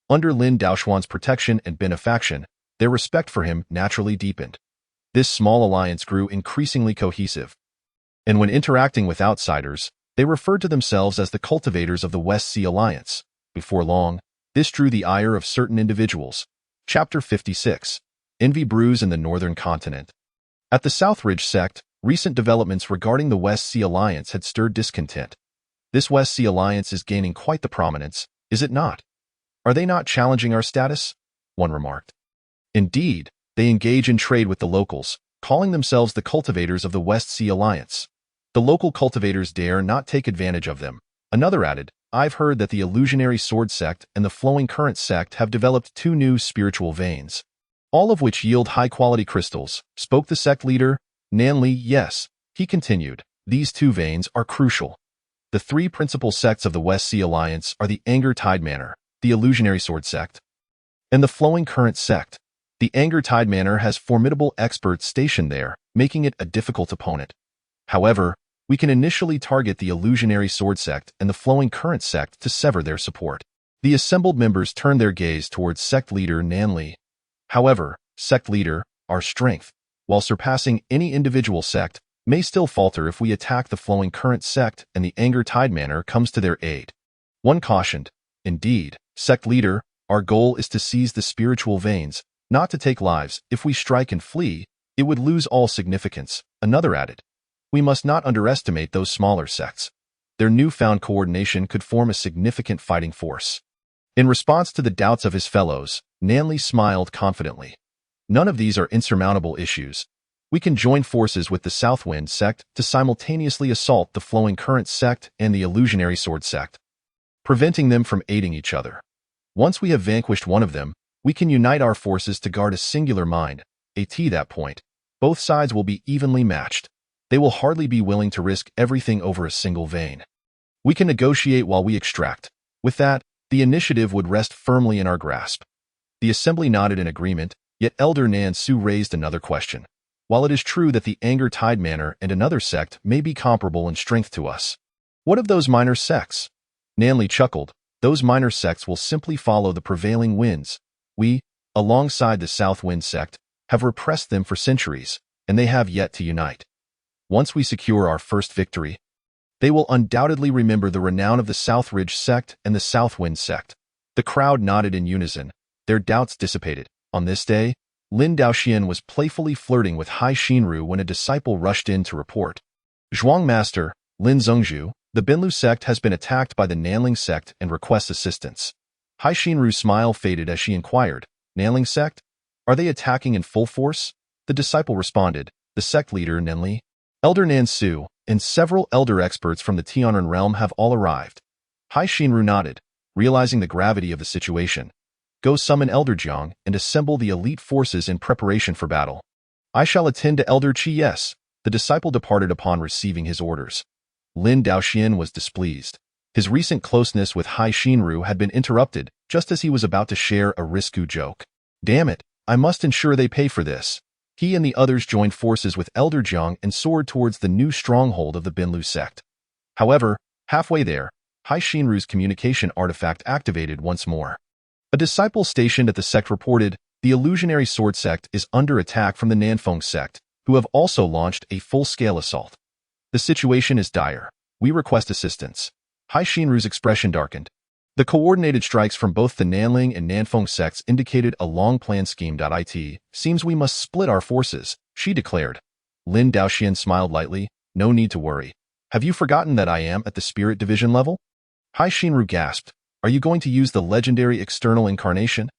Under Lin Daoxian's protection and benefaction, their respect for him naturally deepened. This small alliance grew increasingly cohesive, and when interacting with outsiders, they referred to themselves as the cultivators of the West Sea Alliance. Before long, this drew the ire of certain individuals. Chapter 56. Envy brews in the Northern Continent. At the Southridge sect, recent developments regarding the West Sea Alliance had stirred discontent. "This West Sea Alliance is gaining quite the prominence, is it not? Are they not challenging our status?" one remarked. "Indeed, they engage in trade with the locals, calling themselves the cultivators of the West Sea Alliance. The local cultivators dare not take advantage of them." Another added, "I've heard that the illusionary sword sect and the flowing current sect have developed two new spiritual veins, all of which yield high-quality crystals," spoke the sect leader, Nanli. "Yes," he continued, "these two veins are crucial. The three principal sects of the West Sea Alliance are the Anger Tide Manor, the illusionary sword sect, and the flowing current sect. The Anger Tide Manor has formidable experts stationed there, making it a difficult opponent. However, we can initially target the illusionary sword sect and the flowing current sect to sever their support." The assembled members turned their gaze towards sect leader Nanli. "However, sect leader, our strength, while surpassing any individual sect, may still falter if we attack the flowing current sect and the Anger Tide Manor comes to their aid," one cautioned. "Indeed, sect leader, our goal is to seize the spiritual veins, not to take lives. If we strike and flee, it would lose all significance," another added. "We must not underestimate those smaller sects. Their newfound coordination could form a significant fighting force." In response to the doubts of his fellows, Nanli smiled confidently. "None of these are insurmountable issues. We can join forces with the Southwind sect to simultaneously assault the Flowing Current sect and the Illusionary Sword sect, preventing them from aiding each other. Once we have vanquished one of them, we can unite our forces to guard a singular mind. At that point, both sides will be evenly matched. They will hardly be willing to risk everything over a single vein. We can negotiate while we extract. With that, the initiative would rest firmly in our grasp. The assembly nodded in agreement, yet Elder Nan Su raised another question. While it is true that the Anger Tide Manor and another sect may be comparable in strength to us, what of those minor sects? Nanli chuckled. Those minor sects will simply follow the prevailing winds. We, alongside the South Wind sect, have repressed them for centuries, and they have yet to unite. Once we secure our first victory, they will undoubtedly remember the renown of the South Ridge sect and the South Wind sect. The crowd nodded in unison. Their doubts dissipated. On this day, Lin Daoxian was playfully flirting with Hai Xinru when a disciple rushed in to report. Zhuang Master, Lin Zhengzhu, the Binlu sect has been attacked by the Nanling sect and requests assistance. Hai Xinru's smile faded as she inquired, Nanling sect? Are they attacking in full force? The disciple responded, the sect leader, Nenli, Elder Nan Su, and several elder experts from the Tianren realm have all arrived. Hai Xinru nodded, realizing the gravity of the situation. Go summon Elder Jiang and assemble the elite forces in preparation for battle. I shall attend to Elder Qi. Yes. The disciple departed upon receiving his orders. Lin Daoxian was displeased. His recent closeness with Hai Xinru had been interrupted just as he was about to share a risque joke. Damn it, I must ensure they pay for this. He and the others joined forces with Elder Jiang and soared towards the new stronghold of the Binlu sect. However, halfway there, Hai Xinru's communication artifact activated once more. A disciple stationed at the sect reported, the Illusionary Sword sect is under attack from the Nanfeng sect, who have also launched a full-scale assault. The situation is dire. We request assistance. Hai Xinru's expression darkened. The coordinated strikes from both the Nanling and Nanfeng sects indicated a long-planned scheme. It seems we must split our forces, she declared. Lin Daoxian smiled lightly. No need to worry. Have you forgotten that I am at the spirit division level? Hai Xinru gasped. Are you going to use the legendary external incarnation?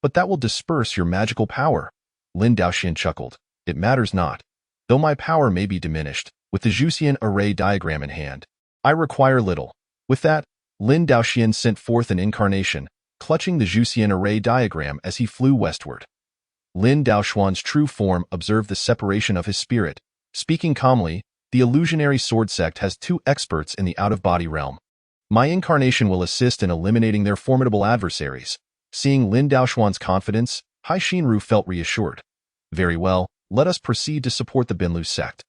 But that will disperse your magical power. Lin Daoxian chuckled. It matters not. Though my power may be diminished, with the Juxian array diagram in hand, I require little. With that, Lin Daoxian sent forth an incarnation, clutching the Juxian array diagram as he flew westward. Lin Daoxuan's true form observed the separation of his spirit. Speaking calmly, the Illusionary Sword sect has 2 experts in the out-of-body realm. My incarnation will assist in eliminating their formidable adversaries. Seeing Lin Daoxuan's confidence, Hai Xinru felt reassured. Very well, let us proceed to support the Binlu sect.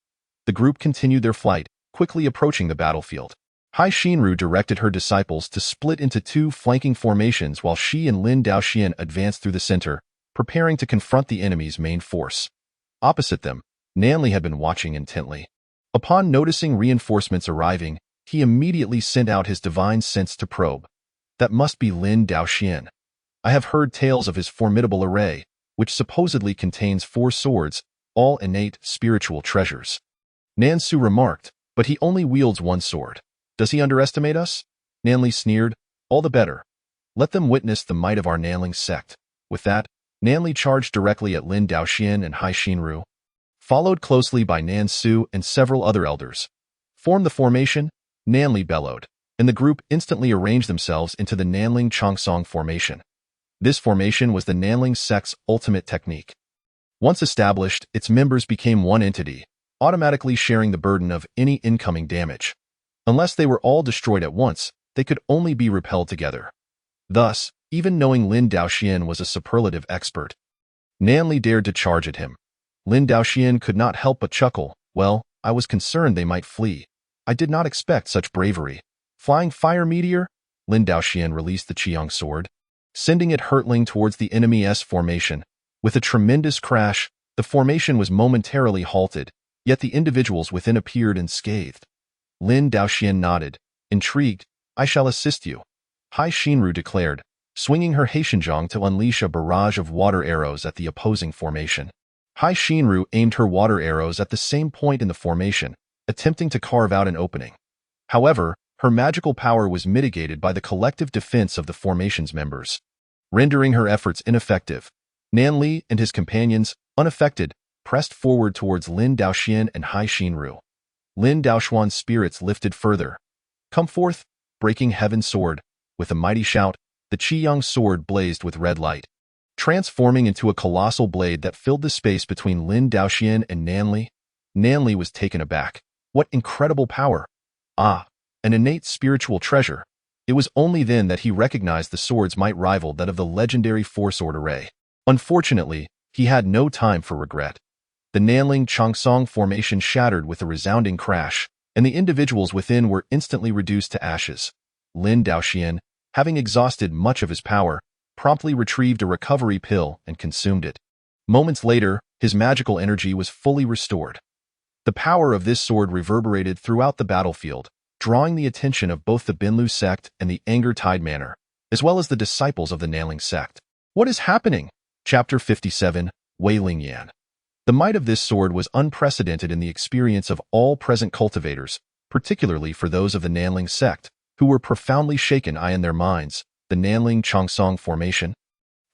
The group continued their flight, quickly approaching the battlefield. Hai Xinru directed her disciples to split into 2 flanking formations while she and Lin Daoxian advanced through the center, preparing to confront the enemy's main force. Opposite them, Nanli had been watching intently. Upon noticing reinforcements arriving, he immediately sent out his divine sense to probe. That must be Lin Daoxian. I have heard tales of his formidable array, which supposedly contains 4 swords, all innate spiritual treasures. Nan Su remarked, but he only wields 1 sword. Does he underestimate us? Nanli sneered, all the better. Let them witness the might of our Nanling sect. With that, Nanli charged directly at Lin Daoxian and Hai Xinru, followed closely by Nan Su and several other elders. Form the formation, Nanli bellowed, and the group instantly arranged themselves into the Nanling Chongsong formation. This formation was the Nanling sect's ultimate technique. Once established, its members became one entity, automatically sharing the burden of any incoming damage. Unless they were all destroyed at once, they could only be repelled together. Thus, even knowing Lin Daoxian was a superlative expert, Nanli dared to charge at him. Lin Daoxian could not help but chuckle. Well, I was concerned they might flee. I did not expect such bravery. Flying fire meteor? Lin Daoxian released the Qiang sword, sending it hurtling towards the enemy's formation. With a tremendous crash, the formation was momentarily halted, yet the individuals within appeared unscathed. Lin Daoxian nodded. Intrigued, I shall assist you. Hai Xinru declared, swinging her Heishinzhong to unleash a barrage of water arrows at the opposing formation. Hai Xinru aimed her water arrows at the same point in the formation, attempting to carve out an opening. However, her magical power was mitigated by the collective defense of the formation's members, rendering her efforts ineffective. Nanli and his companions, unaffected, pressed forward towards Lin Daoxian and Hai Xinru. Lin Daoxuan's spirits lifted further. "Come forth, breaking heaven's sword." With a mighty shout, the Qiyang sword blazed with red light, transforming into a colossal blade that filled the space between Lin Daoxian and Nanli. Nanli was taken aback. What incredible power! Ah, an innate spiritual treasure. It was only then that he recognized the sword's might rival that of the legendary four-sword array. Unfortunately, he had no time for regret. The Nanling Chongsong formation shattered with a resounding crash, and the individuals within were instantly reduced to ashes. Lin Daoxian, having exhausted much of his power, promptly retrieved a recovery pill and consumed it. Moments later, his magical energy was fully restored. The power of this sword reverberated throughout the battlefield, drawing the attention of both the Binlu sect and the Anger Tide Manor, as well as the disciples of the Nanling sect. What is happening? Chapter 57, Wei Lingyan. The might of this sword was unprecedented in the experience of all present cultivators, particularly for those of the Nanling sect, who were profoundly shaken in their minds. The Nanling Chongsong formation,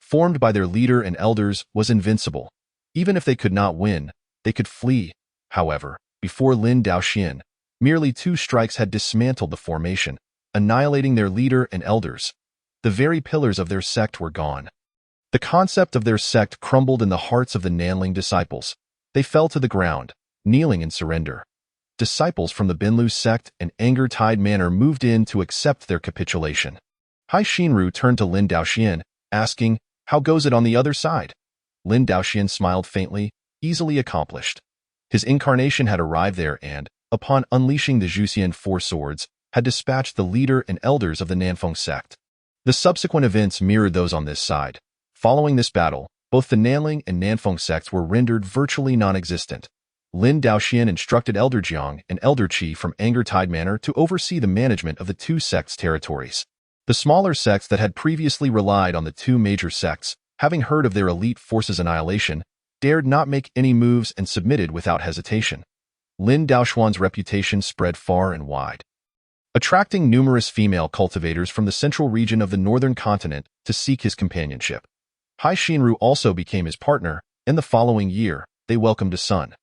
formed by their leader and elders, was invincible. Even if they could not win, they could flee. However, before Lin Daoxian, merely 2 strikes had dismantled the formation, annihilating their leader and elders. The very pillars of their sect were gone. The concept of their sect crumbled in the hearts of the Nanling disciples. They fell to the ground, kneeling in surrender. Disciples from the Binlu sect and Anger Tide Manor moved in to accept their capitulation. Hai Xinru turned to Lin Daoxian, asking, "How goes it on the other side?" Lin Daoxian smiled faintly, easily accomplished. His incarnation had arrived there and, upon unleashing the Zhuxian Four Swords, had dispatched the leader and elders of the Nanfeng sect. The subsequent events mirrored those on this side. Following this battle, both the Nanling and Nanfeng sects were rendered virtually non-existent. Lin Daoxian instructed Elder Jiang and Elder Qi from Anger Tide Manor to oversee the management of the 2 sects' territories. The smaller sects that had previously relied on the 2 major sects, having heard of their elite forces' annihilation, dared not make any moves and submitted without hesitation. Lin Daoxuan's reputation spread far and wide, attracting numerous female cultivators from the central region of the northern continent to seek his companionship. Hai Xinru also became his partner, and the following year, they welcomed a son,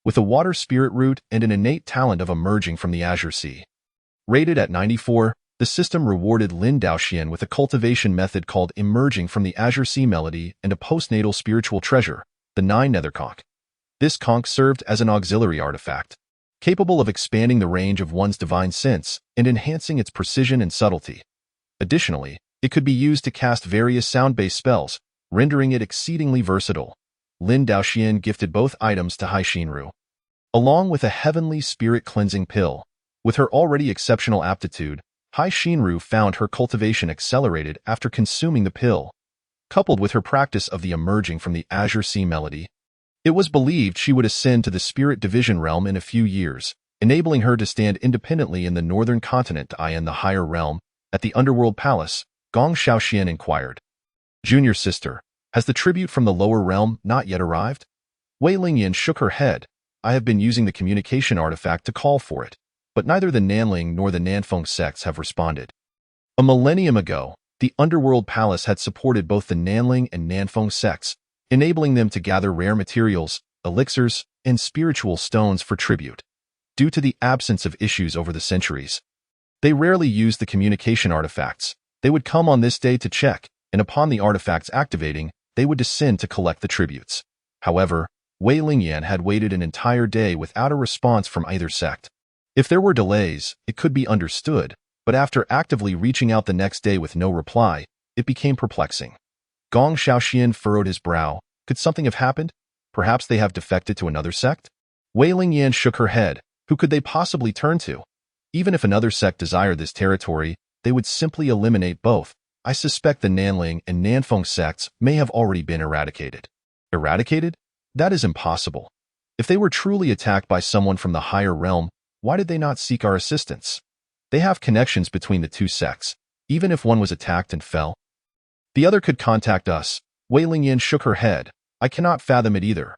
with a water spirit root and an innate talent of emerging from the Azure Sea. Rated at 94, the system rewarded Lin Daoxian with a cultivation method called Emerging from the Azure Sea Melody and a postnatal spiritual treasure, the 9 Nether Conch. This conch served as an auxiliary artifact, capable of expanding the range of one's divine sense and enhancing its precision and subtlety. Additionally, it could be used to cast various sound-based spells, rendering it exceedingly versatile. Lin Daoxian gifted both items to Hai Xinru, along with a heavenly spirit cleansing pill. With her already exceptional aptitude, Hai Xinru found her cultivation accelerated after consuming the pill. Coupled with her practice of the Emerging from the Azure Sea Melody, it was believed she would ascend to the Spirit Division realm in a few years, enabling her to stand independently in the northern continent in the higher realm. At the Underworld Palace, Gong Shaoxian inquired, "Junior sister, has the tribute from the lower realm not yet arrived?" Wei Lingyan shook her head. "I have been using the communication artifact to call for it, but neither the Nanling nor the Nanfeng sects have responded." A millennium ago, the Underworld Palace had supported both the Nanling and Nanfeng sects, enabling them to gather rare materials, elixirs, and spiritual stones for tribute. Due to the absence of issues over the centuries, they rarely used the communication artifacts. They would come on this day to check, and upon the artifacts activating, they would descend to collect the tributes. However, Wei Lingyan had waited an entire day without a response from either sect. If there were delays, it could be understood, but after actively reaching out the next day with no reply, it became perplexing. Gong Shaoxian furrowed his brow. Could something have happened? Perhaps they have defected to another sect? Wei Lingyan shook her head. Who could they possibly turn to? Even if another sect desired this territory, they would simply eliminate both. I suspect the Nanling and Nanfeng sects may have already been eradicated. Eradicated? That is impossible. If they were truly attacked by someone from the higher realm, why did they not seek our assistance? They have connections between the 2 sects. Even if one was attacked and fell, the other could contact us. Wei Lingyan shook her head. I cannot fathom it either.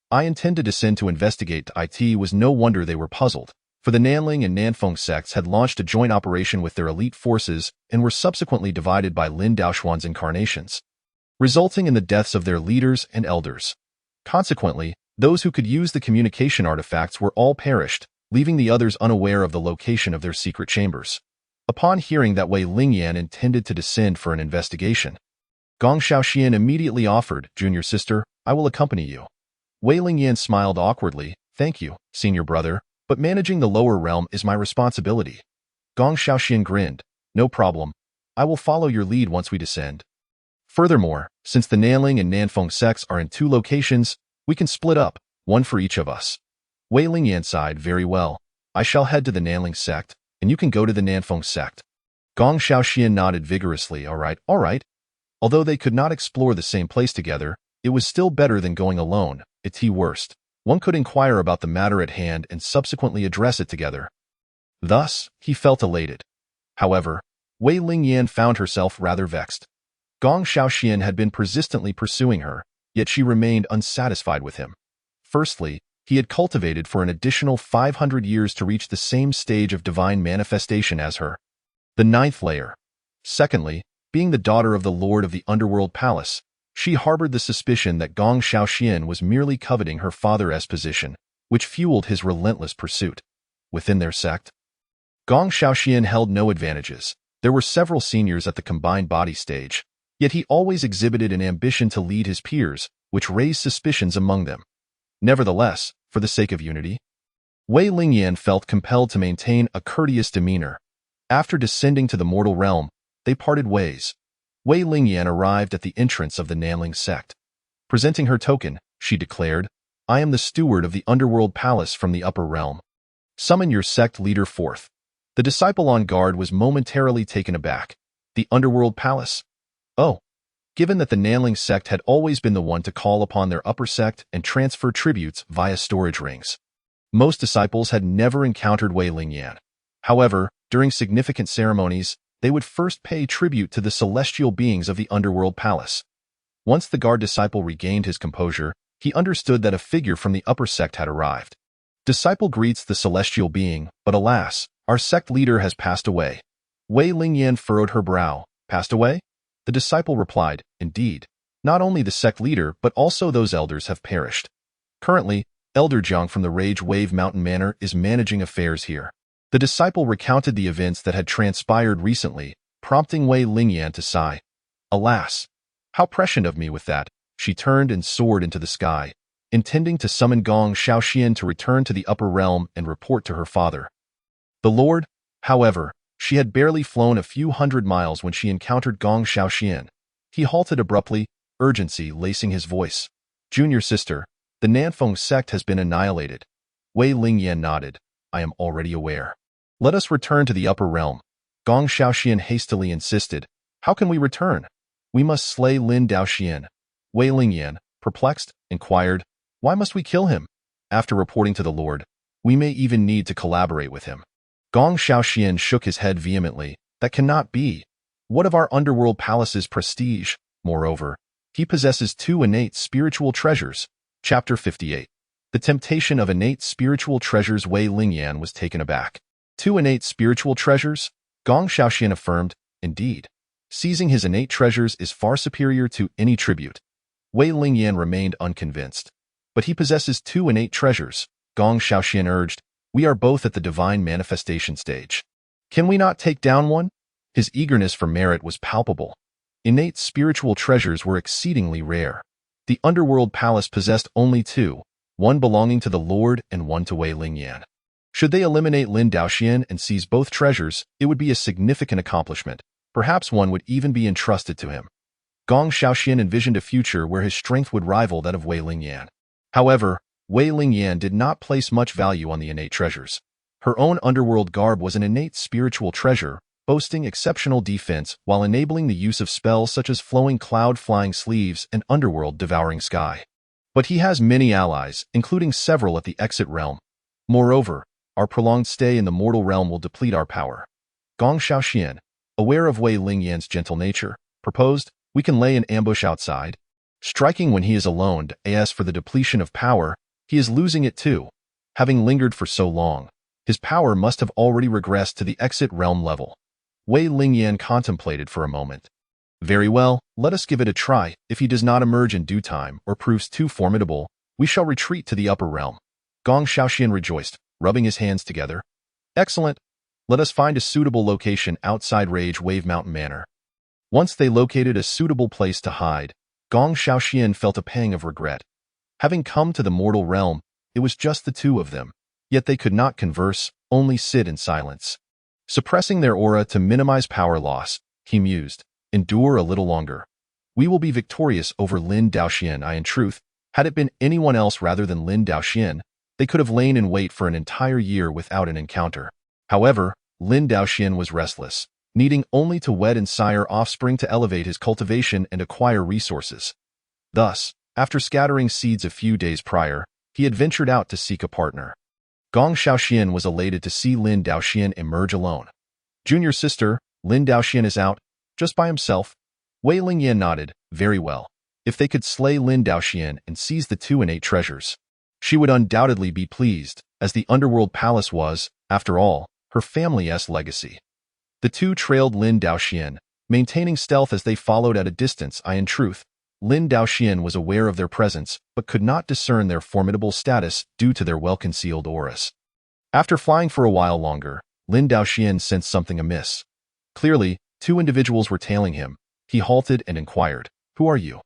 I intend to descend to investigate. It was no wonder they were puzzled, for the Nanling and Nanfeng sects had launched a joint operation with their elite forces and were subsequently divided by Lin Daoxuan's incarnations, resulting in the deaths of their leaders and elders. Consequently, Those who could use the communication artifacts were all perished, leaving the others unaware of the location of their secret chambers. Upon hearing that Wei Lingyan intended to descend for an investigation, Gong Shaoxian immediately offered, "Junior sister, I will accompany you." Wei Lingyan smiled awkwardly, "Thank you, senior brother, but managing the lower realm is my responsibility." Gong Shaoxian grinned, "No problem. I will follow your lead once we descend. Furthermore, since the Nanling and Nanfeng sects are in 2 locations, we can split up, one for each of us." Wei Lingyan sighed, "Very well. I shall head to the Nanling sect, and you can go to the Nanfeng sect." Gong Shaoxian nodded vigorously, all right. Although they could not explore the same place together, it was still better than going alone. At worst, one could inquire about the matter at hand and subsequently address it together. Thus, he felt elated. However, Wei Lingyan found herself rather vexed. Gong Shaoxian had been persistently pursuing her, yet she remained unsatisfied with him. Firstly, he had cultivated for an additional 500 years to reach the same stage of divine manifestation as her, the 9th layer. Secondly, being the daughter of the Lord of the Underworld Palace, she harbored the suspicion that Gong Shaoxian was merely coveting her father's position, which fueled his relentless pursuit. Within their sect, Gong Shaoxian held no advantages. There were several seniors at the combined body stage, yet he always exhibited an ambition to lead his peers, which raised suspicions among them. Nevertheless, for the sake of unity, Wei Lingyan felt compelled to maintain a courteous demeanor. After descending to the mortal realm, they parted ways. Wei Lingyan arrived at the entrance of the Nanling sect. Presenting her token, she declared, "I am the steward of the Underworld Palace from the upper realm. Summon your sect leader forth." The disciple on guard was momentarily taken aback. The Underworld Palace? Oh. Given that the Nanling sect had always been the one to call upon their upper sect and transfer tributes via storage rings, most disciples had never encountered Wei Lingyan. However, during significant ceremonies, they would first pay tribute to the celestial beings of the Underworld Palace. Once the guard disciple regained his composure, he understood that a figure from the upper sect had arrived. Disciple greets the celestial being, but alas, our sect leader has passed away. Wei Lingyan furrowed her brow. Passed away? The disciple replied, "Indeed. Not only the sect leader, but also those elders have perished. Currently, Elder Jiang from the Rage Wave Mountain Manor is managing affairs here." The disciple recounted the events that had transpired recently, prompting Wei Lingyan to sigh. "Alas, how prescient of me with that." She turned and soared into the sky, intending to summon Gong Shaoxian to return to the upper realm and report to her father, the Lord. However, she had barely flown a few hundred miles when she encountered Gong Shaoxian. He halted abruptly, urgency lacing his voice. "Junior sister, the Nanfeng sect has been annihilated." Wei Lingyan nodded. "I am already aware. Let us return to the upper realm." Gong Shaoxian hastily insisted. "How can we return? We must slay Lin Daoxian." Wei Lingyan, perplexed, inquired, "Why must we kill him? After reporting to the Lord, we may even need to collaborate with him." Gong Shaoxian shook his head vehemently. "That cannot be. What of our Underworld Palace's prestige? Moreover, he possesses 2 innate spiritual treasures." Chapter 58. The temptation of innate spiritual treasures. Wei Lingyan was taken aback. 2 innate spiritual treasures? Gong Shaoxian affirmed, "Indeed. Seizing his innate treasures is far superior to any tribute." Wei Lingyan remained unconvinced. "But he possesses 2 innate treasures," Gong Shaoxian urged. "We are both at the divine manifestation stage. Can we not take down one?" His eagerness for merit was palpable. Innate spiritual treasures were exceedingly rare. The Underworld Palace possessed only 2, one belonging to the Lord and one to Wei Lingyan. Should they eliminate Lin Daoxian and seize both treasures, it would be a significant accomplishment. Perhaps one would even be entrusted to him. Gong Shaoxian envisioned a future where his strength would rival that of Wei Lingyan. However, Wei Lingyan did not place much value on the innate treasures. Her own underworld garb was an innate spiritual treasure, boasting exceptional defense while enabling the use of spells such as flowing cloud flying sleeves and underworld devouring sky. But he has many allies, including several at the exit realm. Moreover, our prolonged stay in the mortal realm will deplete our power. Gong Shaoxian, aware of Wei Lingyan's gentle nature, proposed, "We can lay an ambush outside." Striking when he is alone, as for the depletion of power, he is losing it too. Having lingered for so long, his power must have already regressed to the exit realm level. Wei Lingyan contemplated for a moment. "Very well, let us give it a try. If he does not emerge in due time or proves too formidable, We shall retreat to the upper realm. Gong Xiaoxian rejoiced, rubbing his hands together. Excellent. Let us find a suitable location outside Rage Wave Mountain Manor. Once they located a suitable place to hide, Gong Xiaoxian felt a pang of regret. Having come to the mortal realm, it was just the two of them, yet they could not converse, only sit in silence. Suppressing their aura to minimize power loss, he mused, endure a little longer. We will be victorious over Lin Daoxian. In truth, had it been anyone else rather than Lin Daoxian, they could have lain in wait for an entire year without an encounter. However, Lin Daoxian was restless, needing only to wed and sire offspring to elevate his cultivation and acquire resources. Thus, after scattering seeds a few days prior, he had ventured out to seek a partner. Gong Xiaoxian was elated to see Lin Daoxian emerge alone. Junior sister, Lin Daoxian is out, just by himself. Wei Lingyan nodded, very well. If they could slay Lin Daoxian and seize the two innate treasures, she would undoubtedly be pleased, as the underworld palace was, after all, her family's legacy. The two trailed Lin Daoxian, maintaining stealth as they followed at a distance. In truth, Lin Daoxian was aware of their presence, but could not discern their formidable status due to their well-concealed auras. After flying for a while longer, Lin Daoxian sensed something amiss. Clearly, two individuals were tailing him. He halted and inquired, "Who are you?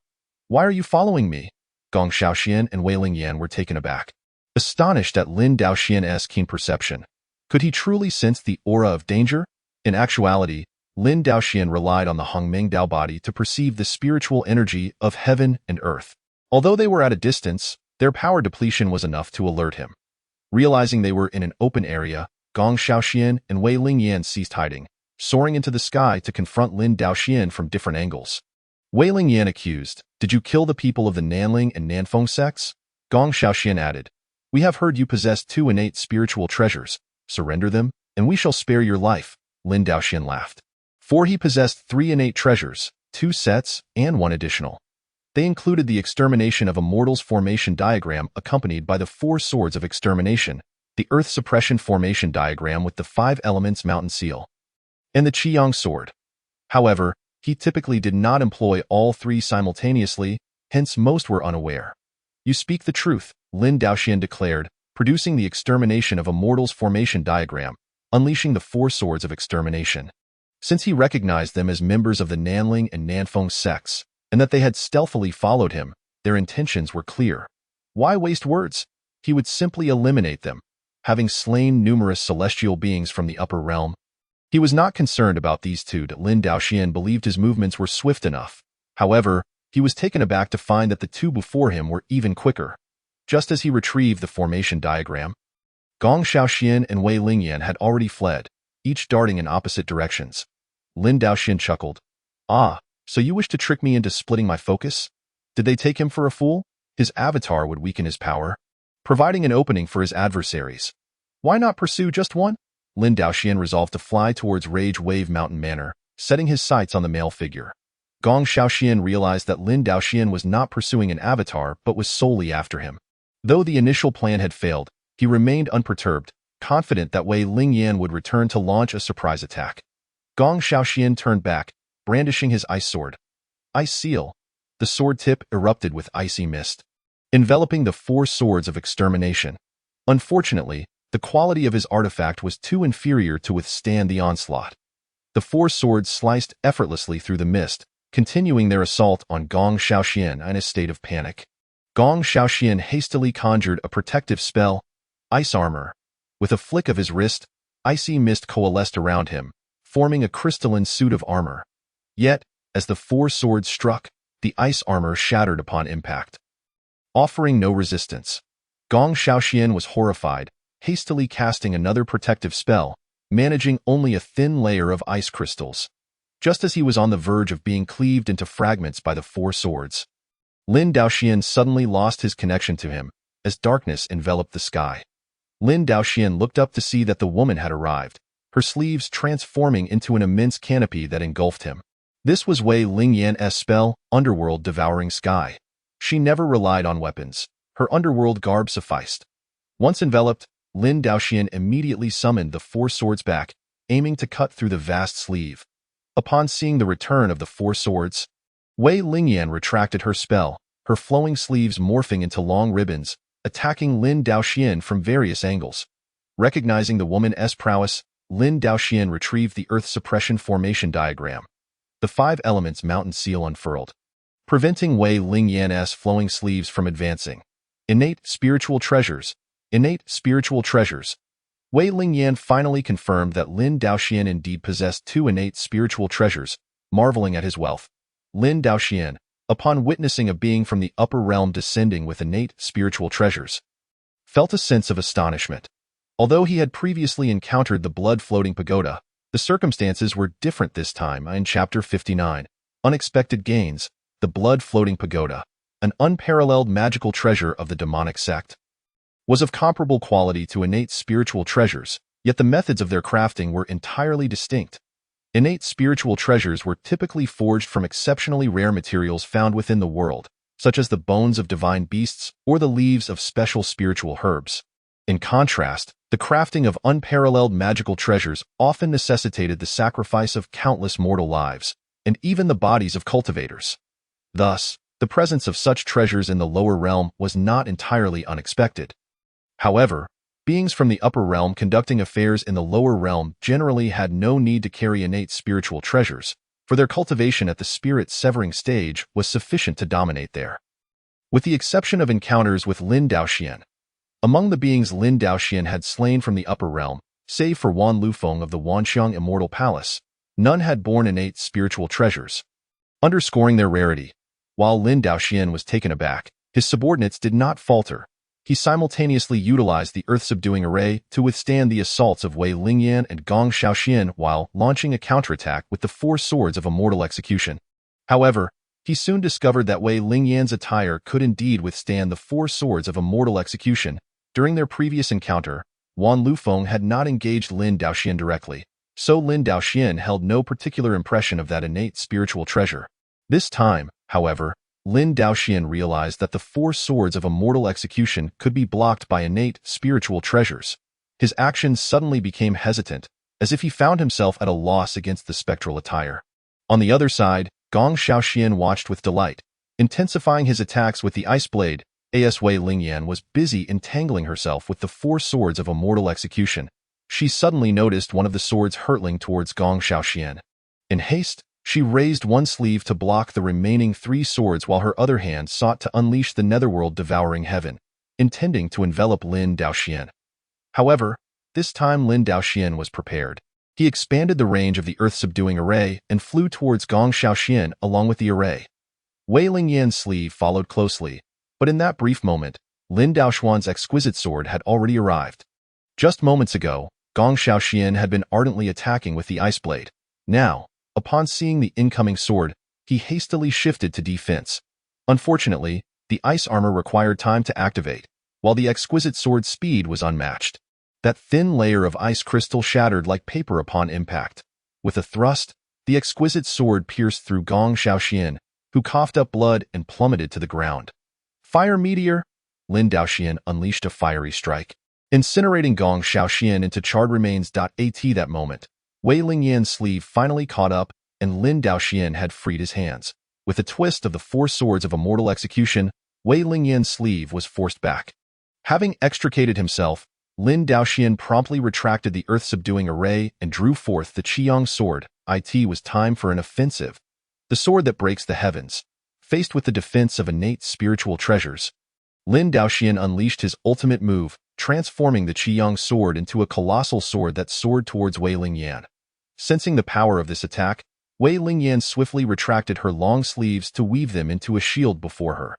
Why are you following me?" Gong Xiaoxian and Wei Lingyan were taken aback, astonished at Lin Daoxian's keen perception. Could he truly sense the aura of danger? In actuality, Lin Daoxian relied on the Hongmeng Dao body to perceive the spiritual energy of heaven and earth. Although they were at a distance, their power depletion was enough to alert him. Realizing they were in an open area, Gong Xiaoxian and Wei Lingyan ceased hiding, soaring into the sky to confront Lin Daoxian from different angles. Wei Lingyan accused, "Did you kill the people of the Nanling and Nanfeng sects?" Gong Xiaoxian added, "We have heard you possess two innate spiritual treasures. Surrender them, and we shall spare your life." Lin Daoxian laughed. For he possessed 3 innate treasures, 2 sets, and 1 additional. They included the extermination of a mortal's formation diagram accompanied by the 4 swords of extermination, the earth suppression formation diagram with the 5 elements mountain seal, and the Qiyang sword. However, he typically did not employ all 3 simultaneously, hence most were unaware. "You speak the truth," Lin Daoxian declared, producing the extermination of a mortal's formation diagram, unleashing the 4 swords of extermination. Since he recognized them as members of the Nanling and Nanfeng sects, and that they had stealthily followed him, their intentions were clear. Why waste words? He would simply eliminate them, having slain numerous celestial beings from the upper realm. He was not concerned about these two. Lin Daoxian believed his movements were swift enough. However, he was taken aback to find that the 2 before him were even quicker. Just as he retrieved the formation diagram, Gong Xiaoxian and Wei Lingyan had already fled, each darting in opposite directions. Lin Daoxian chuckled. "Ah, so you wish to trick me into splitting my focus? Did they take him for a fool? His avatar would weaken his power, providing an opening for his adversaries. Why not pursue just one?" Lin Daoxian resolved to fly towards Rage Wave Mountain Manor, setting his sights on the male figure. Gong Xiaoxian realized that Lin Daoxian was not pursuing an avatar but was solely after him. Though the initial plan had failed, he remained unperturbed, confident that Wei Lingyan would return to launch a surprise attack. Gong Xiaoxian turned back, brandishing his ice sword. Ice seal. The sword tip erupted with icy mist, enveloping the 4 swords of extermination. Unfortunately, the quality of his artifact was too inferior to withstand the onslaught. The 4 swords sliced effortlessly through the mist, continuing their assault on Gong Xiaoxian in a state of panic. Gong Xiaoxian hastily conjured a protective spell, Ice Armor. With a flick of his wrist, icy mist coalesced around him, forming a crystalline suit of armor. Yet, as the 4 swords struck, the ice armor shattered upon impact, offering no resistance. Gong Xiaoxian was horrified, hastily casting another protective spell, managing only a thin layer of ice crystals. Just as he was on the verge of being cleaved into fragments by the 4 swords, Lin Daoxian suddenly lost his connection to him, as darkness enveloped the sky. Lin Daoxian looked up to see that the woman had arrived, her sleeves transforming into an immense canopy that engulfed him. This was Wei Lingyan's spell, Underworld Devouring Sky. She never relied on weapons. Her underworld garb sufficed. Once enveloped, Lin Daoxian immediately summoned the 4 swords back, aiming to cut through the vast sleeve. Upon seeing the return of the 4 swords, Wei Lingyan retracted her spell, her flowing sleeves morphing into long ribbons, attacking Lin Daoxian from various angles. Recognizing the woman's prowess, Lin Daoxian retrieved the Earth Suppression Formation diagram. The 5 elements mountain seal unfurled, preventing Wei Lingyan's flowing sleeves from advancing. Innate spiritual treasures. Innate spiritual treasures. Wei Lingyan finally confirmed that Lin Daoxian indeed possessed 2 innate spiritual treasures, marveling at his wealth. Lin Daoxian, upon witnessing a being from the upper realm descending with innate spiritual treasures, felt a sense of astonishment. Although he had previously encountered the blood-floating pagoda, the circumstances were different this time. In Chapter 59, Unexpected Gains, the blood-floating pagoda, an unparalleled magical treasure of the demonic sect, was of comparable quality to innate spiritual treasures, yet the methods of their crafting were entirely distinct. Innate spiritual treasures were typically forged from exceptionally rare materials found within the world, such as the bones of divine beasts or the leaves of special spiritual herbs. In contrast, the crafting of unparalleled magical treasures often necessitated the sacrifice of countless mortal lives, and even the bodies of cultivators. Thus, the presence of such treasures in the lower realm was not entirely unexpected. However, beings from the upper realm conducting affairs in the lower realm generally had no need to carry innate spiritual treasures, for their cultivation at the spirit-severing stage was sufficient to dominate there. With the exception of encounters with Lin Daoxian, among the beings Lin Daoxian had slain from the upper realm, save for Wan Lufeng of the Wanxiang Immortal Palace, none had borne innate spiritual treasures, underscoring their rarity. While Lin Daoxian was taken aback, his subordinates did not falter. He simultaneously utilized the earth-subduing array to withstand the assaults of Wei Lingyan and Gong Xiaoxian while launching a counterattack with the 4 swords of immortal execution. However, he soon discovered that Wei Lingyan's attire could indeed withstand the 4 swords of immortal execution. During their previous encounter, Wan Lufeng had not engaged Lin Daoxian directly, so Lin Daoxian held no particular impression of that innate spiritual treasure. This time, however, Lin Daoxian realized that the 4 swords of immortal execution could be blocked by innate spiritual treasures. His actions suddenly became hesitant, as if he found himself at a loss against the spectral attire. On the other side, Gong Xiaoxian watched with delight, intensifying his attacks with the ice blade. As Wei Lingyan was busy entangling herself with the 4 swords of immortal execution, she suddenly noticed one of the swords hurtling towards Gong Xiaoxian. In haste, she raised one sleeve to block the remaining 3 swords while her other hand sought to unleash the netherworld devouring heaven, intending to envelop Lin Daoxian. However, this time Lin Daoxian was prepared. He expanded the range of the earth-subduing array and flew towards Gong Xiaoxian along with the array. Wei Lingyan's sleeve followed closely, but in that brief moment, Lin Daoxuan's exquisite sword had already arrived. Just moments ago, Gong Xiaoxian had been ardently attacking with the ice blade. Now, upon seeing the incoming sword, he hastily shifted to defense. Unfortunately, the ice armor required time to activate, while the exquisite sword's speed was unmatched. That thin layer of ice crystal shattered like paper upon impact. With a thrust, the exquisite sword pierced through Gong Xiaoxian, who coughed up blood and plummeted to the ground. Fire meteor! Lin Daoxian unleashed a fiery strike, incinerating Gong Xiaoxian into charred remains. At that moment, Wei Lingyan's sleeve finally caught up, and Lin Daoxian had freed his hands. With a twist of the 4 swords of immortal execution, Wei Lingyan's sleeve was forced back. Having extricated himself, Lin Daoxian promptly retracted the earth-subduing array and drew forth the Qiyang sword. It was time for an offensive. The sword that breaks the heavens. Faced with the defense of innate spiritual treasures, Lin Daoxian unleashed his ultimate move, transforming the Qiyang sword into a colossal sword that soared towards Wei Lingyan. Sensing the power of this attack, Wei Lingyan swiftly retracted her long sleeves to weave them into a shield before her.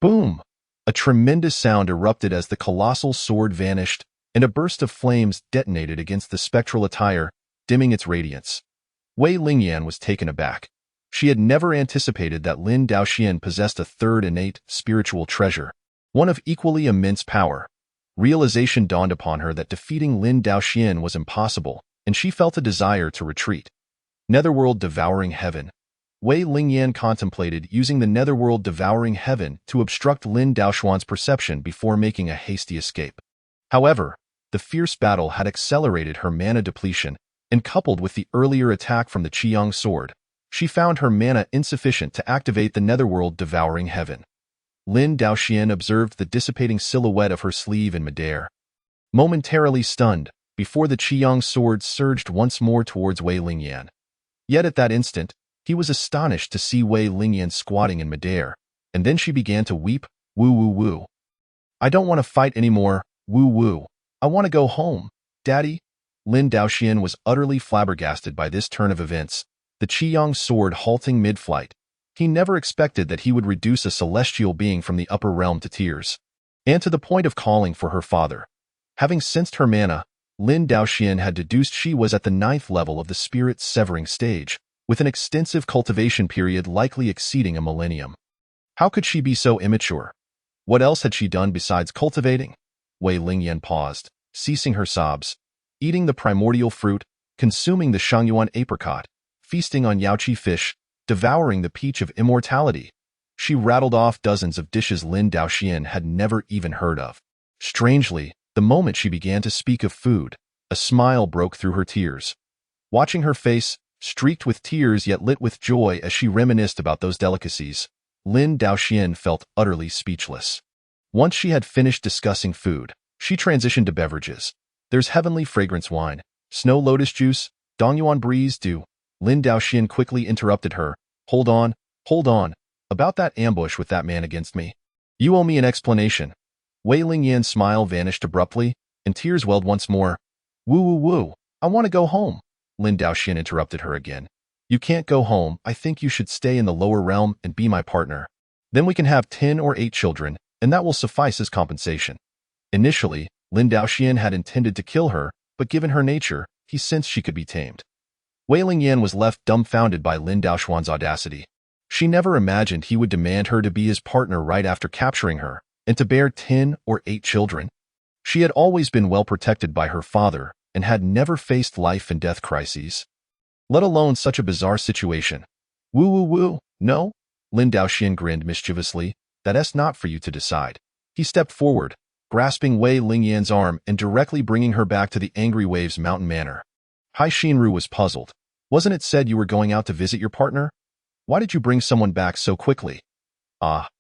Boom! A tremendous sound erupted as the colossal sword vanished, and a burst of flames detonated against the spectral attire, dimming its radiance. Wei Lingyan was taken aback. She had never anticipated that Lin Daoxian possessed a 3rd innate spiritual treasure, one of equally immense power. Realization dawned upon her that defeating Lin Daoxian was impossible, and she felt a desire to retreat. Netherworld Devouring Heaven. Wei Lingyan contemplated using the Netherworld Devouring Heaven to obstruct Lin Daoxuan's perception before making a hasty escape. However, the fierce battle had accelerated her mana depletion, and coupled with the earlier attack from the Qiyang sword, she found her mana insufficient to activate the Netherworld Devouring Heaven. Lin Daoxian observed the dissipating silhouette of her sleeve in midair. Momentarily stunned, before the Qiyang sword surged once more towards Wei Lingyan. Yet at that instant, he was astonished to see Wei Lingyan squatting in midair, and then she began to weep, woo woo woo. I don't want to fight anymore, woo woo. I want to go home, daddy. Lin Daoxian was utterly flabbergasted by this turn of events, the Qiyang sword halting mid-flight. He never expected that he would reduce a celestial being from the upper realm to tears, and to the point of calling for her father. Having sensed her mana, Lin Daoxian had deduced she was at the 9th level of the spirit-severing stage, with an extensive cultivation period likely exceeding a millennium. How could she be so immature? What else had she done besides cultivating? Wei Lingyan paused, ceasing her sobs, eating the primordial fruit, consuming the Qingyun apricot, feasting on yaoqi fish, devouring the peach of immortality. She rattled off dozens of dishes Lin Daoxian had never even heard of. Strangely, the moment she began to speak of food, a smile broke through her tears. Watching her face, streaked with tears yet lit with joy as she reminisced about those delicacies, Lin Daoxian felt utterly speechless. Once she had finished discussing food, she transitioned to beverages. There's heavenly fragrance wine, snow lotus juice, Dongyuan breeze dew. Lin Daoxian quickly interrupted her. Hold on. About that ambush with that man against me. You owe me an explanation. Wei Lingyan's smile vanished abruptly, and tears welled once more. Woo woo woo. I want to go home. Lin Daoxian interrupted her again. You can't go home. I think you should stay in the lower realm and be my partner. Then we can have 10 or 8 children, and that will suffice as compensation. Initially, Lin Daoxian had intended to kill her, but given her nature, he sensed she could be tamed. Wei Lingyan was left dumbfounded by Lin Daoxian's audacity. She never imagined he would demand her to be his partner right after capturing her, and to bear 10 or 8 children. She had always been well protected by her father, and had never faced life and death crises, let alone such a bizarre situation. Woo woo woo, no? Lin Daoxian grinned mischievously. That's not for you to decide. He stepped forward, grasping Wei Lingyan's arm and directly bringing her back to the Angry Waves Mountain Manor. Hai Xinru was puzzled. Wasn't it said you were going out to visit your partner? Why did you bring someone back so quickly?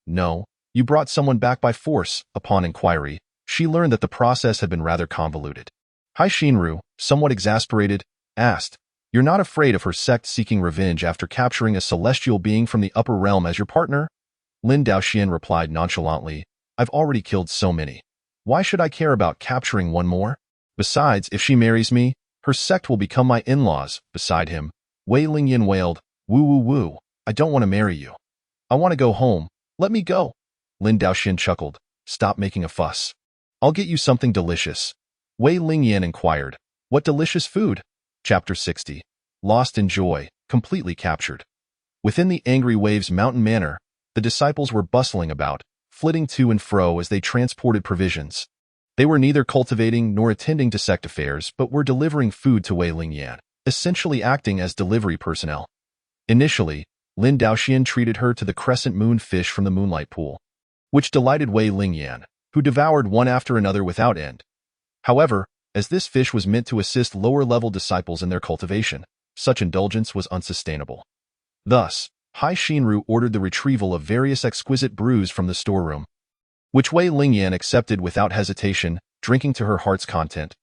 No. You brought someone back by force. Upon inquiry, she learned that the process had been rather convoluted. Hai Xinru, somewhat exasperated, asked, You're not afraid of her sect seeking revenge after capturing a celestial being from the upper realm as your partner? Lin Daoxian replied nonchalantly, I've already killed so many. Why should I care about capturing one more? Besides, if she marries me, her sect will become my in-laws. Beside him, Wei Lingyan wailed, Woo woo woo, I don't want to marry you. I want to go home. Let me go. Lin Daoxian chuckled, Stop making a fuss. I'll get you something delicious. Wei Lingyan inquired, What delicious food? Chapter 60. Lost in joy, completely captured. Within the Angry Waves Mountain Manor, the disciples were bustling about, flitting to and fro as they transported provisions. They were neither cultivating nor attending to sect affairs, but were delivering food to Wei Lingyan, essentially acting as delivery personnel. Initially, Lin Daoxian treated her to the crescent moon fish from the moonlight pool, which delighted Wei Lingyan, who devoured one after another without end. However, as this fish was meant to assist lower-level disciples in their cultivation, such indulgence was unsustainable. Thus, Hai Xinru ordered the retrieval of various exquisite brews from the storeroom, which Wei Lingyan accepted without hesitation, drinking to her heart's content.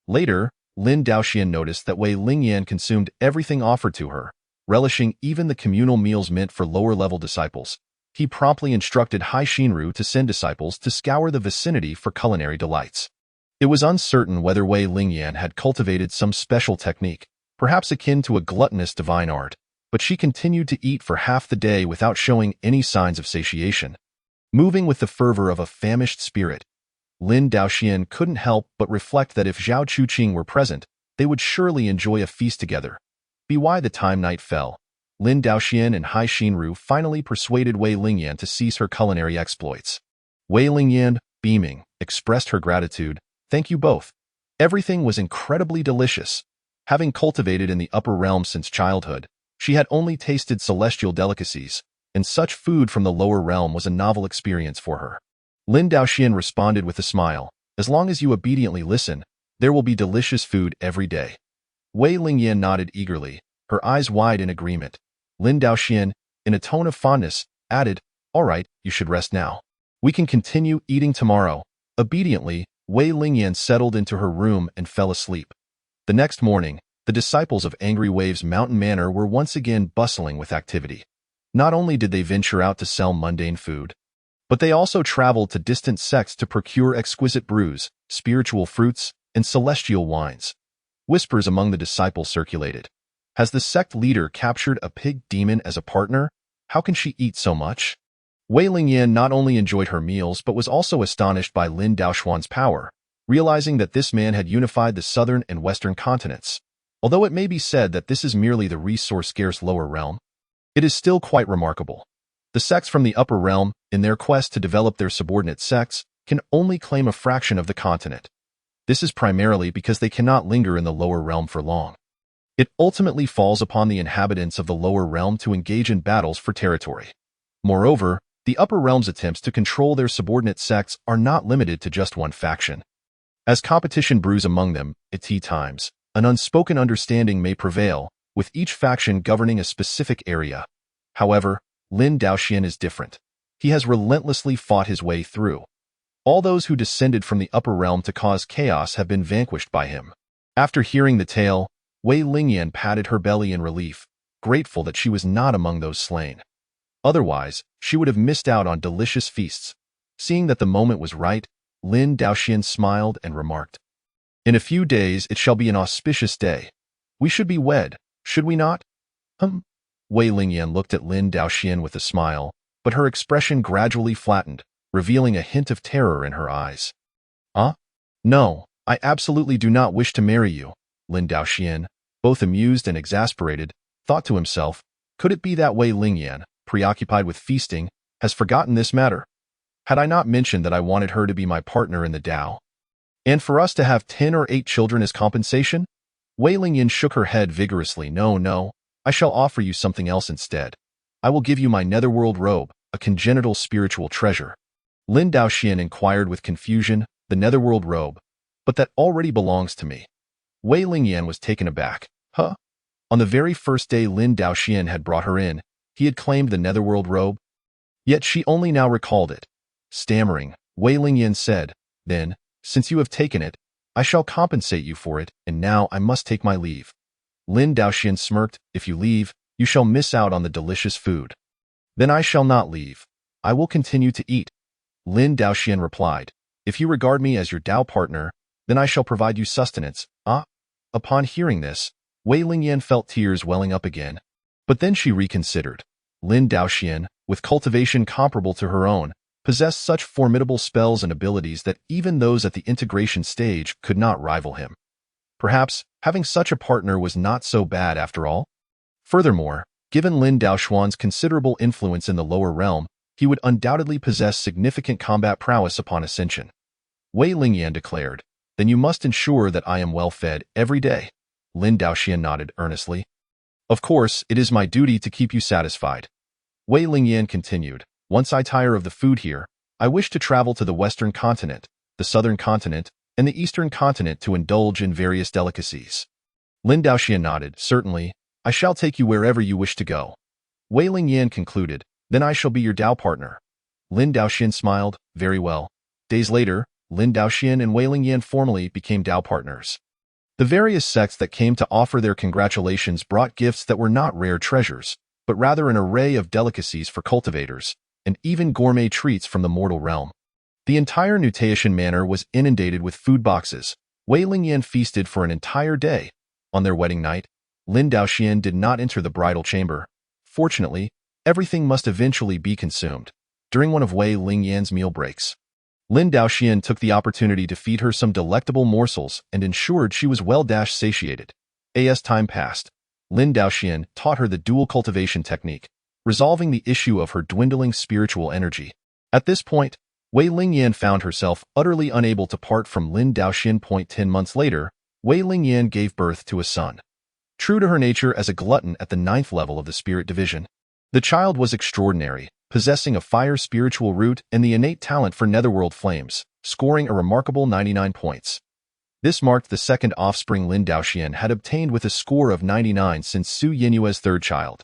Later, Lin Daoxian noticed that Wei Lingyan consumed everything offered to her, relishing even the communal meals meant for lower-level disciples. He promptly instructed Hai Xinru to send disciples to scour the vicinity for culinary delights. It was uncertain whether Wei Lingyan had cultivated some special technique, perhaps akin to a gluttonous divine art, but she continued to eat for half the day without showing any signs of satiation. Moving with the fervor of a famished spirit, Lin Daoxian couldn't help but reflect that if Zhao Chuqing were present, they would surely enjoy a feast together. By the time night fell, Lin Daoxian and Hai Xinru finally persuaded Wei Lingyan to cease her culinary exploits. Wei Lingyan, beaming, expressed her gratitude. Thank you both. Everything was incredibly delicious. Having cultivated in the upper realm since childhood, she had only tasted celestial delicacies, and such food from the lower realm was a novel experience for her. Lin Daoxian responded with a smile, As long as you obediently listen, there will be delicious food every day. Wei Lingyan nodded eagerly, her eyes wide in agreement. Lin Daoxian, in a tone of fondness, added, All right, you should rest now. We can continue eating tomorrow. Obediently, Wei Lingyan settled into her room and fell asleep. The next morning, the disciples of Angry Waves Mountain Manor were once again bustling with activity. Not only did they venture out to sell mundane food, but they also traveled to distant sects to procure exquisite brews, spiritual fruits, and celestial wines. Whispers among the disciples circulated. Has the sect leader captured a pig demon as a partner? How can she eat so much? Wei Lingyan not only enjoyed her meals but was also astonished by Lin Daoxuan's power, realizing that this man had unified the southern and western continents. Although it may be said that this is merely the resource-scarce lower realm, it is still quite remarkable. The sects from the upper realm, in their quest to develop their subordinate sects, can only claim a fraction of the continent. This is primarily because they cannot linger in the lower realm for long. It ultimately falls upon the inhabitants of the lower realm to engage in battles for territory. Moreover, the upper realm's attempts to control their subordinate sects are not limited to just one faction. As competition brews among them, at times, an unspoken understanding may prevail, with each faction governing a specific area. However, Lin Daoxian is different. He has relentlessly fought his way through. All those who descended from the upper realm to cause chaos have been vanquished by him. After hearing the tale, Wei Lingyan patted her belly in relief, grateful that she was not among those slain. Otherwise, she would have missed out on delicious feasts. Seeing that the moment was right, Lin Daoxian smiled and remarked, "In a few days it shall be an auspicious day. We should be wed, should we not?" Wei Lingyan looked at Lin Daoxian with a smile, but her expression gradually flattened, revealing a hint of terror in her eyes. No, I absolutely do not wish to marry you," Lin Daoxian, both amused and exasperated, thought to himself. Could it be that Wei Lingyan, preoccupied with feasting, has forgotten this matter? Had I not mentioned that I wanted her to be my partner in the Tao? And for us to have 10 or 8 children as compensation? Wei Lingyan shook her head vigorously. No, I shall offer you something else instead. I will give you my netherworld robe, a congenital spiritual treasure. Lin Daoxian inquired with confusion. The netherworld robe? But that already belongs to me. Wei Lingyan was taken aback. On the very first day Lin Daoxian had brought her in, he had claimed the netherworld robe. Yet she only now recalled it. Stammering, Wei Lingyan said, "Then, since you have taken it, I shall compensate you for it, and now I must take my leave." Lin Daoxian smirked. "If you leave, you shall miss out on the delicious food." "Then I shall not leave. I will continue to eat." Lin Daoxian replied, "If you regard me as your Tao partner, then I shall provide you sustenance." Upon hearing this, Wei Lingyan felt tears welling up again. But then she reconsidered. Lin Daoxian, with cultivation comparable to her own, possessed such formidable spells and abilities that even those at the integration stage could not rival him. Perhaps, having such a partner was not so bad after all. Furthermore, given Lin Daoxuan's considerable influence in the lower realm, he would undoubtedly possess significant combat prowess upon ascension. Wei Lingyan declared, "Then you must ensure that I am well fed every day." Lin Daoxian nodded earnestly. "Of course, it is my duty to keep you satisfied." Wei Lingyan continued, "Once I tire of the food here, I wish to travel to the western continent, the southern continent, and the eastern continent to indulge in various delicacies." Lin Daoxian nodded, "Certainly, I shall take you wherever you wish to go." Wei Lingyan concluded, "Then I shall be your Tao partner." Lin Daoxian smiled, "Very well." Days later, Lin Daoxian and Wei Lingyan formally became Tao partners. The various sects that came to offer their congratulations brought gifts that were not rare treasures, but rather an array of delicacies for cultivators, and even gourmet treats from the mortal realm. The entire Nutaishan Manor was inundated with food boxes. Wei Lingyan feasted for an entire day. On their wedding night, Lin Daoxian did not enter the bridal chamber. Fortunately, everything must eventually be consumed. During one of Wei Lingyan's meal breaks, Lin Daoxian took the opportunity to feed her some delectable morsels and ensured she was well-satiated. As time passed, Lin Daoxian taught her the dual cultivation technique, resolving the issue of her dwindling spiritual energy. At this point, Wei Lingyan found herself utterly unable to part from Lin Daoxian. 10 months later, Wei Lingyan gave birth to a son. True to her nature as a glutton at the 9th level of the spirit division, the child was extraordinary, possessing a fire spiritual root and the innate talent for netherworld flames, scoring a remarkable 99 points. This marked the second offspring Lin Daoxian had obtained with a score of 99 since Su Yenyue's third child.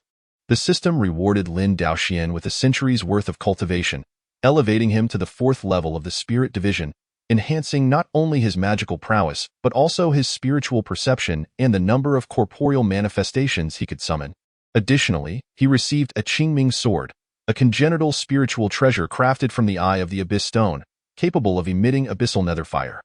The system rewarded Lin Daoxian with a century's worth of cultivation, elevating him to the 4th level of the spirit division, enhancing not only his magical prowess, but also his spiritual perception and the number of corporeal manifestations he could summon. Additionally, he received a Qingyun sword, a congenital spiritual treasure crafted from the eye of the abyss stone, capable of emitting abyssal nether fire.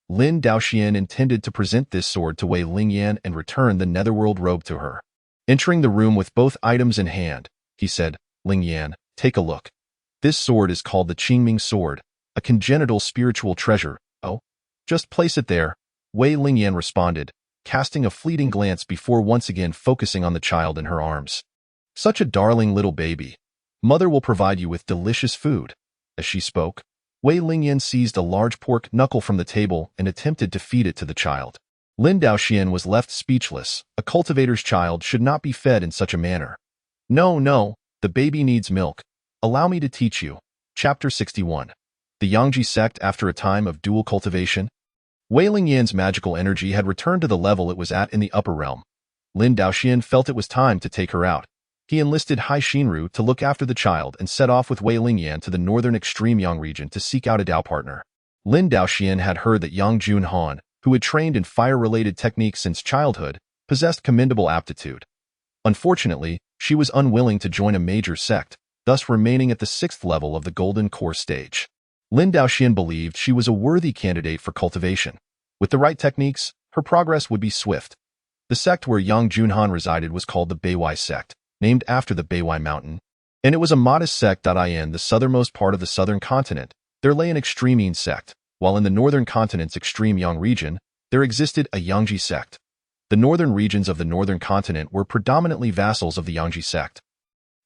Lin Daoxian intended to present this sword to Wei Lingyan and return the netherworld robe to her. Entering the room with both items in hand, he said, "Lingyan, take a look. This sword is called the Qingyun sword, a congenital spiritual treasure. Oh, just place it there," Wei Lingyan responded, casting a fleeting glance before once again focusing on the child in her arms. "Such a darling little baby. Mother will provide you with delicious food." As she spoke, Wei Lingyan seized a large pork knuckle from the table and attempted to feed it to the child. Lin Daoxian was left speechless. A cultivator's child should not be fed in such a manner. "No, no, the baby needs milk. Allow me to teach you." Chapter 61. The Yangji sect after a time of dual cultivation. Wei Lingyan's magical energy had returned to the level it was at in the upper realm. Lin Daoxian felt it was time to take her out. He enlisted Hai Xinru to look after the child and set off with Wei Lingyan to the northern extreme Yang region to seek out a Dao partner. Lin Daoxian had heard that Yang Junhan, who had trained in fire-related techniques since childhood, possessed commendable aptitude. Unfortunately, she was unwilling to join a major sect, thus remaining at the 6th level of the Golden Core stage. Lin Daoxian believed she was a worthy candidate for cultivation. With the right techniques, her progress would be swift. The sect where Yang Junhan resided was called the Beiwai sect, named after the Beiwai mountain, and it was a modest sect. In the southernmost part of the southern continent, there lay an extreme Yin sect, while in the northern continent's extreme Yang region, there existed a Yangji sect. The northern regions of the northern continent were predominantly vassals of the Yangji sect.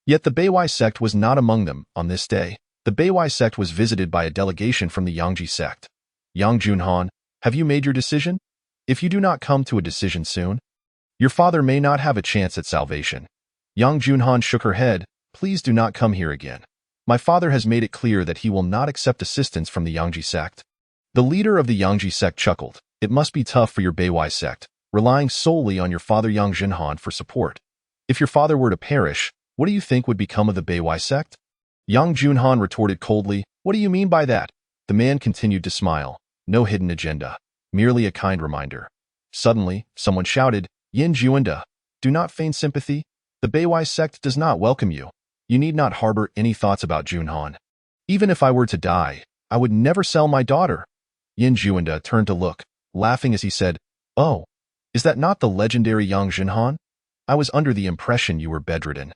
Yet the Beiwai sect was not among them. On this day, the Beiwai sect was visited by a delegation from the Yangji sect. "Yang Junhan, have you made your decision? If you do not come to a decision soon, your father may not have a chance at salvation." Yang Junhan shook her head. "Please do not come here again. My father has made it clear that he will not accept assistance from the Yangji sect." The leader of the Yangji sect chuckled. "It must be tough for your Beiwai sect, relying solely on your father Yang Junhan for support. If your father were to perish, what do you think would become of the Beiwai sect?" Yang Junhan retorted coldly, "What do you mean by that?" The man continued to smile. No hidden agenda, merely a kind reminder. Suddenly, someone shouted, "Yin Juanda, do not feign sympathy. The Beiwai sect does not welcome you. You need not harbor any thoughts about Junhan. Even if I were to die, I would never sell my daughter." Yin Juanda turned to look, laughing as he said, "Oh, is that not the legendary Yang Junhan? I was under the impression you were bedridden.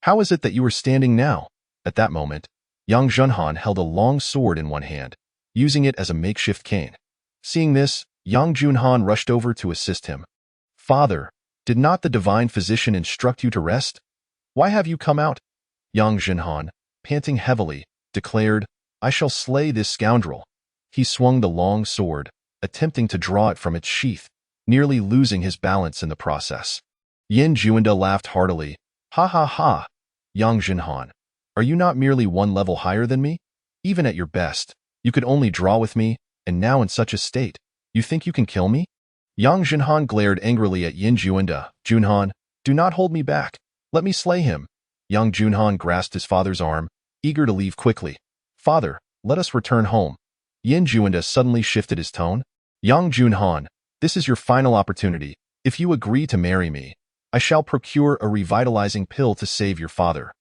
How is it that you are standing now?" At that moment, Yang Junhan held a long sword in one hand, using it as a makeshift cane. Seeing this, Yang Junhan rushed over to assist him. "Father, did not the divine physician instruct you to rest? Why have you come out?" Yang Junhan, panting heavily, declared, "I shall slay this scoundrel." He swung the long sword, attempting to draw it from its sheath, nearly losing his balance in the process. Yin Juanda laughed heartily. "Ha ha ha! Yang Junhan, are you not merely one level higher than me? Even at your best, you could only draw with me, and now in such a state, you think you can kill me?" Yang Junhan glared angrily at Yin Juanda. "Junhan, do not hold me back. Let me slay him." Yang Junhan grasped his father's arm, eager to leave quickly. "Father, let us return home." Yin Juanda suddenly shifted his tone. "Yang Junhan, this is your final opportunity. If you agree to marry me, I shall procure a revitalizing pill to save your father."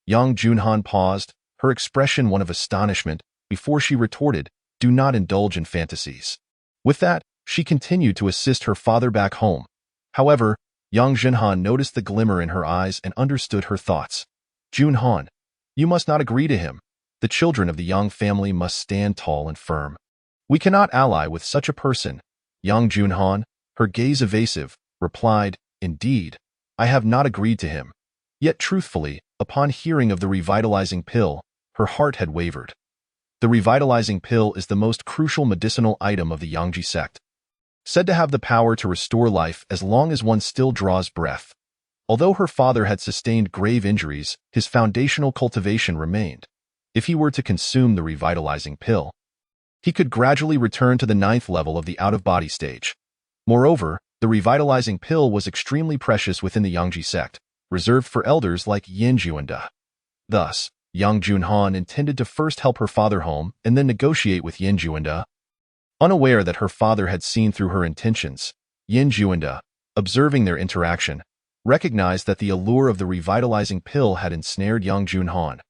Yang Junhan paused, her expression one of astonishment, before she retorted, "Do not indulge in fantasies." With that, she continued to assist her father back home. However, Yang Junhan noticed the glimmer in her eyes and understood her thoughts. "Junhan, you must not agree to him. The children of the Yang family must stand tall and firm. We cannot ally with such a person." Yang Junhan, her gaze evasive, replied, "Indeed, I have not agreed to him." Yet truthfully, upon hearing of the revitalizing pill, her heart had wavered. The revitalizing pill is the most crucial medicinal item of the Yangji sect, said to have the power to restore life as long as one still draws breath. Although her father had sustained grave injuries, his foundational cultivation remained. If he were to consume the revitalizing pill, he could gradually return to the 9th level of the out-of-body stage. Moreover, the revitalizing pill was extremely precious within the Yangji sect, reserved for elders like Yin Juanda. Thus, Yang Junhan intended to first help her father home and then negotiate with Yin Juanda. Unaware that her father had seen through her intentions, Yin Juanda, observing their interaction, recognized that the allure of the revitalizing pill had ensnared Yang Junhan.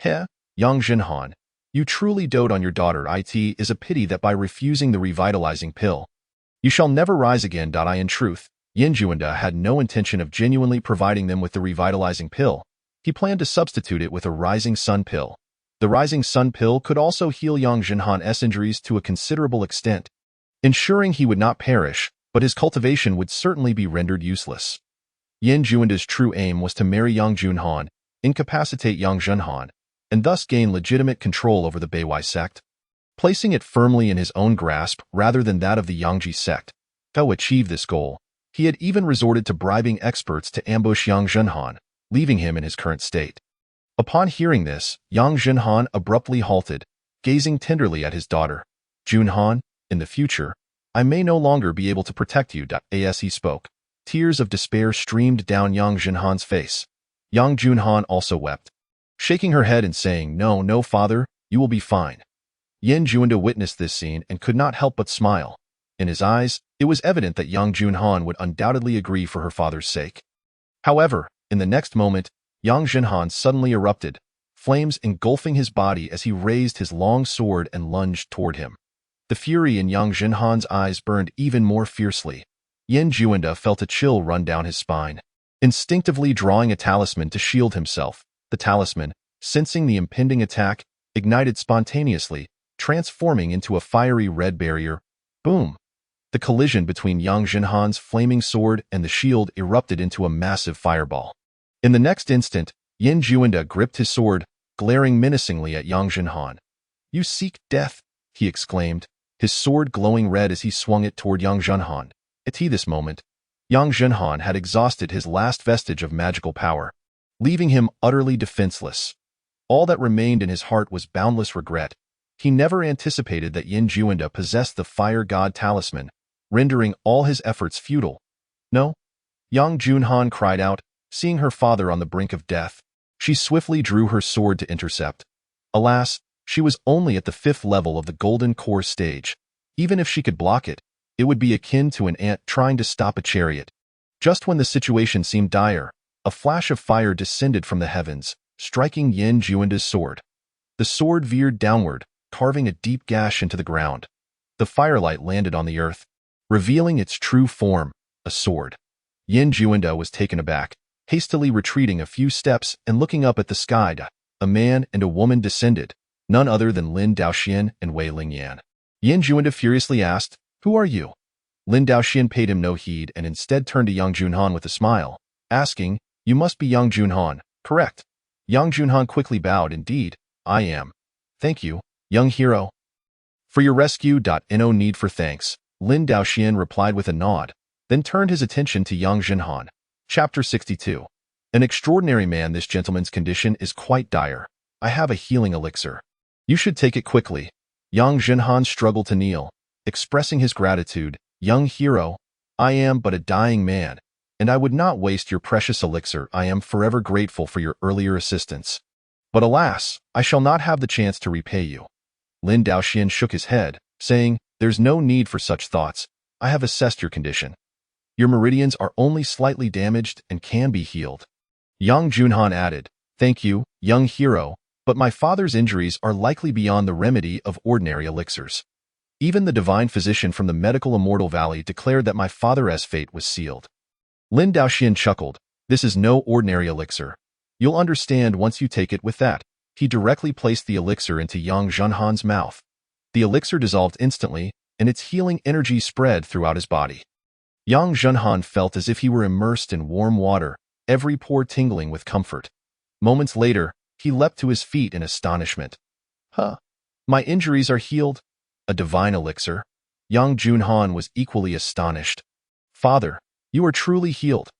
Heh, Yang Junhan, you truly dote on your daughter. It is a pity that by refusing the revitalizing pill, you shall never rise again. In truth, Yin Juanda had no intention of genuinely providing them with the revitalizing pill. He planned to substitute it with a rising sun pill. The rising sun pill could also heal Yang Junhan's injuries to a considerable extent, ensuring he would not perish, but his cultivation would certainly be rendered useless. Yin Juanda's true aim was to marry Yang Junhan, incapacitate Yang Junhan, and thus gain legitimate control over the Beiwei sect. Placing it firmly in his own grasp rather than that of the Yangji sect. To achieve this goal, he had even resorted to bribing experts to ambush Yang Junhan, leaving him in his current state. Upon hearing this, Yang Junhan abruptly halted, gazing tenderly at his daughter. Junhan, in the future, I may no longer be able to protect you. As he spoke, tears of despair streamed down Yang Junhan's face. Yang Junhan also wept, shaking her head and saying, "No, no, father, you will be fine." Yin Juanda witnessed this scene and could not help but smile. In his eyes, it was evident that Yang Junhan would undoubtedly agree for her father's sake. However, in the next moment, Yang Junhan suddenly erupted, flames engulfing his body as he raised his long sword and lunged toward him. The fury in Yang Junhan's eyes burned even more fiercely. Yin Juanda felt a chill run down his spine. Instinctively drawing a talisman to shield himself, the talisman, sensing the impending attack, ignited spontaneously, transforming into a fiery red barrier. Boom! The collision between Yang Junhan's flaming sword and the shield erupted into a massive fireball. In the next instant, Yin Juanda gripped his sword, glaring menacingly at Yang Junhan. "You seek death," he exclaimed, his sword glowing red as he swung it toward Yang Junhan. At this moment, Yang Junhan had exhausted his last vestige of magical power, leaving him utterly defenseless. All that remained in his heart was boundless regret. He never anticipated that Yin Juanda possessed the fire god talisman, rendering all his efforts futile. "No!" Yang Junhan cried out, seeing her father on the brink of death. She swiftly drew her sword to intercept. Alas, she was only at the 5th level of the Golden Core stage. Even if she could block it, it would be akin to an ant trying to stop a chariot. Just when the situation seemed dire, a flash of fire descended from the heavens, striking Yin Juanda's sword. The sword veered downward, carving a deep gash into the ground. The firelight landed on the earth, revealing its true form, a sword. Yin Juanda was taken aback, hastily retreating a few steps and looking up at the sky. A man and a woman descended, none other than Lin Daoxian and Wei Lingyan. Yin Juanda furiously asked, "Who are you?" Lin Daoxian paid him no heed and instead turned to Yang Junhan with a smile, asking, "You must be Yang Junhan, correct?" Yang Junhan quickly bowed. "Indeed, I am. Thank you, young hero, for your rescue. No need for thanks," Lin Daoxian replied with a nod, then turned his attention to Yang Junhan. Chapter 62. An extraordinary man. This gentleman's condition is quite dire. I have a healing elixir. You should take it quickly. Yang Junhan struggled to kneel, expressing his gratitude. "Young hero, I am but a dying man, and I would not waste your precious elixir. I am forever grateful for your earlier assistance. But alas, I shall not have the chance to repay you." Lin Daoxian shook his head, saying, "There's no need for such thoughts. I have assessed your condition. Your meridians are only slightly damaged and can be healed." Yang Junhan added, "Thank you, young hero, but my father's injuries are likely beyond the remedy of ordinary elixirs. Even the divine physician from the medical Immortal Valley declared that my father's fate was sealed." Lin Daoxian chuckled. "This is no ordinary elixir. You'll understand once you take it." With that, he directly placed the elixir into Yang Junhan's mouth. The elixir dissolved instantly, and its healing energy spread throughout his body. Yang Junhan felt as if he were immersed in warm water, every pore tingling with comfort. Moments later, he leapt to his feet in astonishment. "Huh! My injuries are healed? A divine elixir?" Yang Junhan was equally astonished. "Father, you are truly healed."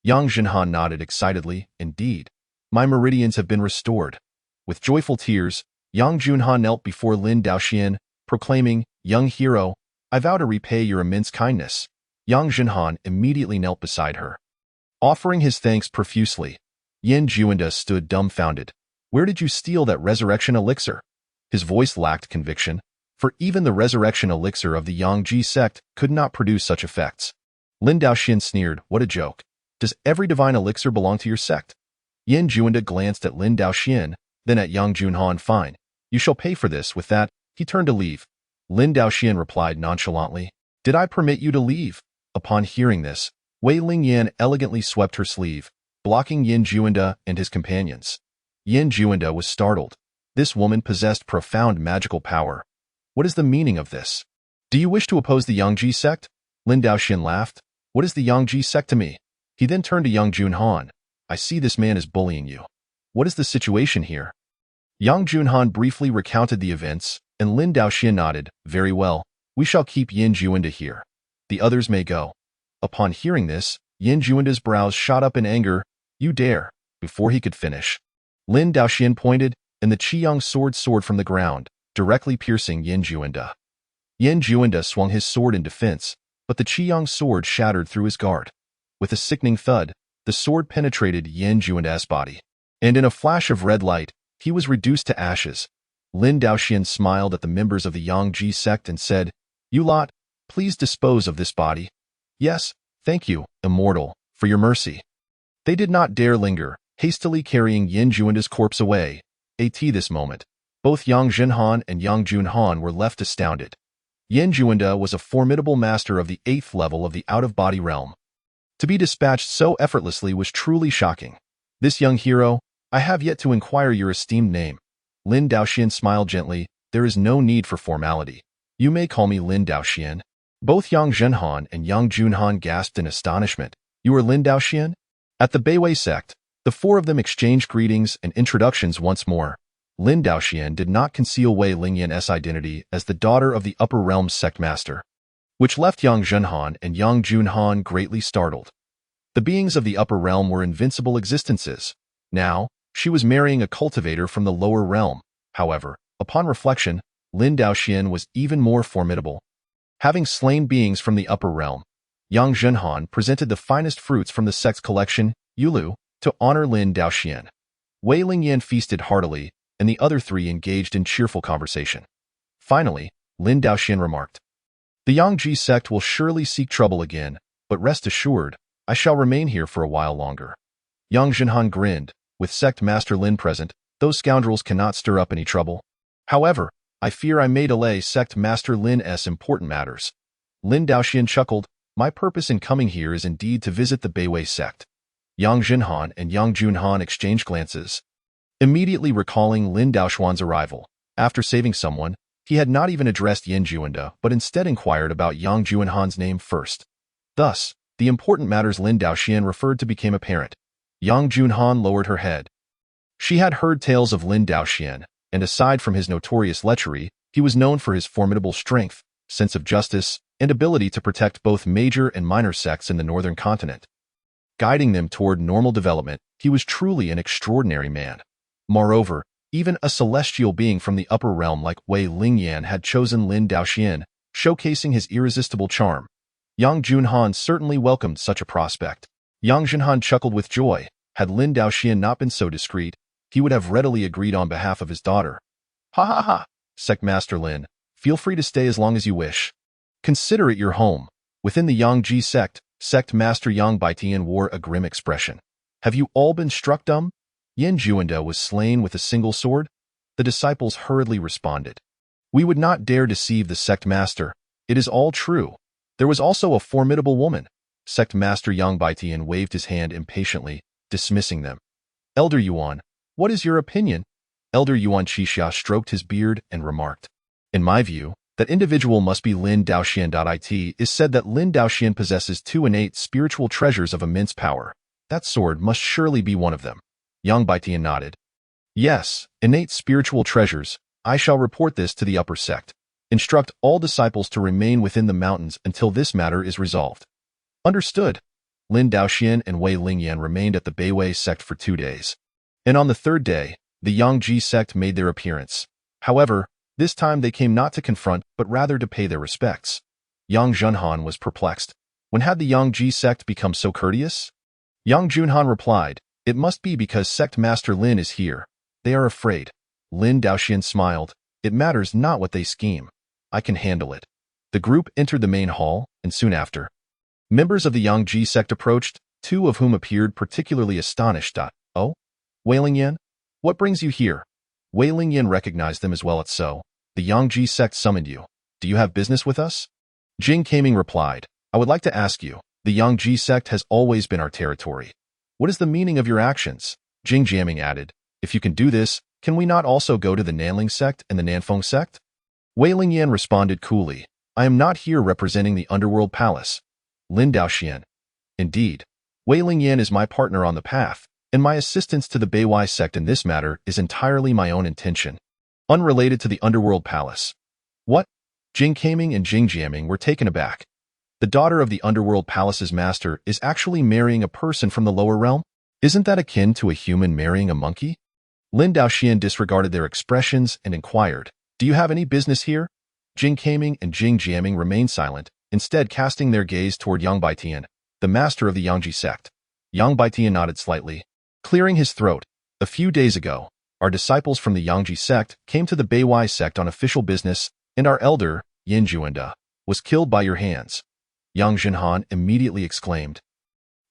Yang Junhan nodded excitedly. "Indeed, my meridians have been restored." With joyful tears, Yang Junhan knelt before Lin Daoxian, proclaiming, "Young hero, I vow to repay your immense kindness." Yang Junhan immediately knelt beside her. Offering his thanks profusely, Yin Juanda stood dumbfounded. Where did you steal that resurrection elixir? His voice lacked conviction, for even the resurrection elixir of the Yangji sect could not produce such effects. Lin Daoxian sneered, what a joke. Does every divine elixir belong to your sect? Yin Juanda glanced at Lin Daoxian, then at Yang Junhan. Fine. You shall pay for this. With that, he turned to leave. Lin Daoxian replied nonchalantly, did I permit you to leave? Upon hearing this, Wei Lingyan elegantly swept her sleeve, blocking Yin Juanda and his companions. Yin Juanda was startled. This woman possessed profound magical power. What is the meaning of this? Do you wish to oppose the Yangji sect? Lin Daoxian laughed. What is the Yangji sect to me? He then turned to Yang Junhan. I see this man is bullying you. What is the situation here? Yang Junhan briefly recounted the events, and Lin Daoxian nodded. Very well. We shall keep Yin Juanda here. The others may go. Upon hearing this, Yin Juanda's brows shot up in anger. You dare. Before he could finish, Lin Daoxian pointed, and the Qiyang sword soared from the ground, directly piercing Yin Juanda. Yin Juanda swung his sword in defense, but the Qiyang sword shattered through his guard. With a sickening thud, the sword penetrated Yin Juanda's body, and in a flash of red light, he was reduced to ashes. Lin Daoxian smiled at the members of the Yangji sect and said, you lot, please dispose of this body. Yes, thank you, immortal, for your mercy. They did not dare linger, hastily carrying Yin Juanda's corpse away. At this moment, both Yang Zhenhan and Yang Junhan were left astounded. Yin Juanda was a formidable master of the 8th level of the out-of-body realm. To be dispatched so effortlessly was truly shocking. This young hero, I have yet to inquire your esteemed name. Lin Daoxian smiled gently. There is no need for formality. You may call me Lin Daoxian. Both Yang Zhenhan and Yang Junhan gasped in astonishment. You are Lin Daoxian? At the Beiwei sect, the four of them exchanged greetings and introductions once more. Lin Daoxian did not conceal Wei Lingyan's identity as the daughter of the Upper Realms sect master, which left Yang Zhenhan and Yang Junhan greatly startled. The beings of the Upper Realm were invincible existences. Now, she was marrying a cultivator from the Lower Realm. However, upon reflection, Lin Daoxian was even more formidable. Having slain beings from the Upper Realm, Yang Zhenhan presented the finest fruits from the sect's collection, Yulu, to honor Lin Daoxian. Wei Lingyan feasted heartily, and the other three engaged in cheerful conversation. Finally, Lin Daoxian remarked, the Yangji sect will surely seek trouble again, but rest assured, I shall remain here for a while longer. Yang Zhenhan grinned. With sect master Lin present, those scoundrels cannot stir up any trouble. However, I fear I may delay sect master Lin's important matters. Lin Daoxian chuckled. My purpose in coming here is indeed to visit the Beiwei sect. Yang Zhenhan and Yang Junhan exchanged glances, immediately recalling Lin Daoxian's arrival. After saving someone, he had not even addressed Yin Juanda, but instead inquired about Yang Junhan's name first. Thus, the important matters Lin Daoxian referred to became apparent. Yang Junhan lowered her head. She had heard tales of Lin Daoxian, and aside from his notorious lechery, he was known for his formidable strength, sense of justice, and ability to protect both major and minor sects in the northern continent. Guiding them toward normal development, he was truly an extraordinary man. Moreover, even a celestial being from the upper realm like Wei Lingyan had chosen Lin Daoxian, showcasing his irresistible charm. Yang Junhan certainly welcomed such a prospect. Yang Zhenhan chuckled with joy. Had Lin Daoxian not been so discreet, he would have readily agreed on behalf of his daughter. Ha ha ha, Sect Master Lin, feel free to stay as long as you wish. Consider it your home. Within the Yangji sect, Sect Master Yang Baitian wore a grim expression. Have you all been struck dumb? Yin Juanda was slain with a single sword? The disciples hurriedly responded. We would not dare deceive the sect master. It is all true. There was also a formidable woman. Sect Master Yang Baitian waved his hand impatiently, dismissing them. Elder Yuan, what is your opinion? Elder Yuan Qixia stroked his beard and remarked. In my view, that individual must be Lin Daoxian. It is said that Lin Daoxian possesses 2 innate spiritual treasures of immense power. That sword must surely be one of them. Yang Baitian nodded. Yes, innate spiritual treasures. I shall report this to the upper sect. Instruct all disciples to remain within the mountains until this matter is resolved. Understood. Lin Daoxian and Wei Lingyan remained at the Beiwei sect for 2 days. And on the 3rd day, the Yangji sect made their appearance. However, this time they came not to confront, but rather to pay their respects. Yang Zhenhan was perplexed. When had the Yangji sect become so courteous? Yang Junhan replied, it must be because Sect Master Lin is here. They are afraid. Lin Daoxian smiled. It matters not what they scheme. I can handle it. The group entered the main hall, and soon after, members of the Yangji sect approached, two of whom appeared particularly astonished. Oh? Wei Lingyan? What brings you here? Wei Lingyan recognized them as well. It's so. The Yangji sect summoned you. Do you have business with us? Jing Kaming replied. I would like to ask you. The Yangji sect has always been our territory. What is the meaning of your actions? Jing Jiaming added. If you can do this, can we not also go to the Nanling sect and the Nanfeng sect? Wei Lingyan responded coolly. I am not here representing the Underworld Palace. Lin Daoxian. Indeed. Wei Lingyan is my partner on the path, and my assistance to the Beiwei sect in this matter is entirely my own intention, unrelated to the Underworld Palace. What? Jing Kaming and Jing Jiaming were taken aback. The daughter of the Underworld Palace's master is actually marrying a person from the lower realm? Isn't that akin to a human marrying a monkey? Lin Daoxian disregarded their expressions and inquired, Do you have any business here? Jing Kaming and Jing Jiaming remained silent, instead casting their gaze toward Yang Baitian, the master of the Yangji sect. Yang Baitian nodded slightly, clearing his throat. A few days ago, our disciples from the Yangji sect came to the Beiwei sect on official business, and our elder, Yin Juanda, was killed by your hands. Yang Zhenhan immediately exclaimed.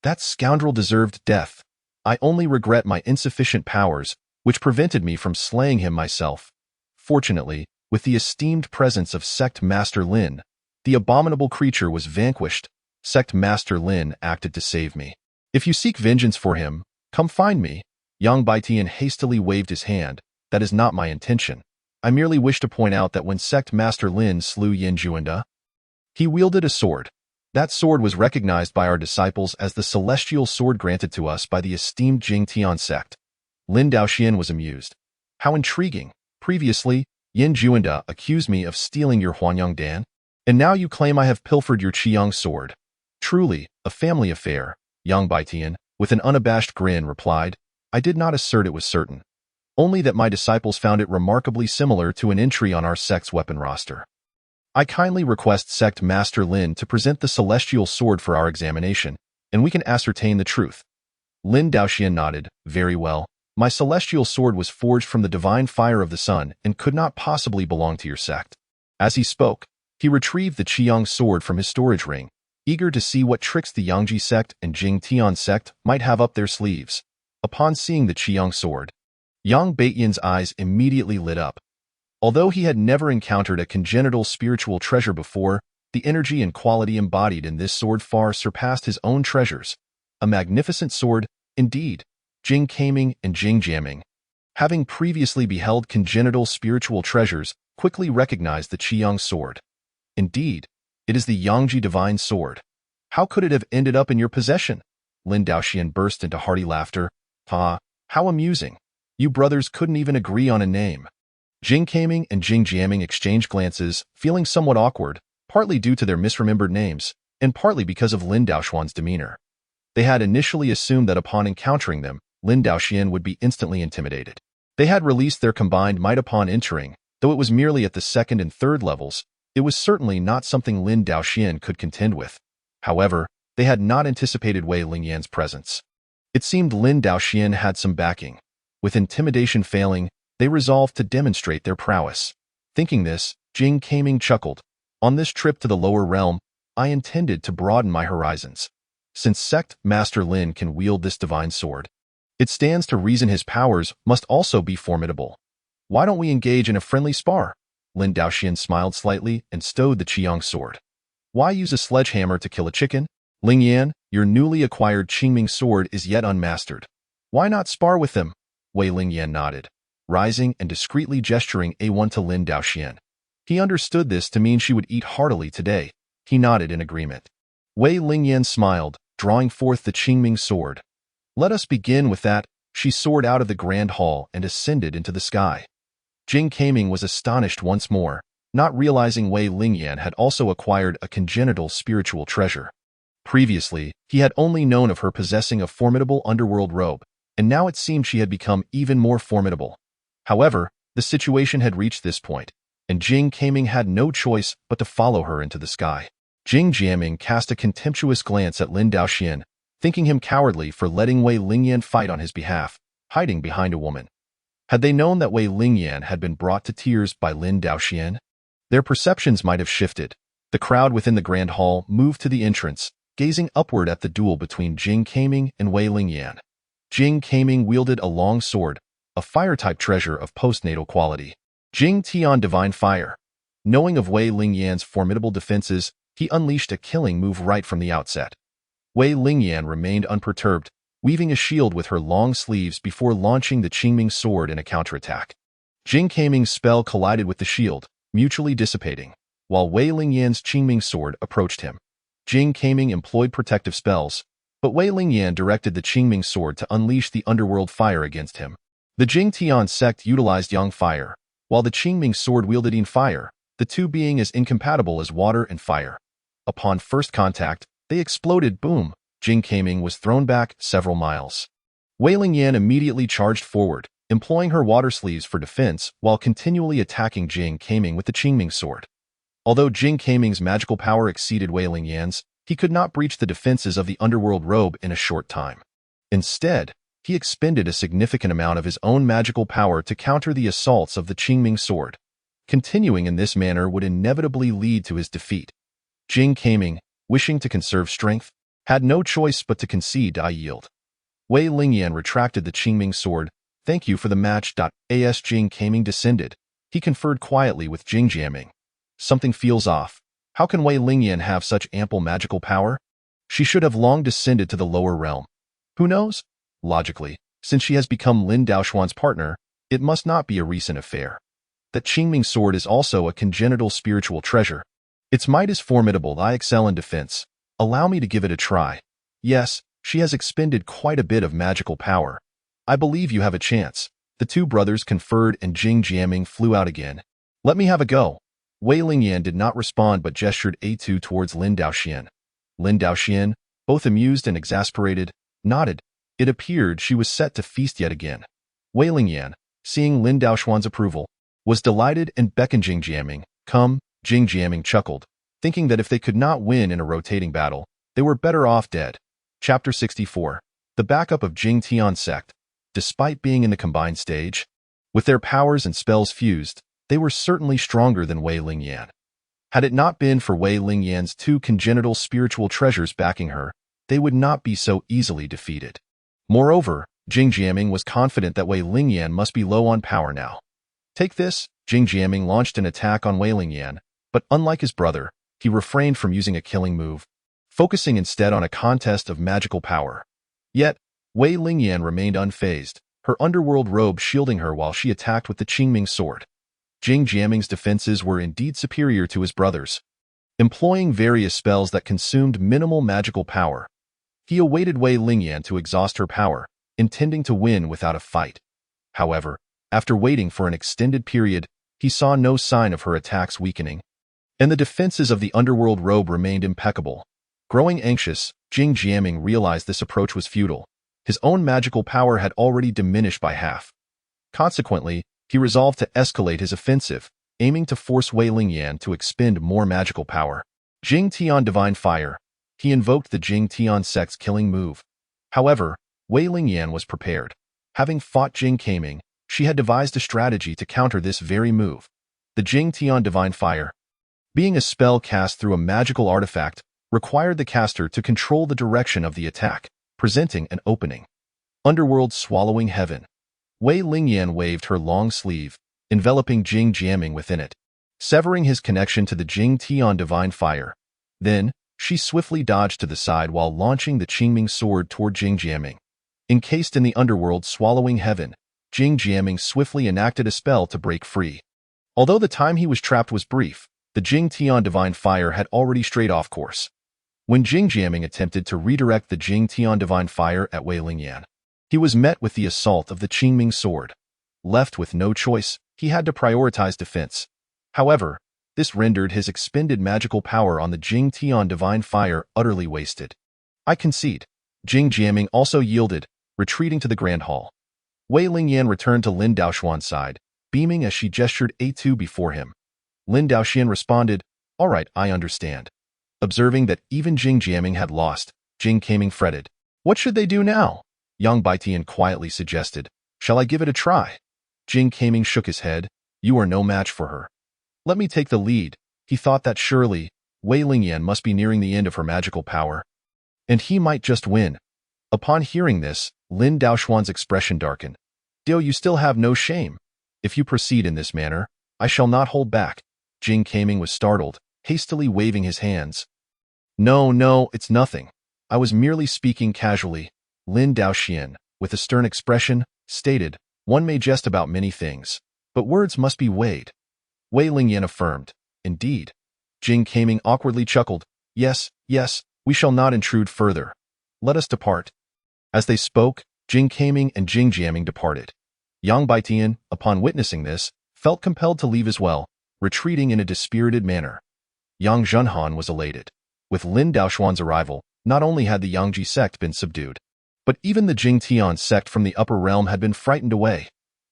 That scoundrel deserved death. I only regret my insufficient powers, which prevented me from slaying him myself. Fortunately, with the esteemed presence of Sect Master Lin, the abominable creature was vanquished. Sect Master Lin acted to save me. If you seek vengeance for him, come find me. Yang Baitian hastily waved his hand. That is not my intention. I merely wish to point out that when Sect Master Lin slew Yin Juanda, he wielded a sword. That sword was recognized by our disciples as the celestial sword granted to us by the esteemed Jing Tian sect. Lin Daoxian was amused. How intriguing. Previously, Yin Juanda accused me of stealing your Huanyang Dan, and now you claim I have pilfered your Qiyang sword. Truly, a family affair, Yang Baitian, with an unabashed grin, replied. I did not assert it was certain. Only that my disciples found it remarkably similar to an entry on our sect's weapon roster. I kindly request Sect Master Lin to present the celestial sword for our examination, and we can ascertain the truth. Lin Daoxian nodded. Very well. My celestial sword was forged from the divine fire of the sun and could not possibly belong to your sect. As he spoke, he retrieved the Qiyang sword from his storage ring, eager to see what tricks the Yangji sect and Jing Tian sect might have up their sleeves. Upon seeing the Qiyang sword, Yang Baitian's eyes immediately lit up. Although he had never encountered a congenital spiritual treasure before, the energy and quality embodied in this sword far surpassed his own treasures. A magnificent sword, indeed. Jing Kaming and Jing Jiaming, having previously beheld congenital spiritual treasures, quickly recognized the Qiyang sword. Indeed, it is the Yangji divine sword. How could it have ended up in your possession? Lin Daoxian burst into hearty laughter. Ha, how amusing. You brothers couldn't even agree on a name. Jing Kaming and Jing Jiaming exchanged glances, feeling somewhat awkward, partly due to their misremembered names, and partly because of Lin Daoxuan's demeanor. They had initially assumed that upon encountering them, Lin Daoxian would be instantly intimidated. They had released their combined might upon entering, though it was merely at the second and third levels. It was certainly not something Lin Daoxian could contend with. However, they had not anticipated Wei Lingyan's presence. It seemed Lin Daoxian had some backing. With intimidation failing, they resolved to demonstrate their prowess. Thinking this, Jing Kaming chuckled. On this trip to the lower realm, I intended to broaden my horizons. Since Sect Master Lin can wield this divine sword, it stands to reason his powers must also be formidable. Why don't we engage in a friendly spar? Lin Daoxian smiled slightly and stowed the Qiyang sword. Why use a sledgehammer to kill a chicken? Lingyan, your newly acquired Qingming sword is yet unmastered. Why not spar with them? Wei Lingyan nodded, rising and discreetly gesturing A1 to Lin Daoxian. He understood this to mean she would eat heartily today. He nodded in agreement. Wei Lingyan smiled, drawing forth the Qingming sword. Let us begin with that. She soared out of the grand hall and ascended into the sky. Jing Kaming was astonished once more, not realizing Wei Lingyan had also acquired a congenital spiritual treasure. Previously, he had only known of her possessing a formidable underworld robe, and now it seemed she had become even more formidable. However, the situation had reached this point, and Jing Kaming had no choice but to follow her into the sky. Jing Jiaming cast a contemptuous glance at Lin Daoxian, thinking him cowardly for letting Wei Lingyan fight on his behalf, hiding behind a woman. Had they known that Wei Lingyan had been brought to tears by Lin Daoxian, their perceptions might have shifted. The crowd within the grand hall moved to the entrance, gazing upward at the duel between Jing Kaming and Wei Lingyan. Jing Kaming wielded a long sword, a fire-type treasure of postnatal quality. Jing Tian Divine Fire. Knowing of Wei Lingyan's formidable defenses, he unleashed a killing move right from the outset. Wei Lingyan remained unperturbed, weaving a shield with her long sleeves before launching the Qingming sword in a counterattack. Jing Kaming's spell collided with the shield, mutually dissipating, while Wei Lingyan's Qingming sword approached him. Jing Kaming employed protective spells, but Wei Lingyan directed the Qingming sword to unleash the underworld fire against him. The Jing Tian sect utilized Yang fire, while the Qingming sword wielded Yin fire, the two being as incompatible as water and fire. Upon first contact, they exploded. Boom! Jing Kaming was thrown back several miles. Wei Lingyan immediately charged forward, employing her water sleeves for defense while continually attacking Jing Kaming with the Qingming sword. Although Jing Kaming's magical power exceeded Wei Lingyan's, he could not breach the defenses of the underworld robe in a short time. Instead, he expended a significant amount of his own magical power to counter the assaults of the Qingming sword. Continuing in this manner would inevitably lead to his defeat. Jing Kaming, wishing to conserve strength, had no choice but to concede. I yield. Wei Lingyan retracted the Qingming sword. Thank you for the match. As Jing Kaming descended, he conferred quietly with Jing Jiaming. Something feels off. How can Wei Lingyan have such ample magical power? She should have long descended to the lower realm. Who knows? Logically, since she has become Lin Daoxuan's partner, it must not be a recent affair. That Qingming sword is also a congenital spiritual treasure. Its might is formidable. I excel in defense. Allow me to give it a try. Yes, she has expended quite a bit of magical power. I believe you have a chance. The two brothers conferred and Jing Jiaming flew out again. Let me have a go. Wei Lingyan did not respond but gestured A2 towards Lin Daoxian. Lin Daoxian, both amused and exasperated, nodded. It appeared she was set to feast yet again. Wei Lingyan, seeing Lin Daoxuan's approval, was delighted and beckoned Jing Jiaming. Come, Jing Jiaming chuckled, thinking that if they could not win in a rotating battle, they were better off dead. Chapter 64. The backup of Jing Tian sect. Despite being in the combined stage, with their powers and spells fused, they were certainly stronger than Wei Lingyan. Had it not been for Wei Lingyan's two congenital spiritual treasures backing her, they would not be so easily defeated. Moreover, Jing Jiaming was confident that Wei Lingyan must be low on power now. Take this, Jing Jiaming launched an attack on Wei Lingyan, but unlike his brother, he refrained from using a killing move, focusing instead on a contest of magical power. Yet, Wei Lingyan remained unfazed, her underworld robe shielding her while she attacked with the Qingming sword. Jing Jiaming's defenses were indeed superior to his brother's. Employing various spells that consumed minimal magical power, he awaited Wei Lingyan to exhaust her power, intending to win without a fight. However, after waiting for an extended period, he saw no sign of her attacks weakening, and the defenses of the underworld robe remained impeccable. Growing anxious, Jing Jiaming realized this approach was futile. His own magical power had already diminished by half. Consequently, he resolved to escalate his offensive, aiming to force Wei Lingyan to expend more magical power. Jing Tian Divine Fire. He invoked the Jing Tian sect's killing move. However, Wei Lingyan was prepared. Having fought Jing Kaming, she had devised a strategy to counter this very move. The Jing Tian Divine Fire, being a spell cast through a magical artifact, required the caster to control the direction of the attack, presenting an opening. Underworld swallowing heaven. Wei Lingyan waved her long sleeve, enveloping Jing Jiaming within it, severing his connection to the Jing Tian Divine Fire. Then, she swiftly dodged to the side while launching the Qingming sword toward Jing Jiaming. Encased in the underworld swallowing heaven, Jing Jiaming swiftly enacted a spell to break free. Although the time he was trapped was brief, the Jing Tian Divine Fire had already strayed off course. When Jing Jiaming attempted to redirect the Jing Tian Divine Fire at Wei Lingyan, he was met with the assault of the Qingming sword. Left with no choice, he had to prioritize defense. However, this rendered his expended magical power on the Jing Tian Divine Fire utterly wasted. I concede. Jing Jiaming also yielded, retreating to the Grand Hall. Wei Lingyan returned to Lin Daoxuan's side, beaming as she gestured A2 before him. Lin Daoxian responded, "All right, I understand." Observing that even Jing Jiaming had lost, Jing Kaming fretted. "What should they do now?" Yang Baitian quietly suggested, "Shall I give it a try?" Jing Kaming shook his head. You are no match for her. Let me take the lead. He thought that surely, Wei Lingyan must be nearing the end of her magical power. And he might just win. Upon hearing this, Lin Daoxuan's expression darkened. Dio, you still have no shame. If you proceed in this manner, I shall not hold back. Jing Kaming was startled, hastily waving his hands. No, it's nothing. I was merely speaking casually. Lin Daoxian, with a stern expression, stated, one may jest about many things, but words must be weighed. Wei Lingyan affirmed, indeed. Jing Kaming awkwardly chuckled. Yes, we shall not intrude further. Let us depart. As they spoke, Jing Kaming and Jing Jiaming departed. Yang Baitian, upon witnessing this, felt compelled to leave as well, retreating in a dispirited manner. Yang Zhenhan was elated. With Lin Daoxuan's arrival, not only had the Yangji sect been subdued, but even the Jing Tian sect from the upper realm had been frightened away.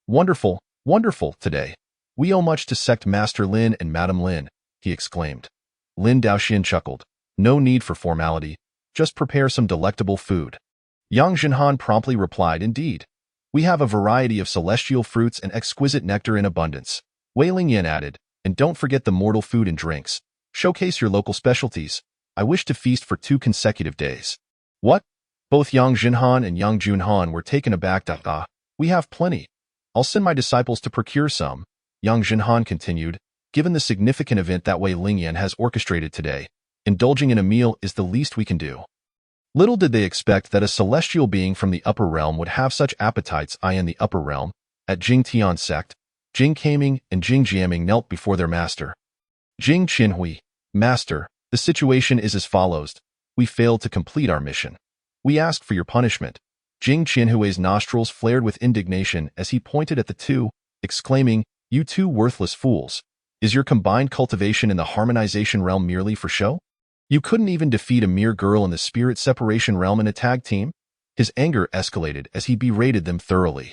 Wonderful today. We owe much to sect Master Lin and Madame Lin, he exclaimed. Lin Daoxian chuckled. No need for formality. Just prepare some delectable food. Yang Zhenhan promptly replied, indeed. We have a variety of celestial fruits and exquisite nectar in abundance. Wei Lingyan added, and don't forget the mortal food and drinks. Showcase your local specialties. I wish to feast for 2 consecutive days. What? Both Yang Zhenhan and Yang Junhan were taken aback. We have plenty. I'll send my disciples to procure some. Yang Zhenhan continued, given the significant event that Wei Lingyan has orchestrated today, indulging in a meal is the least we can do. Little did they expect that a celestial being from the upper realm would have such appetites. In the upper realm, at Jing Tian sect, Jing Kaming and Jing Jiaming knelt before their master. Jing Qinhui, Master, the situation is as follows. We failed to complete our mission. We ask for your punishment. Jing Qinhui's nostrils flared with indignation as he pointed at the two, exclaiming, You two worthless fools. Is your combined cultivation in the harmonization realm merely for show? You couldn't even defeat a mere girl in the spirit separation realm in a tag team? His anger escalated as he berated them thoroughly.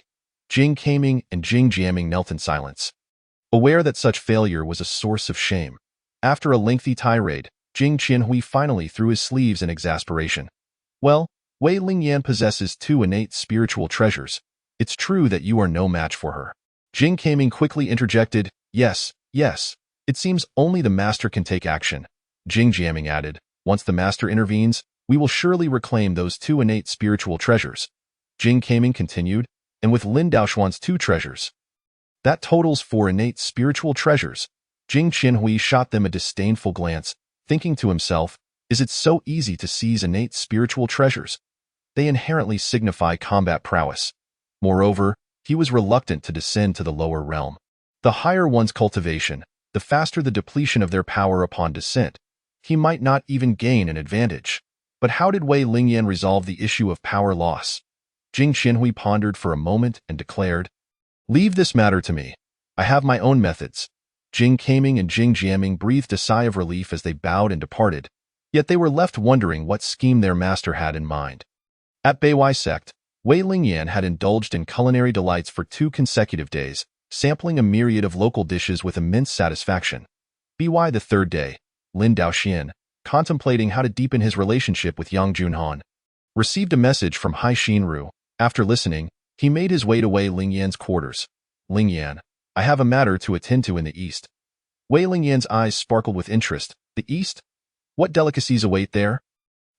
Jing Kaming and Jing Jiaming knelt in silence, aware that such failure was a source of shame. After a lengthy tirade, Jing Qinhui finally threw his sleeves in exasperation. Well, Wei Lingyan possesses 2 innate spiritual treasures. It's true that you are no match for her. Jing Kaming quickly interjected, Yes, it seems only the master can take action. Jing Jiaming added, Once the master intervenes, we will surely reclaim those 2 innate spiritual treasures. Jing Kaming continued, and with Lin Daoxuan's 2 treasures. That totals 4 innate spiritual treasures. Jing Qinhui shot them a disdainful glance, thinking to himself, is it so easy to seize innate spiritual treasures? They inherently signify combat prowess. Moreover, he was reluctant to descend to the lower realm. The higher one's cultivation, the faster the depletion of their power upon descent. He might not even gain an advantage. But how did Wei Lingyan resolve the issue of power loss? Jing Qinhui pondered for a moment and declared, Leave this matter to me. I have my own methods. Jing Kaming and Jing Jiaming breathed a sigh of relief as they bowed and departed, yet they were left wondering what scheme their master had in mind. At Beiwai sect, Wei Lingyan had indulged in culinary delights for 2 consecutive days, sampling a myriad of local dishes with immense satisfaction. Beiwai the 3rd day, Lin Daoxian, contemplating how to deepen his relationship with Yang Junhan, received a message from Hai Xinru. After listening, he made his way to Wei Lingyan's quarters. Lingyan, I have a matter to attend to in the east. Wei Lingyan's eyes sparkled with interest. The east? What delicacies await there?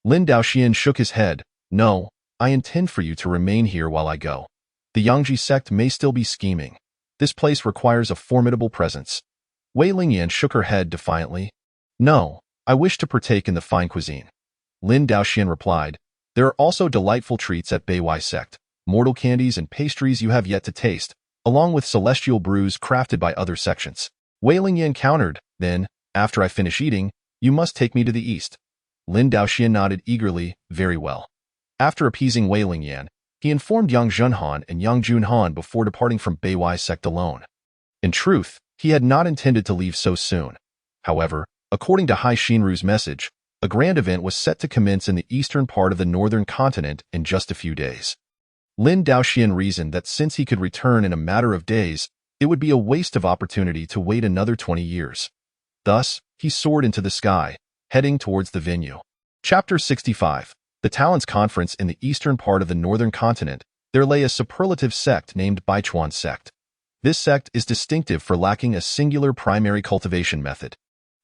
Lin Daoxian shook his head. No, I intend for you to remain here while I go. The Yangji sect may still be scheming. This place requires a formidable presence. Wei Lingyan shook her head defiantly. No, I wish to partake in the fine cuisine. Lin Daoxian replied. There are also delightful treats at Beiwai sect, mortal candies and pastries you have yet to taste, along with celestial brews crafted by other sections. Wei Lingyan countered, then, after I finish eating, you must take me to the east. Lin Daoxian nodded eagerly, very well. After appeasing Wei Lingyan, he informed Yang Zhenhan and Yang Junhan before departing from Beiwai sect alone. In truth, he had not intended to leave so soon. However, according to Hai Xinru's message, a grand event was set to commence in the eastern part of the northern continent in just a few days. Lin Daoxian reasoned that since he could return in a matter of days, it would be a waste of opportunity to wait another 20 years. Thus, he soared into the sky, heading towards the venue. Chapter 65. The Talents Conference in the eastern part of the northern continent, there lay a superlative sect named Baichuan sect. This sect is distinctive for lacking a singular primary cultivation method.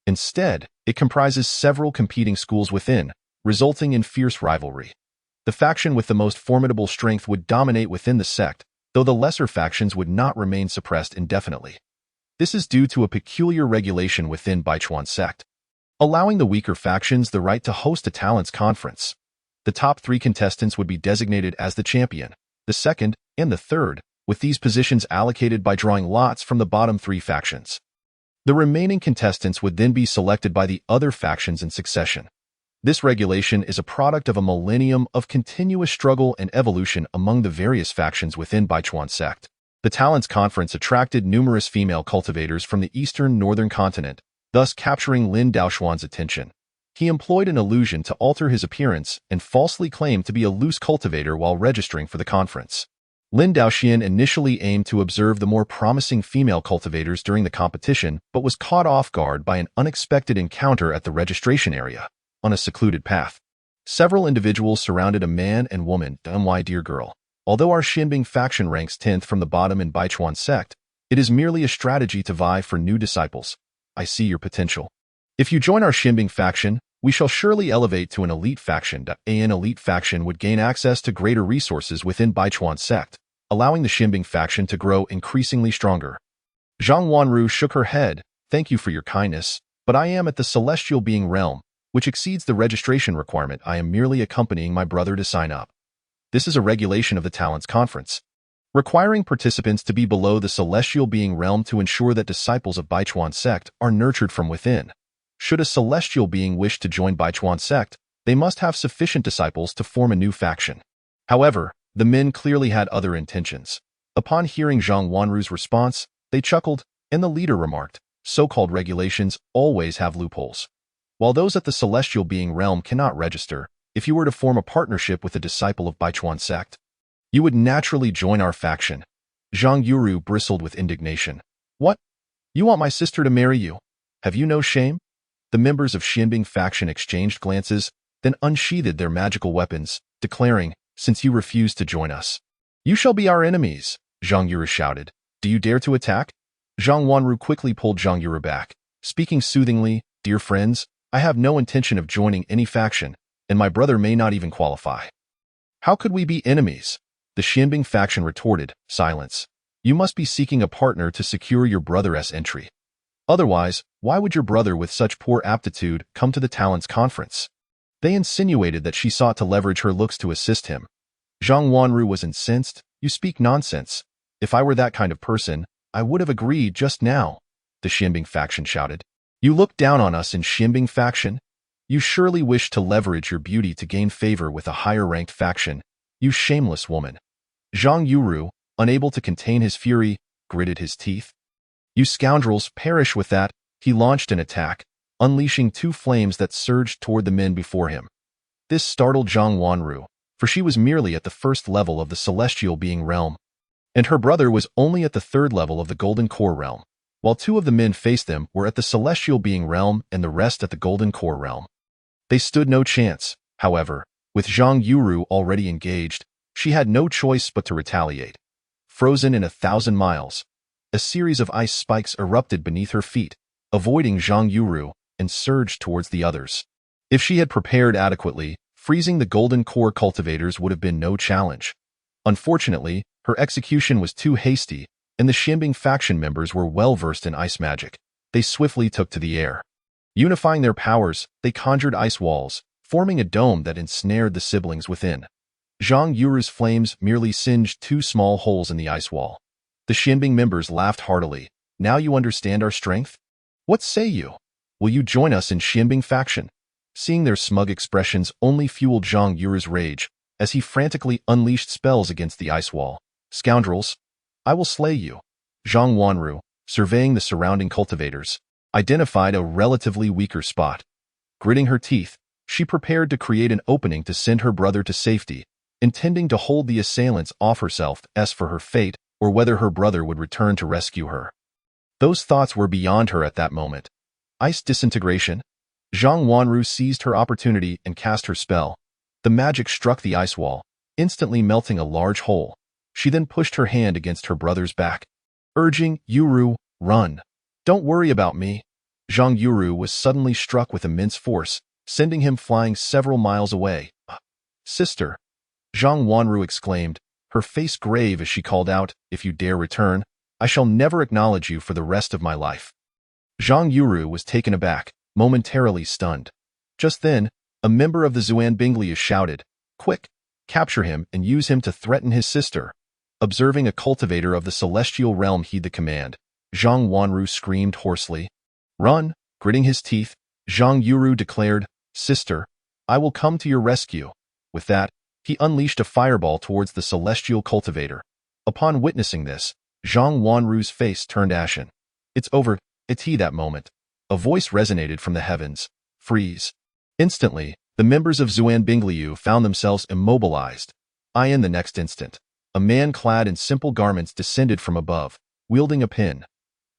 Instead, it comprises several competing schools within, resulting in fierce rivalry. The faction with the most formidable strength would dominate within the sect, though the lesser factions would not remain suppressed indefinitely. This is due to a peculiar regulation within Baichuan sect, allowing the weaker factions the right to host a talents conference. The top 3 contestants would be designated as the champion, the second, and the third, with these positions allocated by drawing lots from the bottom 3 factions. The remaining contestants would then be selected by the other factions in succession. This regulation is a product of a millennium of continuous struggle and evolution among the various factions within Baichuan sect. The Talents Conference attracted numerous female cultivators from the eastern northern continent, thus capturing Lin Daoxuan's attention. He employed an illusion to alter his appearance and falsely claimed to be a loose cultivator while registering for the conference. Lin Daoxian initially aimed to observe the more promising female cultivators during the competition, but was caught off guard by an unexpected encounter at the registration area, on a secluded path. Several individuals surrounded a man and woman, my dear girl. Although our Xinbing faction ranks 10th from the bottom in Baichuan sect, it is merely a strategy to vie for new disciples. I see your potential. If you join our Xinbing faction, we shall surely elevate to an elite faction. An elite faction would gain access to greater resources within Baichuan sect, allowing the Xinbing faction to grow increasingly stronger. Zhang Wanru shook her head. Thank you for your kindness, but I am at the celestial being realm, which exceeds the registration requirement. I am merely accompanying my brother to sign up. This is a regulation of the Talents Conference, requiring participants to be below the celestial being realm to ensure that disciples of Baichuan sect are nurtured from within. Should a celestial being wish to join Baichuan sect, they must have sufficient disciples to form a new faction. However, the men clearly had other intentions. Upon hearing Zhang Wanru's response, they chuckled, and the leader remarked, so-called regulations always have loopholes. While those at the celestial being realm cannot register, if you were to form a partnership with a disciple of Baichuan sect, you would naturally join our faction. Zhang Yuru bristled with indignation. What? You want my sister to marry you? Have you no shame? The members of Xinbing faction exchanged glances, then unsheathed their magical weapons, declaring, since you refuse to join us, you shall be our enemies, Zhang Yuru shouted. Do you dare to attack? Zhang Wanru quickly pulled Zhang Yuru back, speaking soothingly, dear friends, I have no intention of joining any faction, and my brother may not even qualify. How could we be enemies? The Xinbing faction retorted, silence. You must be seeking a partner to secure your brother's entry. Otherwise, why would your brother with such poor aptitude come to the Talents Conference? They insinuated that she sought to leverage her looks to assist him. Zhang Wanru was incensed. You speak nonsense. If I were that kind of person, I would have agreed just now, the Xinbing faction shouted. You look down on us in Xinbing faction? You surely wish to leverage your beauty to gain favor with a higher-ranked faction, you shameless woman. Zhang Yuru, unable to contain his fury, gritted his teeth. You scoundrels, perish with that. He launched an attack, unleashing 2 flames that surged toward the men before him. This startled Zhang Wanru, for she was merely at the 1st level of the celestial being realm, and her brother was only at the 3rd level of the golden core realm, while 2 of the men faced them were at the celestial being realm and the rest at the golden core realm. They stood no chance, however. With Zhang Yuru already engaged, she had no choice but to retaliate. Frozen in 1,000 miles, a series of ice spikes erupted beneath her feet, avoiding Zhang Yuru, and surged towards the others. If she had prepared adequately, freezing the golden core cultivators would have been no challenge. Unfortunately, her execution was too hasty, and the Xinbing faction members were well versed in ice magic. They swiftly took to the air. Unifying their powers, they conjured ice walls, forming a dome that ensnared the siblings within. Zhang Yuru's flames merely singed 2 small holes in the ice wall. The Xinbing members laughed heartily. Now you understand our strength? What say you? Will you join us in Xinbing faction? Seeing their smug expressions only fueled Zhang Yuru's rage, as he frantically unleashed spells against the ice wall. Scoundrels! I will slay you. Zhang Wanru, surveying the surrounding cultivators, identified a relatively weaker spot. Gritting her teeth, she prepared to create an opening to send her brother to safety, intending to hold the assailants off herself as for her fate or whether her brother would return to rescue her. Those thoughts were beyond her at that moment. Ice disintegration? Zhang Wanru seized her opportunity and cast her spell. The magic struck the ice wall, instantly melting a large hole. She then pushed her hand against her brother's back. urging, "Yuru, run. Don't worry about me." Zhang Yuru was suddenly struck with immense force, sending him flying several miles away. "Sister," Zhang Wanru exclaimed, her face grave as she called out, "If you dare return, I shall never acknowledge you for the rest of my life." Zhang Yuru was taken aback, momentarily stunned. Just then, a member of the Zuan Bingliu shouted, "Quick, capture him and use him to threaten his sister." Observing a cultivator of the celestial realm heed the command, Zhang Wanru screamed hoarsely. "Run!" Gritting his teeth, Zhang Yuru declared, "Sister, I will come to your rescue." With that, he unleashed a fireball towards the celestial cultivator. Upon witnessing this, Zhang Wanru's face turned ashen. "It's over, it's he." That moment, a voice resonated from the heavens. "Freeze." Instantly, the members of Zuan Bingliu found themselves immobilized. In the next instant, a man clad in simple garments descended from above, wielding a pin.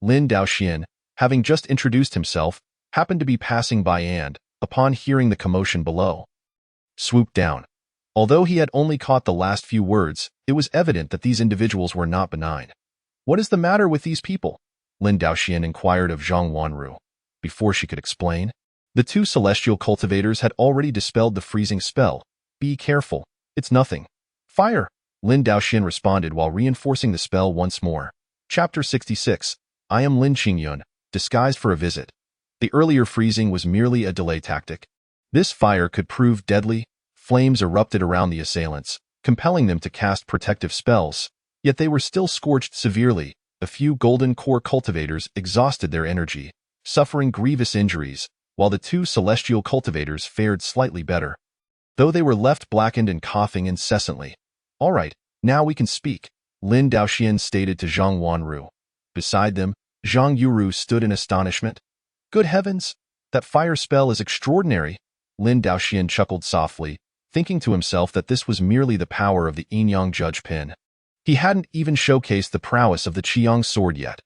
Lin Daoxian, having just introduced himself, happened to be passing by and, upon hearing the commotion below, swooped down. Although he had only caught the last few words, it was evident that these individuals were not benign. "What is the matter with these people?" Lin Daoxian inquired of Zhang Wanru. Before she could explain, the two celestial cultivators had already dispelled the freezing spell. "Be careful, it's nothing." "Fire!" Lin Daoxian responded while reinforcing the spell once more. Chapter 66. I am Lin Qingyun, disguised for a visit. The earlier freezing was merely a delay tactic. This fire could prove deadly. Flames erupted around the assailants, compelling them to cast protective spells. Yet they were still scorched severely. A few golden core cultivators exhausted their energy, suffering grievous injuries, while the two celestial cultivators fared slightly better, though they were left blackened and coughing incessantly. "All right, now we can speak," Lin Daoxian stated to Zhang Wanru. Beside them, Zhang Yuru stood in astonishment. "Good heavens, that fire spell is extraordinary." Lin Daoxian chuckled softly, thinking to himself that this was merely the power of the Qingyun Judge Pin. He hadn't even showcased the prowess of the Qiyang sword yet.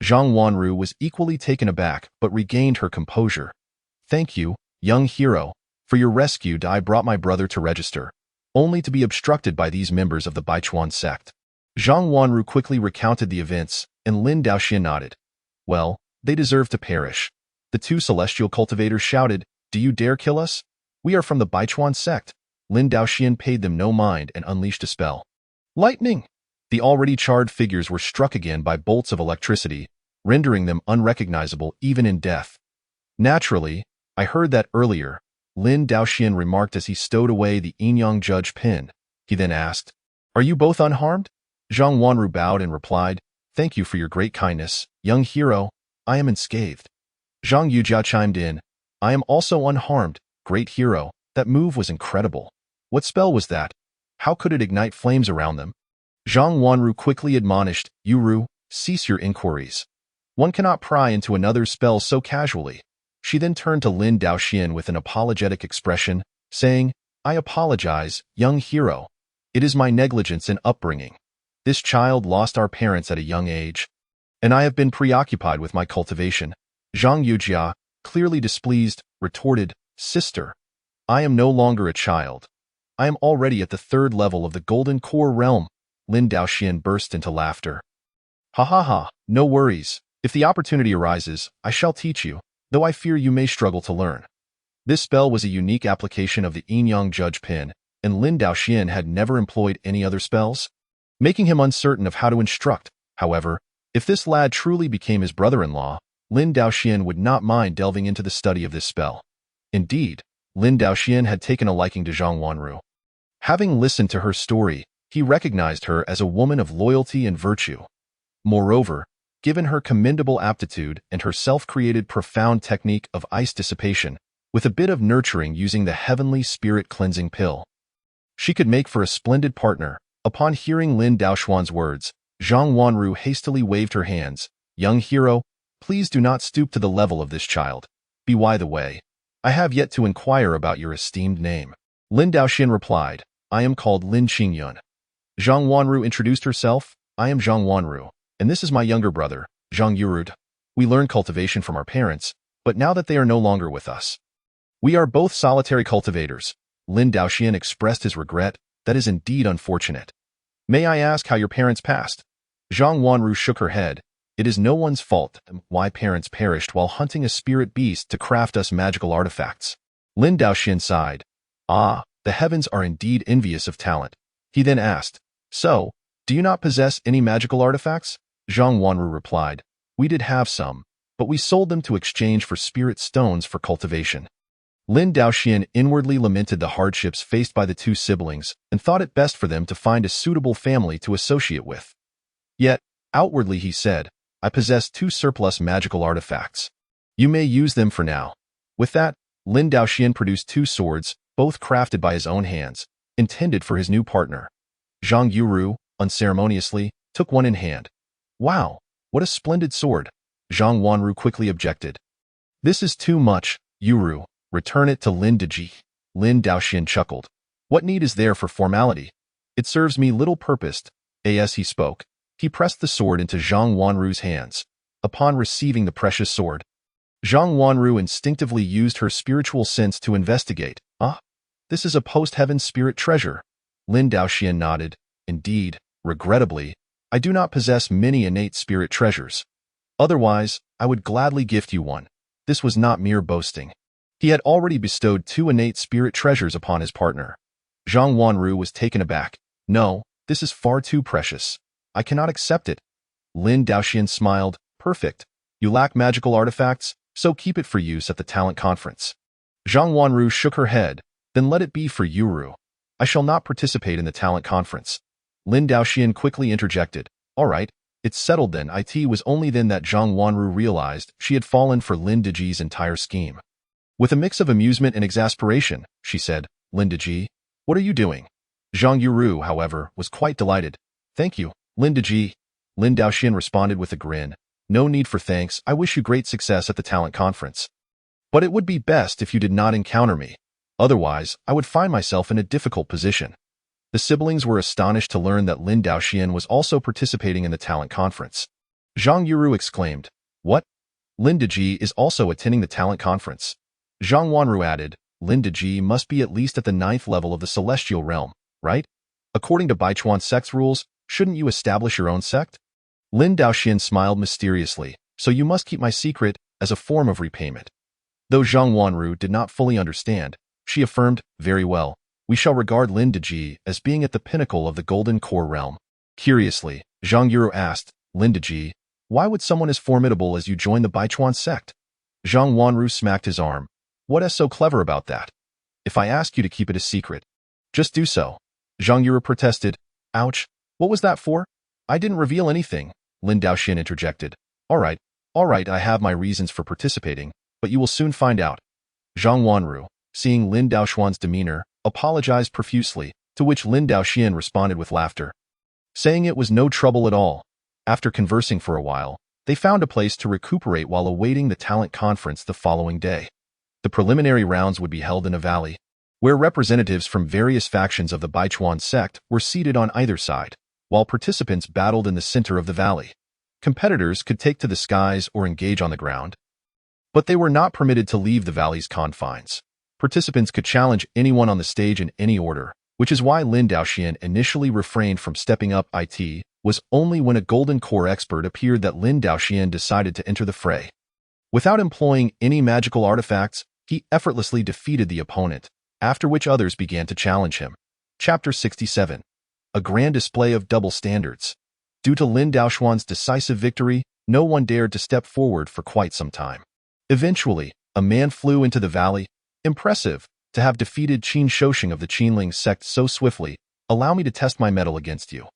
Zhang Wanru was equally taken aback but regained her composure. "Thank you, young hero, for your rescue. I brought my brother to register, only to be obstructed by these members of the Baichuan sect." Zhang Wanru quickly recounted the events, and Lin Daoxian nodded. "Well, they deserve to perish." The two celestial cultivators shouted, "Do you dare kill us? We are from the Baichuan sect." Lin Daoxian paid them no mind and unleashed a spell. Lightning! The already charred figures were struck again by bolts of electricity, rendering them unrecognizable even in death. "Naturally, I heard that earlier," Lin Daoxian remarked as he stowed away the Qingyun Judge Pin. He then asked, "Are you both unharmed?" Zhang Wanru bowed and replied, "Thank you for your great kindness, young hero. I am unscathed." Zhang Yujia chimed in, "I am also unharmed, great hero. That move was incredible. What spell was that? How could it ignite flames around them?" Zhang Wanru quickly admonished, "Yuru, cease your inquiries. One cannot pry into another's spell so casually." She then turned to Lin Daoxian with an apologetic expression, saying, "I apologize, young hero. It is my negligence and upbringing. This child lost our parents at a young age, and I have been preoccupied with my cultivation." Zhang Yujia, clearly displeased, retorted, "Sister, I am no longer a child. I am already at the 3rd level of the Golden Core realm." Lin Daoxian burst into laughter. "Ha ha ha, no worries. If the opportunity arises, I shall teach you, though I fear you may struggle to learn." This spell was a unique application of the Qingyun Judge Pin, and Lin Daoxian had never employed any other spells, making him uncertain of how to instruct. However, if this lad truly became his brother-in-law, Lin Daoxian would not mind delving into the study of this spell. Indeed, Lin Daoxian had taken a liking to Zhang Wanru. Having listened to her story, he recognized her as a woman of loyalty and virtue. Moreover, given her commendable aptitude and her self-created profound technique of ice dissipation, with a bit of nurturing using the heavenly spirit cleansing pill, she could make for a splendid partner. Upon hearing Lin Daoxian's words, Zhang Wanru hastily waved her hands. "Young hero, please do not stoop to the level of this child. By the way, I have yet to inquire about your esteemed name." Lin Daoxian replied, "I am called Lin Qingyun." Zhang Wanru introduced herself. "I am Zhang Wanru, and this is my younger brother, Zhang Yurud. We learned cultivation from our parents, but now that they are no longer with us, we are both solitary cultivators." Lin Daoxian expressed his regret. "That is indeed unfortunate. May I ask how your parents passed?" Zhang Wanru shook her head. It is no one's fault why parents perished while hunting a spirit beast to craft us magical artifacts. Lin Daoxian sighed. Ah, the heavens are indeed envious of talent. He then asked, so, do you not possess any magical artifacts? Zhang Wanru replied, we did have some, but we sold them to exchange for spirit stones for cultivation. Lin Daoxian inwardly lamented the hardships faced by the two siblings and thought it best for them to find a suitable family to associate with. Yet, outwardly he said, I possess 2 surplus magical artifacts. You may use them for now. With that, Lin Daoxian produced 2 swords, both crafted by his own hands, intended for his new partner. Zhang Yuru, unceremoniously, took one in hand. Wow, what a splendid sword! Zhang Wanru quickly objected. This is too much, Yuru. Return it to Lin Deji. Lin Daoxian chuckled. What need is there for formality? It serves me little purpose. As he spoke, he pressed the sword into Zhang Wanru's hands. Upon receiving the precious sword, Zhang Wanru instinctively used her spiritual sense to investigate. Ah, this is a post-heaven spirit treasure. Lin Daoxian nodded. Indeed, regrettably, I do not possess many innate spirit treasures. Otherwise, I would gladly gift you one. This was not mere boasting. He had already bestowed 2 innate spirit treasures upon his partner. Zhang Wanru was taken aback. No, this is far too precious. I cannot accept it. Lin Daoxian smiled. Perfect. You lack magical artifacts, so keep it for use at the talent conference. Zhang Wanru shook her head. Then let it be for Yuru. I shall not participate in the talent conference. Lin Daoxian quickly interjected. All right, it's settled then. It was only then that Zhang Wanru realized she had fallen for Lin Deji's entire scheme. With a mix of amusement and exasperation, she said, Lin Deji, what are you doing? Zhang Yuru, however, was quite delighted. Thank you, Lin Deji. Lin Daoxian responded with a grin. No need for thanks. I wish you great success at the talent conference. But it would be best if you did not encounter me. Otherwise, I would find myself in a difficult position. The siblings were astonished to learn that Lin Daoxian was also participating in the talent conference. Zhang Yuru exclaimed, What? Lin Deji is also attending the talent conference. Zhang Wanru added, Lin Deji must be at least at the 9th level of the celestial realm, right? According to Baichuan sect's rules, shouldn't you establish your own sect? Lin Daoxian smiled mysteriously, so you must keep my secret as a form of repayment. Though Zhang Wanru did not fully understand, she affirmed, very well, we shall regard Lin Deji as being at the pinnacle of the Golden Core realm. Curiously, Zhang Yuru asked, Lin Deji, why would someone as formidable as you join the Baichuan sect? Zhang Wanru smacked his arm. What is so clever about that? If I ask you to keep it a secret, just do so. Zhang Yuru protested. Ouch, what was that for? I didn't reveal anything, Lin Daoxian interjected. All right, I have my reasons for participating, but you will soon find out. Zhang Wanru, seeing Lin Daoxian's demeanor, apologized profusely, to which Lin Daoxian responded with laughter, saying it was no trouble at all. After conversing for a while, they found a place to recuperate while awaiting the talent conference the following day. The preliminary rounds would be held in a valley, where representatives from various factions of the Baichuan sect were seated on either side, while participants battled in the center of the valley. Competitors could take to the skies or engage on the ground, but they were not permitted to leave the valley's confines. Participants could challenge anyone on the stage in any order, which is why Lin Daoxian initially refrained from stepping up. It was only when a Golden Core expert appeared that Lin Daoxian decided to enter the fray. Without employing any magical artifacts, he effortlessly defeated the opponent, after which others began to challenge him. Chapter 67. A grand display of double standards. Due to Lin Daoxian's decisive victory, no one dared to step forward for quite some time. Eventually, a man flew into the valley. Impressive, to have defeated Qin Shoshing of the Qinling sect so swiftly. Allow me to test my mettle against you.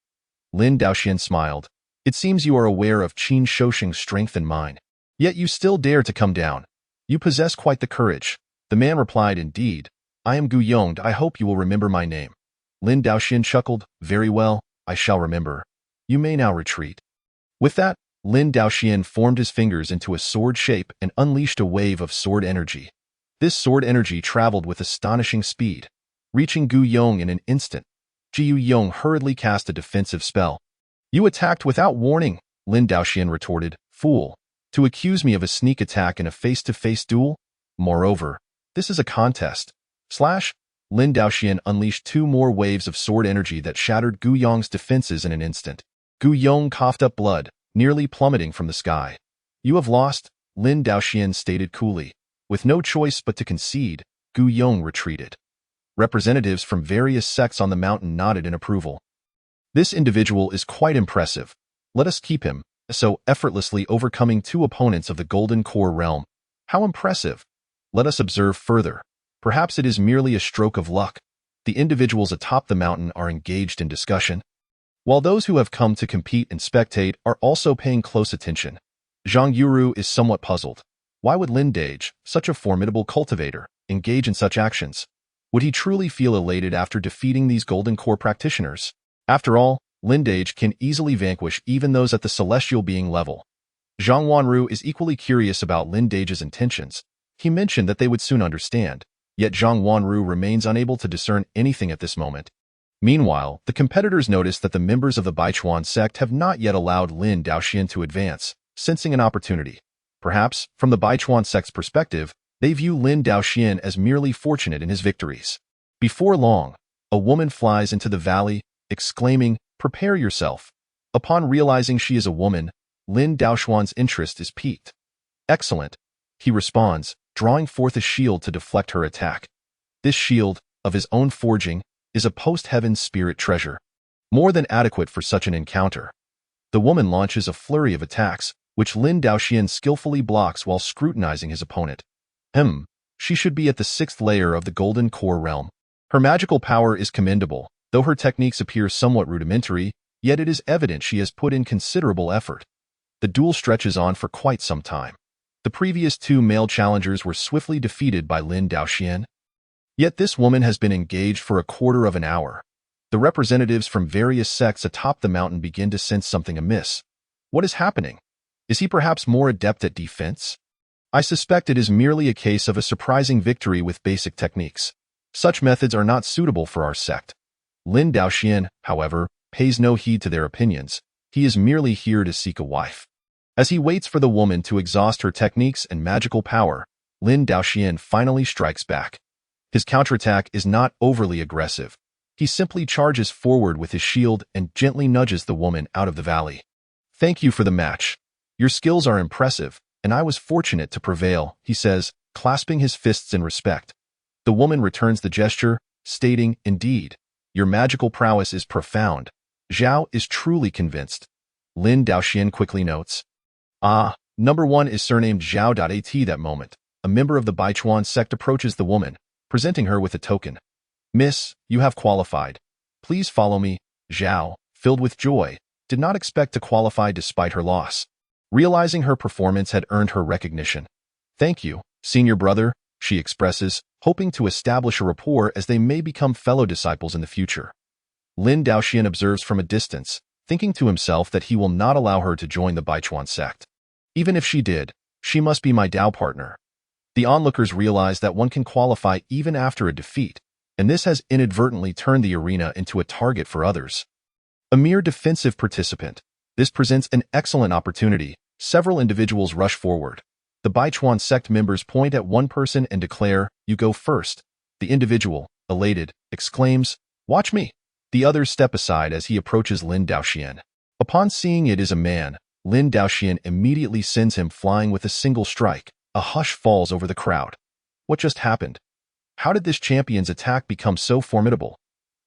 Lin Daoxian smiled. It seems you are aware of Qin Shoshing's strength and mine. Yet you still dare to come down. You possess quite the courage. The man replied, Indeed. I am Gu Yongde. I hope you will remember my name. Lin Daoxian chuckled. Very well, I shall remember. You may now retreat. With that, Lin Daoxian formed his fingers into a sword shape and unleashed a wave of sword energy. This sword energy traveled with astonishing speed, reaching Gu Yong in an instant. Jiu Yong hurriedly cast a defensive spell. You attacked without warning, Lin Daoxian retorted. Fool, to accuse me of a sneak attack in a face-to-face duel? Moreover, this is a contest. Lin Daoxian unleashed 2 more waves of sword energy that shattered Gu Yong's defenses in an instant. Gu Yong coughed up blood, nearly plummeting from the sky. You have lost, Lin Daoxian stated coolly. With no choice but to concede, Gu Yong retreated. Representatives from various sects on the mountain nodded in approval. This individual is quite impressive. Let us keep him, so effortlessly overcoming two opponents of the Golden Core realm. How impressive! Let us observe further. Perhaps it is merely a stroke of luck. The individuals atop the mountain are engaged in discussion, while those who have come to compete and spectate are also paying close attention. Zhang Yuru is somewhat puzzled. Why would Lin Dage, such a formidable cultivator, engage in such actions? Would he truly feel elated after defeating these Golden Core practitioners? After all, Lin Dage can easily vanquish even those at the celestial being level. Zhang Wanru is equally curious about Lin Dage's intentions. He mentioned that they would soon understand, yet Zhang Wanru remains unable to discern anything at this moment. Meanwhile, the competitors notice that the members of the Baichuan sect have not yet allowed Lin Daoxian to advance, sensing an opportunity. Perhaps, from the Baichuan sect's perspective, they view Lin Daoxian as merely fortunate in his victories. Before long, a woman flies into the valley, exclaiming, "Prepare yourself." Upon realizing she is a woman, Lin Daoxuan's interest is piqued. "Excellent," he responds, drawing forth a shield to deflect her attack. This shield, of his own forging, is a post-heaven spirit treasure, more than adequate for such an encounter. The woman launches a flurry of attacks, which Lin Daoxian skillfully blocks while scrutinizing his opponent. She should be at the 6th layer of the Golden Core realm. Her magical power is commendable, though her techniques appear somewhat rudimentary, yet it is evident she has put in considerable effort. The duel stretches on for quite some time. The previous two male challengers were swiftly defeated by Lin Daoxian. Yet this woman has been engaged for a quarter of an hour. The representatives from various sects atop the mountain begin to sense something amiss. What is happening? Is he perhaps more adept at defense? I suspect it is merely a case of a surprising victory with basic techniques. Such methods are not suitable for our sect. Lin Daoxian, however, pays no heed to their opinions. He is merely here to seek a wife. As he waits for the woman to exhaust her techniques and magical power, Lin Daoxian finally strikes back. His counterattack is not overly aggressive. He simply charges forward with his shield and gently nudges the woman out of the valley. "Thank you for the match. Your skills are impressive, and I was fortunate to prevail," he says, clasping his fists in respect. The woman returns the gesture, stating, "Indeed, your magical prowess is profound." Zhao is truly convinced. Lin Daoxian quickly notes. Number 1 is surnamed Zhao. That moment, a member of the Baichuan sect approaches the woman, presenting her with a token. "Miss, you have qualified. Please follow me." Zhao, filled with joy, did not expect to qualify despite her loss, realizing her performance had earned her recognition. "Thank you, senior brother," she expresses, hoping to establish a rapport as they may become fellow disciples in the future. Lin Daoxian observes from a distance, thinking to himself that he will not allow her to join the Baichuan sect. Even if she did, she must be my Dao partner. The onlookers realize that one can qualify even after a defeat, and this has inadvertently turned the arena into a target for others. A mere defensive participant, this presents an excellent opportunity. Several individuals rush forward. The Baichuan sect members point at one person and declare, "You go first." The individual, elated, exclaims, "Watch me." The others step aside as he approaches Lin Daoxian. Upon seeing it is a man, Lin Daoxian immediately sends him flying with a single strike. A hush falls over the crowd. What just happened? How did this champion's attack become so formidable?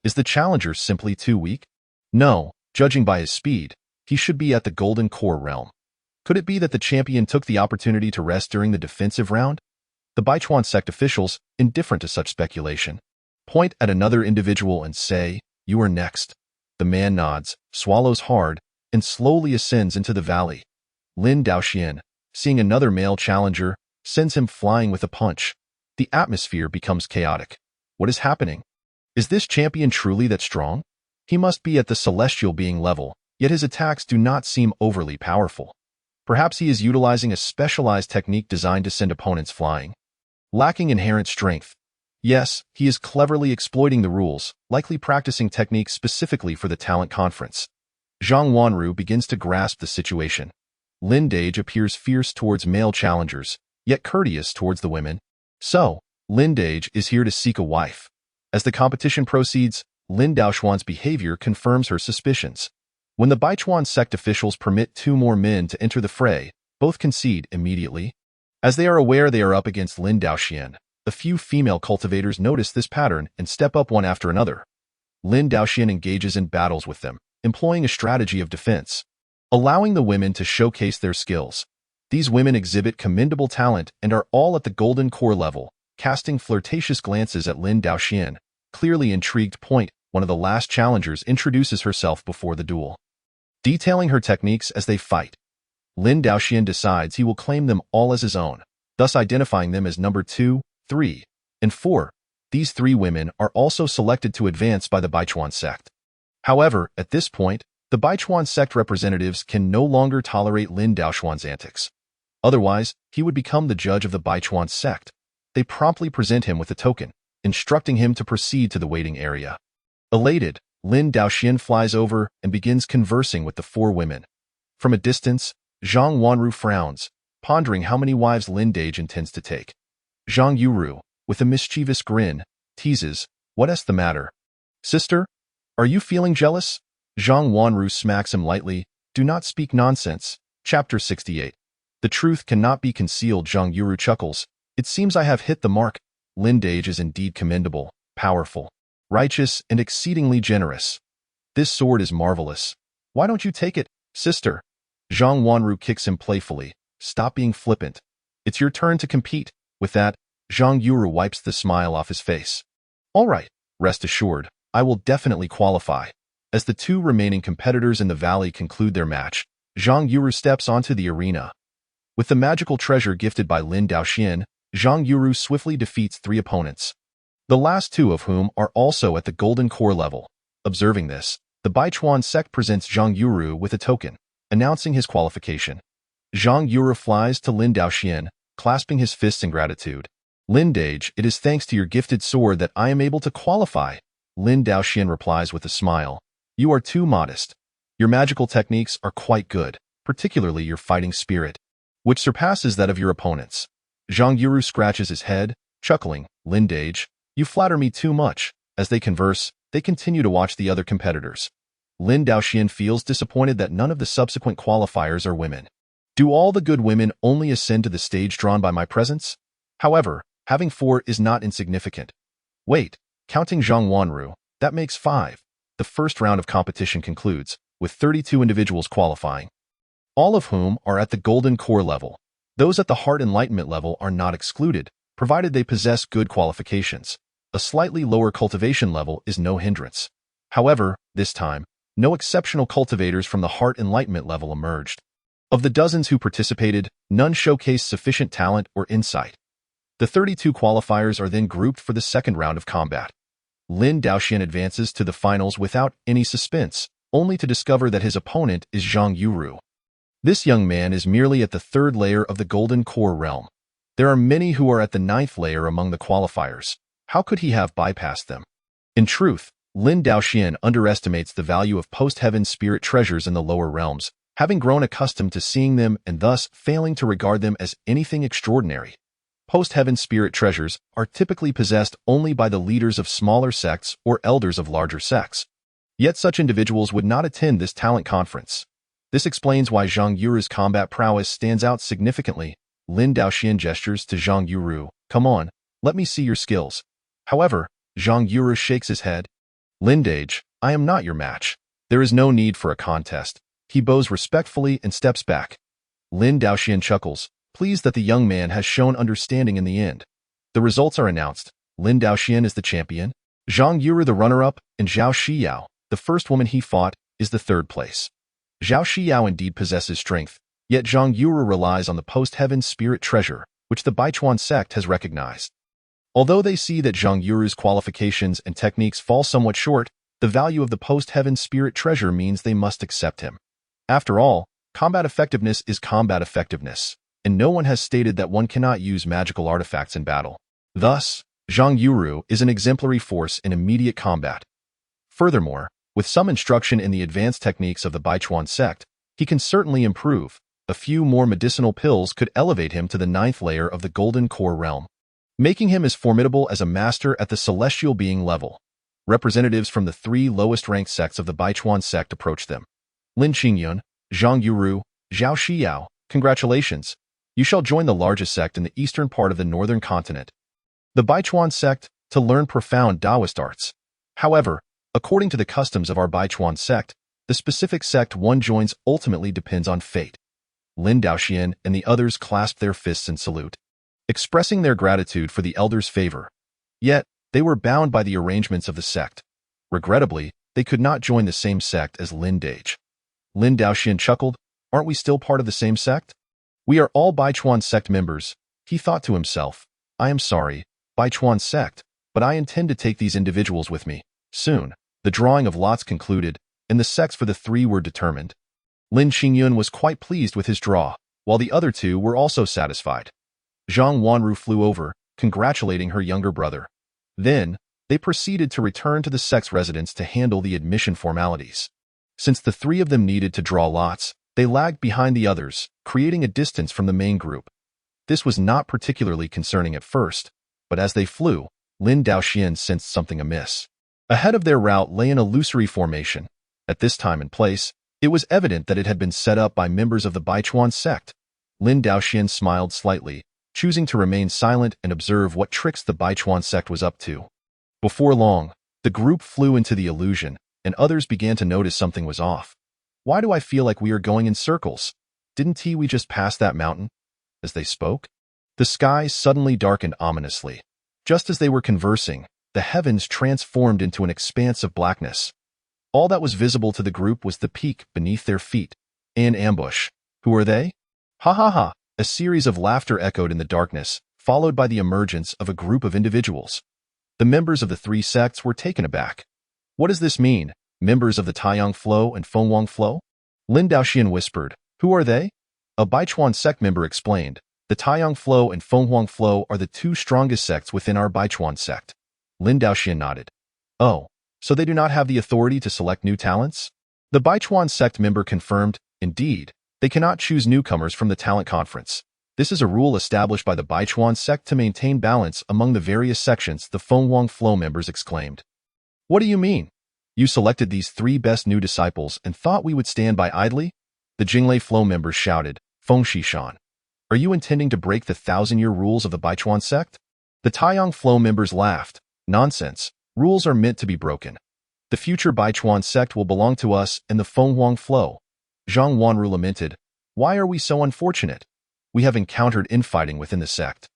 Is the challenger simply too weak? No, judging by his speed, he should be at the Golden Core realm. Could it be that the champion took the opportunity to rest during the defensive round? The Baichuan sect officials, indifferent to such speculation, point at another individual and say, "You are next." The man nods, swallows hard, and slowly ascends into the valley. Lin Daoxian, seeing another male challenger, sends him flying with a punch. The atmosphere becomes chaotic. What is happening? Is this champion truly that strong? He must be at the celestial being level, yet his attacks do not seem overly powerful. Perhaps he is utilizing a specialized technique designed to send opponents flying. Lacking inherent strength. Yes, he is cleverly exploiting the rules, likely practicing techniques specifically for the talent conference. Zhang Wanru begins to grasp the situation. Lin Dage appears fierce towards male challengers, yet courteous towards the women. So, Lin Dage is here to seek a wife. As the competition proceeds, Lin Daoxuan's behavior confirms her suspicions. When the Baichuan sect officials permit 2 more men to enter the fray, both concede immediately. As they are aware they are up against Lin Daoxian, a few female cultivators notice this pattern and step up one after another. Lin Daoxian engages in battles with them, employing a strategy of defense, allowing the women to showcase their skills. These women exhibit commendable talent and are all at the golden core level, casting flirtatious glances at Lin Daoxian. Clearly intrigued, one of the last challengers introduces herself before the duel, detailing her techniques as they fight. Lin Daoxian decides he will claim them all as his own, thus identifying them as number 2, 3, and 4. These 3 women are also selected to advance by the Baichuan sect. However, at this point, the Baichuan sect representatives can no longer tolerate Lin Daoxian's antics. Otherwise, he would become the judge of the Baichuan sect. They promptly present him with a token, instructing him to proceed to the waiting area. Elated, Lin Daoxian flies over and begins conversing with the 4 women. From a distance, Zhang Wanru frowns, pondering how many wives Lin Dage intends to take. Zhang Yuru, with a mischievous grin, teases, "What's the matter? Sister? Are you feeling jealous?" Zhang Wanru smacks him lightly. "Do not speak nonsense." Chapter 68. The truth cannot be concealed. Zhang Yuru chuckles. "It seems I have hit the mark. Lin Dage is indeed commendable, powerful, righteous, and exceedingly generous. This sword is marvelous. Why don't you take it, sister?" Zhang Wanru kicks him playfully. "Stop being flippant. It's your turn to compete." With that, Zhang Yuru wipes the smile off his face. "All right, rest assured, I will definitely qualify." As the 2 remaining competitors in the valley conclude their match, Zhang Yuru steps onto the arena. With the magical treasure gifted by Lin Daoxian, Zhang Yuru swiftly defeats 3 opponents, the last 2 of whom are also at the golden core level. Observing this, the Baichuan sect presents Zhang Yuru with a token, announcing his qualification. Zhang Yuru flies to Lin Daoxian, clasping his fists in gratitude. "Lin Dage, it is thanks to your gifted sword that I am able to qualify." Lin Daoxian replies with a smile. "You are too modest. Your magical techniques are quite good, particularly your fighting spirit, which surpasses that of your opponents." Zhang Yuru scratches his head, chuckling. "Lin Dage, you flatter me too much." As they converse, they continue to watch the other competitors. Lin Daoxian feels disappointed that none of the subsequent qualifiers are women. Do all the good women only ascend to the stage drawn by my presence? However, having 4 is not insignificant. Wait, counting Zhang Wanru, that makes 5. The first round of competition concludes, with 32 individuals qualifying, all of whom are at the golden core level. Those at the heart enlightenment level are not excluded, provided they possess good qualifications. A slightly lower cultivation level is no hindrance. However, this time, no exceptional cultivators from the heart enlightenment level emerged. Of the dozens who participated, none showcased sufficient talent or insight. The 32 qualifiers are then grouped for the second round of combat. Lin Daoxian advances to the finals without any suspense, only to discover that his opponent is Zhang Yuru. This young man is merely at the 3rd layer of the golden core realm. There are many who are at the 9th layer among the qualifiers. How could he have bypassed them? In truth, Lin Daoxian underestimates the value of post-heaven spirit treasures in the lower realms, having grown accustomed to seeing them and thus failing to regard them as anything extraordinary. Post-heaven spirit treasures are typically possessed only by the leaders of smaller sects or elders of larger sects. Yet such individuals would not attend this talent conference. This explains why Zhang Yuru's combat prowess stands out significantly. Lin Daoxian gestures to Zhang Yuru. "Come on, let me see your skills." However, Zhang Yuru shakes his head. "Lin Dage, I am not your match. There is no need for a contest." He bows respectfully and steps back. Lin Daoxian chuckles, pleased that the young man has shown understanding in the end. The results are announced. Lin Daoxian is the champion, Zhang Yuru the runner-up, and Zhao Xiyao, the first woman he fought, is the 3rd place. Zhao Xiyao indeed possesses strength, yet Zhang Yuru relies on the post-heaven spirit treasure, which the Baichuan sect has recognized. Although they see that Zhang Yuru's qualifications and techniques fall somewhat short, the value of the post-heaven spirit treasure means they must accept him. After all, combat effectiveness is combat effectiveness, and no one has stated that one cannot use magical artifacts in battle. Thus, Zhang Yuru is an exemplary force in immediate combat. Furthermore, with some instruction in the advanced techniques of the Baichuan sect, he can certainly improve. A few more medicinal pills could elevate him to the 9th layer of the golden core realm, making him as formidable as a master at the celestial being level. Representatives from the 3 lowest-ranked sects of the Baichuan sect approach them. Lin Qingyun, Zhang Yuru, Zhao Xiyao, congratulations. You shall join the largest sect in the eastern part of the northern continent, the Baichuan sect, to learn profound Taoist arts. However, according to the customs of our Baichuan sect, the specific sect one joins ultimately depends on fate. Lin Daoxian and the others clasped their fists in salute, expressing their gratitude for the elder's favor. Yet, they were bound by the arrangements of the sect. Regrettably, they could not join the same sect as Lin Dage. Lin Daoxian chuckled, aren't we still part of the same sect? We are all Baichuan sect members, he thought to himself. I am sorry, Baichuan sect, but I intend to take these individuals with me. Soon, the drawing of lots concluded, and the sects for the three were determined. Lin Qingyun was quite pleased with his draw, while the other two were also satisfied. Zhang Wanru flew over, congratulating her younger brother. Then, they proceeded to return to the sect's residence to handle the admission formalities. Since the three of them needed to draw lots, they lagged behind the others, creating a distance from the main group. This was not particularly concerning at first, but as they flew, Lin Daoxian sensed something amiss. Ahead of their route lay an illusory formation. At this time and place, it was evident that it had been set up by members of the Baichuan sect. Lin Daoxian smiled slightly, choosing to remain silent and observe what tricks the Baichuan sect was up to. Before long, the group flew into the illusion, and others began to notice something was off. Why do I feel like we are going in circles? Didn't we just pass that mountain? As they spoke, the sky suddenly darkened ominously. Just as they were conversing, the heavens transformed into an expanse of blackness. All that was visible to the group was the peak beneath their feet. An ambush. Who are they? Ha ha ha! A series of laughter echoed in the darkness, followed by the emergence of a group of individuals. The members of the three sects were taken aback. What does this mean? Members of the Taiyang Flow and Fenghuang Flow? Lin Daoxian whispered. Who are they? A Baichuan sect member explained. The Taiyang Flow and Fenghuang Flow are the two strongest sects within our Baichuan sect. Lin Daoxian nodded. Oh, so they do not have the authority to select new talents? The Baichuan sect member confirmed. Indeed, they cannot choose newcomers from the talent conference. This is a rule established by the Baichuan sect to maintain balance among the various sections, the Fenghuang Flow members exclaimed. What do you mean? You selected these three best new disciples and thought we would stand by idly? The Jinglei Flow members shouted. Feng Shishan. Are you intending to break the 1,000-year rules of the Baichuan sect? The Taiyang Flow members laughed. Nonsense. Rules are meant to be broken. The future Baichuan sect will belong to us and the Fenghuang Flow. Zhang Wanru lamented. Why are we so unfortunate? We have encountered infighting within the sect.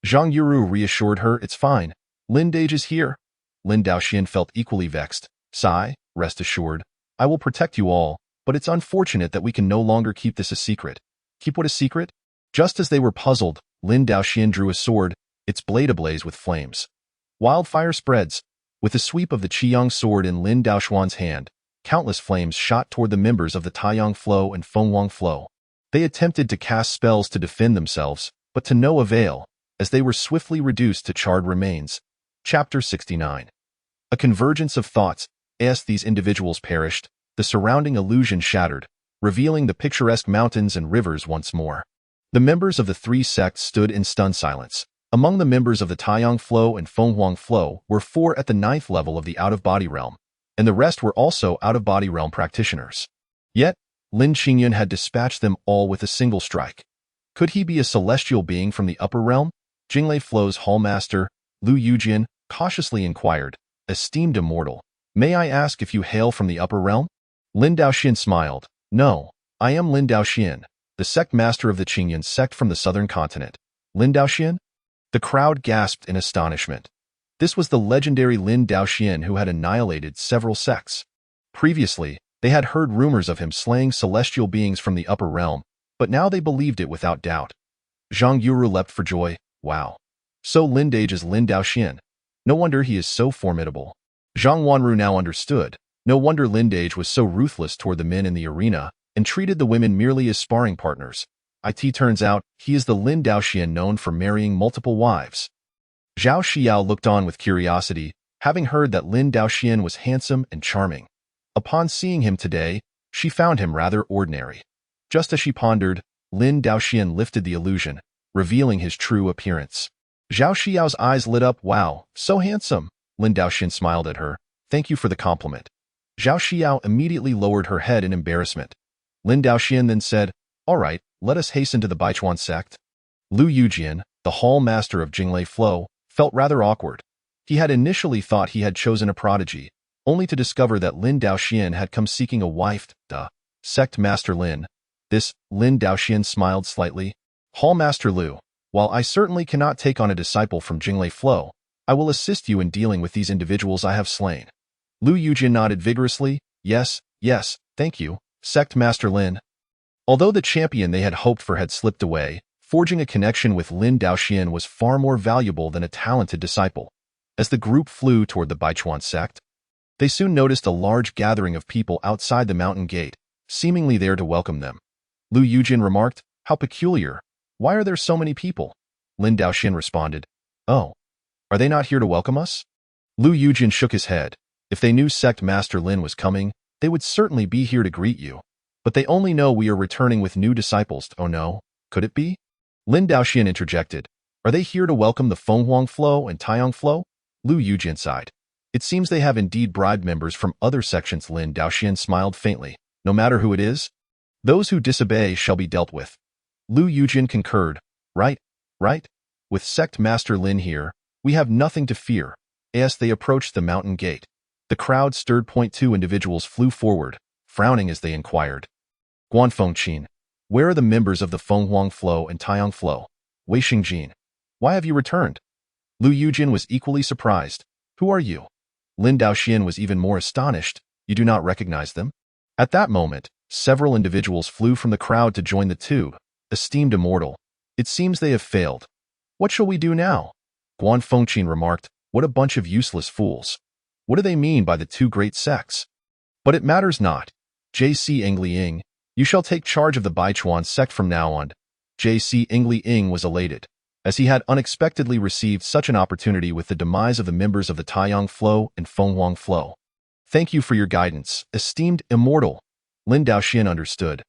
Zhang Yuru reassured her, it's fine. Lin Dage is here. Lin Daoxian felt equally vexed. Sigh, rest assured. I will protect you all, but it's unfortunate that we can no longer keep this a secret. Keep what a secret? Just as they were puzzled, Lin Daoxian drew a sword, its blade ablaze with flames. Wildfire spreads. With the sweep of the Qiyang sword in Lin Daoxuan's hand, countless flames shot toward the members of the Taiyang Flow and Fenghuang Flow. They attempted to cast spells to defend themselves, but to no avail, as they were swiftly reduced to charred remains. Chapter 69. A convergence of thoughts. As these individuals perished, the surrounding illusion shattered, revealing the picturesque mountains and rivers once more. The members of the three sects stood in stunned silence. Among the members of the Taiyang Flow and Fenghuang Flow were 4 at the 9th level of the out-of-body realm, and the rest were also out-of-body realm practitioners. Yet, Lin Qingyun had dispatched them all with a single strike. Could he be a celestial being from the upper realm? Jinglei Flow's hallmaster, Lu Yujian, cautiously inquired. Esteemed immortal, may I ask if you hail from the upper realm? Lin Daoxian smiled. No, I am Lin Daoxian, the sect master of the Qingyun sect from the southern continent. Lin Daoxian? The crowd gasped in astonishment. This was the legendary Lin Daoxian who had annihilated several sects. Previously, they had heard rumors of him slaying celestial beings from the upper realm, but now they believed it without doubt. Zhang Yuru leapt for joy. Wow. So Lin Dage is Lin Daoxian. No wonder he is so formidable. Zhang Wanru now understood. No wonder Lin Dage was so ruthless toward the men in the arena and treated the women merely as sparring partners. It turns out, he is the Lin Daoxian known for marrying multiple wives. Zhao Xiao looked on with curiosity, having heard that Lin Daoxian was handsome and charming. Upon seeing him today, she found him rather ordinary. Just as she pondered, Lin Daoxian lifted the illusion, revealing his true appearance. Zhao Xiao's eyes lit up. Wow, so handsome. Lin Daoxian smiled at her. Thank you for the compliment. Zhao Xiao immediately lowered her head in embarrassment. Lin Daoxian then said, "All right, let us hasten to the Baichuan sect." Lu Yujian, the hall master of Jinglei Flow, felt rather awkward. He had initially thought he had chosen a prodigy, only to discover that Lin Daoxian had come seeking a wife. Sect Master Lin. This, Lin Daoxian smiled slightly. Hall Master Lu, while I certainly cannot take on a disciple from Jinglei Flow, I will assist you in dealing with these individuals I have slain. Lu Yujin nodded vigorously. Yes, thank you, Sect Master Lin. Although the champion they had hoped for had slipped away, forging a connection with Lin Daoxian was far more valuable than a talented disciple. As the group flew toward the Baichuan sect, they soon noticed a large gathering of people outside the mountain gate, seemingly there to welcome them. Lu Yujin remarked, "How peculiar. Why are there so many people?" Lin Daoxian responded, "Oh, are they not here to welcome us?" Lu Yujin shook his head. If they knew Sect Master Lin was coming, they would certainly be here to greet you. But they only know we are returning with new disciples. Oh no, could it be? Lin Daoxian interjected. Are they here to welcome the Fenghuang Flow and Taiyang Flow? Lu Yujin sighed. It seems they have indeed bribed members from other sections. Lin Daoxian smiled faintly. No matter who it is, those who disobey shall be dealt with. Lu Yujin concurred. Right. With Sect Master Lin here, we have nothing to fear. As they approached the mountain gate, the crowd stirred. 2 individuals flew forward, frowning as they inquired. Guanfengqin, where are the members of the Fenghuang Flow and Taiyang Flow? Wei Xingjin, why have you returned? Lu Yujin was equally surprised. Who are you? Lin Daoxian was even more astonished. You do not recognize them? At that moment, several individuals flew from the crowd to join the two. Esteemed immortal, it seems they have failed. What shall we do now? Guanfengqin remarked. What a bunch of useless fools. What do they mean by the two great sects? But it matters not. J.C. Engliing, you shall take charge of the Baichuan sect from now on. J.C. Engliing was elated, as he had unexpectedly received such an opportunity with the demise of the members of the Taiyang Flow and Fenghuang Flow. Thank you for your guidance, esteemed immortal. Lin Daoxian understood.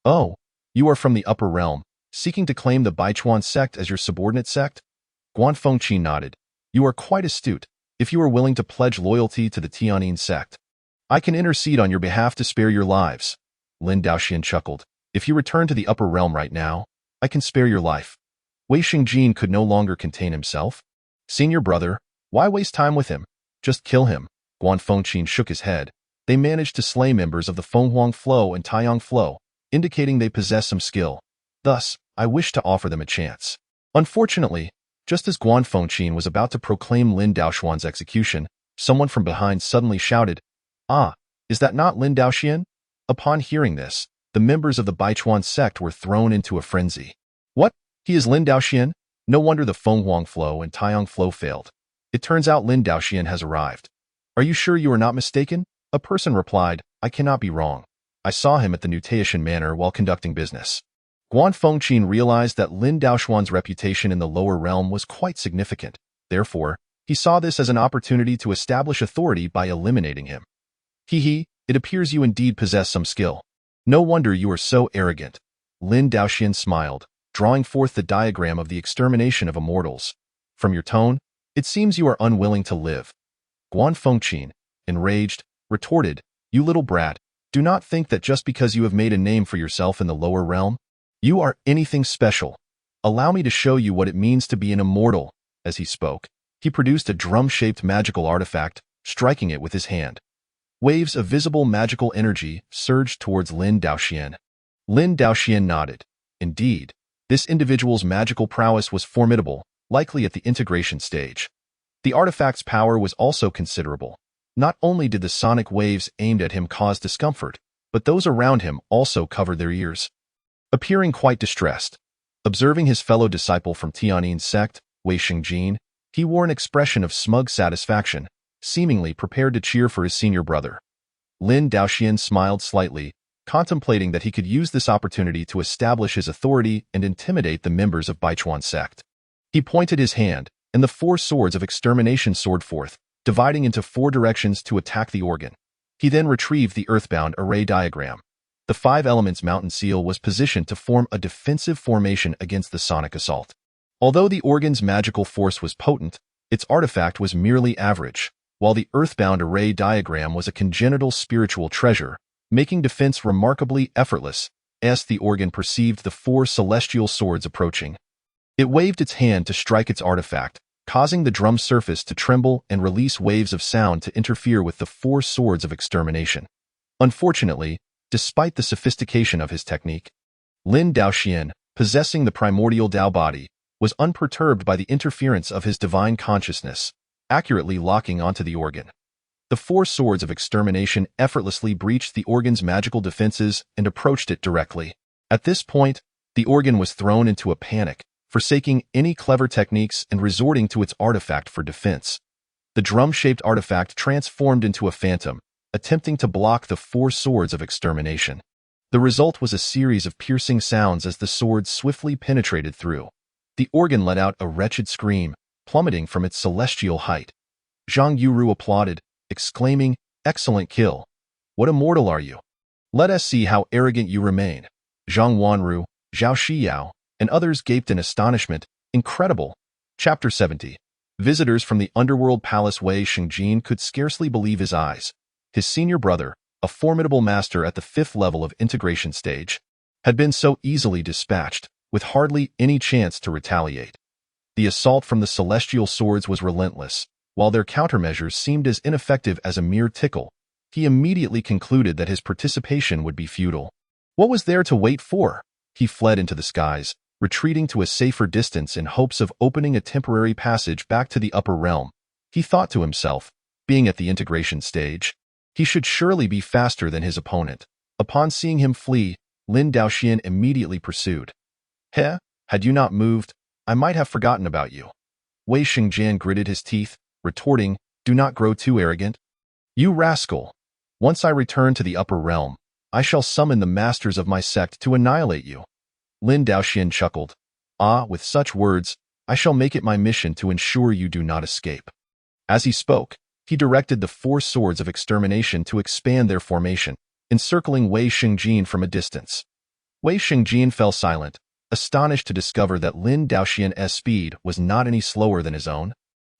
Oh, you are from the upper realm, seeking to claim the Baichuan sect as your subordinate sect? Guanfengqin nodded. You are quite astute. If you are willing to pledge loyalty to the Tianyin sect, I can intercede on your behalf to spare your lives. Lin Daoxian chuckled. If you return to the upper realm right now, I can spare your life. Wei Xingjin could no longer contain himself. Senior brother, why waste time with him? Just kill him. Guanfengqin shook his head. They managed to slay members of the Fenghuang Flow and Taiyang Flow, indicating they possess some skill. Thus, I wish to offer them a chance. Unfortunately, just as Guanfengqin was about to proclaim Lin Daoxian's execution, someone from behind suddenly shouted, "Ah, is that not Lin Daoxian?" Upon hearing this, the members of the Baichuan sect were thrown into a frenzy. What? He is Lin Daoxian? No wonder the Fenghuang Flow and Taiyang Flow failed. It turns out Lin Daoxian has arrived. Are you sure you are not mistaken? A person replied, I cannot be wrong. I saw him at the New Taishan Manor while conducting business. Guanfengqin realized that Lin Daoxian's reputation in the lower realm was quite significant. Therefore, he saw this as an opportunity to establish authority by eliminating him. It appears you indeed possess some skill. No wonder you are so arrogant. Lin Daoxian smiled, drawing forth the diagram of the extermination of immortals. From your tone, it seems you are unwilling to live. Guanfengqin, enraged, retorted, You little brat, do not think that just because you have made a name for yourself in the lower realm, you are anything special. Allow me to show you what it means to be an immortal. As he spoke, he produced a drum-shaped magical artifact, striking it with his hand. Waves of visible magical energy surged towards Lin Daoxian. Lin Daoxian nodded. Indeed, this individual's magical prowess was formidable, likely at the integration stage. The artifact's power was also considerable. Not only did the sonic waves aimed at him cause discomfort, but those around him also covered their ears. Appearing quite distressed, observing his fellow disciple from Tianyin sect, Wei Xingjin, he wore an expression of smug satisfaction, seemingly prepared to cheer for his senior brother. Lin Daoxian smiled slightly, contemplating that he could use this opportunity to establish his authority and intimidate the members of Baichuan sect. He pointed his hand, and the 4 swords of extermination soared forth, dividing into 4 directions to attack the organ. He then retrieved the earthbound array diagram. The 5 elements mountain seal was positioned to form a defensive formation against the sonic assault. Although the organ's magical force was potent, its artifact was merely average. while the earthbound array diagram was a congenital spiritual treasure, making defense remarkably effortless, as the organ perceived the four celestial swords approaching. It waved its hand to strike its artifact, causing the drum's surface to tremble and release waves of sound to interfere with the four swords of extermination. Unfortunately, despite the sophistication of his technique, Lin Daoxian, possessing the primordial Dao body, was unperturbed by the interference of his divine consciousness, accurately locking onto the organ. The four swords of extermination effortlessly breached the organ's magical defenses and approached it directly. At this point, the organ was thrown into a panic, forsaking any clever techniques and resorting to its artifact for defense. The drum-shaped artifact transformed into a phantom, attempting to block the four swords of extermination. The result was a series of piercing sounds as the swords swiftly penetrated through. The organ let out a wretched scream, plummeting from its celestial height. Zhang Yuru applauded, exclaiming, "Excellent kill. What a mortal are you? Let us see how arrogant you remain." Zhang Wanru, Zhao Shiyao, and others gaped in astonishment. Incredible. Chapter 70. Visitors from the underworld palace Wei Xingjin could scarcely believe his eyes. His senior brother, a formidable master at the 5th level of integration stage, had been so easily dispatched, with hardly any chance to retaliate. The assault from the celestial swords was relentless, while their countermeasures seemed as ineffective as a mere tickle. He immediately concluded that his participation would be futile. What was there to wait for? He fled into the skies, retreating to a safer distance in hopes of opening a temporary passage back to the upper realm. He thought to himself, being at the integration stage, he should surely be faster than his opponent. Upon seeing him flee, Lin Daoxian immediately pursued. "Heh, had you not moved, I might have forgotten about you." Wei Xingjian gritted his teeth, retorting, "Do not grow too arrogant. You rascal! Once I return to the upper realm, I shall summon the masters of my sect to annihilate you." Lin Daoxian chuckled. "Ah, with such words, I shall make it my mission to ensure you do not escape." As he spoke, he directed the four swords of extermination to expand their formation, encircling Wei Xingjin from a distance. Wei Xingjin fell silent, astonished to discover that Lin Daoxian's speed was not any slower than his own.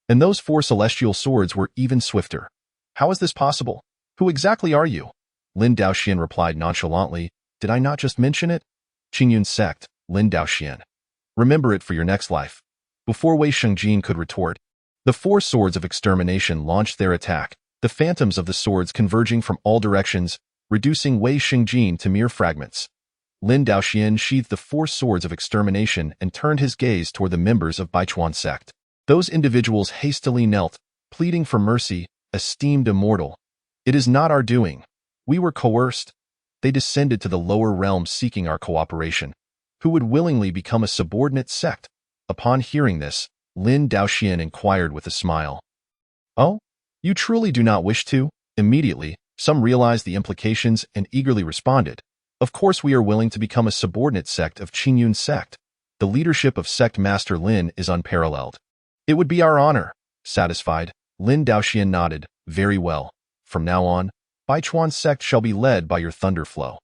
And those four celestial swords were even swifter. "How is this possible? Who exactly are you?" Lin Daoxian replied nonchalantly, "Did I not just mention it? Qingyun sect, Lin Daoxian. Remember it for your next life." Before Wei Xingjin could retort, the four swords of extermination launched their attack, the phantoms of the swords converging from all directions, reducing Wei Xingjin to mere fragments. Lin Daoxian sheathed the four swords of extermination and turned his gaze toward the members of Baichuan sect. Those individuals hastily knelt, pleading for mercy, esteemed immortal. "It is not our doing. We were coerced." They descended to the lower realms seeking our cooperation. Who would willingly become a subordinate sect? Upon hearing this, Lin Daoxian inquired with a smile. "Oh? You truly do not wish to?" Immediately, some realized the implications and eagerly responded. "Of course we are willing to become a subordinate sect of Qingyun sect. The leadership of Sect Master Lin is unparalleled." "It would be our honor." Satisfied, Lin Daoxian nodded. "Very well. From now on, Baichuan sect shall be led by your thunder flow."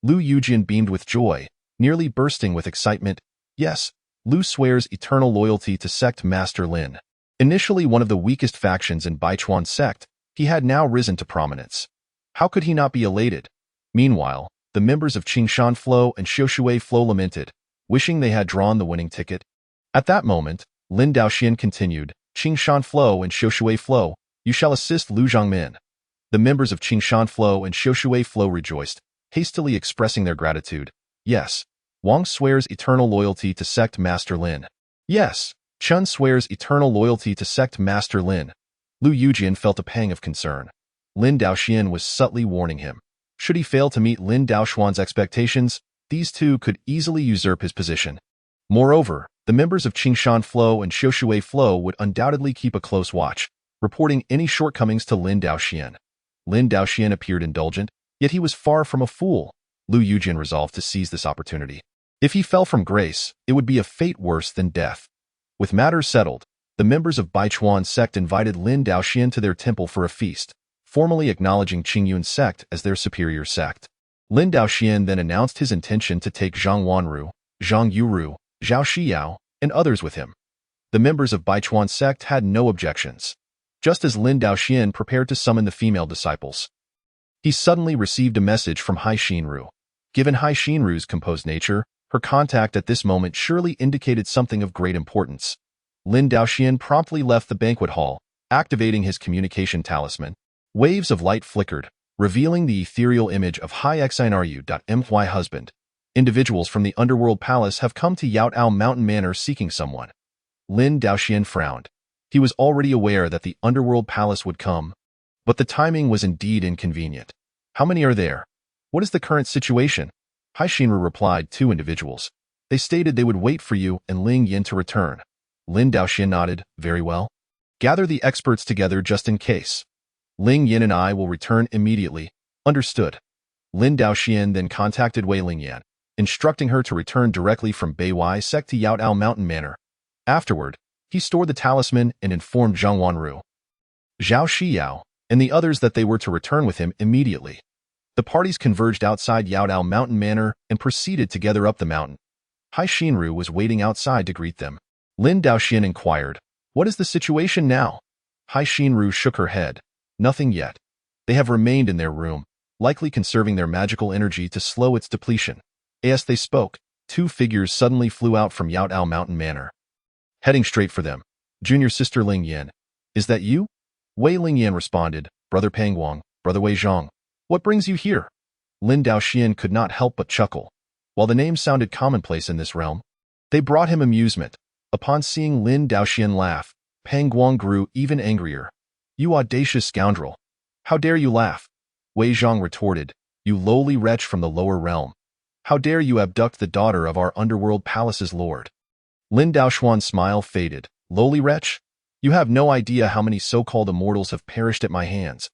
Lu Yujian beamed with joy, nearly bursting with excitement. Yes, Lu swears eternal loyalty to Sect Master Lin. Initially one of the weakest factions in Baichuan sect, he had now risen to prominence. How could he not be elated? Meanwhile, the members of Qingshan Flow and Xiushui Flow lamented, wishing they had drawn the winning ticket. At that moment, Lin Daoxian continued, "Qingshan Flow and Xiushui Flow, you shall assist Lu Zhangmin." The members of Qingshan Flow and Xiushui Flow rejoiced, hastily expressing their gratitude. "Yes, Wang swears eternal loyalty to Sect Master Lin." "Yes, Chun swears eternal loyalty to Sect Master Lin." Lu Yujian felt a pang of concern. Lin Daoxian was subtly warning him. Should he fail to meet Lin Daoxuan's expectations, these two could easily usurp his position. Moreover, the members of Qingshan Flow and Xiushui Flow would undoubtedly keep a close watch, reporting any shortcomings to Lin Daoxian. Lin Daoxian appeared indulgent, yet he was far from a fool. Lu Yujian resolved to seize this opportunity. If he fell from grace, it would be a fate worse than death. With matters settled, the members of Baichuan sect invited Lin Daoxian to their temple for a feast, formally acknowledging Qingyun sect as their superior sect. Lin Daoxian then announced his intention to take Zhang Wanru, Zhang Yuru, Zhao Shiyao, and others with him. The members of Baichuan sect had no objections. just as Lin Daoxian prepared to summon the female disciples. He suddenly received a message from Hai Xinru. Given Hai Xinru's composed nature, her contact at this moment surely indicated something of great importance. Lin Daoxian promptly left the banquet hall, activating his communication talisman. Waves of light flickered, revealing the ethereal image of Hai Xinru.my husband. Individuals from the Underworld Palace have come to Yaotao Mountain Manor seeking someone. Lin Daoxian frowned. He was already aware that the Underworld Palace would come, but the timing was indeed inconvenient. How many are there? What is the current situation? Hai Xinru replied, 2 individuals. They stated they would wait for you and Ling Yin to return. Lin Daoxian nodded, very well. Gather the experts together just in case. Ling Yin and I will return immediately. Understood. Lin Daoxian then contacted Wei Lingyan, instructing her to return directly from Beiwai Sect to Yaotao Mountain Manor. Afterward, he stored the talisman and informed Zhang Wanru, Zhao Xiyao, and the others that they were to return with him immediately. The parties converged outside Yaotao Mountain Manor and proceeded together up the mountain. Hai Xinru was waiting outside to greet them. Lin Daoxian inquired, what is the situation now? Hai Xinru shook her head. Nothing yet. They have remained in their room, likely conserving their magical energy to slow its depletion. As they spoke, 2 figures suddenly flew out from Yaotao Mountain Manor, heading straight for them. Junior sister Ling Yan. Is that you? Wei Lingyan responded, Brother Pangguang, Brother Wei Zhang. What brings you here? Lin Daoxian could not help but chuckle. While the name sounded commonplace in this realm, they brought him amusement. Upon seeing Lin Daoxian laugh, Pangguang grew even angrier. You audacious scoundrel! How dare you laugh? Wei Zhang retorted, you lowly wretch from the lower realm. How dare you abduct the daughter of our underworld palace's lord? Lin Daoxian's smile faded. Lowly wretch? You have no idea how many so-called immortals have perished at my hands.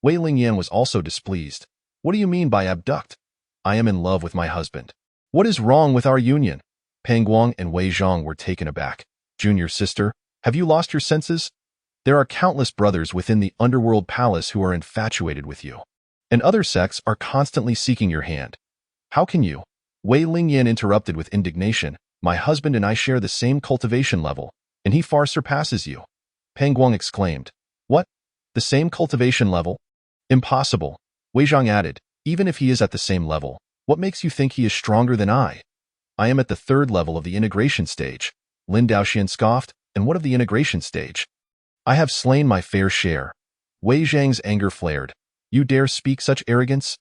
Wei Lingyan was also displeased. What do you mean by abduct? I am in love with my husband. What is wrong with our union? Pangguang and Wei Zhang were taken aback. Junior sister, have you lost your senses? There are countless brothers within the underworld palace who are infatuated with you, and other sects are constantly seeking your hand. How can you? Wei Lingyan interrupted with indignation. My husband and I share the same cultivation level, and he far surpasses you. Pangguang exclaimed. What? The same cultivation level? Impossible. Wei Zhang added, even if he is at the same level, what makes you think he is stronger than I? I am at the 3rd level of the integration stage. Lin Daoxian scoffed, and what of the integration stage? I have slain my fair share. Wei Zhang's anger flared. You dare speak such arrogance?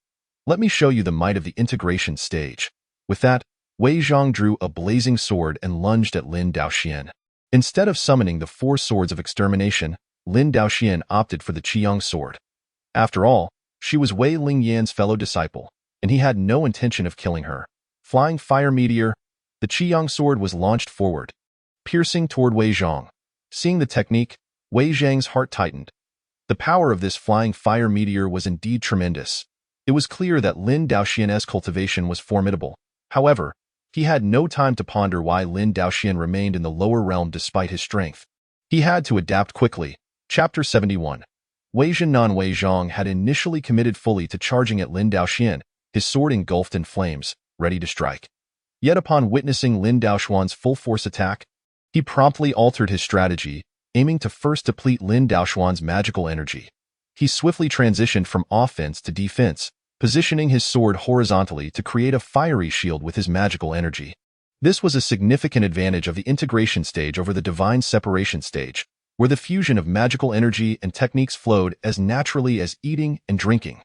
Let me show you the might of the integration stage. With that, Wei Zhang drew a blazing sword and lunged at Lin Daoxian. Instead of summoning the 4 swords of extermination, Lin Daoxian opted for the Qiyang sword. After all, she was Wei Lingyan's fellow disciple, and he had no intention of killing her. Flying fire meteor, the Qiyang sword was launched forward, piercing toward Wei Zhang. Seeing the technique, Wei Zhang's heart tightened. The power of this flying fire meteor was indeed tremendous. It was clear that Lin Daoxian's cultivation was formidable. However, he had no time to ponder why Lin Daoxian remained in the lower realm despite his strength. He had to adapt quickly. Chapter 71. Wei Zhenan Wei Zhang had initially committed fully to charging at Lin Daoxian, his sword engulfed in flames, ready to strike. Yet upon witnessing Lin Daoxian's full-force attack, he promptly altered his strategy, aiming to first deplete Lin Daoxian's magical energy. He swiftly transitioned from offense to defense, positioning his sword horizontally to create a fiery shield with his magical energy. This was a significant advantage of the integration stage over the divine separation stage, where the fusion of magical energy and techniques flowed as naturally as eating and drinking.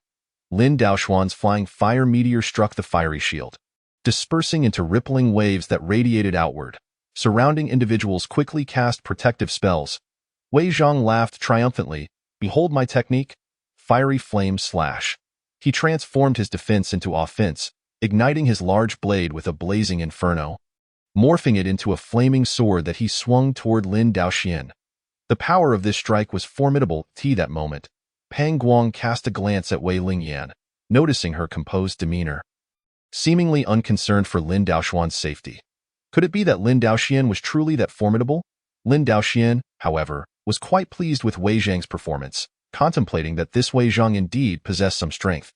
Lin Daoxian's flying fire meteor struck the fiery shield, dispersing into rippling waves that radiated outward. Surrounding individuals quickly cast protective spells. Wei Zhang laughed triumphantly. Behold my technique, fiery flame slash. He transformed his defense into offense, igniting his large blade with a blazing inferno, morphing it into a flaming sword that he swung toward Lin Daoxian. The power of this strike was formidable. That moment, Pangguang cast a glance at Wei Lingyan, noticing her composed demeanor, seemingly unconcerned for Lin Daoxian's safety. Could it be that Lin Daoxian was truly that formidable? Lin Daoxian, however, was quite pleased with Wei Zhang's performance, contemplating that this Wei Zhang indeed possessed some strength.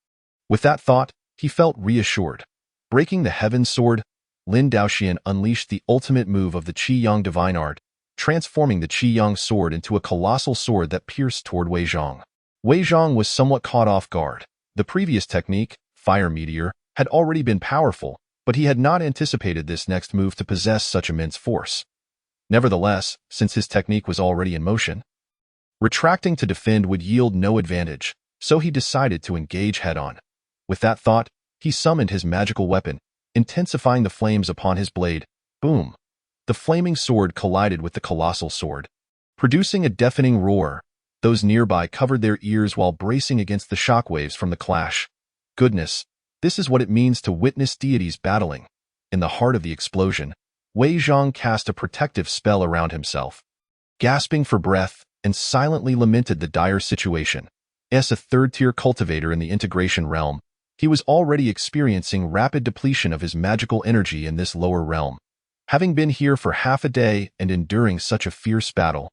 With that thought, he felt reassured. Breaking the Heaven Sword, Lin Daoxian unleashed the ultimate move of the Qiyang divine art, transforming the Qingyun sword into a colossal sword that pierced toward Wei Zhang. Wei Zhang was somewhat caught off guard. The previous technique, Fire Meteor, had already been powerful, but he had not anticipated this next move to possess such immense force. Nevertheless, since his technique was already in motion, retracting to defend would yield no advantage, so he decided to engage head-on. With that thought, he summoned his magical weapon, intensifying the flames upon his blade. Boom! The flaming sword collided with the colossal sword, producing a deafening roar. Those nearby covered their ears while bracing against the shockwaves from the clash. Goodness, this is what it means to witness deities battling. In the heart of the explosion, Wei Zhang cast a protective spell around himself, gasping for breath, and silently lamented the dire situation. As a third-tier cultivator in the integration realm, he was already experiencing rapid depletion of his magical energy in this lower realm. Having been here for half a day and enduring such a fierce battle,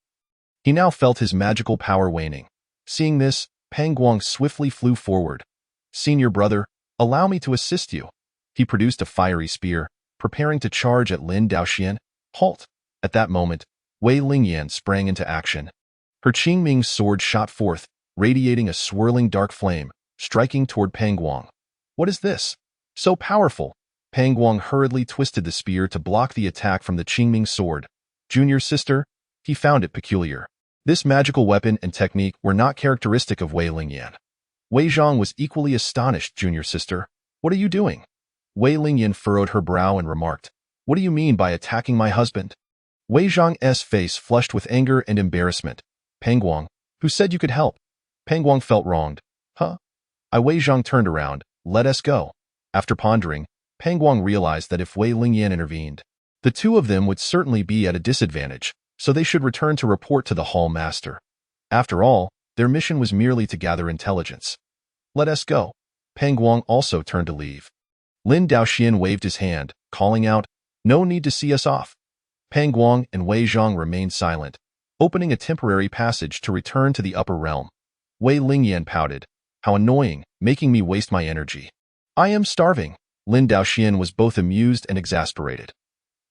he now felt his magical power waning. Seeing this, Pang Guang swiftly flew forward. "Senior brother, allow me to assist you." He produced a fiery spear, preparing to charge at Lin Daoxian. Halt! At that moment, Wei Lingyan sprang into action. Her Qingming sword shot forth, radiating a swirling dark flame, striking toward Pang Guang. "What is this? So powerful!" Pang Guang hurriedly twisted the spear to block the attack from the Qingming sword. "Junior sister," he found it peculiar. This magical weapon and technique were not characteristic of Wei Lingyan. Wei Zhang was equally astonished. "Junior sister, what are you doing?" Wei Lingyan furrowed her brow and remarked, "What do you mean by attacking my husband?" Wei Zhang's face flushed with anger and embarrassment. "Pang Guang, who said you could help?" Pang Guang felt wronged. "Huh?" Wei Zhang turned around. "Let us go." After pondering, Pang Guang realized that if Wei Lingyan intervened, the two of them would certainly be at a disadvantage, so they should return to report to the Hall Master. After all, their mission was merely to gather intelligence. "Let us go." Pang Guang also turned to leave. Lin Daoxian waved his hand, calling out, "No need to see us off." Pang Guang and Wei Zhang remained silent, opening a temporary passage to return to the upper realm. Wei Lingyan pouted. "How annoying, making me waste my energy." "I am starving." Lin Daoxian was both amused and exasperated.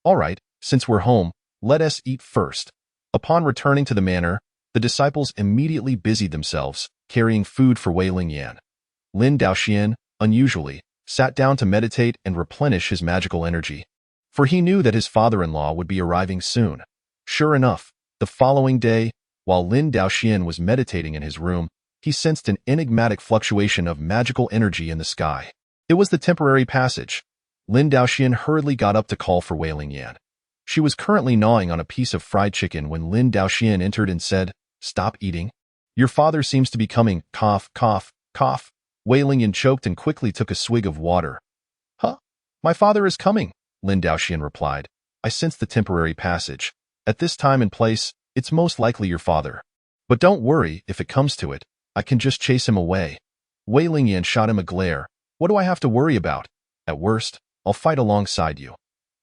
"All right, since we're home, let us eat first." Upon returning to the manor, the disciples immediately busied themselves, carrying food for Wei Lingyan. Lin Daoxian, unusually, sat down to meditate and replenish his magical energy, for he knew that his father-in-law would be arriving soon. Sure enough, the following day, while Lin Daoxian was meditating in his room, he sensed an enigmatic fluctuation of magical energy in the sky. It was the temporary passage. Lin Daoxian hurriedly got up to call for Wei Lingyan. She was currently gnawing on a piece of fried chicken when Lin Daoxian entered and said, "Stop eating. Your father seems to be coming." Cough, cough, cough. Wei Lingyan choked and quickly took a swig of water. "Huh? My father is coming," Lin Daoxian replied. "I sense the temporary passage. At this time and place, it's most likely your father. But don't worry, if it comes to it, I can just chase him away." Wei Lingyan shot him a glare. "What do I have to worry about? At worst, I'll fight alongside you.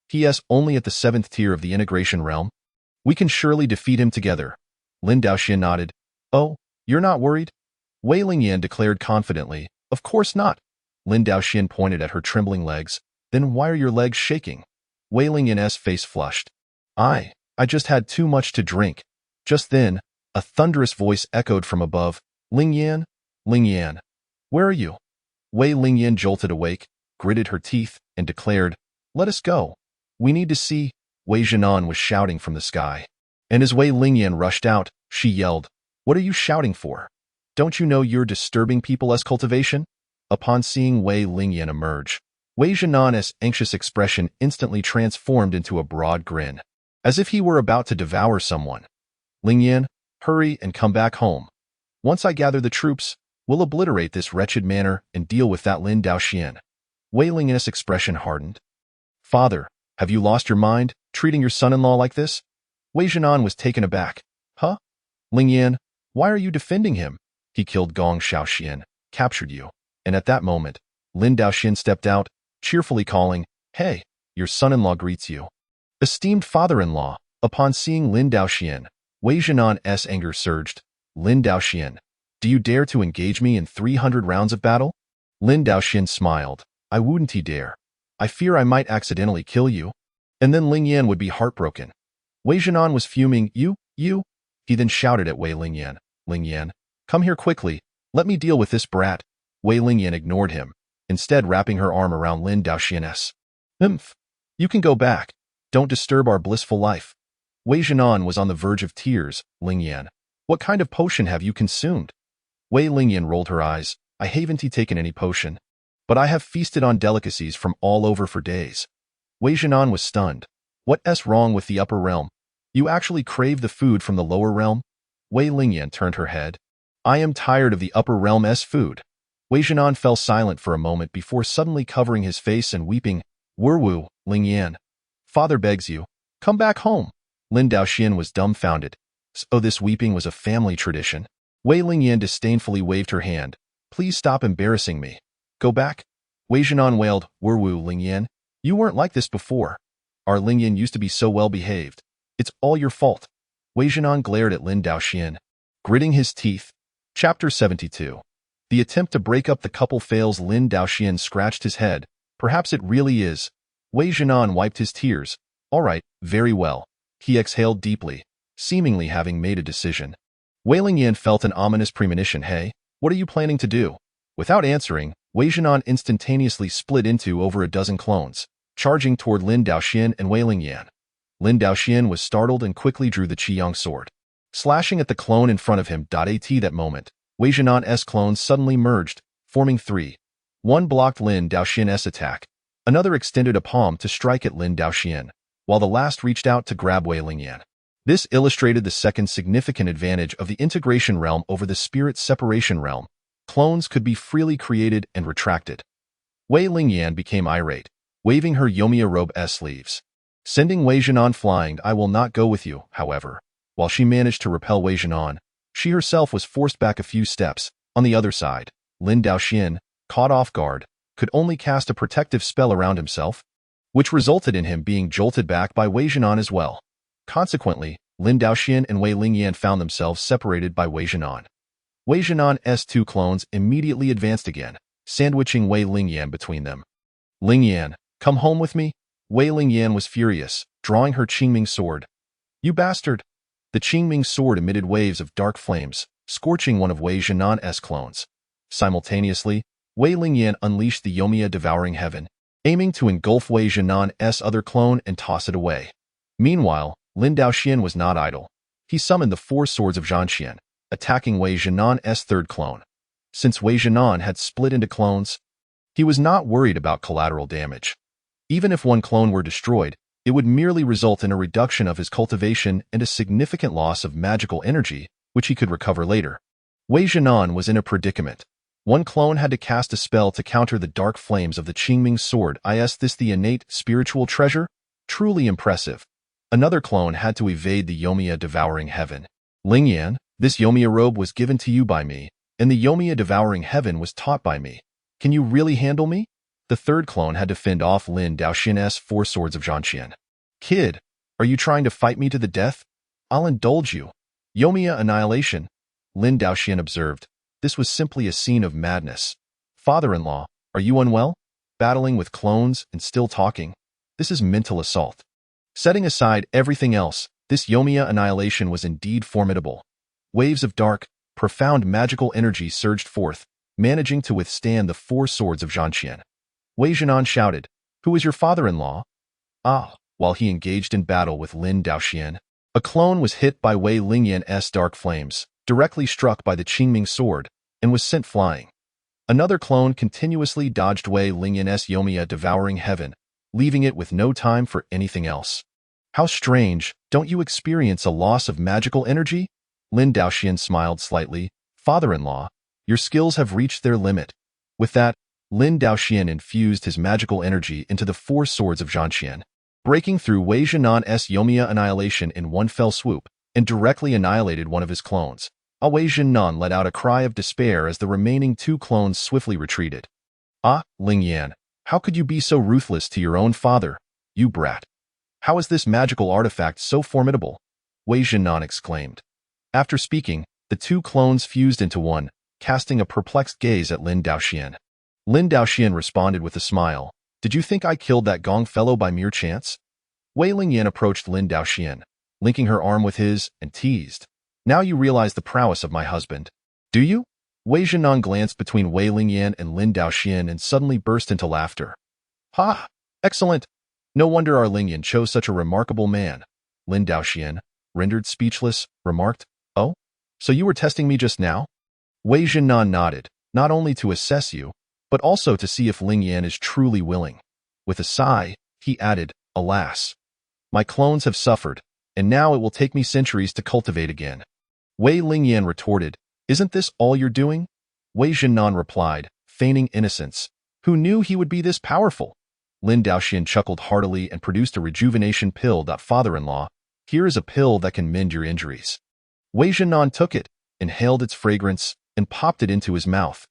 P.S. only at the 7th tier of the integration realm. We can surely defeat him together." Lin Daoxian nodded. "Oh, you're not worried?" Wei Lingyan declared confidently. "Of course not." Lin Daoxian pointed at her trembling legs. "Then why are your legs shaking?" Wei Lingyan's face flushed. I just had too much to drink." Just then, a thunderous voice echoed from above. "Lingyan? Lingyan? Where are you?" Wei Lingyan jolted awake, gritted her teeth, and declared, "Let us go. We need to see." Wei Zhenan was shouting from the sky. And as Wei Lingyan rushed out, she yelled, "What are you shouting for? Don't you know you're disturbing people's cultivation?" Upon seeing Wei Lingyan emerge, Wei Zhenan's anxious expression instantly transformed into a broad grin, as if he were about to devour someone. "Lingyan, hurry and come back home. Once I gather the troops, we'll obliterate this wretched manor and deal with that Lin Daoxian." Wei Lingyan's expression hardened. "Father, have you lost your mind, treating your son-in-law like this?" Wei Zhenan was taken aback. "Huh? Lingyan, why are you defending him? He killed Gong Shaoxian, captured you." And at that moment, Lin Daoxian stepped out, cheerfully calling, "Hey, your son-in-law greets you." "Esteemed father-in-law." Upon seeing Lin Daoxian, Wei Zhenan's anger surged. "Lin Daoxian, do you dare to engage me in 300 rounds of battle?" Lin Daoxian smiled. "I wouldn't dare. I fear I might accidentally kill you. And then Lingyan would be heartbroken." Wei Jianan was fuming. You? He then shouted at Wei Lingyan. Lingyan, come here quickly. Let me deal with this brat. Wei Lingyan ignored him, instead wrapping her arm around Lin Daoxian's. You can go back. Don't disturb our blissful life. Wei Jianan was on the verge of tears. Lingyan, what kind of potion have you consumed? Wei Lingyan rolled her eyes. I haven't taken any potion, but I have feasted on delicacies from all over for days. Wei Jianan was stunned. What's wrong with the upper realm? You actually crave the food from the lower realm? Wei Lingyan turned her head. I am tired of the upper realm's food. Wei Jianan fell silent for a moment before suddenly covering his face and weeping. Werwu, Lingyan. Father begs you, come back home. Lin Daoxian was dumbfounded. So this weeping was a family tradition. Wei Lingyan disdainfully waved her hand. Please stop embarrassing me. Go back. Wei Jianan wailed. Werwu, Lingyan. You weren't like this before. Our Lingyan used to be so well behaved. It's all your fault. Wei Jianan glared at Lin Daoxian, gritting his teeth. Chapter 72. The attempt to break up the couple fails. Lin Daoxian scratched his head. Perhaps it really is. Wei Jianan wiped his tears. All right, very well. He exhaled deeply, seemingly having made a decision. Wei Lingyan felt an ominous premonition. Hey, what are you planning to do? Without answering, Wei Jianan instantaneously split into over a dozen clones, charging toward Lin Daoxian and Wei Lingyan. Lin Daoxian was startled and quickly drew the Qiyang sword, slashing at the clone in front of him. At that moment, Wei Jianan's clones suddenly merged, forming three. One blocked Lin Daoxian's attack, another extended a palm to strike at Lin Daoxian, while the last reached out to grab Wei Lingyan. This illustrated the second significant advantage of the integration realm over the spirit separation realm. Clones could be freely created and retracted. Wei Lingyan became irate, waving her Yomiya robe-s sleeves, sending Wei Jianan flying. I will not go with you, however. While she managed to repel Wei Jianan, she herself was forced back a few steps. On the other side, Lin Daoxian, caught off guard, could only cast a protective spell around himself, which resulted in him being jolted back by Wei Jianan as well. Consequently, Lin Daoxian and Wei Lingyan found themselves separated by Wei Jianan. Wei Jianan's two clones immediately advanced again, sandwiching Wei Lingyan between them. Lingyan, come home with me? Wei Lingyan was furious, drawing her Qingming sword. You bastard! The Qingming sword emitted waves of dark flames, scorching one of Wei Jianan's clones. Simultaneously, Wei Lingyan unleashed the Yomiya devouring heaven, aiming to engulf Wei Jianan's other clone and toss it away. Meanwhile, Lin Daoxian was not idle. He summoned the four swords of Zhanqian, attacking Wei Jianan's third clone. Since Wei Jianan had split into clones, he was not worried about collateral damage. Even if one clone were destroyed, it would merely result in a reduction of his cultivation and a significant loss of magical energy, which he could recover later. Wei Jianan was in a predicament. One clone had to cast a spell to counter the dark flames of the Qingming sword. Is this the innate spiritual treasure? Truly impressive. Another clone had to evade the Yomiya devouring heaven. Lingyan, this Yomiya robe was given to you by me, and the Yomiya devouring heaven was taught by me. Can you really handle me? The third clone had to fend off Lin Daoxian's four swords of Zhanqian. Kid, are you trying to fight me to the death? I'll indulge you. Yomiya annihilation. Lin Daoxian observed. This was simply a scene of madness. Father-in-law, are you unwell? Battling with clones and still talking? This is mental assault. Setting aside everything else, this Yomiya annihilation was indeed formidable. Waves of dark, profound magical energy surged forth, managing to withstand the four swords of Zhanqian. Wei Jianan shouted, Who is your father-in-law? While he engaged in battle with Lin Daoxian, a clone was hit by Wei Lingyan's dark flames, directly struck by the Qingming sword, and was sent flying. Another clone continuously dodged Wei Lingyan's Yomiya devouring heaven, leaving it with no time for anything else. How strange, don't you experience a loss of magical energy? Lin Daoxian smiled slightly. Father-in-law, your skills have reached their limit. With that, Lin Daoxian infused his magical energy into the four swords of Zhanqian, breaking through Wei Jianan's Yomiya annihilation in one fell swoop, and directly annihilated one of his clones. Wei Jianan let out a cry of despair as the remaining two clones swiftly retreated. Lingyan, how could you be so ruthless to your own father, you brat? How is this magical artifact so formidable? Wei Jianan exclaimed. After speaking, the two clones fused into one, casting a perplexed gaze at Lin Daoxian. Lin Daoxian responded with a smile. Did you think I killed that Gong fellow by mere chance? Wei Lingyan approached Lin Daoxian. linking her arm with his, and teased. Now you realize the prowess of my husband. Do you? Wei Zhenan glanced between Wei Lingyan and Lin Daoxian and suddenly burst into laughter. Ha! Excellent! No wonder our Lingyan chose such a remarkable man. Lin Daoxian, rendered speechless, remarked, Oh? So you were testing me just now? Wei Zhenan nodded, not only to assess you, but also to see if Lingyan is truly willing. With a sigh, he added, Alas! My clones have suffered, and now it will take me centuries to cultivate again. Wei Lingyan retorted, Isn't this all you're doing? Wei Zhenan replied, feigning innocence. Who knew he would be this powerful? Lin Daoxian chuckled heartily and produced a rejuvenation pill. Father-in-law, here is a pill that can mend your injuries. Wei Zhenan took it, inhaled its fragrance, and popped it into his mouth.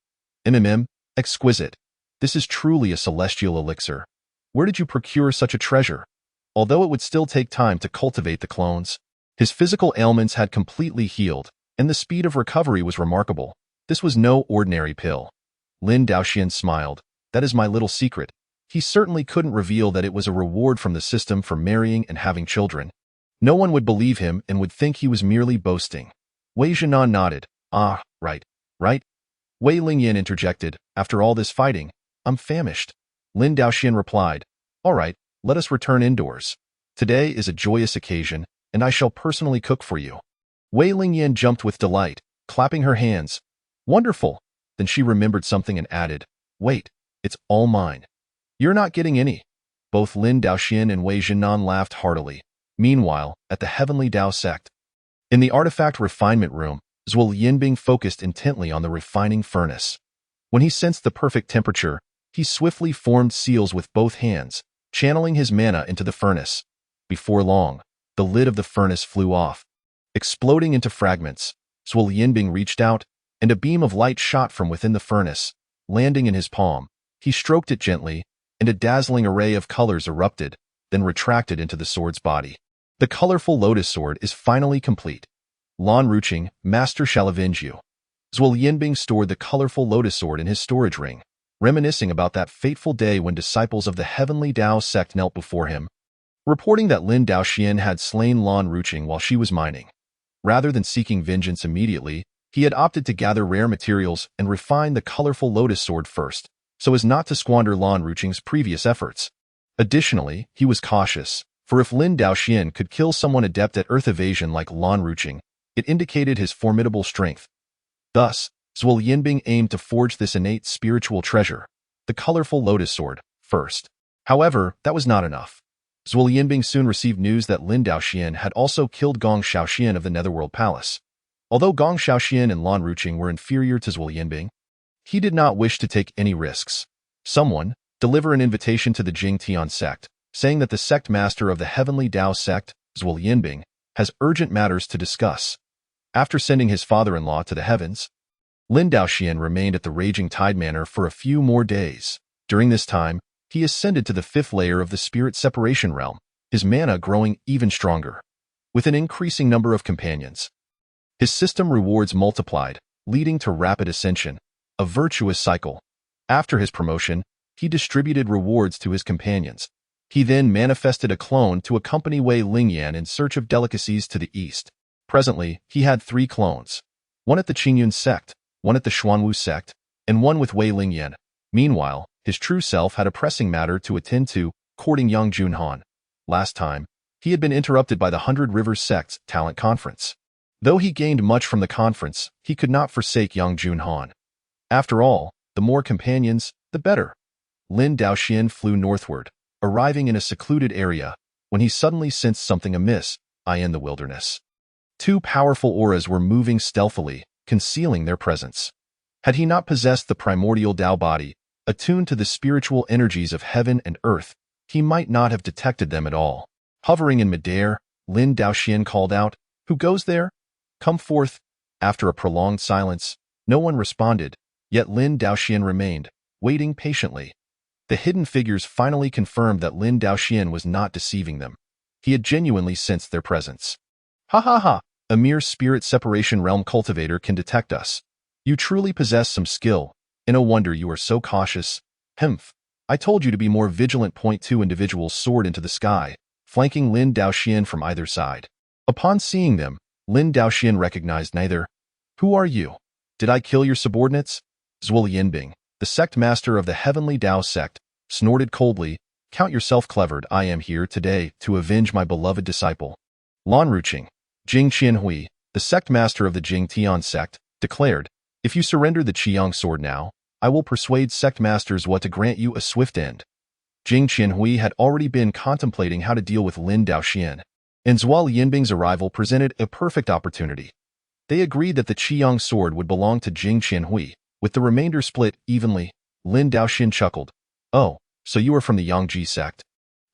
Exquisite. This is truly a celestial elixir. Where did you procure such a treasure? Although it would still take time to cultivate the clones, his physical ailments had completely healed, and the speed of recovery was remarkable. This was no ordinary pill. Lin Daoxian smiled. That is my little secret. He certainly couldn't reveal that it was a reward from the system for marrying and having children. No one would believe him and would think he was merely boasting. Wei Zhenan nodded. Ah, right. Wei Lingyan interjected. After all this fighting, I'm famished. Lin Daoxian replied. All right, let us return indoors. Today is a joyous occasion, and I shall personally cook for you. Wei Lingyan jumped with delight, clapping her hands. Wonderful! Then she remembered something and added, Wait, it's all mine. You're not getting any. Both Lin Daoxian and Wei Zhenan laughed heartily. Meanwhile, at the Heavenly Dao sect, in the artifact refinement room, Zhuo Yinbing focused intently on the refining furnace. When he sensed the perfect temperature, he swiftly formed seals with both hands, channeling his mana into the furnace. Before long, the lid of the furnace flew off. Exploding into fragments, Zhuo Yinbing reached out, and a beam of light shot from within the furnace, landing in his palm. He stroked it gently, and a dazzling array of colors erupted, then retracted into the sword's body. The colorful lotus sword is finally complete. Lan Ruqing, Master shall avenge you. Zhuo Yinbing stored the colorful lotus sword in his storage ring, reminiscing about that fateful day when disciples of the Heavenly Dao sect knelt before him, reporting that Lin Daoxian had slain Lan Ruqing while she was mining. Rather than seeking vengeance immediately, he had opted to gather rare materials and refine the colorful lotus sword first, so as not to squander Lan Ruqing's previous efforts. Additionally, he was cautious, for if Lin Daoxian could kill someone adept at earth evasion like Lan Ruqing, it indicated his formidable strength. Thus, Zhuo Yinbing aimed to forge this innate spiritual treasure, the colorful lotus sword, first. However, that was not enough. Zhuo Yinbing soon received news that Lin Daoxian had also killed Gong Shaoxian of the Netherworld Palace. Although Gong Shaoxian and Lan Ruqing were inferior to Zhuo Yinbing, he did not wish to take any risks. Someone, deliver an invitation to the Jingtian sect, saying that the sect master of the Heavenly Dao sect, Zhuo Yinbing, has urgent matters to discuss. After sending his father-in-law to the heavens, Lin Daoxian remained at the Raging Tide Manor for a few more days. During this time, he ascended to the 5th layer of the spirit separation realm, his mana growing even stronger. With an increasing number of companions, his system rewards multiplied, leading to rapid ascension, a virtuous cycle. After his promotion, he distributed rewards to his companions. He then manifested a clone to accompany Wei Lingyan in search of delicacies to the east. Presently, he had 3 clones, one at the Qingyun sect, one at the Xuanwu sect, and one with Wei Lingyan. Meanwhile, his true self had a pressing matter to attend to, courting Yang Junhan. Last time, he had been interrupted by the 100 Rivers Sect's talent conference. Though he gained much from the conference, he could not forsake Yang Junhan. After all, the more companions, the better. Lin Daoxian flew northward, arriving in a secluded area, when he suddenly sensed something amiss, in the wilderness. 2 powerful auras were moving stealthily, concealing their presence. Had he not possessed the primordial Dao body, attuned to the spiritual energies of heaven and earth, he might not have detected them at all. Hovering in midair, Lin Daoxian called out, Who goes there? Come forth. After a prolonged silence, no one responded, yet Lin Daoxian remained, waiting patiently. The hidden figures finally confirmed that Lin Daoxian was not deceiving them. He had genuinely sensed their presence. Ha ha ha! A mere spirit separation realm cultivator can detect us. You truly possess some skill, and no wonder you are so cautious. Hemph! I told you to be more vigilant. 2 individuals soared into the sky, flanking Lin Daoxian from either side. Upon seeing them, Lin Daoxian recognized neither. "Who are you? Did I kill your subordinates?" Zhuo Yinbing, the sect master of the Heavenly Dao sect, snorted coldly. "Count yourself clevered. I am here today to avenge my beloved disciple." Lan Ruqing, Jing Qianhui, the sect master of the Jing Tian sect, declared, "If you surrender the Qiyang sword now, I will persuade sect masters what to grant you a swift end." Jing Qianhui had already been contemplating how to deal with Lin Daoxian, and Zhuo Yinbing's arrival presented a perfect opportunity. They agreed that the Qiyang sword would belong to Jing Qianhui, with the remainder split evenly. Lin Daoxian chuckled. "Oh, so you are from the Yangji sect?"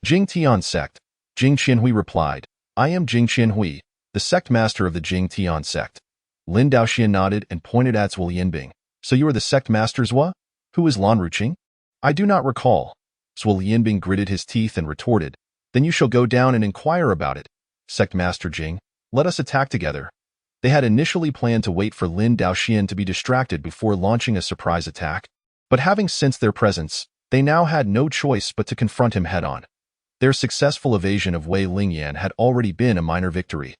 "Jing Tian sect," Jing Qianhui replied. "I am Jing Qianhui, the sect master of the Jing Tian sect." Lin Daoxian nodded and pointed at Zhuo Yinbing. "So you are the sect master Zhuo? Who is Lan Ruqing?" "I do not recall." Zhuo Yinbing gritted his teeth and retorted. "Then you shall go down and inquire about it. Sect Master Jing, let us attack together." They had initially planned to wait for Lin Daoxian to be distracted before launching a surprise attack, but having sensed their presence, they now had no choice but to confront him head-on. Their successful evasion of Wei Lingyan had already been a minor victory.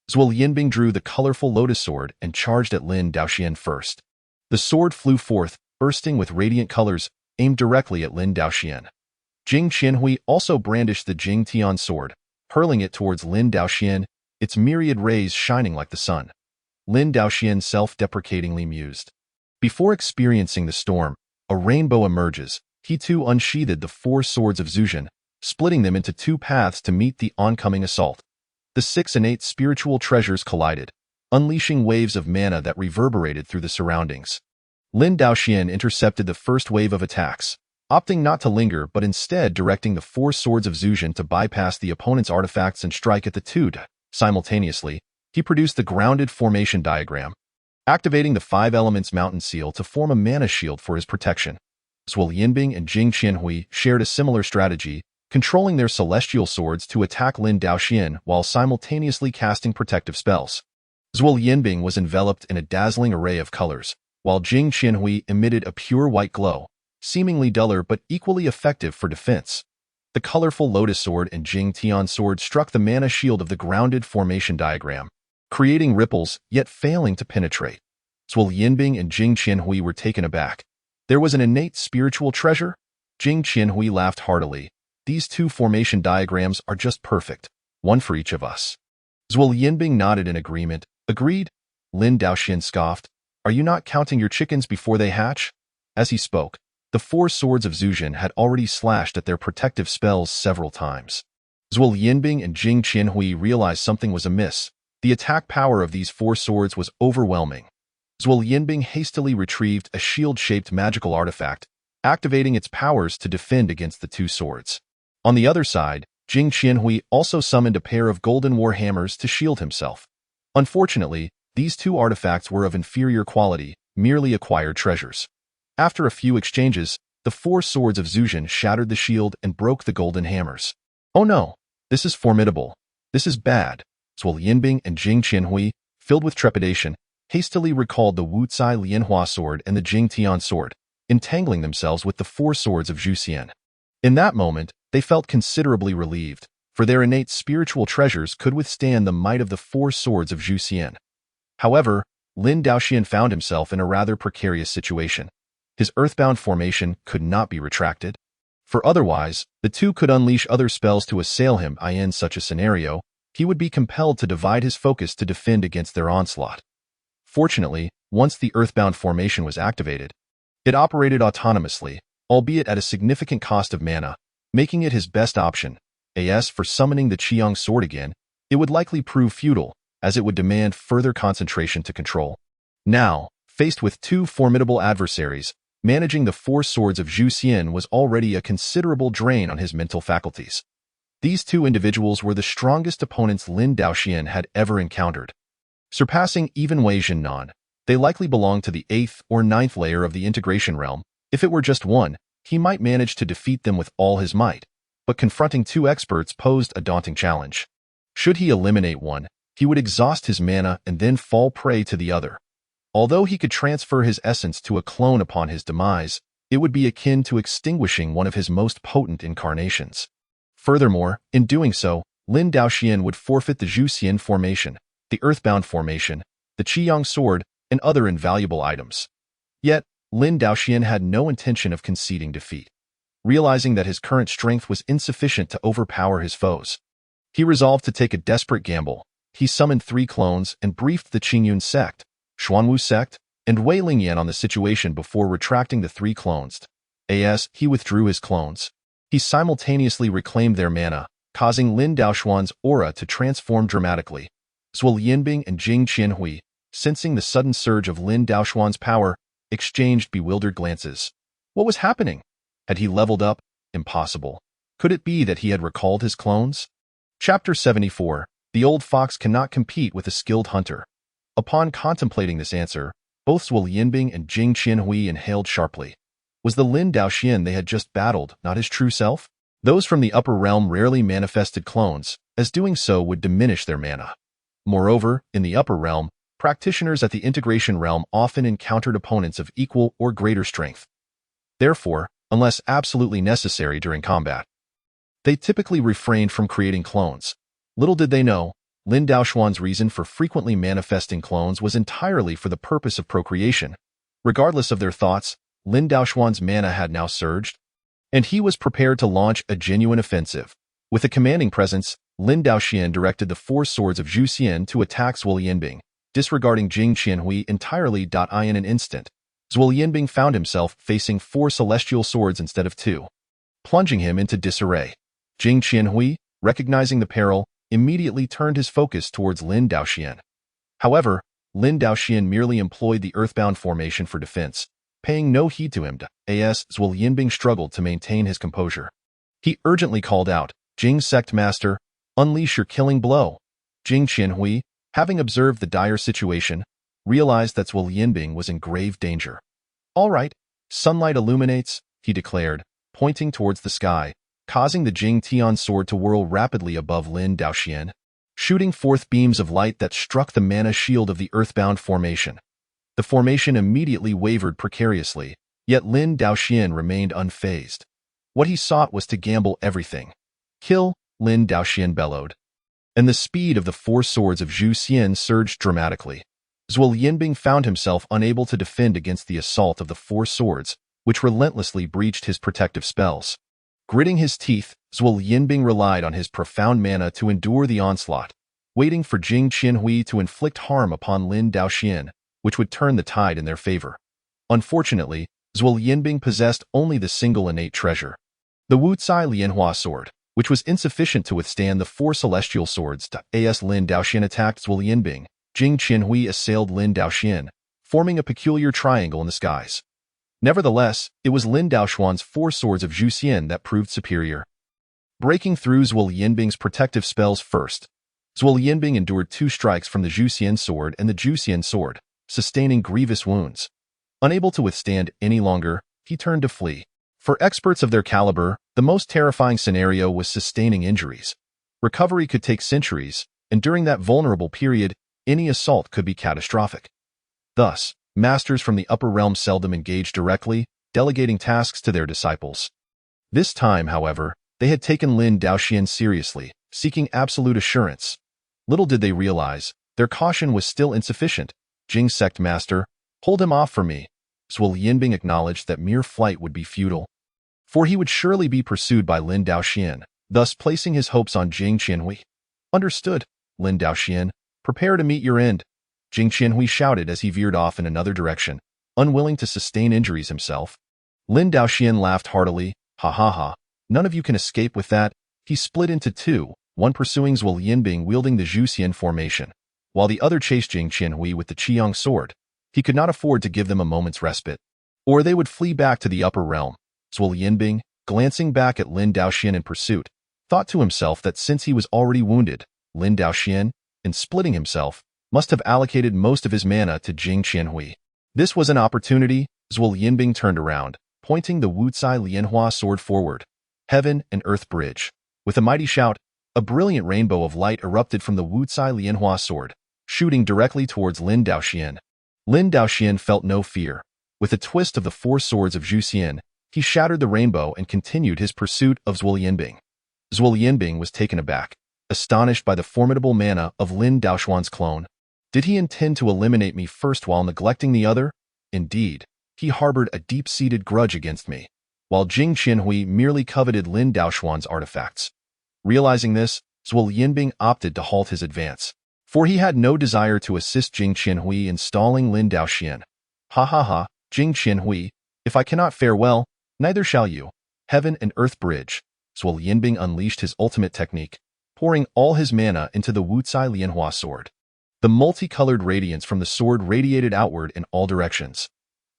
Zhuo Yinbing drew the colorful lotus sword and charged at Lin Daoxian first. The sword flew forth, bursting with radiant colors, aimed directly at Lin Daoxian. Jing Qianhui also brandished the Jing Tian sword, hurling it towards Lin Daoxian, its myriad rays shining like the sun. Lin Daoxian self-deprecatingly mused. Before experiencing the storm, a rainbow emerges. He too unsheathed the 4 swords of Zuzhen, splitting them into 2 paths to meet the oncoming assault. The 6 innate spiritual treasures collided, unleashing waves of mana that reverberated through the surroundings. Lin Daoxian intercepted the first wave of attacks, opting not to linger but instead directing the 4 swords of Zuzhen to bypass the opponent's artifacts and strike at the 2. Simultaneously, he produced the grounded formation diagram, activating the 5 elements mountain seal to form a mana shield for his protection. Zhuo Yinbing and Jing Qianhui shared a similar strategy, controlling their celestial swords to attack Lin Daoxian while simultaneously casting protective spells. Zhuo Yinbing was enveloped in a dazzling array of colors, while Jing Qianhui emitted a pure white glow, seemingly duller but equally effective for defense. The colorful lotus sword and Jing Tian sword struck the mana shield of the grounded formation diagram, creating ripples yet failing to penetrate. Zhuo Yinbing and Jing Qianhui were taken aback. There was an innate spiritual treasure? Jing Qianhui laughed heartily. "These 2 formation diagrams are just perfect, one for each of us." Zhuo Yinbing nodded in agreement. "Agreed?" Lin Daoxian scoffed. "Are you not counting your chickens before they hatch?" As he spoke, the 4 swords of Zuzhen had already slashed at their protective spells several times. Zhuo Yinbing and Jing Qianhui realized something was amiss. The attack power of these 4 swords was overwhelming. Zhuo Yinbing hastily retrieved a shield-shaped magical artifact, activating its powers to defend against the 2 swords. On the other side, Jing Qianhui also summoned a pair of golden war hammers to shield himself. Unfortunately, these 2 artifacts were of inferior quality, merely acquired treasures. After a few exchanges, the 4 swords of Zuzhen shattered the shield and broke the golden hammers. "Oh no, this is formidable. This is bad." Zhuo Yinbing and Jing Qianhui, filled with trepidation, hastily recalled the Wucai Lianhua sword and the Jing Tian sword, entangling themselves with the 4 swords of Zhuxian. In that moment, they felt considerably relieved, for their innate spiritual treasures could withstand the might of the 4 swords of Zhuxian. However, Lin Daoxian found himself in a rather precarious situation. His earthbound formation could not be retracted. For otherwise, the 2 could unleash other spells to assail him. In such a scenario, he would be compelled to divide his focus to defend against their onslaught. Fortunately, once the earthbound formation was activated, it operated autonomously, albeit at a significant cost of mana, making it his best option. As for summoning the Qiyang sword again, it would likely prove futile, as it would demand further concentration to control. Now, faced with 2 formidable adversaries, managing the 4 swords of Zhuxian was already a considerable drain on his mental faculties. These 2 individuals were the strongest opponents Lin Daoxian had ever encountered. Surpassing even Wei Jinnan, they likely belonged to the 8th or 9th layer of the integration realm. If it were just one, he might manage to defeat them with all his might, but confronting 2 experts posed a daunting challenge. Should he eliminate one, he would exhaust his mana and then fall prey to the other. Although he could transfer his essence to a clone upon his demise, it would be akin to extinguishing one of his most potent incarnations. Furthermore, in doing so, Lin Daoxian would forfeit the Zhuxian formation, the Earthbound formation, the Qiyang sword, and other invaluable items. Yet, Lin Daoxian had no intention of conceding defeat. Realizing that his current strength was insufficient to overpower his foes, he resolved to take a desperate gamble. He summoned 3 clones and briefed the Qingyun sect, Xuanwu sect, and Wei Lingyan on the situation before retracting the 3 clones. As he withdrew his clones, he simultaneously reclaimed their mana, causing Lin Daoxuan's aura to transform dramatically. Zhuo Yinbing and Jing Qianhui, sensing the sudden surge of Lin Daoxuan's power, exchanged bewildered glances. What was happening? Had he leveled up? Impossible. Could it be that he had recalled his clones? Chapter 74. The old fox cannot compete with a skilled hunter. Upon contemplating this answer, both Zhuo Yinbing and Jing Qianhui inhaled sharply. Was the Lin Daoxian they had just battled not his true self? Those from the upper realm rarely manifested clones, as doing so would diminish their mana. Moreover, in the upper realm, practitioners at the integration realm often encountered opponents of equal or greater strength. Therefore, unless absolutely necessary during combat, they typically refrained from creating clones. Little did they know, Lin Daoxuan's reason for frequently manifesting clones was entirely for the purpose of procreation. Regardless of their thoughts, Lin Daoxuan's mana had now surged, and he was prepared to launch a genuine offensive. With a commanding presence, Lin Daoxian directed the 4 swords of Zhuxian to attack Zhuo Yinbing, disregarding Jing Qianhui entirely. In an instant, Zhuo Yinbing found himself facing 4 celestial swords instead of 2, plunging him into disarray. Jing Qianhui, recognizing the peril, immediately turned his focus towards Lin Daoxian. However, Lin Daoxian merely employed the Earthbound formation for defense, paying no heed to him. As Zhuo Yinbing struggled to maintain his composure, he urgently called out, "Jing Sect Master, unleash your killing blow." Jing Qianhui, having observed the dire situation, realized that Zhuo Yinbing was in grave danger. "All right, sunlight illuminates," he declared, pointing towards the sky, causing the Jing Tian sword to whirl rapidly above Lin Daoxian, shooting forth beams of light that struck the mana shield of the Earthbound formation. The formation immediately wavered precariously, yet Lin Daoxian remained unfazed. What he sought was to gamble everything. "Kill," Lin Daoxian bellowed. And the speed of the 4 swords of Zhuxian surged dramatically. Zhuo Yinbing found himself unable to defend against the assault of the 4 swords, which relentlessly breached his protective spells. Gritting his teeth, Zhuo Yinbing relied on his profound mana to endure the onslaught, waiting for Jing Qianhui to inflict harm upon Lin Daoxian, which would turn the tide in their favor. Unfortunately, Zhuo Yinbing possessed only the single innate treasure, the Wucai Lianhua sword, which was insufficient to withstand the 4 celestial swords. As Lin Daoxian attacked Zhuo Yinbing, Jing Qianhui assailed Lin Daoxian, forming a peculiar triangle in the skies. Nevertheless, it was Lin Daoxuan's 4 swords of Zhuxian that proved superior. Breaking through Zhuo Yinbing's protective spells first, Zhuo Yinbing endured 2 strikes from the Zhuxian sword and the Zhuxian sword, sustaining grievous wounds. Unable to withstand any longer, he turned to flee. For experts of their caliber, the most terrifying scenario was sustaining injuries. Recovery could take centuries, and during that vulnerable period, any assault could be catastrophic. Thus, masters from the upper realm seldom engaged directly, delegating tasks to their disciples. This time, however, they had taken Lin Daoxian seriously, seeking absolute assurance. Little did they realize, their caution was still insufficient. "Jing Sect Master, hold him off for me." Zhuo Yinbing acknowledged that mere flight would be futile, for he would surely be pursued by Lin Daoxian, thus placing his hopes on Jing Qianhui. "Understood, Lin Daoxian. Prepare to meet your end," Jing Qianhui shouted as he veered off in another direction, unwilling to sustain injuries himself. Lin Daoxian laughed heartily. "Ha ha ha, none of you can escape with that." He split into 2, one pursuing Zhuo Yinbing wielding the Zhuxian formation, while the other chased Jing Qianhui with the Qiyang sword. He could not afford to give them a moment's respite, or they would flee back to the upper realm. Zhuo Yinbing, glancing back at Lin Daoxian in pursuit, thought to himself that since he was already wounded, Lin Daoxian, in splitting himself, must have allocated most of his mana to Jing Qianhui. This was an opportunity. Zhuo Yinbing turned around, pointing the Wucai Lianhua sword forward. Heaven and earth bridge. With a mighty shout, a brilliant rainbow of light erupted from the Wucai Lianhua sword, shooting directly towards Lin Daoxian. Lin Daoxian felt no fear. With a twist of the 4 swords of Zhuxian, he shattered the rainbow and continued his pursuit of Zhuo Yinbing. Zhuo Yinbing was taken aback. astonished by the formidable mana of Lin Daoxuan's clone. Did he intend to eliminate me first while neglecting the other? Indeed, he harbored a deep-seated grudge against me, while Jing Qianhui merely coveted Lin Daoxuan's artifacts. Realizing this, Zhuo Yinbing opted to halt his advance, for he had no desire to assist Jing Qianhui in stalling Lin Daoxian. Ha ha ha, Jing Qianhui, if I cannot fare well, neither shall you. Heaven and Earth Bridge. Zhuo Yinbing unleashed his ultimate technique, pouring all his mana into the Wucai Lianhua sword. The multicolored radiance from the sword radiated outward in all directions.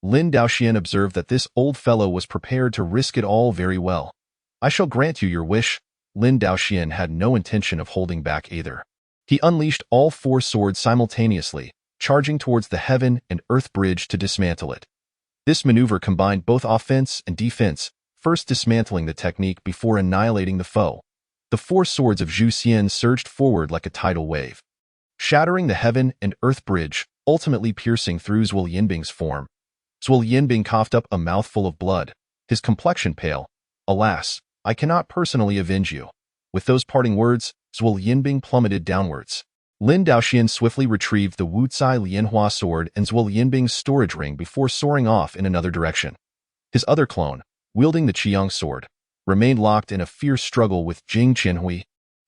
Lin Daoxian observed that this old fellow was prepared to risk it all very well. I shall grant you your wish. Lin Daoxian had no intention of holding back either. He unleashed all 4 swords simultaneously, charging towards the Heaven and Earth Bridge to dismantle it. This maneuver combined both offense and defense, first dismantling the technique before annihilating the foe. The 4 swords of Zhu Xian surged forward like a tidal wave, shattering the Heaven and Earth Bridge, ultimately piercing through Zhuo Yinbing's form. Zhuo Yinbing coughed up a mouthful of blood, his complexion pale. Alas, I cannot personally avenge you. With those parting words, Zhuo Yinbing plummeted downwards. Lin Daoxian swiftly retrieved the Wucai Lianhua sword and Zhuo Yinbing's storage ring before soaring off in another direction. His other clone, wielding the Qiyang sword, remained locked in a fierce struggle with Jing Qianhui,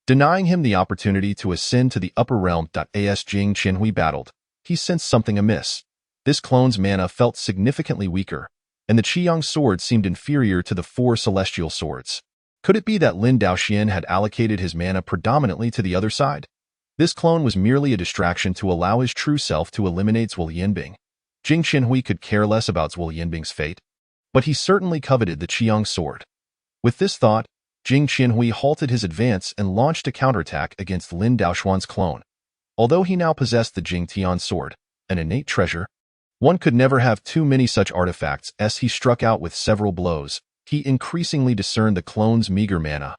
denying him the opportunity to ascend to the upper realm. As Jing Qianhui battled, he sensed something amiss. This clone's mana felt significantly weaker, and the Qiyang sword seemed inferior to the 4 celestial swords. Could it be that Lin Daoxian had allocated his mana predominantly to the other side? This clone was merely a distraction to allow his true self to eliminate Zhuo Yinbing. Jing Qianhui could care less about Zhuo Yinbing's fate, but he certainly coveted the Qiyang sword. With this thought, Jing Qianhui halted his advance and launched a counterattack against Lin Daoxuan's clone. Although he now possessed the Jing Tian sword, an innate treasure, one could never have too many such artifacts. As he struck out with several blows, he increasingly discerned the clone's meager mana.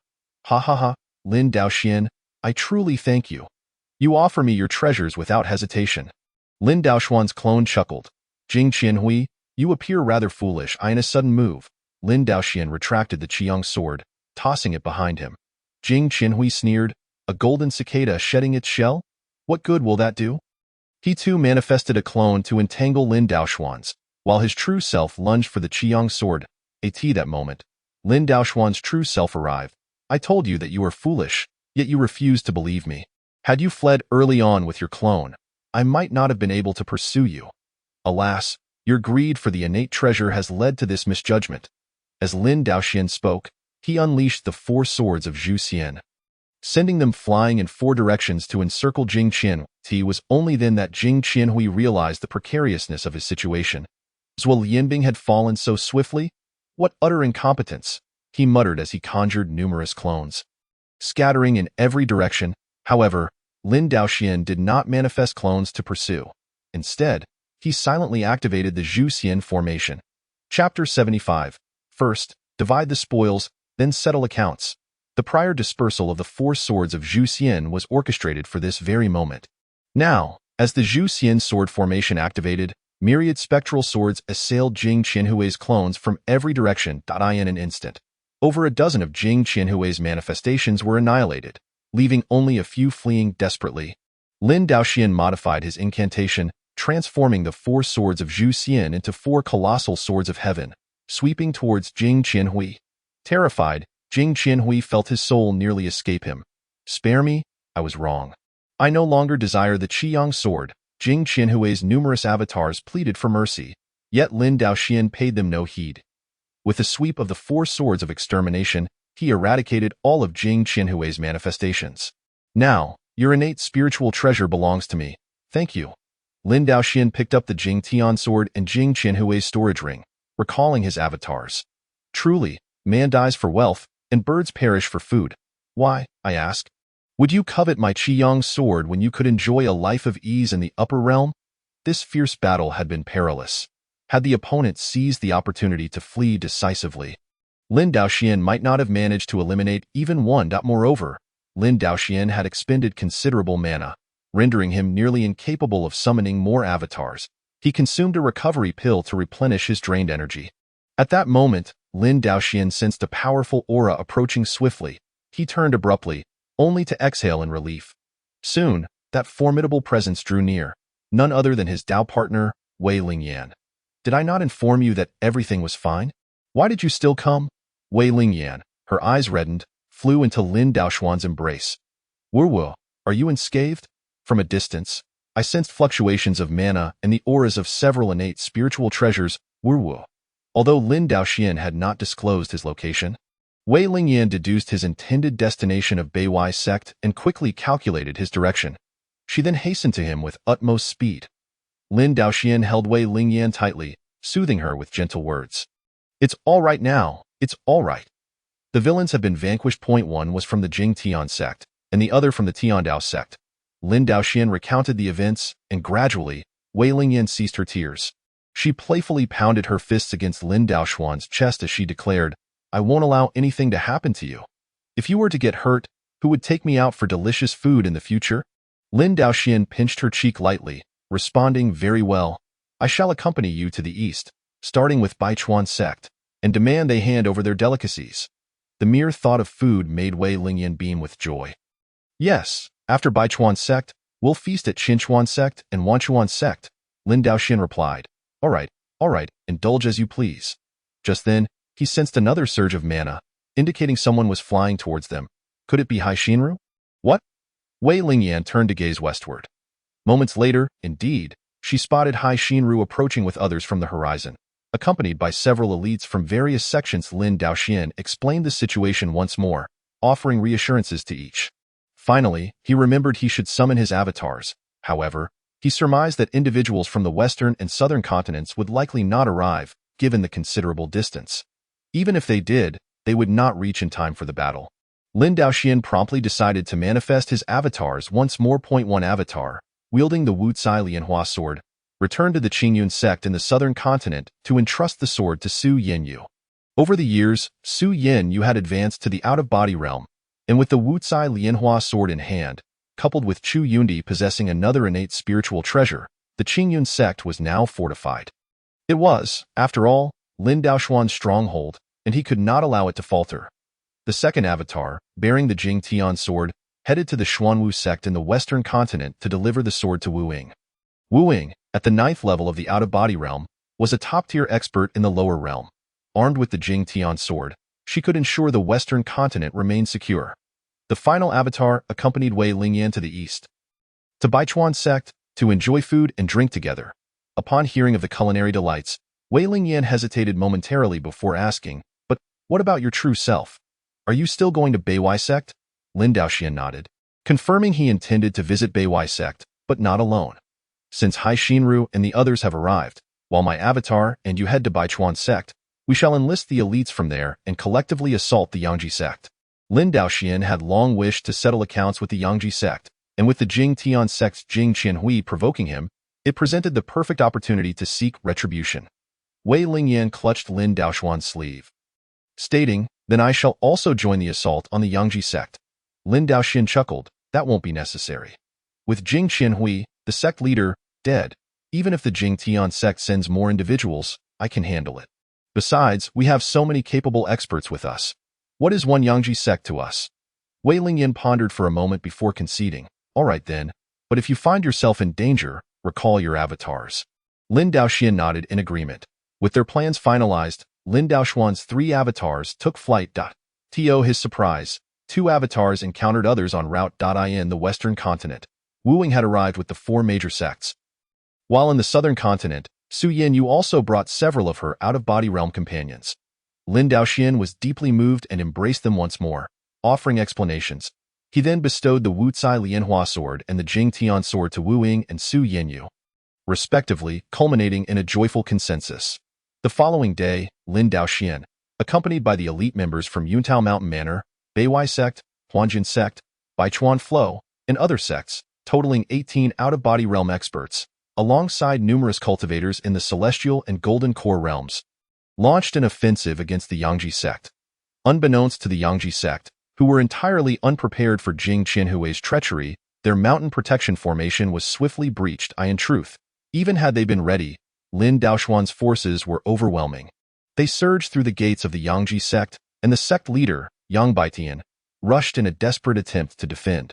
Ha ha ha, Lin Daoxian, I truly thank you. You offer me your treasures without hesitation. Lin Daoxuan's clone chuckled. Jing Qianhui, you appear rather foolish. In a sudden move, Lin Daoxian retracted the Qiyang sword, tossing it behind him. Jing Qianhui sneered, a golden cicada shedding its shell? What good will that do? He too manifested a clone to entangle Lin Daoxuan's, while his true self lunged for the Qiyang sword. That moment, Lin Daoxuan's true self arrived. I told you that you are foolish, yet you refused to believe me. Had you fled early on with your clone, I might not have been able to pursue you. Alas, your greed for the innate treasure has led to this misjudgment. As Lin Daoxian spoke, he unleashed the 4 swords of Zhu Xian, sending them flying in 4 directions to encircle Jing Qianhui. It was only then that Jing Qianhui realized the precariousness of his situation. Zhuo Yinbing had fallen so swiftly? What utter incompetence! He muttered as he conjured numerous clones, scattering in every direction. However, Lin Daoxian did not manifest clones to pursue. Instead, he silently activated the Zhu Xian formation. Chapter 75. First, divide the spoils, then settle accounts. The prior dispersal of the 4 swords of Zhu Xian was orchestrated for this very moment. Now, as the Zhu Xian sword formation activated, myriad spectral swords assailed Jing Qianhui's clones from every direction. In an instant, over a dozen of Jing Qianhui's manifestations were annihilated, leaving only a few fleeing desperately. Lin Daoxian modified his incantation, transforming the 4 swords of Zhu Xian into 4 colossal swords of heaven, sweeping towards Jing Qianhui. Terrified, Jing Qianhui felt his soul nearly escape him. Spare me, I was wrong. I no longer desire the Qiyang sword. Jing Qianhui's numerous avatars pleaded for mercy, yet Lin Daoxian paid them no heed. With a sweep of the 4 swords of extermination, he eradicated all of Jing Qianhui's manifestations. Now, your innate spiritual treasure belongs to me. Thank you. Lin Daoxian picked up the Jing Tian sword and Jing Qianhui's storage ring, recalling his avatars. Truly, man dies for wealth, and birds perish for food. Why, I ask? Would you covet my Qiyang sword when you could enjoy a life of ease in the upper realm? This fierce battle had been perilous. Had the opponent seized the opportunity to flee decisively, Lin Daoxian might not have managed to eliminate even one. Moreover, Lin Daoxian had expended considerable mana, rendering him nearly incapable of summoning more avatars. He consumed a recovery pill to replenish his drained energy. At that moment, Lin Daoxian sensed a powerful aura approaching swiftly. He turned abruptly, only to exhale in relief. Soon, that formidable presence drew near, none other than his Dao partner, Wei Lingyan. Did I not inform you that everything was fine? Why did you still come? Wei Lingyan, her eyes reddened, flew into Lin Daoxuan's embrace. Wu, are you unscathed? From a distance, I sensed fluctuations of mana and the auras of several innate spiritual treasures, Wu. Although Lin Daoxian had not disclosed his location, Wei Lingyan deduced his intended destination of Beiwai sect and quickly calculated his direction. She then hastened to him with utmost speed. Lin Daoxian held Wei Lingyan tightly, soothing her with gentle words. It's all right now, it's all right. The villains have been vanquished. One was from the Jing Tian sect, and the other from the Tiandao sect. Lin Daoxian recounted the events, and gradually, Wei Lingyan ceased her tears. She playfully pounded her fists against Lin Daoxuan's chest as she declared, I won't allow anything to happen to you. If you were to get hurt, who would take me out for delicious food in the future? Lin Daoxian pinched her cheek lightly, responding, very well. I shall accompany you to the east, starting with Baichuan sect, and demand they hand over their delicacies. The mere thought of food made Wei Lingyan beam with joy. Yes, after Baichuan sect, we'll feast at Qinchuan sect and Wanchuan sect, Lin Daoxian replied. All right, indulge as you please. Just then, he sensed another surge of mana, indicating someone was flying towards them. Could it be Hai Shinru? What? Wei Lingyan turned to gaze westward. Moments later, indeed, she spotted Hai Shinru approaching with others from the horizon. Accompanied by several elites from various sections, Lin Daoxian explained the situation once more, offering reassurances to each. Finally, he remembered he should summon his avatars. However, he surmised that individuals from the western and southern continents would likely not arrive, given the considerable distance. Even if they did, they would not reach in time for the battle. Lin Daoxian promptly decided to manifest his avatars once more. One avatar, wielding the Wu Cai Lianhua sword, returned to the Qingyun sect in the southern continent to entrust the sword to Su Yenyu. Over the years, Su Yenyu had advanced to the out-of-body realm, and with the Wu Cai Lianhua sword in hand, coupled with Chu Yundi possessing another innate spiritual treasure, the Qingyun sect was now fortified. It was, after all, Lin Daoxuan's stronghold, and he could not allow it to falter. The second avatar, bearing the Jing Tian sword, headed to the Xuanwu sect in the western continent to deliver the sword to Wu Ying. Wu Ying, at the 9th level of the out-of-body realm, was a top-tier expert in the lower realm. Armed with the Jing Tian sword, she could ensure the western continent remained secure. The final avatar accompanied Wei Lingyan to the east, to Baichuan sect, to enjoy food and drink together. Upon hearing of the culinary delights, Wei Lingyan hesitated momentarily before asking, but what about your true self? Are you still going to Beiwai sect? Lin Daoxian nodded, confirming he intended to visit Beiwai sect, but not alone. Since Hai Shinru and the others have arrived, while my avatar and you head to Baichuan sect, we shall enlist the elites from there and collectively assault the Yangji sect. Lin Daoxian had long wished to settle accounts with the Yangji sect, and with the Jing Tian sect's Jing Qianhui provoking him, it presented the perfect opportunity to seek retribution. Wei Lingyan clutched Lin Daoxuan's sleeve, stating, then I shall also join the assault on the Yangji sect. Lin Daoxian chuckled, that won't be necessary. With Jing Qianhui, the sect leader, dead, even if the Jing Tian sect sends more individuals, I can handle it. Besides, we have so many capable experts with us. What is one Yangji sect to us? Wei Lingyan pondered for a moment before conceding. All right then, but if you find yourself in danger, recall your avatars. Lin Daoxian nodded in agreement. With their plans finalized, Lin Daoxuan's 3 avatars took flight. To his surprise, 2 avatars encountered others en route. In the western continent, Wu Ying had arrived with the 4 major sects. While in the southern continent, Su Yenyu also brought several of her out-of-body realm companions. Lin Daoxian was deeply moved and embraced them once more, offering explanations. He then bestowed the Wu Cai Lianhua sword and the Jing Tian sword to Wu Ying and Su Yenyu, respectively, culminating in a joyful consensus. The following day, Lin Daoxian, accompanied by the elite members from Yuntao Mountain Manor, Beiwai sect, Huanjin sect, Baichuan Flow, and other sects, totaling 18 out-of-body realm experts, alongside numerous cultivators in the Celestial and Golden Core realms, launched an offensive against the Yangji sect. Unbeknownst to the Yangji sect, who were entirely unprepared for Jing Qianhui's treachery, their mountain protection formation was swiftly breached. In truth, even had they been ready, Lin Daoxuan's forces were overwhelming. They surged through the gates of the Yangji sect, and the sect leader, Yang Baitian, rushed in a desperate attempt to defend.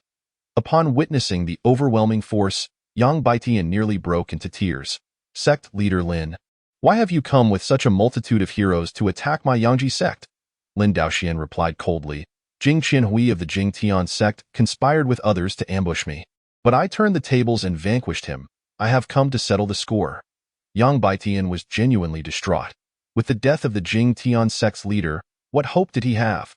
Upon witnessing the overwhelming force, Yang Baitian nearly broke into tears. Sect leader Lin, why have you come with such a multitude of heroes to attack my Yangji sect? Lin Daoxian replied coldly. Jing Qianhui of the Jing Tian sect conspired with others to ambush me. But I turned the tables and vanquished him. I have come to settle the score. Yang Baitian was genuinely distraught. With the death of the Jing Tian sect's leader, what hope did he have?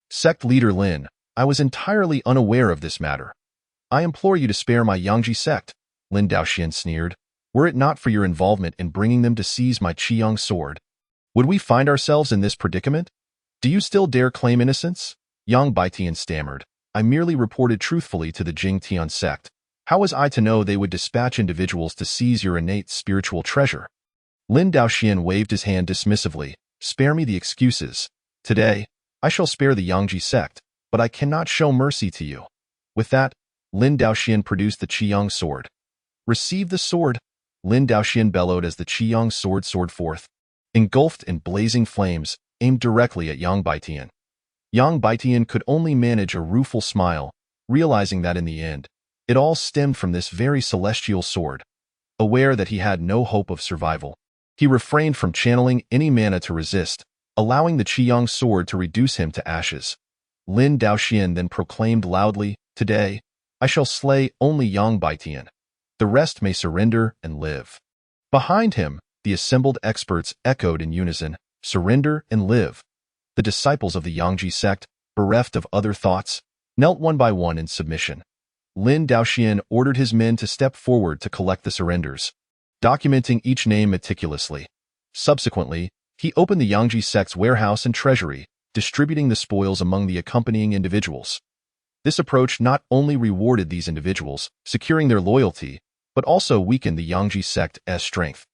Sect leader Lin, I was entirely unaware of this matter. I implore you to spare my Yangji sect, Lin Daoxian sneered. Were it not for your involvement in bringing them to seize my Qiyang sword, would we find ourselves in this predicament? Do you still dare claim innocence? Yang Baitian stammered. I merely reported truthfully to the Jing Tian sect. How was I to know they would dispatch individuals to seize your innate spiritual treasure? Lin Daoxian waved his hand dismissively. Spare me the excuses. Today, I shall spare the Yangji sect, but I cannot show mercy to you. With that, Lin Daoxian produced the Qiyang sword. Receive the sword, Lin Daoxian bellowed as the Qiyang sword soared forth. Engulfed in blazing flames, aimed directly at Yang Baitian. Yang Baitian could only manage a rueful smile, realizing that in the end, it all stemmed from this very celestial sword. Aware that he had no hope of survival, he refrained from channeling any mana to resist, allowing the Qiyang sword to reduce him to ashes. Lin Daoxian then proclaimed loudly, Today, I shall slay only Yang Baitian. The rest may surrender and live. Behind him, the assembled experts echoed in unison, Surrender and live. The disciples of the Yangji sect, bereft of other thoughts, knelt one by one in submission. Lin Daoxian ordered his men to step forward to collect the surrenders, documenting each name meticulously. Subsequently, he opened the Yangji sect's warehouse and treasury, distributing the spoils among the accompanying individuals. This approach not only rewarded these individuals, securing their loyalty, but also weakened the Yangji sect's strength.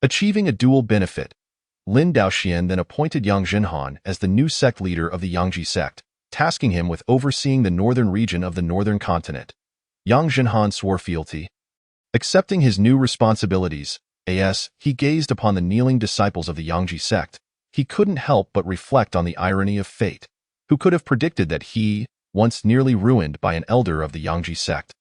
Achieving a dual benefit, Lin Daoxian then appointed Yang Zhenhan as the new sect leader of the Yangji sect, tasking him with overseeing the northern region of the northern continent. Yang Zhenhan swore fealty. Accepting his new responsibilities, as he gazed upon the kneeling disciples of the Yangji sect, he couldn't help but reflect on the irony of fate. Who could have predicted that he, once nearly ruined by an elder of the Yangji sect,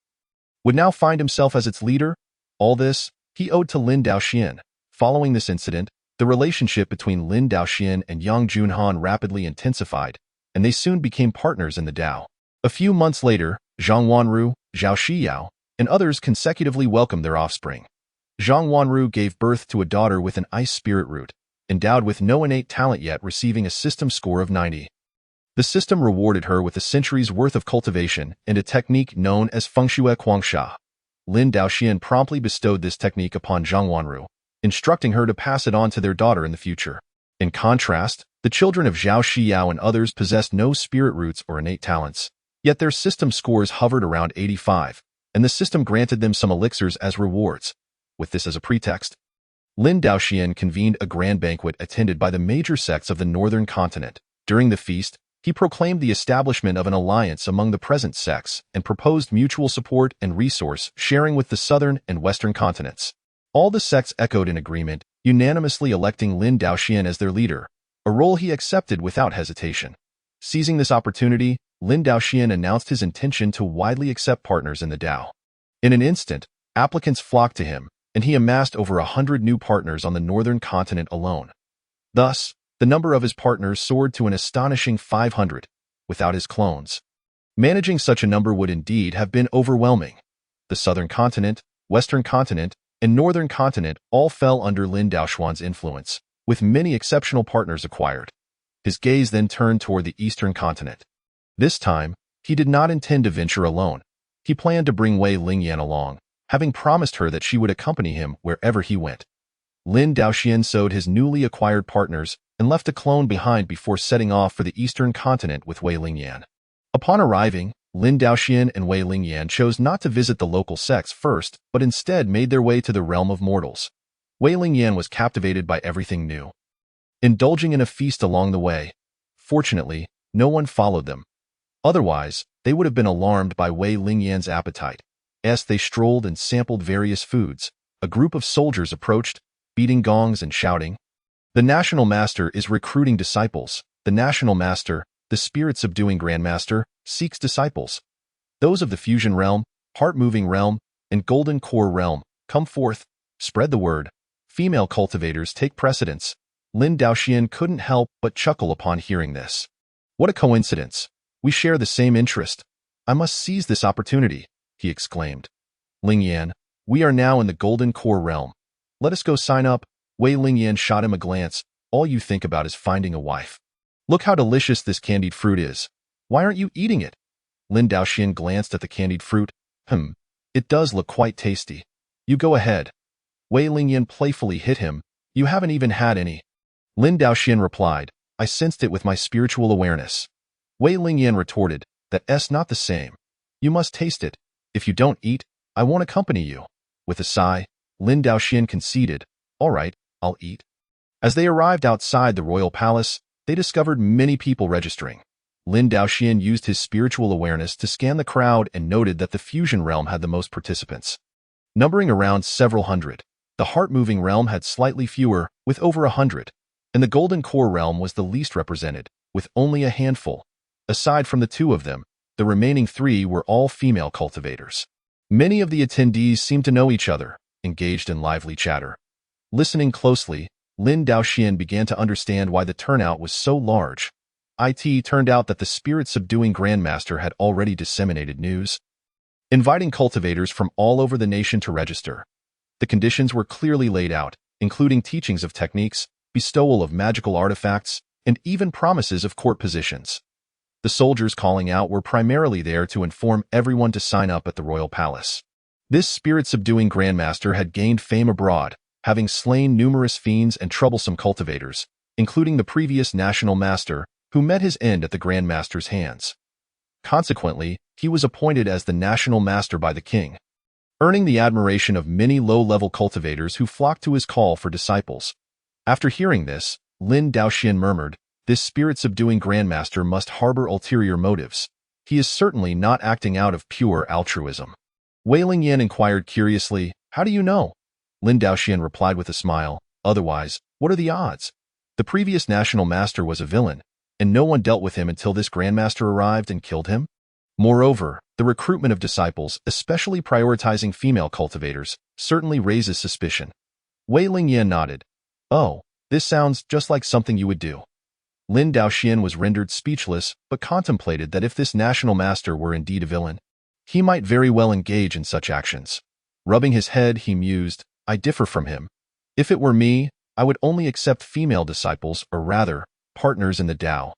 would now find himself as its leader? All this, he owed to Lin Daoxian. Following this incident, the relationship between Lin Daoxian and Yang Zhenhan rapidly intensified, and they soon became partners in the Dao. A few months later, Zhang Wanru, Zhao Xiyao, and others consecutively welcomed their offspring. Zhang Wanru gave birth to a daughter with an ice spirit root, endowed with no innate talent yet receiving a system score of 90. The system rewarded her with a century's worth of cultivation and a technique known as Fengshui Quangsha. Lin Daoxian promptly bestowed this technique upon Zhang Wanru, instructing her to pass it on to their daughter in the future. In contrast, the children of Zhao Xiyao and others possessed no spirit roots or innate talents, yet their system scores hovered around 85, and the system granted them some elixirs as rewards. With this as a pretext, Lin Daoxian convened a grand banquet attended by the major sects of the northern continent. During the feast, he proclaimed the establishment of an alliance among the present sects and proposed mutual support and resource sharing with the southern and western continents. All the sects echoed in agreement, unanimously electing Lin Daoxian as their leader, a role he accepted without hesitation. Seizing this opportunity, Lin Daoxian announced his intention to widely accept partners in the Dao. In an instant, applicants flocked to him, and he amassed over 100 new partners on the northern continent alone. Thus, the number of his partners soared to an astonishing 500, without his clones. Managing such a number would indeed have been overwhelming. The southern continent, western continent, and northern continent all fell under Lin Daoxian's influence, with many exceptional partners acquired. His gaze then turned toward the eastern continent. This time, he did not intend to venture alone. He planned to bring Wei Lingyan along, having promised her that she would accompany him wherever he went. Lin Daoxian sowed his newly acquired partners and left a clone behind before setting off for the eastern continent with Wei Lingyan. Upon arriving, Lin Daoxian and Wei Lingyan chose not to visit the local sects first, but instead made their way to the realm of mortals. Wei Lingyan was captivated by everything new, indulging in a feast along the way. Fortunately, no one followed them. Otherwise, they would have been alarmed by Wei Lingyan's appetite. As they strolled and sampled various foods, a group of soldiers approached, beating gongs and shouting, "The National Master is recruiting disciples. The National Master, The spirit-subduing Grandmaster seeks disciples. Those of the Fusion Realm, Heart-Moving Realm, and Golden Core Realm, come forth, spread the word. Female cultivators take precedence. Lin Daoxian couldn't help but chuckle upon hearing this. What a coincidence. We share the same interest. I must seize this opportunity, he exclaimed. Lingyan, we are now in the Golden Core Realm. Let us go sign up. Wei Lingyan shot him a glance. All you think about is finding a wife. Look how delicious this candied fruit is. Why aren't you eating it? Lin Daoxian glanced at the candied fruit. It does look quite tasty. You go ahead. Wei Lingyan playfully hit him. You haven't even had any. Lin Daoxian replied, I sensed it with my spiritual awareness. Wei Lingyan retorted, that's not the same. You must taste it. If you don't eat, I won't accompany you. With a sigh, Lin Daoxian conceded, all right, I'll eat. As they arrived outside the royal palace, they discovered many people registering. Lin Daoxian used his spiritual awareness to scan the crowd and noted that the Fusion Realm had the most participants, numbering around several hundred. The Heart-Moving Realm had slightly fewer, with over 100, and the Golden Core Realm was the least represented, with only a handful. Aside from the two of them, the remaining 3 were all female cultivators. Many of the attendees seemed to know each other, engaged in lively chatter. Listening closely, Lin Daoxian began to understand why the turnout was so large. It turned out that the spirit-subduing Grandmaster had already disseminated news, inviting cultivators from all over the nation to register. The conditions were clearly laid out, including teachings of techniques, bestowal of magical artifacts, and even promises of court positions. The soldiers calling out were primarily there to inform everyone to sign up at the royal palace. This spirit-subduing Grandmaster had gained fame abroad, having slain numerous fiends and troublesome cultivators, including the previous national master, who met his end at the Grandmaster's hands. Consequently, he was appointed as the national master by the king, earning the admiration of many low-level cultivators who flocked to his call for disciples. After hearing this, Lin Daoxian murmured, this spirit-subduing Grandmaster must harbor ulterior motives. He is certainly not acting out of pure altruism. Wei Lingyan inquired curiously, how do you know? Lin Daoxian replied with a smile, otherwise, what are the odds? The previous national master was a villain, and no one dealt with him until this Grandmaster arrived and killed him. Moreover, the recruitment of disciples, especially prioritizing female cultivators, certainly raises suspicion. Wei Lingyan nodded. Oh, this sounds just like something you would do. Lin Daoxian was rendered speechless, but contemplated that if this national master were indeed a villain, he might very well engage in such actions. Rubbing his head, he mused, I differ from him. If it were me, I would only accept female disciples, or rather, partners in the Tao.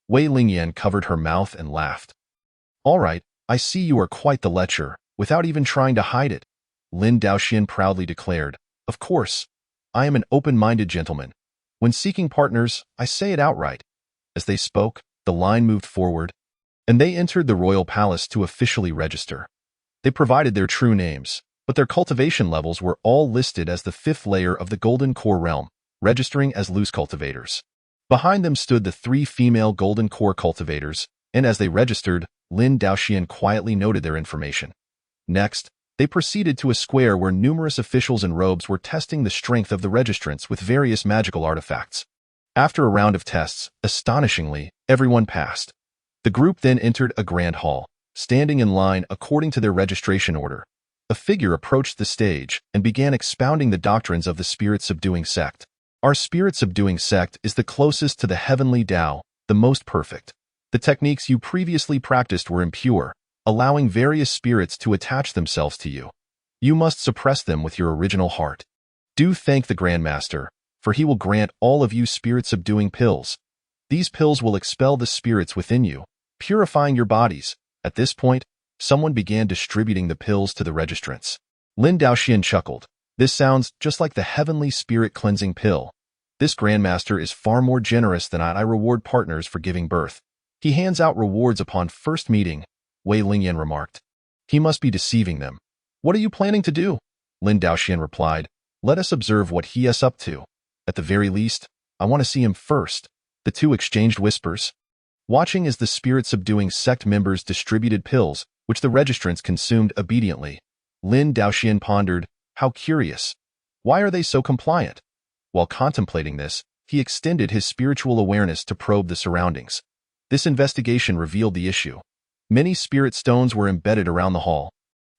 Wei Lingyan covered her mouth and laughed. All right, I see you are quite the lecher, without even trying to hide it. Lin Daoxian proudly declared, of course, I am an open-minded gentleman. When seeking partners, I say it outright. As they spoke, the line moved forward, and they entered the royal palace to officially register. They provided their true names, but their cultivation levels were all listed as the 5th layer of the Golden Core Realm, registering as loose cultivators. Behind them stood the 3 female Golden Core cultivators, and as they registered, Lin Daoxian quietly noted their information. Next, they proceeded to a square where numerous officials in robes were testing the strength of the registrants with various magical artifacts. After a round of tests, astonishingly, everyone passed. The group then entered a grand hall, standing in line according to their registration order. A figure approached the stage and began expounding the doctrines of the spirit-subduing sect. Our spirit-subduing sect is the closest to the heavenly Tao, the most perfect. The techniques you previously practiced were impure, allowing various spirits to attach themselves to you. You must suppress them with your original heart. Do thank the Grandmaster, for he will grant all of you spirit-subduing pills. These pills will expel the spirits within you, purifying your bodies. At this point, someone began distributing the pills to the registrants. Lin Daoxian chuckled. This sounds just like the heavenly spirit cleansing pill. This Grandmaster is far more generous than I reward partners for giving birth. He hands out rewards upon first meeting, Wei Lingyan remarked. He must be deceiving them. What are you planning to do? Lin Daoxian replied. Let us observe what he is up to. At the very least, I want to see him first. The two exchanged whispers, watching as the spirit-subduing sect members distributed pills, which the registrants consumed obediently. Lin Daoxian pondered, how curious. Why are they so compliant? While contemplating this, he extended his spiritual awareness to probe the surroundings. This investigation revealed the issue. Many spirit stones were embedded around the hall,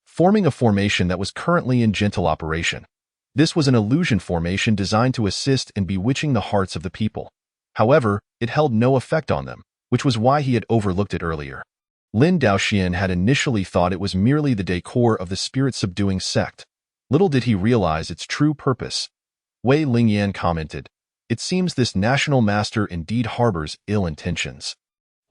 forming a formation that was currently in gentle operation. This was an illusion formation designed to assist in bewitching the hearts of the people. However, it held no effect on them, which was why he had overlooked it earlier. Lin Daoxian had initially thought it was merely the decor of the spirit-subduing sect. Little did he realize its true purpose. Wei Lingyan commented, "It seems this national master indeed harbors ill intentions."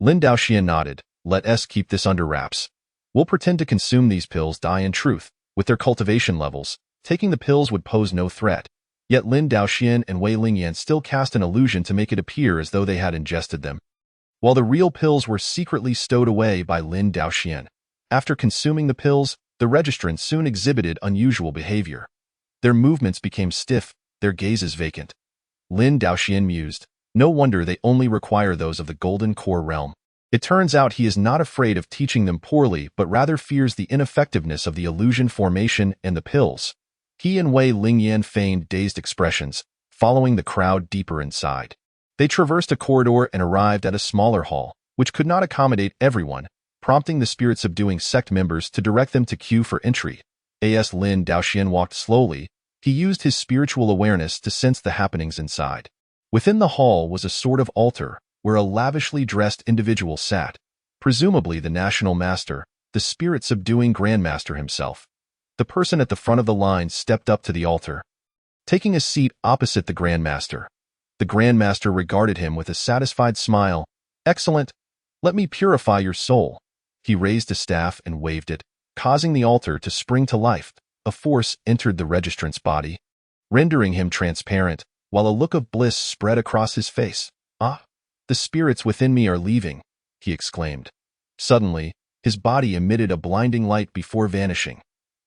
Lin Daoxian nodded, "Let us keep this under wraps. We'll pretend to consume these pills die in truth, with their cultivation levels. Taking the pills would pose no threat." Yet Lin Daoxian and Wei Lingyan still cast an illusion to make it appear as though they had ingested them, while the real pills were secretly stowed away by Lin Daoxian. After consuming the pills, the registrants soon exhibited unusual behavior. Their movements became stiff, their gazes vacant. Lin Daoxian mused, "No wonder they only require those of the Golden Core realm. It turns out he is not afraid of teaching them poorly but rather fears the ineffectiveness of the illusion formation and the pills." He and Wei Lingyan feigned dazed expressions, following the crowd deeper inside. They traversed a corridor and arrived at a smaller hall, which could not accommodate everyone, prompting the spirit-subduing sect members to direct them to queue for entry. As Lin Daoxian walked slowly, he used his spiritual awareness to sense the happenings inside. Within the hall was a sort of altar, where a lavishly dressed individual sat, presumably the national master, the spirit-subduing grandmaster himself. The person at the front of the line stepped up to the altar, taking a seat opposite the grandmaster. The grandmaster regarded him with a satisfied smile. "Excellent. Let me purify your soul." He raised a staff and waved it, causing the altar to spring to life. A force entered the registrant's body, rendering him transparent, while a look of bliss spread across his face. "Ah, the spirits within me are leaving," he exclaimed. Suddenly, his body emitted a blinding light before vanishing.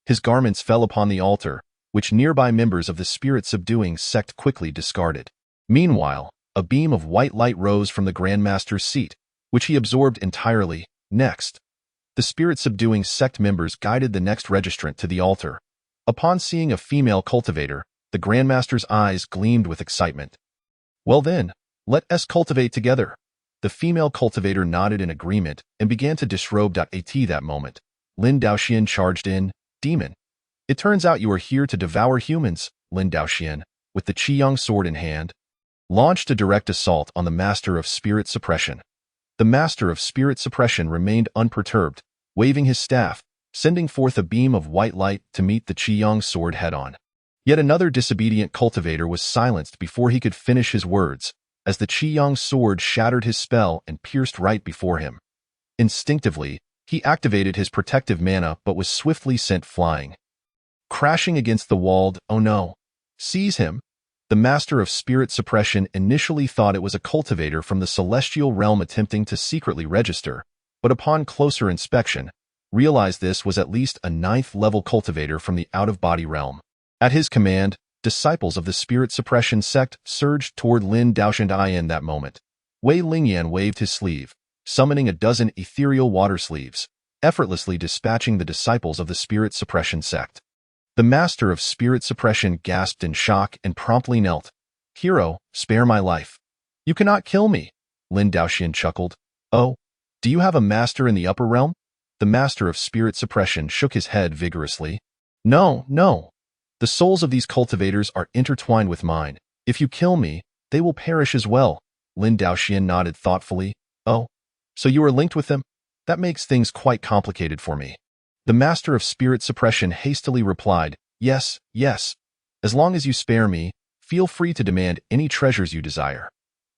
His garments fell upon the altar, which nearby members of the spirit-subduing sect quickly discarded. Meanwhile, a beam of white light rose from the Grandmaster's seat, which he absorbed entirely. Next, the spirit-subduing sect members guided the next registrant to the altar. Upon seeing a female cultivator, the Grandmaster's eyes gleamed with excitement. "Well then, let us cultivate together." The female cultivator nodded in agreement and began to disrobe. At that moment, Lin Daoxian charged in. "Demon, it turns out you are here to devour humans." Lin Daoxian, with the Qingyun sword in hand, launched a direct assault on the Master of Spirit Suppression. The Master of Spirit Suppression remained unperturbed, waving his staff, sending forth a beam of white light to meet the Qingyun sword head-on. Yet another disobedient cultivator was silenced before he could finish his words, as the Qingyun sword shattered his spell and pierced right before him. Instinctively, he activated his protective mana but was swiftly sent flying, crashing against the wall. "Oh no! Seize him!" The Master of Spirit Suppression initially thought it was a cultivator from the celestial realm attempting to secretly register, but upon closer inspection, realized this was at least a 9th-level cultivator from the out-of-body realm. At his command, disciples of the Spirit Suppression sect surged toward Lin Daoxian. In that moment, Wei Lingyan waved his sleeve, summoning a dozen ethereal water sleeves, effortlessly dispatching the disciples of the Spirit Suppression sect. The Master of Spirit Suppression gasped in shock and promptly knelt. "Hero, spare my life." "You cannot kill me," Lin Daoxian chuckled. "Oh, do you have a master in the upper realm?" The Master of Spirit Suppression shook his head vigorously. "No, no. The souls of these cultivators are intertwined with mine. If you kill me, they will perish as well." Lin Daoxian nodded thoughtfully. "Oh, so you are linked with them? That makes things quite complicated for me." The Master of Spirit Suppression hastily replied, "Yes, yes. As long as you spare me, feel free to demand any treasures you desire."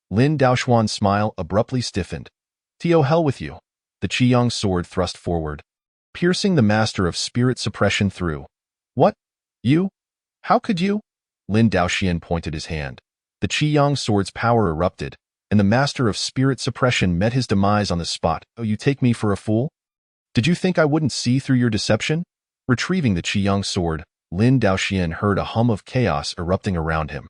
Lin Daoxian's smile abruptly stiffened. "To hell with you." The Qingyun sword thrust forward, piercing the Master of Spirit Suppression through. "What? You? How could you?" Lin Daoxian pointed his hand. The Qingyun sword's power erupted, and the Master of Spirit Suppression met his demise on the spot. "Oh, you take me for a fool? Did you think I wouldn't see through your deception?" Retrieving the Qingyun sword, Lin Daoxian heard a hum of chaos erupting around him.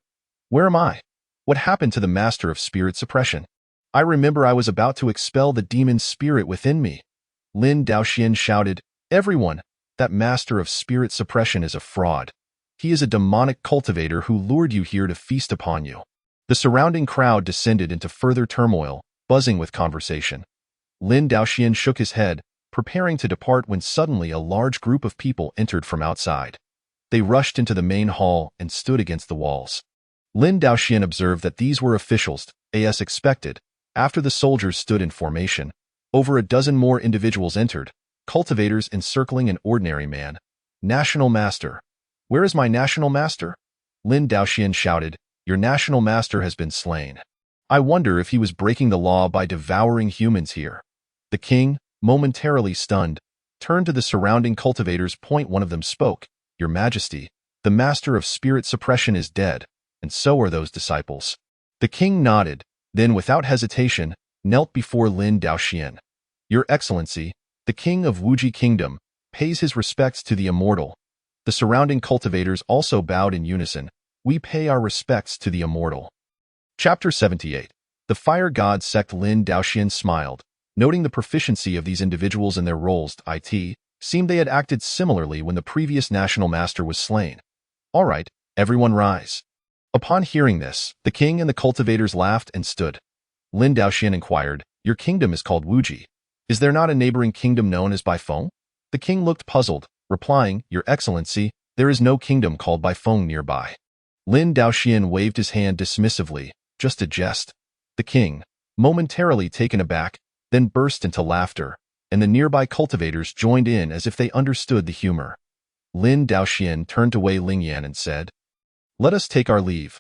"Where am I? What happened to the Master of Spirit Suppression? I remember I was about to expel the demon spirit within me." Lin Daoxian shouted, "Everyone, that Master of Spirit Suppression is a fraud. He is a demonic cultivator who lured you here to feast upon you." The surrounding crowd descended into further turmoil, buzzing with conversation. Lin Daoxian shook his head, preparing to depart when suddenly a large group of people entered from outside. They rushed into the main hall and stood against the walls. Lin Daoxian observed that these were officials, as expected. After the soldiers stood in formation, over a dozen more individuals entered, cultivators encircling an ordinary man. National Master. Where is my National Master? Lin Daoxian shouted, your National Master has been slain. I wonder if he was breaking the law by devouring humans here. The king, momentarily stunned, turned to the surrounding cultivators. One of them spoke, Your Majesty, the Master of Spirit Suppression is dead, and so are those disciples. The king nodded, then without hesitation, knelt before Lin Daoxian. Your Excellency, the King of Wuji Kingdom, pays his respects to the immortal. The surrounding cultivators also bowed in unison. We pay our respects to the immortal. Chapter 78. The Fire God Sect. Lin Daoxian smiled, noting the proficiency of these individuals in their roles. It seemed they had acted similarly when the previous National Master was slain. All right, everyone rise. Upon hearing this, the king and the cultivators laughed and stood. Lin Daoxian inquired, Your kingdom is called Wuji. Is there not a neighboring kingdom known as Baifeng? The king looked puzzled, replying, Your Excellency, there is no kingdom called Baifeng nearby. Lin Daoxian waved his hand dismissively, just a jest. The king, momentarily taken aback, then burst into laughter, and the nearby cultivators joined in as if they understood the humor. Lin Daoxian turned to Wei Lingyan and said, Let us take our leave.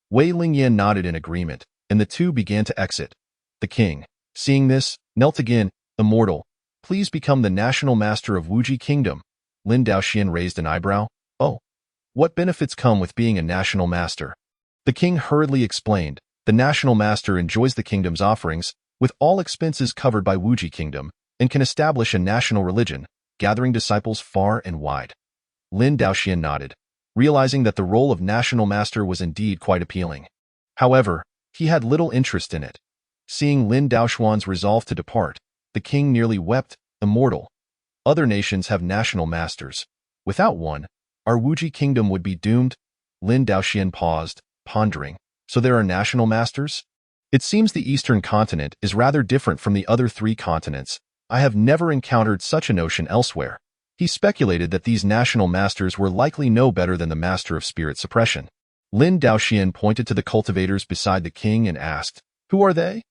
Wei Lingyan nodded in agreement, and the two began to exit. The king, seeing this, knelt again, Immortal, please become the National Master of Wuji Kingdom. Lin Daoxian raised an eyebrow. Oh, what benefits come with being a National Master? The king hurriedly explained, The National Master enjoys the kingdom's offerings, with all expenses covered by Wuji Kingdom, and can establish a national religion, gathering disciples far and wide. Lin Daoxian nodded, realizing that the role of National Master was indeed quite appealing. However, he had little interest in it. Seeing Lin Daoxian's resolve to depart, the king nearly wept, Immortal. Other nations have national masters. Without one, our Wuji Kingdom would be doomed. Lin Daoxian paused, pondering. So there are national masters? It seems the Eastern continent is rather different from the other three continents. I have never encountered such a notion elsewhere. He speculated that these national masters were likely no better than the Master of Spirit Suppression. Lin Daoxian pointed to the cultivators beside the king and asked, Who are they?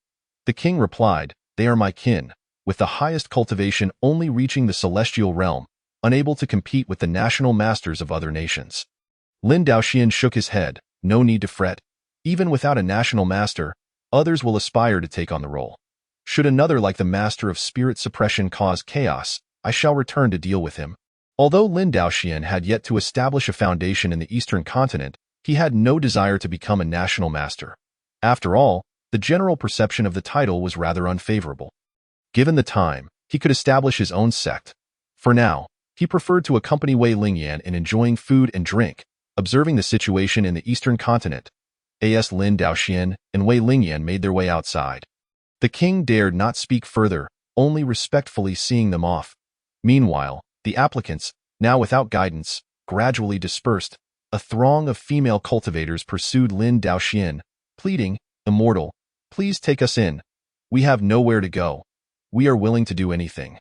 The king replied, They are my kin, with the highest cultivation only reaching the celestial realm, unable to compete with the national masters of other nations. Lin Daoxian shook his head, No need to fret. Even without a national master, others will aspire to take on the role. Should another like the Master of Spirit Suppression cause chaos, I shall return to deal with him. Although Lin Daoxian had yet to establish a foundation in the Eastern continent, he had no desire to become a national master. After all, the general perception of the title was rather unfavorable. Given the time, he could establish his own sect. For now, he preferred to accompany Wei Lingyan in enjoying food and drink, observing the situation in the Eastern continent. As Lin Daoxian and Wei Lingyan made their way outside. The king dared not speak further, only respectfully seeing them off. Meanwhile, the applicants, now without guidance, gradually dispersed. A throng of female cultivators pursued Lin Daoxian, pleading, Immortal, please take us in. We have nowhere to go. We are willing to do anything.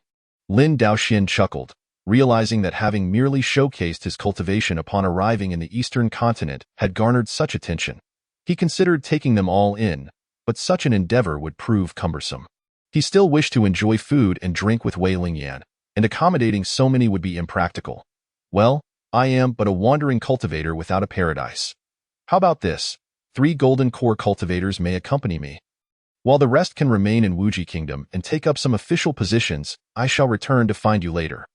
Lin Daoxian chuckled, realizing that having merely showcased his cultivation upon arriving in the Eastern continent had garnered such attention. He considered taking them all in, but such an endeavor would prove cumbersome. He still wished to enjoy food and drink with Wei Lingyan, and accommodating so many would be impractical. Well, I am but a wandering cultivator without a paradise. How about this? 3 golden core cultivators may accompany me. While the rest can remain in Wuji Kingdom and take up some official positions, I shall return to find you later.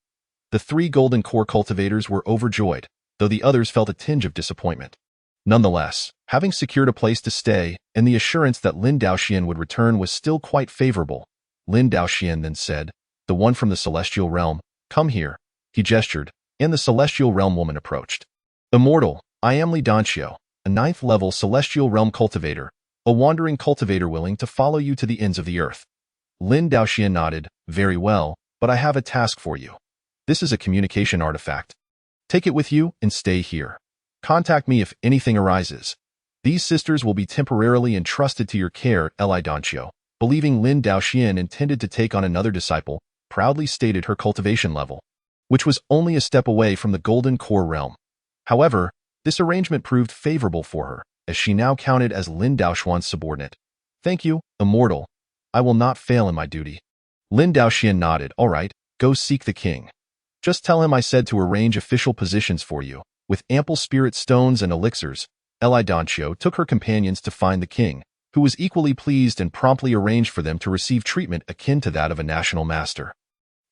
The 3 golden core cultivators were overjoyed, though the others felt a tinge of disappointment. Nonetheless, having secured a place to stay and the assurance that Lin Daoxian would return was still quite favorable, Lin Daoxian then said, The one from the celestial realm, come here. He gestured, and the celestial realm woman approached. Immortal, I am Li Dancio, a 9th level celestial realm cultivator, a wandering cultivator willing to follow you to the ends of the earth. Lin Daoxian nodded, Very well, but I have a task for you. This is a communication artifact. Take it with you and stay here. Contact me if anything arises. These sisters will be temporarily entrusted to your care, Li Dancio, believing Lin Daoxian intended to take on another disciple, proudly stated her cultivation level, which was only a step away from the Golden Core realm. However, this arrangement proved favorable for her, as she now counted as Lin Daoxuan's subordinate. "Thank you, Immortal. I will not fail in my duty." Lin Daoxian nodded. "All right, go seek the king. Just tell him I said to arrange official positions for you, with ample spirit stones and elixirs." Eli Doncio took her companions to find the king, who was equally pleased and promptly arranged for them to receive treatment akin to that of a national master.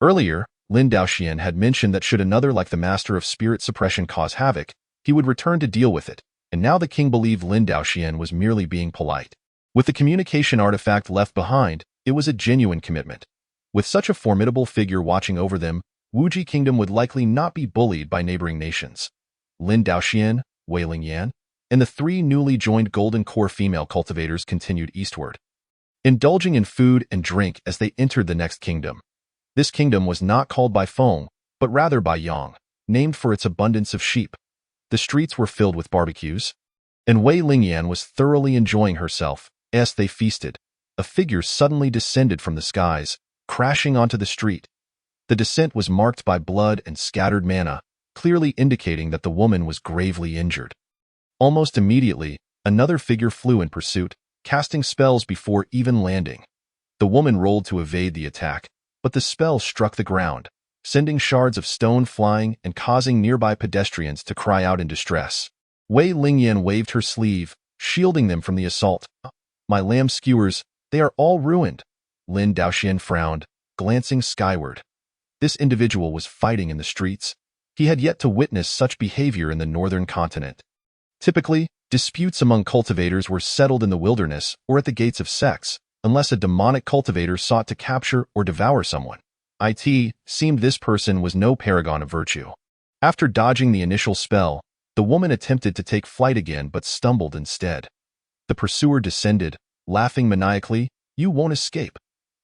Earlier, Lin Daoxian had mentioned that should another like the master of spirit suppression cause havoc, he would return to deal with it, and now the king believed Lin Daoxian was merely being polite. With the communication artifact left behind, it was a genuine commitment. With such a formidable figure watching over them, Wuji Kingdom would likely not be bullied by neighboring nations. Lin Daoxian, Wei Lingyan, and the three newly joined Golden Core female cultivators continued eastward, indulging in food and drink as they entered the next kingdom. This kingdom was not called by Feng, but rather by Yang, named for its abundance of sheep. The streets were filled with barbecues, and Wei Lingyan was thoroughly enjoying herself. As they feasted, a figure suddenly descended from the skies, crashing onto the street. The descent was marked by blood and scattered mana, clearly indicating that the woman was gravely injured. Almost immediately, another figure flew in pursuit, casting spells before even landing. The woman rolled to evade the attack, but the spell struck the ground, sending shards of stone flying and causing nearby pedestrians to cry out in distress. Wei Lingyan waved her sleeve, shielding them from the assault. "My lamb skewers, they are all ruined." Lin Daoxian frowned, glancing skyward. This individual was fighting in the streets. He had yet to witness such behavior in the northern continent. Typically, disputes among cultivators were settled in the wilderness or at the gates of sects, unless a demonic cultivator sought to capture or devour someone. It seemed this person was no paragon of virtue. After dodging the initial spell, the woman attempted to take flight again but stumbled instead. The pursuer descended, laughing maniacally. "You won't escape.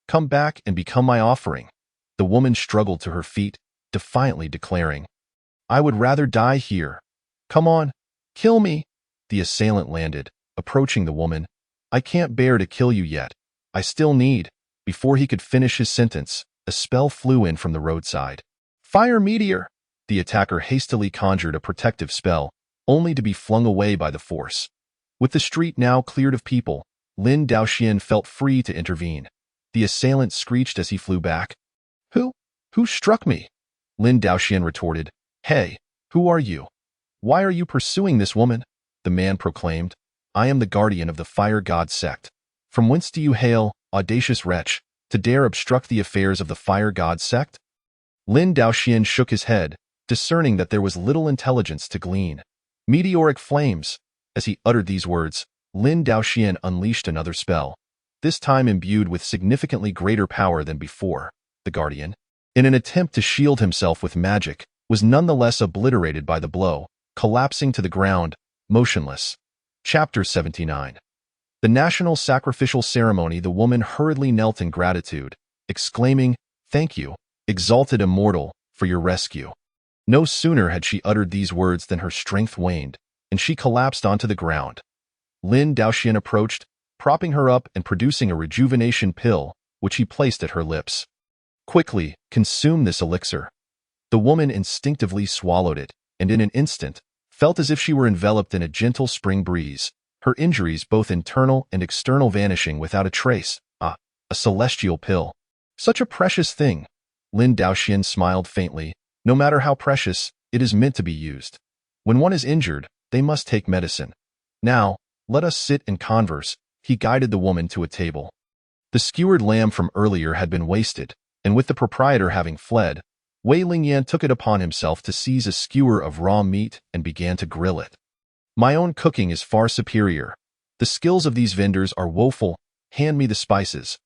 Come back and become my offering." The woman struggled to her feet, defiantly declaring, "I would rather die here. Come on, kill me." The assailant landed, approaching the woman. "I can't bear to kill you yet. I still need." Before he could finish his sentence, a spell flew in from the roadside. "Fire meteor!" The attacker hastily conjured a protective spell, only to be flung away by the force. With the street now cleared of people, Lin Daoxian felt free to intervene. The assailant screeched as he flew back. Who struck me?" Lin Daoxian retorted. "Hey, who are you? Why are you pursuing this woman?" The man proclaimed. "I am the guardian of the Fire God sect. From whence do you hail, audacious wretch, to dare obstruct the affairs of the Fire God sect?" Lin Daoxian shook his head, discerning that there was little intelligence to glean. "Meteoric flames." As he uttered these words, Lin Daoxian unleashed another spell, this time imbued with significantly greater power than before. The guardian, in an attempt to shield himself with magic, was nonetheless obliterated by the blow, collapsing to the ground, motionless. Chapter 79. The national sacrificial ceremony. The woman hurriedly knelt in gratitude, exclaiming, "Thank you, exalted immortal, for your rescue." No sooner had she uttered these words than her strength waned, and she collapsed onto the ground. Lin Daoxian approached, propping her up and producing a rejuvenation pill, which he placed at her lips. "Quickly, consume this elixir." The woman instinctively swallowed it, and in an instant, felt as if she were enveloped in a gentle spring breeze, her injuries both internal and external vanishing without a trace. A celestial pill. Such a precious thing. Lin Daoxian smiled faintly. No matter how precious, it is meant to be used. When one is injured, they must take medicine. Now, let us sit and converse. He guided the woman to a table. The skewered lamb from earlier had been wasted, and with the proprietor having fled, Wei Lingyan took it upon himself to seize a skewer of raw meat and began to grill it. "My own cooking is far superior. The skills of these vendors are woeful. Hand me the spices."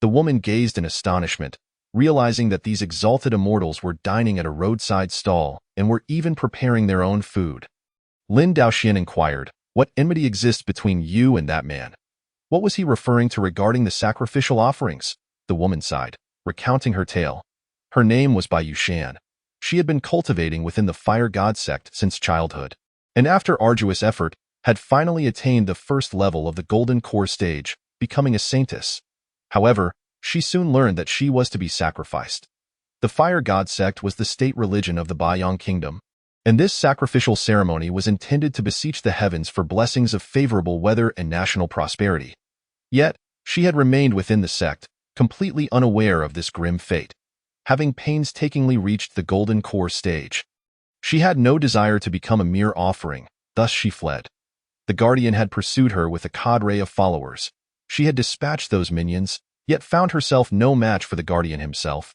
The woman gazed in astonishment, realizing that these exalted immortals were dining at a roadside stall and were even preparing their own food. Lin Daoxian inquired, "What enmity exists between you and that man?" What was he referring to regarding the sacrificial offerings? The woman sighed, recounting her tale. Her name was Bai Yushan. She had been cultivating within the Fire God sect since childhood, and after arduous effort, had finally attained the first level of the Golden Core stage, becoming a saintess. However, she soon learned that she was to be sacrificed. The Fire God sect was the state religion of the Baiyang Kingdom, and this sacrificial ceremony was intended to beseech the heavens for blessings of favorable weather and national prosperity. Yet, she had remained within the sect, completely unaware of this grim fate. Having painstakingly reached the golden core stage, she had no desire to become a mere offering, thus she fled. The Guardian had pursued her with a cadre of followers. She had dispatched those minions, yet found herself no match for the Guardian himself.